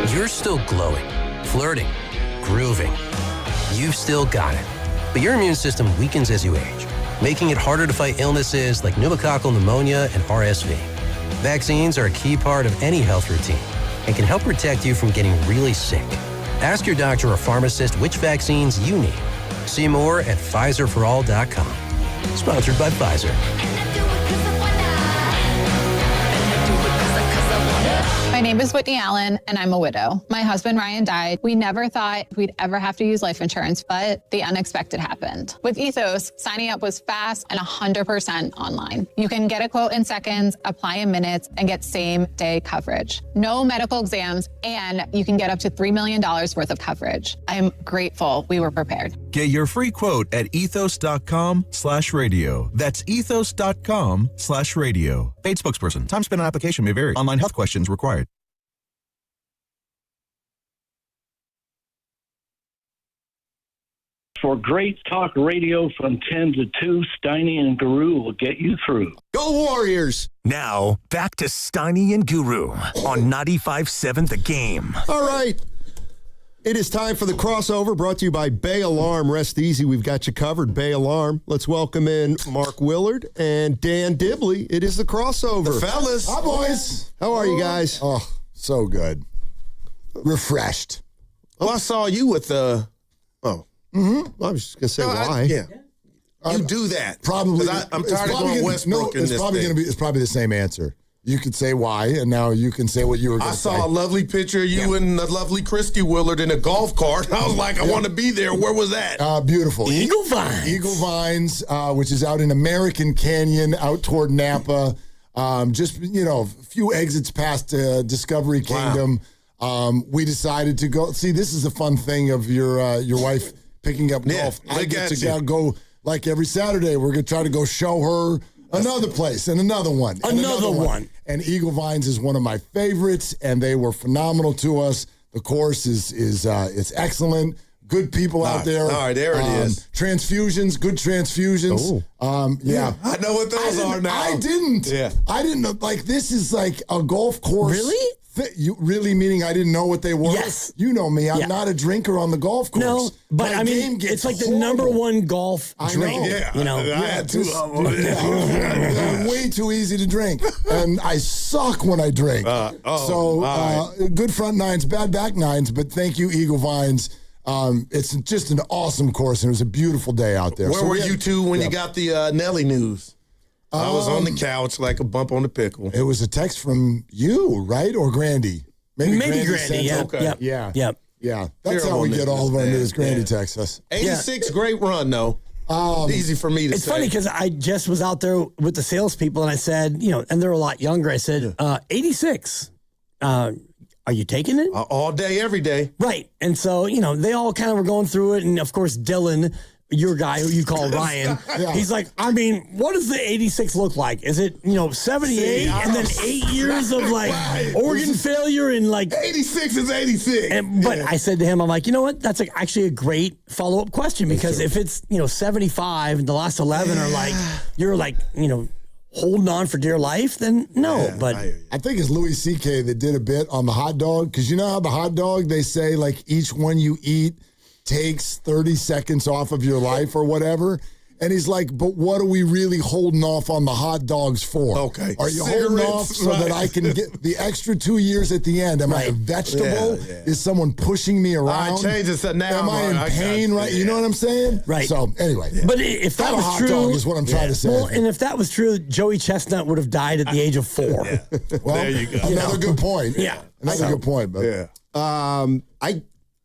You're still glowing, flirting, grooving. You've still got it. But your immune system weakens as you age, making it harder to fight illnesses like pneumococcal pneumonia and RSV. Vaccines are a key part of any health routine and can help protect you from getting really sick. Ask your doctor or pharmacist which vaccines you need. See more at PfizerForAll.com. Sponsored by Pfizer. My name is Whitney Allen, and I'm a widow. My husband, Ryan, died. We never thought we'd ever have to use life insurance, but the unexpected happened. With Ethos, signing up was fast and 100% online. You can get a quote in seconds, apply in minutes, and get same-day coverage. No medical exams, and you can get up to $3 million worth of coverage. I'm grateful we were prepared. Get your free quote at ethos.com/radio. That's ethos.com/radio. Paid spokesperson. Time spent on application may vary. Online health questions required. For great talk radio from 10 to 2, Steiny and Guru will get you through. Go Warriors! Now, back to Steiny and Guru on 95.7 The Game. All right. It is time for the crossover brought to you by Bay Alarm. Rest easy. We've got you covered. Bay Alarm. Let's welcome in Mark Willard and Dan Dibley. It is the crossover. The fellas. Hi, boys. How are you guys? Oh, so good. Refreshed. Well, I saw you with the... I was just going to say why. Yeah. You do that. Probably. I'm tired of going Westbrook in this thing. It's probably the same answer. You could say why, and now you can say what you were going to say. I saw a lovely picture of you and the lovely Christy Willard in a golf cart. I was like, I want to be there. Where was that? Beautiful. Eagle Vines. Eagle Vines, which is out in American Canyon, out toward Napa. Just, a few exits past Discovery Kingdom. Wow. We decided to go. See, this is the fun thing of your wife picking up golf. I get to go like every Saturday. We're going to try to go show her another place and another one. And another one. And Eagle Vines is one of my favorites, and they were phenomenal to us. The course is it's excellent. Good people out there. All right, there it is. Transfusions, good transfusions. Yeah. I know what those are now. I didn't. Yeah. I didn't know. Like, this is like a golf course. Really? You really meaning I didn't know what they were? Yes. You know me. I'm not a drinker on the golf course. No, but My I mean, game gets it's like the horrible. #1 golf drink. I know. I had two of them. They're way too easy to drink, and I suck when I drink. Good front nines, bad back nines, but thank you, Eagle Vines. It's just an awesome course, and it was a beautiful day out there. Where were you two when you got the Nelly news? I was on the couch like a bump on the pickle. It was a text from you, right? Or Grandy? Maybe Grandy. sends Yeah. it. Okay. Yep. Yeah. That's Terrible how we get all of our news. Grandy Yeah. texts us. 86, great run, though. Easy for me to It's say. funny because I just was out there with the salespeople and I said, and they're a lot younger. I said, 86. Are you taking it? All day, every day. Right. And so, they all kind of were going through it. And of course, Dylan, your guy who you call Ryan, he's like, what does the 86 look like? Is it, 78 and then 8 years of organ failure and 86 is 86. But I said to him, I'm like, you know what? That's actually a great follow-up question because if it's, 75 and the last 11 are you're holding on for dear life, then no. Yeah, but I think it's Louis C.K. that did a bit on the hot dog because you know how the hot dog, they say each one you eat takes 30 seconds off of your life or whatever. And he's like, but what are we really holding off on the hot dogs for? Okay. Are you holding off so that I can get the extra 2 years at the end? Am I a vegetable? Yeah. Is someone pushing me around? I changed it to now. Am I in pain? Right? You know what I'm saying? Right. So anyway. But if that Not a was hot true, dog is what I'm trying to say. Well, and if that was true, Joey Chestnut would have died at the age of 4. Well, there you go. Another good point. Yeah. Another good point. But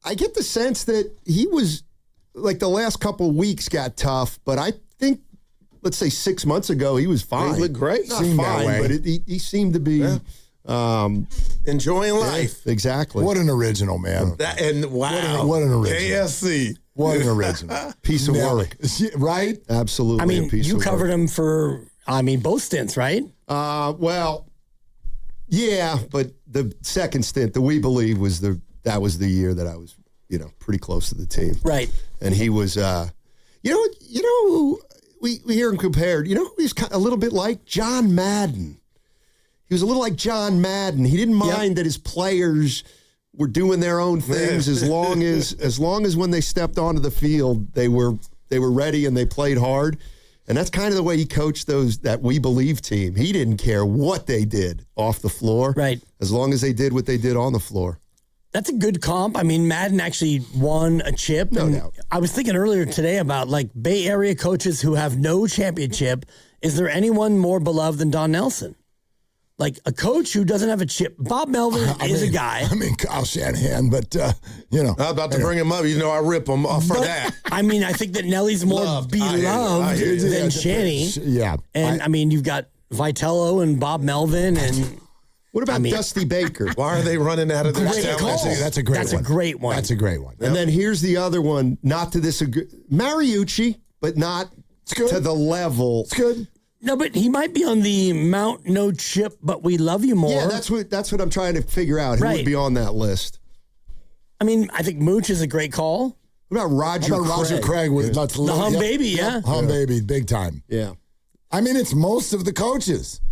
I get the sense that he was the last couple of weeks got tough, but I think, let's say 6 months ago, he was fine. He looked great. Not Seemed that fine, way. but he seemed to be Enjoying life. Exactly. What an original, man. Wow. What an original. KSC. What an original. Piece of work. Right? Absolutely. I mean, a piece you of covered work. him for, both stints, right? Well, yeah, but the second stint, the We Believe, was the year that I was, pretty close to the team. Right. And he was, we hear him compared. He's a little bit like John Madden. He was a little like John Madden. He didn't mind that his players were doing their own things as long as when they stepped onto the field, they were ready and they played hard. And that's kind of the way he coached that We Believe team. He didn't care what they did off the floor, right? As long as they did what they did on the floor. That's a good comp. I mean, Madden actually won a chip. No doubt. I was thinking earlier today about Bay Area coaches who have no championship. Is there anyone more beloved than Don Nelson? A coach who doesn't have a chip. Bob Melvin is a guy. Kyle Shanahan, but, I was about to bring him up. I rip him off for that. I think that Nelly's more beloved than Shanny. Yeah. And, you've got Vitello and Bob Melvin and... What about Dusty Baker? Why are they running out of their That's a great one. That's a great one. That's a great one. And then here's the other one, not to disagree. Mariucci, but not to the level. It's good. No, but he might be on the Mount No Chip, but we love you more. Yeah, that's what I'm trying to figure out. Who would be on that list? I think Mooch is a great call. What about Roger Craig with the Hum Baby, yeah. Hum Baby, big time. Yeah. It's most of the coaches.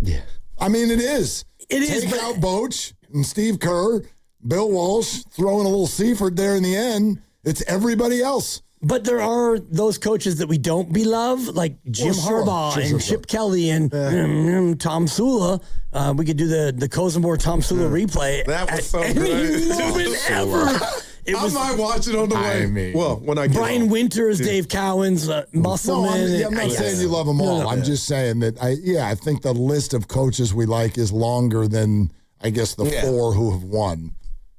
Yeah. It is. It is. Take out Boach and Steve Kerr, Bill Walsh, throwing a little Seifert there in the end. It's everybody else. But there are those coaches that we don't beloved, like Jim Harbaugh and Chip Kelly and Tom Sula. We could do the Kozimor Tom Sula replay. That was so any good. moment ever. I might watch it on the way. When I get Brian home. Winters, Dave Cowens, Musselman. I'm not saying you love them all. No. I'm just saying that I think the list of coaches we like is longer than I guess the 4 who have won.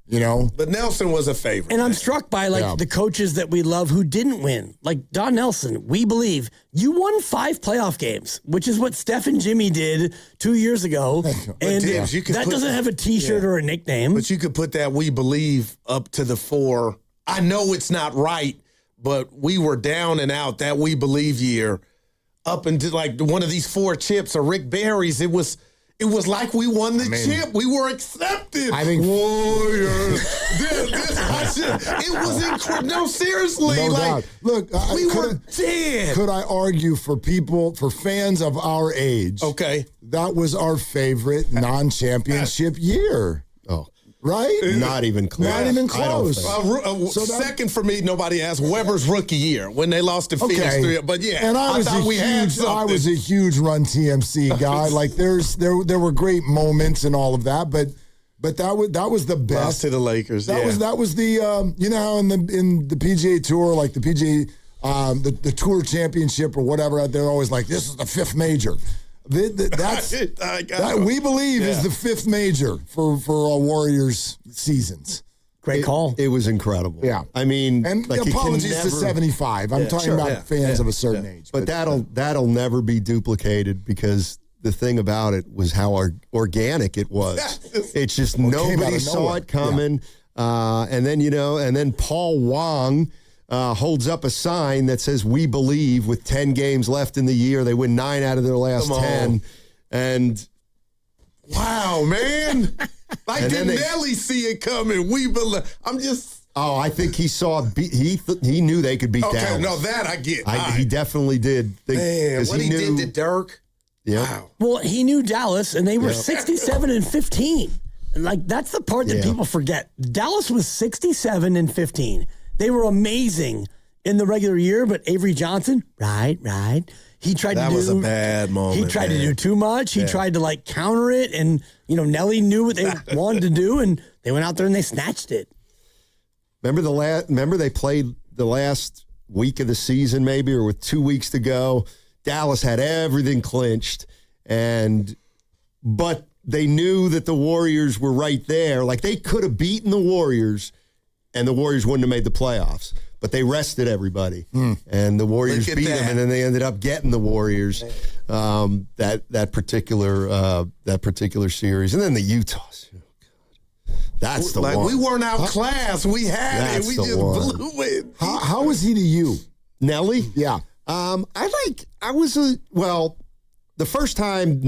But Nelson was a favorite. And I'm struck by the coaches that we love who didn't win. Like Don Nelson, We Believe. You won 5 playoff games, which is what Steph and Jimmy did 2 years ago. And Dibs, that doesn't have a T-shirt or a nickname. But you could put that We Believe up to the 4. I know it's not right, but we were down and out that We Believe year up into one of these 4 chips or Rick Barry's. It was like we won the chip. We were accepted. I think Warriors. It was incredible. No, seriously. No doubt. Look, we were dead. Could I argue for fans of our age? Okay. That was our favorite non-championship year. Oh. Right? Not even close. Not even close. Second for me, nobody asked Weber's rookie year when they lost to Phoenix 3. But yeah, and I was a huge Run TMC guy. There were great moments and all of that, but that was the best. Lost to the Lakers. That was the how in the PGA Tour, like the PGA the Tour Championship or whatever, they're always like, this is the 5th major. That we believe is the 5th major for Warriors seasons. Great call. It was incredible. Yeah. I mean, and apologies to 75. I'm talking about fans of a certain age. But that'll never be duplicated because the thing about it was how organic it was. It's just nobody saw it coming. And then Paul Wong holds up a sign that says, "We believe," with 10 games left in the year. They win 9 out of their last 10. And wow, man. Like, did Nelly see it coming? We believe. I'm just. Oh, I think he saw. He knew they could beat Dallas. Okay, no, that I get. He definitely did. Man, what he did to Dirk. Yeah. Wow. Well, he knew Dallas, and they were 67-15. Like, that's the part that people forget. Dallas was 67-15. They were amazing in the regular year, but Avery Johnson, right. He tried to do. That was a bad moment. He tried to do too much. He tried to counter it, and Nelly knew what they wanted to do, and they went out there and they snatched it. Remember they played the last week of the season, maybe, or with 2 weeks to go. Dallas had everything clinched, but they knew that the Warriors were right there. Like, they could have beaten the Warriors, and the Warriors wouldn't have made the playoffs. But they rested everybody, and the Warriors beat them, and then they ended up getting the Warriors that particular series, and then the Utahs. That's the one. We weren't outclassed. We had it. We just blew it. How was he to you, Nelly? Yeah. The first time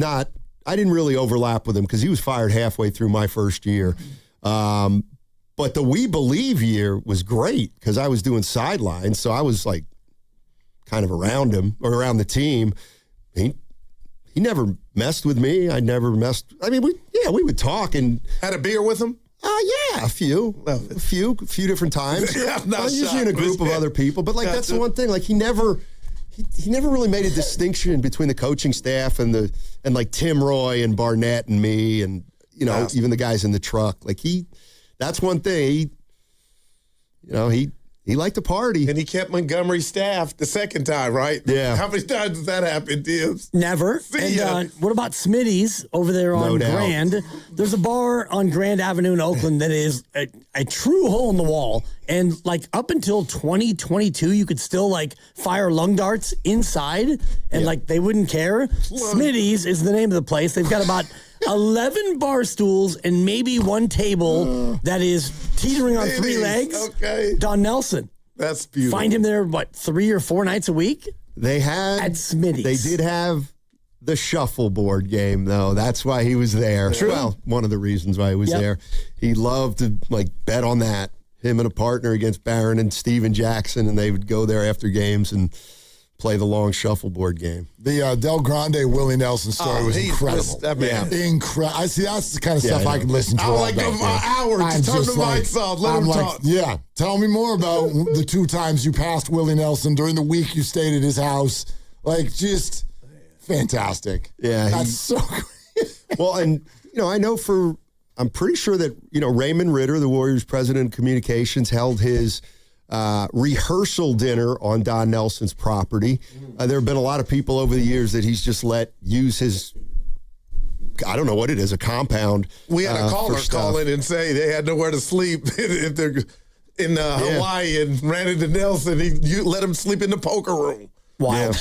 I didn't really overlap with him because he was fired halfway through my first year. But the We Believe year was great because I was doing sidelines, so I was kind of around him or around the team. He never messed with me. I never messed. I mean, we would talk and had a beer with him. A few different times. Usually in a group of other people, but that's the one thing. He never really made a distinction between the coaching staff and Tim Roy and Barnett and me and even the guys in the truck. That's one thing. He liked to party. And he kept Montgomery's staff the second time, right? Yeah. How many times does that happen, Dibs? Never. And what about Smitty's over there on Grand? There's a bar on Grand Avenue in Oakland that is a true hole in the wall. And up until 2022, you could still fire lung darts inside and they wouldn't care. Smitty's is the name of the place. They've got about 11 bar stools and maybe one table that is teetering on 3 legs. Okay. Don Nelson. That's beautiful. Find him there, 3 or 4 nights a week? They had at Smitty's. They did have the shuffleboard game, though. That's why he was there. True. Well, one of the reasons why he was there. He loved to bet on that. Him and a partner against Barron and Steven Jackson, and they would go there after games and play the long shuffleboard game. The Del Grande Willie Nelson story was incredible. Incredible. I see. That's the kind of stuff I can listen to. Hour. Just turn the mics off. Let him talk. Yeah. Tell me more about the 2 times you passed Willie Nelson during the week you stayed at his house. Just fantastic. Yeah. That's so great. Well, and I'm pretty sure that Raymond Ritter, the Warriors president of communications, held his rehearsal dinner on Don Nelson's property. There have been a lot of people over the years that he's just let use his, I don't know what it is, a compound. We had a caller call in and say they had nowhere to sleep if they're in Hawaii and ran into Nelson. You let him sleep in the poker room. Wow. Yeah.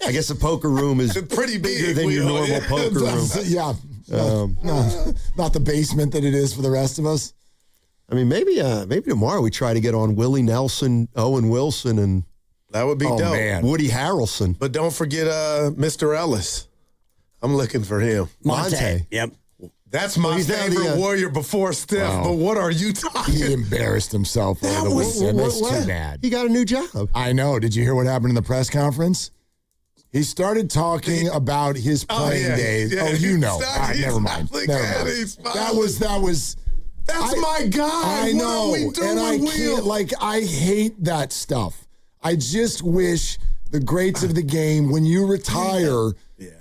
I guess a poker room is pretty bigger than your normal poker room. Yeah. Not the basement that it is for the rest of us. I mean, maybe tomorrow we try to get on Willie Nelson, Owen Wilson, and that would be dope. Man. Woody Harrelson. But don't forget Mr. Ellis. I'm looking for him. Monte. Yep. That's my favorite Warrior before Steph. Wow. But what are you talking? He embarrassed himself over the weekend. That's too bad. He got a new job. I know. Did you hear what happened in the press conference? He started talking about his playing days. Yeah. Oh, you know. Never mind. That was. That's my guy. I know. What are we doing, and I can't, I hate that stuff. I just wish the greats of the game, when you retire,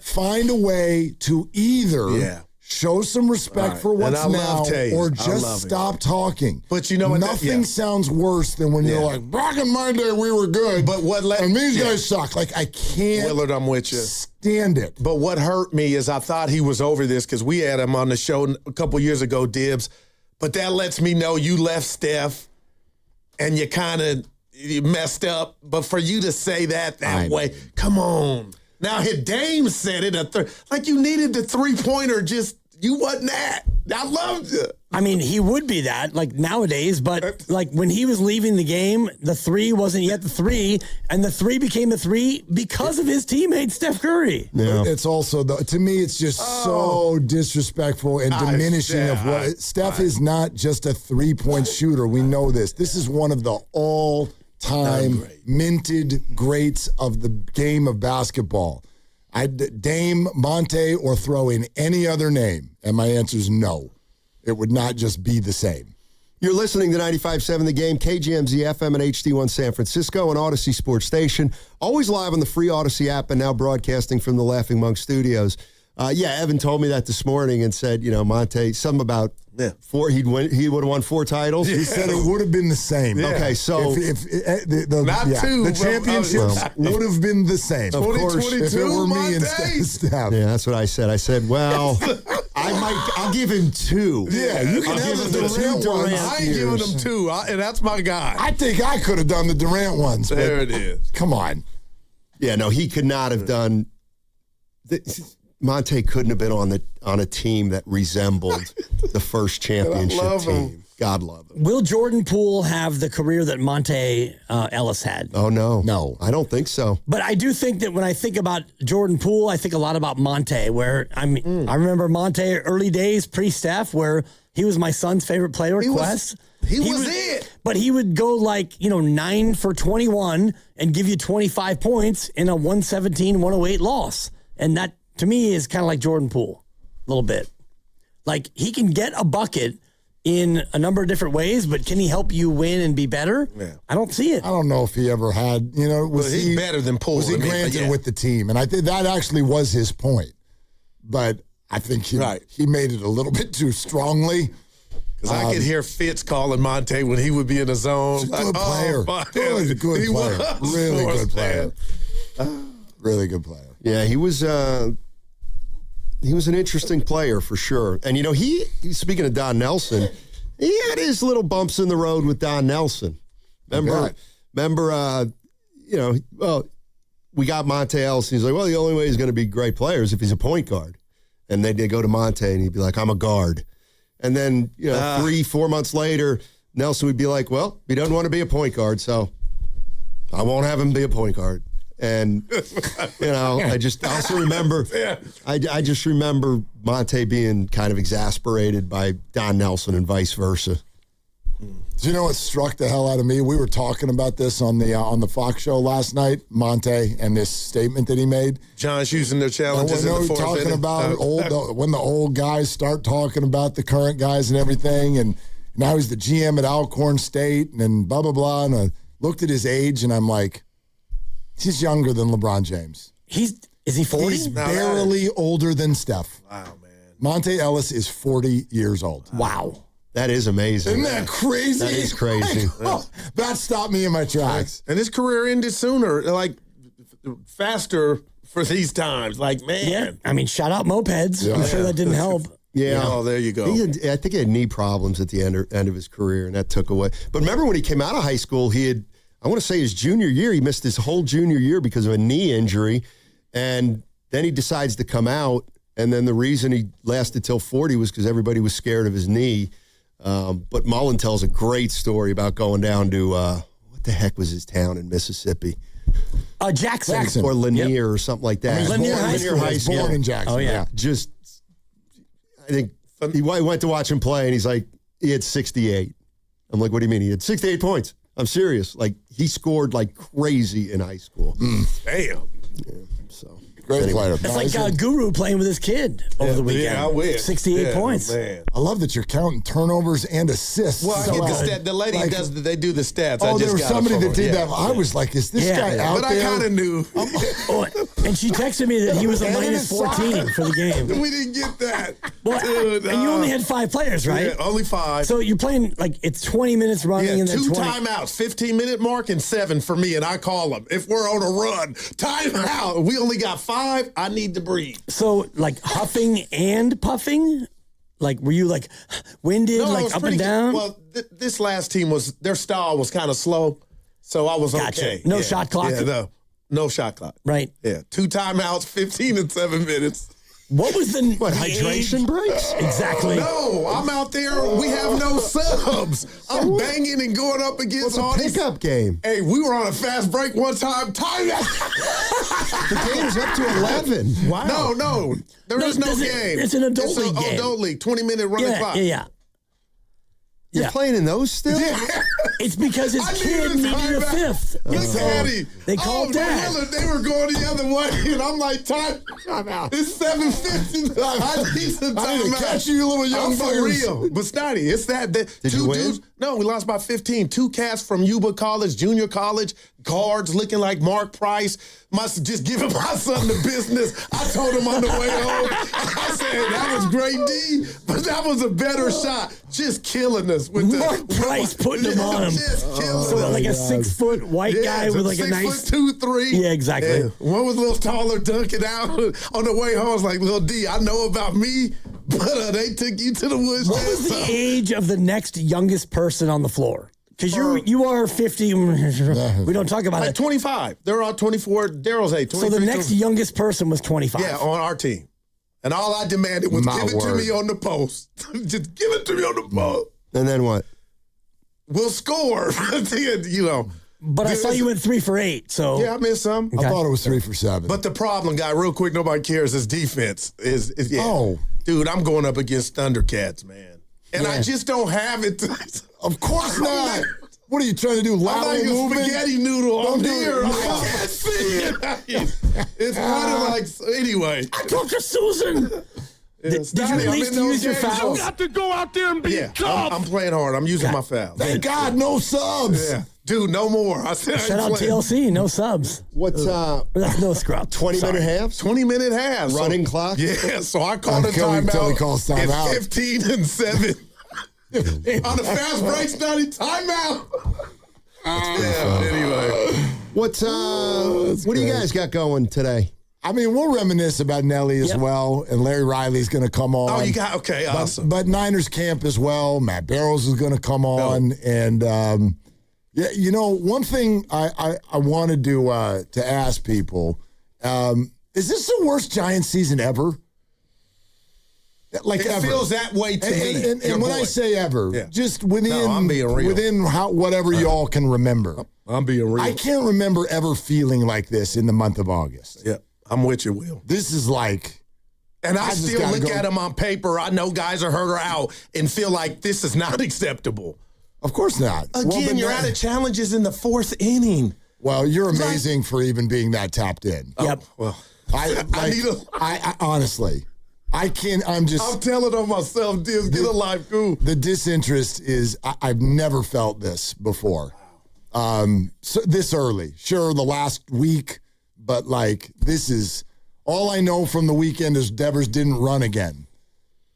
find a way to either show some respect for what's now, or just stop talking. But you know what? Nothing sounds worse than when you're like, back in my day, we were good. But and these guys suck. Like, I can't Willard, I'm with you. stand it. But what hurt me is I thought he was over this because we had him on the show a couple years ago, Dibs. But that lets me know you left Steph and you kind of messed up. But for you to say that way, come on. Now, his Dame said it, like you needed the three-pointer, just you wasn't that. I loved you. I mean, he would be that, like, nowadays, but, like, when he was leaving the game, the three wasn't yet the three, and the three became the three because of his teammate, Steph Curry. Yeah. It's also, to me, it's just so disrespectful and diminishing of what Steph is not just a three-point shooter. We know this. This is one of the all-time minted greats of the game of basketball. Dame, Monte, or throw in any other name, and my answer is no. It would not just be the same. You're listening to 95.7 The Game, KGMZ FM and HD1 San Francisco, and Odyssey Sports Station. Always live on the free Odyssey app and now broadcasting from the Laughing Monk Studios. Evan told me that this morning and said, Monte, something about he would have won 4 titles. He said it would have been the same. Yeah. Okay, so the championships would have been the same. Of course, if it were me instead of Steph. Yeah, that's what I said. I said, well, I'll give him 2. Yeah, you can have the Durant ones. I ain't giving him 2, and that's my guy. I think I could have done the Durant ones. There it is. Come on. Yeah, no, he could not have done. Monte couldn't have been on a team that resembled the first championship team. God love him. Will Jordan Poole have the career that Monte Ellis had? Oh, no. No. I don't think so. But I do think that when I think about Jordan Poole, I think a lot about Monte, where I remember Monte early days, pre-Steph, where he was my son's favorite player at Quest. He was it. But he would go 9 for 21 and give you 25 points in a 117-108 loss. And that, to me, is kind of like Jordan Poole, a little bit. Like, he can get a bucket in a number of different ways, but can he help you win and be better? Yeah. I don't see it. I don't know if he ever had, was he better than Poole? Was he granted with the team? And I think that actually was his point. But I think he made it a little bit too strongly. Because I could hear Fitz calling Monte when he would be in the zone. He's a good player. Good player. Really good player. Really good player. Yeah, he was an interesting player for sure. And, he speaking of Don Nelson, he had his little bumps in the road with Don Nelson. Remember, we got Monte Ellis. He's like, well, the only way he's going to be a great player is if he's a point guard. And then they go to Monte and he'd be like, I'm a guard. And then, 3-4 months later, Nelson would be like, well, he doesn't want to be a point guard, so I won't have him be a point guard. And, I also remember, I just remember Monte being kind of exasperated by Don Nelson and vice versa. Do you know what struck the hell out of me? We were talking about this on the Fox show last night, Monte, and this statement that he made. John's using their challenges in the fourth talking inning. about when the old guys start talking about the current guys and everything, and now he's the GM at Alcorn State, and then blah, blah, blah. And I looked at his age, and I'm like, he's younger than LeBron James. Is he 40? He's barely older than Steph. Wow, man. Monte Ellis is 40 years old. Wow. That is amazing. Isn't that crazy? That is crazy. That stopped me in my tracks. And his career ended sooner, faster for these times. Like, man. Yeah. I mean, shout out mopeds. Yeah. I'm sure that didn't help. Yeah. Oh, there you go. I think he had knee problems at the end of his career, and that took away. But remember when he came out of high school, I want to say his junior year, he missed his whole junior year because of a knee injury. And then he decides to come out. And then the reason he lasted till 40 was because everybody was scared of his knee. But Mullen tells a great story about going down to, what the heck was his town in Mississippi? Jackson. Or Lanier or something like that. Lanier High School. Born in Jackson. Oh, yeah. I think he went to watch him play, and he's like, he had 68. I'm like, what do you mean? He had 68 points. I'm serious. Like, he scored like crazy in high school. Damn. Yeah, so. Great player. It's like Guru playing with his kid over the weekend. Yeah, I wish. 68 points. Man. I love that you're counting turnovers and assists. Well, I get the stat. The lady they do the stats. Oh, there was somebody that did that. Yeah. I was like, is this guy out but there? I kind of knew. And she texted me that he was a minus 14 for the game. We didn't get that. Well, Dude, and you only had 5 players, right? Yeah, only 5. So you're playing it's 20 minutes running and then 2 20. timeouts, 15-minute mark and 7 for me, and I call them. If we're on a run, timeout. We only got 5. I need to breathe. So huffing and puffing? Were you winded, up and down? Well, this last team their style was kind of slow, so I was okay. No shot clock? Yeah, no shot clock. Right. Yeah, 2 timeouts, 15 and 7 minutes. What was the hydration breaks? Exactly. No, I'm out there. We have no subs. I'm banging and going up against all these. Pickup game. Hey, we were on a fast break one time. Timeout. The game's up to 11. Wow. No. There is no game. It's an adult league game. Adult league, 20-minute running clock. Yeah. You're playing in those still? Yeah. It's because his kid needed a fifth. Look at him. They called Dad. They were going the other way, and I'm like, time out. It's 7:50. I need some time I need to out. catch you little young for players. real. But Snotty, it's that. Did you win? Dudes, no, we lost by 15. 2 cats from Yuba College, junior college, guards looking like Mark Price. Must just giving my son the business. I told him on the way home. I said, that was great, D, but that was a better shot. Just killing us with Mark Price putting him on him. Just killing So us. a 6-foot white guy with a nice 6'2", 3. Yeah, exactly. Yeah. One was a little taller, dunking out on the way home. I was like, "Little D, I know about me, but they took you to the woods." What was the age of the next youngest person on the floor? Because you are 50. We don't talk about like it. 25. They're all 24. Daryl's age. So the next youngest person was 25. Yeah, on our team. And all I demanded was give it to me on the post. Just give it to me on the post. And then what? We'll score. But I saw you went 3 for 8. So yeah, I missed some. I thought it was 3 for 7. But the problem, guy, real quick, nobody cares. Is defense is dude, I'm going up against Thundercats, man, and I just don't have it. Of course not. What are you trying to do? I'm Lateral like a movement? spaghetti noodle. I'm Don't do here. it. I can't see it. It's kind of like anyway. I talked to Susan. Did you at least use your fouls? You got to go out there and be tough. I'm playing hard. I'm using my fouls. Thank God, no subs. Yeah. Dude, no more. I said Shout out TLC, no subs. What's That's no scrub. 20-minute halves? 20-minute halves. Running clock? Yeah, so I called a Until he timeout. calls timeout. 15 and 7. On the fast break, Snotty, timeout. Anyway. What do you guys got going today? I mean, we'll reminisce about Nelly as well, and Larry Riley's going to come on. Oh, you got okay, awesome. But Niners camp as well. Matt Barrows is going to come on, and one thing I wanted to ask people: is this the worst Giants season ever? Like it ever. feels that way to me. And when I say ever, just within I'm being real. within whatever y'all can remember. I'm being real. I can't remember ever feeling like this in the month of August. Yeah, I'm with you, Will. This is like, and I still look at them on paper. I know guys are hurt or out and feel like this is not acceptable. Of course not. Again, you're out of challenges in the 4th inning. Well, you're amazing for even being that tapped in. Yep. Well, I honestly, I can't. I'm telling on myself, get a life, cool. The disinterest is, I've never felt this before. So this early. Sure, the last week, but this is, all I know from the weekend is Devers didn't run again.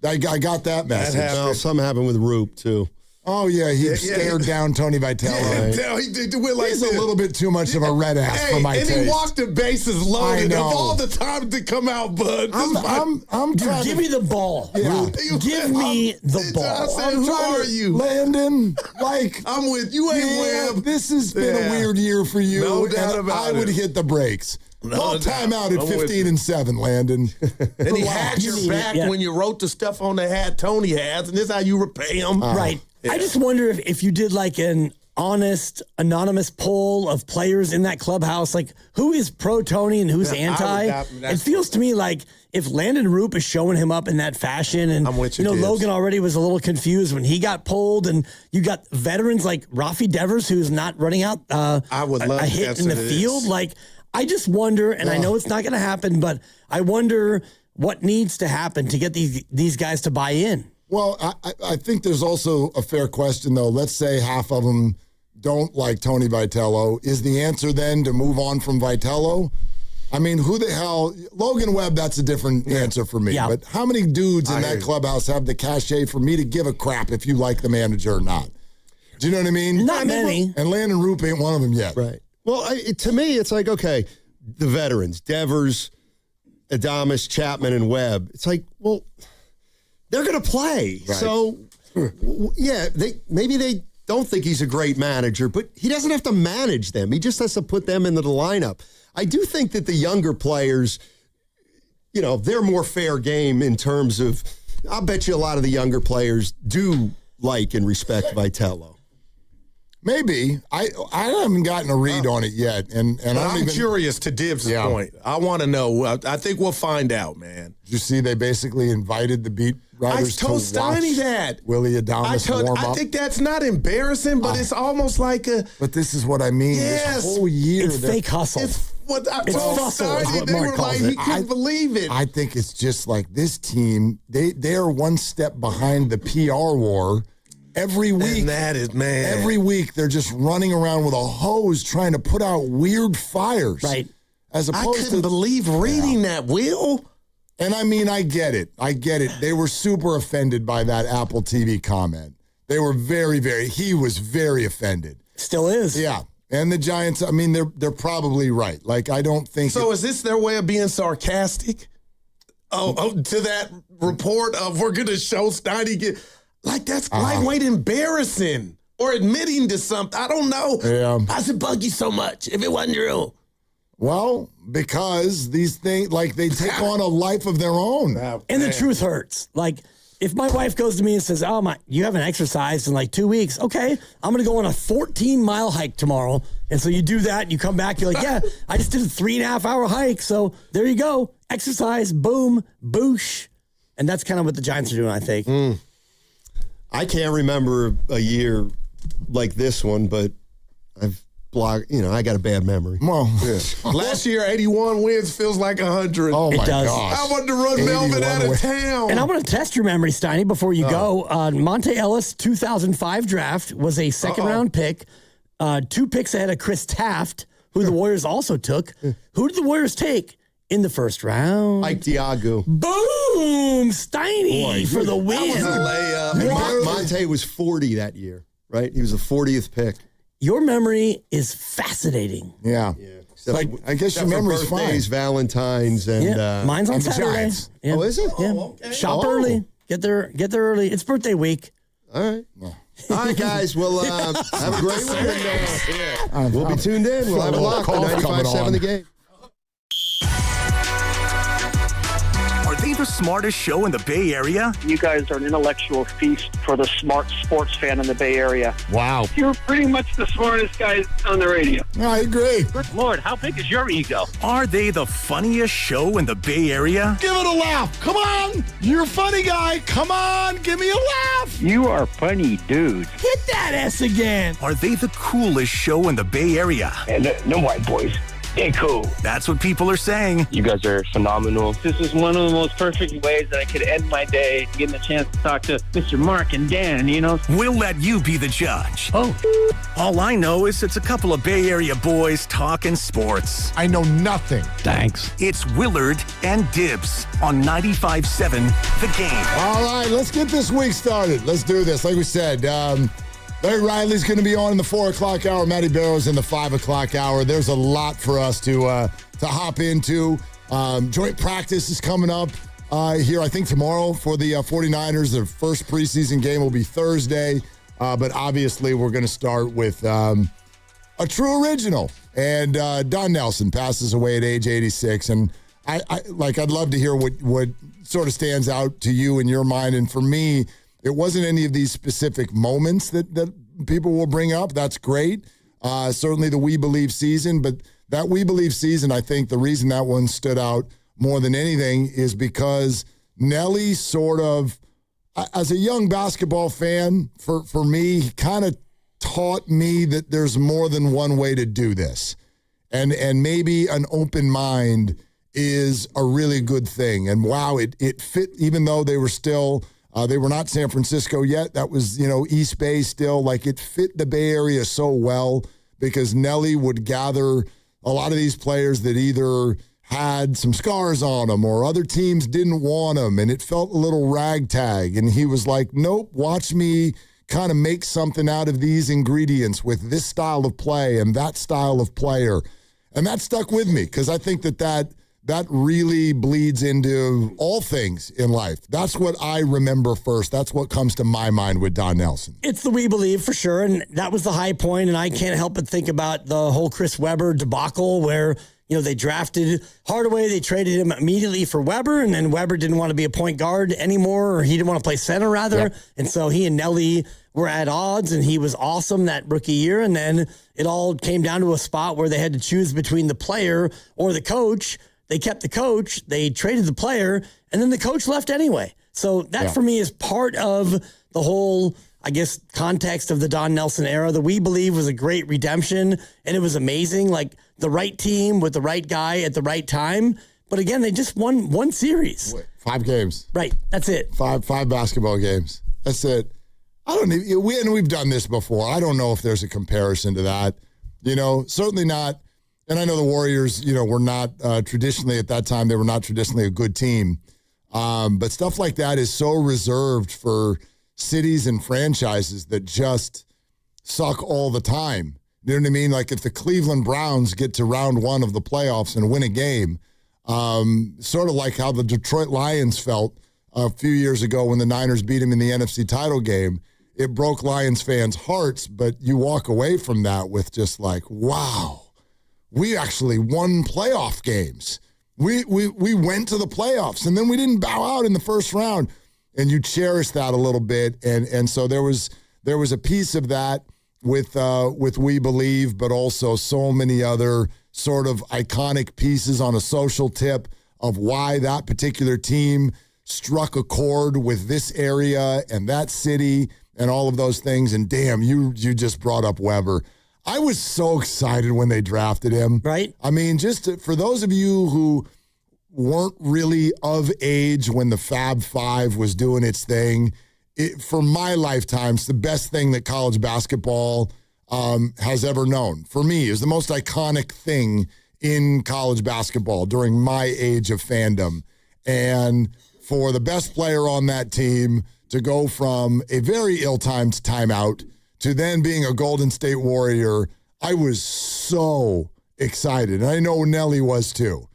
I got that message. Something happened with Roop, too. Oh, yeah, he stared down Tony Vitello. Yeah, he did it like He's this. a little bit too much of a red ass for my and taste. he walked the bases loaded. I know. Of all the time to come out, bud. I'm trying Give me the ball. Yeah. Give me the ball. I said, who are you? Landon, I'm with you, Webb. This has been a weird year for you. No doubt and about I would it. hit the brakes. No time out at I'm with 15 and 7, Landon. And he had your back when you wrote the stuff on the hat Tony has, and this is how you repay him. Right. Yeah. I just wonder if you did an honest, anonymous poll of players in that clubhouse, who is pro Tony and who's anti? It feels to me like if Landon Roop is showing him up in that fashion, and I'm with you, Logan already was a little confused when he got pulled, and you got veterans like Rafi Devers who's not running out I would love a hit in the field. I just wonder, and I know it's not going to happen, but I wonder what needs to happen to get these guys to buy in. Well, I think there's also a fair question, though. Let's say half of them don't like Tony Vitello. Is the answer then to move on from Vitello? I mean, who the hell? Logan Webb, that's a different answer for me. Yeah. But how many dudes in that clubhouse have the cachet for me to give a crap if you like the manager or not? Do you know what I mean? Not many. And Landon Roop ain't one of them yet. Right. Well, to me, it's like, okay, the veterans, Devers, Adames, Chapman, and Webb. It's like, well, they're going to play. Right. So, yeah, maybe they don't think he's a great manager, but he doesn't have to manage them. He just has to put them into the lineup. I do think that the younger players, they're more fair game in terms of, I'll bet you a lot of the younger players do like and respect Vitello. Maybe. I haven't gotten a read on it yet. And I'm curious to Dibs' point. I want to know. I think we'll find out, man. Did you see they basically invited the beat writers to watch Steiny that. Willie Adames warm up? I think that's not embarrassing, but it's almost like a... But this is what I mean. Yes. This whole year. It's fake hustle. It's hustle is what Mark calls it. He couldn't believe it. I think it's just like this team, they are one step behind the PR war. Every week, and that is, man. Every week, they're just running around with a hose trying to put out weird fires. Right. As opposed I couldn't believe reading that, Will. And I mean, I get it. They were super offended by that Apple TV comment. They were he was very offended. Still is. Yeah. And the Giants, I mean, they're probably right. Like, I don't think. So is this their way of being sarcastic? To that report of we're going to show Steiny get. Like, that's lightweight embarrassing or admitting to something. I don't know. Yeah. Why does it bug you so much if it wasn't true? Well, because these things, like, they take on a life of their own. And the truth hurts. Like, if my wife goes to me and says, you haven't exercised in like 2 weeks. Okay, I'm going to go on a 14-mile hike tomorrow. And so you do that, and you come back, you're like, yeah, I just did a 3.5-hour hike. So there you go. Exercise, boom, boosh. And that's kind of what the Giants are doing, I think. I can't remember a year like this one, but I've blocked, I got a bad memory. Well, last year, 81 wins feels like 100. Oh, my does. gosh. I wanted to run Melvin out of town. And I want to test your memory, Steiny, before you go. Monte Ellis, 2005 draft, was a second-round pick. 2 picks ahead of Chris Taft, who the Warriors also took. Who did the Warriors take in the first round? Mike Diagu. Boom! Steiny for the win. That was a layup. Monte was 40 that year, right? He was the 40th pick. Your memory is fascinating. Yeah. I guess your memory's fine. Birthdays, Valentine's, and mine's on and Saturday. Yeah. Oh, is it? Yeah. Okay. Shop early. Get there early. It's birthday week. All right. All right, guys. Well, have a great one. We'll be tuned in. We'll have a lock on 95.7 The Game. Are they the smartest show in the Bay Area? You guys are an intellectual feast for the smart sports fan in the Bay Area. Wow. You're pretty much the smartest guys on the radio. I agree. Good Lord, how big is your ego? Are they the funniest show in the Bay Area? Give it a laugh. Come on. You're a funny guy. Come on. Give me a laugh. You are funny dudes. Hit that S again. Are they the coolest show in the Bay Area? And no white boys. They're cool. That's what people are saying. You guys are phenomenal. This is one of the most perfect ways that I could end my day, getting a chance to talk to Mr. Mark and Dan, We'll let you be the judge. Oh. All I know is it's a couple of Bay Area boys talking sports. I know nothing. Thanks. It's Willard and Dibs on 95.7 The Game. All right, let's get this week started. Let's do this. Like we said, Larry Riley's going to be on in the 4 o'clock hour. Matty Barrows in the 5 o'clock hour. There's a lot for us to hop into. Joint practice is coming up here, I think, tomorrow for the 49ers. Their first preseason game will be Thursday. But obviously, we're going to start with a true original. And Don Nelson passes away at age 86. And I'd love to hear what sort of stands out to you in your mind. And for me, it wasn't any of these specific moments that people will bring up. That's great. Certainly the We Believe season. But that We Believe season, I think the reason that one stood out more than anything is because Nelly sort of, as a young basketball fan, for me, he kind of taught me that there's more than one way to do this. and maybe an open mind is a really good thing. And wow, it fit, even though they were still, they were not San Francisco yet. That was, East Bay still. Like, it fit the Bay Area so well because Nelly would gather a lot of these players that either had some scars on them or other teams didn't want them, and it felt a little ragtag. And he was like, nope, watch me kind of make something out of these ingredients with this style of play and that style of player. And that stuck with me because I think that really bleeds into all things in life. That's what I remember first. That's what comes to my mind with Don Nelson. It's the We Believe for sure, and that was the high point, and I can't help but think about the whole Chris Webber debacle where, they drafted Hardaway, they traded him immediately for Webber, and then Webber didn't want to be a point guard anymore, or he didn't want to play center, rather. Yep. And so he and Nelly were at odds, and he was awesome that rookie year, and then it all came down to a spot where they had to choose between the player or the coach. They kept the coach, they traded the player, and then the coach left anyway. So that for me is part of the whole, I guess, context of the Don Nelson era. The We Believe was a great redemption, and it was amazing. Like, the right team with the right guy at the right time. But again, they just won one series. 5 games. Right. That's it. Five basketball games. That's it. We've done this before. I don't know if there's a comparison to that. Certainly not. And I know the Warriors, were not traditionally at that time, they were not traditionally a good team. But stuff like that is so reserved for cities and franchises that just suck all the time. You know what I mean? Like, if the Cleveland Browns get to round 1 of the playoffs and win a game, sort of like how the Detroit Lions felt a few years ago when the Niners beat them in the NFC title game. It broke Lions fans' hearts, but you walk away from that with just like, wow, we actually won playoff games. We went to the playoffs, and then we didn't bow out in the first round. And you cherish that a little bit. And so there was a piece of that with We Believe, but also so many other sort of iconic pieces on a social tip of why that particular team struck a chord with this area and that city and all of those things. And damn, you just brought up Webber. I was so excited when they drafted him. Right. I mean, for those of you who weren't really of age when the Fab Five was doing its thing, for my lifetime, it's the best thing that college basketball has ever known. For me, is the most iconic thing in college basketball during my age of fandom. And for the best player on that team to go from a very ill-timed timeout to then being a Golden State Warrior, I was so excited. And I know Nelly was too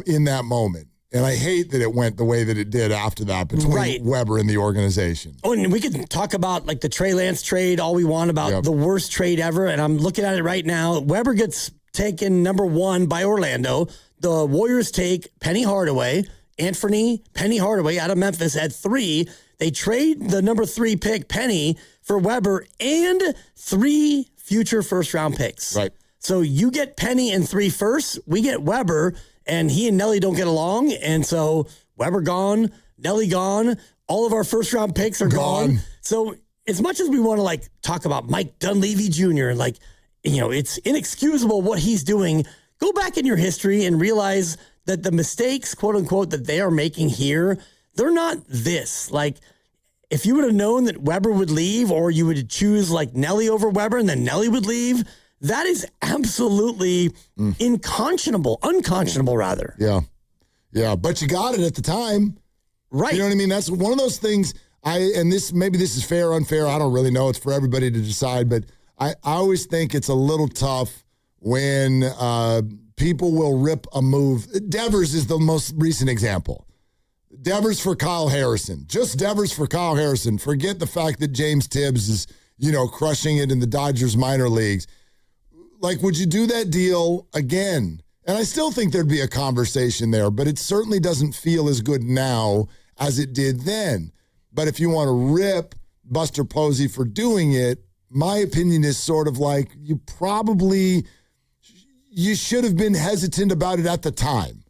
in that moment. And I hate that it went the way that it did after that between Webber and the organization. Oh, and we can talk about like the Trey Lance trade all we want about the worst trade ever. And I'm looking at it right now. Webber gets taken number 1 by Orlando. The Warriors take Penny Hardaway, Anthony Penny Hardaway out of Memphis at 3. They trade the number 3 pick, Penny, for Webber and 3 future first-round picks. Right. So you get Penny and 3 firsts. We get Webber, and he and Nelly don't get along. And so Webber gone, Nelly gone. All of our first-round picks are gone. So as much as we want to, like, talk about Mike Dunleavy Jr., like, it's inexcusable what he's doing, go back in your history and realize that the mistakes, quote-unquote, that they are making here, they're not this. Like, if you would have known that Webber would leave, or you would choose like Nelly over Webber and then Nelly would leave, that is absolutely unconscionable rather. Yeah. Yeah. But you got it at the time. Right. You know what I mean? That's one of those things. Maybe this is fair or unfair. I don't really know. It's for everybody to decide. But I always think it's a little tough when people will rip a move. Devers is the most recent example. Devers for Kyle Harrison. Just Devers for Kyle Harrison. Forget the fact that James Tibbs is, crushing it in the Dodgers minor leagues. Like, would you do that deal again? And I still think there'd be a conversation there, but it certainly doesn't feel as good now as it did then. But if you want to rip Buster Posey for doing it, my opinion is sort of like you should have been hesitant about it at the time.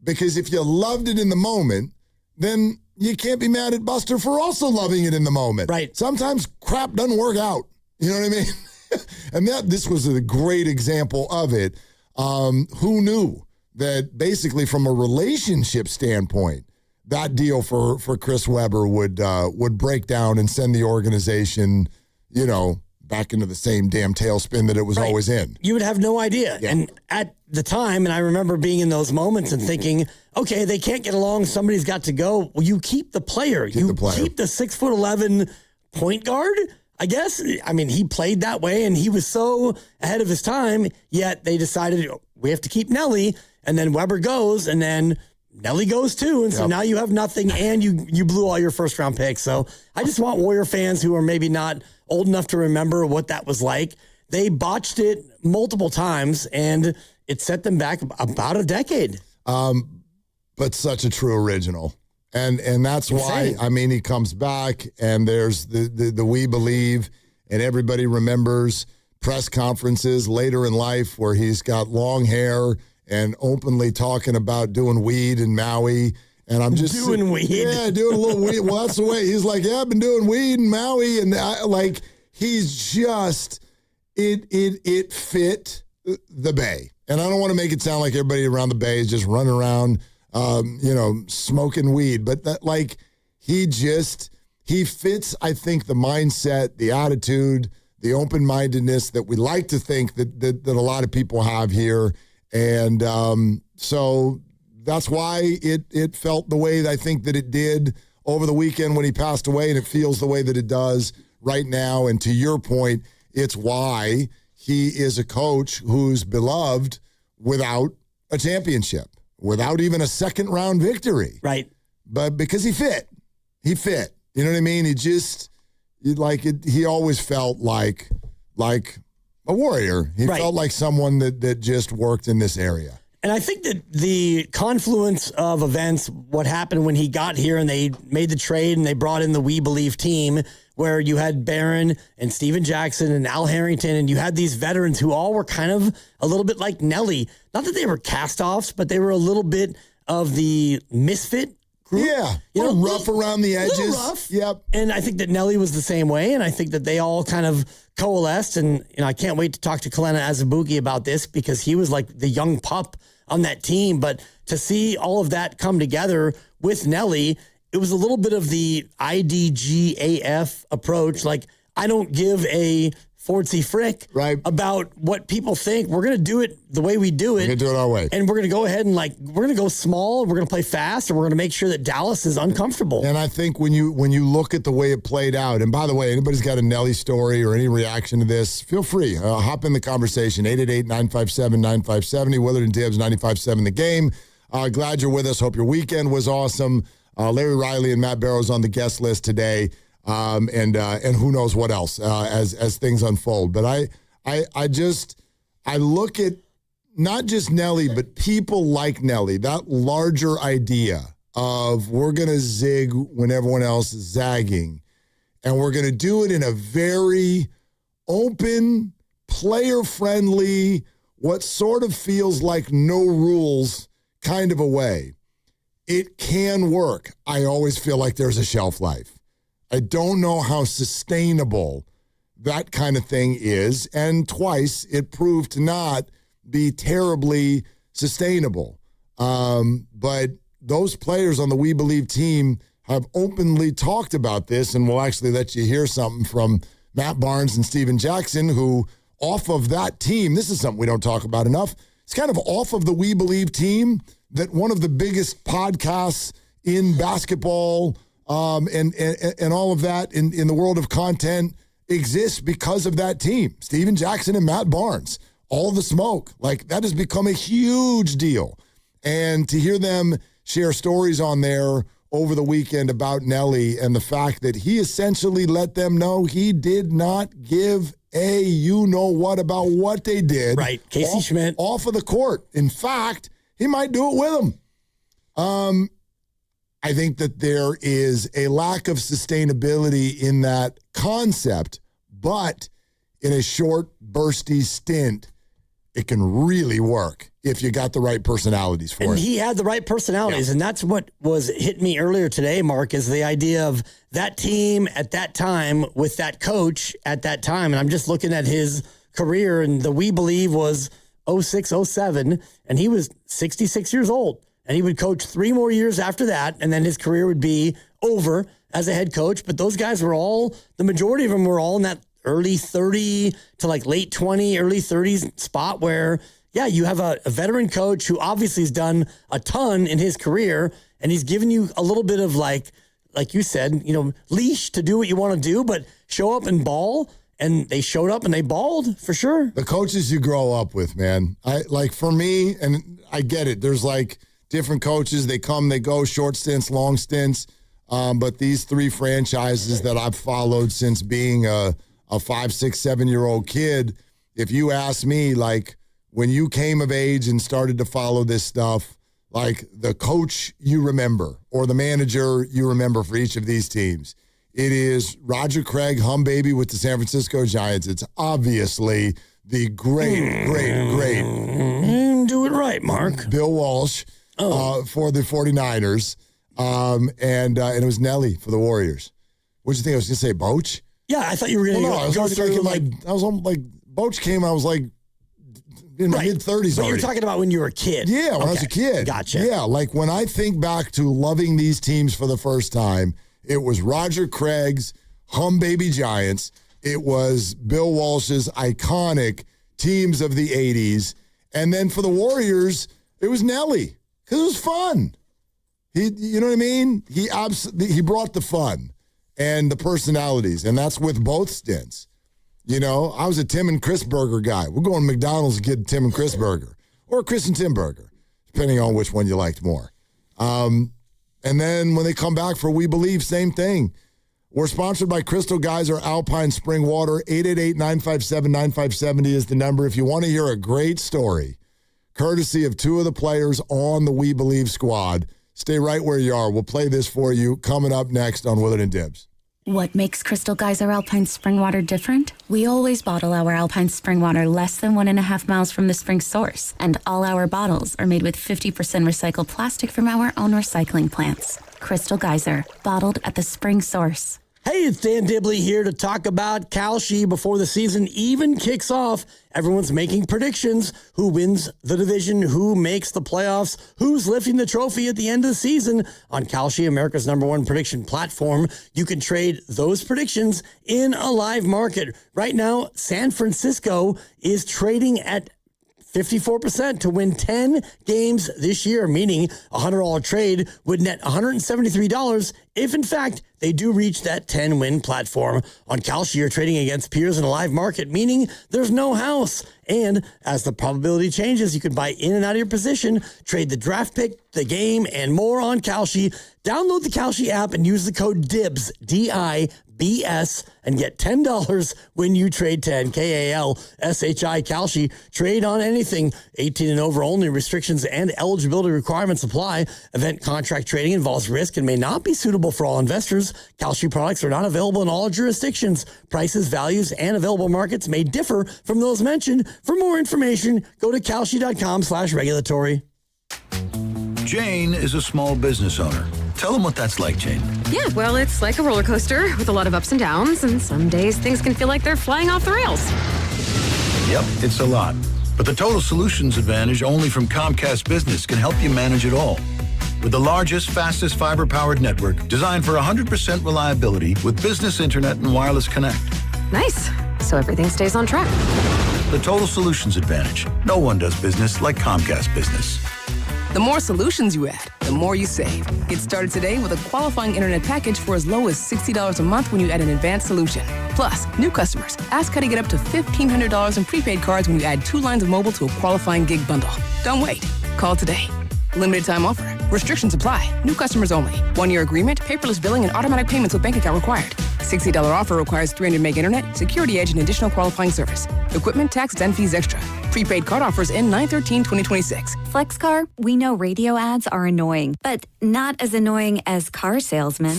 Because if you loved it in the moment, then you can't be mad at Buster for also loving it in the moment. Right. Sometimes crap doesn't work out. You know what I mean? And this was a great example of it. Who knew that basically from a relationship standpoint, that deal for Chris Webber would break down and send the organization, back into the same damn tailspin that it was always in. You would have no idea. Yeah. And at the time, and I remember being in those moments and thinking, okay, they can't get along. Somebody's got to go. Well, you keep the player. Keep the 6'11" point guard, I guess. I mean, he played that way and he was so ahead of his time, yet they decided we have to keep Nelly. And then Webber goes and then Nelly goes too. And so now you have nothing and you blew all your first round picks. So I just want Warrior fans who are maybe not old enough to remember what that was like. They botched it multiple times and it set them back about a decade. But such a true original. And that's why, I mean, he comes back and there's the We Believe, and everybody remembers press conferences later in life where he's got long hair and openly talking about doing weed in Maui. And I'm just doing weed. Yeah, doing a little weed. Well, that's the way he's like, yeah, I've been doing weed in Maui. And he's just, it fit the Bay. And I don't want to make it sound like everybody around the Bay is just running around, smoking weed. But that, he fits, I think, the mindset, the attitude, the open-mindedness that we like to think that a lot of people have here. And so that's why it felt the way that I think that it did over the weekend when he passed away, and it feels the way that it does right now. And to your point, it's why he is a coach who's beloved without a championship, without even a second-round victory. Right. But because he fit. You know what I mean? He always felt like a warrior. He felt like someone that just worked in this area. And I think that the confluence of events, what happened when he got here and they made the trade and they brought in the We Believe team, where you had Barron and Steven Jackson and Al Harrington, and you had these veterans who all were kind of a little bit like Nelly. Not that they were cast-offs, but they were a little bit of the misfit group. Yeah, a little rough around the edges. Little rough. Yep. And I think that Nelly was the same way, and I think that they all kind of coalesced. And I can't wait to talk to Kalena Azubuike about this because he was like the young pup on that team. But to see all of that come together with Nelly, it was a little bit of the IDGAF approach. Like, I don't give a Fortsy frick about what people think. We're going to do it the way we do it. We're going to do it our way. And we're going to go ahead and we're going to go small. We're going to play fast, and we're going to make sure that Dallas is uncomfortable. And I think when you look at the way it played out, and by the way, anybody's got a Nelly story or any reaction to this, feel free. Hop in the conversation, 888-957-9570, Willard and Tibbs, 95.7 The Game. Glad you're with us. Hope your weekend was awesome. Larry Riley and Matt Barrows on the guest list today. And who knows what else as things unfold. But I look at not just Nelly, but people like Nelly, that larger idea of we're going to zig when everyone else is zagging. And we're going to do it in a very open, player-friendly, what sort of feels like no rules kind of a way. It can work. I always feel like there's a shelf life. I don't know how sustainable that kind of thing is. And twice it proved to not be terribly sustainable. But those players on the We Believe team have openly talked about this, and we'll actually let you hear something from Matt Barnes and Steven Jackson, who off of that team, this is something we don't talk about enough, it's kind of off of the We Believe team that one of the biggest podcasts in basketball and all of that in the world of content exists because of that team. Steven Jackson and Matt Barnes, all the smoke. Like, that has become a huge deal. And to hear them share stories on there over the weekend about Nelly and the fact that he essentially let them know he did not give a you-know-what about what they did. Right, Casey Schmidt. Off of the court. In fact, he might do it with them. I think that there is a lack of sustainability in that concept, but in a short, bursty stint, it can really work if you got the right personalities for it. And he had the right personalities, and that's what was hitting me earlier today, Mark, is the idea of that team at that time with that coach at that time. And I'm just looking at his career, and the We Believe was 06, 07, and he was 66 years old. And he would coach 3 more years after that, and then his career would be over as a head coach. But those guys were all, the majority of them were all in that early 30 to like late 20, early 30s spot where, yeah, you have a veteran coach who obviously has done a ton in his career, and he's given you a little bit of like you said, leash to do what you want to do, but show up and ball. And they showed up and they balled for sure. The coaches you grow up with, man. For me, and I get it. There's like different coaches. They come, they go, short stints, long stints. But these 3 franchises that I've followed since being a 5, 6, 7-year-old kid, if you ask me, like when you came of age and started to follow this stuff, like the coach you remember or the manager you remember for each of these teams, it is Roger Craig, hum baby with the San Francisco Giants. It's obviously the great. Do it right, Mark. Bill Walsh for the 49ers. And it was Nelly for the Warriors. What did you think? I was going to say Boch? Yeah, I thought you were going to go through Boch came, I was like in my mid-30s But already. you're talking about when you were a kid. Yeah, when I was a kid. Gotcha. Yeah, like when I think back to loving these teams for the first time, it was Roger Craig's hum baby Giants. It was Bill Walsh's iconic teams of the 80s. And then for the Warriors, it was Nelly because it was fun. You know what I mean? He brought the fun and the personalities, and that's with both stints. I was a Tim and Chris burger guy. We're going to McDonald's to get Tim and Chris burger or Chris and Tim burger, depending on which one you liked more. And then when they come back for We Believe, same thing. We're sponsored by Crystal Geyser Alpine Spring Water. 888-957-9570 is the number. If you want to hear a great story, courtesy of 2 of the players on the We Believe squad, stay right where you are. We'll play this for you coming up next on Willard and Dibs. What makes Crystal Geyser Alpine Spring Water different? We always bottle our Alpine Spring Water less than 1.5 miles from the spring source, and all our bottles are made with 50% recycled plastic from our own recycling plants. Crystal Geyser, bottled at the spring source. Hey, it's Dan Dibley here to talk about Kalshi before the season even kicks off. Everyone's making predictions. Who wins the division? Who makes the playoffs? Who's lifting the trophy at the end of the season? On Kalshi, America's #1 prediction platform, you can trade those predictions in a live market. Right now, San Francisco is trading at 54% to win 10 games this year, meaning a $100 trade would net $173 if, in fact, they do reach that 10-win platform. On Kalshi, you're trading against peers in a live market, meaning there's no house. And as the probability changes, you can buy in and out of your position, trade the draft pick, the game, and more on Kalshi. Download the Kalshi app and use the code DIBS, DIBS, and get $10 when you trade 10, Kalshi, Kalshi. Trade on anything. 18 and over only. Restrictions and eligibility requirements apply. Event contract trading involves risk and may not be suitable for all investors. Kalshi products are not available in all jurisdictions. Prices, values, and available markets may differ from those mentioned. For more information, go to Kalshi.com/regulatory. Jane is a small business owner. Tell them what that's like, Jane. Yeah, well, it's like a roller coaster with a lot of ups and downs, and some days things can feel like they're flying off the rails. Yep, it's a lot. But the Total Solutions Advantage only from Comcast Business can help you manage it all. With the largest, fastest fiber-powered network designed for 100% reliability with business internet and wireless connect. Nice. So everything stays on track. The Total Solutions Advantage. No one does business like Comcast Business. The more solutions you add, the more you save. Get started today with a qualifying internet package for as low as $60 a month when you add an advanced solution. Plus, new customers, ask how to get up to $1,500 in prepaid cards when you add 2 lines of mobile to a qualifying gig bundle. Don't wait. Call today. Limited time offer. Restrictions apply. New customers only. 1-year agreement, paperless billing, and automatic payments with bank account required. $60 offer requires 300 meg internet, security edge, and additional qualifying service. Equipment, tax, and fees extra. Prepaid card offers in 9/13/2026. FlexCar, we know radio ads are annoying, but not as annoying as car salesmen.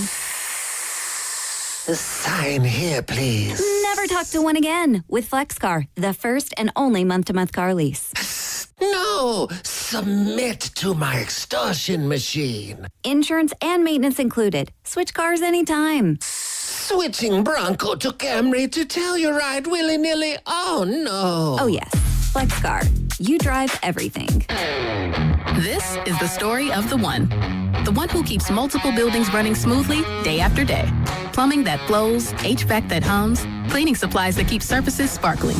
Sign here, please. Never Never talk to one again with FlexCar, the first and only month-to-month car lease. No, submit to my extortion machine. Insurance and maintenance included. Switch cars anytime. Switching Bronco to Camry to tell you ride willy-nilly. Oh, no. Oh, yes. FlexCar. You drive everything. This is the story of the one. The one who keeps multiple buildings running smoothly day after day. Plumbing that flows, HVAC that hums, cleaning supplies that keep surfaces sparkling.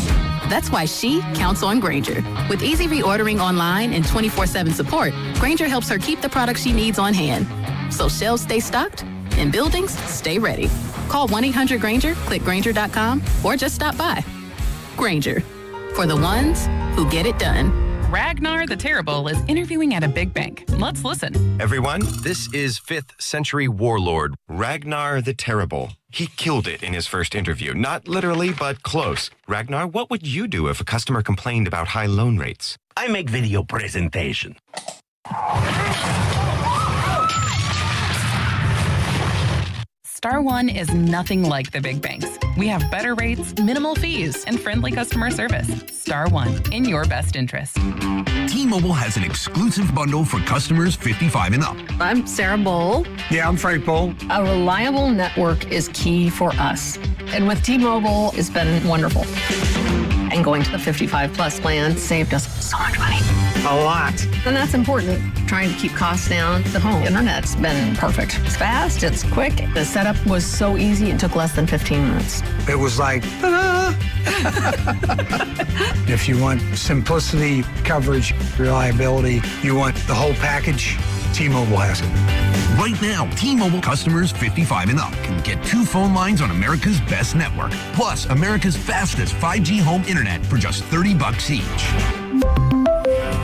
That's why she counts on Grainger. With easy reordering online and 24/7 support, Grainger helps her keep the products she needs on hand. So shelves stay stocked and buildings stay ready. Call 1-800-GRAINGER, click Grainger.com, or just stop by. Grainger, for the ones who get it done. Ragnar the Terrible is interviewing at a big bank. Let's listen. Everyone, this is 5th century warlord Ragnar the Terrible. He killed it in his first interview. Not literally, but close. Ragnar, what would you do if a customer complained about high loan rates? I make video presentation. Star One is nothing like the big banks. We have better rates, minimal fees, and friendly customer service. Star One, in your best interest. T-Mobile has an exclusive bundle for customers 55 and up. I'm Sarah Bowl. Yeah, I'm Frank Bowl. A reliable network is key for us. And with T-Mobile, it's been wonderful. And going to the 55 plus plan saved us so much money. A lot. And that's important. Trying to keep costs down. The home internet's been perfect. It's fast, it's quick. The setup was so easy, it took less than 15 minutes. It was like, ta-da! If you want simplicity, coverage, reliability, you want the whole package, T-Mobile has it. Right now, T-Mobile customers 55 and up can get 2 phone lines on America's best network, plus America's fastest 5G home internet for just $30 each.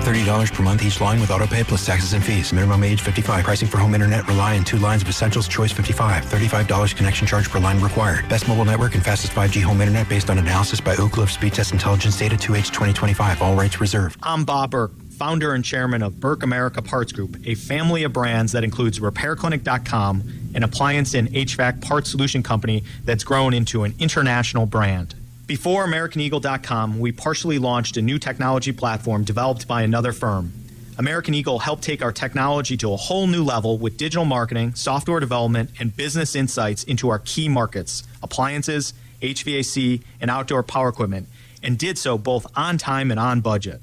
$30 per month each line with autopay plus taxes and fees. Minimum age 55. Pricing for home internet rely on 2 lines of Essentials Choice 55. $35 connection charge per line required. Best mobile network and fastest 5G home internet based on analysis by Oak Cliff Speed Test Intelligence data 2H 2025. All rights reserved. I'm Bob Burke, founder and chairman of Burke America Parts Group, a family of brands that includes RepairClinic.com, an appliance and HVAC parts solution company that's grown into an international brand. Before AmericanEagle.com, we partially launched a new technology platform developed by another firm. American Eagle helped take our technology to a whole new level with digital marketing, software development, and business insights into our key markets, appliances, HVAC, and outdoor power equipment, and did so both on time and on budget.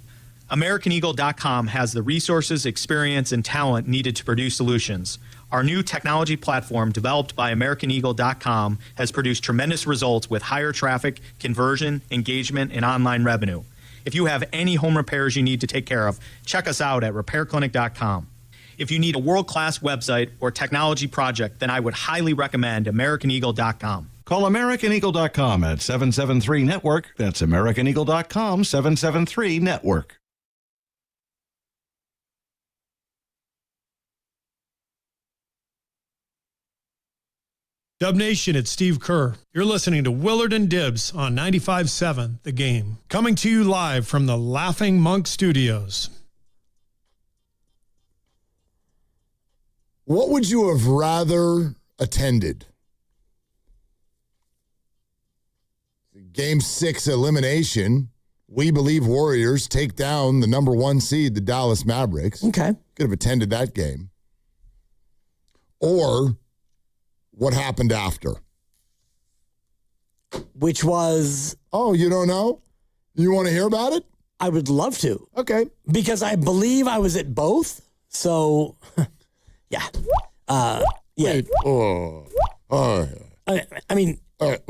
AmericanEagle.com has the resources, experience, and talent needed to produce solutions. Our new technology platform, developed by AmericanEagle.com, has produced tremendous results with higher traffic, conversion, engagement, and online revenue. If you have any home repairs you need to take care of, check us out at RepairClinic.com. If you need a world-class website or technology project, then I would highly recommend AmericanEagle.com. Call AmericanEagle.com at 773-NETWORK. That's AmericanEagle.com, 773-NETWORK. Dub Nation, it's Steve Kerr. You're listening to Willard and Dibbs on 95.7 The Game. Coming to you live from the Laughing Monk Studios. What would you have rather attended? Game 6 elimination. We believe Warriors take down the number 1 seed, the Dallas Mavericks. Okay. Could have attended that game. Or what happened after? Which was... Oh, you don't know? You want to hear about it? I would love to. Okay. Because I believe I was at both. So, yeah. Yeah. Wait. I mean,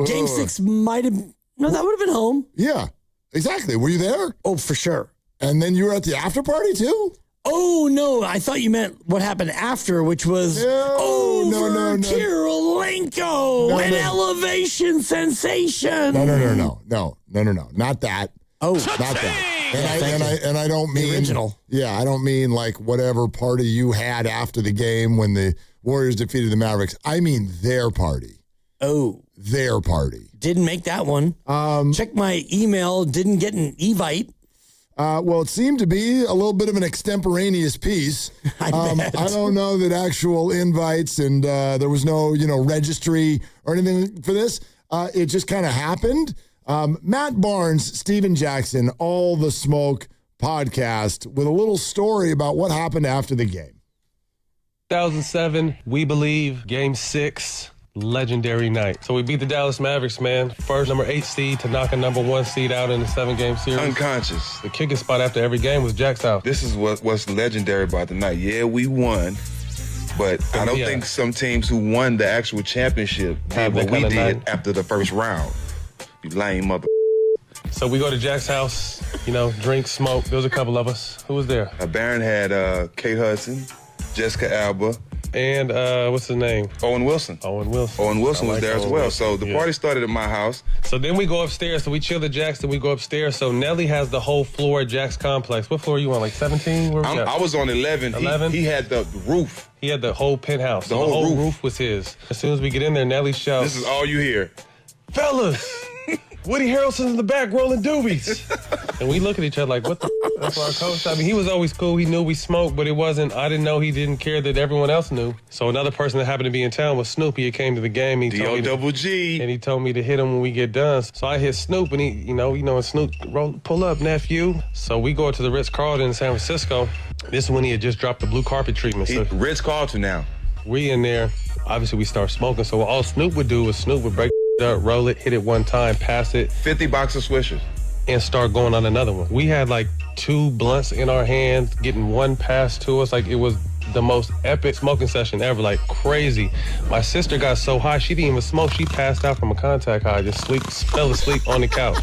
Game 6 might have... No, that would have been home. Yeah, exactly. Were you there? Oh, for sure. And then you were at the after party too? Oh, no. I thought you meant what happened after, which was over Kirilenko, an elevation sensation. No. Not that. Oh, not that. And I don't mean the original. Yeah, I don't mean like whatever party you had after the game when the Warriors defeated the Mavericks. I mean their party. Oh. Their party. Didn't make that one. Check my email. Didn't get an Evite. Well, it seemed to be a little bit of an extemporaneous piece. I don't know that actual invites and there was no, registry or anything for this. It just kind of happened. Matt Barnes, Steven Jackson, All the Smoke podcast with a little story about what happened after the game. 2007, we believe, Game 6, legendary night. So we beat the Dallas Mavericks, man. First number 8 seed to knock a number 1 seed out in the 7-game series. Unconscious. The kicking spot after every game was Jack's house. This is what's legendary about the night. Yeah, we won, but I don't think some teams who won the actual championship did what we did after the first round. You lame mother. So we go to Jack's house, drink, smoke. There was a couple of us. Who was there? Barron had Kate Hudson, Jessica Alba. And what's his name? Owen Wilson. Owen Wilson was there as well. So the party started at my house. So then we go upstairs. So we chill at Jack's, then we go upstairs. So Nelly has the whole floor at Jack's complex. What floor are you on, like 17? I was on 11. 11? He had the roof. He had the whole penthouse. The whole roof was his. As soon as we get in there, Nelly shouts. This is all you hear. Fellas! Woody Harrelson's in the back rolling doobies. And we look at each other like, what the f? That's our coach. I mean, he was always cool. He knew we smoked, but I didn't know he didn't care that everyone else knew. So another person that happened to be in town was Snoop. He came to the game. D-O-double-G. And he told me to hit him when we get done. So I hit Snoop, and he, and Snoop, pull up, nephew. So we go to the Ritz-Carlton in San Francisco. This is when he had just dropped the blue carpet treatment. So Ritz-Carlton now. We in there. Obviously, we start smoking. So all Snoop would do was Snoop would break up, roll it, hit it one time, pass it. 50 box of Swishers. And start going on another one. We had like 2 blunts in our hands, getting one passed to us. Like it was the most epic smoking session ever, like crazy. My sister got so high, she didn't even smoke. She passed out from a contact high, just fell asleep on the couch.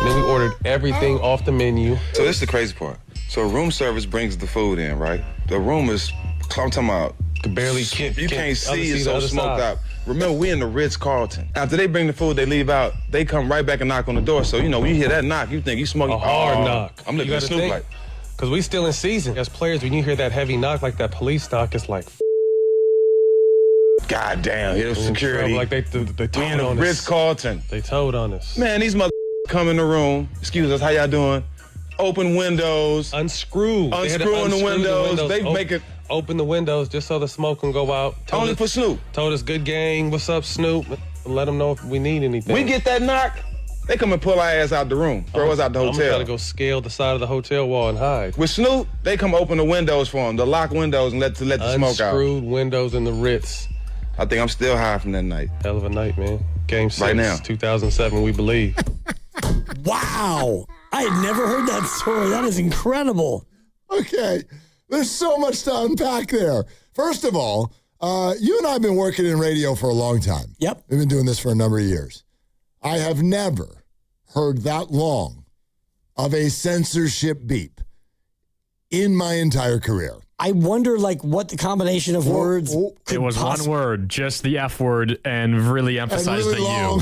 And then we ordered everything off the menu. So this is the crazy part. So room service brings the food in, right? The room is, I'm talking about, you can't see, it's so smoked out. Remember, we in the Ritz-Carlton. After they bring the food, they leave out, they come right back and knock on the door. So, when you hear that knock, you think you smoking. A hard knock. I'm looking at Snoop like. Because we still in season. As players, when you hear that heavy knock, like that police knock, it's like, God damn, here's security. Like they told on us. Ritz-Carlton. They told on us. Man, these mother come in the room. Excuse us, how y'all doing? Open windows. Unscrewing the windows. They make it. Open the windows just so the smoke can go out. Only for Snoop. Told us, good gang, what's up, Snoop? Let them know if we need anything. We get that knock, they come and pull our ass out the room, throw us out the hotel. I'm gonna go scale the side of the hotel wall and hide. With Snoop, they come open the windows for him, the locked windows, and let the smoke out. Unscrewed windows in the Ritz. I think I'm still high from that night. Hell of a night, man. Game 6, right now. 2007, we believe. Wow. I had never heard that story. That is incredible. Okay. There's so much to unpack there. First of all, you and I have been working in radio for a long time. Yep. We've been doing this for a number of years. I have never heard that long of a censorship beep in my entire career. I wonder, what the combination of words It was one word, just the F word, and really emphasized the U.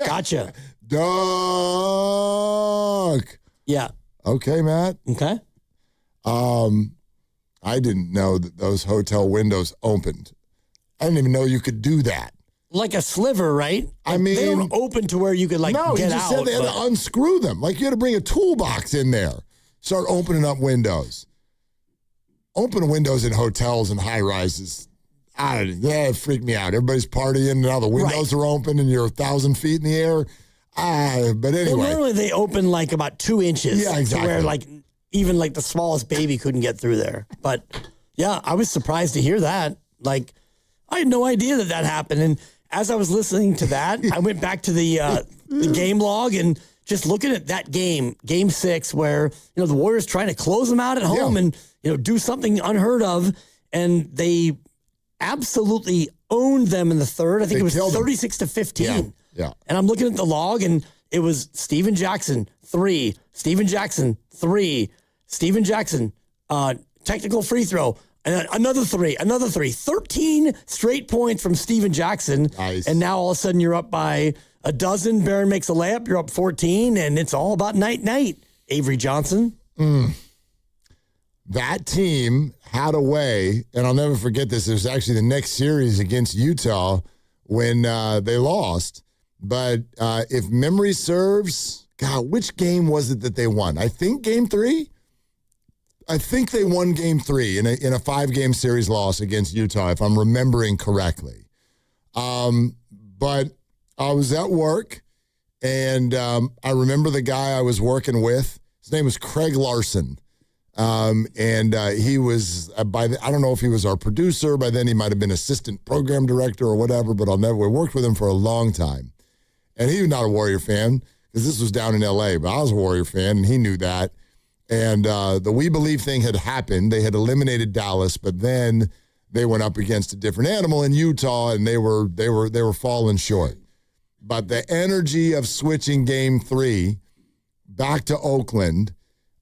Gotcha. Dog. Yeah. Okay, Matt. Okay. I didn't know that those hotel windows opened. I didn't even know you could do that. Like a sliver, right? I mean, they don't open to where you could get out. No, he just said they had to unscrew them. Like you had to bring a toolbox in there. Start opening up windows. Open windows in hotels and high rises. It freaked me out. Everybody's partying and all the windows are open and you're 1,000 feet in the air. But anyway. Well, normally they open about 2 inches. Yeah, exactly. To where even the smallest baby couldn't get through there. But yeah, I was surprised to hear that. I had no idea that happened. And as I was listening to that, I went back to the game log and just looking at that game 6, where the Warriors trying to close them out at home and do something unheard of, and they absolutely owned them in the third. I think it was 36-15. Yeah. And I'm looking at the log, and it was Steven Jackson 3, Steven Jackson 3, Steven Jackson technical free throw. And another three. 13 straight points from Steven Jackson. Nice. And now all of a sudden you're up by a dozen. Barron makes a layup. You're up 14, and it's all about night. Avery Johnson. That team had a way, and I'll never forget this. It was actually the next series against Utah when they lost. But if memory serves, God, which game was it that they won? I think game 3? I think they won game 3 in a 5-game series loss against Utah, if I'm remembering correctly. But I was at work, and I remember the guy I was working with. His name was Craig Larson. He was, I don't know if he was our producer. By then, he might have been assistant program director or whatever, but we worked with him for a long time. And he was not a Warrior fan because this was down in L.A., but I was a Warrior fan, and he knew that. And the We Believe thing had happened. They had eliminated Dallas, but then they went up against a different animal in Utah, and they were falling short. But the energy of switching Game 3 back to Oakland,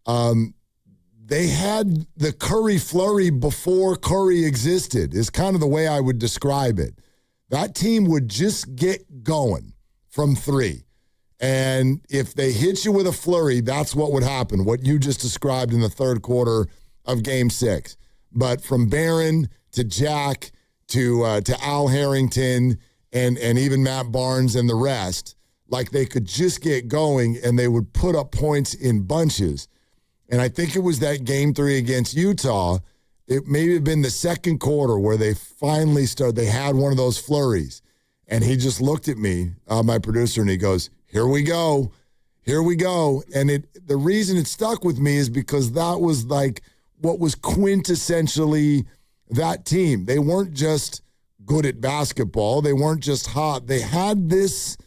they had the Curry flurry before Curry existed, is kind of the way I would describe it. That team would just get going from 3. And if they hit you with a flurry, that's what would happen, what you just described in the third quarter of Game 6. But from Barron to Jack to Al Harrington and even Matt Barnes and the rest, like they could just get going and they would put up points in bunches. And I think it was that Game 3 against Utah. It may have been the second quarter where they finally started. They had one of those flurries. And he just looked at me, my producer, and he goes, here we go. Here we go. And the reason it stuck with me is because that was like what was quintessentially that team. They weren't just good at basketball. They weren't just hot. They had this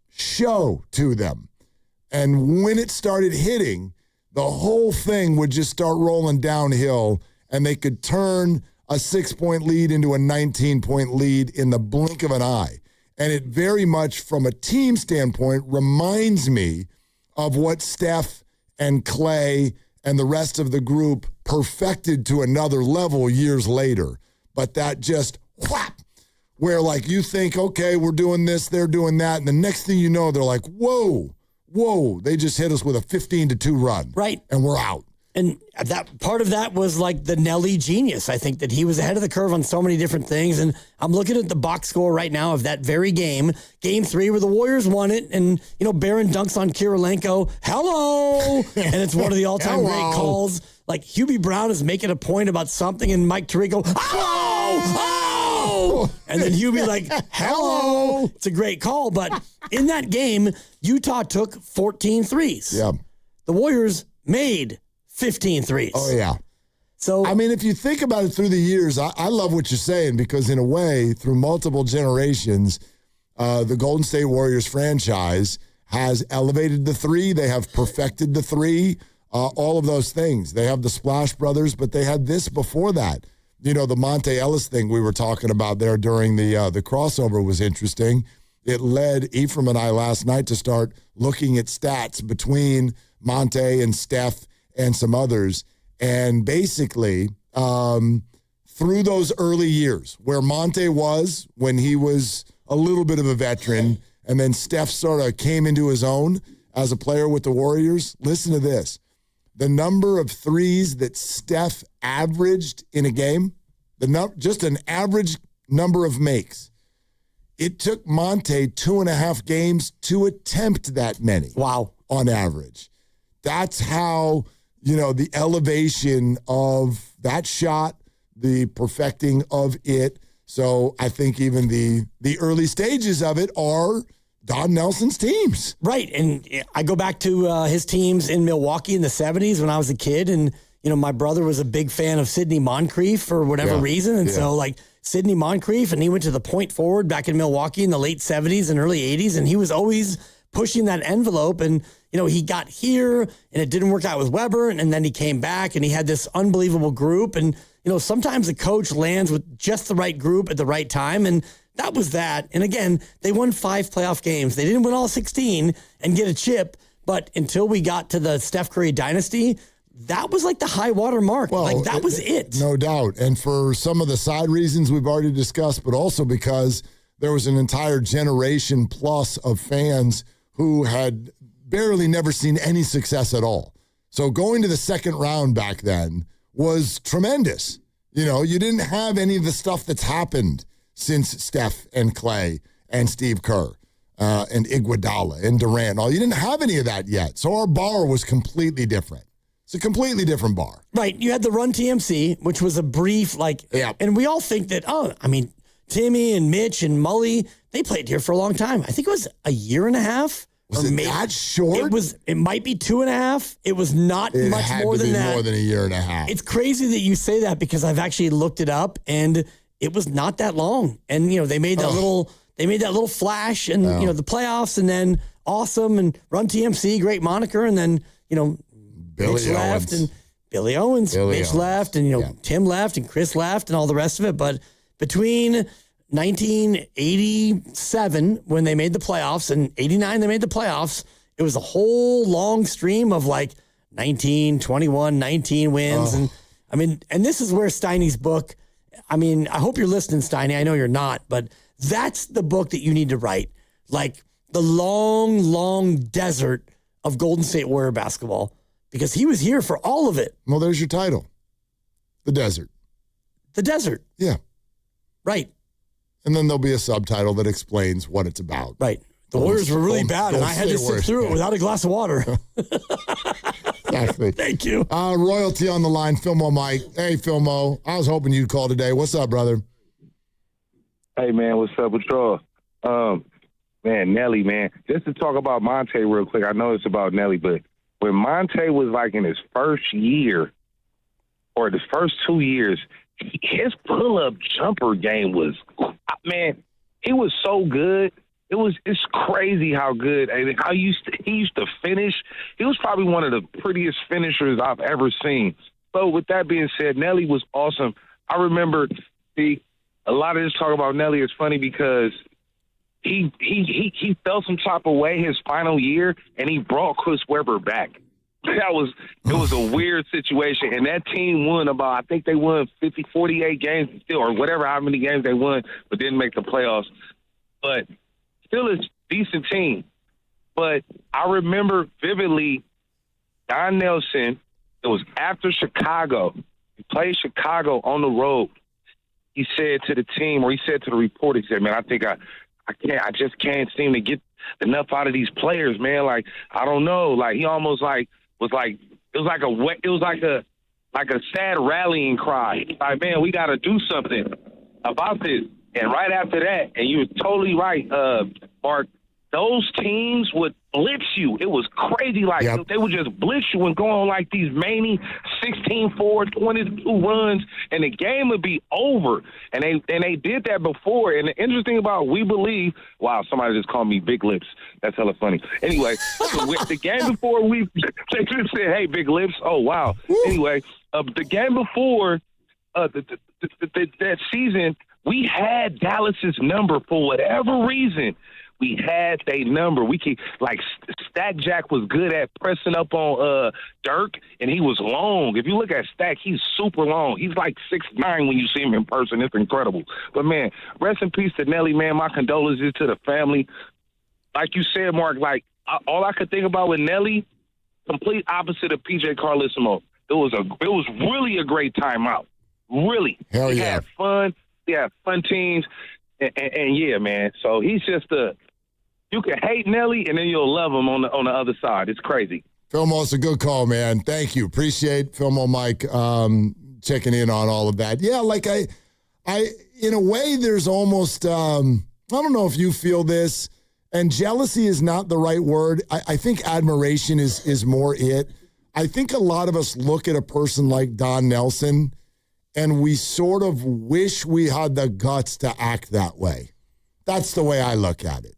show to them. And when it started hitting, the whole thing would just start rolling downhill, and they could turn a 6-point lead into a 19-point lead in the blink of an eye. And it very much, from a team standpoint, reminds me of what Steph and Clay and the rest of the group perfected to another level years later. But that just whap, where like you think, okay, we're doing this, they're doing that, and the next thing you know, they're like, whoa, they just hit us with a 15-2 run. Right. And we're out. And that part of that was like the Nelly genius. I think that he was ahead of the curve on so many different things. And I'm looking at the box score right now of that very game, Game 3, where the Warriors won it. And, Barron dunks on Kirilenko. Hello! And it's one of the all-time great calls. Like, Hubie Brown is making a point about something, and Mike Tirico, oh! And then Hubie like, hello! It's a great call. But in that game, Utah took 14 threes. Yeah. The Warriors made 15 threes. Oh, yeah. So, I mean, if you think about it through the years, I love what you're saying because, in a way, through multiple generations, the Golden State Warriors franchise has elevated the 3. They have perfected the 3, all of those things. They have the Splash Brothers, but they had this before that. The Monte Ellis thing we were talking about there during the crossover was interesting. It led Ephraim and I last night to start looking at stats between Monte and Steph and some others. And basically, through those early years where Monte was when he was a little bit of a veteran, and then Steph sort of came into his own as a player with the Warriors, listen to this. The number of threes that Steph averaged in a game, just an average number of makes, it took Monte 2.5 games to attempt that many. Wow. On average. That's how, the elevation of that shot, the perfecting of it. So I think even the early stages of it are Don Nelson's teams. Right. And I go back to his teams in Milwaukee in the 70s when I was a kid. And, my brother was a big fan of Sidney Moncrief for whatever reason. And so, Sidney Moncrief, and he went to the point forward back in Milwaukee in the late 70s and early 80s. And he was always pushing that envelope. And, he got here and it didn't work out with Weber. And then he came back and he had this unbelievable group. And, sometimes the coach lands with just the right group at the right time. And that was that. And again, they won 5 playoff games. They didn't win all 16 and get a chip. But until we got to the Steph Curry dynasty, that was like the high water mark. Well, that was it. No doubt. And for some of the side reasons we've already discussed, but also because there was an entire generation plus of fans who had barely never seen any success at all. So going to the second round back then was tremendous. You didn't have any of the stuff that's happened since Steph and Clay and Steve Kerr and Iguodala and Durant. You didn't have any of that yet. So our bar was completely different. It's a completely different bar. Right. You had the Run TMC, which was a brief, and we all think that, Timmy and Mitch and Mully, they played here for a long time. I think it was a year and a half. Was it that short? It might be 2.5. It was not much more than that. More than a year and a half. It's crazy that you say that because I've actually looked it up and it was not that long. And they made that little flash and the playoffs and then Awesome and Run TMC, great moniker, and then Mitch left and Billy Owens. Mitch left and Tim left and Chris left and all the rest of it. But between 1987 when they made the playoffs and 89 they made the playoffs, it was a whole long stream of 19, 21, 19 wins. And and this is where Steiny's book, I hope you're listening, Steiny. I know you're not, but that's the book that you need to write. The long, long desert of Golden State Warrior basketball, because he was here for all of it. Well, there's your title. The Desert. The Desert. Yeah. Right. And then there'll be a subtitle that explains what it's about. Right. The Warriors were really bad, and I had to sit through it without a glass of water. Exactly. Thank you. Royalty on the line, Filmo Mike. Hey, Filmo. I was hoping you'd call today. What's up, brother? Hey, man. What's up with y'all? Man, Nelly, man. Just to talk about Monte real quick. I know it's about Nelly, but when Monte was in his first year or the first 2 years, his pull-up jumper game was, man, he was so good. It's crazy how good. He used to finish. He was probably one of the prettiest finishers I've ever seen. So with that being said, Nelly was awesome. I remember a lot of this talk about Nelly is funny because he felt some type of way his final year, and he brought Chris Webber back. It was a weird situation, and that team won I think they won 48 games still, or whatever, how many games they won, but didn't make the playoffs. But still a decent team. But I remember vividly Don Nelson, it was after Chicago. He played Chicago on the road. He said to the team, or he said to the reporter, he said, man, I think I just can't seem to get enough out of these players, man. I don't know. He almost it was like a sad rallying cry. Man, we got to do something about this. And right after that, and you were totally right, Mark, those teams would blitz you. It was crazy. They would just blitz you and go on these many 16-4, 22 runs, and the game would be over. And they did that before. And the interesting about We Believe, wow, somebody just called me Big Lips. That's hella funny. Anyway, the game before they just said, hey, Big Lips. Oh, wow. Anyway, the game before that season, we had Dallas's number for whatever reason. We had their number. We could Stack Jack was good at pressing up on Dirk, and he was long. If you look at Stack, he's super long. He's 6'9" when you see him in person. It's incredible. But man, rest in peace to Nelly, man. My condolences to the family. Like you said, Mark, all I could think about with Nelly, complete opposite of PJ Carlesimo. It was really a great time out. Really. Hell yeah. We had fun. We had fun teams. And yeah, man. So he's just you can hate Nelly, and then you'll love him on the other side. It's crazy. Filmo, it's a good call, man. Thank you. Appreciate Filmo Mike checking in on all of that. Yeah, I in a way, there's almost, I don't know if you feel this, and jealousy is not the right word. I think admiration is more it. I think a lot of us look at a person like Don Nelson, and we sort of wish we had the guts to act that way. That's the way I look at it.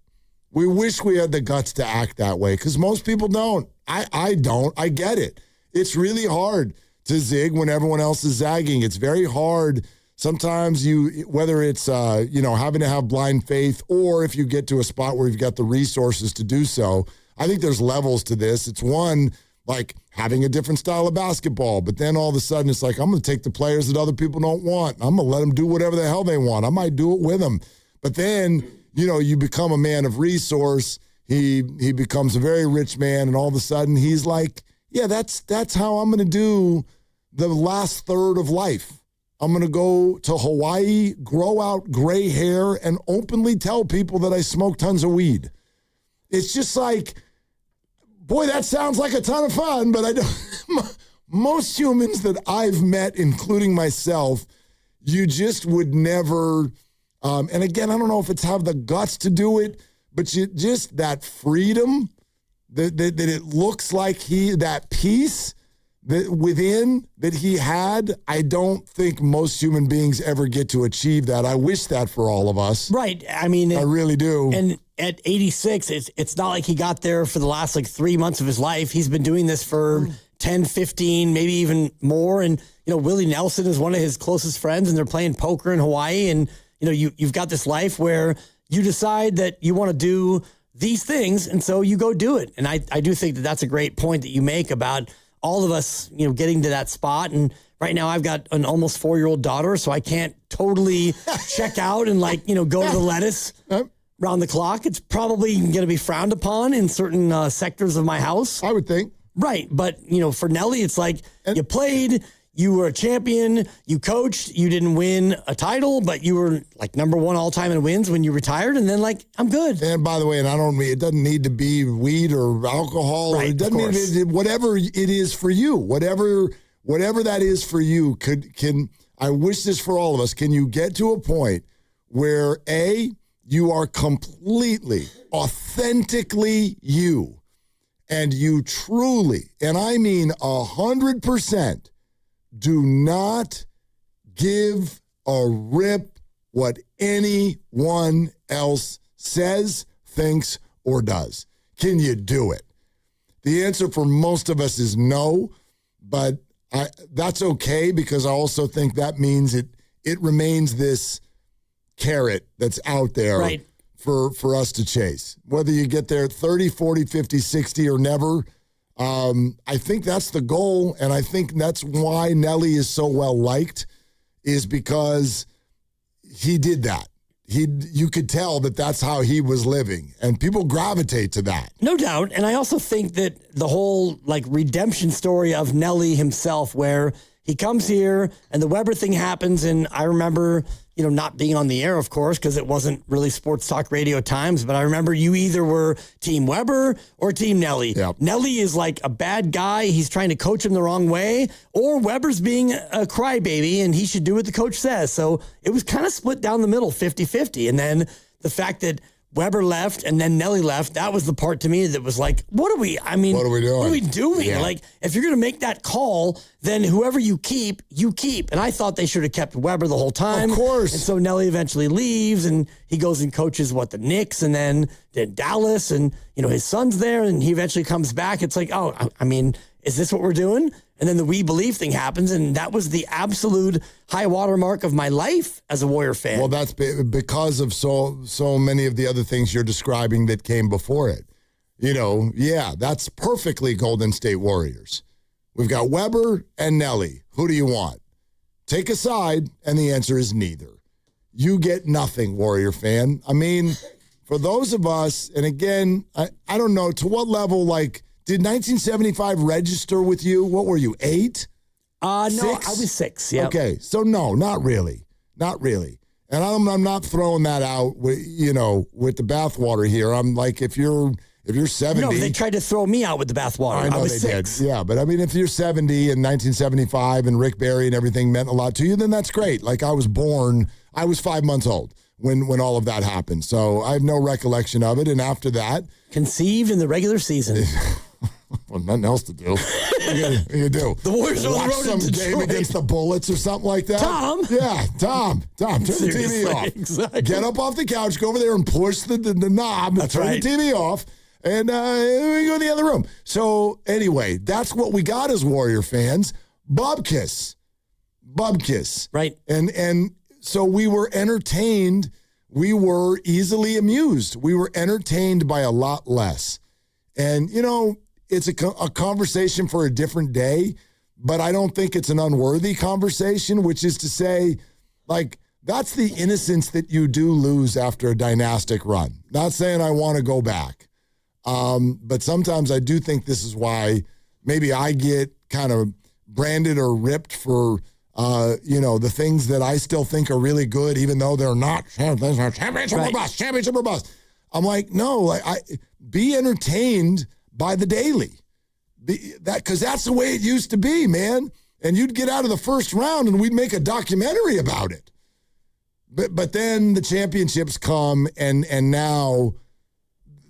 We wish we had the guts to act that way because most people don't. I don't. I get it. It's really hard to zig when everyone else is zagging. It's very hard. Sometimes whether it's, having to have blind faith or if you get to a spot where you've got the resources to do so, I think there's levels to this. It's one, having a different style of basketball, but then all of a sudden it's I'm going to take the players that other people don't want. I'm going to let them do whatever the hell they want. I might do it with them. But then, you become a man of resource. He becomes a very rich man, and all of a sudden he's yeah, that's how I'm going to do the last third of life. I'm going to go to Hawaii, grow out gray hair, and openly tell people that I smoke tons of weed. It's just boy, that sounds like a ton of fun, but I don't. Most humans that I've met, including myself, you just would never And again, I don't know if it's have the guts to do it, but just that freedom that it looks like that peace that within that he had, I don't think most human beings ever get to achieve that. I wish that for all of us. Right. I mean, I really do. And at 86, it's not like he got there for the last 3 months of his life. He's been doing this for 10, 15, maybe even more. And, Willie Nelson is one of his closest friends, and they're playing poker in Hawaii. And, you've got this life where you decide that you want to do these things, and so you go do it. And I do think that that's a great point that you make about all of us, getting to that spot. And right now I've got an almost 4-year-old daughter, so I can't totally check out and go to the lettuce round the clock. It's probably going to be frowned upon in certain sectors of my house. I would think. Right. But, for Nelly, it's you played, you were a champion, you coached, you didn't win a title, but you were number one all time in wins when you retired. And then I'm good. And by the way, and I don't mean, it doesn't need to be weed or alcohol. Right, or it doesn't mean whatever it is for you, whatever that is for you I wish this for all of us. Can you get to a point where you are completely, authentically you, and you truly, and I mean 100%, do not give a rip what anyone else says, thinks, or does? Can you do it? The answer for most of us is no, but that's okay, because I also think that means it remains this carrot that's out there right. for us to chase. Whether you get there 30, 40, 50, 60 or never, I think that's the goal, and I think that's why Nelly is so well liked, is because he did that. You could tell that that's how he was living, and people gravitate to that. No doubt. And I also think that the whole redemption story of Nelly himself, where he comes here and the Weber thing happens, and I remember, not being on the air, of course, because it wasn't really sports talk radio times, but I remember you either were Team Weber or Team Nelly. Yep. Nelly is a bad guy. He's trying to coach him the wrong way, or Weber's being a crybaby and he should do what the coach says. So it was kind of split down the middle, 50-50. And then the fact that Weber left and then Nelly left, that was the part to me that was what are we doing? What are we doing? Yeah. If you're going to make that call, then whoever you keep. And I thought they should have kept Weber the whole time. Of course. And so Nelly eventually leaves and he goes and coaches the Knicks and then Dallas, and his son's there, and he eventually comes back. It's is this what we're doing? And then the We Believe thing happens, and that was the absolute high watermark of my life as a Warrior fan. Well, that's because of so many of the other things you're describing that came before it. That's perfectly Golden State Warriors. We've got Weber and Nelly. Who do you want? Take a side, and the answer is neither. You get nothing, Warrior fan. For those of us, and again, I don't know, to what level, did 1975 register with you? What were you, 8? No, 6? I was 6, yeah. Okay, so no, not really. Not really. And I'm not throwing that out with the bathwater here. I'm if you're 70. No, they tried to throw me out with the bathwater. I know was they 6. did. Yeah, but if you're 70 in 1975 and Rick Barry and everything meant a lot to you, then that's great. I was 5 months old when all of that happened. So I have no recollection of it. And after that, conceived in the regular season. Well, nothing else to do. What you do? The Warriors watch some game against the Bullets or something like that. Tom. Yeah, Tom. Turn the TV off. Exactly. Get up off the couch, go over there and push the knob. That's turn right. the TV off, and we go in the other room. So anyway, that's what we got as Warrior fans. Bubkiss. Right. And so we were entertained. We were easily amused. We were entertained by a lot less. And, it's a conversation for a different day, but I don't think it's an unworthy conversation, which is to say, that's the innocence that you do lose after a dynastic run. Not saying I want to go back, but sometimes I do think this is why maybe I get kind of branded or ripped for the things that I still think are really good, even though they're not championship or bust. I'm no, be entertained by the daily. Because that's the way it used to be, man. And you'd get out of the first round and we'd make a documentary about it. But then the championships come, and now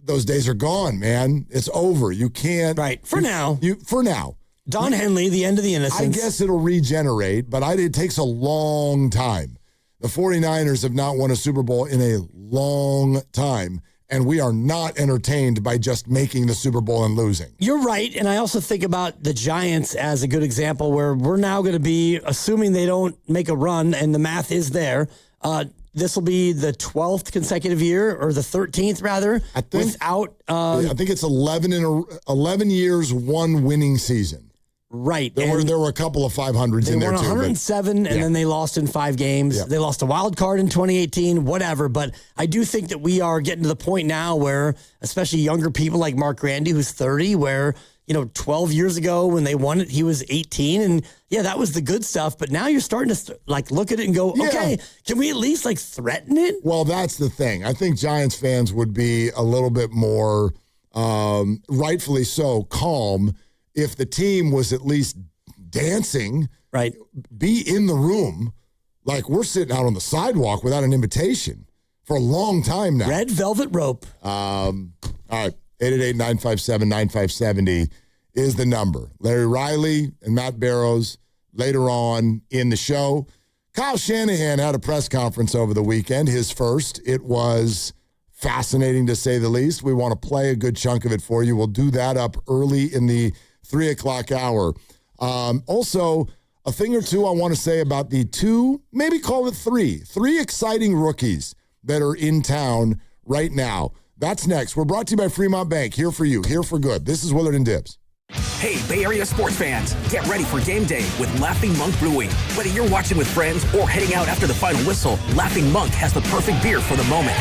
those days are gone, man. It's over. You can't. Right. For now. For now. Don Henley, the end of the innocence. I guess it'll regenerate, but it takes a long time. The 49ers have not won a Super Bowl in a long time, and we are not entertained by just making the Super Bowl and losing. You're right, and I also think about the Giants as a good example where we're now going to be, assuming they don't make a run, and the math is there, this will be the 12th consecutive year, or the 13th rather, I think, without... I think it's 11 years, one winning season. Right. There were a couple of 500s in there, too. They won 107, and then they lost in 5 games. Yeah. They lost a wild card in 2018, whatever. But I do think that we are getting to the point now where, especially younger people like Mark Grandy, who's 30, where, 12 years ago when they won it, he was 18. And, that was the good stuff. But now you're starting to, look at it and go, okay, can we at least, threaten it? Well, that's the thing. I think Giants fans would be a little bit more, rightfully so, calm if the team was at least dancing, right? Be in the room, like we're sitting out on the sidewalk without an invitation for a long time now. Red velvet rope. All right, 888-957-9570 is the number. Larry Riley and Matt Barrows later on in the show. Kyle Shanahan had a press conference over the weekend, his first. It was fascinating to say the least. We want to play a good chunk of it for you. We'll do that up early in the 3 o'clock hour. Also, a thing or two I want to say about the 2, maybe call it 3 exciting rookies that are in town right now. That's next. We're brought to you by Fremont Bank. Here for you, here for good. This is Willard and Dibs. Hey, Bay Area sports fans, get ready for game day with Laughing Monk Brewing. Whether you're watching with friends or heading out after the final whistle, Laughing Monk has the perfect beer for the moment.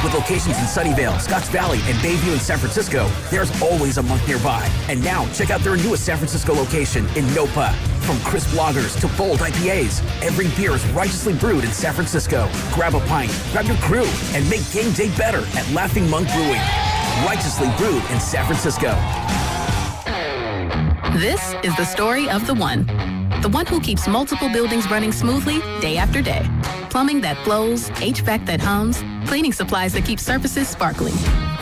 With locations in Sunnyvale, Scotts Valley, and Bayview in San Francisco, there's always a Monk nearby. And now, check out their newest San Francisco location in Nopa. From crisp lagers to bold IPAs, every beer is righteously brewed in San Francisco. Grab a pint, grab your crew, and make game day better at Laughing Monk Brewing. Righteously brewed in San Francisco. This is the story of the one who keeps multiple buildings running smoothly day after day. Plumbing that flows, HVAC that hums, cleaning supplies that keep surfaces sparkling.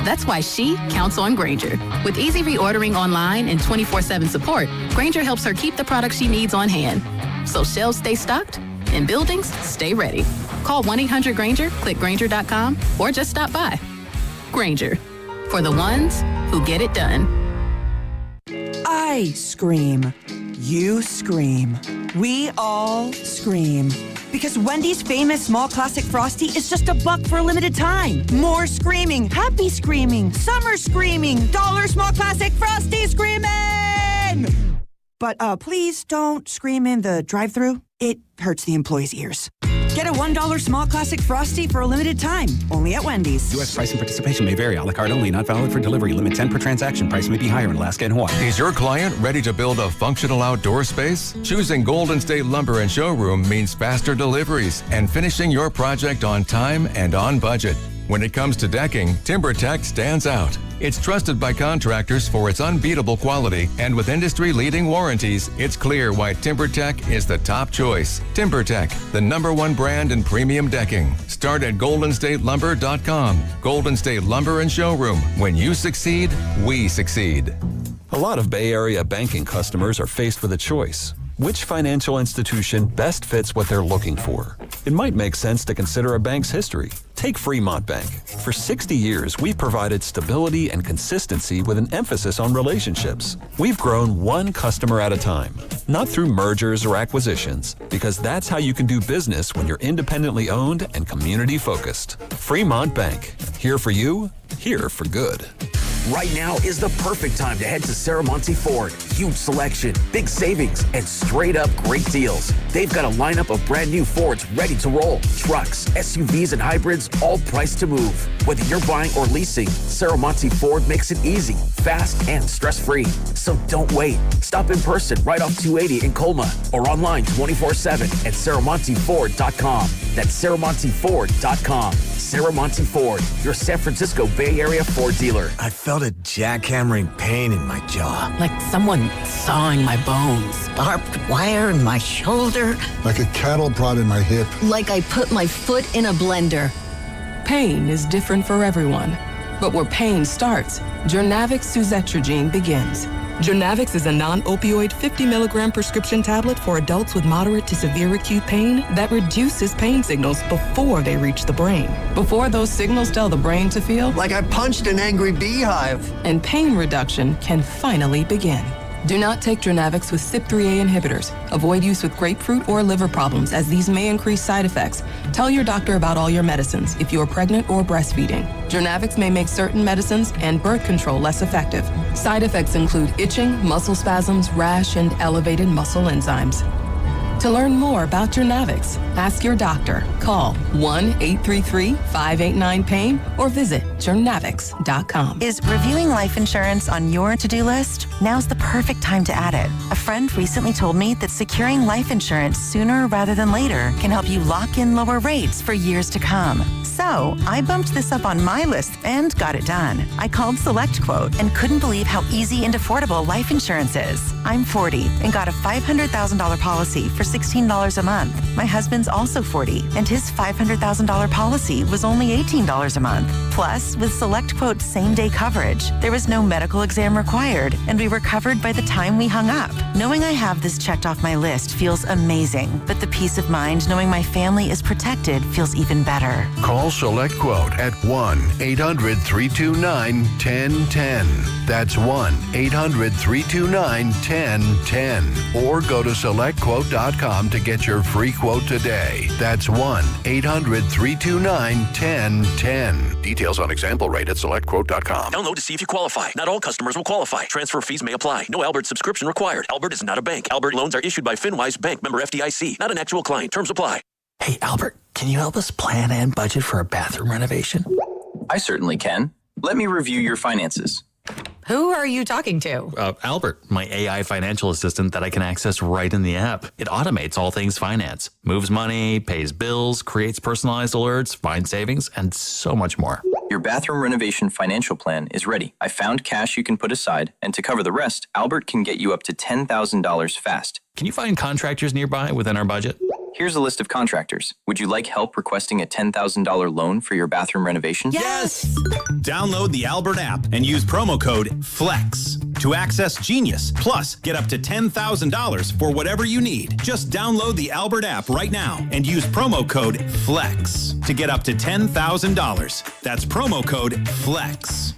That's why she counts on Grainger. With easy reordering online and 24/7 support, Grainger helps her keep the products she needs on hand. So shelves stay stocked and buildings stay ready. Call 1-800-GRAINGER, click Grainger.com, or just stop by. Grainger, for the ones who get it done. I scream. You scream. We all scream. Because Wendy's famous small classic Frosty is just $1 for a limited time. More screaming, happy screaming, summer screaming, dollar small classic Frosty screaming! But please don't scream in the drive-thru. It hurts the employees' ears. Get a $1 small classic Frosty for a limited time, only at Wendy's. U.S. price and participation may vary. A la carte only, not valid for delivery. Limit 10 per transaction. Price may be higher in Alaska and Hawaii. Is your client ready to build a functional outdoor space? Choosing Golden State Lumber and Showroom means faster deliveries and finishing your project on time and on budget. When it comes to decking, TimberTech stands out. It's trusted by contractors for its unbeatable quality, and with industry-leading warranties, it's clear why TimberTech is the top choice. TimberTech, the #1 brand in premium decking. Start at GoldenStateLumber.com. Golden State Lumber and Showroom. When you succeed, we succeed. A lot of Bay Area banking customers are faced with a choice. Which financial institution best fits what they're looking for? It might make sense to consider a bank's history. Take Fremont Bank. For 60 years, we've provided stability and consistency with an emphasis on relationships. We've grown one customer at a time, not through mergers or acquisitions, because that's how you can do business when you're independently owned and community focused. Fremont Bank. Here for you, here for good. Right now is the perfect time to head to Saramonte Ford. Huge selection, big savings, and straight up great deals. They've got a lineup of brand new Fords ready to roll. Trucks, SUVs, and hybrids, all priced to move. Whether you're buying or leasing, Saramonte Ford makes it easy, fast, and stress-free. So don't wait. Stop in person right off 280 in Colma or online 24/7 at SaramonteFord.com. That's SaramonteFord.com. Saramonte Ford, your San Francisco Bay Area Ford dealer. I felt felt a jackhammering pain in my jaw. Like someone sawing my bones. Barbed wire in my shoulder. Like a cattle prod in my hip. Like I put my foot in a blender. Pain is different for everyone. But where pain starts, Journavx suzetrigine begins. Journavx is a non-opioid 50-milligram prescription tablet for adults with moderate to severe acute pain that reduces pain signals before they reach the brain. Before those signals tell the brain to feel like I punched an angry beehive. And pain reduction can finally begin. Do not take Journavx with CYP3A inhibitors. Avoid use with grapefruit or liver problems, as these may increase side effects. Tell your doctor about all your medicines if you are pregnant or breastfeeding. Journavx may make certain medicines and birth control less effective. Side effects include itching, muscle spasms, rash, and elevated muscle enzymes. To learn more about Journavx, ask your doctor. Call 1-833-589-PAIN or visit journavx.com. Is reviewing life insurance on your to-do list? Now's the perfect time to add it. A friend recently told me that securing life insurance sooner rather than later can help you lock in lower rates for years to come. So I bumped this up on my list and got it done. I called SelectQuote and couldn't believe how easy and affordable life insurance is. I'm 40 and got a $500,000 policy for $16 a month. My husband's also 40 and his $500,000 policy was only $18 a month. Plus, with SelectQuote's same-day coverage, there was no medical exam required and we were covered by the time we hung up. Knowing I have this checked off my list feels amazing, but the peace of mind knowing my family is protected feels even better. Call SelectQuote at 1-800-329-1010. That's 1-800-329-1010. Or go to SelectQuote.com to get your free quote today. That's 1-800-329-1010. Details on example rate at SelectQuote.com. Download to see if you qualify. Not all customers will qualify. Transfer fees may apply. No Albert subscription required. Albert is not a bank. Albert loans are issued by FinWise Bank, member FDIC. Not an actual client. Terms apply. Hey, Albert, can you help us plan and budget for a bathroom renovation? I certainly can. Let me review your finances. Who are you talking to? Albert, my AI financial assistant that I can access right in the app. It automates all things finance, moves money, pays bills, creates personalized alerts, finds savings, and so much more. Your bathroom renovation financial plan is ready. I found cash you can put aside, and to cover the rest, Albert can get you up to $10,000 fast. Can you find contractors nearby within our budget? Here's a list of contractors. Would you like help requesting a $10,000 loan for your bathroom renovation? Yes! Download the Albert app and use promo code FLEX to access Genius. Plus, get up to $10,000 for whatever you need. Just download the Albert app right now and use promo code FLEX to get up to $10,000. That's promo code FLEX.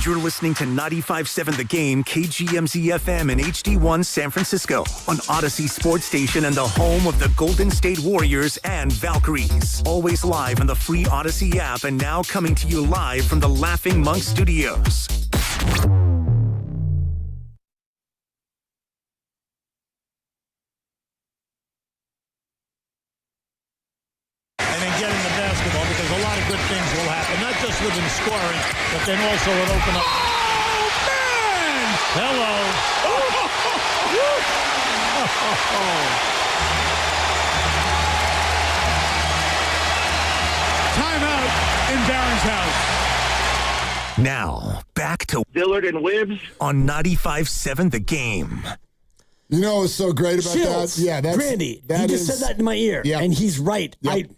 You're listening to 95.7 The Game, KGMZ FM in HD1 San Francisco on Odyssey Sports Station and the home of the Golden State Warriors and Valkyries. Always live on the free Odyssey app and now coming to you live from the Laughing Monk Studios. Within scoring, but then also it opened up. Oh, man! Hello. Timeout in Darren's house. Now, back to Dillard and Wibbs on 95.7 The Game. You know what's so great about Chills. that? Yeah, that's Grandy, he just said that in my ear, and he's right. Yep. I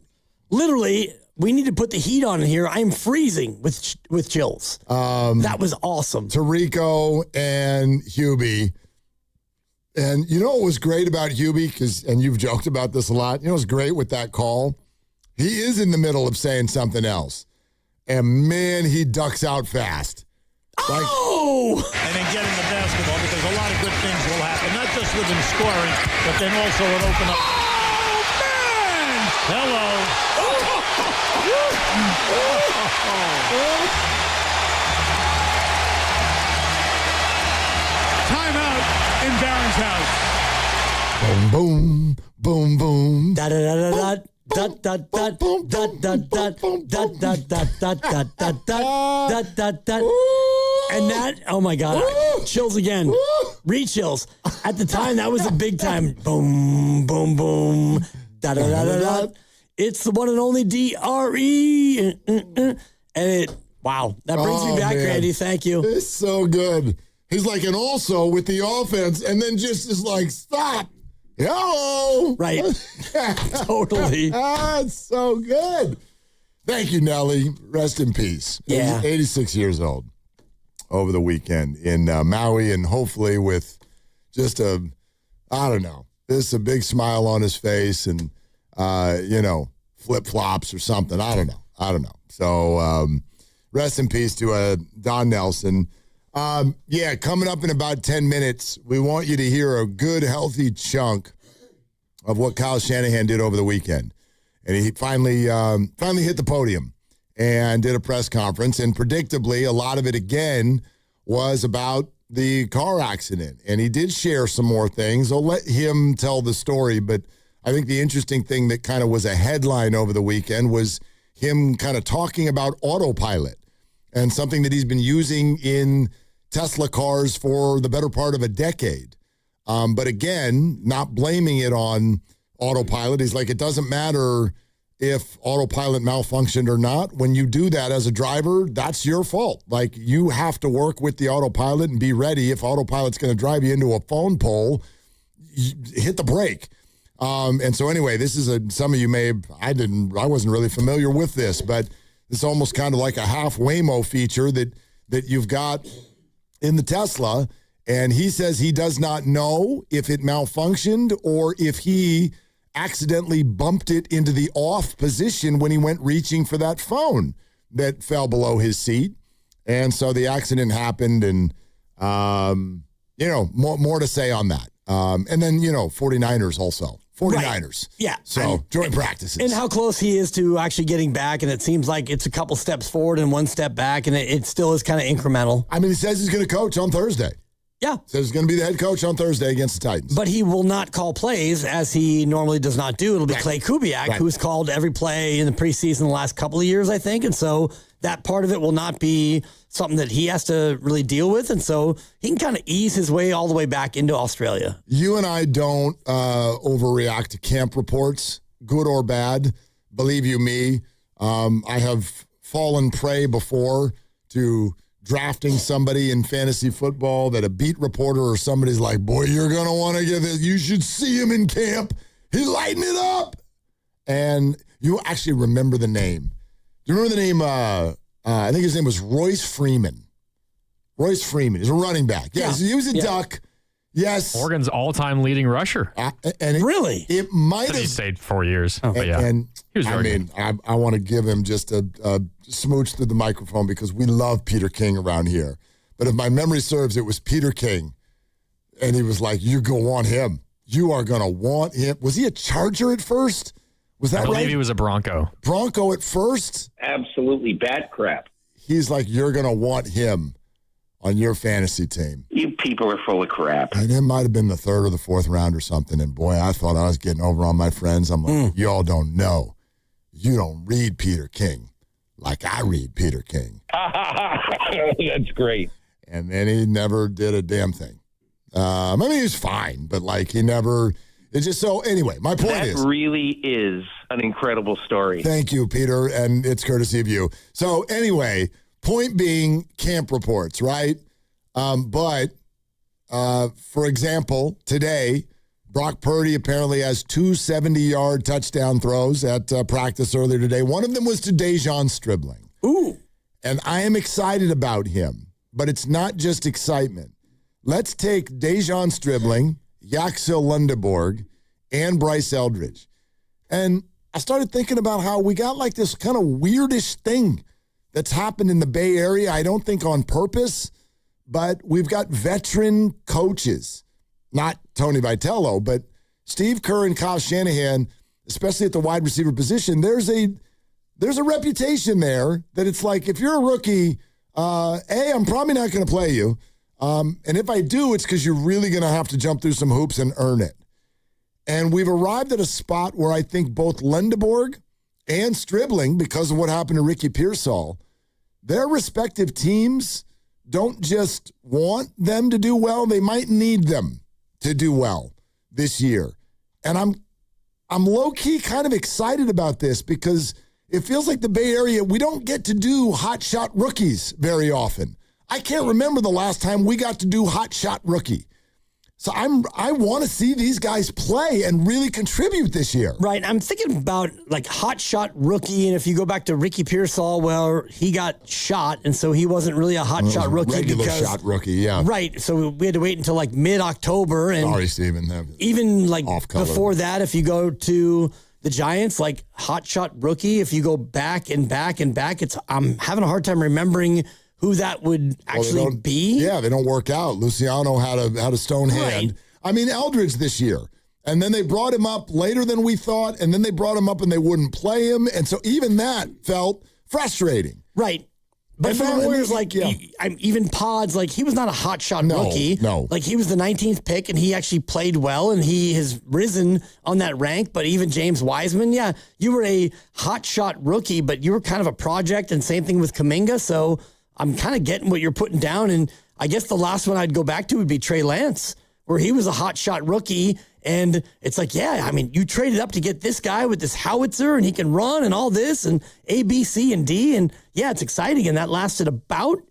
literally... We need to put the heat on in here. I'm freezing with chills. That was awesome. Tirico and Hubie. And you know what was great about Hubie? And you've joked about this a lot. You know what's great with that call? He is in the middle of saying something else. And, man, he ducks out fast. Oh! And then getting the basketball, because a lot of good things will happen. Not just within scoring, but then also it opened up. Oh, man! Hello. Timeout in Darren's house. Boom, boom, boom, boom. Da da da da da. Da da da da da da da da da da da da da. And that, oh my God, chills again. Re-chills. At the time, that was a big time. Boom, boom, boom. Da da da da da. It's the one and only DRE. And it Wow. That brings me back, Randy. Thank you. It's so good. He's like, and also with the offense, and then just is like, stop. Hello. Right. Totally. It's so good. Thank you, Nelly. Rest in peace. Yeah. 86 years old over the weekend in Maui, and hopefully with just a big smile on his face and, flip-flops or something. I don't know. So rest in peace to Don Nelson. Coming up in about 10 minutes, we want you to hear a good, healthy chunk of what Kyle Shanahan did over the weekend. And he finally hit the podium and did a press conference. And predictably, a lot of it, again, was about the car accident. And he did share some more things. I'll let him tell the story. But I think the interesting thing that kind of was a headline over the weekend was him kind of talking about autopilot and something that he's been using in Tesla cars for the better part of a decade. But again, not blaming it on autopilot. He's like, it doesn't matter if autopilot malfunctioned or not. When you do that as a driver, that's your fault. Like, you have to work with the autopilot and be ready. If autopilot's going to drive you into a phone pole, hit the brake. And so anyway, this is some of you I wasn't really familiar with this, but it's almost kind of like a half Waymo feature that you've got in the Tesla. And he says he does not know if it malfunctioned or if he accidentally bumped it into the off position when he went reaching for that phone that fell below his seat. And so the accident happened, and, more to say on that. And then, 49ers also. 49ers. Right. Yeah. So joint practices. And how close he is to actually getting back. And it seems like it's a couple steps forward and one step back, and it still is kind of incremental. I mean, he says he's going to coach on Thursday. Yeah. Says he's going to be the head coach on Thursday against the Titans. But he will not call plays, as he normally does not do. It'll be Clay Kubiak, who's called every play in the preseason the last couple of years, I think. And so that part of it will not be something that he has to really deal with. And so he can kind of ease his way all the way back into Australia. You and I don't overreact to camp reports, good or bad. Believe you me, I have fallen prey before to drafting somebody in fantasy football that a beat reporter or somebody's like, boy, you're going to want to get this. You should see him in camp. He's lighting it up. And you actually remember the name. Do you remember the name? I think his name was Royce Freeman. Royce Freeman. He's a running back. Yes, he was a Duck. Yes. Oregon's all-time leading rusher. Really? It might have. He stayed 4 years. But yeah. And he was I mean, I want to give him just a smooch through the microphone because we love Peter King around here. But if my memory serves, it was Peter King. And he was like, you're going to want him. You are going to want him. Was he a Charger at first? Was that right? I believe he was a Bronco. Bronco at first? Absolutely bat crap. He's like, you're going to want him on your fantasy team. You people are full of crap. And it might have been the third or the fourth round or something. And boy, I thought I was getting over on my friends. I'm like, you all don't know. You don't read Peter King like I read Peter King. That's great. And then he never did a damn thing. I mean, he was fine, but like he never. It's just so. Anyway, my point is. That really is an incredible story. Thank you, Peter, and it's courtesy of you. So anyway, point being, camp reports, right? But for example, today, Brock Purdy apparently has 2 70-yard touchdown throws at practice earlier today. One of them was to Dejon Stribling. Ooh. And I am excited about him, but it's not just excitement. Let's take Dejon Stribling, Yaxel Lundeborg, and Bryce Eldridge. And I started thinking about how we got like this kind of weirdish thing that's happened in the Bay Area. I don't think on purpose, but we've got veteran coaches. Not Tony Vitello, but Steve Kerr and Kyle Shanahan, especially at the wide receiver position, there's a reputation there that it's like, if you're a rookie, I'm probably not going to play you. And if I do, it's because you're really going to have to jump through some hoops and earn it. And we've arrived at a spot where I think both Lundeborg and Stribling, because of what happened to Ricky Pearsall, their respective teams don't just want them to do well, they might need them to do well this year. And I'm low-key kind of excited about this because it feels like the Bay Area, we don't get to do hot shot rookies very often. I can't remember the last time we got to do hot shot rookie. So I want to see these guys play and really contribute this year. Right. I'm thinking about like hot shot rookie. And if you go back to Ricky Pearsall, well, he got shot. And so he wasn't really a hot shot rookie. Regular shot rookie, yeah. Right. So we had to wait until like mid-October. And sorry, Steven. Even like before that, if you go to the Giants, like hot shot rookie, if you go back and back and back, I'm having a hard time remembering who that would actually be. Yeah, they don't work out. Luciano had a stone hand. Right. I mean, Eldridge this year. And then they brought him up later than we thought, and then they brought him up and they wouldn't play him. And so even that felt frustrating. Right. But for the Warriors, even Pods, like, he was not a hot shot rookie. No. Like, he was the 19th pick, and he actually played well, and he has risen on that rank. But even James Wiseman, yeah, you were a hot shot rookie, but you were kind of a project, and same thing with Kuminga. So I'm kind of getting what you're putting down. And I guess the last one I'd go back to would be Trey Lance, where he was a hot shot rookie. And it's like, yeah, I mean, you traded up to get this guy with this howitzer and he can run and all this and A, B, C, and D. And yeah, it's exciting. And that lasted about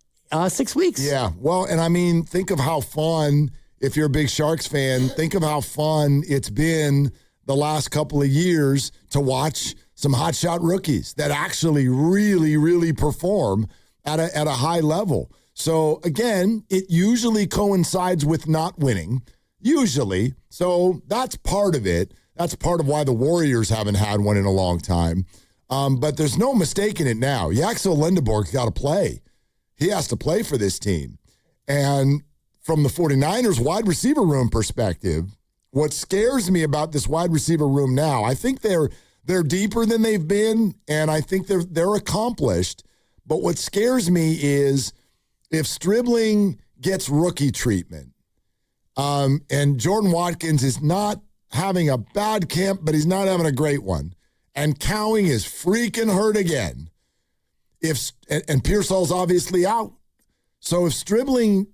6 weeks. Yeah. Well, and I mean, think of how fun, if you're a big Sharks fan, think of how fun it's been the last couple of years to watch some hot shot rookies that actually really, really perform at a high level. So again, it usually coincides with not winning. Usually. So that's part of it. That's part of why the Warriors haven't had one in a long time. But there's no mistaking it now. Yaxel Lindeborg's got to play. He has to play for this team. And from the 49ers wide receiver room perspective, what scares me about this wide receiver room now, I think they're deeper than they've been, and I think they're accomplished. But what scares me is if Stribling gets rookie treatment, and Jordan Watkins is not having a bad camp, but he's not having a great one, and Cowing is freaking hurt again, and Pearsall's obviously out. So if Stribling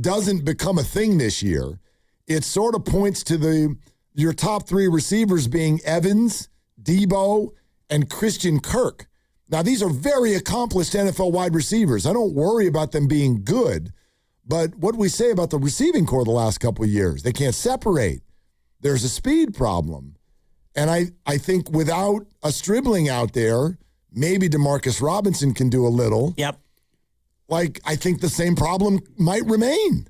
doesn't become a thing this year, it sort of points to your top three receivers being Evans, Debo, and Christian Kirk. Now, these are very accomplished NFL wide receivers. I don't worry about them being good. But what do we say about the receiving core the last couple of years? They can't separate. There's a speed problem. And I think without a Stribling out there, maybe Demarcus Robinson can do a little. Yep. Like, I think the same problem might remain.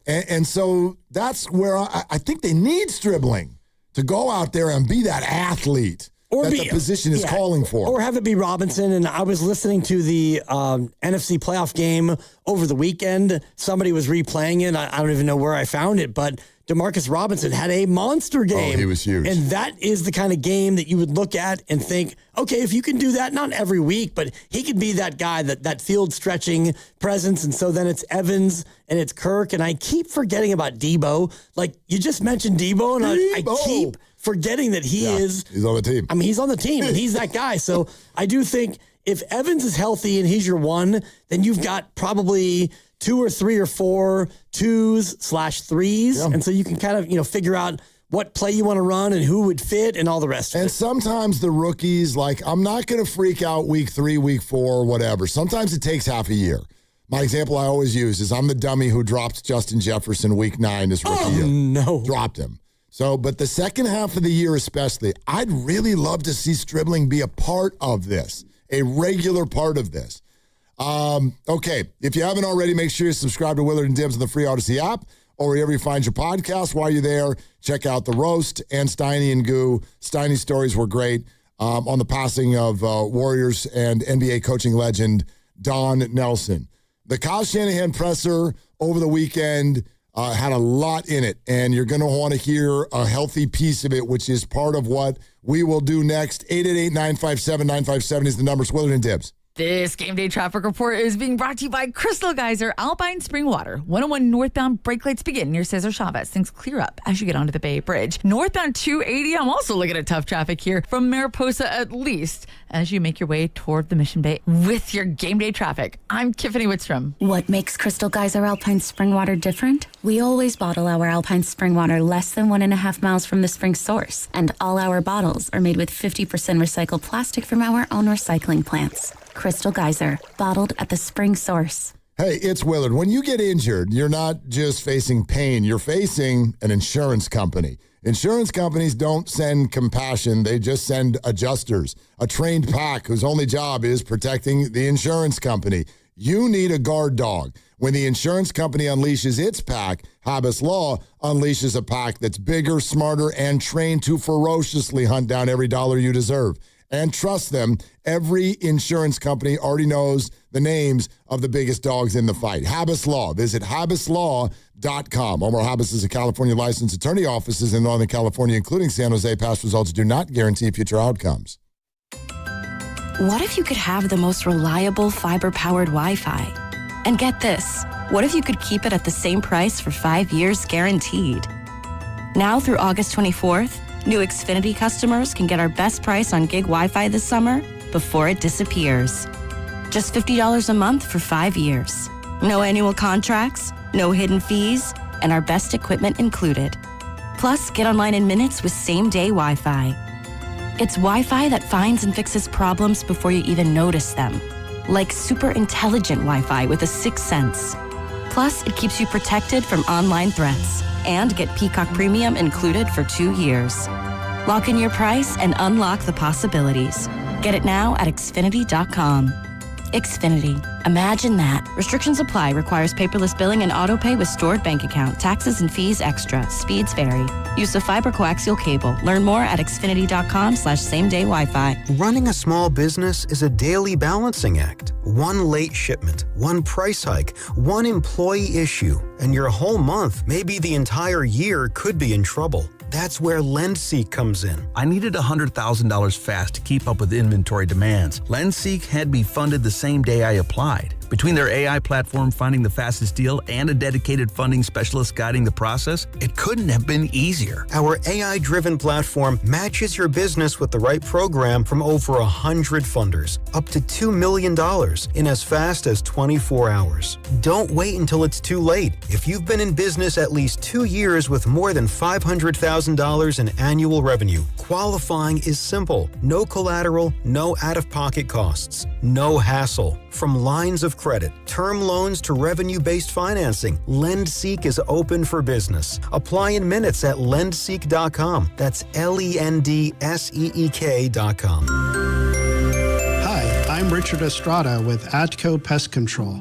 And so that's where I think they need Stribling to go out there and be that athlete that the position is calling for. Or have it be Robinson. And I was listening to the NFC playoff game over the weekend. Somebody was replaying it. I don't even know where I found it, but Demarcus Robinson had a monster game. Oh, he was huge. And that is the kind of game that you would look at and think, okay, if you can do that, not every week, but he could be that guy, that field stretching presence. And so then it's Evans and it's Kirk. And I keep forgetting about Debo. Like, you just mentioned Debo, and I keep forgetting that he's on the team. I mean, he's on the team, and he's that guy. So I do think if Evans is healthy and he's your one, then you've got probably 2 or 3 or 4 2s/3s. Yeah. And so you can kind of, figure out what play you want to run and who would fit and all the rest of it. And sometimes the rookies, like, I'm not going to freak out week 3, week 4, whatever. Sometimes it takes half a year. My example I always use is I'm the dummy who dropped Justin Jefferson week 9 this rookie year. No. Dropped him. So, but the second half of the year especially, I'd really love to see Stribling be a part of this, a regular part of this. Okay, if you haven't already, make sure you subscribe to Willard and Dibs on the free Odyssey app or wherever you find your podcast. While you're there, check out The Roast and Steiny and Goo. Steiny's stories were great on the passing of Warriors and NBA coaching legend Don Nelson. The Kyle Shanahan presser over the weekend had a lot in it, and you're going to want to hear a healthy piece of it, which is part of what we will do next. 888-957-957 is the number. It's Willard and Dibs. This Game Day Traffic Report is being brought to you by Crystal Geyser Alpine Spring Water. 101 northbound brake lights begin near Cesar Chavez. Things clear up as you get onto the Bay Bridge. Northbound 280, I'm also looking at tough traffic here from Mariposa at least as you make your way toward the Mission Bay with your Game Day traffic. I'm Tiffany Wittstrom. What makes Crystal Geyser Alpine Spring Water different? We always bottle our Alpine Spring Water less than 1.5 miles from the spring source. And all our bottles are made with 50% recycled plastic from our own recycling plants. Crystal Geyser, bottled at the spring source. Hey, it's Willard. When you get injured, you're not just facing pain, you're facing an insurance company. Insurance companies don't send compassion, they just send adjusters, a trained pack whose only job is protecting the insurance company. You need a guard dog. When the insurance company unleashes its pack, Habas Law unleashes a pack that's bigger, smarter, and trained to ferociously hunt down every dollar you deserve. And trust them, every insurance company already knows the names of the biggest dogs in the fight. Habas Law. Visit habaslaw.com. Omar Habas is a California licensed attorney. Offices in Northern California, including San Jose. Past results do not guarantee future outcomes. What if you could have the most reliable fiber-powered Wi-Fi? And get this, what if you could keep it at the same price for 5 years guaranteed? Now through August 24th, new Xfinity customers can get our best price on gig Wi-Fi this summer before it disappears. Just $50 a month for 5 years. No annual contracts, no hidden fees, and our best equipment included. Plus, get online in minutes with same-day Wi-Fi. It's Wi-Fi that finds and fixes problems before you even notice them. Like super intelligent Wi-Fi with a sixth sense. Plus, it keeps you protected from online threats. And get Peacock Premium included for 2 years. Lock in your price and unlock the possibilities. Get it now at Xfinity.com. Xfinity. Imagine that. Restrictions apply. Requires paperless billing and auto pay with stored bank account. Taxes and fees extra. Speeds vary. Use of fiber coaxial cable. Learn more at Xfinity.com/same-day Wi-Fi. Running a small business is a daily balancing act. One late shipment, one price hike, one employee issue, and your whole month, maybe the entire year, could be in trouble. That's where LendSeek comes in. I needed $100,000 fast to keep up with inventory demands. LendSeek had me funded the same day I applied. Between their AI platform finding the fastest deal and a dedicated funding specialist guiding the process, it couldn't have been easier. Our AI-driven platform matches your business with the right program from over 100 funders, up to $2 million in as fast as 24 hours. Don't wait until it's too late. If you've been in business at least 2 years with more than $500,000 in annual revenue, qualifying is simple. No collateral, no out-of-pocket costs, no hassle. From lines of credit, term loans to revenue-based financing, LendSeek is open for business. Apply in minutes at lendseek.com. That's LENDSEEK.com. Hi, I'm Richard Estrada with Atco Pest Control.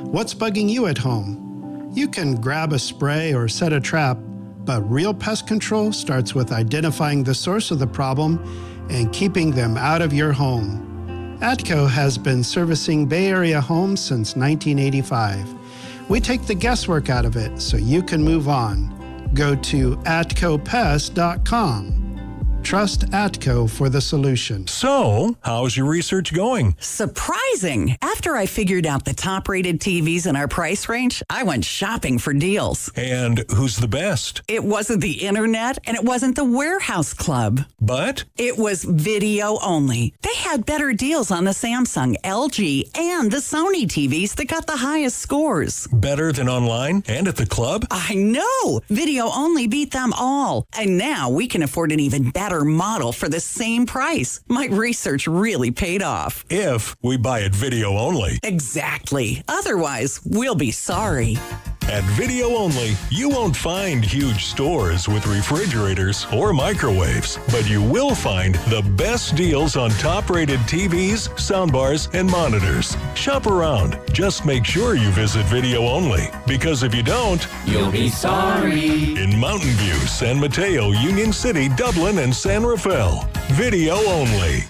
What's bugging you at home? You can grab a spray or set a trap, but real pest control starts with identifying the source of the problem and keeping them out of your home. Atco has been servicing Bay Area homes since 1985. We take the guesswork out of it so you can move on. Go to atcopest.com. Trust Atco for the solution. So, how's your research going? Surprising! After I figured out the top-rated TVs in our price range, I went shopping for deals. And who's the best? It wasn't the internet, and it wasn't the Warehouse Club. But? It was video only. They had better deals on the Samsung, LG, and the Sony TVs that got the highest scores. Better than online and at the club? I know! Video only beat them all. And now we can afford an even better model for the same price. My research really paid off. If we buy it video only. Exactly. Otherwise, we'll be sorry. At Video Only, you won't find huge stores with refrigerators or microwaves, but you will find the best deals on top-rated TVs, soundbars, and monitors. Shop around. Just make sure you visit Video Only, because if you don't, you'll be sorry. In Mountain View, San Mateo, Union City, Dublin, and San Rafael. Video Only.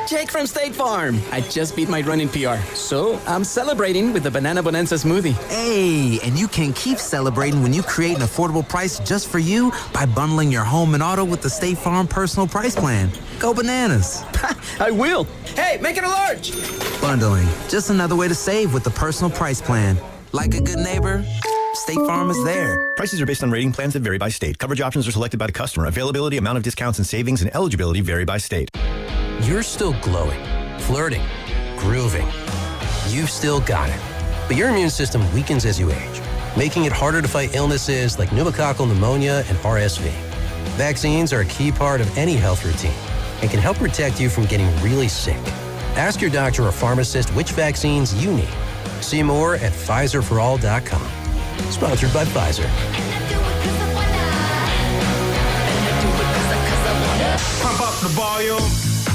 Jake from State Farm. I just beat my running PR, so I'm celebrating with the Banana Bonanza smoothie. Hey, and you can keep celebrating when you create an affordable price just for you by bundling your home and auto with the State Farm Personal Price Plan. Go bananas. I will. Hey, make it a large. Bundling, just another way to save with the Personal Price Plan. Like a good neighbor, State Farm is there. Prices are based on rating plans that vary by state. Coverage options are selected by the customer. Availability, amount of discounts and savings, and eligibility vary by state. You're still glowing, flirting, grooving. You've still got it. But your immune system weakens as you age, making it harder to fight illnesses like pneumococcal pneumonia and RSV. Vaccines are a key part of any health routine and can help protect you from getting really sick. Ask your doctor or pharmacist which vaccines you need. See more at PfizerForAll.com. Sponsored by Pfizer. Pump up the volume.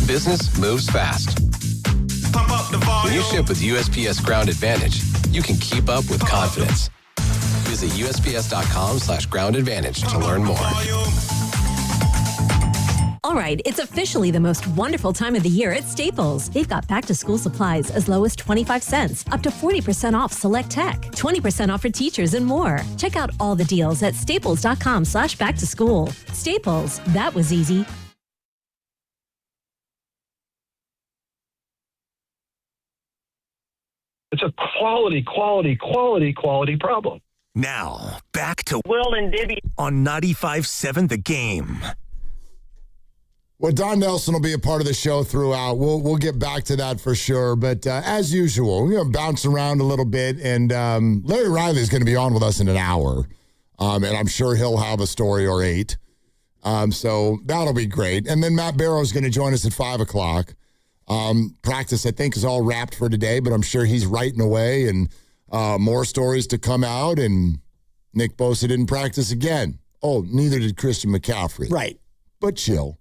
Business moves fast. Pump up the volume. When you ship with USPS Ground Advantage, you can keep up with confidence. Visit USPS.com/Ground Advantage to learn more. All right, it's officially the most wonderful time of the year at Staples. They've got back-to-school supplies as low as 25 cents, up to 40% off select tech, 20% off for teachers, and more. Check out all the deals at staples.com/back-to-school. Staples, that was easy. It's a quality problem. Now, back to Will and Dibby on 95.7 The Game. Well, Don Nelson will be a part of the show throughout. We'll get back to that for sure. But as usual, we're going to bounce around a little bit. And Larry Riley is going to be on with us in an hour. And I'm sure he'll have a story or 8. So that'll be great. And then Matt Barrow is going to join us at 5 o'clock. Practice, I think, is all wrapped for today, but I'm sure he's writing away and more stories to come out. And Nick Bosa didn't practice again. Oh, neither did Christian McCaffrey. Right. But chill.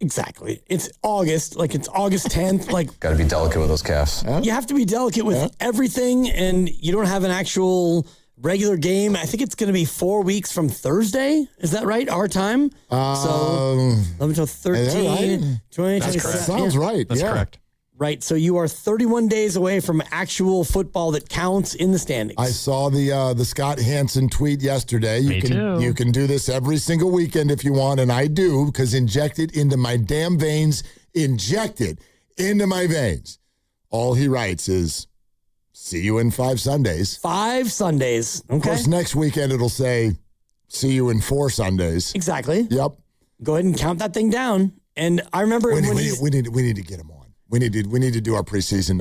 Exactly. It's August. Like, it's August 10th. Like, got to be delicate with those calves. You have to be delicate with everything, and you don't have an actual regular game. I think it's going to be 4 weeks from Thursday. Is that right? Our time? So 11 till 13. 20, That's correct. Sounds right. That's correct. Right. So you are 31 days away from actual football that counts in the standings. I saw the Scott Hansen tweet yesterday. Me too. You can do this every single weekend if you want, and I do, because inject it into my damn veins. Inject it into my veins. All he writes is, see you in 5 Sundays. 5 Sundays. Okay. Of course, next weekend it'll say, see you in 4 Sundays. Exactly. Yep. Go ahead and count that thing down. And I remember we need to get him on. We need to do our preseason.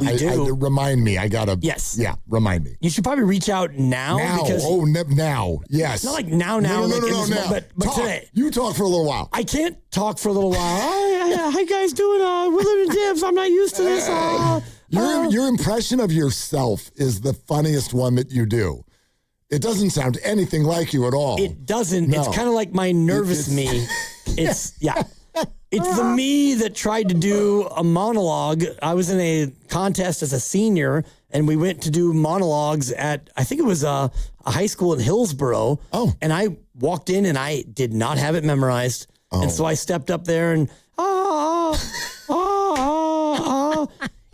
Remind me. I gotta. Yes. Yeah. Remind me. You should probably reach out now. Because now. Yes. Not like now. No, now. But talk. Today. You talk for a little while. I can't talk for a little while. How you guys doing? Willard and Dibs. I'm not used to this. Your impression of yourself is the funniest one that you do. It doesn't sound anything like you at all. It doesn't. No. It's kind of like my nervous me. It's It's the me that tried to do a monologue. I was in a contest as a senior, and we went to do monologues at, I think it was a high school in Hillsboro. Oh. And I walked in, and I did not have it memorized. Oh. And so I stepped up there and,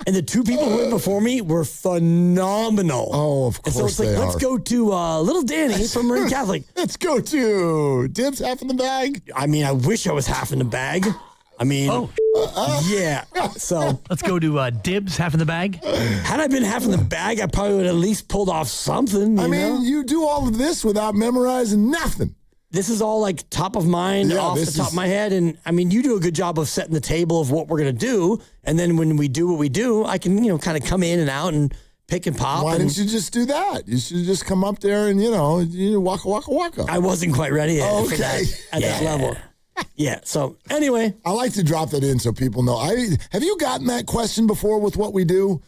and the 2 people who went before me were phenomenal. Oh, of course. And so it's like, let's go to Little Danny from Marin Catholic. Let's go to Dibs half in the bag. I mean, I wish I was half in the bag. I mean, yeah. So let's go to Dibs half in the bag. Had I been half in the bag, I probably would have at least pulled off something. I mean, you do all of this without memorizing nothing. This is all like top of mind, off the top of my head. And I mean, you do a good job of setting the table of what we're going to do. And then when we do what we do, I can, kind of come in and out and pick and pop. Why didn't you just do that? You should just come up there and, waka. I wasn't quite ready for that at that level. Yeah. So anyway, I like to drop that in so people know. Have you gotten that question before with what we do?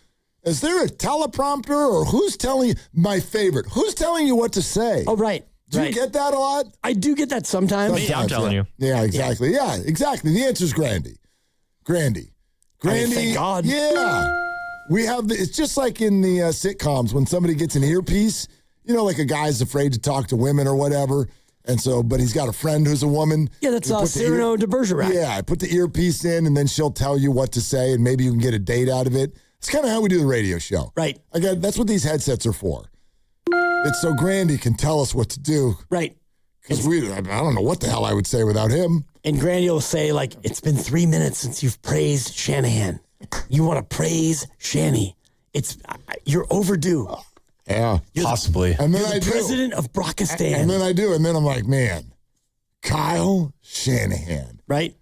Is there a teleprompter or who's telling you? My favorite. Who's telling you what to say? Oh, right. Do you get that a lot? I do get that sometimes. Me, I'm telling you. Yeah, exactly. Yeah, exactly. The answer is Grandy. Grandy. Thank God. Yeah. We have it's just like in the sitcoms when somebody gets an earpiece, like a guy's afraid to talk to women or whatever. And so, but he's got a friend who's a woman. Yeah, that's Cyrano de Bergerac. Yeah, I put the earpiece in, and then she'll tell you what to say, and maybe you can get a date out of it. It's kind of how we do the radio show. Right. Again, that's what these headsets are for. It's so Grandy can tell us what to do. Right. Because I don't know what the hell I would say without him. And Grandy will say, like, it's been 3 minutes since you've praised Shanahan. You want to praise Shanny. You're overdue. Yeah, possibly. And then you're the president of Brockistan. And then I do. And then I'm like, man, Kyle Shanahan. Right.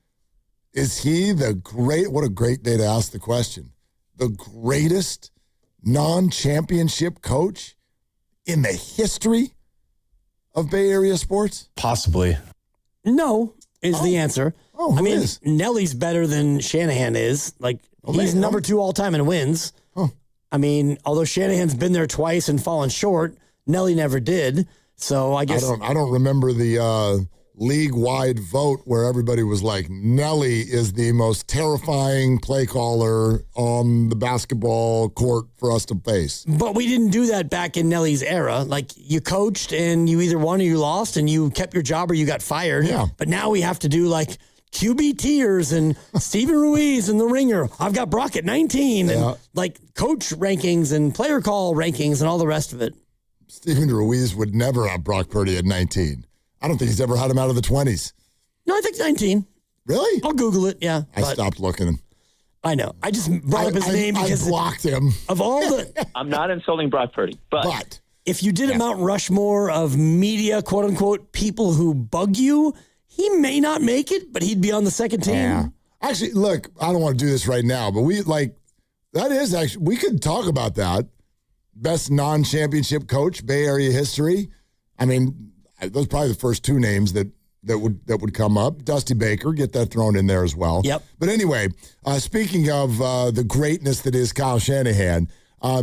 Is he what a great day to ask the question. The greatest non-championship coach in the history of Bay Area sports? Possibly. No is the answer. Oh, I mean, is? Nelly's better than Shanahan is. Like, he's number 2 all time in wins. Huh. I mean, although Shanahan's been there twice and fallen short, Nelly never did. So I guess I don't remember the league-wide vote where everybody was like, Nelly is the most terrifying play caller on the basketball court for us to face. But we didn't do that back in Nelly's era. Like, you coached and you either won or you lost and you kept your job or you got fired. Yeah. But now we have to do like QB tiers and Steven Ruiz and the Ringer. I've got Brock at 19 and like coach rankings and player call rankings and all the rest of it. Steven Ruiz would never have Brock Purdy at 19. I don't think he's ever had him out of the 20s. No, I think 19. Really? I'll Google it, yeah. I stopped looking. I know. I just brought up his name because I blocked him. Of all the... I'm not insulting Brock Purdy, but if you did a Mount Rushmore of media, quote-unquote, people who bug you, he may not make it, but he'd be on the second team. Yeah. Actually, look, I don't want to do this right now, but we could talk about that. Best non-championship coach, Bay Area history. I mean, those are probably the first 2 names that would come up. Dusty Baker, get that thrown in there as well. Yep. But anyway, speaking of the greatness that is Kyle Shanahan,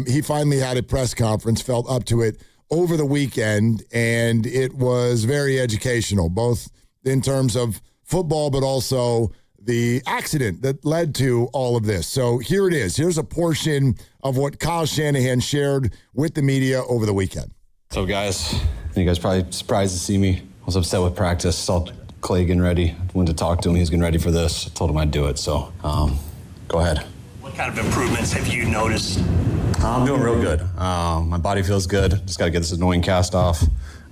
he finally had a press conference, felt up to it over the weekend, and it was very educational, both in terms of football, but also the accident that led to all of this. So here it is. Here's a portion of what Kyle Shanahan shared with the media over the weekend. So, guys, you guys probably surprised to see me. I was upset with practice. Saw Clay getting ready. Went to talk to him. He was getting ready for this. I told him I'd do it. So, go ahead. What kind of improvements have you noticed? I'm doing real good. My body feels good. Just got to get this annoying cast off.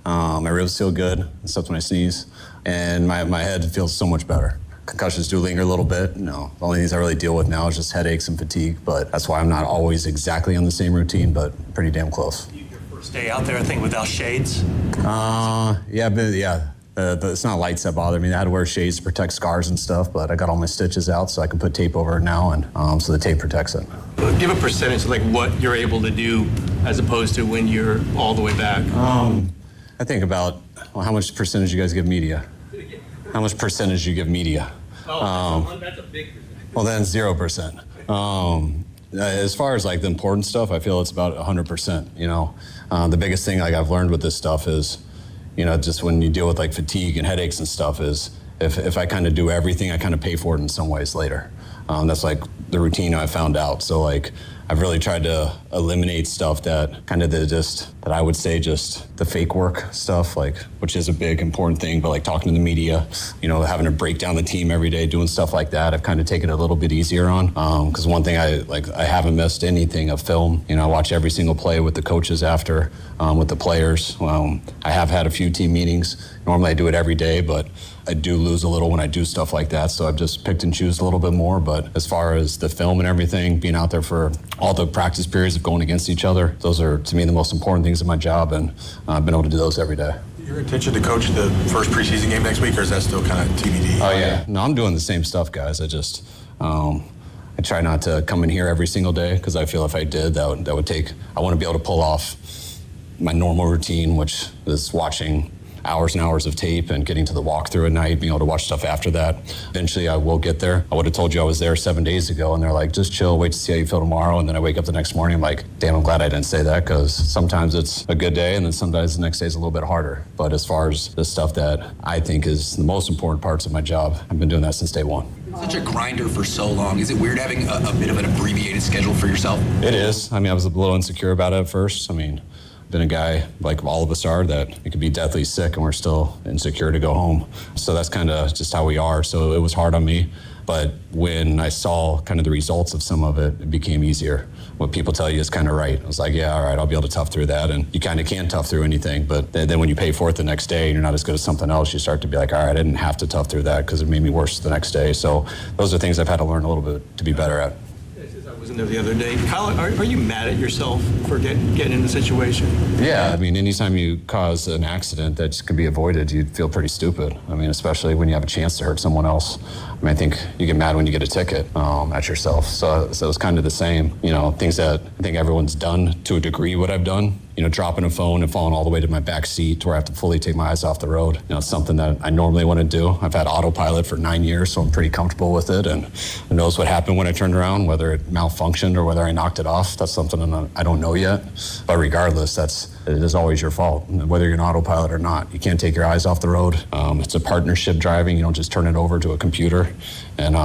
My ribs feel good, except when I sneeze. And my head feels so much better. Concussions do linger a little bit. No, the only things I really deal with now is just headaches and fatigue. But that's why I'm not always exactly on the same routine, but pretty damn close. Stay out there, I think, without shades. It's not lights that bother me. I had to wear shades to protect scars and stuff, but I got all my stitches out, so I can put tape over it now, and so the tape protects it. Give a percentage of like what you're able to do as opposed to when you're all the way back. I think about how much percentage you guys give media. How much percentage you give media? That's a big percentage. Well, then 0%. As far as like the important stuff, I feel it's about 100%. You know, the biggest thing like I've learned with this stuff is, you know, just when you deal with like fatigue and headaches and stuff is if I kind of do everything, I kind of pay for it in some ways later. That's like the routine I found out. So like I've really tried to eliminate stuff that kind of that I would say just the fake work stuff, like, which is a big important thing, but like talking to the media, you know, having to break down the team every day, doing stuff like that, I've kind of taken it a little bit easier on. Because one thing I haven't missed anything of film. You know, I watch every single play with the coaches after, with the players. I have had a few team meetings. Normally I do it every day, but I do lose a little when I do stuff like that, so I've just picked and choose a little bit more. But as far as the film and everything, being out there for all the practice periods of going against each other, those are, to me, the most important things in my job, and I've been able to do those every day. Your intention to coach the first preseason game next week, or is that still kind of TBD? Oh, yeah. No, I'm doing the same stuff, guys. I just, I try not to come in here every single day, because I feel if I did, that would take, I want to be able to pull off my normal routine, which is watching hours and hours of tape and getting to the walkthrough at night, being able to watch stuff after that. Eventually I will get there. I would have told you I was there 7 days ago, and they're like, just chill, wait to see how you feel tomorrow. And then I wake up the next morning, I'm like, damn, I'm glad I didn't say that, because sometimes it's a good day and then sometimes the next day is a little bit harder. But as far as the stuff that I think is the most important parts of my job, I've been doing that since day one. Such a grinder for so long. Is it weird having a bit of an abbreviated schedule for yourself? It is. I mean, I was a little insecure about it at first. I mean, been a guy, like all of us are, that it could be deathly sick and we're still insecure to go home. So that's kind of just how we are. So it was hard on me. But when I saw kind of the results of some of it, it became easier. What people tell you is kind of right. I was like, yeah, all right, I'll be able to tough through that. And you kind of can tough through anything. But then when you pay for it the next day and you're not as good as something else, you start to be like, all right, I didn't have to tough through that because it made me worse the next day. So those are things I've had to learn a little bit to be better at. I wasn't there the other day. Kyle, are you mad at yourself for getting in the situation? Yeah, I mean, anytime you cause an accident that just can be avoided, you'd feel pretty stupid. I mean, especially when you have a chance to hurt someone else. I mean, I think you get mad when you get a ticket at yourself. So it's kind of the same, you know, things that I think everyone's done to a degree what I've done. You know, dropping a phone and falling all the way to my back seat to where I have to fully take my eyes off the road. You know, it's something that I normally wouldn't do. I've had autopilot for 9 years, so I'm pretty comfortable with it. And who knows what happened when I turned around, whether it malfunctioned or whether I knocked it off. That's something I don't know yet. But regardless, it is always your fault, whether you're an autopilot or not. You can't take your eyes off the road. It's a partnership driving. You don't just turn it over to a computer. And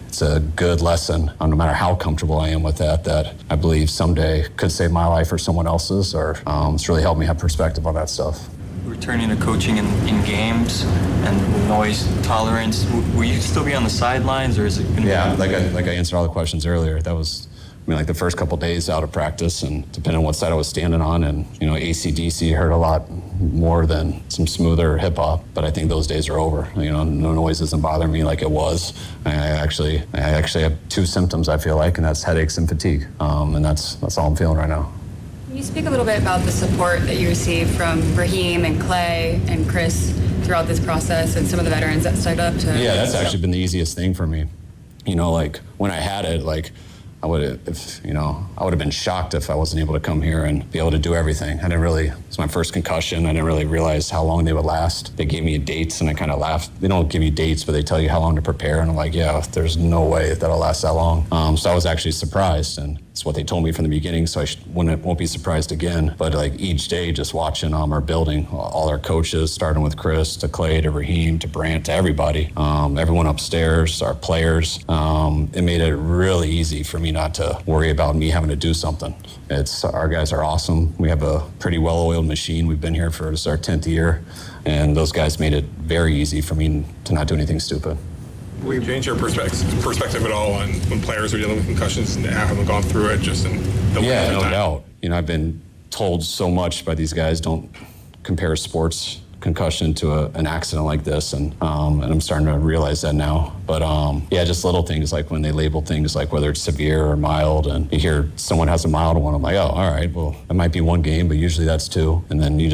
it's a good lesson, no matter how comfortable I am with that I believe someday could save my life or someone else's, or it's really helped me have perspective on that stuff. Returning to coaching in games and noise tolerance, will you still be on the sidelines, or is it going to be? Like I answered all the questions earlier. That was, I mean, like the first couple days out of practice, and depending on what side I was standing on, and you know, AC/DC hurt a lot more than some smoother hip hop. But I think those days are over. You know, no noise doesn't bother me like it was. I actually have two symptoms I feel like, and that's headaches and fatigue. And that's all I'm feeling right now. Can you speak a little bit about the support that you received from Raheem and Clay and Chris throughout this process, and some of the veterans that stepped up to? Yeah, that's actually been the easiest thing for me. You know, like when I had it, like I would have been shocked if I wasn't able to come here and be able to do everything. It's my first concussion. I didn't really realize how long they would last. They gave me dates and I kind of laughed. They don't give you dates, but they tell you how long to prepare. And I'm like, yeah, there's no way that'll last that long. So I was actually surprised, and it's what they told me from the beginning, so I won't be surprised again. But like each day, just watching our building, all our coaches, starting with Chris to Clay to Raheem to Brant to everybody, everyone upstairs, our players, it made it really easy for me not to worry about me having to do something. Our guys are awesome. We have a pretty well-oiled machine. We've been here for this our 10th year, and those guys made it very easy for me to not do anything stupid. Will you change your perspective at all on when players are dealing with concussions and haven't gone through it? Yeah, no doubt. You know, I've been told so much by these guys, don't compare sports concussion to an accident like this, and I'm starting to realize that now. But yeah, just little things like when they label things like whether it's severe or mild, and you hear someone has a mild one, I'm like, oh, all right, well, it might be one game, but usually that's two. And then you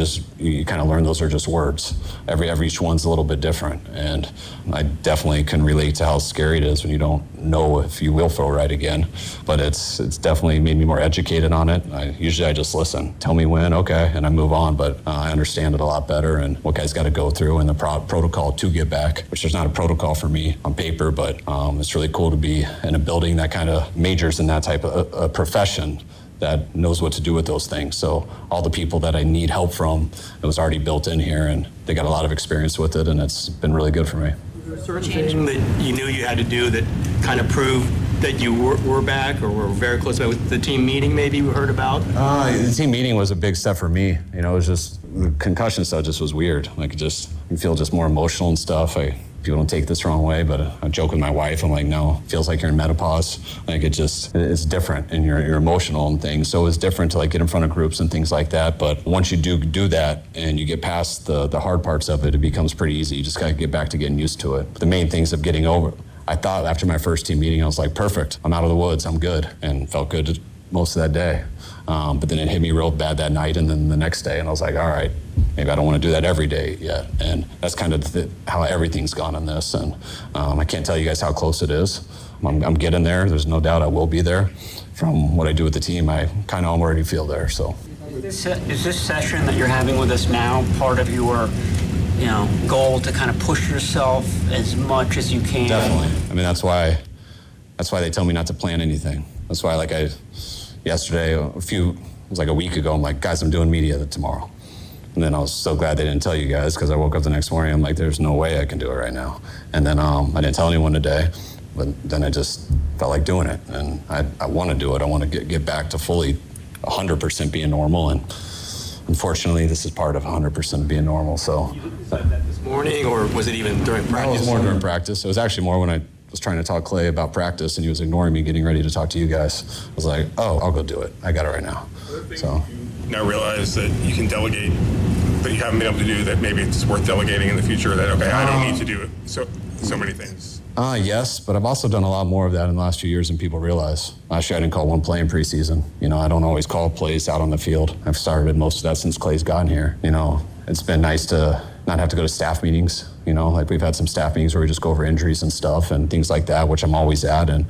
kind of learn those are just words. Each one's a little bit different, and I definitely can relate to how scary it is when you don't know if you will throw right again. But it's definitely made me more educated on it. Usually I just listen, tell me when, okay, and I move on. But I understand it a lot better and what guys got to go through and the protocol to get back, which there's not a protocol for me on paper, but it's really cool to be in a building that kind of majors in that type of a profession that knows what to do with those things. So all the people that I need help from, it was already built in here, and they got a lot of experience with it, and it's been really good for me. Certain thing that you knew you had to do that kind of proved that you were back or were very close to the team meeting maybe we heard about? The team meeting was a big step for me. You know, it was just, the concussion stuff just was weird. Like, you feel just more emotional and stuff. People don't take this the wrong way, but I joke with my wife. I'm like, no, it feels like you're in menopause. Like, it's different, and you're emotional and things. So it's different to like get in front of groups and things like that. But once you do that and you get past the hard parts of it, it becomes pretty easy. You just gotta get back to getting used to it. The main things of getting over. I thought after my first team meeting, I was like, perfect, I'm out of the woods, I'm good, and felt good most of that day. But then it hit me real bad that night, and then the next day, and I was like, all right, maybe I don't want to do that every day yet. And that's kind of how everything's gone in this. And I can't tell you guys how close it is. I'm getting there. There's no doubt I will be there. From what I do with the team, I kind of already feel there. So, is this session that you're having with us now part of your goal to kind of push yourself as much as you can? Definitely. I mean, that's why they tell me not to plan anything. That's why, yesterday, it was like a week ago, I'm like, guys, I'm doing media tomorrow. And then I was so glad they didn't tell you guys, because I woke up the next morning, I'm like, there's no way I can do it right now. And then I didn't tell anyone today, but then I just felt like doing it. And I want to do it. I want to get back to fully 100% being normal. And unfortunately, this is part of 100% of being normal. So, You decided that this morning, or was it even during practice? No, it was more during practice. It was actually more when I was trying to talk Clay about practice, and he was ignoring me, getting ready to talk to you guys. I was like, oh, I'll go do it. I got it right now. So Now realize that you can delegate, but you haven't been able to do that. Maybe it's worth delegating in the future. That okay, I don't need to do it. So many things. Yes, but I've also done a lot more of that in the last few years than people realize. Last year, I didn't call one play in preseason. I don't always call plays out on the field. I've started most of that since Clay's gotten here. It's been nice to not have to go to staff meetings. Like we've had some staff meetings where we just go over injuries and stuff and things like that, which I'm always at. And,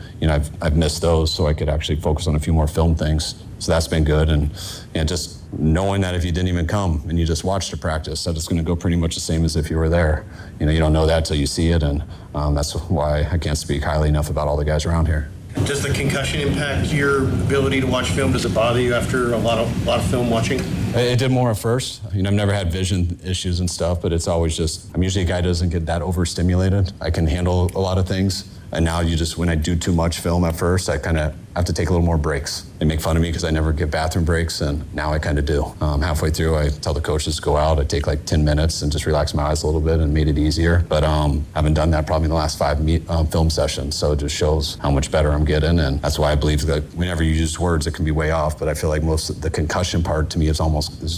I've missed those, so I could actually focus on a few more film things. So that's been good. And just knowing that if you didn't even come and you just watched a practice, that it's going to go pretty much the same as if you were there. You don't know that till you see it. And that's why I can't speak highly enough about all the guys around here. Does the concussion impact your ability to watch film? Does it bother you after a lot of film watching? It did more at first. I've never had vision issues and stuff, but it's always just, I'm usually a guy who doesn't get that overstimulated. I can handle a lot of things. And now when I do too much film at first, I kind of have to take a little more breaks. They make fun of me because I never get bathroom breaks, and now I kind of do. Halfway through, I tell the coaches to go out. I take like 10 minutes and just relax my eyes a little bit and made it easier. But I haven't done that probably in the last 5 film sessions, so it just shows how much better I'm getting. And that's why I believe that whenever you use words, it can be way off. But I feel like most of the concussion part to me is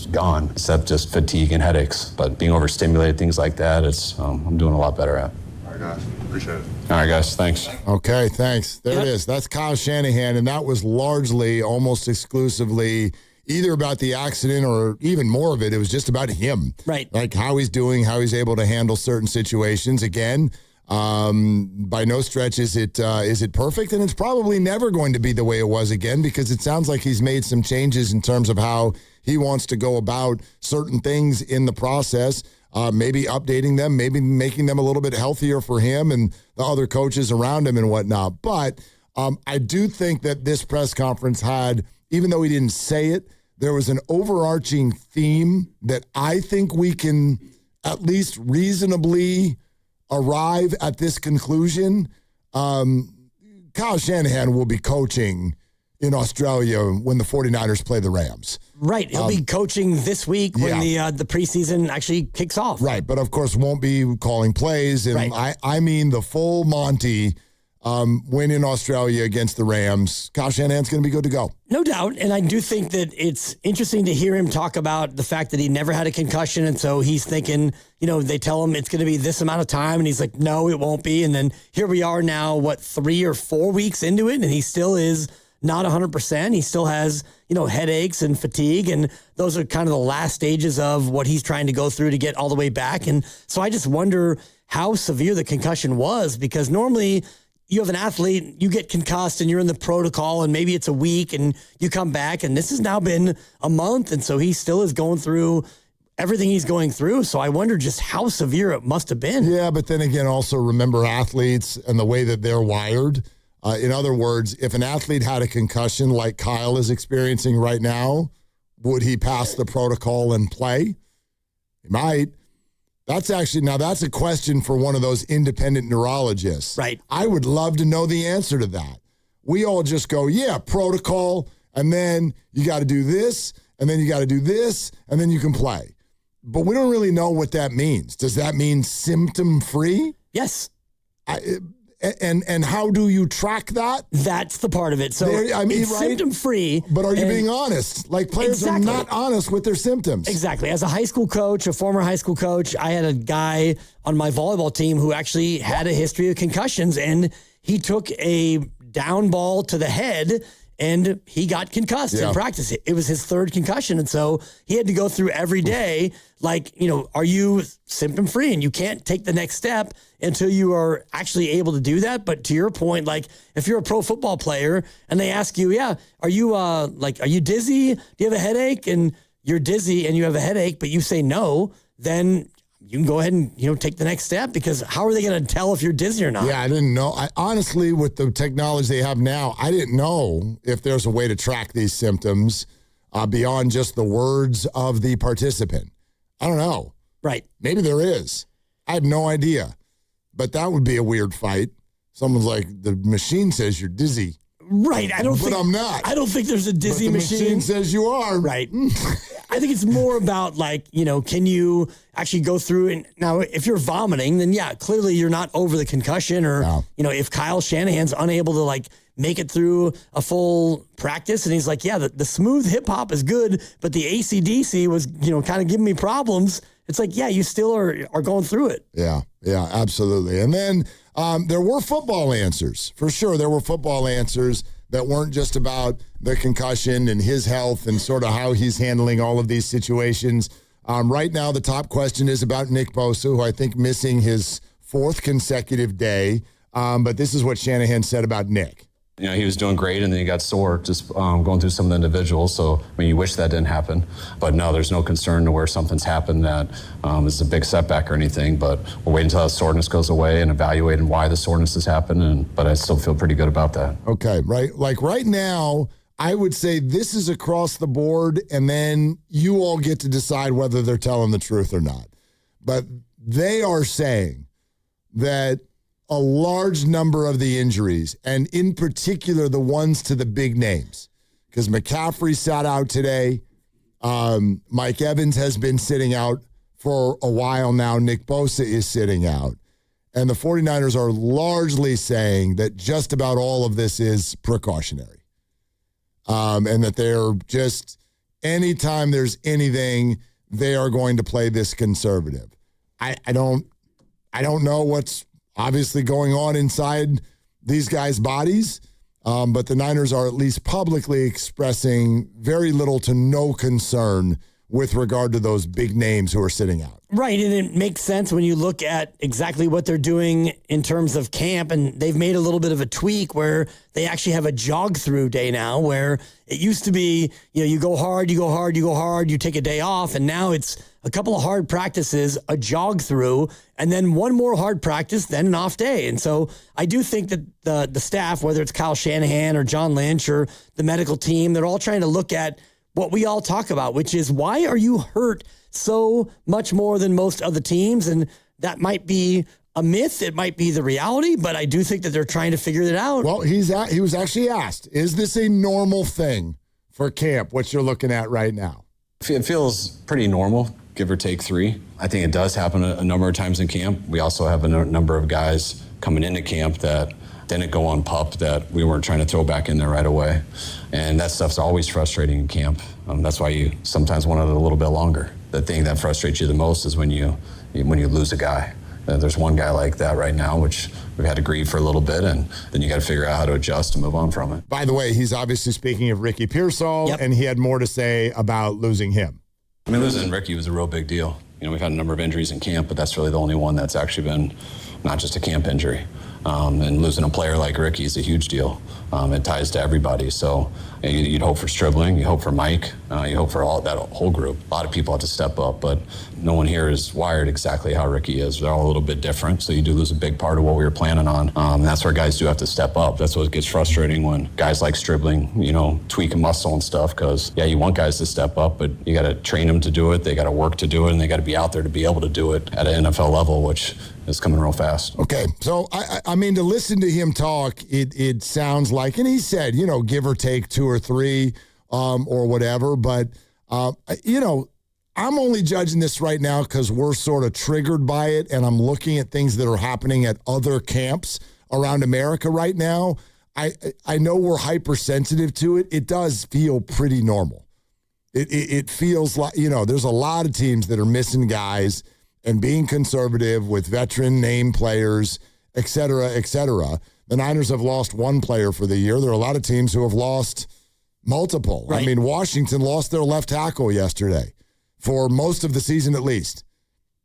gone, except just fatigue and headaches. But being overstimulated, things like that, I'm doing a lot better at. All right, guys. Appreciate it. All right, guys. Thanks. Okay, thanks. There it is. That's Kyle Shanahan, and that was largely, almost exclusively, either about the accident or even more of it. It was just about him. Right. Like how he's doing, how he's able to handle certain situations. Again, by no stretch is it perfect, and it's probably never going to be the way it was again, because it sounds like he's made some changes in terms of how he wants to go about certain things in the process. Maybe updating them, maybe making them a little bit healthier for him and the other coaches around him and whatnot. But I do think that this press conference had, even though he didn't say it, there was an overarching theme that I think we can at least reasonably arrive at this conclusion. Kyle Shanahan will be coaching in Australia when the 49ers play the Rams. Right. He'll be coaching this week when the preseason actually kicks off. Right. But, of course, won't be calling plays. And I mean the full Monty win in Australia against the Rams. Kyle Shanahan's going to be good to go. No doubt. And I do think that it's interesting to hear him talk about the fact that he never had a concussion. And so he's thinking, they tell him it's going to be this amount of time. And he's like, no, it won't be. And then here we are now, 3 or 4 weeks into it, and he still is not 100%. He still has, headaches and fatigue, and those are kind of the last stages of what he's trying to go through to get all the way back. And so I just wonder how severe the concussion was, because normally you have an athlete, you get concussed and you're in the protocol, and maybe it's a week and you come back, and this has now been a month. And so he still is going through everything he's going through. So I wonder just how severe it must have been. Yeah, but then again, also remember athletes and the way that they're wired. In other words, if an athlete had a concussion like Kyle is experiencing right now, would he pass the protocol and play? He might. That's a question for one of those independent neurologists. Right. I would love to know the answer to that. We all just go, protocol, and then you got to do this, and then you got to do this, and then you can play. But we don't really know what that means. Does that mean symptom-free? Yes. And how do you track that? That's the part of it. So it's symptom-free. But are you being honest? Like, players are not honest with their symptoms. Exactly. As a high school coach, a former high school coach, I had a guy on my volleyball team who actually had a history of concussions, and he took a down ball to the head and he got concussed in practice. It was his third concussion. And so he had to go through every day, are you symptom-free? And you can't take the next step until you are actually able to do that. But to your point, if you're a pro football player and they ask you, are you dizzy? Do you have a headache? And you're dizzy and you have a headache, but you say no, then you can go ahead and, take the next step, because how are they going to tell if you're dizzy or not? Yeah, I didn't know. Honestly, with the technology they have now, I didn't know if there's a way to track these symptoms beyond just the words of the participant. I don't know. Right. Maybe there is. I have no idea. But that would be a weird fight. Someone's like, the machine says you're dizzy. Right. I'm not. I don't think there's a dizzy but the machine says you are. Right. I think it's more about can you actually go through and now if you're vomiting, then yeah, clearly you're not over the concussion or, if Kyle Shanahan's unable to make it through a full practice and he's like, yeah, the smooth hip hop is good, but the AC/DC was, kind of giving me problems. It's like, yeah, you still are going through it. Yeah, absolutely. And then there were football answers. For sure, there were football answers that weren't just about the concussion and his health and sort of how he's handling all of these situations. Right now, the top question is about Nick Bosa, who I think missing his 4th consecutive day. But this is what Shanahan said about Nick. He was doing great, and then he got sore just going through some of the individuals. So, you wish that didn't happen. But no, there's no concern to where something's happened that is a big setback or anything. But we're waiting until that soreness goes away and evaluating why the soreness has happened. But I still feel pretty good about that. Okay, right. Right now, I would say this is across the board, and then you all get to decide whether they're telling the truth or not. But they are saying that a large number of the injuries, and in particular the ones to the big names, because McCaffrey sat out today. Mike Evans has been sitting out for a while now. Nick Bosa is sitting out. And the 49ers are largely saying that just about all of this is precautionary. And that they're just, anytime there's anything, they are going to play this conservative. I don't know what's obviously going on inside these guys' bodies, but the Niners are at least publicly expressing very little to no concern with regard to those big names who are sitting out. Right, and it makes sense when you look at exactly what they're doing in terms of camp, and they've made a little bit of a tweak where they actually have a jog-through day now, where it used to be, you go hard, you take a day off, and now it's a couple of hard practices, a jog-through, and then one more hard practice, then an off day. And so I do think that the staff, whether it's Kyle Shanahan or John Lynch or the medical team, they're all trying to look at what we all talk about, which is why are you hurt so much more than most other teams? And that might be a myth. It might be the reality, but I do think that they're trying to figure it out. Well, he was actually asked, is this a normal thing for camp, what you're looking at right now? It feels pretty normal, give or take 3. I think it does happen a number of times in camp. We also have a number of guys coming into camp that didn't go on PUP that we weren't trying to throw back in there right away. And that stuff's always frustrating in camp. That's why you sometimes want it a little bit longer. The thing that frustrates you the most is when you lose a guy. There's one guy like that right now, which we've had to grieve for a little bit, and then you got to figure out how to adjust and move on from it. By the way, he's obviously speaking of Ricky Pearsall, and he had more to say about losing him. Losing Ricky was a real big deal. We've had a number of injuries in camp, but that's really the only one that's actually been not just a camp injury. And losing a player like Ricky is a huge deal. It ties to everybody. So you'd hope for Stribling, you hope for Mike, you hope for that whole group. A lot of people have to step up, but no one here is wired exactly how Ricky is. They're all a little bit different, so you do lose a big part of what we were planning on. And that's where guys do have to step up. That's what gets frustrating when guys like Stribling, tweak a muscle and stuff, because, you want guys to step up, but you got to train them to do it, they got to work to do it, and they got to be out there to be able to do it at an NFL level, which is coming real fast. Okay, so, I mean, to listen to him talk, it sounds like, and he said, give or take 2 or 3 or whatever, but, I'm only judging this right now because we're sort of triggered by it, and I'm looking at things that are happening at other camps around America right now. I know we're hypersensitive to it. It does feel pretty normal. It feels like, there's a lot of teams that are missing guys and being conservative with veteran name players, et cetera, et cetera. The Niners have lost 1 player for the year. There are a lot of teams who have lost multiple. Right. I mean, Washington lost their left tackle yesterday for most of the season at least.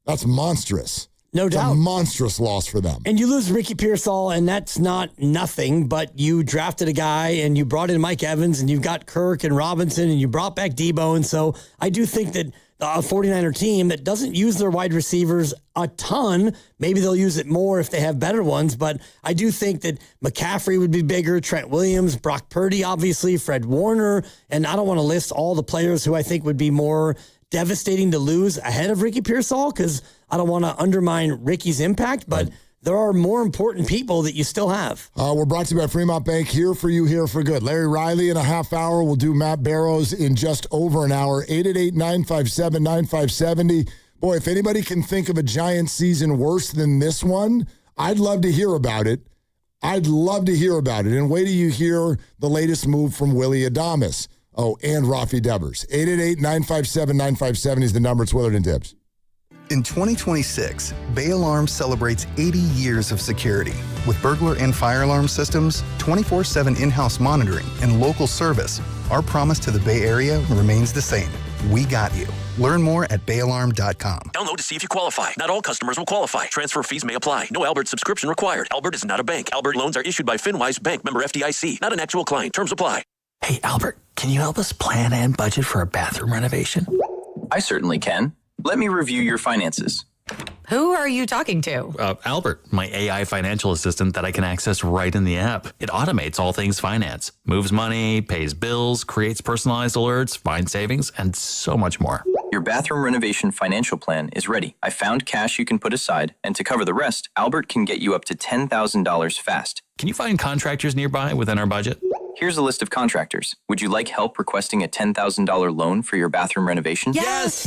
That's monstrous. No doubt. It's a monstrous loss for them. And you lose Ricky Pearsall, and that's not nothing, but you drafted a guy, and you brought in Mike Evans, and you've got Kirk and Robinson, and you brought back Debo. And so I do think that a 49er team that doesn't use their wide receivers a ton, maybe they'll use it more if they have better ones, but I do think that McCaffrey would be bigger, Trent Williams, Brock Purdy, obviously, Fred Warner, and I don't want to list all the players who I think would be more devastating to lose ahead of Ricky Pearsall, because I don't want to undermine Ricky's impact, but there are more important people that you still have. We're brought to you by Fremont Bank, here for you, here for good. Larry Riley in a half hour. We'll do Matt Barrows in just over an hour. 888-957-9570. Boy, if anybody can think of a Giants season worse than this one, I'd love to hear about it. And wait till you hear the latest move from Willie Adames. Oh, and Rafi Devers. 888-957-9570 is the number. It's Willard and Dibbs. In 2026, Bay Alarm celebrates 80 years of security. With burglar and fire alarm systems, 24/7 in-house monitoring, and local service, our promise to the Bay Area remains the same. We got you. Learn more at bayalarm.com. Download to see if you qualify. Not all customers will qualify. Transfer fees may apply. No Albert subscription required. Albert is not a bank. Albert loans are issued by FinWise Bank, member FDIC. Not an actual client. Terms apply. Hey, Albert, can you help us plan and budget for a bathroom renovation? I certainly can. Let me review your finances. Who are you talking to? Albert, my AI financial assistant that I can access right in the app. It automates all things finance, moves money, pays bills, creates personalized alerts, finds savings, and so much more. Your bathroom renovation financial plan is ready. I found cash you can put aside, and to cover the rest, Albert can get you up to $10,000 fast. Can you find contractors nearby within our budget? Here's a list of contractors. Would you like help requesting a $10,000 loan for your bathroom renovation? Yes!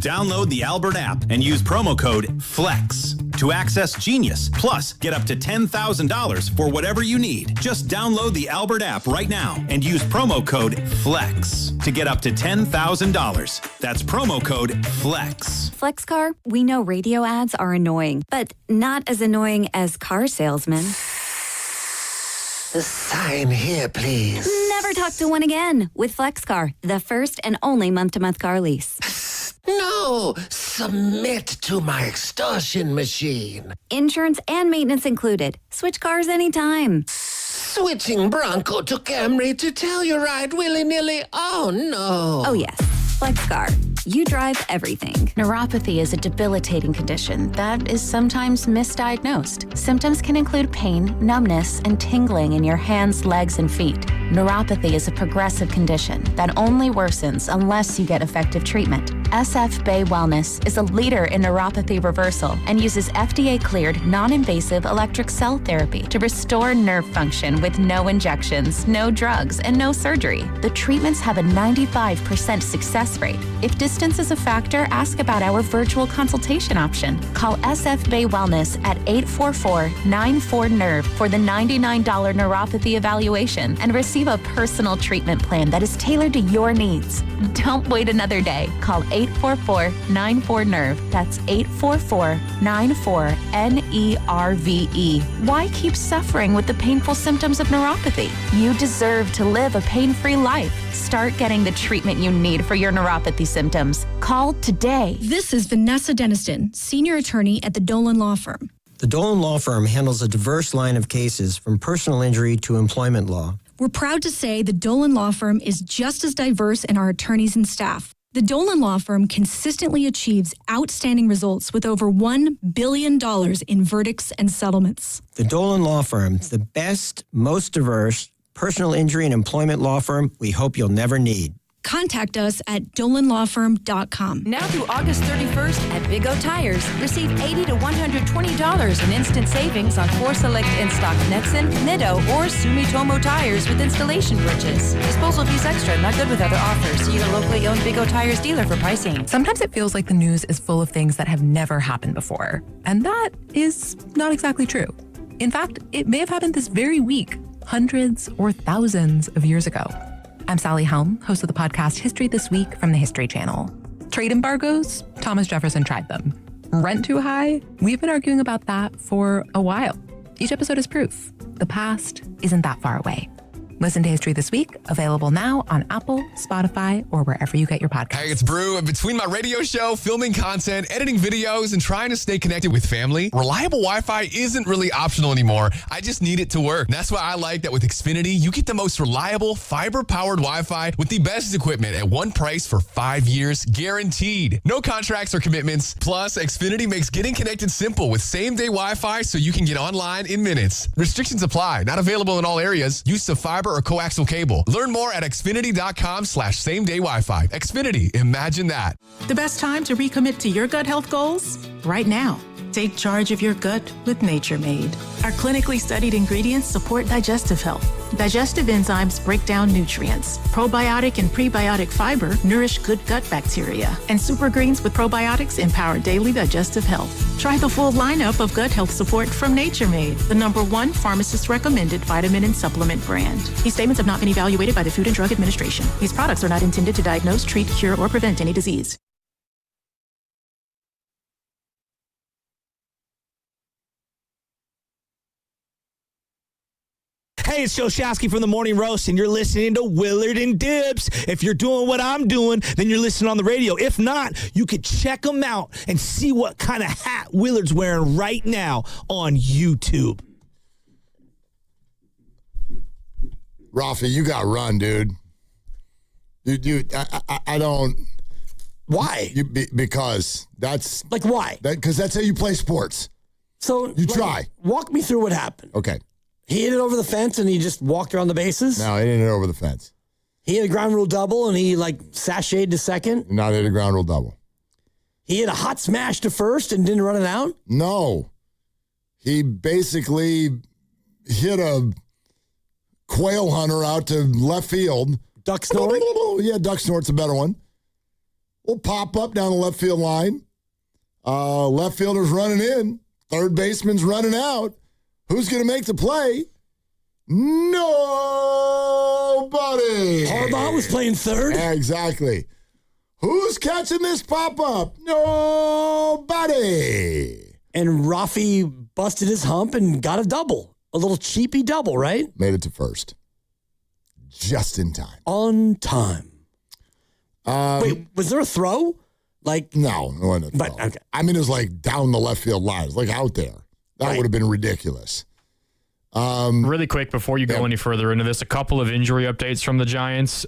Download the Albert app and use promo code FLEX to access Genius. Plus, get up to $10,000 for whatever you need. Just download the Albert app right now and use promo code FLEX to get up to $10,000. That's promo code FLEX. FlexCar, we know radio ads are annoying, but not as annoying as car salesmen. Sign here, please. Never talk to one again with FlexCar, the first and only month-to-month car lease. No, submit to my extortion machine. Insurance and maintenance included. Switch cars anytime. Switching Bronco to Camry to Telluride willy-nilly? Oh, no. Oh, yes. FlexCar. You drive everything. Neuropathy is a debilitating condition that is sometimes misdiagnosed. Symptoms can include pain, numbness, and tingling in your hands, legs, and feet. Neuropathy is a progressive condition that only worsens unless you get effective treatment. SF Bay Wellness is a leader in neuropathy reversal and uses FDA-cleared, non-invasive electric cell therapy to restore nerve function with no injections, no drugs, and no surgery. The treatments have a 95% success rate. If distance is a factor, ask about our virtual consultation option. Call SF Bay Wellness at 844-94-NERVE for the $99 neuropathy evaluation and receive a personal treatment plan that is tailored to your needs. Don't wait another day. Call 844-94-NERVE. That's 844-94-NERVE. Why keep suffering with the painful symptoms of neuropathy? You deserve to live a pain-free life. Start getting the treatment you need for your neuropathy symptoms. Call today. This is Vanessa Deniston, senior attorney at the Dolan Law Firm. The Dolan Law Firm handles a diverse line of cases from personal injury to employment law. We're proud to say the Dolan Law Firm is just as diverse in our attorneys and staff. The Dolan Law Firm consistently achieves outstanding results with over $1 billion in verdicts and settlements. The Dolan Law Firm, the best, most diverse personal injury and employment law firm we hope you'll never need. Contact us at dolanlawfirm.com. Now through August 31st at Big O Tires, receive $80 to $120 in instant savings on 4 select in-stock Netson, Nitto, or Sumitomo tires with installation purchase. Disposal fees extra, not good with other offers. See your locally owned Big O Tires dealer for pricing. Sometimes it feels like the news is full of things that have never happened before. And that is not exactly true. In fact, it may have happened this very week, hundreds or thousands of years ago. I'm Sally Helm, host of the podcast History This Week from the History Channel. Trade embargoes? Thomas Jefferson tried them. Rent too high? We've been arguing about that for a while. Each episode is proof. The past isn't that far away. Listen to History This Week, available now on Apple, Spotify, or wherever you get your podcasts. Hey, it's Brew. And between my radio show, filming content, editing videos, and trying to stay connected with family, reliable Wi-Fi isn't really optional anymore. I just need it to work. And that's why I like that with Xfinity, you get the most reliable, fiber-powered Wi-Fi with the best equipment at one price for 5 years, guaranteed. No contracts or commitments. Plus, Xfinity makes getting connected simple with same-day Wi-Fi so you can get online in minutes. Restrictions apply. Not available in all areas. Use of fiber or coaxial cable. Learn more at Xfinity.com/same-day Wi-Fi. Xfinity, imagine that. The best time to recommit to your gut health goals? Right now. Take charge of your gut with Nature Made. Our clinically studied ingredients support digestive health. Digestive enzymes break down nutrients. Probiotic and prebiotic fiber nourish good gut bacteria. And super greens with probiotics empower daily digestive health. Try the full lineup of gut health support from Nature Made, the #1 pharmacist-recommended vitamin and supplement brand. These statements have not been evaluated by the Food and Drug Administration. These products are not intended to diagnose, treat, cure, or prevent any disease. Hey, it's Joe Shasky from the Morning Roast, and you're listening to Willard and Dibs. If you're doing what I'm doing, then you're listening on the radio. If not, you could check them out and see what kind of hat Willard's wearing right now on YouTube. Rafi, you got to run, dude. Dude, I don't. Why? Because that's. Like, why? Because that's how you play sports. So you try. Walk me through what happened. Okay. He hit it over the fence and he just walked around the bases? No, he didn't hit it over the fence. He hit a ground rule double and he, sashayed to second? Not hit a ground rule double. He hit a hot smash to first and didn't run it out? No. He basically hit a quail hunter out to left field. Duck snort? Yeah, duck snort's a better one. We'll pop up down the left field line. Left fielder's running in. Third baseman's running out. Who's going to make the play? Nobody. Harbaugh was playing third? Yeah, exactly. Who's catching this pop-up? Nobody. And Rafi busted his hump and got a double. A little cheapy double, right? Made it to first. Just in time. On time. Wait, was there a throw? No, it wasn't a throw. Okay. I mean, it was down the left field line. It was out there. That would have been ridiculous. Really quick, before you go any further into this, a couple of injury updates from the Giants.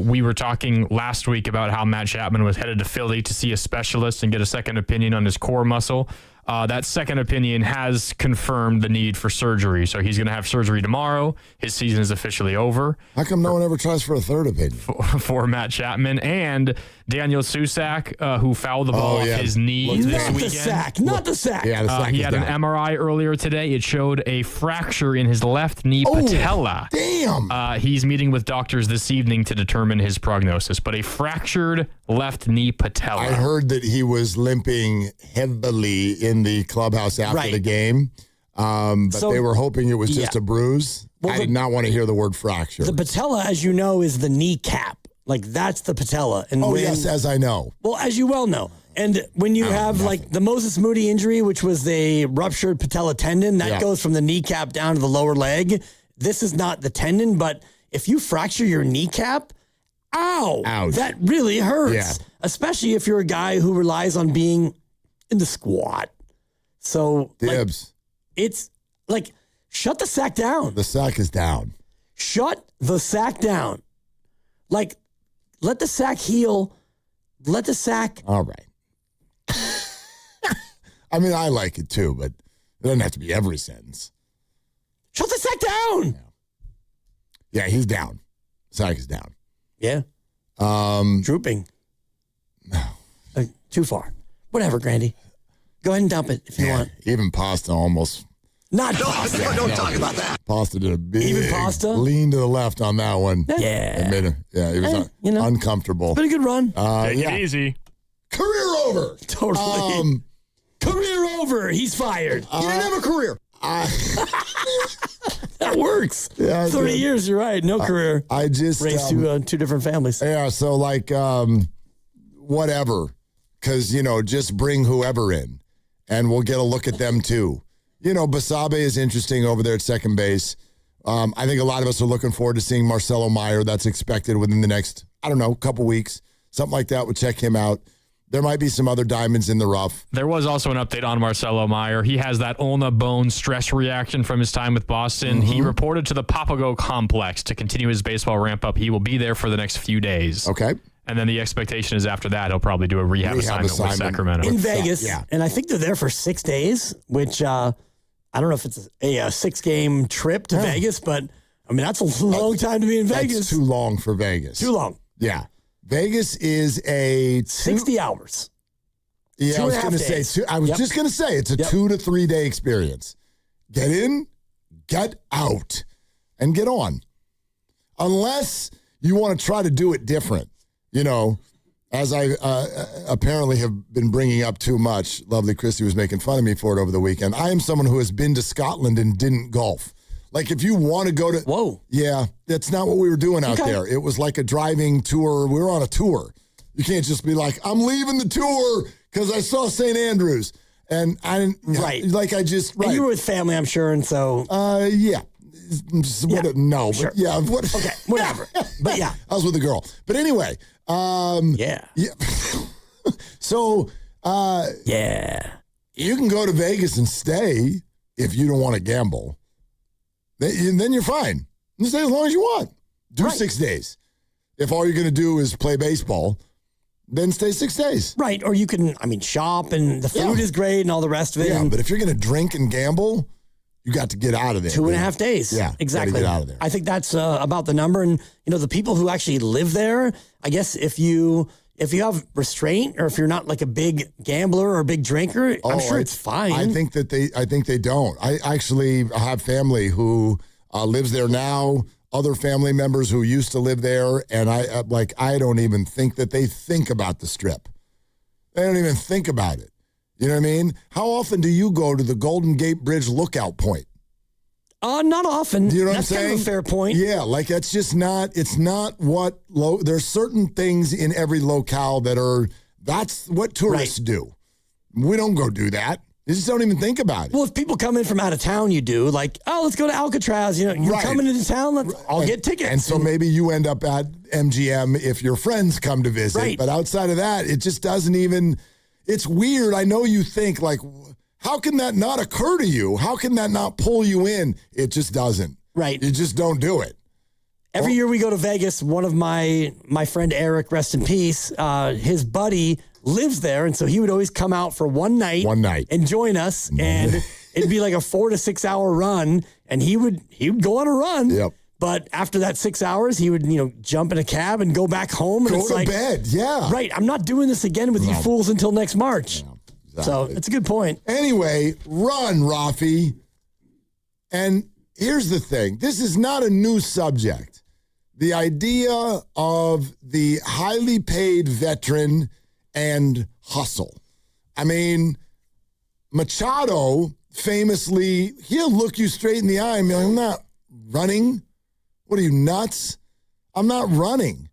We were talking last week about how Matt Chapman was headed to Philly to see a specialist and get a second opinion on his core muscle. That second opinion has confirmed the need for surgery. So he's going to have surgery tomorrow. His season is officially over. How come no one ever tries for a third opinion? For Matt Chapman and Daniel Susak, who fouled the ball off his knee this weekend. Not the sack. Yeah, the sack he had down. an MRI earlier today. It showed a fracture in his left knee patella. Damn. He's meeting with doctors this evening to determine his prognosis, but a fractured left knee patella. I heard that he was limping heavily in the clubhouse after the game, but they were hoping it was just a bruise. I did not want to hear the word fracture. The patella, as you know, is the kneecap. That's the patella. And yes, as I know. Well, as you well know. And when you have the Moses Moody injury, which was the ruptured patella tendon, that goes from the kneecap down to the lower leg. This is not the tendon, but if you fracture your kneecap, ouch. That really hurts. Yeah. Especially if you're a guy who relies on being in the squat. So, Dibs. It's shut the sack down. The sack is down. Shut the sack down. Let the sack heal. Let the sack. All right. I mean, I like it too, but it doesn't have to be every sentence. Shut the sack down. Yeah, he's down. Sack is down. Yeah. Drooping. Too far. Whatever, Grandy. Go ahead and dump it if you want. Even Pasta almost. Not Pasta. Don't talk about that. Pasta did a big Even Pasta? lean to the left on that one. Yeah. It made him, he was uncomfortable. Been a good run. Take it easy. Career over. Totally. Career over. He's fired. He didn't have a career. That works. Yeah, 30 years, you're right. No career. I just raised two different families. Yeah, so whatever. Because, just bring whoever in and we'll get a look at them too. Basabe is interesting over there at second base. I think a lot of us are looking forward to seeing Marcelo Meyer. That's expected within the next, couple weeks. Something like that would check him out. There might be some other diamonds in the rough. There was also an update on Marcelo Meyer. He has that ulna bone stress reaction from his time with Boston. He reported to the Papago complex to continue his baseball ramp up. He will be there for the next few days. Okay. And then the expectation is after that, he'll probably do a rehab assignment with Sacramento. In Vegas. And I think they're there for 6 days, which I don't know if it's a 6-game trip to Vegas, but that's a long time to be in Vegas. That's too long for Vegas. Too long. Yeah. Vegas is 60 hours. Yeah, I was going to say. I was just going to say it's a 2 to 3 day experience. Get in, get out, and get on. Unless you want to try to do it different, as I apparently have been bringing up too much. Lovely Christy was making fun of me for it over the weekend. I am someone who has been to Scotland and didn't golf. Like, if you want to go to... Whoa. Yeah, that's not what we were doing out there. It was like a driving tour. We were on a tour. You can't just be like, I'm leaving the tour because I saw St. Andrews. And I didn't... Right. Like, I just... And you were with family, I'm sure, and so... Yeah. No, sure. but yeah. Okay, whatever. But yeah. I was with a girl. But anyway... Yeah. So, yeah. You can go to Vegas and stay if you don't want to gamble. Then you're fine. You stay as long as you want. Do 6 days. If all you're going to do is play baseball, then stay 6 days. Right. Or you can, shop and the food is great and all the rest of it. Yeah, but if you're going to drink and gamble, you got to get out of there. 2.5 days. Yeah, exactly. Get out of there. I think that's about the number. And, the people who actually live there, I guess if you have restraint or if you're not like a big gambler or a big drinker, I'm sure it's fine. I think they don't. I actually have family who lives there now, other family members who used to live there, and I don't even think that they think about the Strip. They don't even think about it. You know what I mean? How often do you go to the Golden Gate Bridge lookout point? Not often. Do you know That's what I'm saying? Kind of a fair point. Yeah, like it's not what, there's certain things in every locale that's what tourists do. We don't go do that. You just don't even think about it. Well, if people come in from out of town, you do. Like, let's go to Alcatraz. You're coming into town, I'll get tickets. And so maybe you end up at MGM if your friends come to visit. Right. But outside of that, it just doesn't even, it's weird. I know you think like, how can that not occur to you? How can that not pull you in? It just doesn't. Right. You just don't do it. Every year we go to Vegas, one of my friend Eric, rest in peace, his buddy lives there. And so he would always come out for one night and join us. And it'd be like a 4 to 6 hour run. And he would go on a run. Yep. But after that 6 hours, he would, jump in a cab and go back home. And Go to bed. Yeah. Right. I'm not doing this again with you fools until next March. Yeah. So it's a good point. Anyway, run, Rafi. And here's the thing. This is not a new subject. The idea of the highly paid veteran and hustle. I mean, Machado famously, he'll look you straight in the eye and be like, I'm not running. What are you, nuts? I'm not running.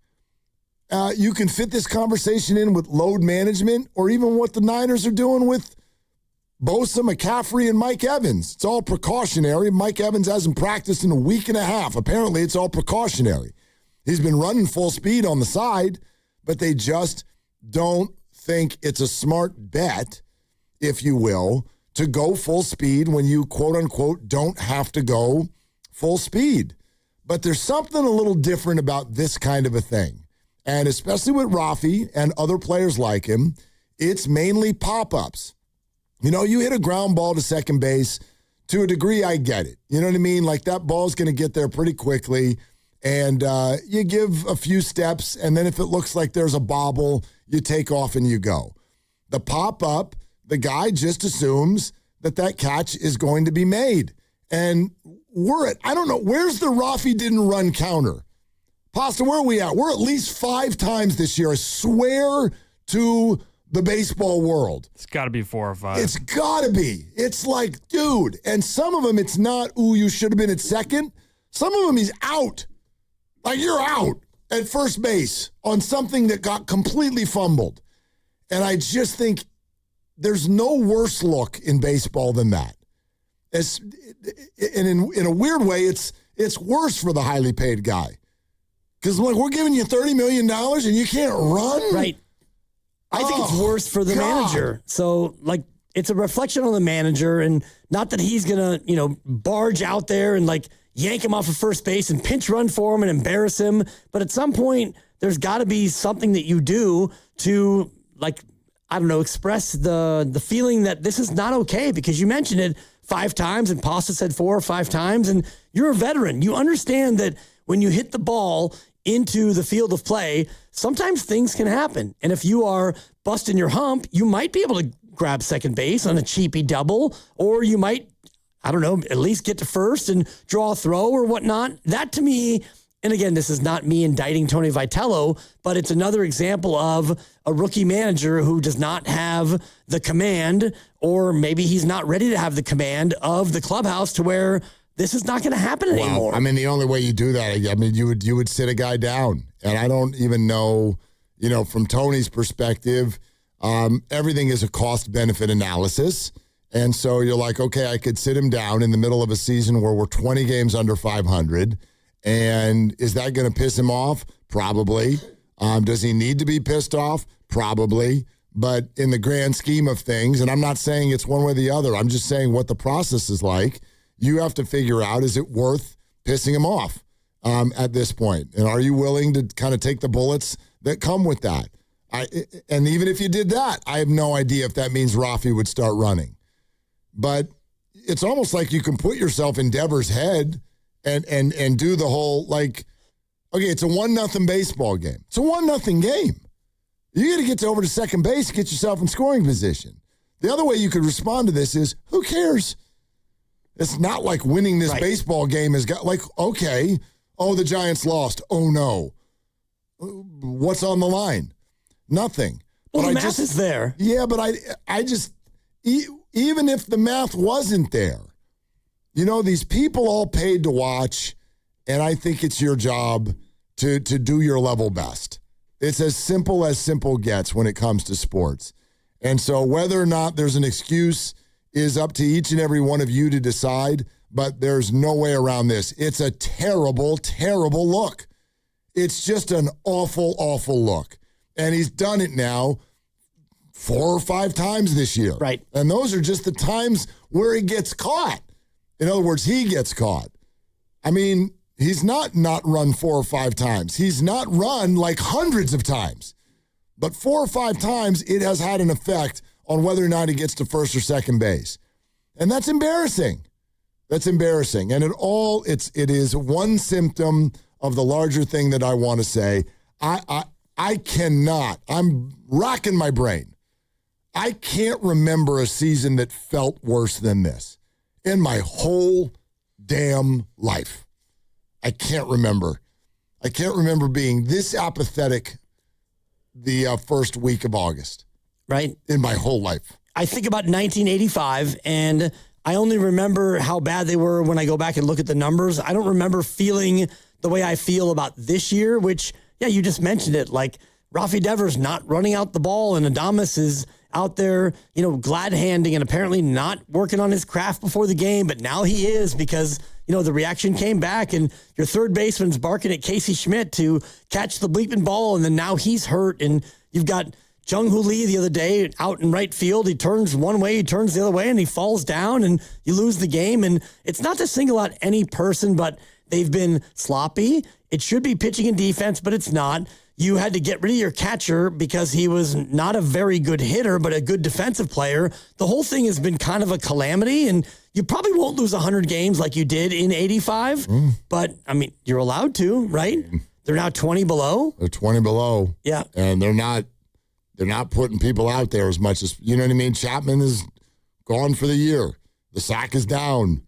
You can fit this conversation in with load management or even what the Niners are doing with Bosa, McCaffrey, and Mike Evans. It's all precautionary. Mike Evans hasn't practiced in a week and a half. Apparently, it's all precautionary. He's been running full speed on the side, but they just don't think it's a smart bet, if you will, to go full speed when you, quote unquote, don't have to go full speed. But there's something a little different about this kind of a thing. And especially with Rafi and other players like him, it's mainly pop-ups. You hit a ground ball to second base. To a degree, I get it. You know what I mean? Like that ball's going to get there pretty quickly. And you give a few steps, and then if it looks like there's a bobble, you take off and you go. The pop-up, the guy just assumes that catch is going to be made. And I don't know, where's the Rafi didn't run counter? Pasta, where are we at? We're at least 5 times this year. I swear to the baseball world. It's got to be 4 or 5. It's got to be. It's like, dude. And some of them, it's not, you should have been at second. Some of them, he's out. Like, you're out at first base on something that got completely fumbled. And I just think there's no worse look in baseball than that. And in a weird way, it's worse for the highly paid guy. Because we're giving you $30 million and you can't run? Right. I think it's worse for the manager. So, it's a reflection on the manager, and not that he's going to, barge out there and, yank him off of first base and pinch run for him and embarrass him. But at some point, there's got to be something that you do to, express the feeling that this is not okay, because you mentioned it 5 times and Pasta said 4 or 5 times, and you're a veteran. You understand that when you hit the ball, into the field of play, sometimes things can happen. And if you are busting your hump, you might be able to grab second base on a cheapy double, or you might, I don't know, at least get to first and draw a throw or whatnot. That to me, and again, this is not me indicting Tony Vitello, but it's another example of a rookie manager who does not have the command, or maybe he's not ready to have the command of the clubhouse to where this is not going to happen anymore. I mean, the only way you do that, I mean, you would sit a guy down. And I don't even know, from Tony's perspective, everything is a cost-benefit analysis. And so you're like, okay, I could sit him down in the middle of a season where we're 20 games under 500. And is that going to piss him off? Probably. Does he need to be pissed off? Probably. But in the grand scheme of things, and I'm not saying it's one way or the other, I'm just saying what the process is like, you have to figure out, is it worth pissing him off at this point? And are you willing to kind of take the bullets that come with that? And even if you did that, I have no idea if that means Rafi would start running. But it's almost like you can put yourself in Devers' head and do the whole, like, okay, it's a 1-0 baseball game. It's a 1-0 game. You got to get over to second base, get yourself in scoring position. The other way you could respond to this is, who cares? It's not like winning this baseball game has got, like, okay, the Giants lost. Oh, no. What's on the line? Nothing. Well, but the math is there. Yeah, but I just, even if the math wasn't there, these people all paid to watch, and I think it's your job to do your level best. It's as simple gets when it comes to sports. And so whether or not there's an excuse is up to each and every one of you to decide, but there's no way around this. It's a terrible, terrible look. It's just an awful, awful look. And he's done it now 4 or 5 times this year. Right. And those are just the times where he gets caught. In other words, he gets caught. I mean, he's not run 4 or 5 times. He's not run like hundreds of times. But 4 or 5 times, it has had an effect on whether or not he gets to first or second base. And that's embarrassing. That's embarrassing. And it is one symptom of the larger thing that I want to say. I cannot. I'm racking my brain. I can't remember a season that felt worse than this in my whole damn life. I can't remember. I can't remember being this apathetic the first week of August. Right. In my whole life. I think about 1985, and I only remember how bad they were when I go back and look at the numbers. I don't remember feeling the way I feel about this year, which, yeah, you just mentioned it. Like, Rafi Devers not running out the ball, and Adames is out there, glad-handing and apparently not working on his craft before the game, but now he is because, the reaction came back, and your third baseman's barking at Casey Schmidt to catch the bleeping ball, and then now he's hurt, and you've got Jung-Hoo Lee the other day out in right field. He turns one way, he turns the other way, and he falls down, and you lose the game. And it's not to single out any person, but they've been sloppy. It should be pitching and defense, but it's not. You had to get rid of your catcher because he was not a very good hitter, but a good defensive player. The whole thing has been kind of a calamity, and you probably won't lose 100 games like you did in 85, but, I mean, you're allowed to, right? They're now 20 below. They're 20 below. Yeah. And they're not putting people out there as much as, you know what I mean? Chapman is gone for the year. The sack is down.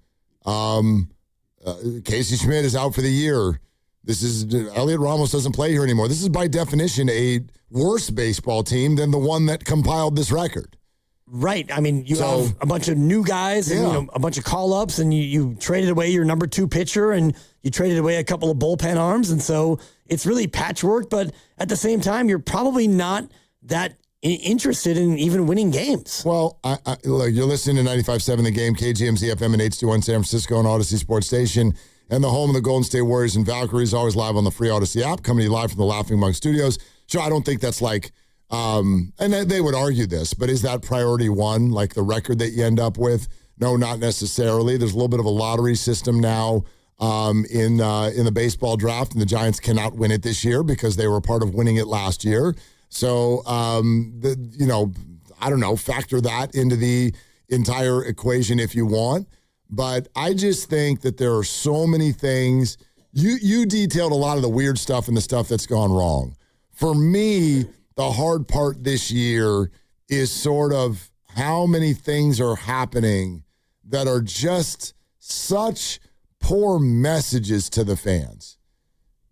Casey Schmidt is out for the year. Elliot Ramos doesn't play here anymore. This is by definition a worse baseball team than the one that compiled this record. Right. I mean, you have a bunch of new guys and a bunch of call-ups, and you traded away your number 2 pitcher, and you traded away a couple of bullpen arms, and so it's really patchwork, but at the same time, you're probably not that interested in even winning games. Well, look, you're listening to 95.7 The Game, KGMZ FM and H21 San Francisco and Odyssey Sports Station, and the home of the Golden State Warriors and Valkyries, always live on the free Odyssey app, coming to you live from the Laughing Monk Studios. Sure, I don't think that's like, and they would argue this, but is that priority one, like the record that you end up with? No, not necessarily. There's a little bit of a lottery system now in the baseball draft, and the Giants cannot win it this year because they were part of winning it last year. So, I don't know, factor that into the entire equation if you want. But I just think that there are so many things You detailed a lot of the weird stuff and the stuff that's gone wrong. For me, the hard part this year is sort of how many things are happening that are just such poor messages to the fans.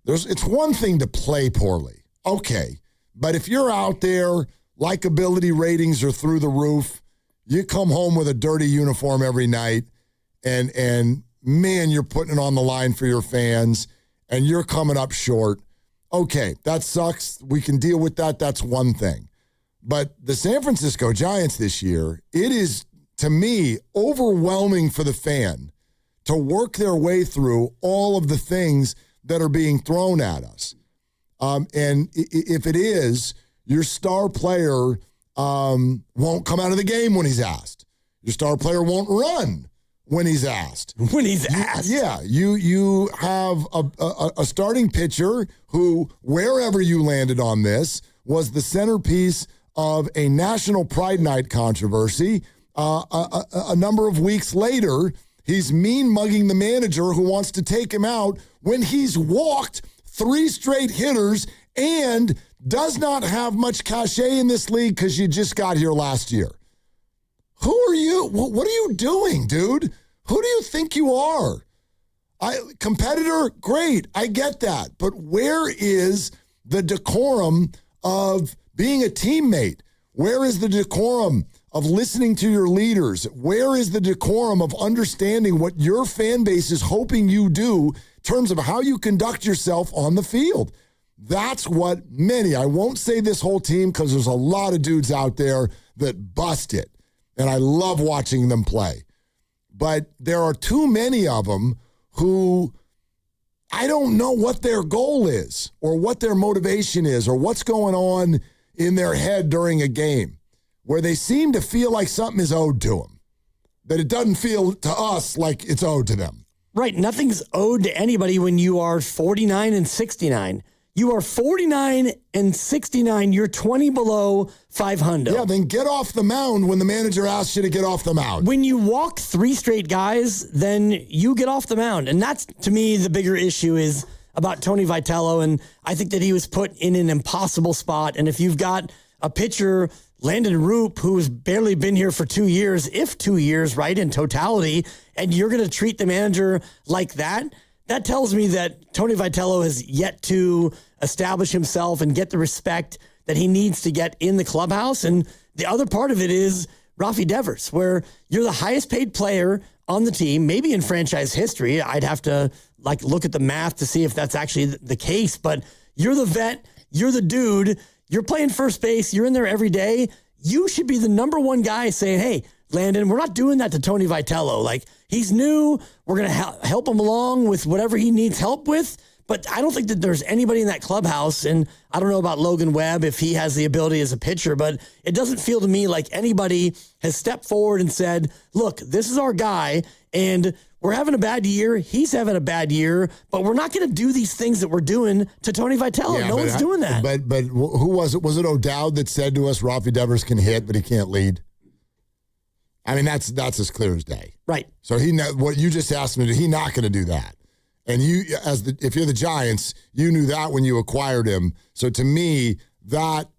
It's one thing to play poorly. Okay. But if you're out there, likability ratings are through the roof, you come home with a dirty uniform every night, and man, you're putting it on the line for your fans, and you're coming up short. Okay, that sucks. We can deal with that. That's one thing. But the San Francisco Giants this year, it is, to me, overwhelming for the fan to work their way through all of the things that are being thrown at us. And if it is, your star player won't come out of the game when he's asked. Your star player won't run when he's asked. When he's asked. Yeah. You have a starting pitcher who, wherever you landed on this, was the centerpiece of a National Pride Night controversy. A number of weeks later, he's mean-mugging the manager who wants to take him out when he's walked 3 straight hitters and does not have much cachet in this league because you just got here last year. Who are you? What are you doing, dude? Who do you think you are? Competitor? Great. I get that. But where is the decorum of being a teammate? Where is the decorum of listening to your leaders? Where is the decorum of understanding what your fan base is hoping you do in terms of how you conduct yourself on the field? That's what many, I won't say this whole team because there's a lot of dudes out there that bust it, and I love watching them play. But there are too many of them who I don't know what their goal is or what their motivation is or what's going on in their head during a game, where they seem to feel like something is owed to them, that it doesn't feel to us like it's owed to them. Right. Nothing's owed to anybody when you are 49 and 69. You are 49 and 69. You're 20 below 500. Yeah, then get off the mound when the manager asks you to get off the mound. When you walk 3 straight guys, then you get off the mound. And that's, to me, the bigger issue is about Tony Vitello. And I think that he was put in an impossible spot. And if you've got a pitcher, Landon Roop, who's barely been here for 2 years, if 2 years, right, in totality, and you're going to treat the manager like that, that tells me that Tony Vitello has yet to establish himself and get the respect that he needs to get in the clubhouse. And the other part of it is Rafi Devers, where you're the highest paid player on the team, maybe in franchise history. I'd have to look at the math to see if that's actually the case, but you're the vet, you're the dude, you're playing first base, you're in there every day. You should be the number one guy saying, hey, Landon, we're not doing that to Tony Vitello. He's new. We're going to help him along with whatever he needs help with. But I don't think that there's anybody in that clubhouse, and I don't know about Logan Webb if he has the ability as a pitcher, but it doesn't feel to me like anybody has stepped forward and said, look, this is our guy, and we're having a bad year. He's having a bad year, but we're not going to do these things that we're doing to Tony Vitello. Yeah, no one's doing that. But who was it? Was it O'Dowd that said to us, Rafi Devers can hit, but he can't lead? I mean, that's as clear as day. Right. So what you just asked me, he's not going to do that. And if you're the Giants, you knew that when you acquired him. So to me, that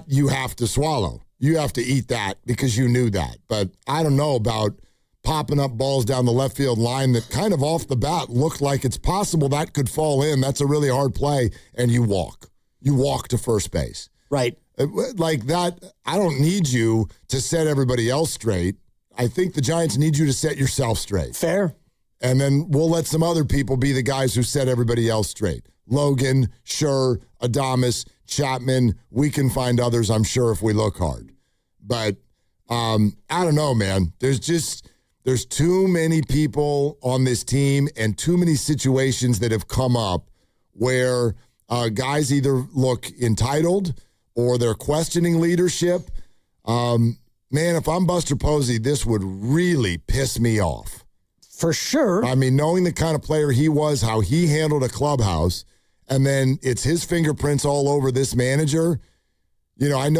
you have to swallow. You have to eat that because you knew that. But I don't know about popping up balls down the left field line that kind of off the bat looked like it's possible that could fall in. That's a really hard play, and you walk. You walk to first base. Right. Like that, I don't need you to set everybody else straight. I think the Giants need you to set yourself straight. Fair. And then we'll let some other people be the guys who set everybody else straight. Logan, Scher, Adames, Chapman. We can find others, I'm sure, if we look hard. But I don't know, man. There's too many people on this team and too many situations that have come up where guys either look entitled or they're questioning leadership. Man, if I'm Buster Posey, this would really piss me off. For sure. I mean, knowing the kind of player he was, how he handled a clubhouse, and then it's his fingerprints all over this manager. You know, I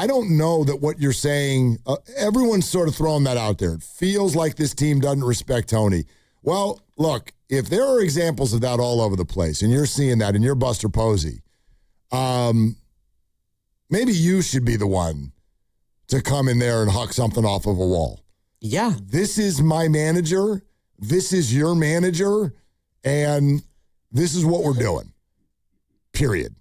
don't know that what you're saying, everyone's sort of throwing that out there. It feels like this team doesn't respect Tony. Well, look, if there are examples of that all over the place, and you're seeing that, and you're Buster Posey, maybe you should be the one to come in there and huck something off of a wall. Yeah. This is my manager. This is your manager. And this is what we're doing. Period.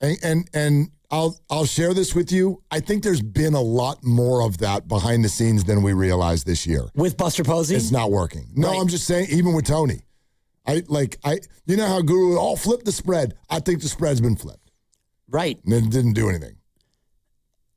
And I'll share this with you. I think there's been a lot more of that behind the scenes than we realized this year. With Buster Posey? It's not working. No, right. I'm just saying, even with Tony. You know how Guru, flip the spread. I think the spread's been flipped. Right. And it didn't do anything.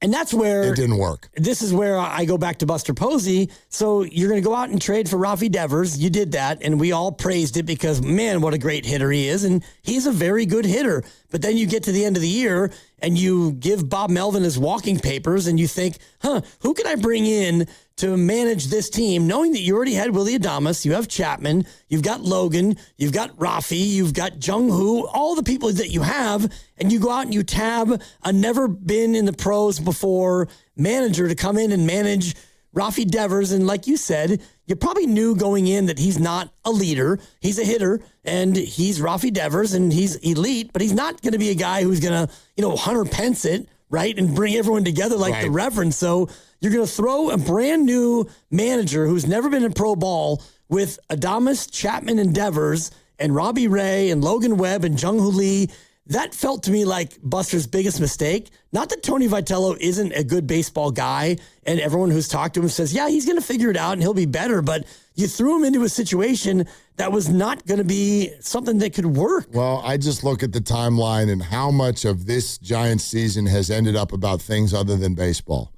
And that's where it didn't work. This is where I go back to Buster Posey. So you're going to go out and trade for Rafi Devers. You did that, and we all praised it because, man, what a great hitter he is. And he's a very good hitter. But then you get to the end of the year, and you give Bob Melvin his walking papers, and you think, who can I bring in to manage this team, knowing that you already had Willy Adames, you have Chapman, you've got Logan, you've got Rafi, you've got Jung Hoo, all the people that you have, and you go out and you tab a never been in the pros before manager to come in and manage Rafi Devers. And like you said, you probably knew going in that he's not a leader. He's a hitter, and he's Rafi Devers, and he's elite, but he's not going to be a guy who's going to, Hunter Pence it, right, and bring everyone together like the Reverend. So you're going to throw a brand new manager who's never been in pro ball with Adames, Chapman, and Devers, and Robbie Ray, and Logan Webb, and Jung Hoo Lee. That felt to me like Buster's biggest mistake. Not that Tony Vitello isn't a good baseball guy, and everyone who's talked to him says, yeah, he's going to figure it out and he'll be better, but you threw him into a situation that was not going to be something that could work. Well, I just look at the timeline and how much of this Giants season has ended up about things other than baseball.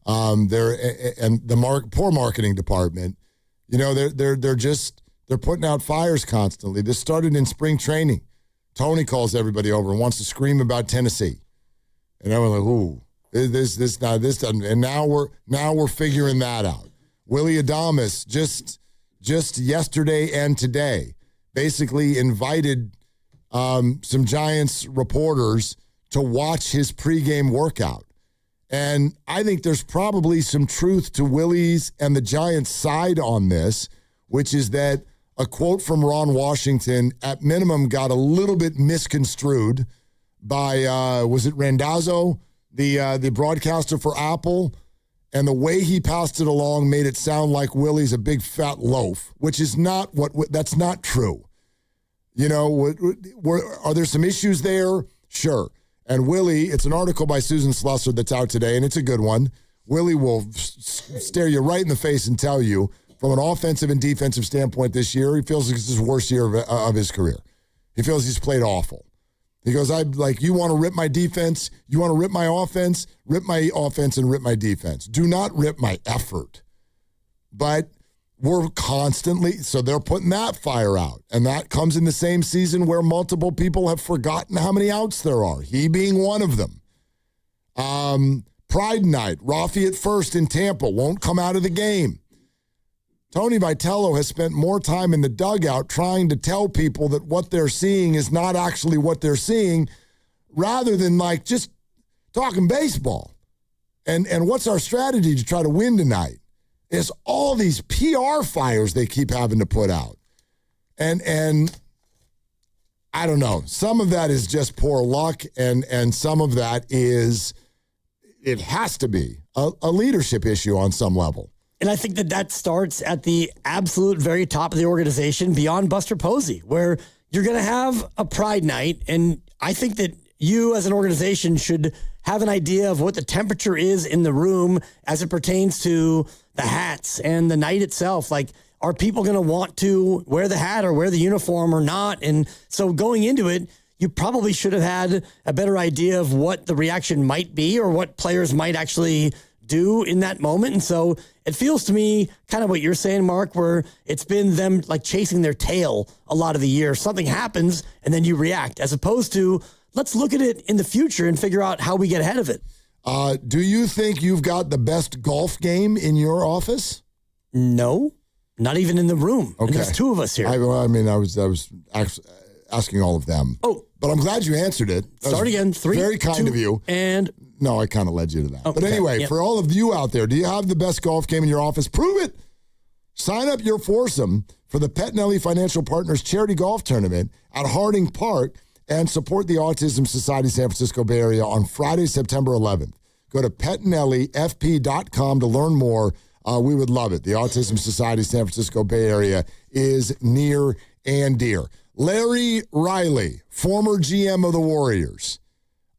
And the poor marketing department, they're putting out fires constantly. This started in spring training. Tony calls everybody over and wants to scream about Tennessee, and everyone's like, "Ooh, this doesn't." And now we're figuring that out. Willy Adames just yesterday and today basically invited some Giants reporters to watch his pregame workout. And I think there's probably some truth to Willie's and the Giants' side on this, which is that a quote from Ron Washington, at minimum, got a little bit misconstrued by, was it Randazzo, the broadcaster for Apple? And the way he passed it along made it sound like Willie's a big fat loaf, which is not that's not true. Are there some issues there? Sure. And Willie, it's an article by Susan Slusser that's out today, and it's a good one. Willie will stare you right in the face and tell you, from an offensive and defensive standpoint this year, he feels like it's his worst year of his career. He feels he's played awful. He goes, you want to rip my defense? You want to rip my offense? Rip my offense and rip my defense. Do not rip my effort. But we're constantly, so they're putting that fire out. And that comes in the same season where multiple people have forgotten how many outs there are, he being one of them. Pride night, Rafi at first in Tampa, won't come out of the game. Tony Vitello has spent more time in the dugout trying to tell people that what they're seeing is not actually what they're seeing, rather than just talking baseball. And what's our strategy to try to win tonight? Is all these PR fires they keep having to put out. And I don't know. Some of that is just poor luck, and some of that is, it has to be a leadership issue on some level. And I think that starts at the absolute very top of the organization beyond Buster Posey, where you're going to have a pride night. And I think that you as an organization should have an idea of what the temperature is in the room as it pertains to the hats and the night itself. Like, are people going to want to wear the hat or wear the uniform or not? And so going into it, you probably should have had a better idea of what the reaction might be or what players might actually do in that moment. And so it feels to me kind of what you're saying, Mark, where it's been them chasing their tail a lot of the year. Something happens and then you react, as opposed to let's look at it in the future and figure out how we get ahead of it. Do you think you've got the best golf game in your office? No, not even in the room. Okay. And there's two of us here. I was asking all of them. Oh, but I'm glad you answered it. Start again. 3, very kind 2, of you. And no, I kind of led you to that. Oh, but anyway, for all of you out there, do you have the best golf game in your office? Prove it. Sign up your foursome for the Pettinelli Financial Partners Charity Golf Tournament at Harding Park and support the Autism Society San Francisco Bay Area on Friday, September 11th. Go to PettinelliFP.com to learn more. We would love it. The Autism Society San Francisco Bay Area is near and dear. Larry Riley, former GM of the Warriors,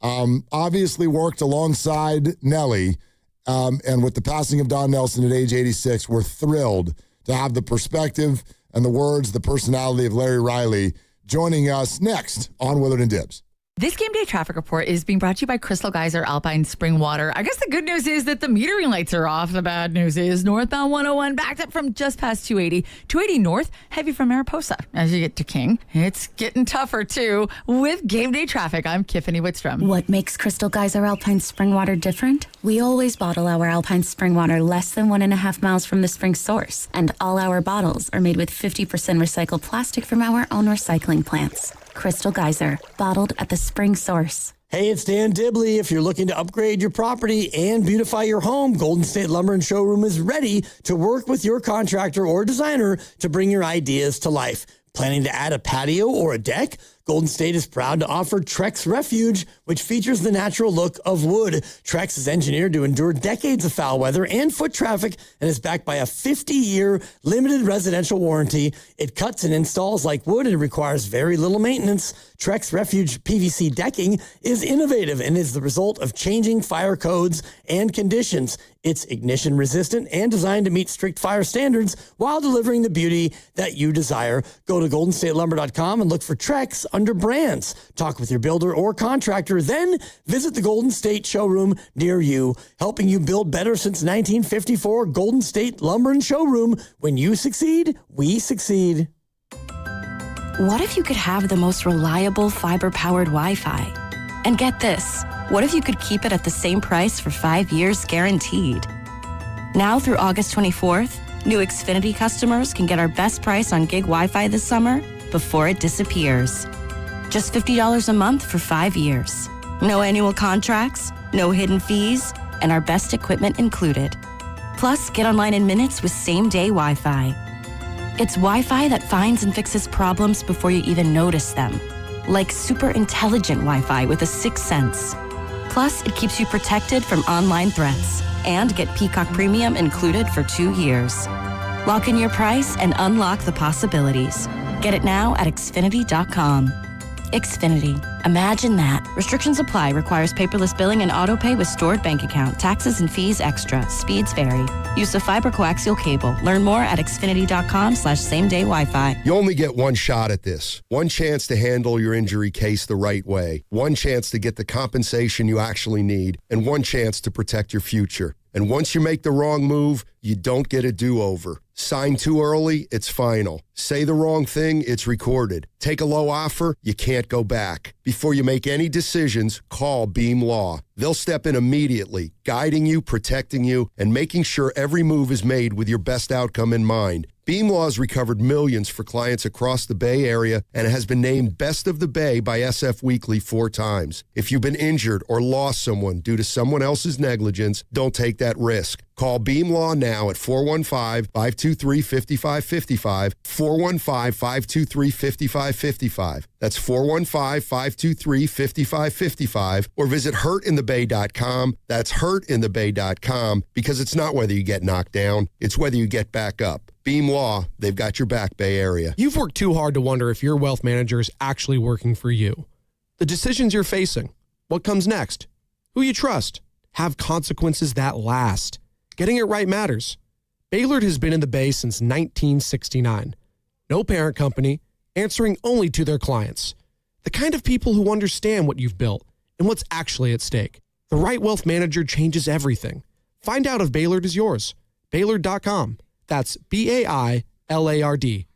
obviously worked alongside Nelly. And with the passing of Don Nelson at age 86, we're thrilled to have the perspective and the words, the personality of Larry Riley joining us next on Willard and Dibs. This game day traffic report is being brought to you by Crystal Geyser Alpine Spring Water. I guess the good news is that the metering lights are off. The bad news is northbound 101 backed up from just past 280. 280 north, heavy from Mariposa. As you get to King, it's getting tougher too with game day traffic. I'm Tiffany Whitstrom. What makes Crystal Geyser Alpine Spring Water different? We always bottle our Alpine Spring Water less than 1.5 miles from the spring source. And all our bottles are made with 50% recycled plastic from our own recycling plants. Crystal Geyser, bottled at the spring source. Hey, it's Dan Dibley. If you're looking to upgrade your property and beautify your home, Golden State Lumber and Showroom is ready to work with your contractor or designer to bring your ideas to life. Planning to add a patio or a deck? Golden State is proud to offer Trex Refuge, which features the natural look of wood. Trex is engineered to endure decades of foul weather and foot traffic and is backed by a 50-year limited residential warranty. It cuts and installs like wood and requires very little maintenance. Trex Refuge PVC decking is innovative and is the result of changing fire codes and conditions. It's ignition resistant and designed to meet strict fire standards while delivering the beauty that you desire. Go to goldenstatelumber.com and look for Trex under brands. Talk with your builder or contractor, then visit the Golden State showroom near you. Helping you build better since 1954, Golden State Lumber and Showroom. When you succeed, we succeed. What if you could have the most reliable fiber-powered Wi-Fi? And get this, what if you could keep it at the same price for 5 years guaranteed? Now through August 24th, new Xfinity customers can get our best price on gig Wi-Fi this summer before it disappears. Just $50 a month for 5 years. No annual contracts, no hidden fees, and our best equipment included. Plus, get online in minutes with same-day Wi-Fi. It's Wi-Fi that finds and fixes problems before you even notice them. Like super intelligent Wi-Fi with a 6th sense. Plus, it keeps you protected from online threats. And get Peacock Premium included for 2 years. Lock in your price and unlock the possibilities. Get it now at Xfinity.com. Xfinity. Imagine that. Restrictions apply. Requires paperless billing and autopay with stored bank account. Taxes and fees extra. Speeds vary. Use of fiber coaxial cable. Learn more at Xfinity.com/same-day Wi-Fi. You only get one shot at this. One chance to handle your injury case the right way. One chance to get the compensation you actually need. And one chance to protect your future. And once you make the wrong move, you don't get a do-over. Sign too early, it's final. Say the wrong thing, it's recorded. Take a low offer, you can't go back. Before you make any decisions, call Beam Law. They'll step in immediately, guiding you, protecting you, and making sure every move is made with your best outcome in mind. Beam Law has recovered millions for clients across the Bay Area and has been named Best of the Bay by SF Weekly 4 times. If you've been injured or lost someone due to someone else's negligence, don't take that risk. Call Beam Law now at 415-523-5555, 415-523-5555. That's 415-523-5555, or visit hurtinthebay.com. That's hurtinthebay.com, because it's not whether you get knocked down, it's whether you get back up. Beam Law, they've got your back, Bay Area. You've worked too hard to wonder if your wealth manager is actually working for you. The decisions you're facing, what comes next, who you trust, have consequences that last. Getting it right matters. Baylord has been in the Bay since 1969. No parent company, answering only to their clients. The kind of people who understand what you've built and what's actually at stake. The right wealth manager changes everything. Find out if Baylord is yours. Baylord.com. That's BAILARD.com.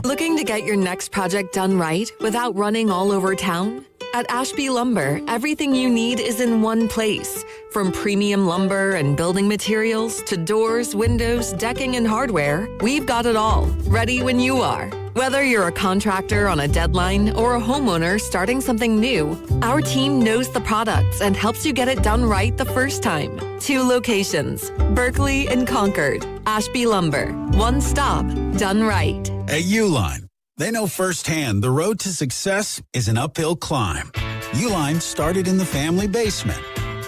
Looking to get your next project done right without running all over town? At Ashby Lumber, everything you need is in one place. From premium lumber and building materials to doors, windows, decking, and hardware, we've got it all, ready when you are. Whether you're a contractor on a deadline or a homeowner starting something new, our team knows the products and helps you get it done right the first time. 2 locations, Berkeley and Concord. Ashby Lumber. One stop, done right. At Uline, they know firsthand the road to success is an uphill climb. Uline started in the family basement,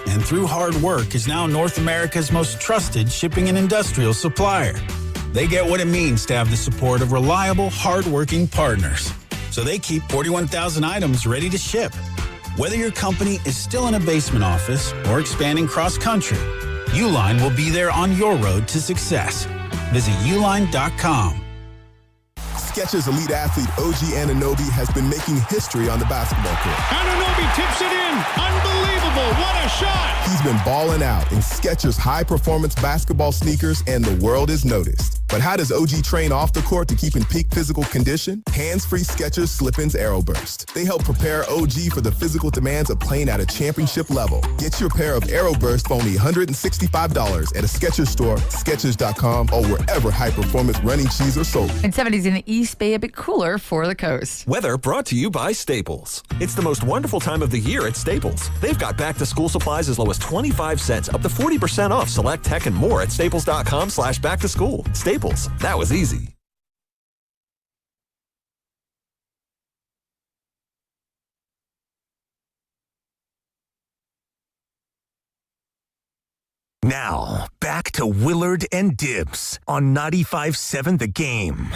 and through hard work is now North America's most trusted shipping and industrial supplier. They get what it means to have the support of reliable, hard-working partners. So they keep 41,000 items ready to ship. Whether your company is still in a basement office or expanding cross-country, Uline will be there on your road to success. Visit uline.com. Skechers elite athlete OG Anunoby has been making history on the basketball court. Anunoby tips it in. Unbelievable. What a shot. He's been balling out in Skechers high-performance basketball sneakers, and the world is noticed. But how does OG train off the court to keep in peak physical condition? Hands-free Skechers Slip-ins AeroBurst. They help prepare OG for the physical demands of playing at a championship level. Get your pair of AeroBurst for only $165 at a Skechers store, Skechers.com, or wherever high-performance running shoes are sold. And 70s in the East Bay, a bit cooler for the coast. Weather brought to you by Staples. It's the most wonderful time of the year at Staples. They've got back-to-school supplies as low as 25 cents, up to 40% off select tech and more at staples.com/back-to-school. Staples. That was easy. Now, back to Willard and Dibbs on 95.7 The Game.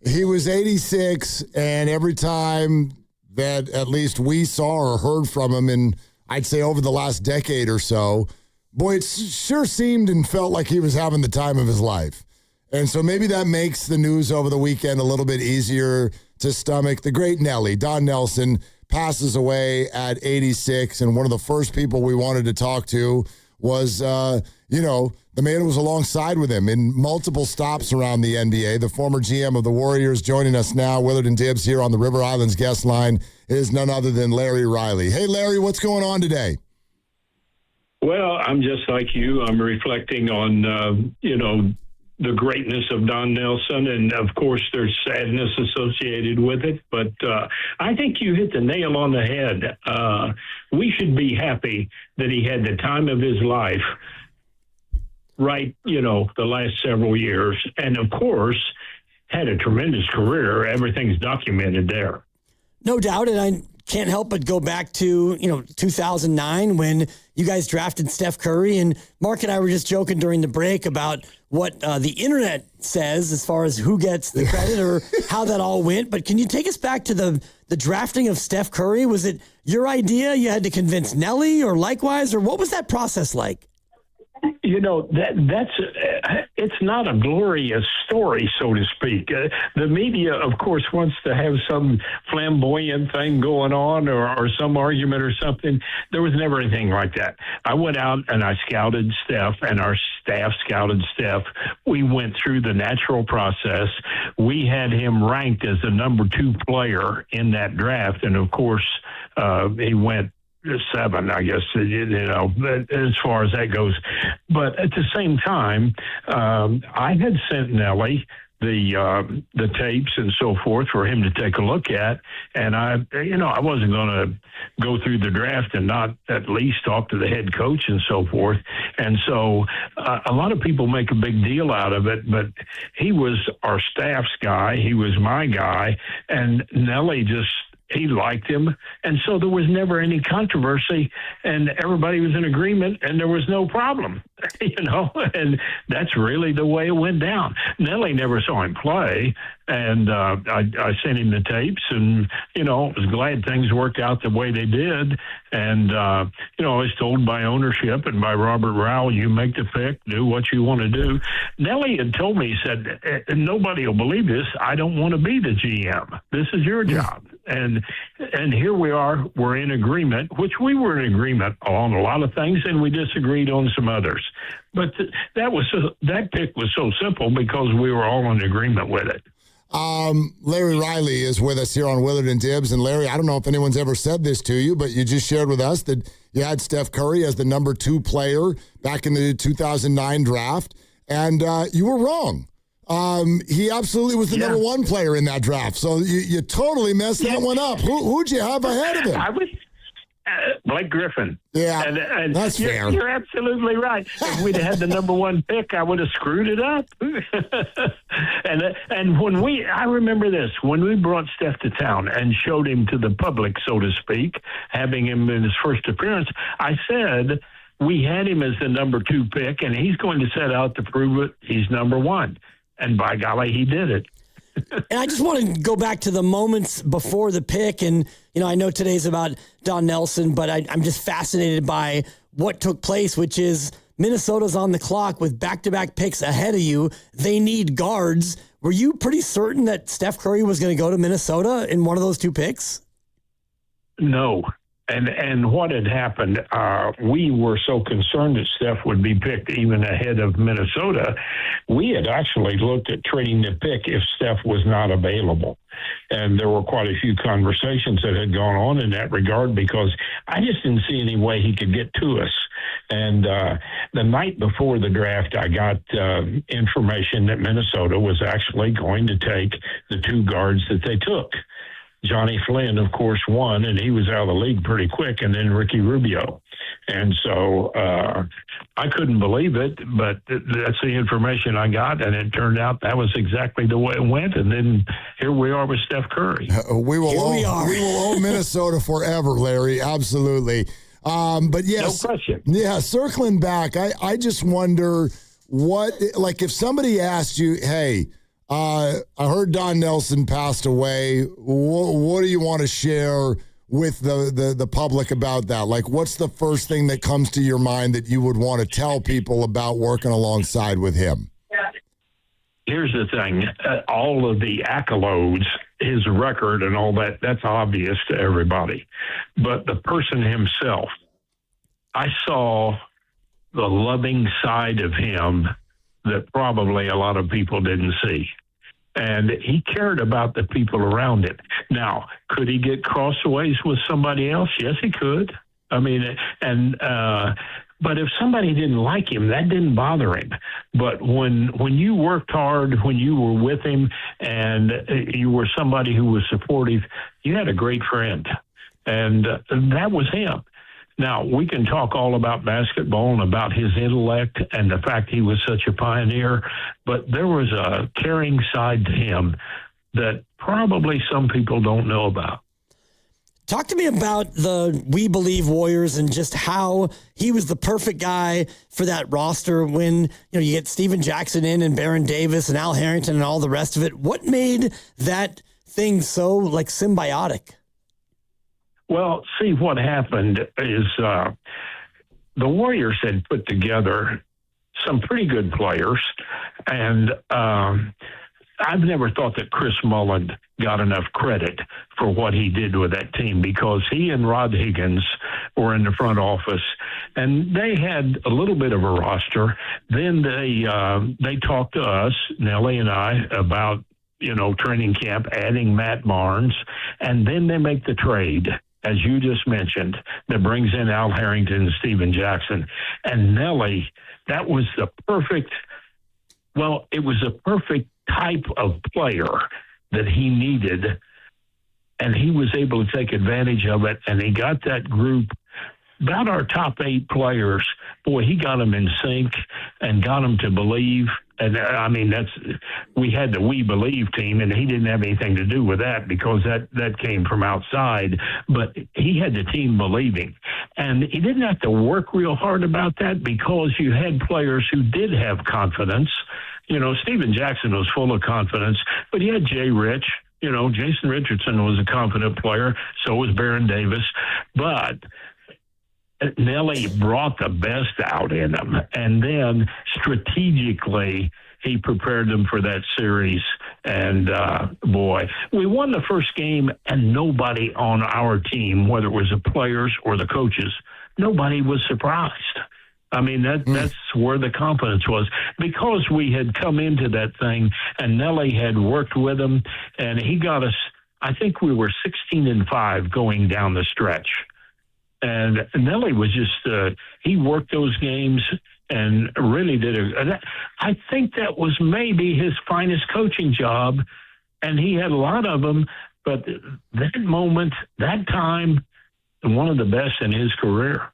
He was 86, and every time that at least we saw or heard from him, and I'd say over the last decade or so, boy, it sure seemed and felt like he was having the time of his life. And so maybe that makes the news over the weekend a little bit easier to stomach. The great Nelly, Don Nelson, passes away at 86, and one of the first people we wanted to talk to was, the man who was alongside with him in multiple stops around the NBA. The former GM of the Warriors joining us now, Willard and Dibbs, here on the River Islands guest line, is none other than Larry Riley. Hey, Larry, what's going on today? Well, I'm just like you. I'm reflecting on, the greatness of Don Nelson, and of course there's sadness associated with it, but I think you hit the nail on the head. We should be happy that he had the time of his life, right, the last several years, and of course had a tremendous career. Everything's documented there. No doubt, and I can't help but go back to, 2009 when you guys drafted Steph Curry, and Mark and I were just joking during the break about what the internet says as far as who gets the credit or how that all went. But can you take us back to the drafting of Steph Curry? Was it your idea? You had to convince Nelly or likewise, or what was that process like? It's not a glorious story, so to speak. The media, of course, wants to have some flamboyant thing going on or some argument or something. There was never anything like that. I went out and I scouted Steph, and our staff scouted Steph. We went through the natural process. We had him ranked as the number 2 player in that draft, and of course, he went 7, I guess, as far as that goes. But at the same time, I had sent Nelly the tapes and so forth for him to take a look at. And I wasn't going to go through the draft and not at least talk to the head coach and so forth. And so a lot of people make a big deal out of it, but he was our staff's guy. He was my guy. And Nelly he liked him, and so there was never any controversy, and everybody was in agreement, and there was no problem, and that's really the way it went down. Nelly never saw him play, and I sent him the tapes, and, was glad things worked out the way they did, and, I was told by ownership and by Robert Rowell, you make the pick, do what you want to do. Nelly had told me, he said, nobody will believe this, I don't want to be the GM. This is your job. And here we are, we're in agreement, which we were in agreement on a lot of things, and we disagreed on some others. But that pick was so simple because we were all in agreement with it. Larry Riley is with us here on Willard and Dibbs. And Larry, I don't know if anyone's ever said this to you, but you just shared with us that you had Steph Curry as the number 2 player back in the 2009 draft, and you were wrong. he absolutely was the number one player in that draft. So you totally messed that one up. Who'd you have ahead of him? I would Blake Griffin. Yeah, and that's fair. You're absolutely right. If we'd had the number one pick, I would have screwed it up. and when I remember this, when we brought Steph to town and showed him to the public, so to speak, having him in his first appearance, I said we had him as the number 2 pick, and he's going to set out to prove it. He's number 1. And by golly, he did it. And I just want to go back to the moments before the pick. And, I know today's about Don Nelson, but I'm just fascinated by what took place, which is Minnesota's on the clock with back-to-back picks ahead of you. They need guards. Were you pretty certain that Steph Curry was going to go to Minnesota in one of those 2 picks? No. And what had happened, we were so concerned that Steph would be picked even ahead of Minnesota. We had actually looked at trading the pick if Steph was not available. And there were quite a few conversations that had gone on in that regard because I just didn't see any way he could get to us. And the night before the draft, I got information that Minnesota was actually going to take the 2 guards that they took. Johnny Flynn, of course, won, and he was out of the league pretty quick, and then Ricky Rubio. And so I couldn't believe it, but that's the information I got, and it turned out that was exactly the way it went. And then here we are with Steph Curry. We will owe Minnesota forever, Larry. Absolutely. But yes, no question. Yeah, circling back, I just wonder if somebody asked you, hey, I heard Don Nelson passed away. What do you want to share with the public about that? Like, what's the first thing that comes to your mind that you would want to tell people about working alongside with him? Here's the thing. All of the accolades, his record and all that, that's obvious to everybody. But the person himself, I saw the loving side of him that probably a lot of people didn't see. And he cared about the people around him. Now, could he get crossways with somebody else? Yes, he could. I mean, but if somebody didn't like him, that didn't bother him. But when you worked hard, when you were with him, and you were somebody who was supportive, you had a great friend. And that was him. Now, we can talk all about basketball and about his intellect and the fact he was such a pioneer, but there was a caring side to him that probably some people don't know about. Talk to me about the We Believe Warriors and just how he was the perfect guy for that roster when you get Steven Jackson in and Baron Davis and Al Harrington and all the rest of it. What made that thing so symbiotic? Well, see, what happened is the Warriors had put together some pretty good players, and I've never thought that Chris Mullin got enough credit for what he did with that team because he and Rod Higgins were in the front office, and they had a little bit of a roster. Then they talked to us, Nellie and I, about training camp, adding Matt Barnes, and then they make the trade, as you just mentioned, that brings in Al Harrington and Steven Jackson. And Nellie, that was the perfect type of player that he needed, and he was able to take advantage of it, and he got that group, about our top 8 players, boy, he got them in sync and got them to believe. And I mean, we had the We Believe team, and he didn't have anything to do with that because that came from outside. But he had the team believing, and he didn't have to work real hard about that because you had players who did have confidence. Steven Jackson was full of confidence, but he had Jay Rich. Jason Richardson was a confident player. So was Baron Davis, but Nellie brought the best out in them, and then strategically he prepared them for that series. And boy, we won the first game, and nobody on our team, whether it was the players or the coaches, nobody was surprised. I mean, that's where the confidence was, because we had come into that thing, and Nellie had worked with him, and he got us. I think we were 16-5 going down the stretch. And Nellie was just, he worked those games. and really did I think that was maybe his finest coaching job, and he had a lot of them, but that moment, that time, one of the best in his career.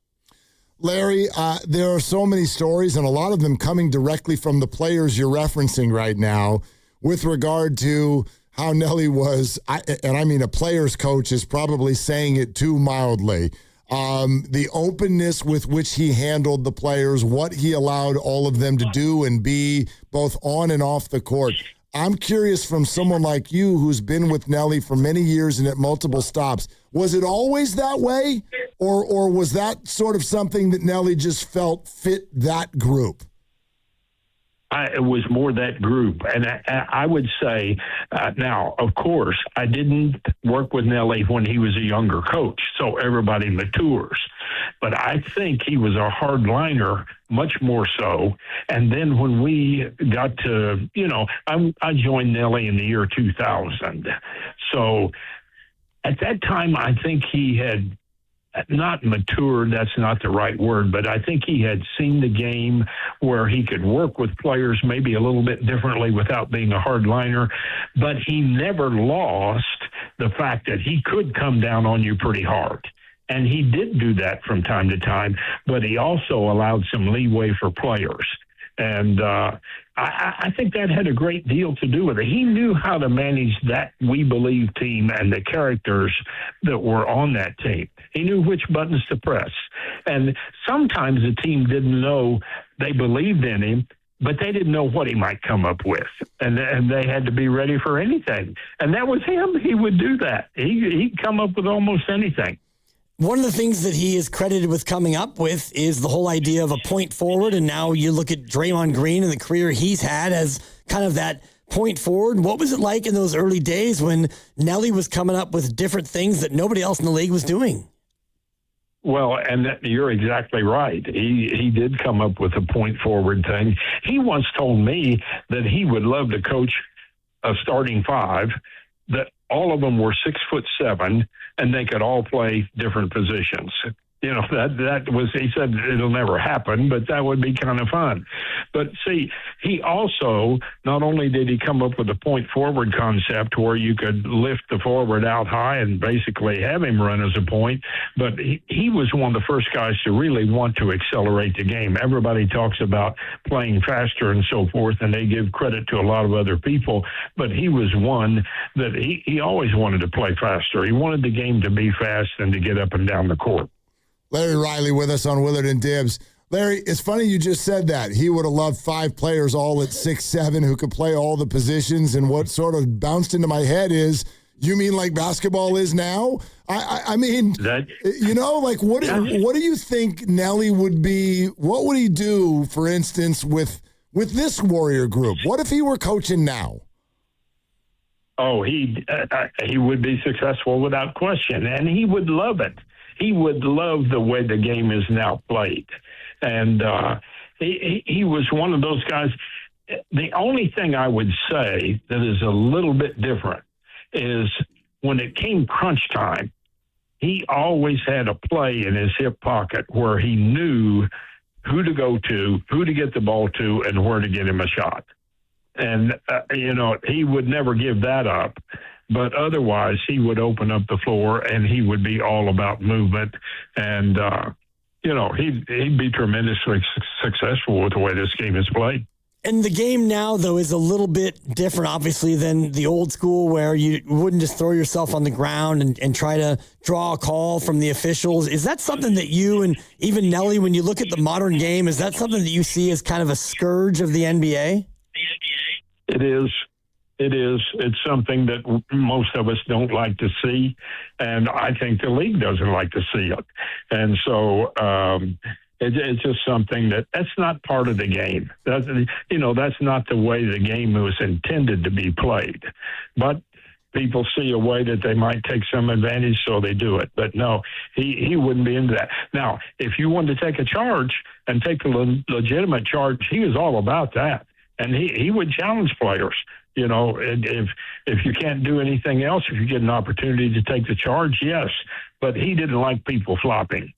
Larry, there are so many stories, and a lot of them coming directly from the players you're referencing right now with regard to how Nelly was, and I mean a player's coach is probably saying it too mildly. The openness with which he handled the players, what he allowed all of them to do and be both on and off the court. I'm curious from someone like you who's been with Nelly for many years and at multiple stops, was it always that way? Or was that sort of something that Nelly just felt fit that group? It was more that group. And I would say, now, of course, I didn't work with Nelly when he was a younger coach, so everybody matures. But I think he was a hardliner, much more so. And then when we got to, I joined Nelly in the year 2000. So at that time, I think he had not matured, that's not the right word, but I think he had seen the game where he could work with players maybe a little bit differently without being a hardliner, but he never lost the fact that he could come down on you pretty hard. And he did do that from time to time, but he also allowed some leeway for players. And I think that had a great deal to do with it. He knew how to manage that We Believe team and the characters that were on that team. He knew which buttons to press. And sometimes the team didn't know they believed in him, but they didn't know what he might come up with. And they had to be ready for anything. And that was him. He would do that. He'd come up with almost anything. One of the things that he is credited with coming up with is the whole idea of a point forward. And now you look at Draymond Green and the career he's had as kind of that point forward. What was it like in those early days when Nelly was coming up with different things that nobody else in the league was doing? Well, and you're exactly right. He did come up with a point forward thing. He once told me that he would love to coach a starting five, that all of them were 6'7", and they could all play different positions. That was, he said it'll never happen, but that would be kind of fun. But see, he also, not only did he come up with a point forward concept where you could lift the forward out high and basically have him run as a point, but he was one of the first guys to really want to accelerate the game. Everybody talks about playing faster and so forth, and they give credit to a lot of other people, but he was one that he always wanted to play faster. He wanted the game to be fast and to get up and down the court. Larry Riley with us on Willard and Dibbs. Larry, it's funny you just said that. He would have loved 5 players all at 6'7" who could play all the positions, and what sort of bounced into my head is, you mean like basketball is now? I mean, what do you think Nelly would be, what would he do, for instance, with this Warrior group? What if he were coaching now? Oh, he would be successful without question, and he would love it. He would love the way the game is now played. And he was one of those guys. The only thing I would say that is a little bit different is when it came crunch time, he always had a play in his hip pocket where he knew who to go to, who to get the ball to, and where to get him a shot. And, he would never give that up. But otherwise, he would open up the floor, and he would be all about movement. And, he'd be tremendously successful with the way this game is played. And the game now, though, is a little bit different, obviously, than the old school where you wouldn't just throw yourself on the ground and try to draw a call from the officials. Is that something that you and even Nelly, when you look at the modern game, is that something that you see as kind of a scourge of the NBA? It is. It is. It's something that most of us don't like to see, and I think the league doesn't like to see it. And so it's just something that's not part of the game. That's not the way the game was intended to be played. But people see a way that they might take some advantage, so they do it. But no, he wouldn't be into that. Now, if you wanted to take a charge and take a legitimate charge, he was all about that. And he would challenge players. If you can't do anything else, if you get an opportunity to take the charge, yes. But he didn't like people flopping.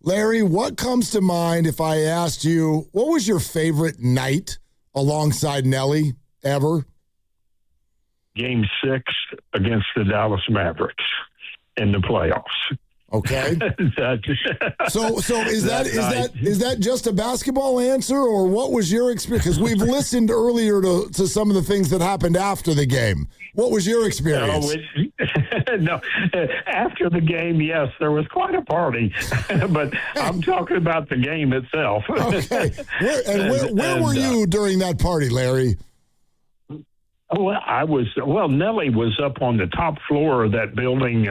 Larry, what comes to mind if I asked you, what was your favorite night alongside Nelly ever? Game 6 against the Dallas Mavericks in the playoffs. Okay. So is that just a basketball answer, or what was your experience? Because we've listened earlier to some of the things that happened after the game. What was your experience? No, after the game, yes, there was quite a party, but I'm talking about the game itself. Okay. Where were you during that party, Larry? Well, Nelly was up on the top floor of that building.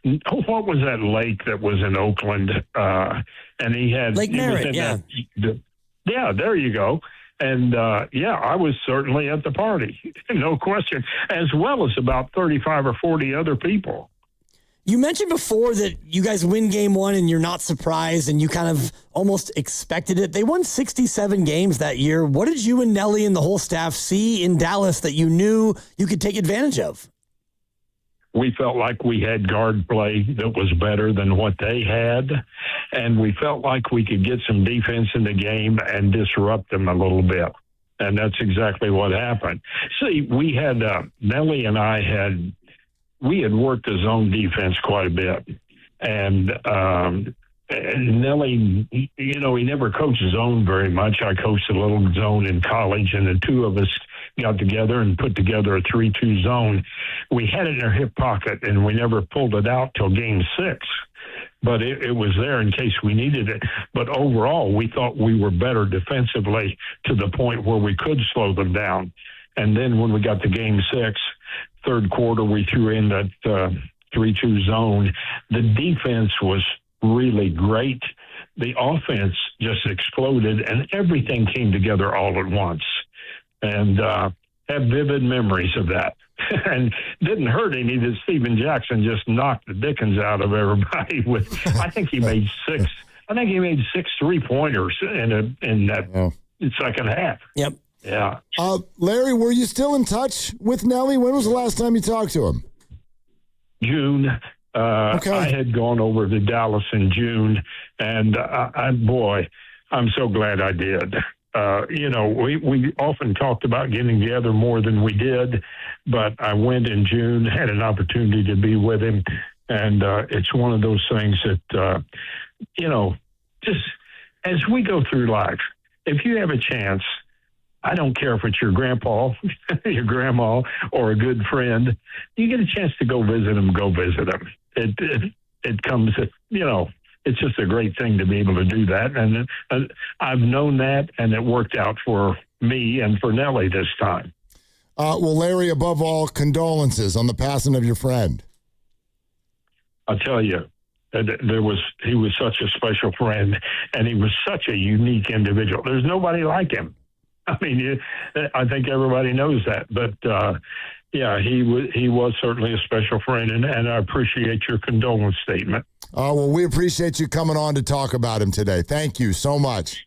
What was that lake that was in Oakland? And he had Lake Merritt. Yeah, there you go. And I was certainly at the party, no question, as well as about 35 or 40 other people. You mentioned before that you guys win game 1 and you're not surprised and you kind of almost expected it. They won 67 games that year. What did you and Nelly and the whole staff see in Dallas that you knew you could take advantage of? We felt like we had guard play that was better than what they had, and we felt like we could get some defense in the game and disrupt them a little bit. And that's exactly what happened. See, we had, Nelly and I had worked the zone defense quite a bit. And Nelly, he never coached zone very much. I coached a little zone in college, and the two of us got together and put together a 3-2 zone. We had it in our hip pocket, and we never pulled it out till game 6. But it was there in case we needed it. But overall, we thought we were better defensively to the point where we could slow them down. And then when we got to game 6, third quarter, we threw in that 3-2 zone. The defense was really great. The offense just exploded, and everything came together all at once. And have vivid memories of that. And didn't hurt any that Steven Jackson just knocked the dickens out of everybody with. I think he made 6 3-pointers in that second half. Yep. Yeah. Larry, were you still in touch with Nelly? When was the last time you talked to him? June. Okay. I had gone over to Dallas in June, and I'm so glad I did. We often talked about getting together more than we did, but I went in June, had an opportunity to be with him, and it's one of those things that, just as we go through life, if you have a chance, I don't care if it's your grandpa, your grandma, or a good friend, you get a chance to go visit them, go visit them. It comes, it's just a great thing to be able to do that. And I've known that, and it worked out for me and for Nelly this time. Well, Larry, above all, condolences on the passing of your friend. I'll tell you, he was such a special friend, and he was such a unique individual. There's nobody like him. I mean, I think everybody knows that. But, he was certainly a special friend, and I appreciate your condolence statement. Well, we appreciate you coming on to talk about him today. Thank you so much.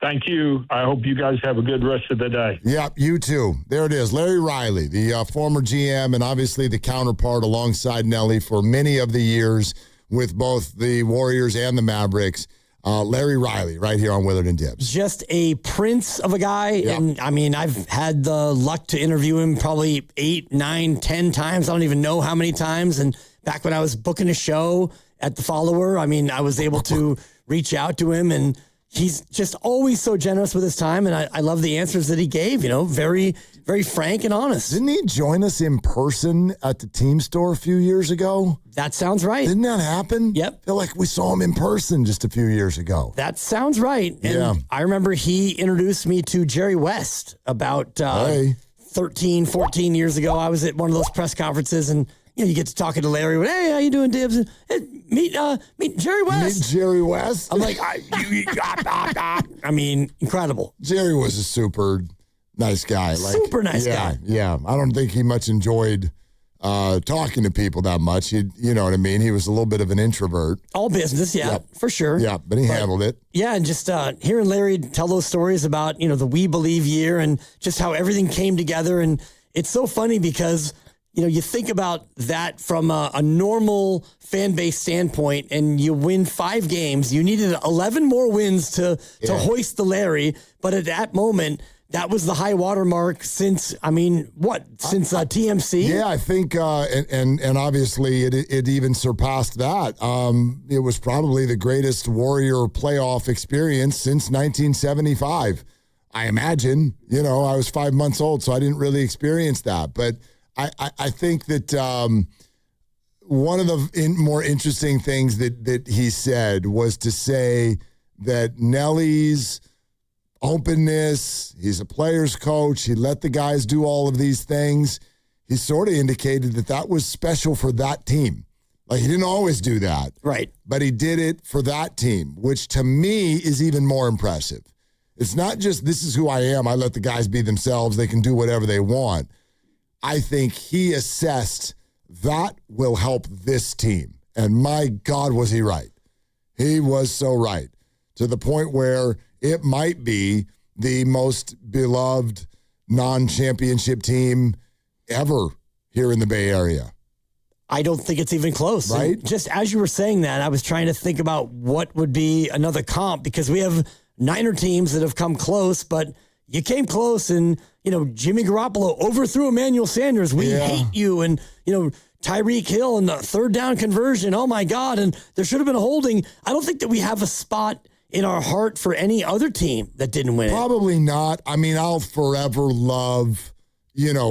Thank you. I hope you guys have a good rest of the day. Yeah, you too. There it is. Larry Riley, the former GM and obviously the counterpart alongside Nelly for many of the years with both the Warriors and the Mavericks. Larry Riley right here on Willard and Dibs. Just a prince of a guy. Yep. And I mean, I've had the luck to interview him probably 8, 9, 10 times. I don't even know how many times. And back when I was booking a show at The Follower, I mean, I was able to reach out to him, and he's just always so generous with his time. And I love the answers that he gave, very, very frank and honest. Didn't he join us in person at the team store a few years ago? That sounds right. Didn't that happen? Yep. I feel like we saw him in person just a few years ago. That sounds right. And I remember he introduced me to Jerry West about 13, 14 years ago. I was at one of those press conferences, and you get to talking to Larry. Hey, how you doing, Dibs? And, hey, meet Jerry West. Meet Jerry West? I'm like, I mean, incredible. Jerry was a super nice guy. Super nice guy. Yeah. I don't think he much enjoyed talking to people that much. You know what I mean? He was a little bit of an introvert. All business, for sure. Yeah, but he handled it. Yeah, and just hearing Larry tell those stories about, the We Believe year and just how everything came together. And it's so funny because you think about that from a normal fan base standpoint, and you win 5 games. You needed 11 more wins to hoist the Larry, but at that moment, that was the high water mark since TMC? Yeah, I think, and obviously it even surpassed that. It was probably the greatest Warrior playoff experience since 1975. I imagine, I was 5 months old, so I didn't really experience that. But I think that one of the more interesting things that he said was to say that Nelly's openness, he's a player's coach, he let the guys do all of these things. He sort of indicated that was special for that team. Like, he didn't always do that. Right. But he did it for that team, which to me is even more impressive. It's not just, this is who I am, I let the guys be themselves, they can do whatever they want. I think he assessed that will help this team. And my God, was he right. He was so right. To the point where it might be the most beloved non-championship team ever here in the Bay Area. I don't think it's even close. Right? And just as you were saying that, I was trying to think about what would be another comp, because we have Niner teams that have come close, but you came close, and, Jimmy Garoppolo overthrew Emmanuel Sanders. We hate you. And, Tyreek Hill and the third down conversion. Oh, my God. And there should have been a holding. I don't think that we have a spot in our heart for any other team that didn't win. Probably not. I mean, I'll forever love,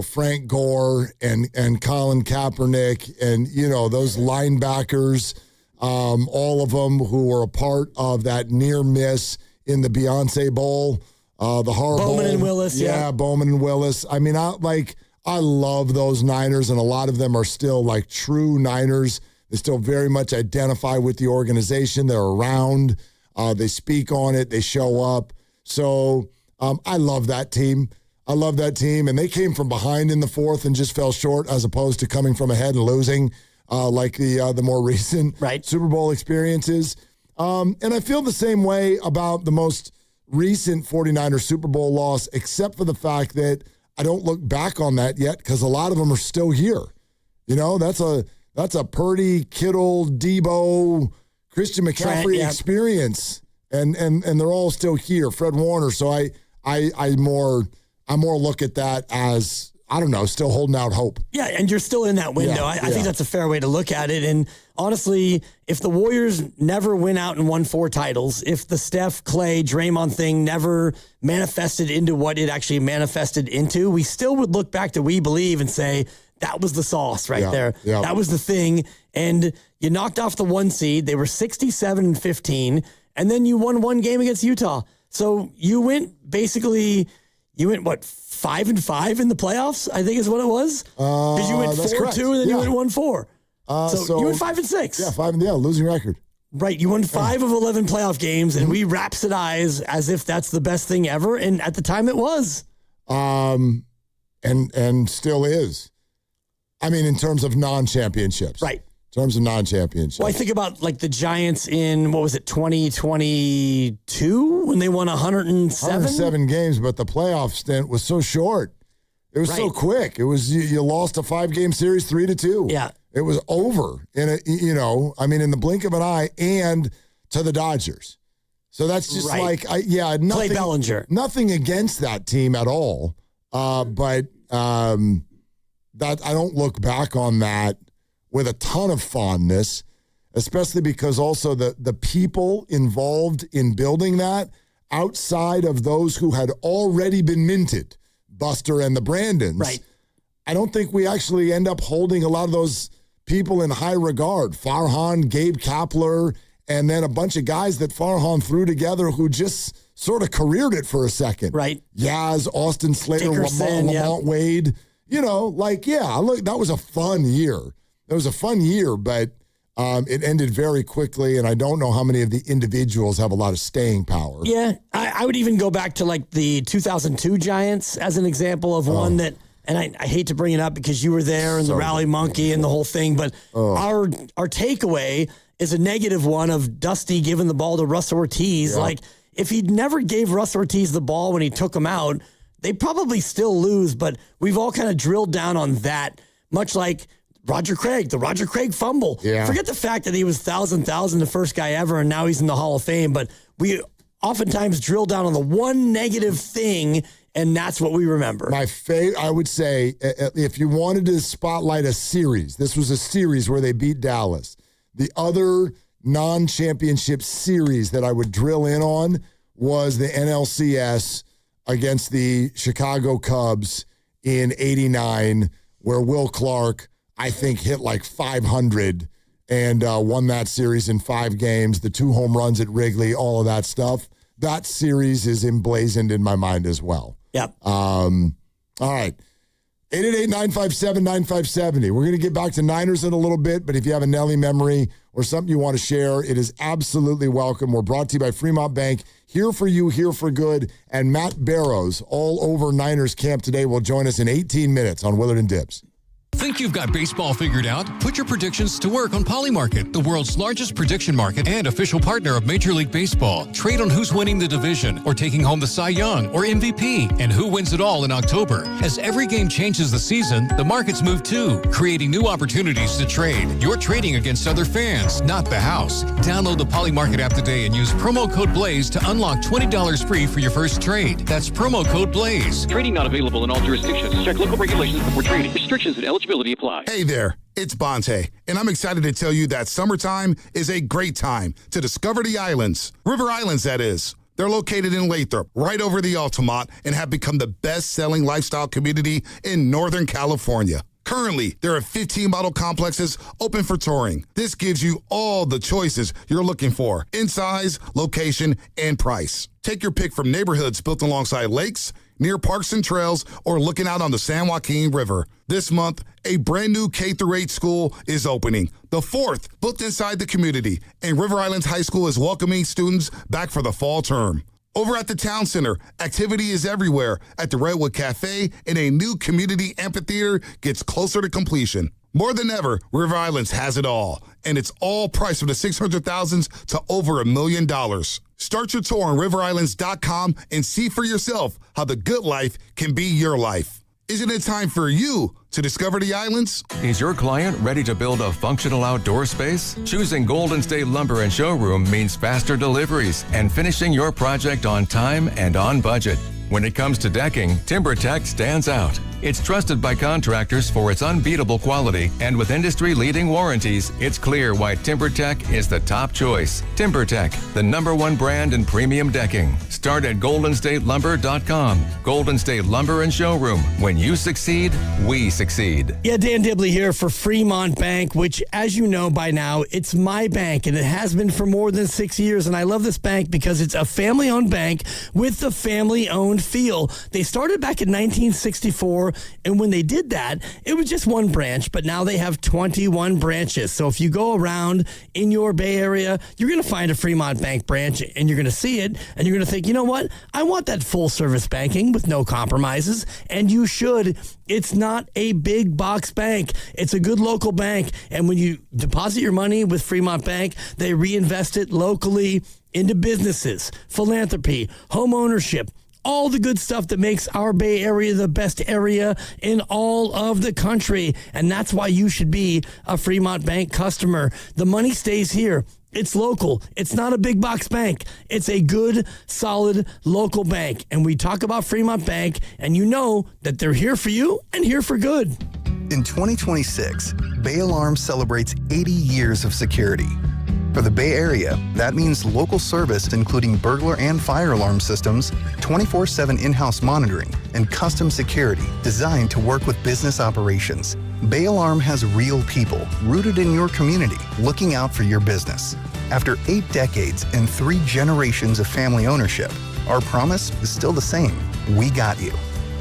Frank Gore and Colin Kaepernick and, those linebackers, all of them who were a part of that near miss in the Beyonce Bowl, the Horror Bowl. Bowman and Willis. Yeah, Bowman and Willis. I mean, I love those Niners, and a lot of them are still like true Niners. They still very much identify with the organization. They're around. They speak on it. They show up. So I love that team. And they came from behind in the fourth and just fell short, as opposed to coming from ahead and losing like the more recent Super Bowl experiences. And I feel the same way about the most recent 49ers Super Bowl loss, except for the fact that I don't look back on that yet, because a lot of them are still here. That's a Purdy, Kittle, Debo, Christian McCaffrey experience, and they're all still here. Fred Warner. So I more look at that as, I don't know, still holding out hope. Yeah, and you're still in that window. I think that's a fair way to look at it. And honestly, if the Warriors never went out and won 4 titles, if the Steph, Clay, Draymond thing never manifested into what it actually manifested into, we still would look back to We Believe and say, that was the sauce there. Yeah. That was the thing. And you knocked off the 1 seed. They were 67-15, and then you won 1 game against Utah. So you went what, 5-5 in the playoffs, I think is what it was? Because you went 4-2 and then you went 1-4. So you went 5-6. Yeah, losing record. Right. You won 5 of 11 playoff games, and we rhapsodize as if that's the best thing ever. And at the time it was. And still is. I mean, in terms of non-championships. Right. In terms of non-championships. Well, I think about like the Giants in, 2022 when they won 107? 107 games, but the playoff stint was so short. It was so quick. It was, you lost a 5-game series 3-2. Yeah. It was over in in the blink of an eye, and to the Dodgers. So that's just nothing. Clay Bellinger. Nothing against that team at all. But that I don't look back on that with a ton of fondness, especially because also the people involved in building that, outside of those who had already been minted, Buster and the Brandons, right. I don't think we actually end up holding a lot of those people in high regard. Farhan, Gabe Kapler, and then a bunch of guys that Farhan threw together who just sort of careered it for a second. Right. Yaz, Austin Slater, Lamont Wade. That was a fun year. It was a fun year, but it ended very quickly, and I don't know how many of the individuals have a lot of staying power. Yeah, I would even go back to like the 2002 Giants as an example of one that, and I hate to bring it up because you were there and the Rally Monkey and the whole thing, but our takeaway is a negative one of Dusty giving the ball to Russ Ortiz. Yeah. Like, if he never gave Russ Ortiz the ball when he took him out, they probably still lose, but we've all kind of drilled down on that. much like Roger Craig, the Roger Craig fumble. Yeah. Forget the fact that he was 1,000, the first guy ever, and now he's in the Hall of Fame. But we oftentimes drill down on the one negative thing, and that's what we remember. My favorite, I would say, if you wanted to spotlight a series, this was a series where they beat Dallas. The other non-championship series that I would drill in on was the NLCS against the Chicago Cubs in '89, where Will Clark, I think, hit like 500 and won that series in 5 games, the 2 home runs at Wrigley, all of that stuff. That series is emblazoned in my mind as well. Yep. All right. 888-957-9570. We're going to get back to Niners in a little bit, but if you have a Nelly memory or something you want to share, it is absolutely welcome. We're brought to you by Fremont Bank. Here for you, here for good. And Matt Barrows, all over Niners camp today, will join us in 18 minutes on Willard and Dibs. Think you've got baseball figured out? Put your predictions to work on Polymarket, the world's largest prediction market and official partner of Major League Baseball. Trade on who's winning the division or taking home the Cy Young or MVP and who wins it all in October. As every game changes the season, the markets move too, creating new opportunities to trade. You're trading against other fans, not the house. Download the Polymarket app today and use promo code BLAZE to unlock $20 free for your first trade. That's promo code BLAZE. Trading not available in all jurisdictions. Check local regulations before trading. Restrictions and eligibility apply. Hey there, it's Bonte, and I'm excited to tell you that summertime is a great time to discover the islands. River Islands, that is. They're located in Lathrop, right over the Altamont, and have become the best-selling lifestyle community in Northern California. Currently, there are 15 model complexes open for touring. This gives you all the choices you're looking for in size, location, and price. Take your pick from neighborhoods built alongside lakes, near parks and trails, or looking out on the San Joaquin River. This month, a brand new K-8 school is opening, the 4th built inside the community, and River Islands High School is welcoming students back for the fall term. Over at the Town Center, activity is everywhere at the Redwood Cafe, and a new community amphitheater gets closer to completion. More than ever, River Islands has it all, and it's all priced from the $600,000s to over $1 million. Start your tour on riverislands.com and see for yourself how the good life can be your life. Isn't it time for you to discover the islands? Is your client ready to build a functional outdoor space? Choosing Golden State Lumber and Showroom means faster deliveries and finishing your project on time and on budget. When it comes to decking, TimberTech stands out. It's trusted by contractors for its unbeatable quality, and with industry-leading warranties, it's clear why TimberTech is the top choice. TimberTech, the #1 brand in premium decking. Start at goldenstatelumber.com. Golden State Lumber and Showroom. When you succeed, we succeed. Yeah, Dan Dibley here for Fremont Bank, which, as you know by now, it's my bank, and it has been for more than 6 years. And I love this bank because it's a family-owned bank with the family-owned feel. They started back in 1964, and when they did that, it was just one branch, but now they have 21 branches. So if you go around in your Bay Area, you're going to find a Fremont Bank branch, and you're going to see it, and you're going to think, you know what? I want that full-service banking with no compromises, and you should. It's not a big box bank. It's a good local bank, and when you deposit your money with Fremont Bank, they reinvest it locally into businesses, philanthropy, home ownership, all the good stuff that makes our Bay Area the best area in all of the country. And that's why you should be a Fremont Bank customer. The money stays here. It's local. It's not a big box bank. It's a good, solid local bank. And we talk about Fremont Bank, and you know that they're here for you and here for good. In 2026, Bay Alarm celebrates 80 years of security. For the Bay Area, that means local service including burglar and fire alarm systems, 24/7 in-house monitoring, and custom security designed to work with business operations. Bay Alarm has real people rooted in your community looking out for your business. After 8 decades and 3 generations of family ownership, our promise is still the same. We got you.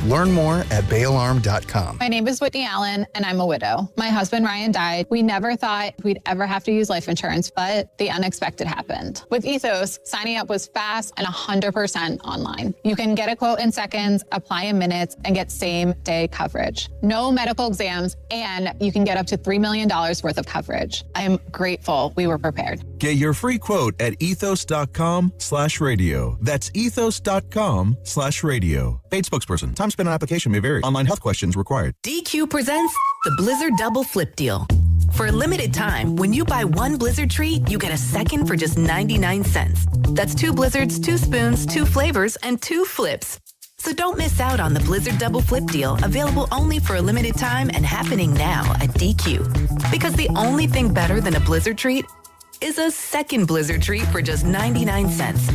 Learn more at bayalarm.com. My name is Whitney Allen, and I'm a widow. My husband, Ryan, died. We never thought we'd ever have to use life insurance, but the unexpected happened. With Ethos, signing up was fast and 100% online. You can get a quote in seconds, apply in minutes, and get same-day coverage. No medical exams, and you can get up to $3 million worth of coverage. I'm grateful we were prepared. Get your free quote at ethos.com/radio. That's ethos.com/radio. Paid spokesperson. Time spent on application may vary. Online health questions required. DQ presents the Blizzard Double Flip Deal. For a limited time, when you buy one Blizzard treat, you get a second for just 99 cents. That's 2 Blizzards, 2 spoons, 2 flavors, and 2 flips. So don't miss out on the Blizzard Double Flip Deal, available only for a limited time and happening now at DQ. Because the only thing better than a Blizzard treat is a second Blizzard treat for just 99 cents.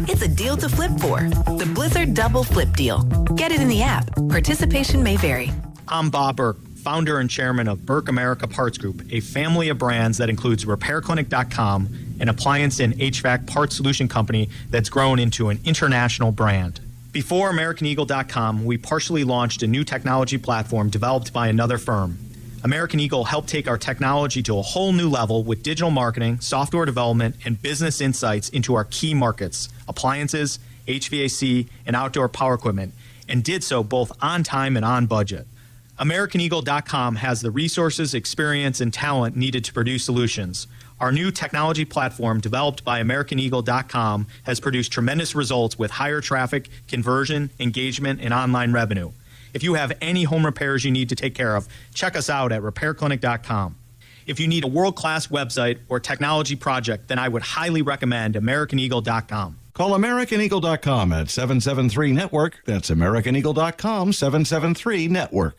It's a deal to flip for. The Blizzard Double Flip Deal. Get it in the app. Participation may vary. I'm Bob Burke, founder and chairman of Burke America Parts Group, a family of brands that includes RepairClinic.com, an appliance and HVAC parts solution company that's grown into an international brand. Before AmericanEagle.com, we partially launched a new technology platform developed by another firm. American Eagle helped take our technology to a whole new level with digital marketing, software development, and business insights into our key markets, appliances, HVAC, and outdoor power equipment, and did so both on time and on budget. AmericanEagle.com has the resources, experience, and talent needed to produce solutions. Our new technology platform, developed by AmericanEagle.com, has produced tremendous results with higher traffic, conversion, engagement, and online revenue. If you have any home repairs you need to take care of, check us out at RepairClinic.com. If you need a world-class website or technology project, then I would highly recommend AmericanEagle.com. Call AmericanEagle.com at 773-NETWORK. That's AmericanEagle.com, 773-NETWORK.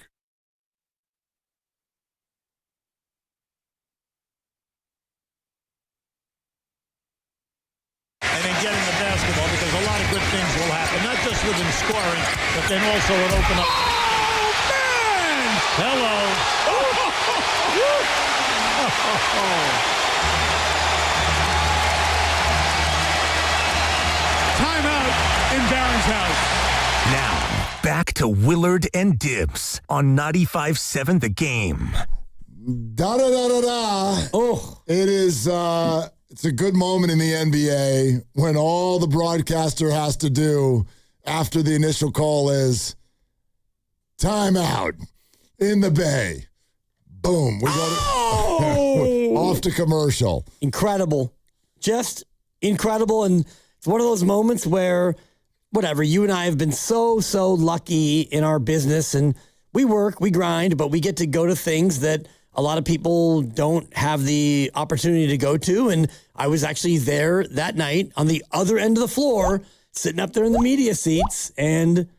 And then getting the basketball, because a lot of good things will happen, not just within scoring, but then also it open up. Oh, man! Hello. Timeout in Barron's house. Now, back to Willard and Dibbs on 95.7 The Game. Da-da-da-da-da. Oh, it is... It's a good moment in the NBA when all the broadcaster has to do after the initial call is timeout in the Bay. Boom. We go off to commercial. Incredible. Just incredible. And it's one of those moments where, whatever, you and I have been so lucky in our business, and we work, we grind, but we get to go to things that a lot of people don't have the opportunity to go to. And I was actually there that night on the other end of the floor, sitting up there in the media seats. And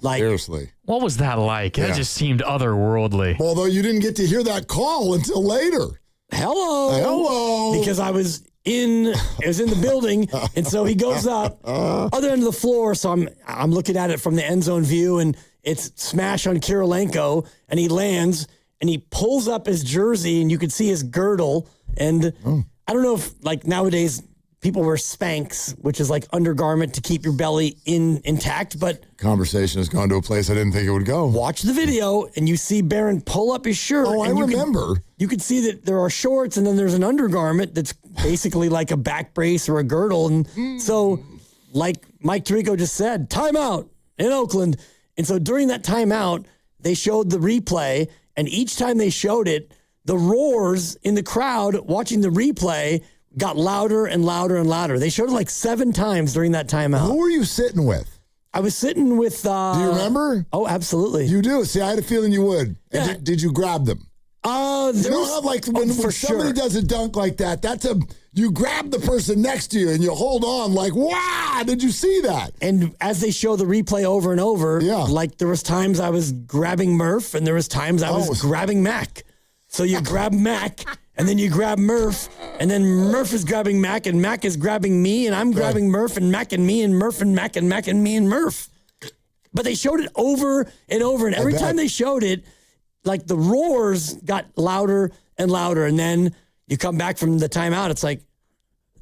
seriously. What was that like? That just seemed otherworldly. Although you didn't get to hear that call until later. Hello. Because I was in the building. And so he goes up, other end of the floor. So I'm looking at it from the end zone view, and it's smash on Kirilenko, and he lands. And he pulls up his jersey, and you could see his girdle. And I don't know if, like, nowadays people wear Spanx, which is like undergarment to keep your belly intact. But conversation has gone to a place I didn't think it would go. Watch the video, and you see Barron pull up his shirt. Oh, I remember. You could see that there are shorts, and then there's an undergarment that's basically like a back brace or a girdle. And so, like Mike Tirico just said, timeout in Oakland. And so during that timeout, they showed the replay. And each time they showed it, the roars in the crowd watching the replay got louder and louder and louder. They showed it like 7 times during that timeout. Who were you sitting with? I was sitting with... do you remember? Oh, absolutely. You do? See, I had a feeling you would. Yeah. Did you grab them? You know how, like, when somebody does a dunk like that, you grab the person next to you and you hold on like, wow, did you see that? And as they show the replay over and over, like there was times I was grabbing Murph and there was times I was grabbing Mac. So you grab Mac and then you grab Murph, and then Murph is grabbing Mac, and Mac is grabbing me, and I'm grabbing Murph and Mac and me and Murph and Mac and Mac and me and Murph. But they showed it over and over, and every time they showed it, like the roars got louder and louder, and then you come back from the timeout, it's like,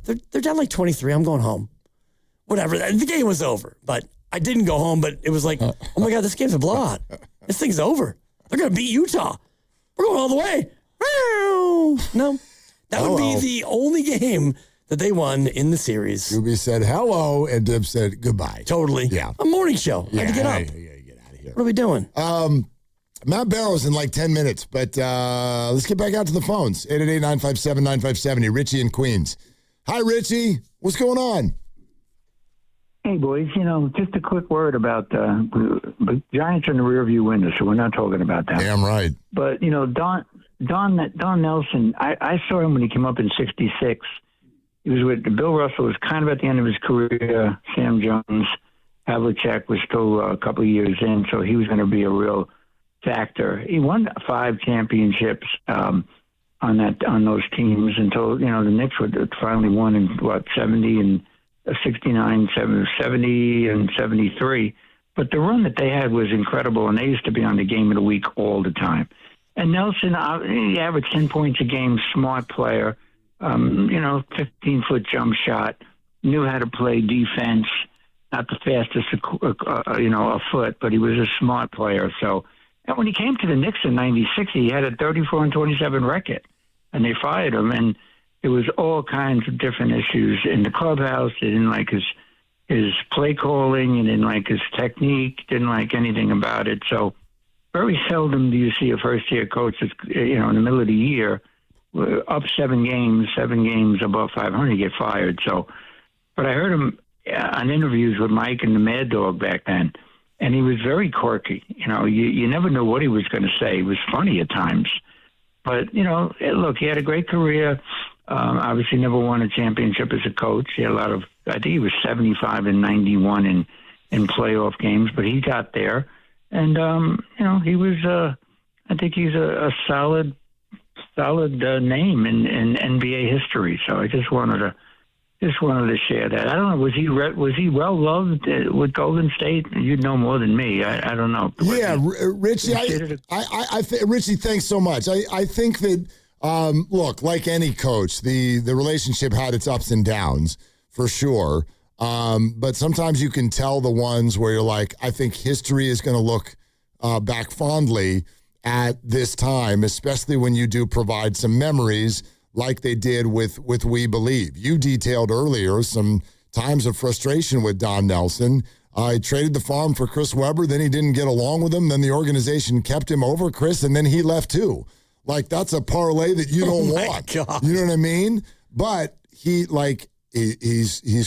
they're down like 23. I'm going home. Whatever. The game was over, but I didn't go home, but it was like, oh my God, this game's a blowout. This thing's over. They're going to beat Utah. We're going all the way. No, that would be the only game that they won in the series. Doobie said hello, and Dib said goodbye. Totally. Yeah. A morning show. I had to get up. Get out of here. What are we doing? Matt Barrow's in like 10 minutes, but let's get back out to the phones. 888-957-9570. Richie in Queens. Hi, Richie. What's going on? Hey, boys, just a quick word about the Giants are in the rearview window, so we're not talking about that. Damn right. But, Don Nelson, I saw him when he came up in 66. He was with Bill Russell, was kind of at the end of his career. Sam Jones, Havlicek was still a couple of years in, so he was going to be a real factor. He won 5 championships on those teams until, the Knicks would finally won in, 70 and 69, 70 and 73. But the run that they had was incredible, and they used to be on the game of the week all the time. And Nelson, he averaged 10 points a game, smart player, 15-foot jump shot, knew how to play defense, not the fastest, a foot, but he was a smart player. So, and when he came to the Knicks in 96, he had a 34-27 record, and they fired him, and there was all kinds of different issues in the clubhouse. They didn't like his play calling, and didn't like his technique, didn't like anything about it. So very seldom do you see a first-year coach that's, in the middle of the year, up 7 games above 500, get fired. So, but I heard him on interviews with Mike and the Mad Dog back then, and he was very quirky. You never knew what he was going to say. He was funny at times. But, look, he had a great career. Obviously never won a championship as a coach. He had a lot of, I think he was 75 and 91 in playoff games, but he got there. And, he was, I think he's a solid name in NBA history. So I just wanted to share that. I don't know. Was he well loved with Golden State? You'd know more than me. I don't know. Yeah, Richie. Richie, thanks so much. I think that look, like any coach, the relationship had its ups and downs for sure. But sometimes you can tell the ones where you're like, I think history is going to look back fondly at this time, especially when you do provide some memories like they did with We Believe. You detailed earlier some times of frustration with Don Nelson. He traded the farm for Chris Webber, then he didn't get along with him, then the organization kept him over Chris, and then he left too. Like, that's a parlay that you don't want. God. You know what I mean? But he's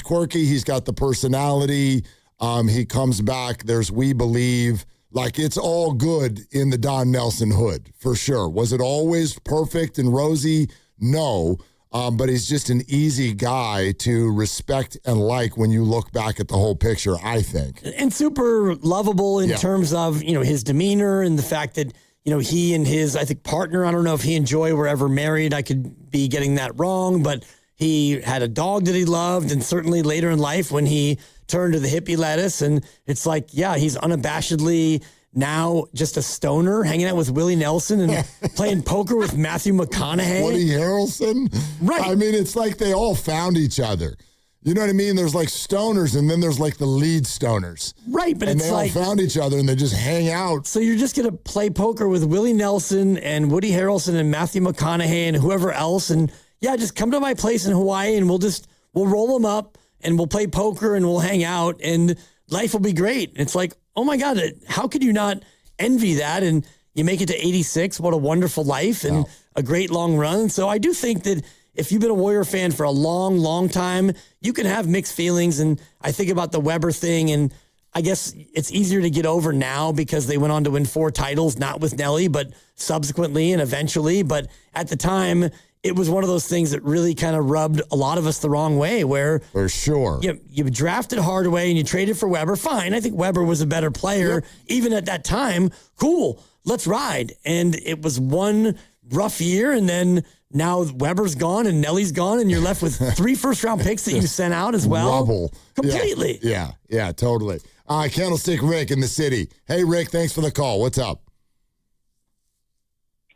quirky, he's got the personality, he comes back, there's We Believe. Like, it's all good in the Don Nelson hood, for sure. Was it always perfect and rosy? No, but he's just an easy guy to respect and like when you look back at the whole picture, I think. And super lovable in terms of, his demeanor and the fact that, he and his, I think, partner, I don't know if he and Joy were ever married. I could be getting that wrong, but he had a dog that he loved, and certainly later in life when he turned to the hippie lettuce, and it's like, yeah, he's unabashedly now just a stoner hanging out with Willie Nelson and playing poker with Matthew McConaughey. Woody Harrelson. Right. I mean, it's like they all found each other. You know what I mean? There's like stoners, and then there's like the lead stoners. Right, but and it's they like all found each other, and they just hang out. So you're just going to play poker with Willie Nelson and Woody Harrelson and Matthew McConaughey and whoever else, and yeah, just come to my place in Hawaii, and we'll roll them up, and we'll play poker, and we'll hang out, and life will be great. It's like, oh my God, how could you not envy that? And you make it to 86. What a wonderful life and a great long run. So I do think that if you've been a Warrior fan for a long, long time, you can have mixed feelings. And I think about the Webber thing, and I guess it's easier to get over now because they went on to win 4 titles, not with Nelly, but subsequently and eventually. But at the time, it was one of those things that really kind of rubbed a lot of us the wrong way, where for sure you drafted Hardaway and you traded for Webber. Fine. I think Webber was a better player. Even at that time. Cool. Let's ride. And it was one rough year. And then now Webber's gone and Nelly's gone, and you're left with 3 first-round picks that you sent out as well. Rubble. Completely. Yeah, totally. Candlestick Rick in the city. Hey, Rick, thanks for the call. What's up?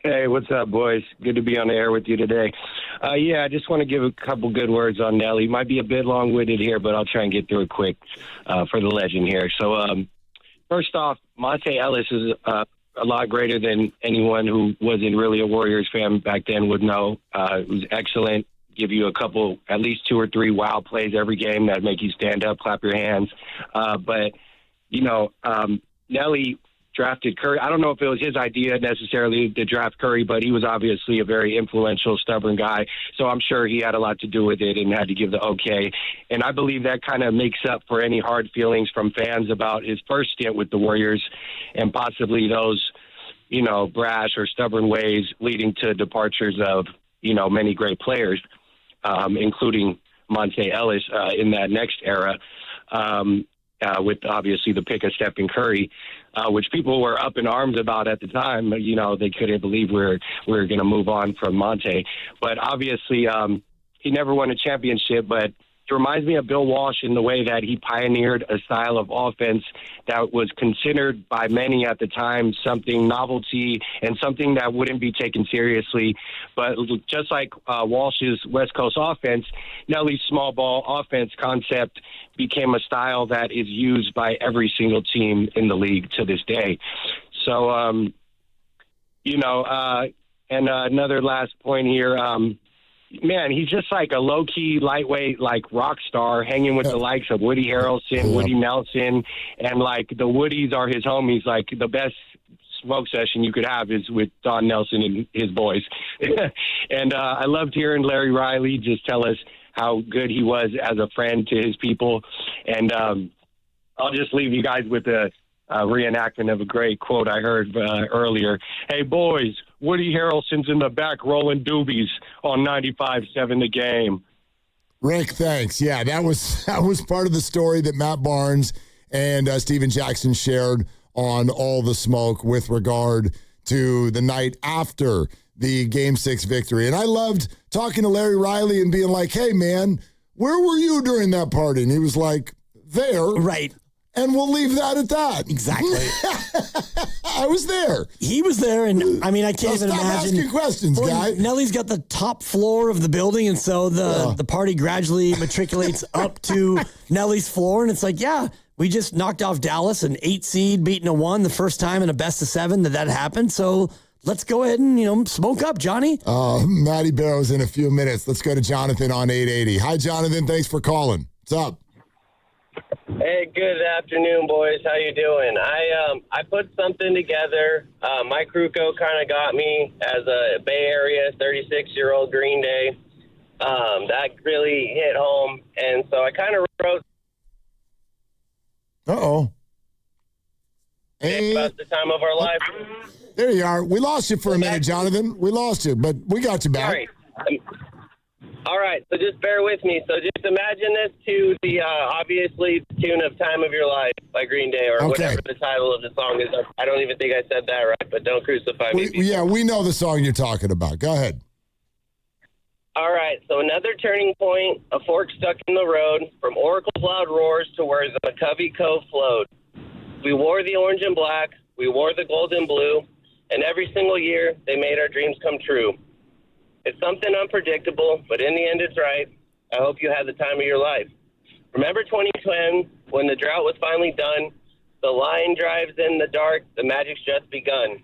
Hey, what's up, boys? Good to be on the air with you today. I just want to give a couple good words on Nelly. Might be a bit long-winded here, but I'll try and get through it quick for the legend here. So, first off, Monte Ellis is a lot greater than anyone who wasn't really a Warriors fan back then would know. It was excellent. Give you a couple, at least 2 or 3 wow plays every game that make you stand up, clap your hands. But Nelly drafted Curry. I don't know if it was his idea necessarily to draft Curry, but he was obviously a very influential, stubborn guy. So I'm sure he had a lot to do with it and had to give the okay. And I believe that kind of makes up for any hard feelings from fans about his first stint with the Warriors and possibly those, brash or stubborn ways leading to departures of, many great players, including Monte Ellis in that next era. With obviously the pick of Stephen Curry, which people were up in arms about at the time. They couldn't believe we were going to move on from Monte. But obviously, he never won a championship. But it reminds me of Bill Walsh in the way that he pioneered a style of offense that was considered by many at the time something novelty and something that wouldn't be taken seriously. But just like Walsh's West Coast offense, Nelly's small ball offense concept became a style that is used by every single team in the league to this day. So, and another last point here, man, he's just like a low-key, lightweight, like rock star hanging with the likes of Woody Harrelson, Woody Nelson, and like the Woodies are his homies. Like the best smoke session you could have is with Don Nelson and his boys. And I loved hearing Larry Riley just tell us how good he was as a friend to his people. And I'll just leave you guys with a reenactment of a great quote I heard earlier. Hey, boys, Woody Harrelson's in the back rolling doobies on 95.7 The Game. Rick, thanks. Yeah, that was part of the story that Matt Barnes and Steven Jackson shared on All the Smoke with regard to the night after the Game 6 victory. And I loved talking to Larry Riley and being like, hey, man, where were you during that party? And he was like, there. Right. And we'll leave that at that. Exactly. I was there. He was there, and I mean, I can't even stop imagine. Asking questions, guy. Nelly's got the top floor of the building, and so the party gradually matriculates up to Nelly's floor, and it's like, yeah, we just knocked off Dallas, an 8 seed, beating a 1, the first time in a best of 7 that happened. So let's go ahead and smoke up, Johnny. Matty Barrows in a few minutes. Let's go to Jonathan on 880. Hi, Jonathan. Thanks for calling. What's up? Hey, good afternoon, boys. How you doing? I put something together. Mike Krukow kind of got me as a Bay Area 36-year-old Green Day. That really hit home, and so I kind of wrote. About the time of our life. There you are. We lost you for a minute, Jonathan. We lost you, but we got you back. Sorry. All right, so just bear with me. So just imagine this to the, obviously, the tune of Time of Your Life by Green Day, or whatever the title of the song is. I don't even think I said that right, but don't crucify me. Yeah, we know the song you're talking about. Go ahead. All right, so another turning point, a fork stuck in the road, from Oracle's loud roars to where the McCovey Cove flowed. We wore the orange and black, we wore the gold and blue, and every single year they made our dreams come true. It's something unpredictable, but in the end it's right. I hope you had the time of your life. Remember 2010, when the drought was finally done? The line drives in the dark, the magic's just begun.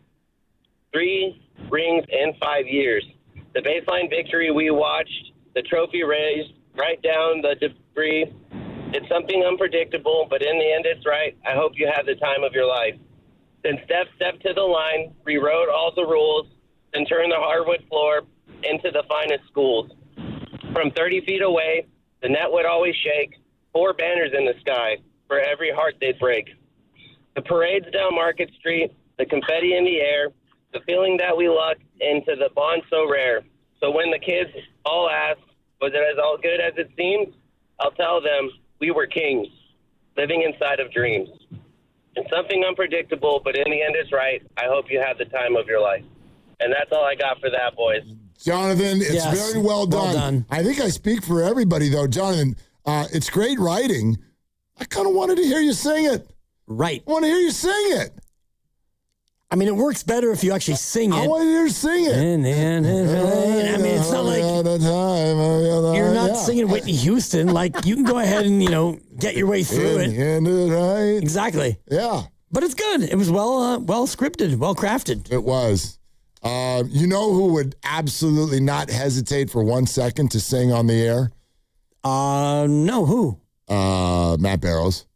3 rings in 5 years. The baseline victory we watched, the trophy raised, right down the debris. It's something unpredictable, but in the end it's right. I hope you had the time of your life. Then step to the line, rewrote all the rules, then turned the hardwood floor into the finest schools. From 30 feet away, the net would always shake, 4 banners in the sky for every heart they'd break. The parades down Market Street, the confetti in the air, the feeling that we lucked into the bond so rare. So when the kids all ask, was it as all good as it seemed? I'll tell them we were kings, living inside of dreams. It's something unpredictable, but in the end it's right. I hope you had the time of your life. And that's all I got for that, boys. Jonathan, it's very well done. I think I speak for everybody, though. Jonathan, it's great writing. I kind of wanted to hear you sing it. Right. I want to hear you sing it. I mean, it works better if you actually sing it. I want to hear you sing it. I mean, it's not like you're not singing Whitney Houston. Like, you can go ahead and, get your way through it. Exactly. Yeah. But it's good. It was well scripted, well crafted. It was. You know who would absolutely not hesitate for 1 second to sing on the air? No, who? Matt Barrows.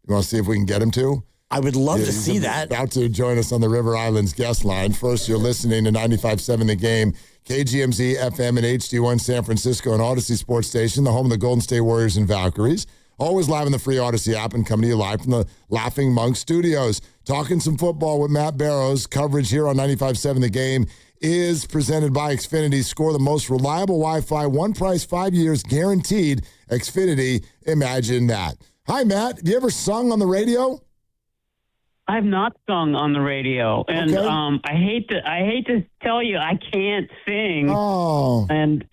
You want to see if we can get him to? I would love to see that. About to join us on the River Islands guest line. First, you're listening to 95.7 The Game, KGMZ FM and HD1 San Francisco and Odyssey Sports Station, the home of the Golden State Warriors and Valkyries. Always live in the free Odyssey app and coming to you live from the Laughing Monk Studios. Talking some football with Matt Barrows. Coverage here on 95.7 The Game is presented by Xfinity. Score the most reliable Wi-Fi, one price, 5 years guaranteed. Xfinity, imagine that. Hi, Matt. Have you ever sung on the radio? I've not sung on the radio, and Okay. I hate to tell you I can't sing. Oh, and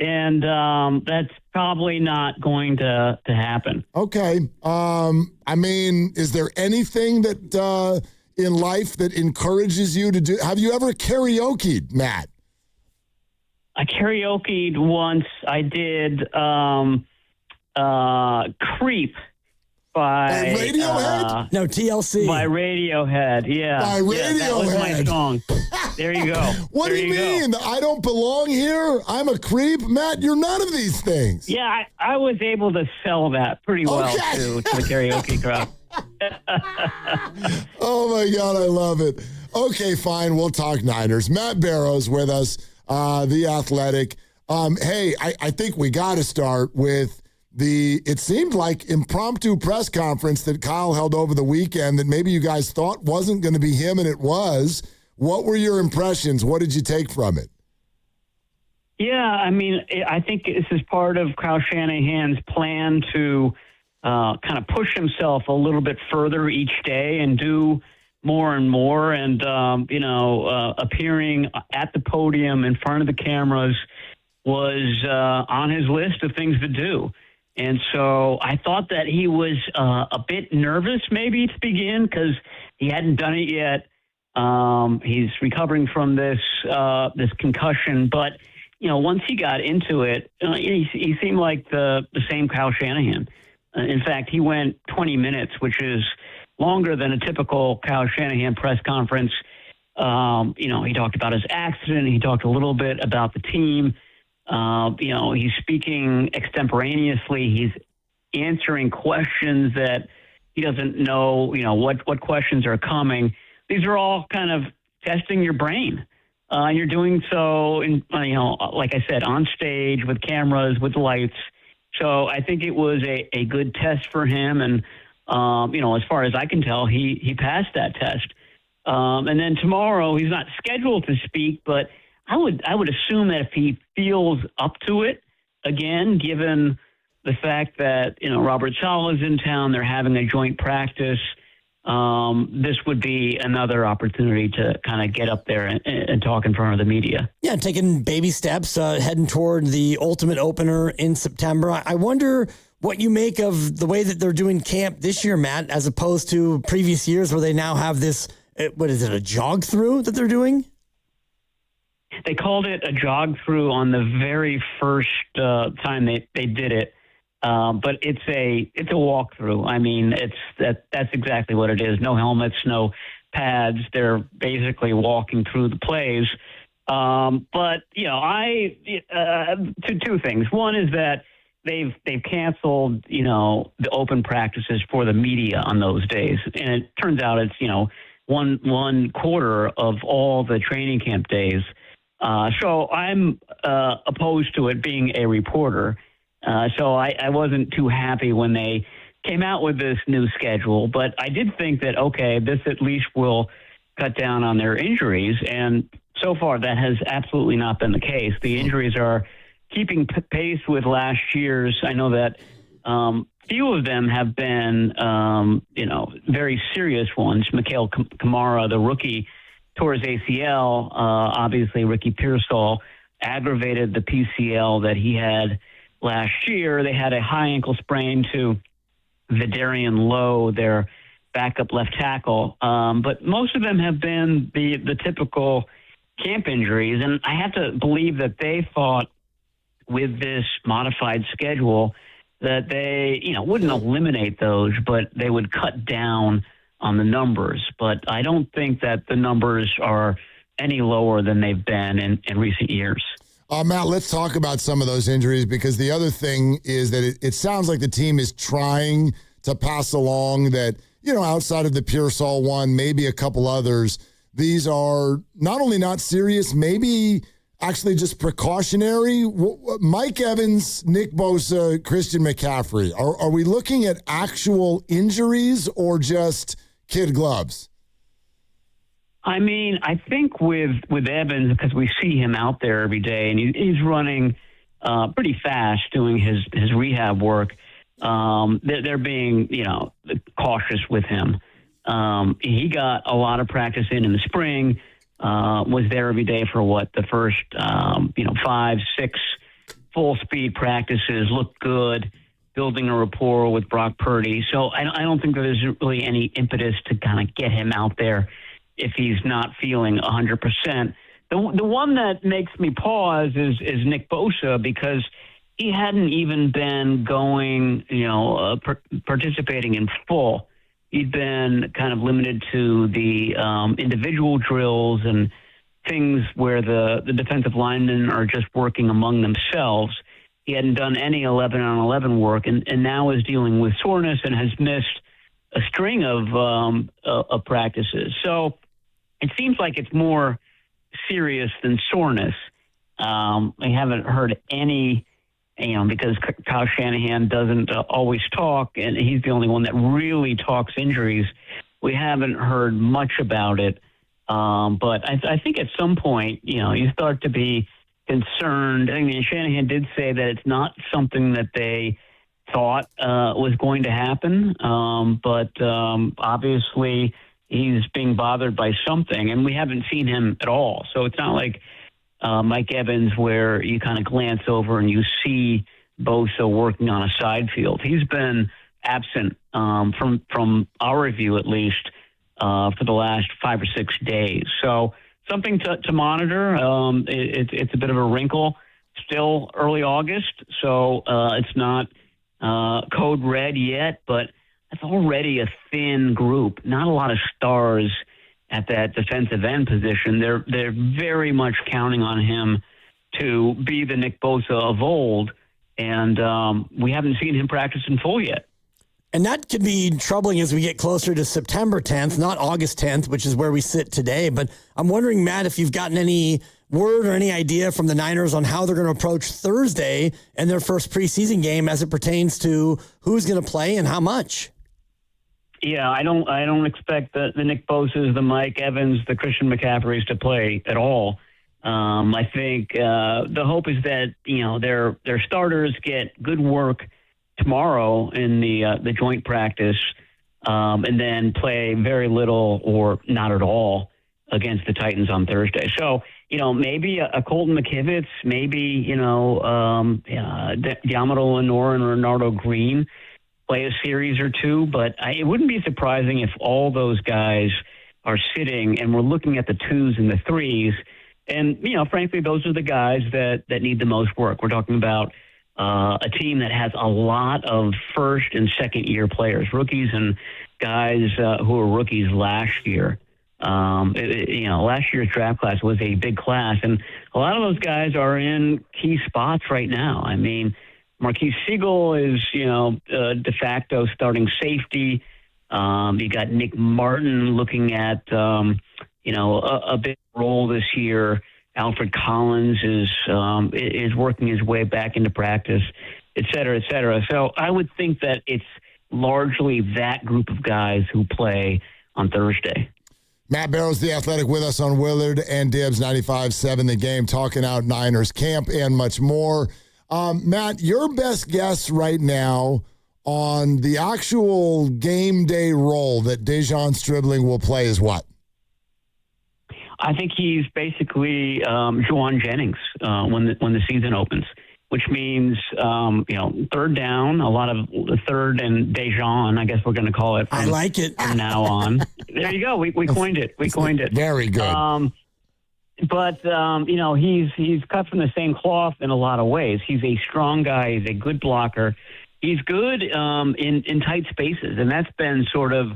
that's probably not going to happen. okay. I mean, is there anything that in life that encourages you to do? Have you ever karaoke'd, Matt? I karaoke'd once. I did "Creep" by Radiohead. No, TLC. By Radiohead, yeah. By Yeah, that was my Radiohead. song. There you go. What There do you go. mean? I don't belong here? I'm a creep? Matt, you're none of these things. Yeah, I was able to sell that pretty well Okay. to the karaoke crowd. Oh, my God, I love it. Okay, fine. We'll talk Niners. Matt Barrows with us, The Athletic. Hey, I think we got to start with it seemed like impromptu press conference that Kyle held over the weekend that maybe you guys thought wasn't going to be him, and it was. What were your impressions? What did you take from it? Yeah, I mean, I think this is part of Kyle Shanahan's plan to kind of push himself a little bit further each day and do more and more. And, appearing at the podium in front of the cameras was on his list of things to do. And so I thought that he was a bit nervous maybe to begin because he hadn't done it yet. He's recovering from this concussion, but once he got into it, he seemed like the same Kyle Shanahan. In fact, he went 20 minutes, which is longer than a typical Kyle Shanahan press conference. He talked about his accident. He talked a little bit about the team. He's speaking extemporaneously. He's answering questions that he doesn't know, what questions are coming. These are all kind of testing your brain. And you're doing so, like I said, on stage with cameras, with lights. So I think it was a good test for him. And, as far as I can tell, he passed that test. And then tomorrow, he's not scheduled to speak, but I would assume that if he feels up to it, again, given the fact that, Robert Saleh is in town, they're having a joint practice, this would be another opportunity to kind of get up there and talk in front of the media. Yeah, taking baby steps, heading toward the ultimate opener in September. I wonder what you make of the way that they're doing camp this year, Matt, as opposed to previous years where they now have this, what is it, a jog through that they're doing? They called it a jog through on the very first time they did it. But it's a walkthrough. I mean, that's exactly what it is. No helmets, no pads. They're basically walking through the plays. But two things. One is that they've canceled the open practices for the media on those days, and it turns out it's one quarter of all the training camp days. So I'm opposed to it being a reporter. So I wasn't too happy when they came out with this new schedule, but I did think that, okay, this at least will cut down on their injuries. And so far that has absolutely not been the case. The injuries are keeping pace with last year's. I know that few of them have been, very serious ones. Mikhail Kamara, the rookie, tore his ACL. Obviously, Ricky Pearsall aggravated the PCL that he had last year. They had a high ankle sprain to Vidarian Lowe, their backup left tackle. But most of them have been the typical camp injuries. And I have to believe that they thought with this modified schedule that they, wouldn't eliminate those, but they would cut down on the numbers. But I don't think that the numbers are any lower than they've been in recent years. Matt, let's talk about some of those injuries, because the other thing is that it sounds like the team is trying to pass along that outside of the Pearsall one, maybe a couple others, these are not only not serious, maybe actually just precautionary. Mike Evans, Nick Bosa, Christian McCaffrey. Are we looking at actual injuries or just kid gloves? I mean, I think with Evans, because we see him out there every day, and he's running pretty fast doing his rehab work. They're being, cautious with him. He got a lot of practice in the spring, was there every day for the first, 5, 6 full speed practices, looked good, building a rapport with Brock Purdy. So I don't think there's really any impetus to kind of get him out there if he's not feeling 100%. The one that makes me pause is Nick Bosa, because he hadn't even been going, participating in full. He'd been kind of limited to the individual drills and things where the defensive linemen are just working among themselves. He hadn't done any 11-on-11 work, and now is dealing with soreness and has missed a string of practices. So it seems like it's more serious than soreness. I haven't heard any, because Kyle Shanahan doesn't always talk, and he's the only one that really talks injuries. We haven't heard much about it. But I think at some point, you start to be concerned. I mean, Shanahan did say that it's not something that they thought was going to happen. But obviously he's being bothered by something, and we haven't seen him at all. So it's not like Mike Evans where you kind of glance over and you see Bosa working on a side field. He's been absent from our review, at least, for the last 5 or 6 days. So something to monitor. It's a bit of a wrinkle. Still early August, so it's not code red yet, but it's already a thin group. Not a lot of stars at that defensive end position. They're very much counting on him to be the Nick Bosa of old, and we haven't seen him practice in full yet. And that could be troubling as we get closer to September 10th, not August 10th, which is where we sit today. But I'm wondering, Matt, if you've gotten any word or any idea from the Niners on how they're going to approach Thursday and their first preseason game as it pertains to who's going to play and how much. Yeah, I don't expect the Nick Bosas, the Mike Evans, the Christian McCaffreys to play at all. I think the hope is that their starters get good work tomorrow in the joint practice, and then play very little or not at all against the Titans on Thursday. So maybe a Colton McKivitz, maybe Diamondo Lenore and Renardo Green play a series or two, but it wouldn't be surprising if all those guys are sitting and we're looking at the 2s and the 3s. And, frankly, those are the guys that need the most work. We're talking about a team that has a lot of first and second year players, rookies and guys who were rookies last year. Last year's draft class was a big class, and a lot of those guys are in key spots right now. I mean, Marquise Siegel is, de facto starting safety. You got Nick Martin looking at, a big role this year. Alfred Collins is working his way back into practice, et cetera, et cetera. So I would think that it's largely that group of guys who play on Thursday. Matt Barrows, The Athletic, with us on Willard and Dibs 95.7 The Game, talking out Niners camp and much more. Matt, your best guess right now on the actual game day role that Dejon Stribling will play is what? I think he's basically Juwan Jennings when the season opens, which means third down, a lot of third and Dejon, I guess we're going to call it. I like it from now on. There you go. We coined it. We coined it. Very good. But he's cut from the same cloth in a lot of ways. He's a strong guy. He's a good blocker. He's good in tight spaces, and that's been sort of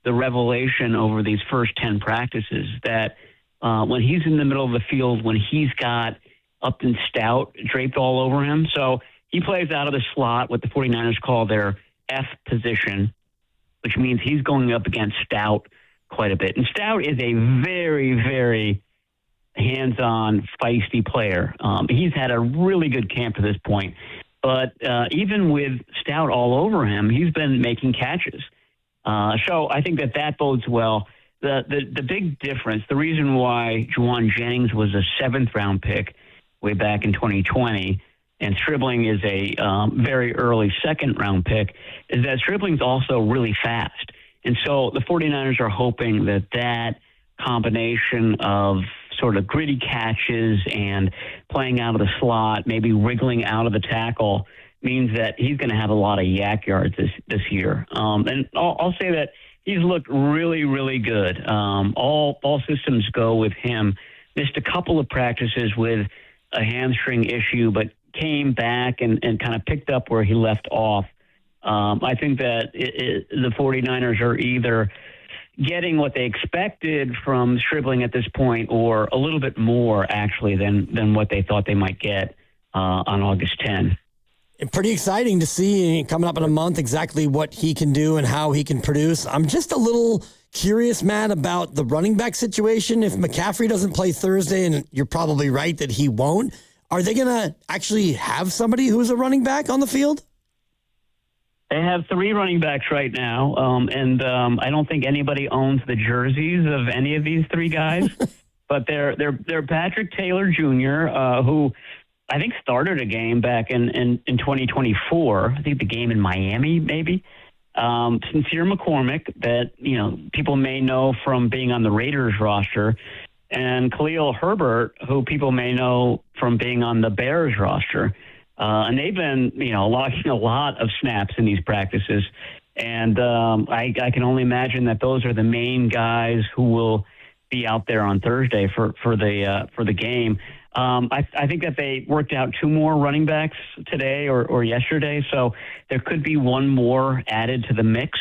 the revelation over these first 10 practices, that when he's in the middle of the field, when he's got Upton Stout draped all over him. So he plays out of the slot, what the 49ers call their F position. which means he's going up against Stout quite a bit. And Stout is a very, very hands-on, feisty player. He's had a really good camp to this point. But even with Stout all over him, he's been making catches. So I think that bodes well. The big difference, the reason why Juwan Jennings was a 7th-round pick way back in 2020, and Stribling is a very early 2nd-round pick, is that Stribling's also really fast. And so the 49ers are hoping that combination of sort of gritty catches and playing out of the slot, maybe wriggling out of the tackle, means that he's going to have a lot of yak yards this year. And I'll say that he's looked really, really good. All systems go with him. Missed a couple of practices with a hamstring issue, but came back and kind of picked up where he left off. I think that the 49ers are either getting what they expected from Stribling at this point, or a little bit more actually than what they thought they might get on August 10. Pretty exciting to see coming up in a month exactly what he can do and how he can produce. I'm just a little curious, Matt, about the running back situation. If McCaffrey doesn't play Thursday, and you're probably right that he won't, are they going to actually have somebody who's a running back on the field? They have 3 running backs right now, and I don't think anybody owns the jerseys of any of these 3 guys. But they're Patrick Taylor Jr., who I think started a game back in 2024. I think the game in Miami, maybe. Sincere McCormick, that people may know from being on the Raiders roster, and Khalil Herbert, who people may know from being on the Bears roster. And they've been, logging a lot of snaps in these practices. And I can only imagine that those are the main guys who will be out there on Thursday for the game. I think that they worked out 2 more running backs today or yesterday, so there could be 1 more added to the mix.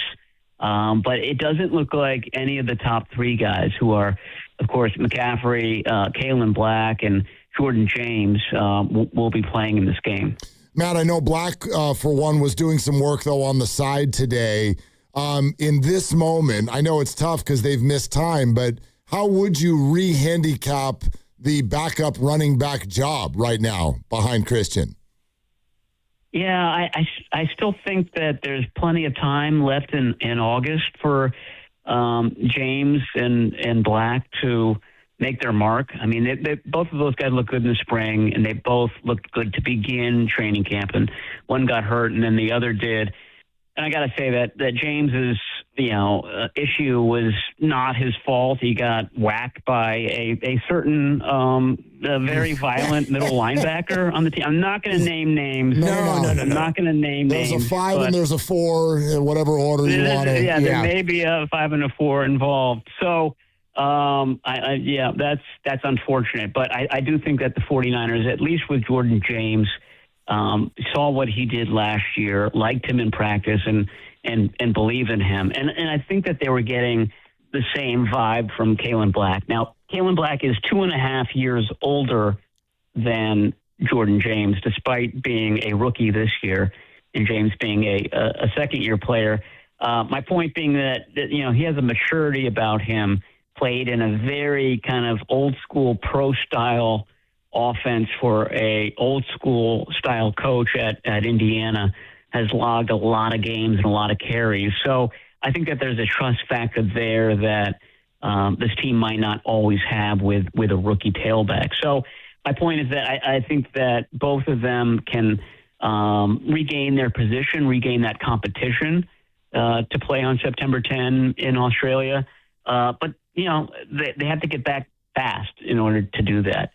But it doesn't look like any of the top 3 guys, who are, of course, McCaffrey, Kalen Black, and Jordan James, will be playing in this game. Matt, I know Black, for one, was doing some work, though, on the side today. In this moment, I know it's tough because they've missed time, but how would you re-handicap the backup running back job right now behind Christian? Yeah, I still think that there's plenty of time left in August for James and Black to make their mark. I mean, they both of those guys look good in the spring, and they both looked good to begin training camp. And one got hurt, and then the other did. And I got to say that James's issue was not his fault. He got whacked by a certain very violent middle linebacker on the team. I'm not going to name names. No. I'm not going to name names. There's a 5 and there's a 4, whatever order you want to. Yeah, there may be a 5 and a 4 involved. So, that's unfortunate. But I do think that the 49ers, at least with Jordan James, saw what he did last year, liked him in practice, and believe in him. And I think that they were getting the same vibe from Kalen Black. Now, Kalen Black is 2.5 years older than Jordan James, despite being a rookie this year, and James being a second-year player. My point being that he has a maturity about him, played in a very kind of old-school pro-style offense for a old-school style coach at Indiana, has logged a lot of games and a lot of carries. So I think that there's a trust factor there that this team might not always have with a rookie tailback. So my point is that I think that both of them can regain their position, regain that competition to play on September 10 in Australia. But, they have to get back fast in order to do that.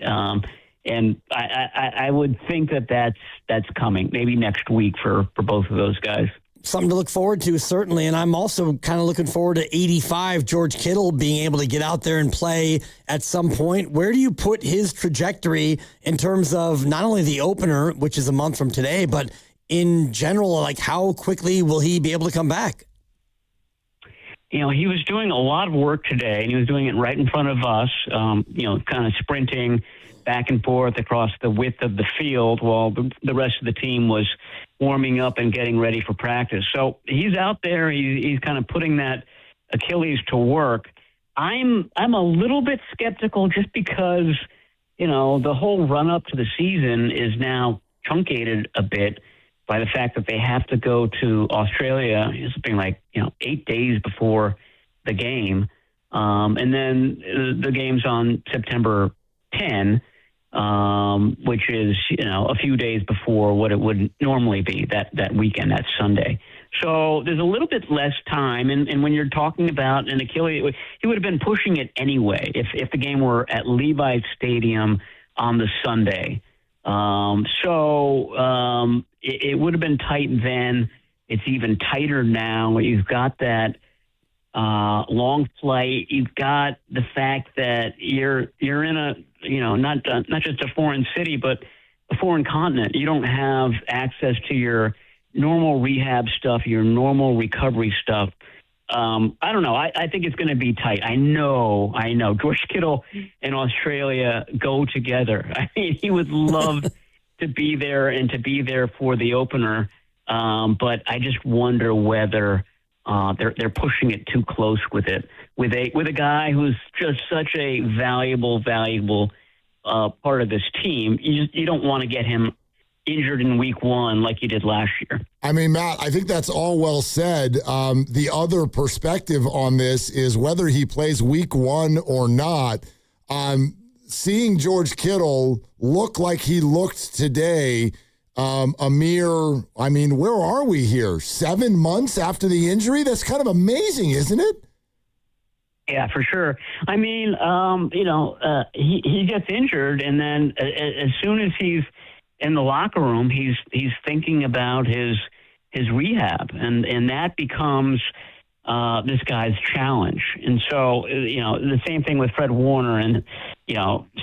And I would think that that's coming maybe next week for both of those guys. Something to look forward to, certainly. And I'm also kind of looking forward to 85, George Kittle, being able to get out there and play at some point. Where do you put his trajectory in terms of not only the opener, which is a month from today, but in general, like how quickly will he be able to come back? He was doing a lot of work today, and he was doing it right in front of us, kind of sprinting back and forth across the width of the field while the rest of the team was warming up and getting ready for practice. So he's out there. He's kind of putting that Achilles to work. I'm a little bit skeptical just because, the whole run up to the season is now truncated a bit by the fact that they have to go to Australia something like 8 days before the game, and then the game's on September 10, which is a few days before what it would normally be that weekend, that Sunday. So there's a little bit less time, and when you're talking about an Achilles, he would have been pushing it anyway if the game were at Levi's Stadium on the Sunday. It would have been tight then. It's even tighter now. You've got that long flight. You've got the fact that you're in a not just a foreign city, but a foreign continent. You don't have access to your normal rehab stuff, your normal recovery stuff. I don't know. I think it's going to be tight. I know. George Kittle and Australia go together. I mean, he would love to be there and to be there for the opener. But I just wonder whether they're pushing it too close with it. With a guy who's just such a valuable part of this team. You don't want to get him injured in week one like you did last year. I mean, Matt, I think that's all well said. The other perspective on this is whether he plays week one or not. Seeing George Kittle look like he looked today, where are we here? 7 months after the injury? That's kind of amazing, isn't it? Yeah, for sure. I mean, he gets injured, and then as soon as he's in the locker room, he's thinking about his rehab, and that becomes this guy's challenge. And so, the same thing with Fred Warner, and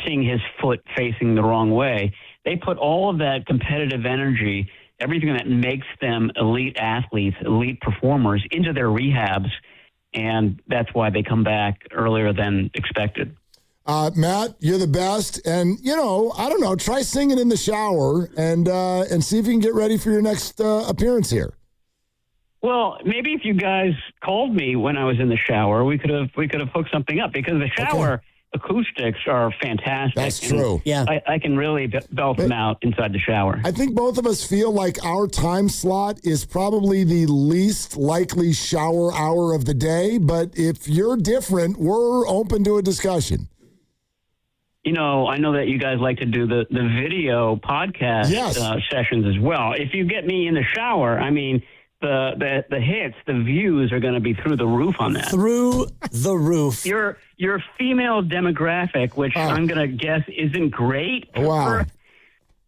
seeing his foot facing the wrong way. They put all of that competitive energy, everything that makes them elite athletes, elite performers, into their rehabs, and that's why they come back earlier than expected. Matt, you're the best. And, I don't know, try singing in the shower and see if you can get ready for your next appearance here. Well, maybe if you guys called me when I was in the shower, we could have hooked something up, because the shower acoustics are fantastic. That's true. Yeah. I can really belt them out inside the shower. I think both of us feel like our time slot is probably the least likely shower hour of the day. But if you're different, we're open to a discussion. I know that you guys like to do the video podcast sessions as well. If you get me in the shower, I mean, the hits, the views are going to be through the roof on that. Through the roof. Your female demographic, which I'm going to guess isn't great. Wow.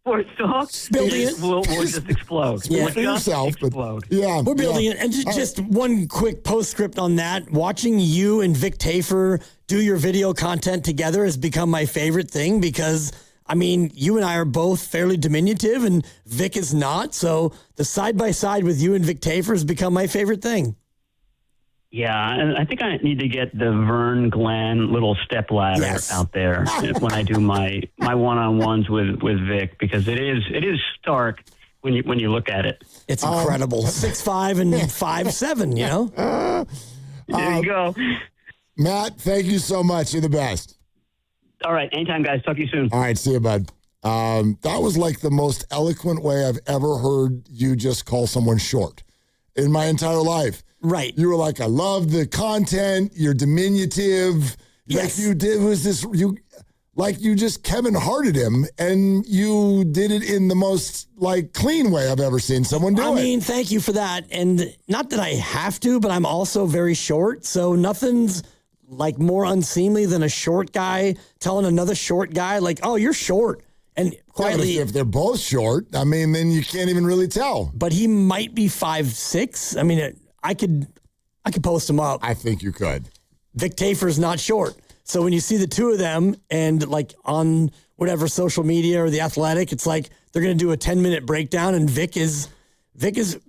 For stocks, will just explode. Yeah, for yourself, explode. But yeah, we're building it. And just one quick postscript on that. Watching you and Vic Tafur do your video content together has become my favorite thing, because you and I are both fairly diminutive and Vic is not. So the side-by-side with you and Vic Tafur has become my favorite thing. Yeah, and I think I need to get the Vern Glenn little step ladder out there when I do my one-on-ones with Vic, because it is stark when you look at it. It's incredible. 6'5" and 5'7", There you go. Matt, thank you so much. You're the best. All right. Anytime, guys. Talk to you soon. All right. See you, bud. That was like the most eloquent way I've ever heard you just call someone short in my entire life. Right. You were like, I love the content. You're diminutive. Yes. Like you did you just Kevin Harted him, and you did it in the most clean way I've ever seen someone do it. Thank you for that. And not that I have to, but I'm also very short. So nothing's more unseemly than a short guy telling another short guy, oh, you're short. And quietly, if they're both short, then you can't even really tell. But he might be 5'6". I could post him up. I think you could. Vic Tafur's not short. So when you see the two of them and on whatever social media or The Athletic, it's they're going to do a 10-minute breakdown, and Vic is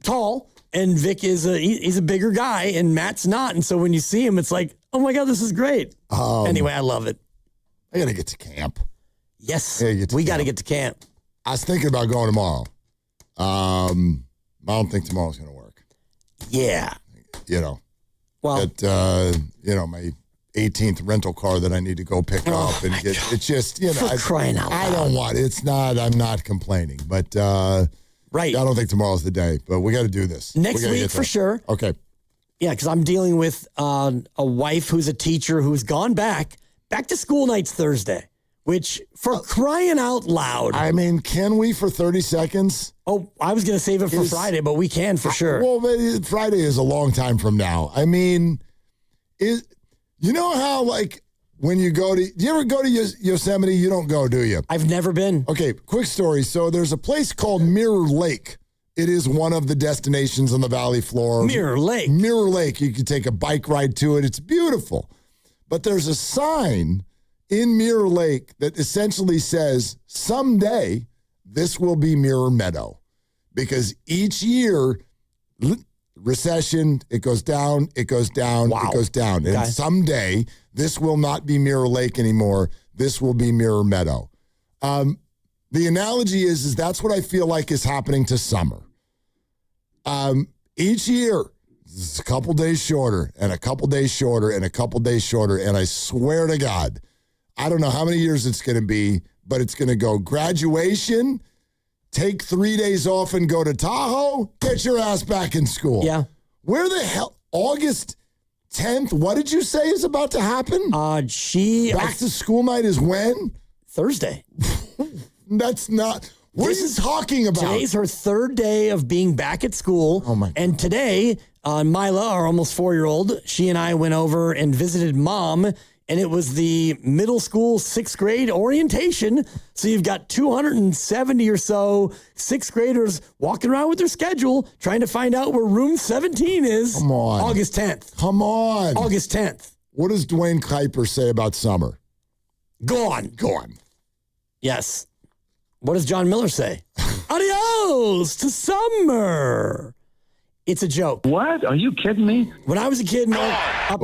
tall, and Vic is he's a bigger guy, and Matt's not. And so when you see him, it's oh my God, this is great. Anyway, I love it. I got to get to camp. Yes, Yeah, you get to we got to camp. get to camp. I was thinking about going tomorrow. I don't think tomorrow's going to work. Yeah. Well, my 18th rental car that I need to go pick up and get. It's just, crying out loud. I don't want. It's not. I'm not complaining, but right. I don't think tomorrow's the day. But we got to do this Next week for sure. Okay. Yeah, because I'm dealing with a wife who's a teacher who's gone back to school nights Thursday. Which, for crying out loud. I mean, can we for 30 seconds? Oh, I was going to save it for Friday, but we can for sure. Well, Friday is a long time from now. I mean, you know how, when you go to, do you ever go to Yosemite? You don't go, do you? I've never been. Okay, quick story. So there's a place called Mirror Lake. It is one of the destinations on the valley floor. Mirror Lake. Mirror Lake. You can take a bike ride to it. It's beautiful. But there's a sign in Mirror Lake that essentially says, someday this will be Mirror Meadow. Because each year, recession, it goes down, it goes down, it goes down. And someday, this will not be Mirror Lake anymore. This will be Mirror Meadow. The analogy is that's what I feel like is happening to summer. Each year, it's a couple days shorter, and a couple days shorter, and a couple days shorter. And I swear to God, I don't know how many years it's going to be, but it's going to go graduation, take 3 days off and go to Tahoe, get your ass back in school. Yeah. Where the hell? August 10th, what did you say is about to happen? Back to school night is when? Thursday. That's not... What are you talking about? Today's her third day of being back at school. Oh, my God. And today, Mila, our almost 4-year-old, she and I went over and visited Mom, and it was the middle school 6th grade orientation. So you've got 270 or so 6th graders walking around with their schedule, trying to find out where room 17 is. Come on. August 10th. Come on. August 10th. What does Dwayne Kuiper say about summer? Gone. Gone. Yes. What does John Miller say? Adios to summer. It's a joke. What? Are you kidding me? When I was a kid, I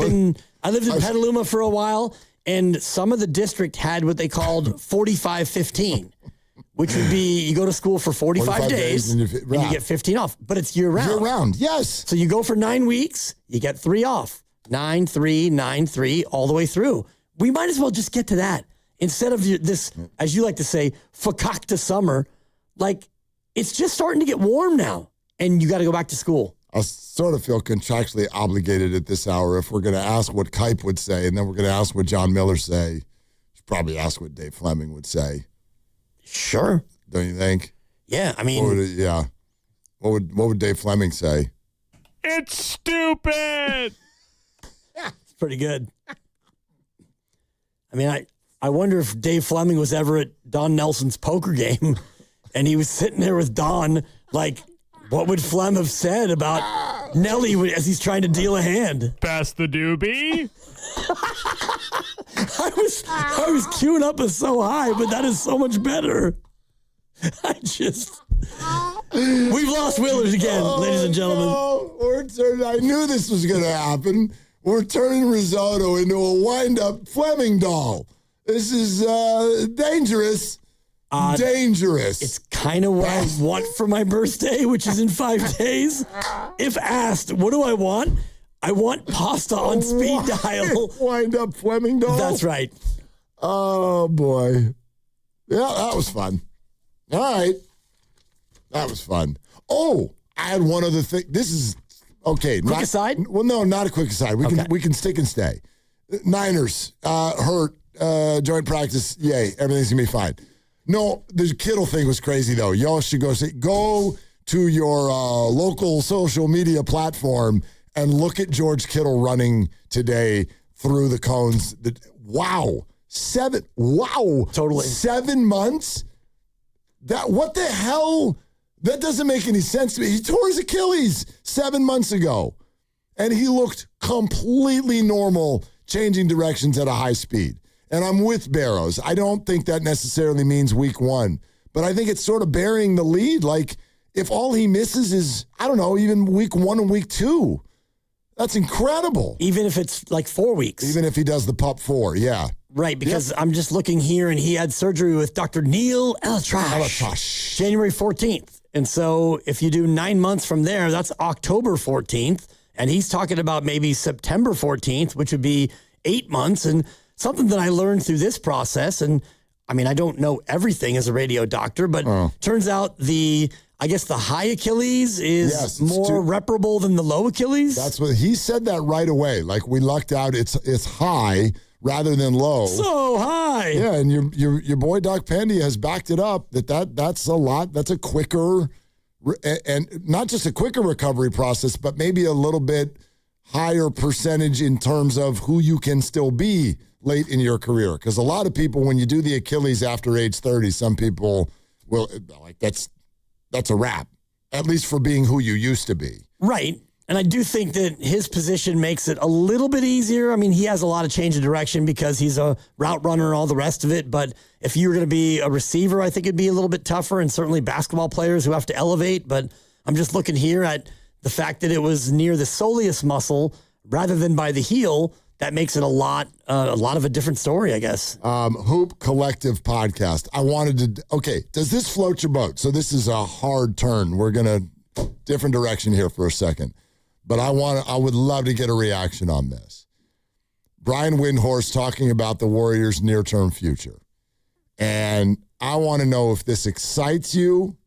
lived in Petaluma for a while, and some of the district had what they called 45-15, which would be you go to school for 45 days and you get 15 off. But it's year-round. Year-round, yes. So you go for 9 weeks, you get 3 off. 9-3, 9-3, all the way through. We might as well just get to that. Instead of this, as you like to say, fakakta summer, it's just starting to get warm now, and you got to go back to school. I sort of feel contractually obligated at this hour. If we're going to ask what Kipe would say, and then we're going to ask what John Miller say, should probably ask what Dave Fleming would say. Sure. Don't you think? Yeah, I mean... What would Dave Fleming say? It's stupid! It's pretty good. I mean, I wonder if Dave Fleming was ever at Don Nelson's poker game and he was sitting there with Don, what would Flem have said about Nelly as he's trying to deal a hand? Pass the doobie. I was queuing up as so high, but that is so much better. We've lost Willard again, ladies and gentlemen. No, I knew this was going to happen. We're turning Risotto into a wind-up Fleming doll. This is dangerous. Dangerous. It's kind of what I want for my birthday, which is in 5 days. If asked, what do I want? I want pasta on speed dial. Wind-up Fleming doll? That's right. Oh, boy. Yeah, that was fun. All right. That was fun. Oh, I had one other thing. This is, okay. Quick aside? Well, no, not a quick aside. We can stick and stay. Niners, hurt, joint practice, yay, everything's going to be fine. No, the Kittle thing was crazy, though. Y'all should go to your local social media platform and look at George Kittle running today through the cones. Wow. Totally. 7 months? What the hell? That doesn't make any sense to me. He tore his Achilles 7 months ago, and he looked completely normal, changing directions at a high speed. And I'm with Barrows. I don't think that necessarily means week 1, but I think it's sort of burying the lead. If all he misses is, I don't know, even week 1 and week 2, that's incredible. Even if it's 4 weeks. Even if he does the PUP 4, yeah. Right, because I'm just looking here, and he had surgery with Dr. Neil ElAttrache January 14th. And so if you do 9 months from there, that's October 14th. And he's talking about maybe September 14th, which would be 8 months. And something that I learned through this process, and I mean, I don't know everything as a radio doctor, but turns out the high Achilles is more reparable than the low Achilles. That's what he said that right away. Like, we lucked out. It's high rather than low. So high. Yeah, and your boy Doc Pandia has backed it up that's a lot. That's a quicker, and not just a quicker recovery process, but maybe a little bit higher percentage in terms of who you can still be late in your career. Because a lot of people, when you do the Achilles after age 30, some people will, like, that's a wrap, at least for being who you used to be. Right. And I do think that his position makes it a little bit easier. I mean, he has a lot of change of direction because he's a route runner and all the rest of it. But if you were going to be a receiver, I think it'd be a little bit tougher, and certainly basketball players who have to elevate. But I'm just looking here at the fact that it was near the soleus muscle rather than by the heel. That makes it a lot of a different story, I guess. Hoop Collective podcast. Does this float your boat? So this is a hard turn. We're going to different direction here for a second. But I would love to get a reaction on this. Brian Windhorst talking about the Warriors' near-term future. And I want to know if this excites you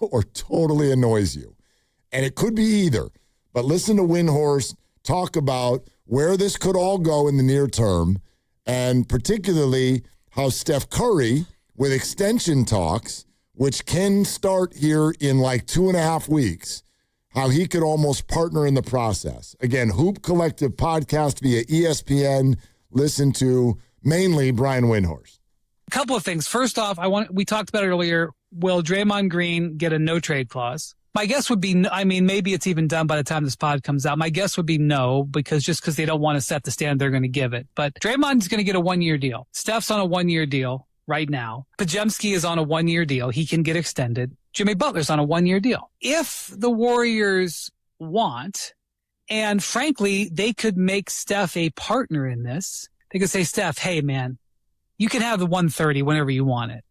or totally annoys you. And it could be either. But listen to Windhorst talk about where this could all go in the near term, and particularly how Steph Curry, with extension talks, which can start here in like 2.5 weeks, how he could almost partner in the process. Again, Hoop Collective podcast via ESPN. Listen to mainly Brian Windhorst. A couple of things. First off, we talked about it earlier. Will Draymond Green get a no-trade clause? My guess would be, maybe it's even done by the time this pod comes out. My guess would be no, because they don't want to set the standard they're going to give it. But Draymond's going to get a 1-year deal. Steph's on a 1-year deal right now. Podziemski is on a 1-year deal. He can get extended. Jimmy Butler's on a 1-year deal. If the Warriors want, and frankly, they could make Steph a partner in this, they could say, Steph, hey, man, you can have the 130 whenever you want it.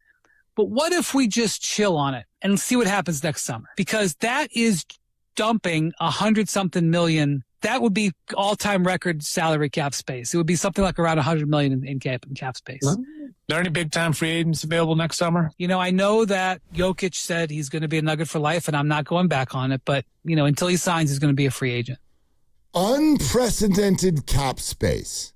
But what if we just chill on it and see what happens next summer? Because that is dumping 100-something million. That would be all-time record salary cap space. It would be something like around 100 million in cap space. Are there any big-time free agents available next summer? I know that Jokic said he's going to be a Nugget for life, and I'm not going back on it. But, until he signs, he's going to be a free agent. Unprecedented cap space.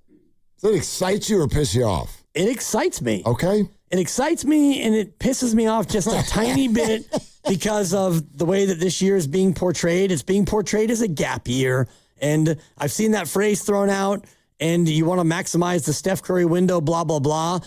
Does that excite you or piss you off? It excites me. Okay. It excites me, and it pisses me off just a tiny bit because of the way that this year is being portrayed. It's being portrayed as a gap year, and I've seen that phrase thrown out, and you want to maximize the Steph Curry window, blah, blah, blah.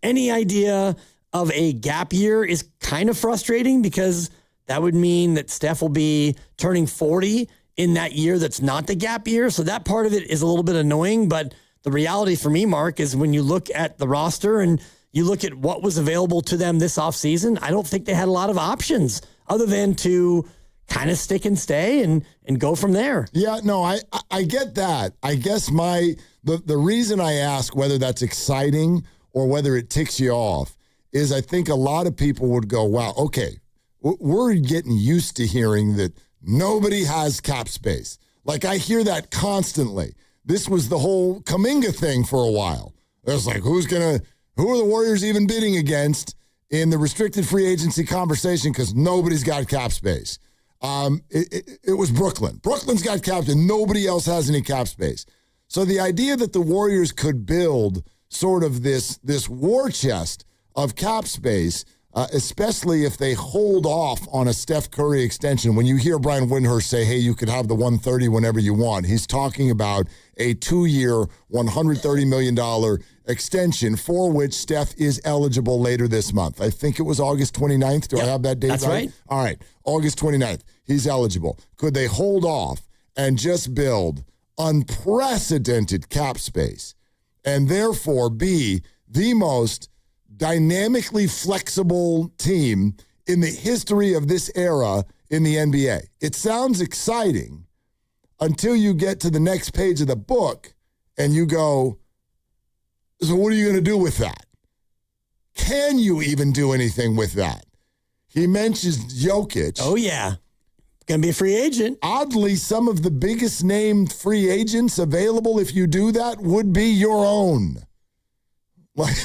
Any idea of a gap year is kind of frustrating because that would mean that Steph will be turning 40 in that year that's not the gap year, so that part of it is a little bit annoying, but the reality for me, Mark, is when you look at the roster and you look at what was available to them this offseason, I don't think they had a lot of options other than to kind of stick and stay and go from there. Yeah, no, I get that. I guess the reason I ask whether that's exciting or whether it ticks you off is I think a lot of people would go, wow, okay, we're getting used to hearing that nobody has cap space. Like, I hear that constantly. This was the whole Kuminga thing for a while. It was like, who are the Warriors even bidding against in the restricted free agency conversation because nobody's got cap space? It was Brooklyn. Brooklyn's got cap space. Nobody else has any cap space. So the idea that the Warriors could build sort of this war chest of cap space, especially if they hold off on a Steph Curry extension. When you hear Brian Windhorst say, hey, you could have the 130 whenever you want, he's talking about a 2-year, $130 million extension for which Steph is eligible later this month. I think it was August 29th. Do I have that date that's right? All right, August 29th. He's eligible. Could they hold off and just build unprecedented cap space and therefore be the most dynamically flexible team in the history of this era in the NBA? It sounds exciting until you get to the next page of the book and you go, So what are you going to do with that? Can you even do anything with that? He mentions Jokic. Oh, yeah. Going to be a free agent. Oddly, some of the biggest named free agents available, if you do that, would be your own. Like,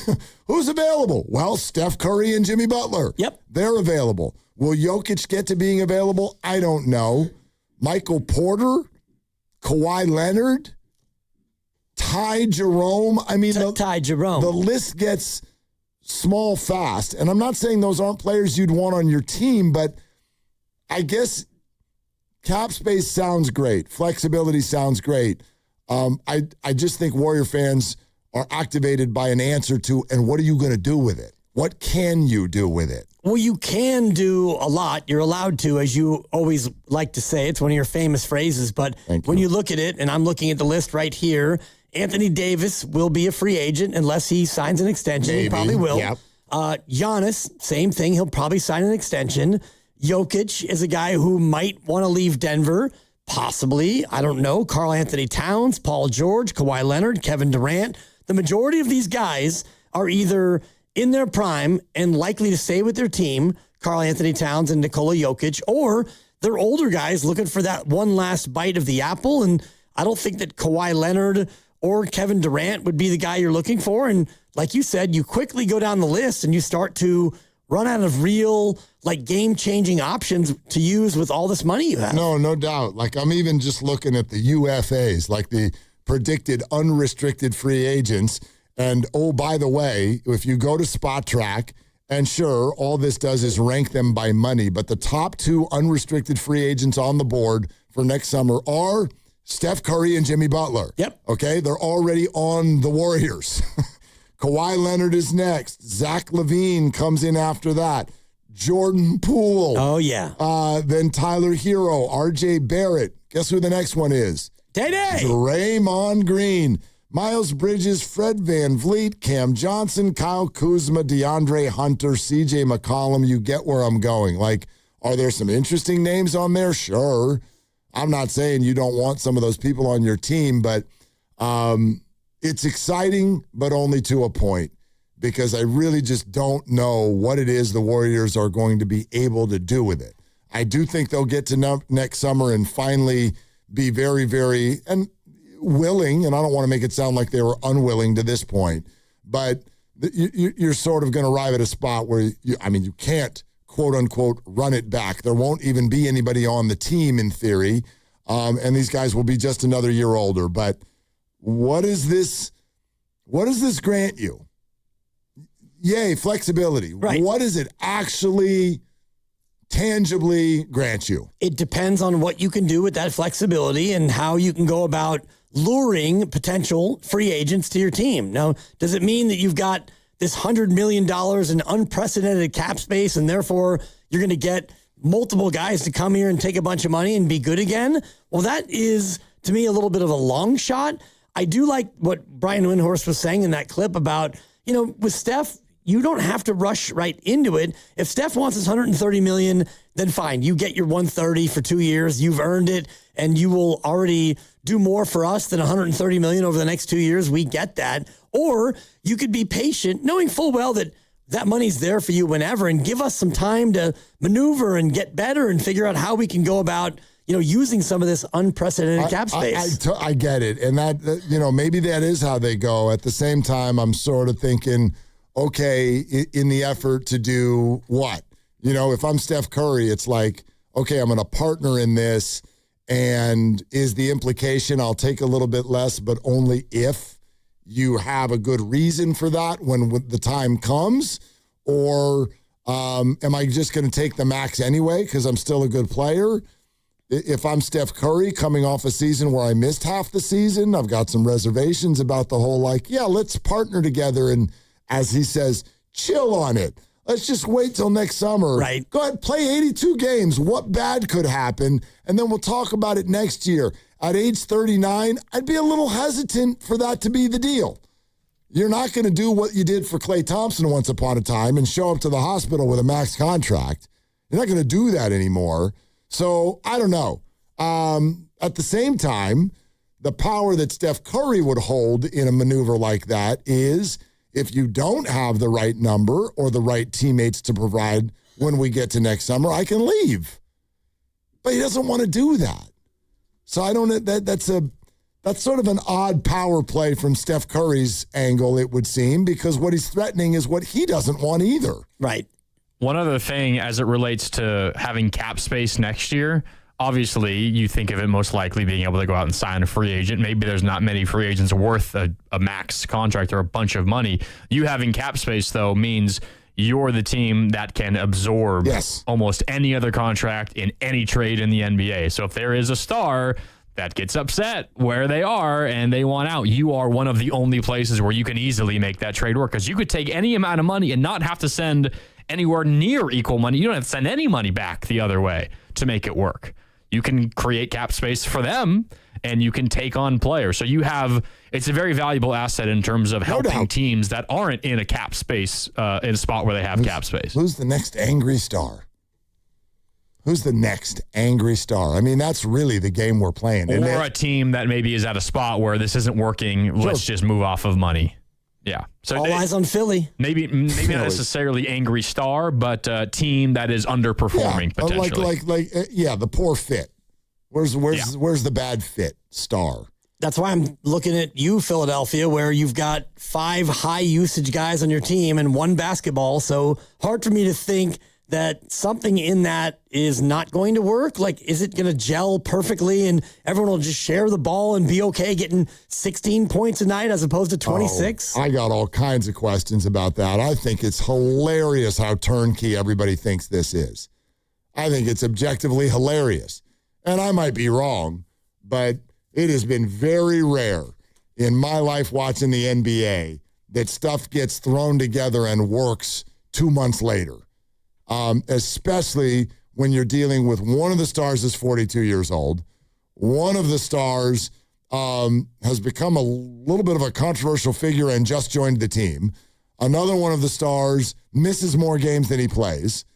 who's available? Well, Steph Curry and Jimmy Butler. Yep. They're available. Will Jokic get to being available? I don't know. Michael Porter, Kawhi Leonard, Ty Jerome. I mean, Ty Jerome. The list gets small fast. And I'm not saying those aren't players you'd want on your team, but I guess cap space sounds great. Flexibility sounds great. I just think Warrior fans are activated by an answer to, and what are you going to do with it? What can you do with it? Well, you can do a lot. You're allowed to, as you always like to say. It's one of your famous phrases. But when you look at it, and I'm looking at the list right here, Anthony Davis will be a free agent unless he signs an extension. Maybe. He probably will. Yep. Giannis, same thing. He'll probably sign an extension. Jokic is a guy who might want to leave Denver. Possibly. I don't know. Karl Anthony Towns, Paul George, Kawhi Leonard, Kevin Durant. The majority of these guys are either in their prime and likely to stay with their team, Karl Anthony Towns and Nikola Jokic, or they're older guys looking for that one last bite of the apple. And I don't think that Kawhi Leonard or Kevin Durant would be the guy you're looking for. And like you said, you quickly go down the list and you start to run out of real, like, game-changing options to use with all this money you have. No doubt. Like, I'm even just looking at the UFAs, like the predicted unrestricted free agents. And, oh, by the way, if you go to Spot Track, and sure, all this does is rank them by money, but the top two unrestricted free agents on the board for next summer are Steph Curry and Jimmy Butler. Yep. Okay, they're already on the Warriors. Kawhi Leonard is next. Zach LaVine comes in after that. Jordan Poole. Oh, yeah. Then Tyler Hero, RJ Barrett. Guess who the next one is? Day-Day. Draymond Green. Miles Bridges, Fred VanVleet, Cam Johnson, Kyle Kuzma, DeAndre Hunter, CJ McCollum. You get where I'm going. Like, are there some interesting names on there? Sure. I'm not saying you don't want some of those people on your team, but it's exciting, but only to a point, because I really just don't know what it is the Warriors are going to be able to do with it. I do think they'll get to next summer and finally be very, very willing, and I don't want to make it sound like they were unwilling to this point, but you're sort of going to arrive at a spot where, you can't, quote unquote, run it back. There won't even be anybody on the team in theory, and these guys will be just another year older. But what does this grant you? Yay, flexibility. Right. What does it actually tangibly grant you? It depends on what you can do with that flexibility and how you can go about luring potential free agents to your team. Now, does it mean that you've got this $100 million in unprecedented cap space and therefore you're going to get multiple guys to come here and take a bunch of money and be good again? Well, that is, to me, a little bit of a long shot. I do like what Brian Windhorst was saying in that clip about, with Steph, you don't have to rush right into it. If Steph wants his $130 million, then fine. You get your $130 for 2 years. You've earned it, and you will already do more for us than $130 million over the next 2 years. We get that. Or you could be patient, knowing full well that that money's there for you whenever, and give us some time to maneuver and get better and figure out how we can go about, using some of this unprecedented cap space. I get it. And that, maybe that is how they go. At the same time, I'm sort of thinking, okay, in the effort to do what? If I'm Steph Curry, it's like, okay, I'm going to partner in this. And is the implication I'll take a little bit less, but only if you have a good reason for that when the time comes? Or am I just going to take the max anyway because I'm still a good player? If I'm Steph Curry coming off a season where I missed half the season, I've got some reservations about the whole, let's partner together and, as he says, chill on it. Let's just wait till next summer. Right. Go ahead, play 82 games. What bad could happen? And then we'll talk about it next year. At age 39, I'd be a little hesitant for that to be the deal. You're not going to do what you did for Klay Thompson once upon a time and show up to the hospital with a max contract. You're not going to do that anymore. So I don't know. At the same time, the power that Steph Curry would hold in a maneuver like that is if you don't have the right number or the right teammates to provide when we get to next summer, I can leave. But he doesn't want to do that. So I don't. That's sort of an odd power play from Steph Curry's angle, it would seem, because what he's threatening is what he doesn't want either. Right. One other thing as it relates to having cap space next year, obviously you think of it most likely being able to go out and sign a free agent. Maybe there's not many free agents worth a max contract or a bunch of money. You having cap space, though, means you're the team that can absorb almost any other contract in any trade in the NBA. So if there is a star that gets upset where they are and they want out, you are one of the only places where you can easily make that trade work, because you could take any amount of money and not have to send anywhere near equal money. You don't have to send any money back the other way to make it work. You can create cap space for them and you can take on players. So it's a very valuable asset in terms of helping teams that aren't in a cap space, in a spot where they have cap space. Who's the next angry star? Who's the next angry star? I mean, that's really the game we're playing. Or a team that maybe is at a spot where this isn't working. Let's just move off of money. Yeah. So all eyes on Philly. Maybe not necessarily angry star, but a team that is underperforming potentially. The poor fit. Where's the bad fit star? That's why I'm looking at you, Philadelphia, where you've got 5 high usage guys on your team and 1 basketball. So hard for me to think that something in that is not going to work. Like, is it going to gel perfectly and everyone will just share the ball and be okay getting 16 points a night as opposed to 26? I got all kinds of questions about that. I think it's hilarious how turnkey everybody thinks this is. I think it's objectively hilarious. And I might be wrong, but it has been very rare in my life watching the NBA that stuff gets thrown together and works 2 months later. Especially when you're dealing with one of the stars is 42 years old. One of the stars has become a little bit of a controversial figure and just joined the team. Another one of the stars misses more games than he plays.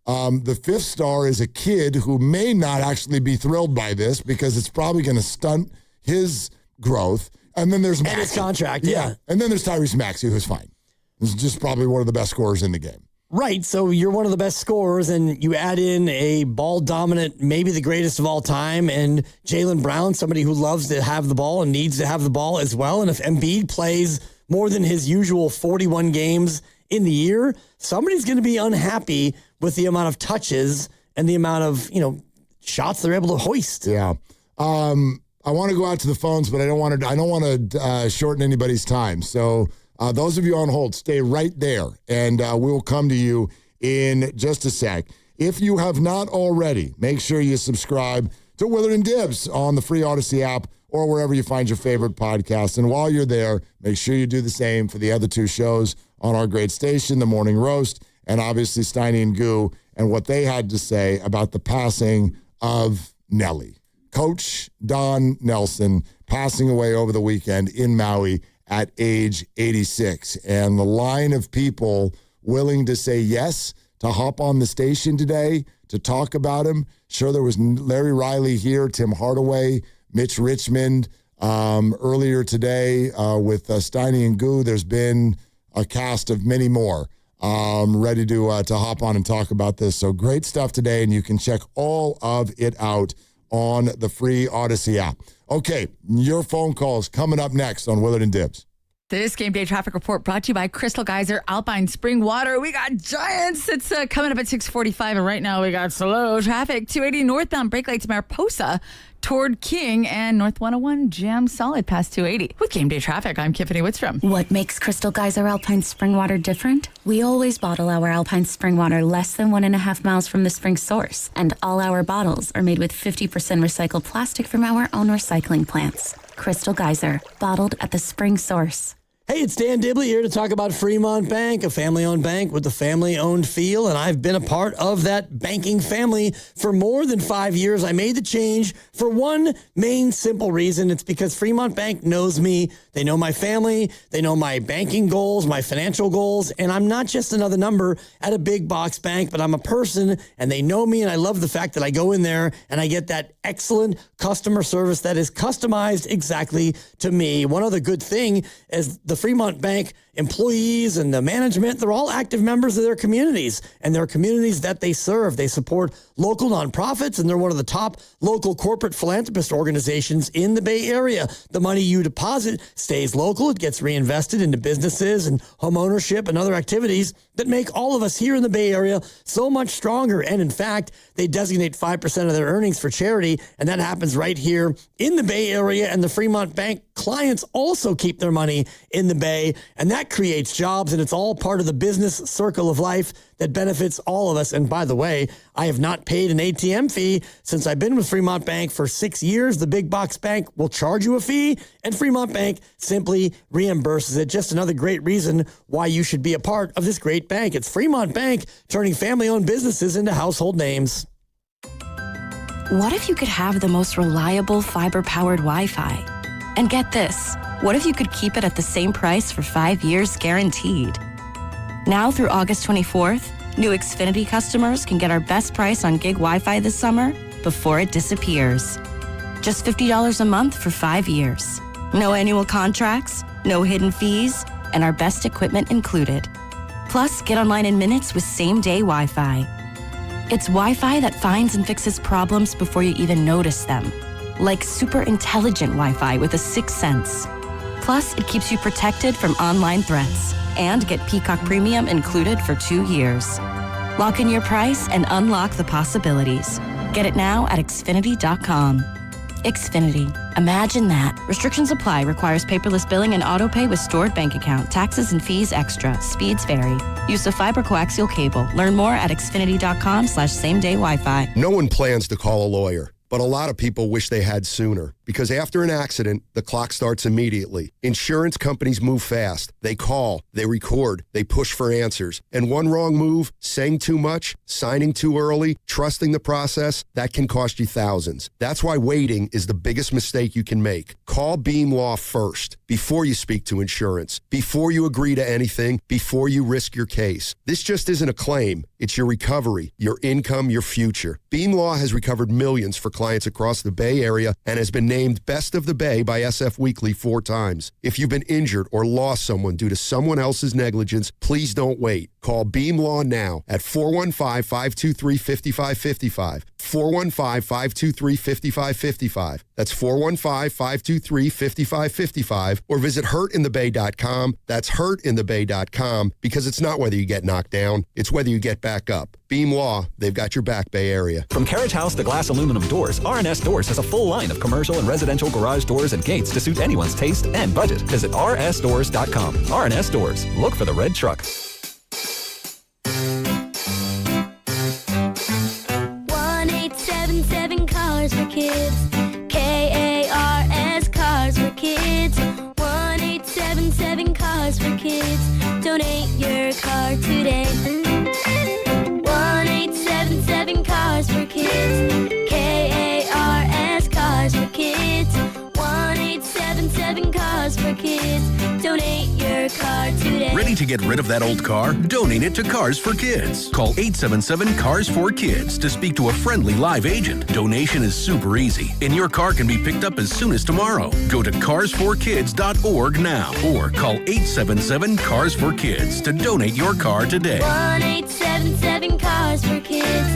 The 5th star is a kid who may not actually be thrilled by this because it's probably going to stunt his growth. And then there's Maxey. And his contract, yeah. And then there's Tyrese Maxey, who's fine. He's just probably one of the best scorers in the game. Right, so you're one of the best scorers, and you add in a ball-dominant, maybe the greatest of all time, and Jaylen Brown, somebody who loves to have the ball and needs to have the ball as well. And if Embiid plays more than his usual 41 games in the year, somebody's going to be unhappy with the amount of touches and the amount of, shots they're able to hoist. Yeah. I want to go out to the phones, but I don't want to shorten anybody's time. So those of you on hold, stay right there, and we will come to you in just a sec. If you have not already, make sure you subscribe to Willard and Dibs on the free Odyssey app or wherever you find your favorite podcast. And while you're there, make sure you do the same for the other 2 shows on our great station, The Morning Roast, and obviously Steiny and Goo, and what they had to say about the passing of Nelly. Coach Don Nelson passing away over the weekend in Maui at age 86. And the line of people willing to say yes to hop on the station today to talk about him. Sure, there was Larry Riley here, Tim Hardaway, Mitch Richmond. Earlier today with Steiny and Goo, there's been a cast of many more ready to hop on and talk about this. So great stuff today, and you can check all of it out on the free Odyssey app. Okay, your phone calls coming up next on Willard and Dibs. This game day traffic report brought to you by Crystal Geyser Alpine Spring Water. We got Giants. It's coming up at 6:45, and right now we got slow traffic. 280 northbound, brake lights Mariposa toward King, and North 101 jam solid past 280. With game day traffic, I'm Tiffany Wittstrom. What makes Crystal Geyser Alpine Spring Water different? We always bottle our Alpine Spring Water less than 1.5 miles from the spring source, and all our bottles are made with 50% recycled plastic from our own recycling plants. Crystal Geyser, bottled at the spring source. Hey, it's Dan Dibley here to talk about Fremont Bank, a family-owned bank with a family-owned feel, and I've been a part of that banking family for more than 5 years. I made the change for one main simple reason. It's because Fremont Bank knows me. They know my family. They know my banking goals, my financial goals, and I'm not just another number at a big box bank, but I'm a person, and they know me, and I love the fact that I go in there and I get that excellent customer service that is customized exactly to me. One other good thing is the Fremont Bank employees and the management, they're all active members of their communities and their communities that they serve. They support local nonprofits, and they're one of the top local corporate philanthropist organizations in the Bay Area. The money you deposit stays local. It gets reinvested into businesses and home ownership and other activities that make all of us here in the Bay Area so much stronger. And in fact, they designate 5% of their earnings for charity, and that happens right here in the Bay Area. And the Fremont Bank clients also keep their money in the Bay, and that creates jobs, and it's all part of the business circle of life that benefits all of us. And by the way, I have not paid an ATM fee since I've been with Fremont Bank for 6 years. The big box bank will charge you a fee, and Fremont Bank simply reimburses it. Just another great reason why you should be a part of this great bank. It's Fremont Bank, turning family-owned businesses into household names. What if you could have the most reliable fiber-powered Wi-Fi? And get this, what if you could keep it at the same price for 5 years guaranteed? Now through August 24th, new Xfinity customers can get our best price on gig Wi-Fi this summer before it disappears. Just $50 a month for 5 years. No annual contracts, no hidden fees, and our best equipment included. Plus, get online in minutes with same-day Wi-Fi. It's Wi-Fi that finds and fixes problems before you even notice them. Like super intelligent Wi-Fi with a sixth sense. Plus, it keeps you protected from online threats. And get Peacock Premium included for 2 years. Lock in your price and unlock the possibilities. Get it now at Xfinity.com. Xfinity. Imagine that. Restrictions apply. Requires paperless billing and auto pay with stored bank account. Taxes and fees extra. Speeds vary. Use of fiber coaxial cable. Learn more at Xfinity.com/same-day Wi-Fi. No one plans to call a lawyer, but a lot of people wish they had sooner. Because after an accident, the clock starts immediately. Insurance companies move fast. They call, they record, they push for answers. And one wrong move, saying too much, signing too early, trusting the process, that can cost you thousands. That's why waiting is the biggest mistake you can make. Call Beam Law first, before you speak to insurance, before you agree to anything, before you risk your case. This just isn't a claim. It's your recovery, your income, your future. Beam Law has recovered millions for clients across the Bay Area and has been named Best of the Bay by SF Weekly 4 times. If you've been injured or lost someone due to someone else's negligence, please don't wait. Call Beam Law now at 415-523-5555. 415-523-5555. That's 415-523-5555. Or visit hurtinthebay.com. That's hurtinthebay.com, because it's not whether you get knocked down, it's whether you get back up. Beam Law, they've got your back, Bay Area. From Carriage House to glass aluminum doors, RNS Doors has a full line of commercial and residential garage doors and gates to suit anyone's taste and budget. Visit rsdoors.com. RNS Doors. Look for the red truck. 1-877 Cars for Kids. KARS Cars for Kids. 1-877 Cars for Kids. Donate your car today. 1-877 Cars for Kids. KARS Cars for Kids. 1-877 Cars for Kids. Donate your car today. Ready to get rid of that old car? Donate it to Cars for Kids. Call 877-CARS-4-KIDS to speak to a friendly live agent. Donation is super easy, and your car can be picked up as soon as tomorrow. Go to carsforkids.org now or call 877-CARS-4-KIDS to donate your car today. 1-877 Cars for Kids.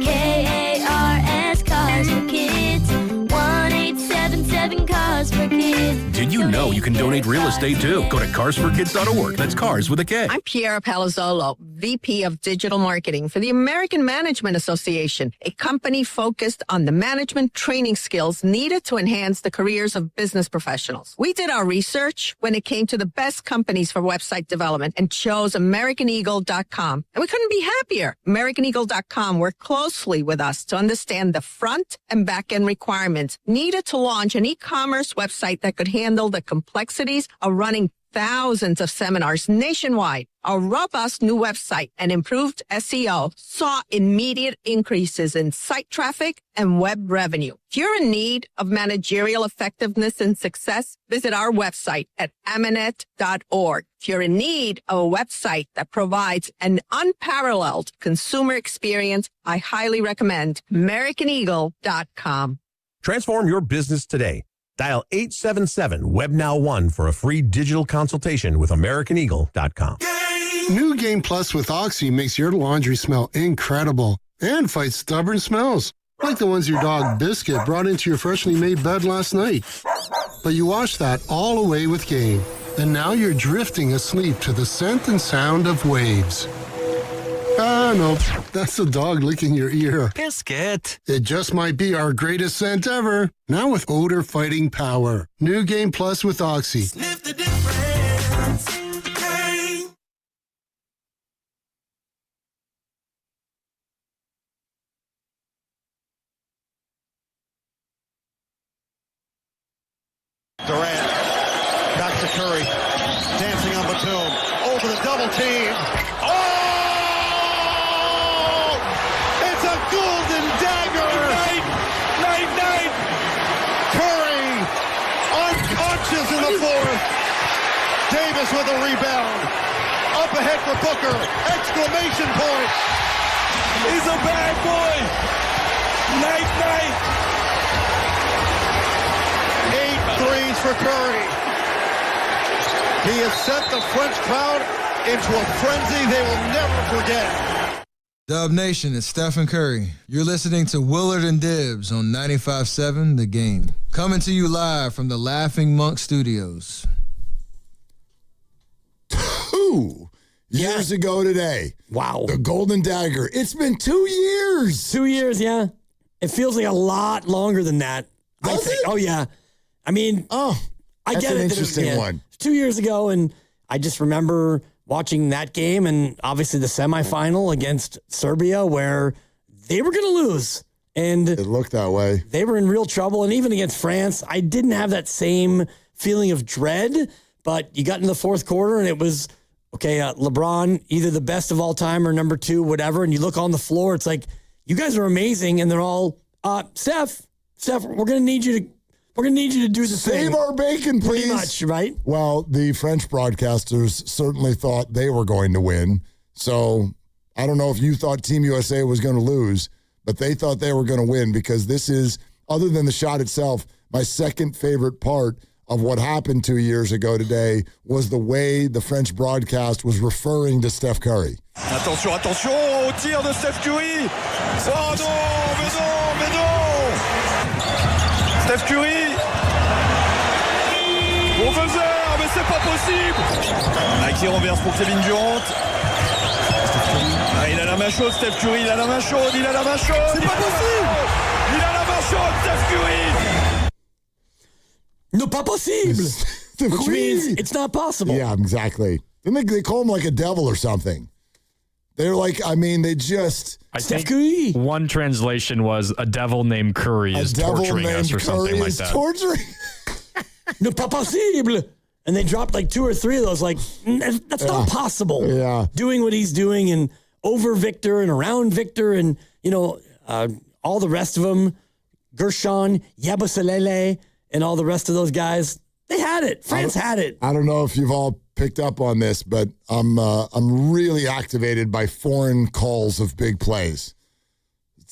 KARS Cars for Kids. 1-877 Cars for Kids. Did you know you can donate real estate too? Go to carsforkids.org. That's cars with a K. I'm Piera Palazzolo, VP of Digital Marketing for the American Management Association, a company focused on the management training skills needed to enhance the careers of business professionals. We did our research when it came to the best companies for website development and chose AmericanEagle.com. And we couldn't be happier. AmericanEagle.com worked closely with us to understand the front and back end requirements needed to launch an e-commerce website that could handle the complexities of running thousands of seminars nationwide. Our robust new website and improved SEO saw immediate increases in site traffic and web revenue. If you're in need of managerial effectiveness and success, visit our website at Amanet.org. If you're in need of a website that provides an unparalleled consumer experience, I highly recommend AmericanEagle.com. Transform your business today. Dial 877-WebNow1 for a free digital consultation with AmericanEagle.com. New Game Plus with Oxy makes your laundry smell incredible and fights stubborn smells, like the ones your dog Biscuit brought into your freshly made bed last night. But you washed that all away with Game, and now you're drifting asleep to the scent and sound of waves. Ah, no, that's the dog licking your ear. Biscuit. It just might be our greatest scent ever. Now with odor-fighting power. New Game Plus with Oxy. Sniff the difference. Game. Durant. Back to Curry. Dancing on Batum. Over the double team. Golden dagger! Night! Curry unconscious in the fourth. Davis with a rebound. Up ahead for Booker. Exclamation point. He's a bad boy. Night. 8 threes for Curry. He has sent the French crowd into a frenzy they will never forget. Dub Nation, it's Stephen Curry. You're listening to Willard and Dibs on 95.7 The Game. Coming to you live from the Laughing Monk Studios. 2 years ago today. Wow. The Golden Dagger. It's been 2 years. 2 years, yeah. It feels like a lot longer than that. Does it? Oh, yeah. I mean, I that's get an it. interesting one. 2 years ago, and I just remember watching that game and obviously the semifinal against Serbia where they were going to lose. And it looked that way. They were in real trouble. And even against France, I didn't have that same feeling of dread, but you got into the fourth quarter and it was, okay, LeBron, either the best of all time or number 2, whatever. And you look on the floor, it's like, you guys are amazing. And they're all, Steph, we're going to need you to do the Save thing. our bacon, please. Pretty much, right? Well, the French broadcasters certainly thought they were going to win. So I don't know if you thought Team USA was going to lose, but they thought they were going to win because this is, other than the shot itself, my second favorite part of what happened 2 years ago today was the way the French broadcast was referring to Steph Curry. Attention au tir de Steph Curry. Oh non, mais non. Steph Curry. Bon faiseur, mais c'est pas possible. Qui renverse pour Kevin Durant. Il a la main chaude, Steph Curry. Il a la main chaude. C'est pas possible. Il a la main chaude, Steph Curry. No, pas possible. Which means it's not possible. Yeah, exactly. They call him like a devil or something. They're like, they just... I think one translation was a devil named Curry is torturing us or something like that. Torturing? No, pas possible. And they dropped like 2 or 3 of those. Like, that's not possible. Yeah. Doing what he's doing and over Victor and around Victor and, all the rest of them. Gershon, Yabusele, and all the rest of those guys. They had it. France had it. I don't know if you've all picked up on this, but I'm really activated by foreign calls of big plays.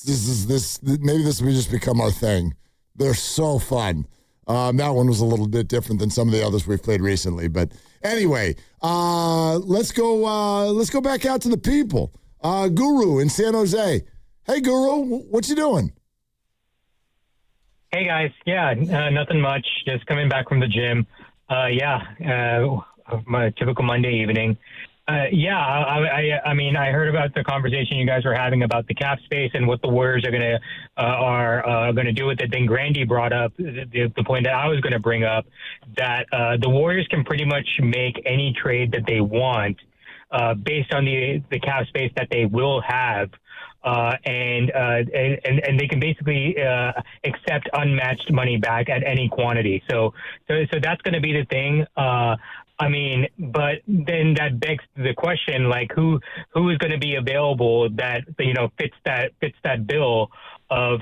Maybe this will just become our thing. They're so fun. That one was a little bit different than some of the others we've played recently, but anyway, let's go back out to the people. Guru in San Jose. Hey, Guru, what you doing? Hey guys, nothing much. Just coming back from the gym. My typical Monday evening. I heard about the conversation you guys were having about the cap space and what the Warriors are gonna do with it. Then Grandy brought up the point that I was gonna bring up, that the Warriors can pretty much make any trade that they want based on the cap space that they will have. and they can basically accept unmatched money back at any quantity. So that's going to be the thing. But then that begs the question, like who is going to be available that fits that bill of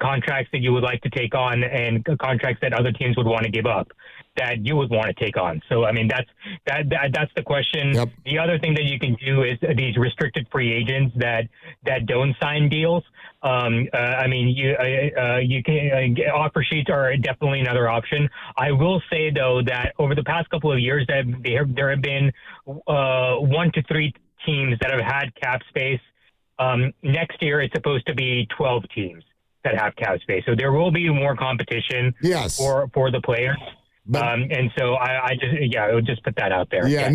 contracts that you would like to take on and contracts that other teams would want to give up that you would want to take on. So that's the question. Yep. The other thing that you can do is these restricted free agents that don't sign deals. You can offer sheets are definitely another option. I will say though that over the past couple of years that there have been 1 to 3 teams that have had cap space. Next year it's supposed to be 12 teams that have cap space, so there will be more competition. Yes. for the players. And so I would just put that out there. Yeah,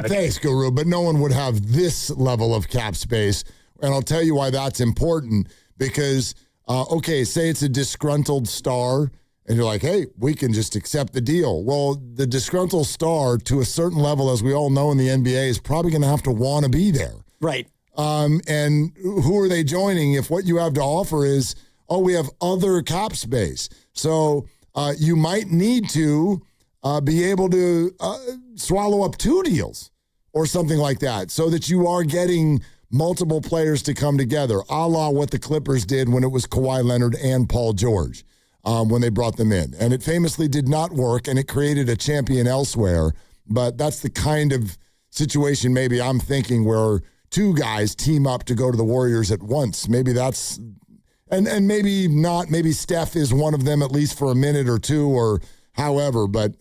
thanks, Guru. But no one would have this level of cap space. And I'll tell you why that's important. Because, say it's a disgruntled star, and you're like, hey, we can just accept the deal. Well, the disgruntled star, to a certain level, as we all know in the NBA, is probably going to have to want to be there. Right. And who are they joining if what you have to offer is, we have other cap space. So you might need to be able to swallow up 2 deals or something like that so that you are getting multiple players to come together, a la what the Clippers did when it was Kawhi Leonard and Paul George when they brought them in. And it famously did not work, and it created a champion elsewhere. But that's the kind of situation maybe I'm thinking where 2 guys team up to go to the Warriors at once. Maybe that's... And maybe not. Maybe Steph is one of them, at least for a minute or 2 or however. But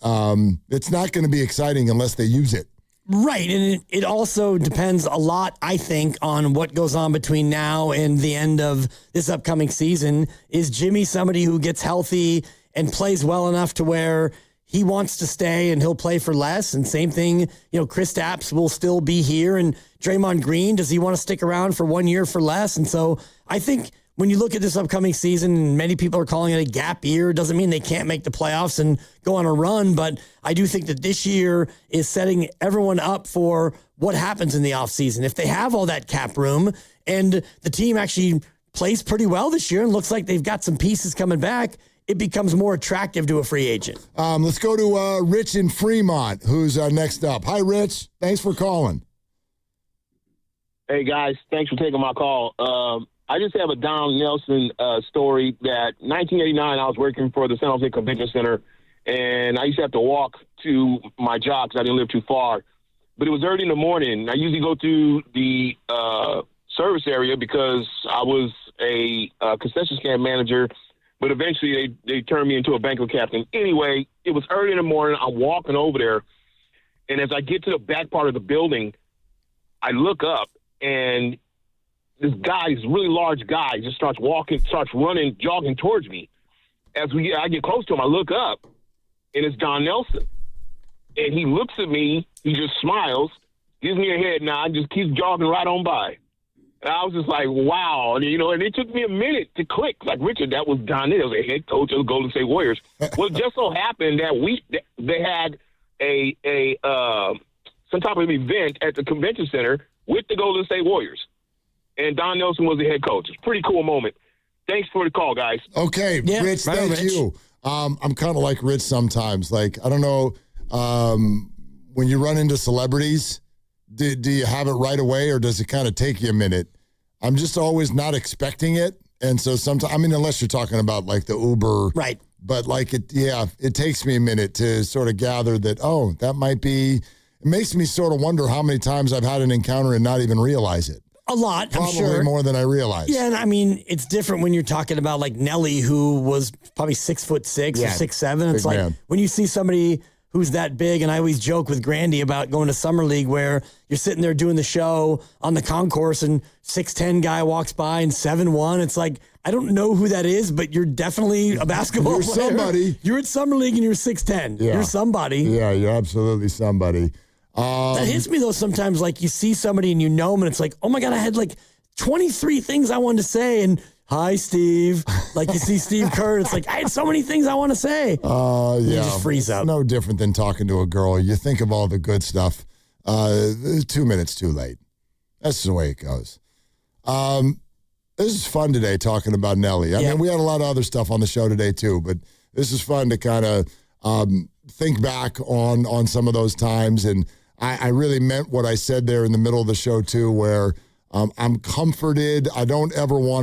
it's not going to be exciting unless they use it. Right. And it also depends a lot, I think, on what goes on between now and the end of this upcoming season. Is Jimmy somebody who gets healthy and plays well enough to where he wants to stay and he'll play for less? And same thing, Kristaps will still be here. And Draymond Green, does he want to stick around for 1 year for less? And so I think when you look at this upcoming season, and many people are calling it a gap year, it doesn't mean they can't make the playoffs and go on a run. But I do think that this year is setting everyone up for what happens in the offseason. If they have all that cap room and the team actually plays pretty well this year and looks like they've got some pieces coming back, it becomes more attractive to a free agent. Let's go to Rich in Fremont, who's next up. Hi, Rich. Thanks for calling. Hey, guys. Thanks for taking my call. I just have a Don Nelson story that 1989, I was working for the San Jose Convention Center, and I used to have to walk to my job because I didn't live too far. But it was early in the morning. I usually go to the service area because I was a concession stand manager, but eventually they turned me into a banquet captain. Anyway, it was early in the morning. I'm walking over there, and as I get to the back part of the building, I look up, and this guy, this really large guy, just starts running, jogging towards me. As I get close to him, I look up, and it's Don Nelson. And he looks at me, he just smiles, gives me a head nod, and just keeps jogging right on by. And I was just like, wow. And, and it took me a minute to click. Like, Richard, that was Don Nelson, the head coach of the Golden State Warriors. Well, it just so happened that they had some type of event at the convention center with the Golden State Warriors. And Don Nelson was the head coach. It's a pretty cool moment. Thanks for the call, guys. Okay, yeah, Rich, thank you. I'm kind of like Rich sometimes. Like, I don't know, when you run into celebrities, do you have it right away or does it kind of take you a minute? I'm just always not expecting it. And so sometimes, unless you're talking about like the Uber. Right. But like, it takes me a minute to sort of gather that, that might be, it makes me sort of wonder how many times I've had an encounter and not even realize it. A lot, probably I'm sure. More than I realized. Yeah, and it's different when you're talking about like Nelly, who was probably 6'6" or 6'7". It's like man. When you see somebody who's that big, and I always joke with Grandy about going to Summer League where you're sitting there doing the show on the concourse and 6'10" guy walks by and 7'1". It's like, I don't know who that is, but you're definitely a basketball player. You're somebody. You're at Summer League and you're 6'10". Yeah. You're somebody. Yeah, you're absolutely somebody. That hits me though sometimes, like you see somebody and you know them and it's like, oh my God, I had like 23 things I wanted to say and hi Steve. Like you see Steve Kerr, it's like I had so many things I want to say. Yeah. You just freeze up. No different than talking to a girl. You think of all the good stuff. 2 minutes too late. That's the way it goes. This is fun today talking about Nelly. I mean, we had a lot of other stuff on the show today too, but this is fun to kind of think back on some of those times. And I really meant what I said there in the middle of the show too, where I'm comforted. I don't ever want to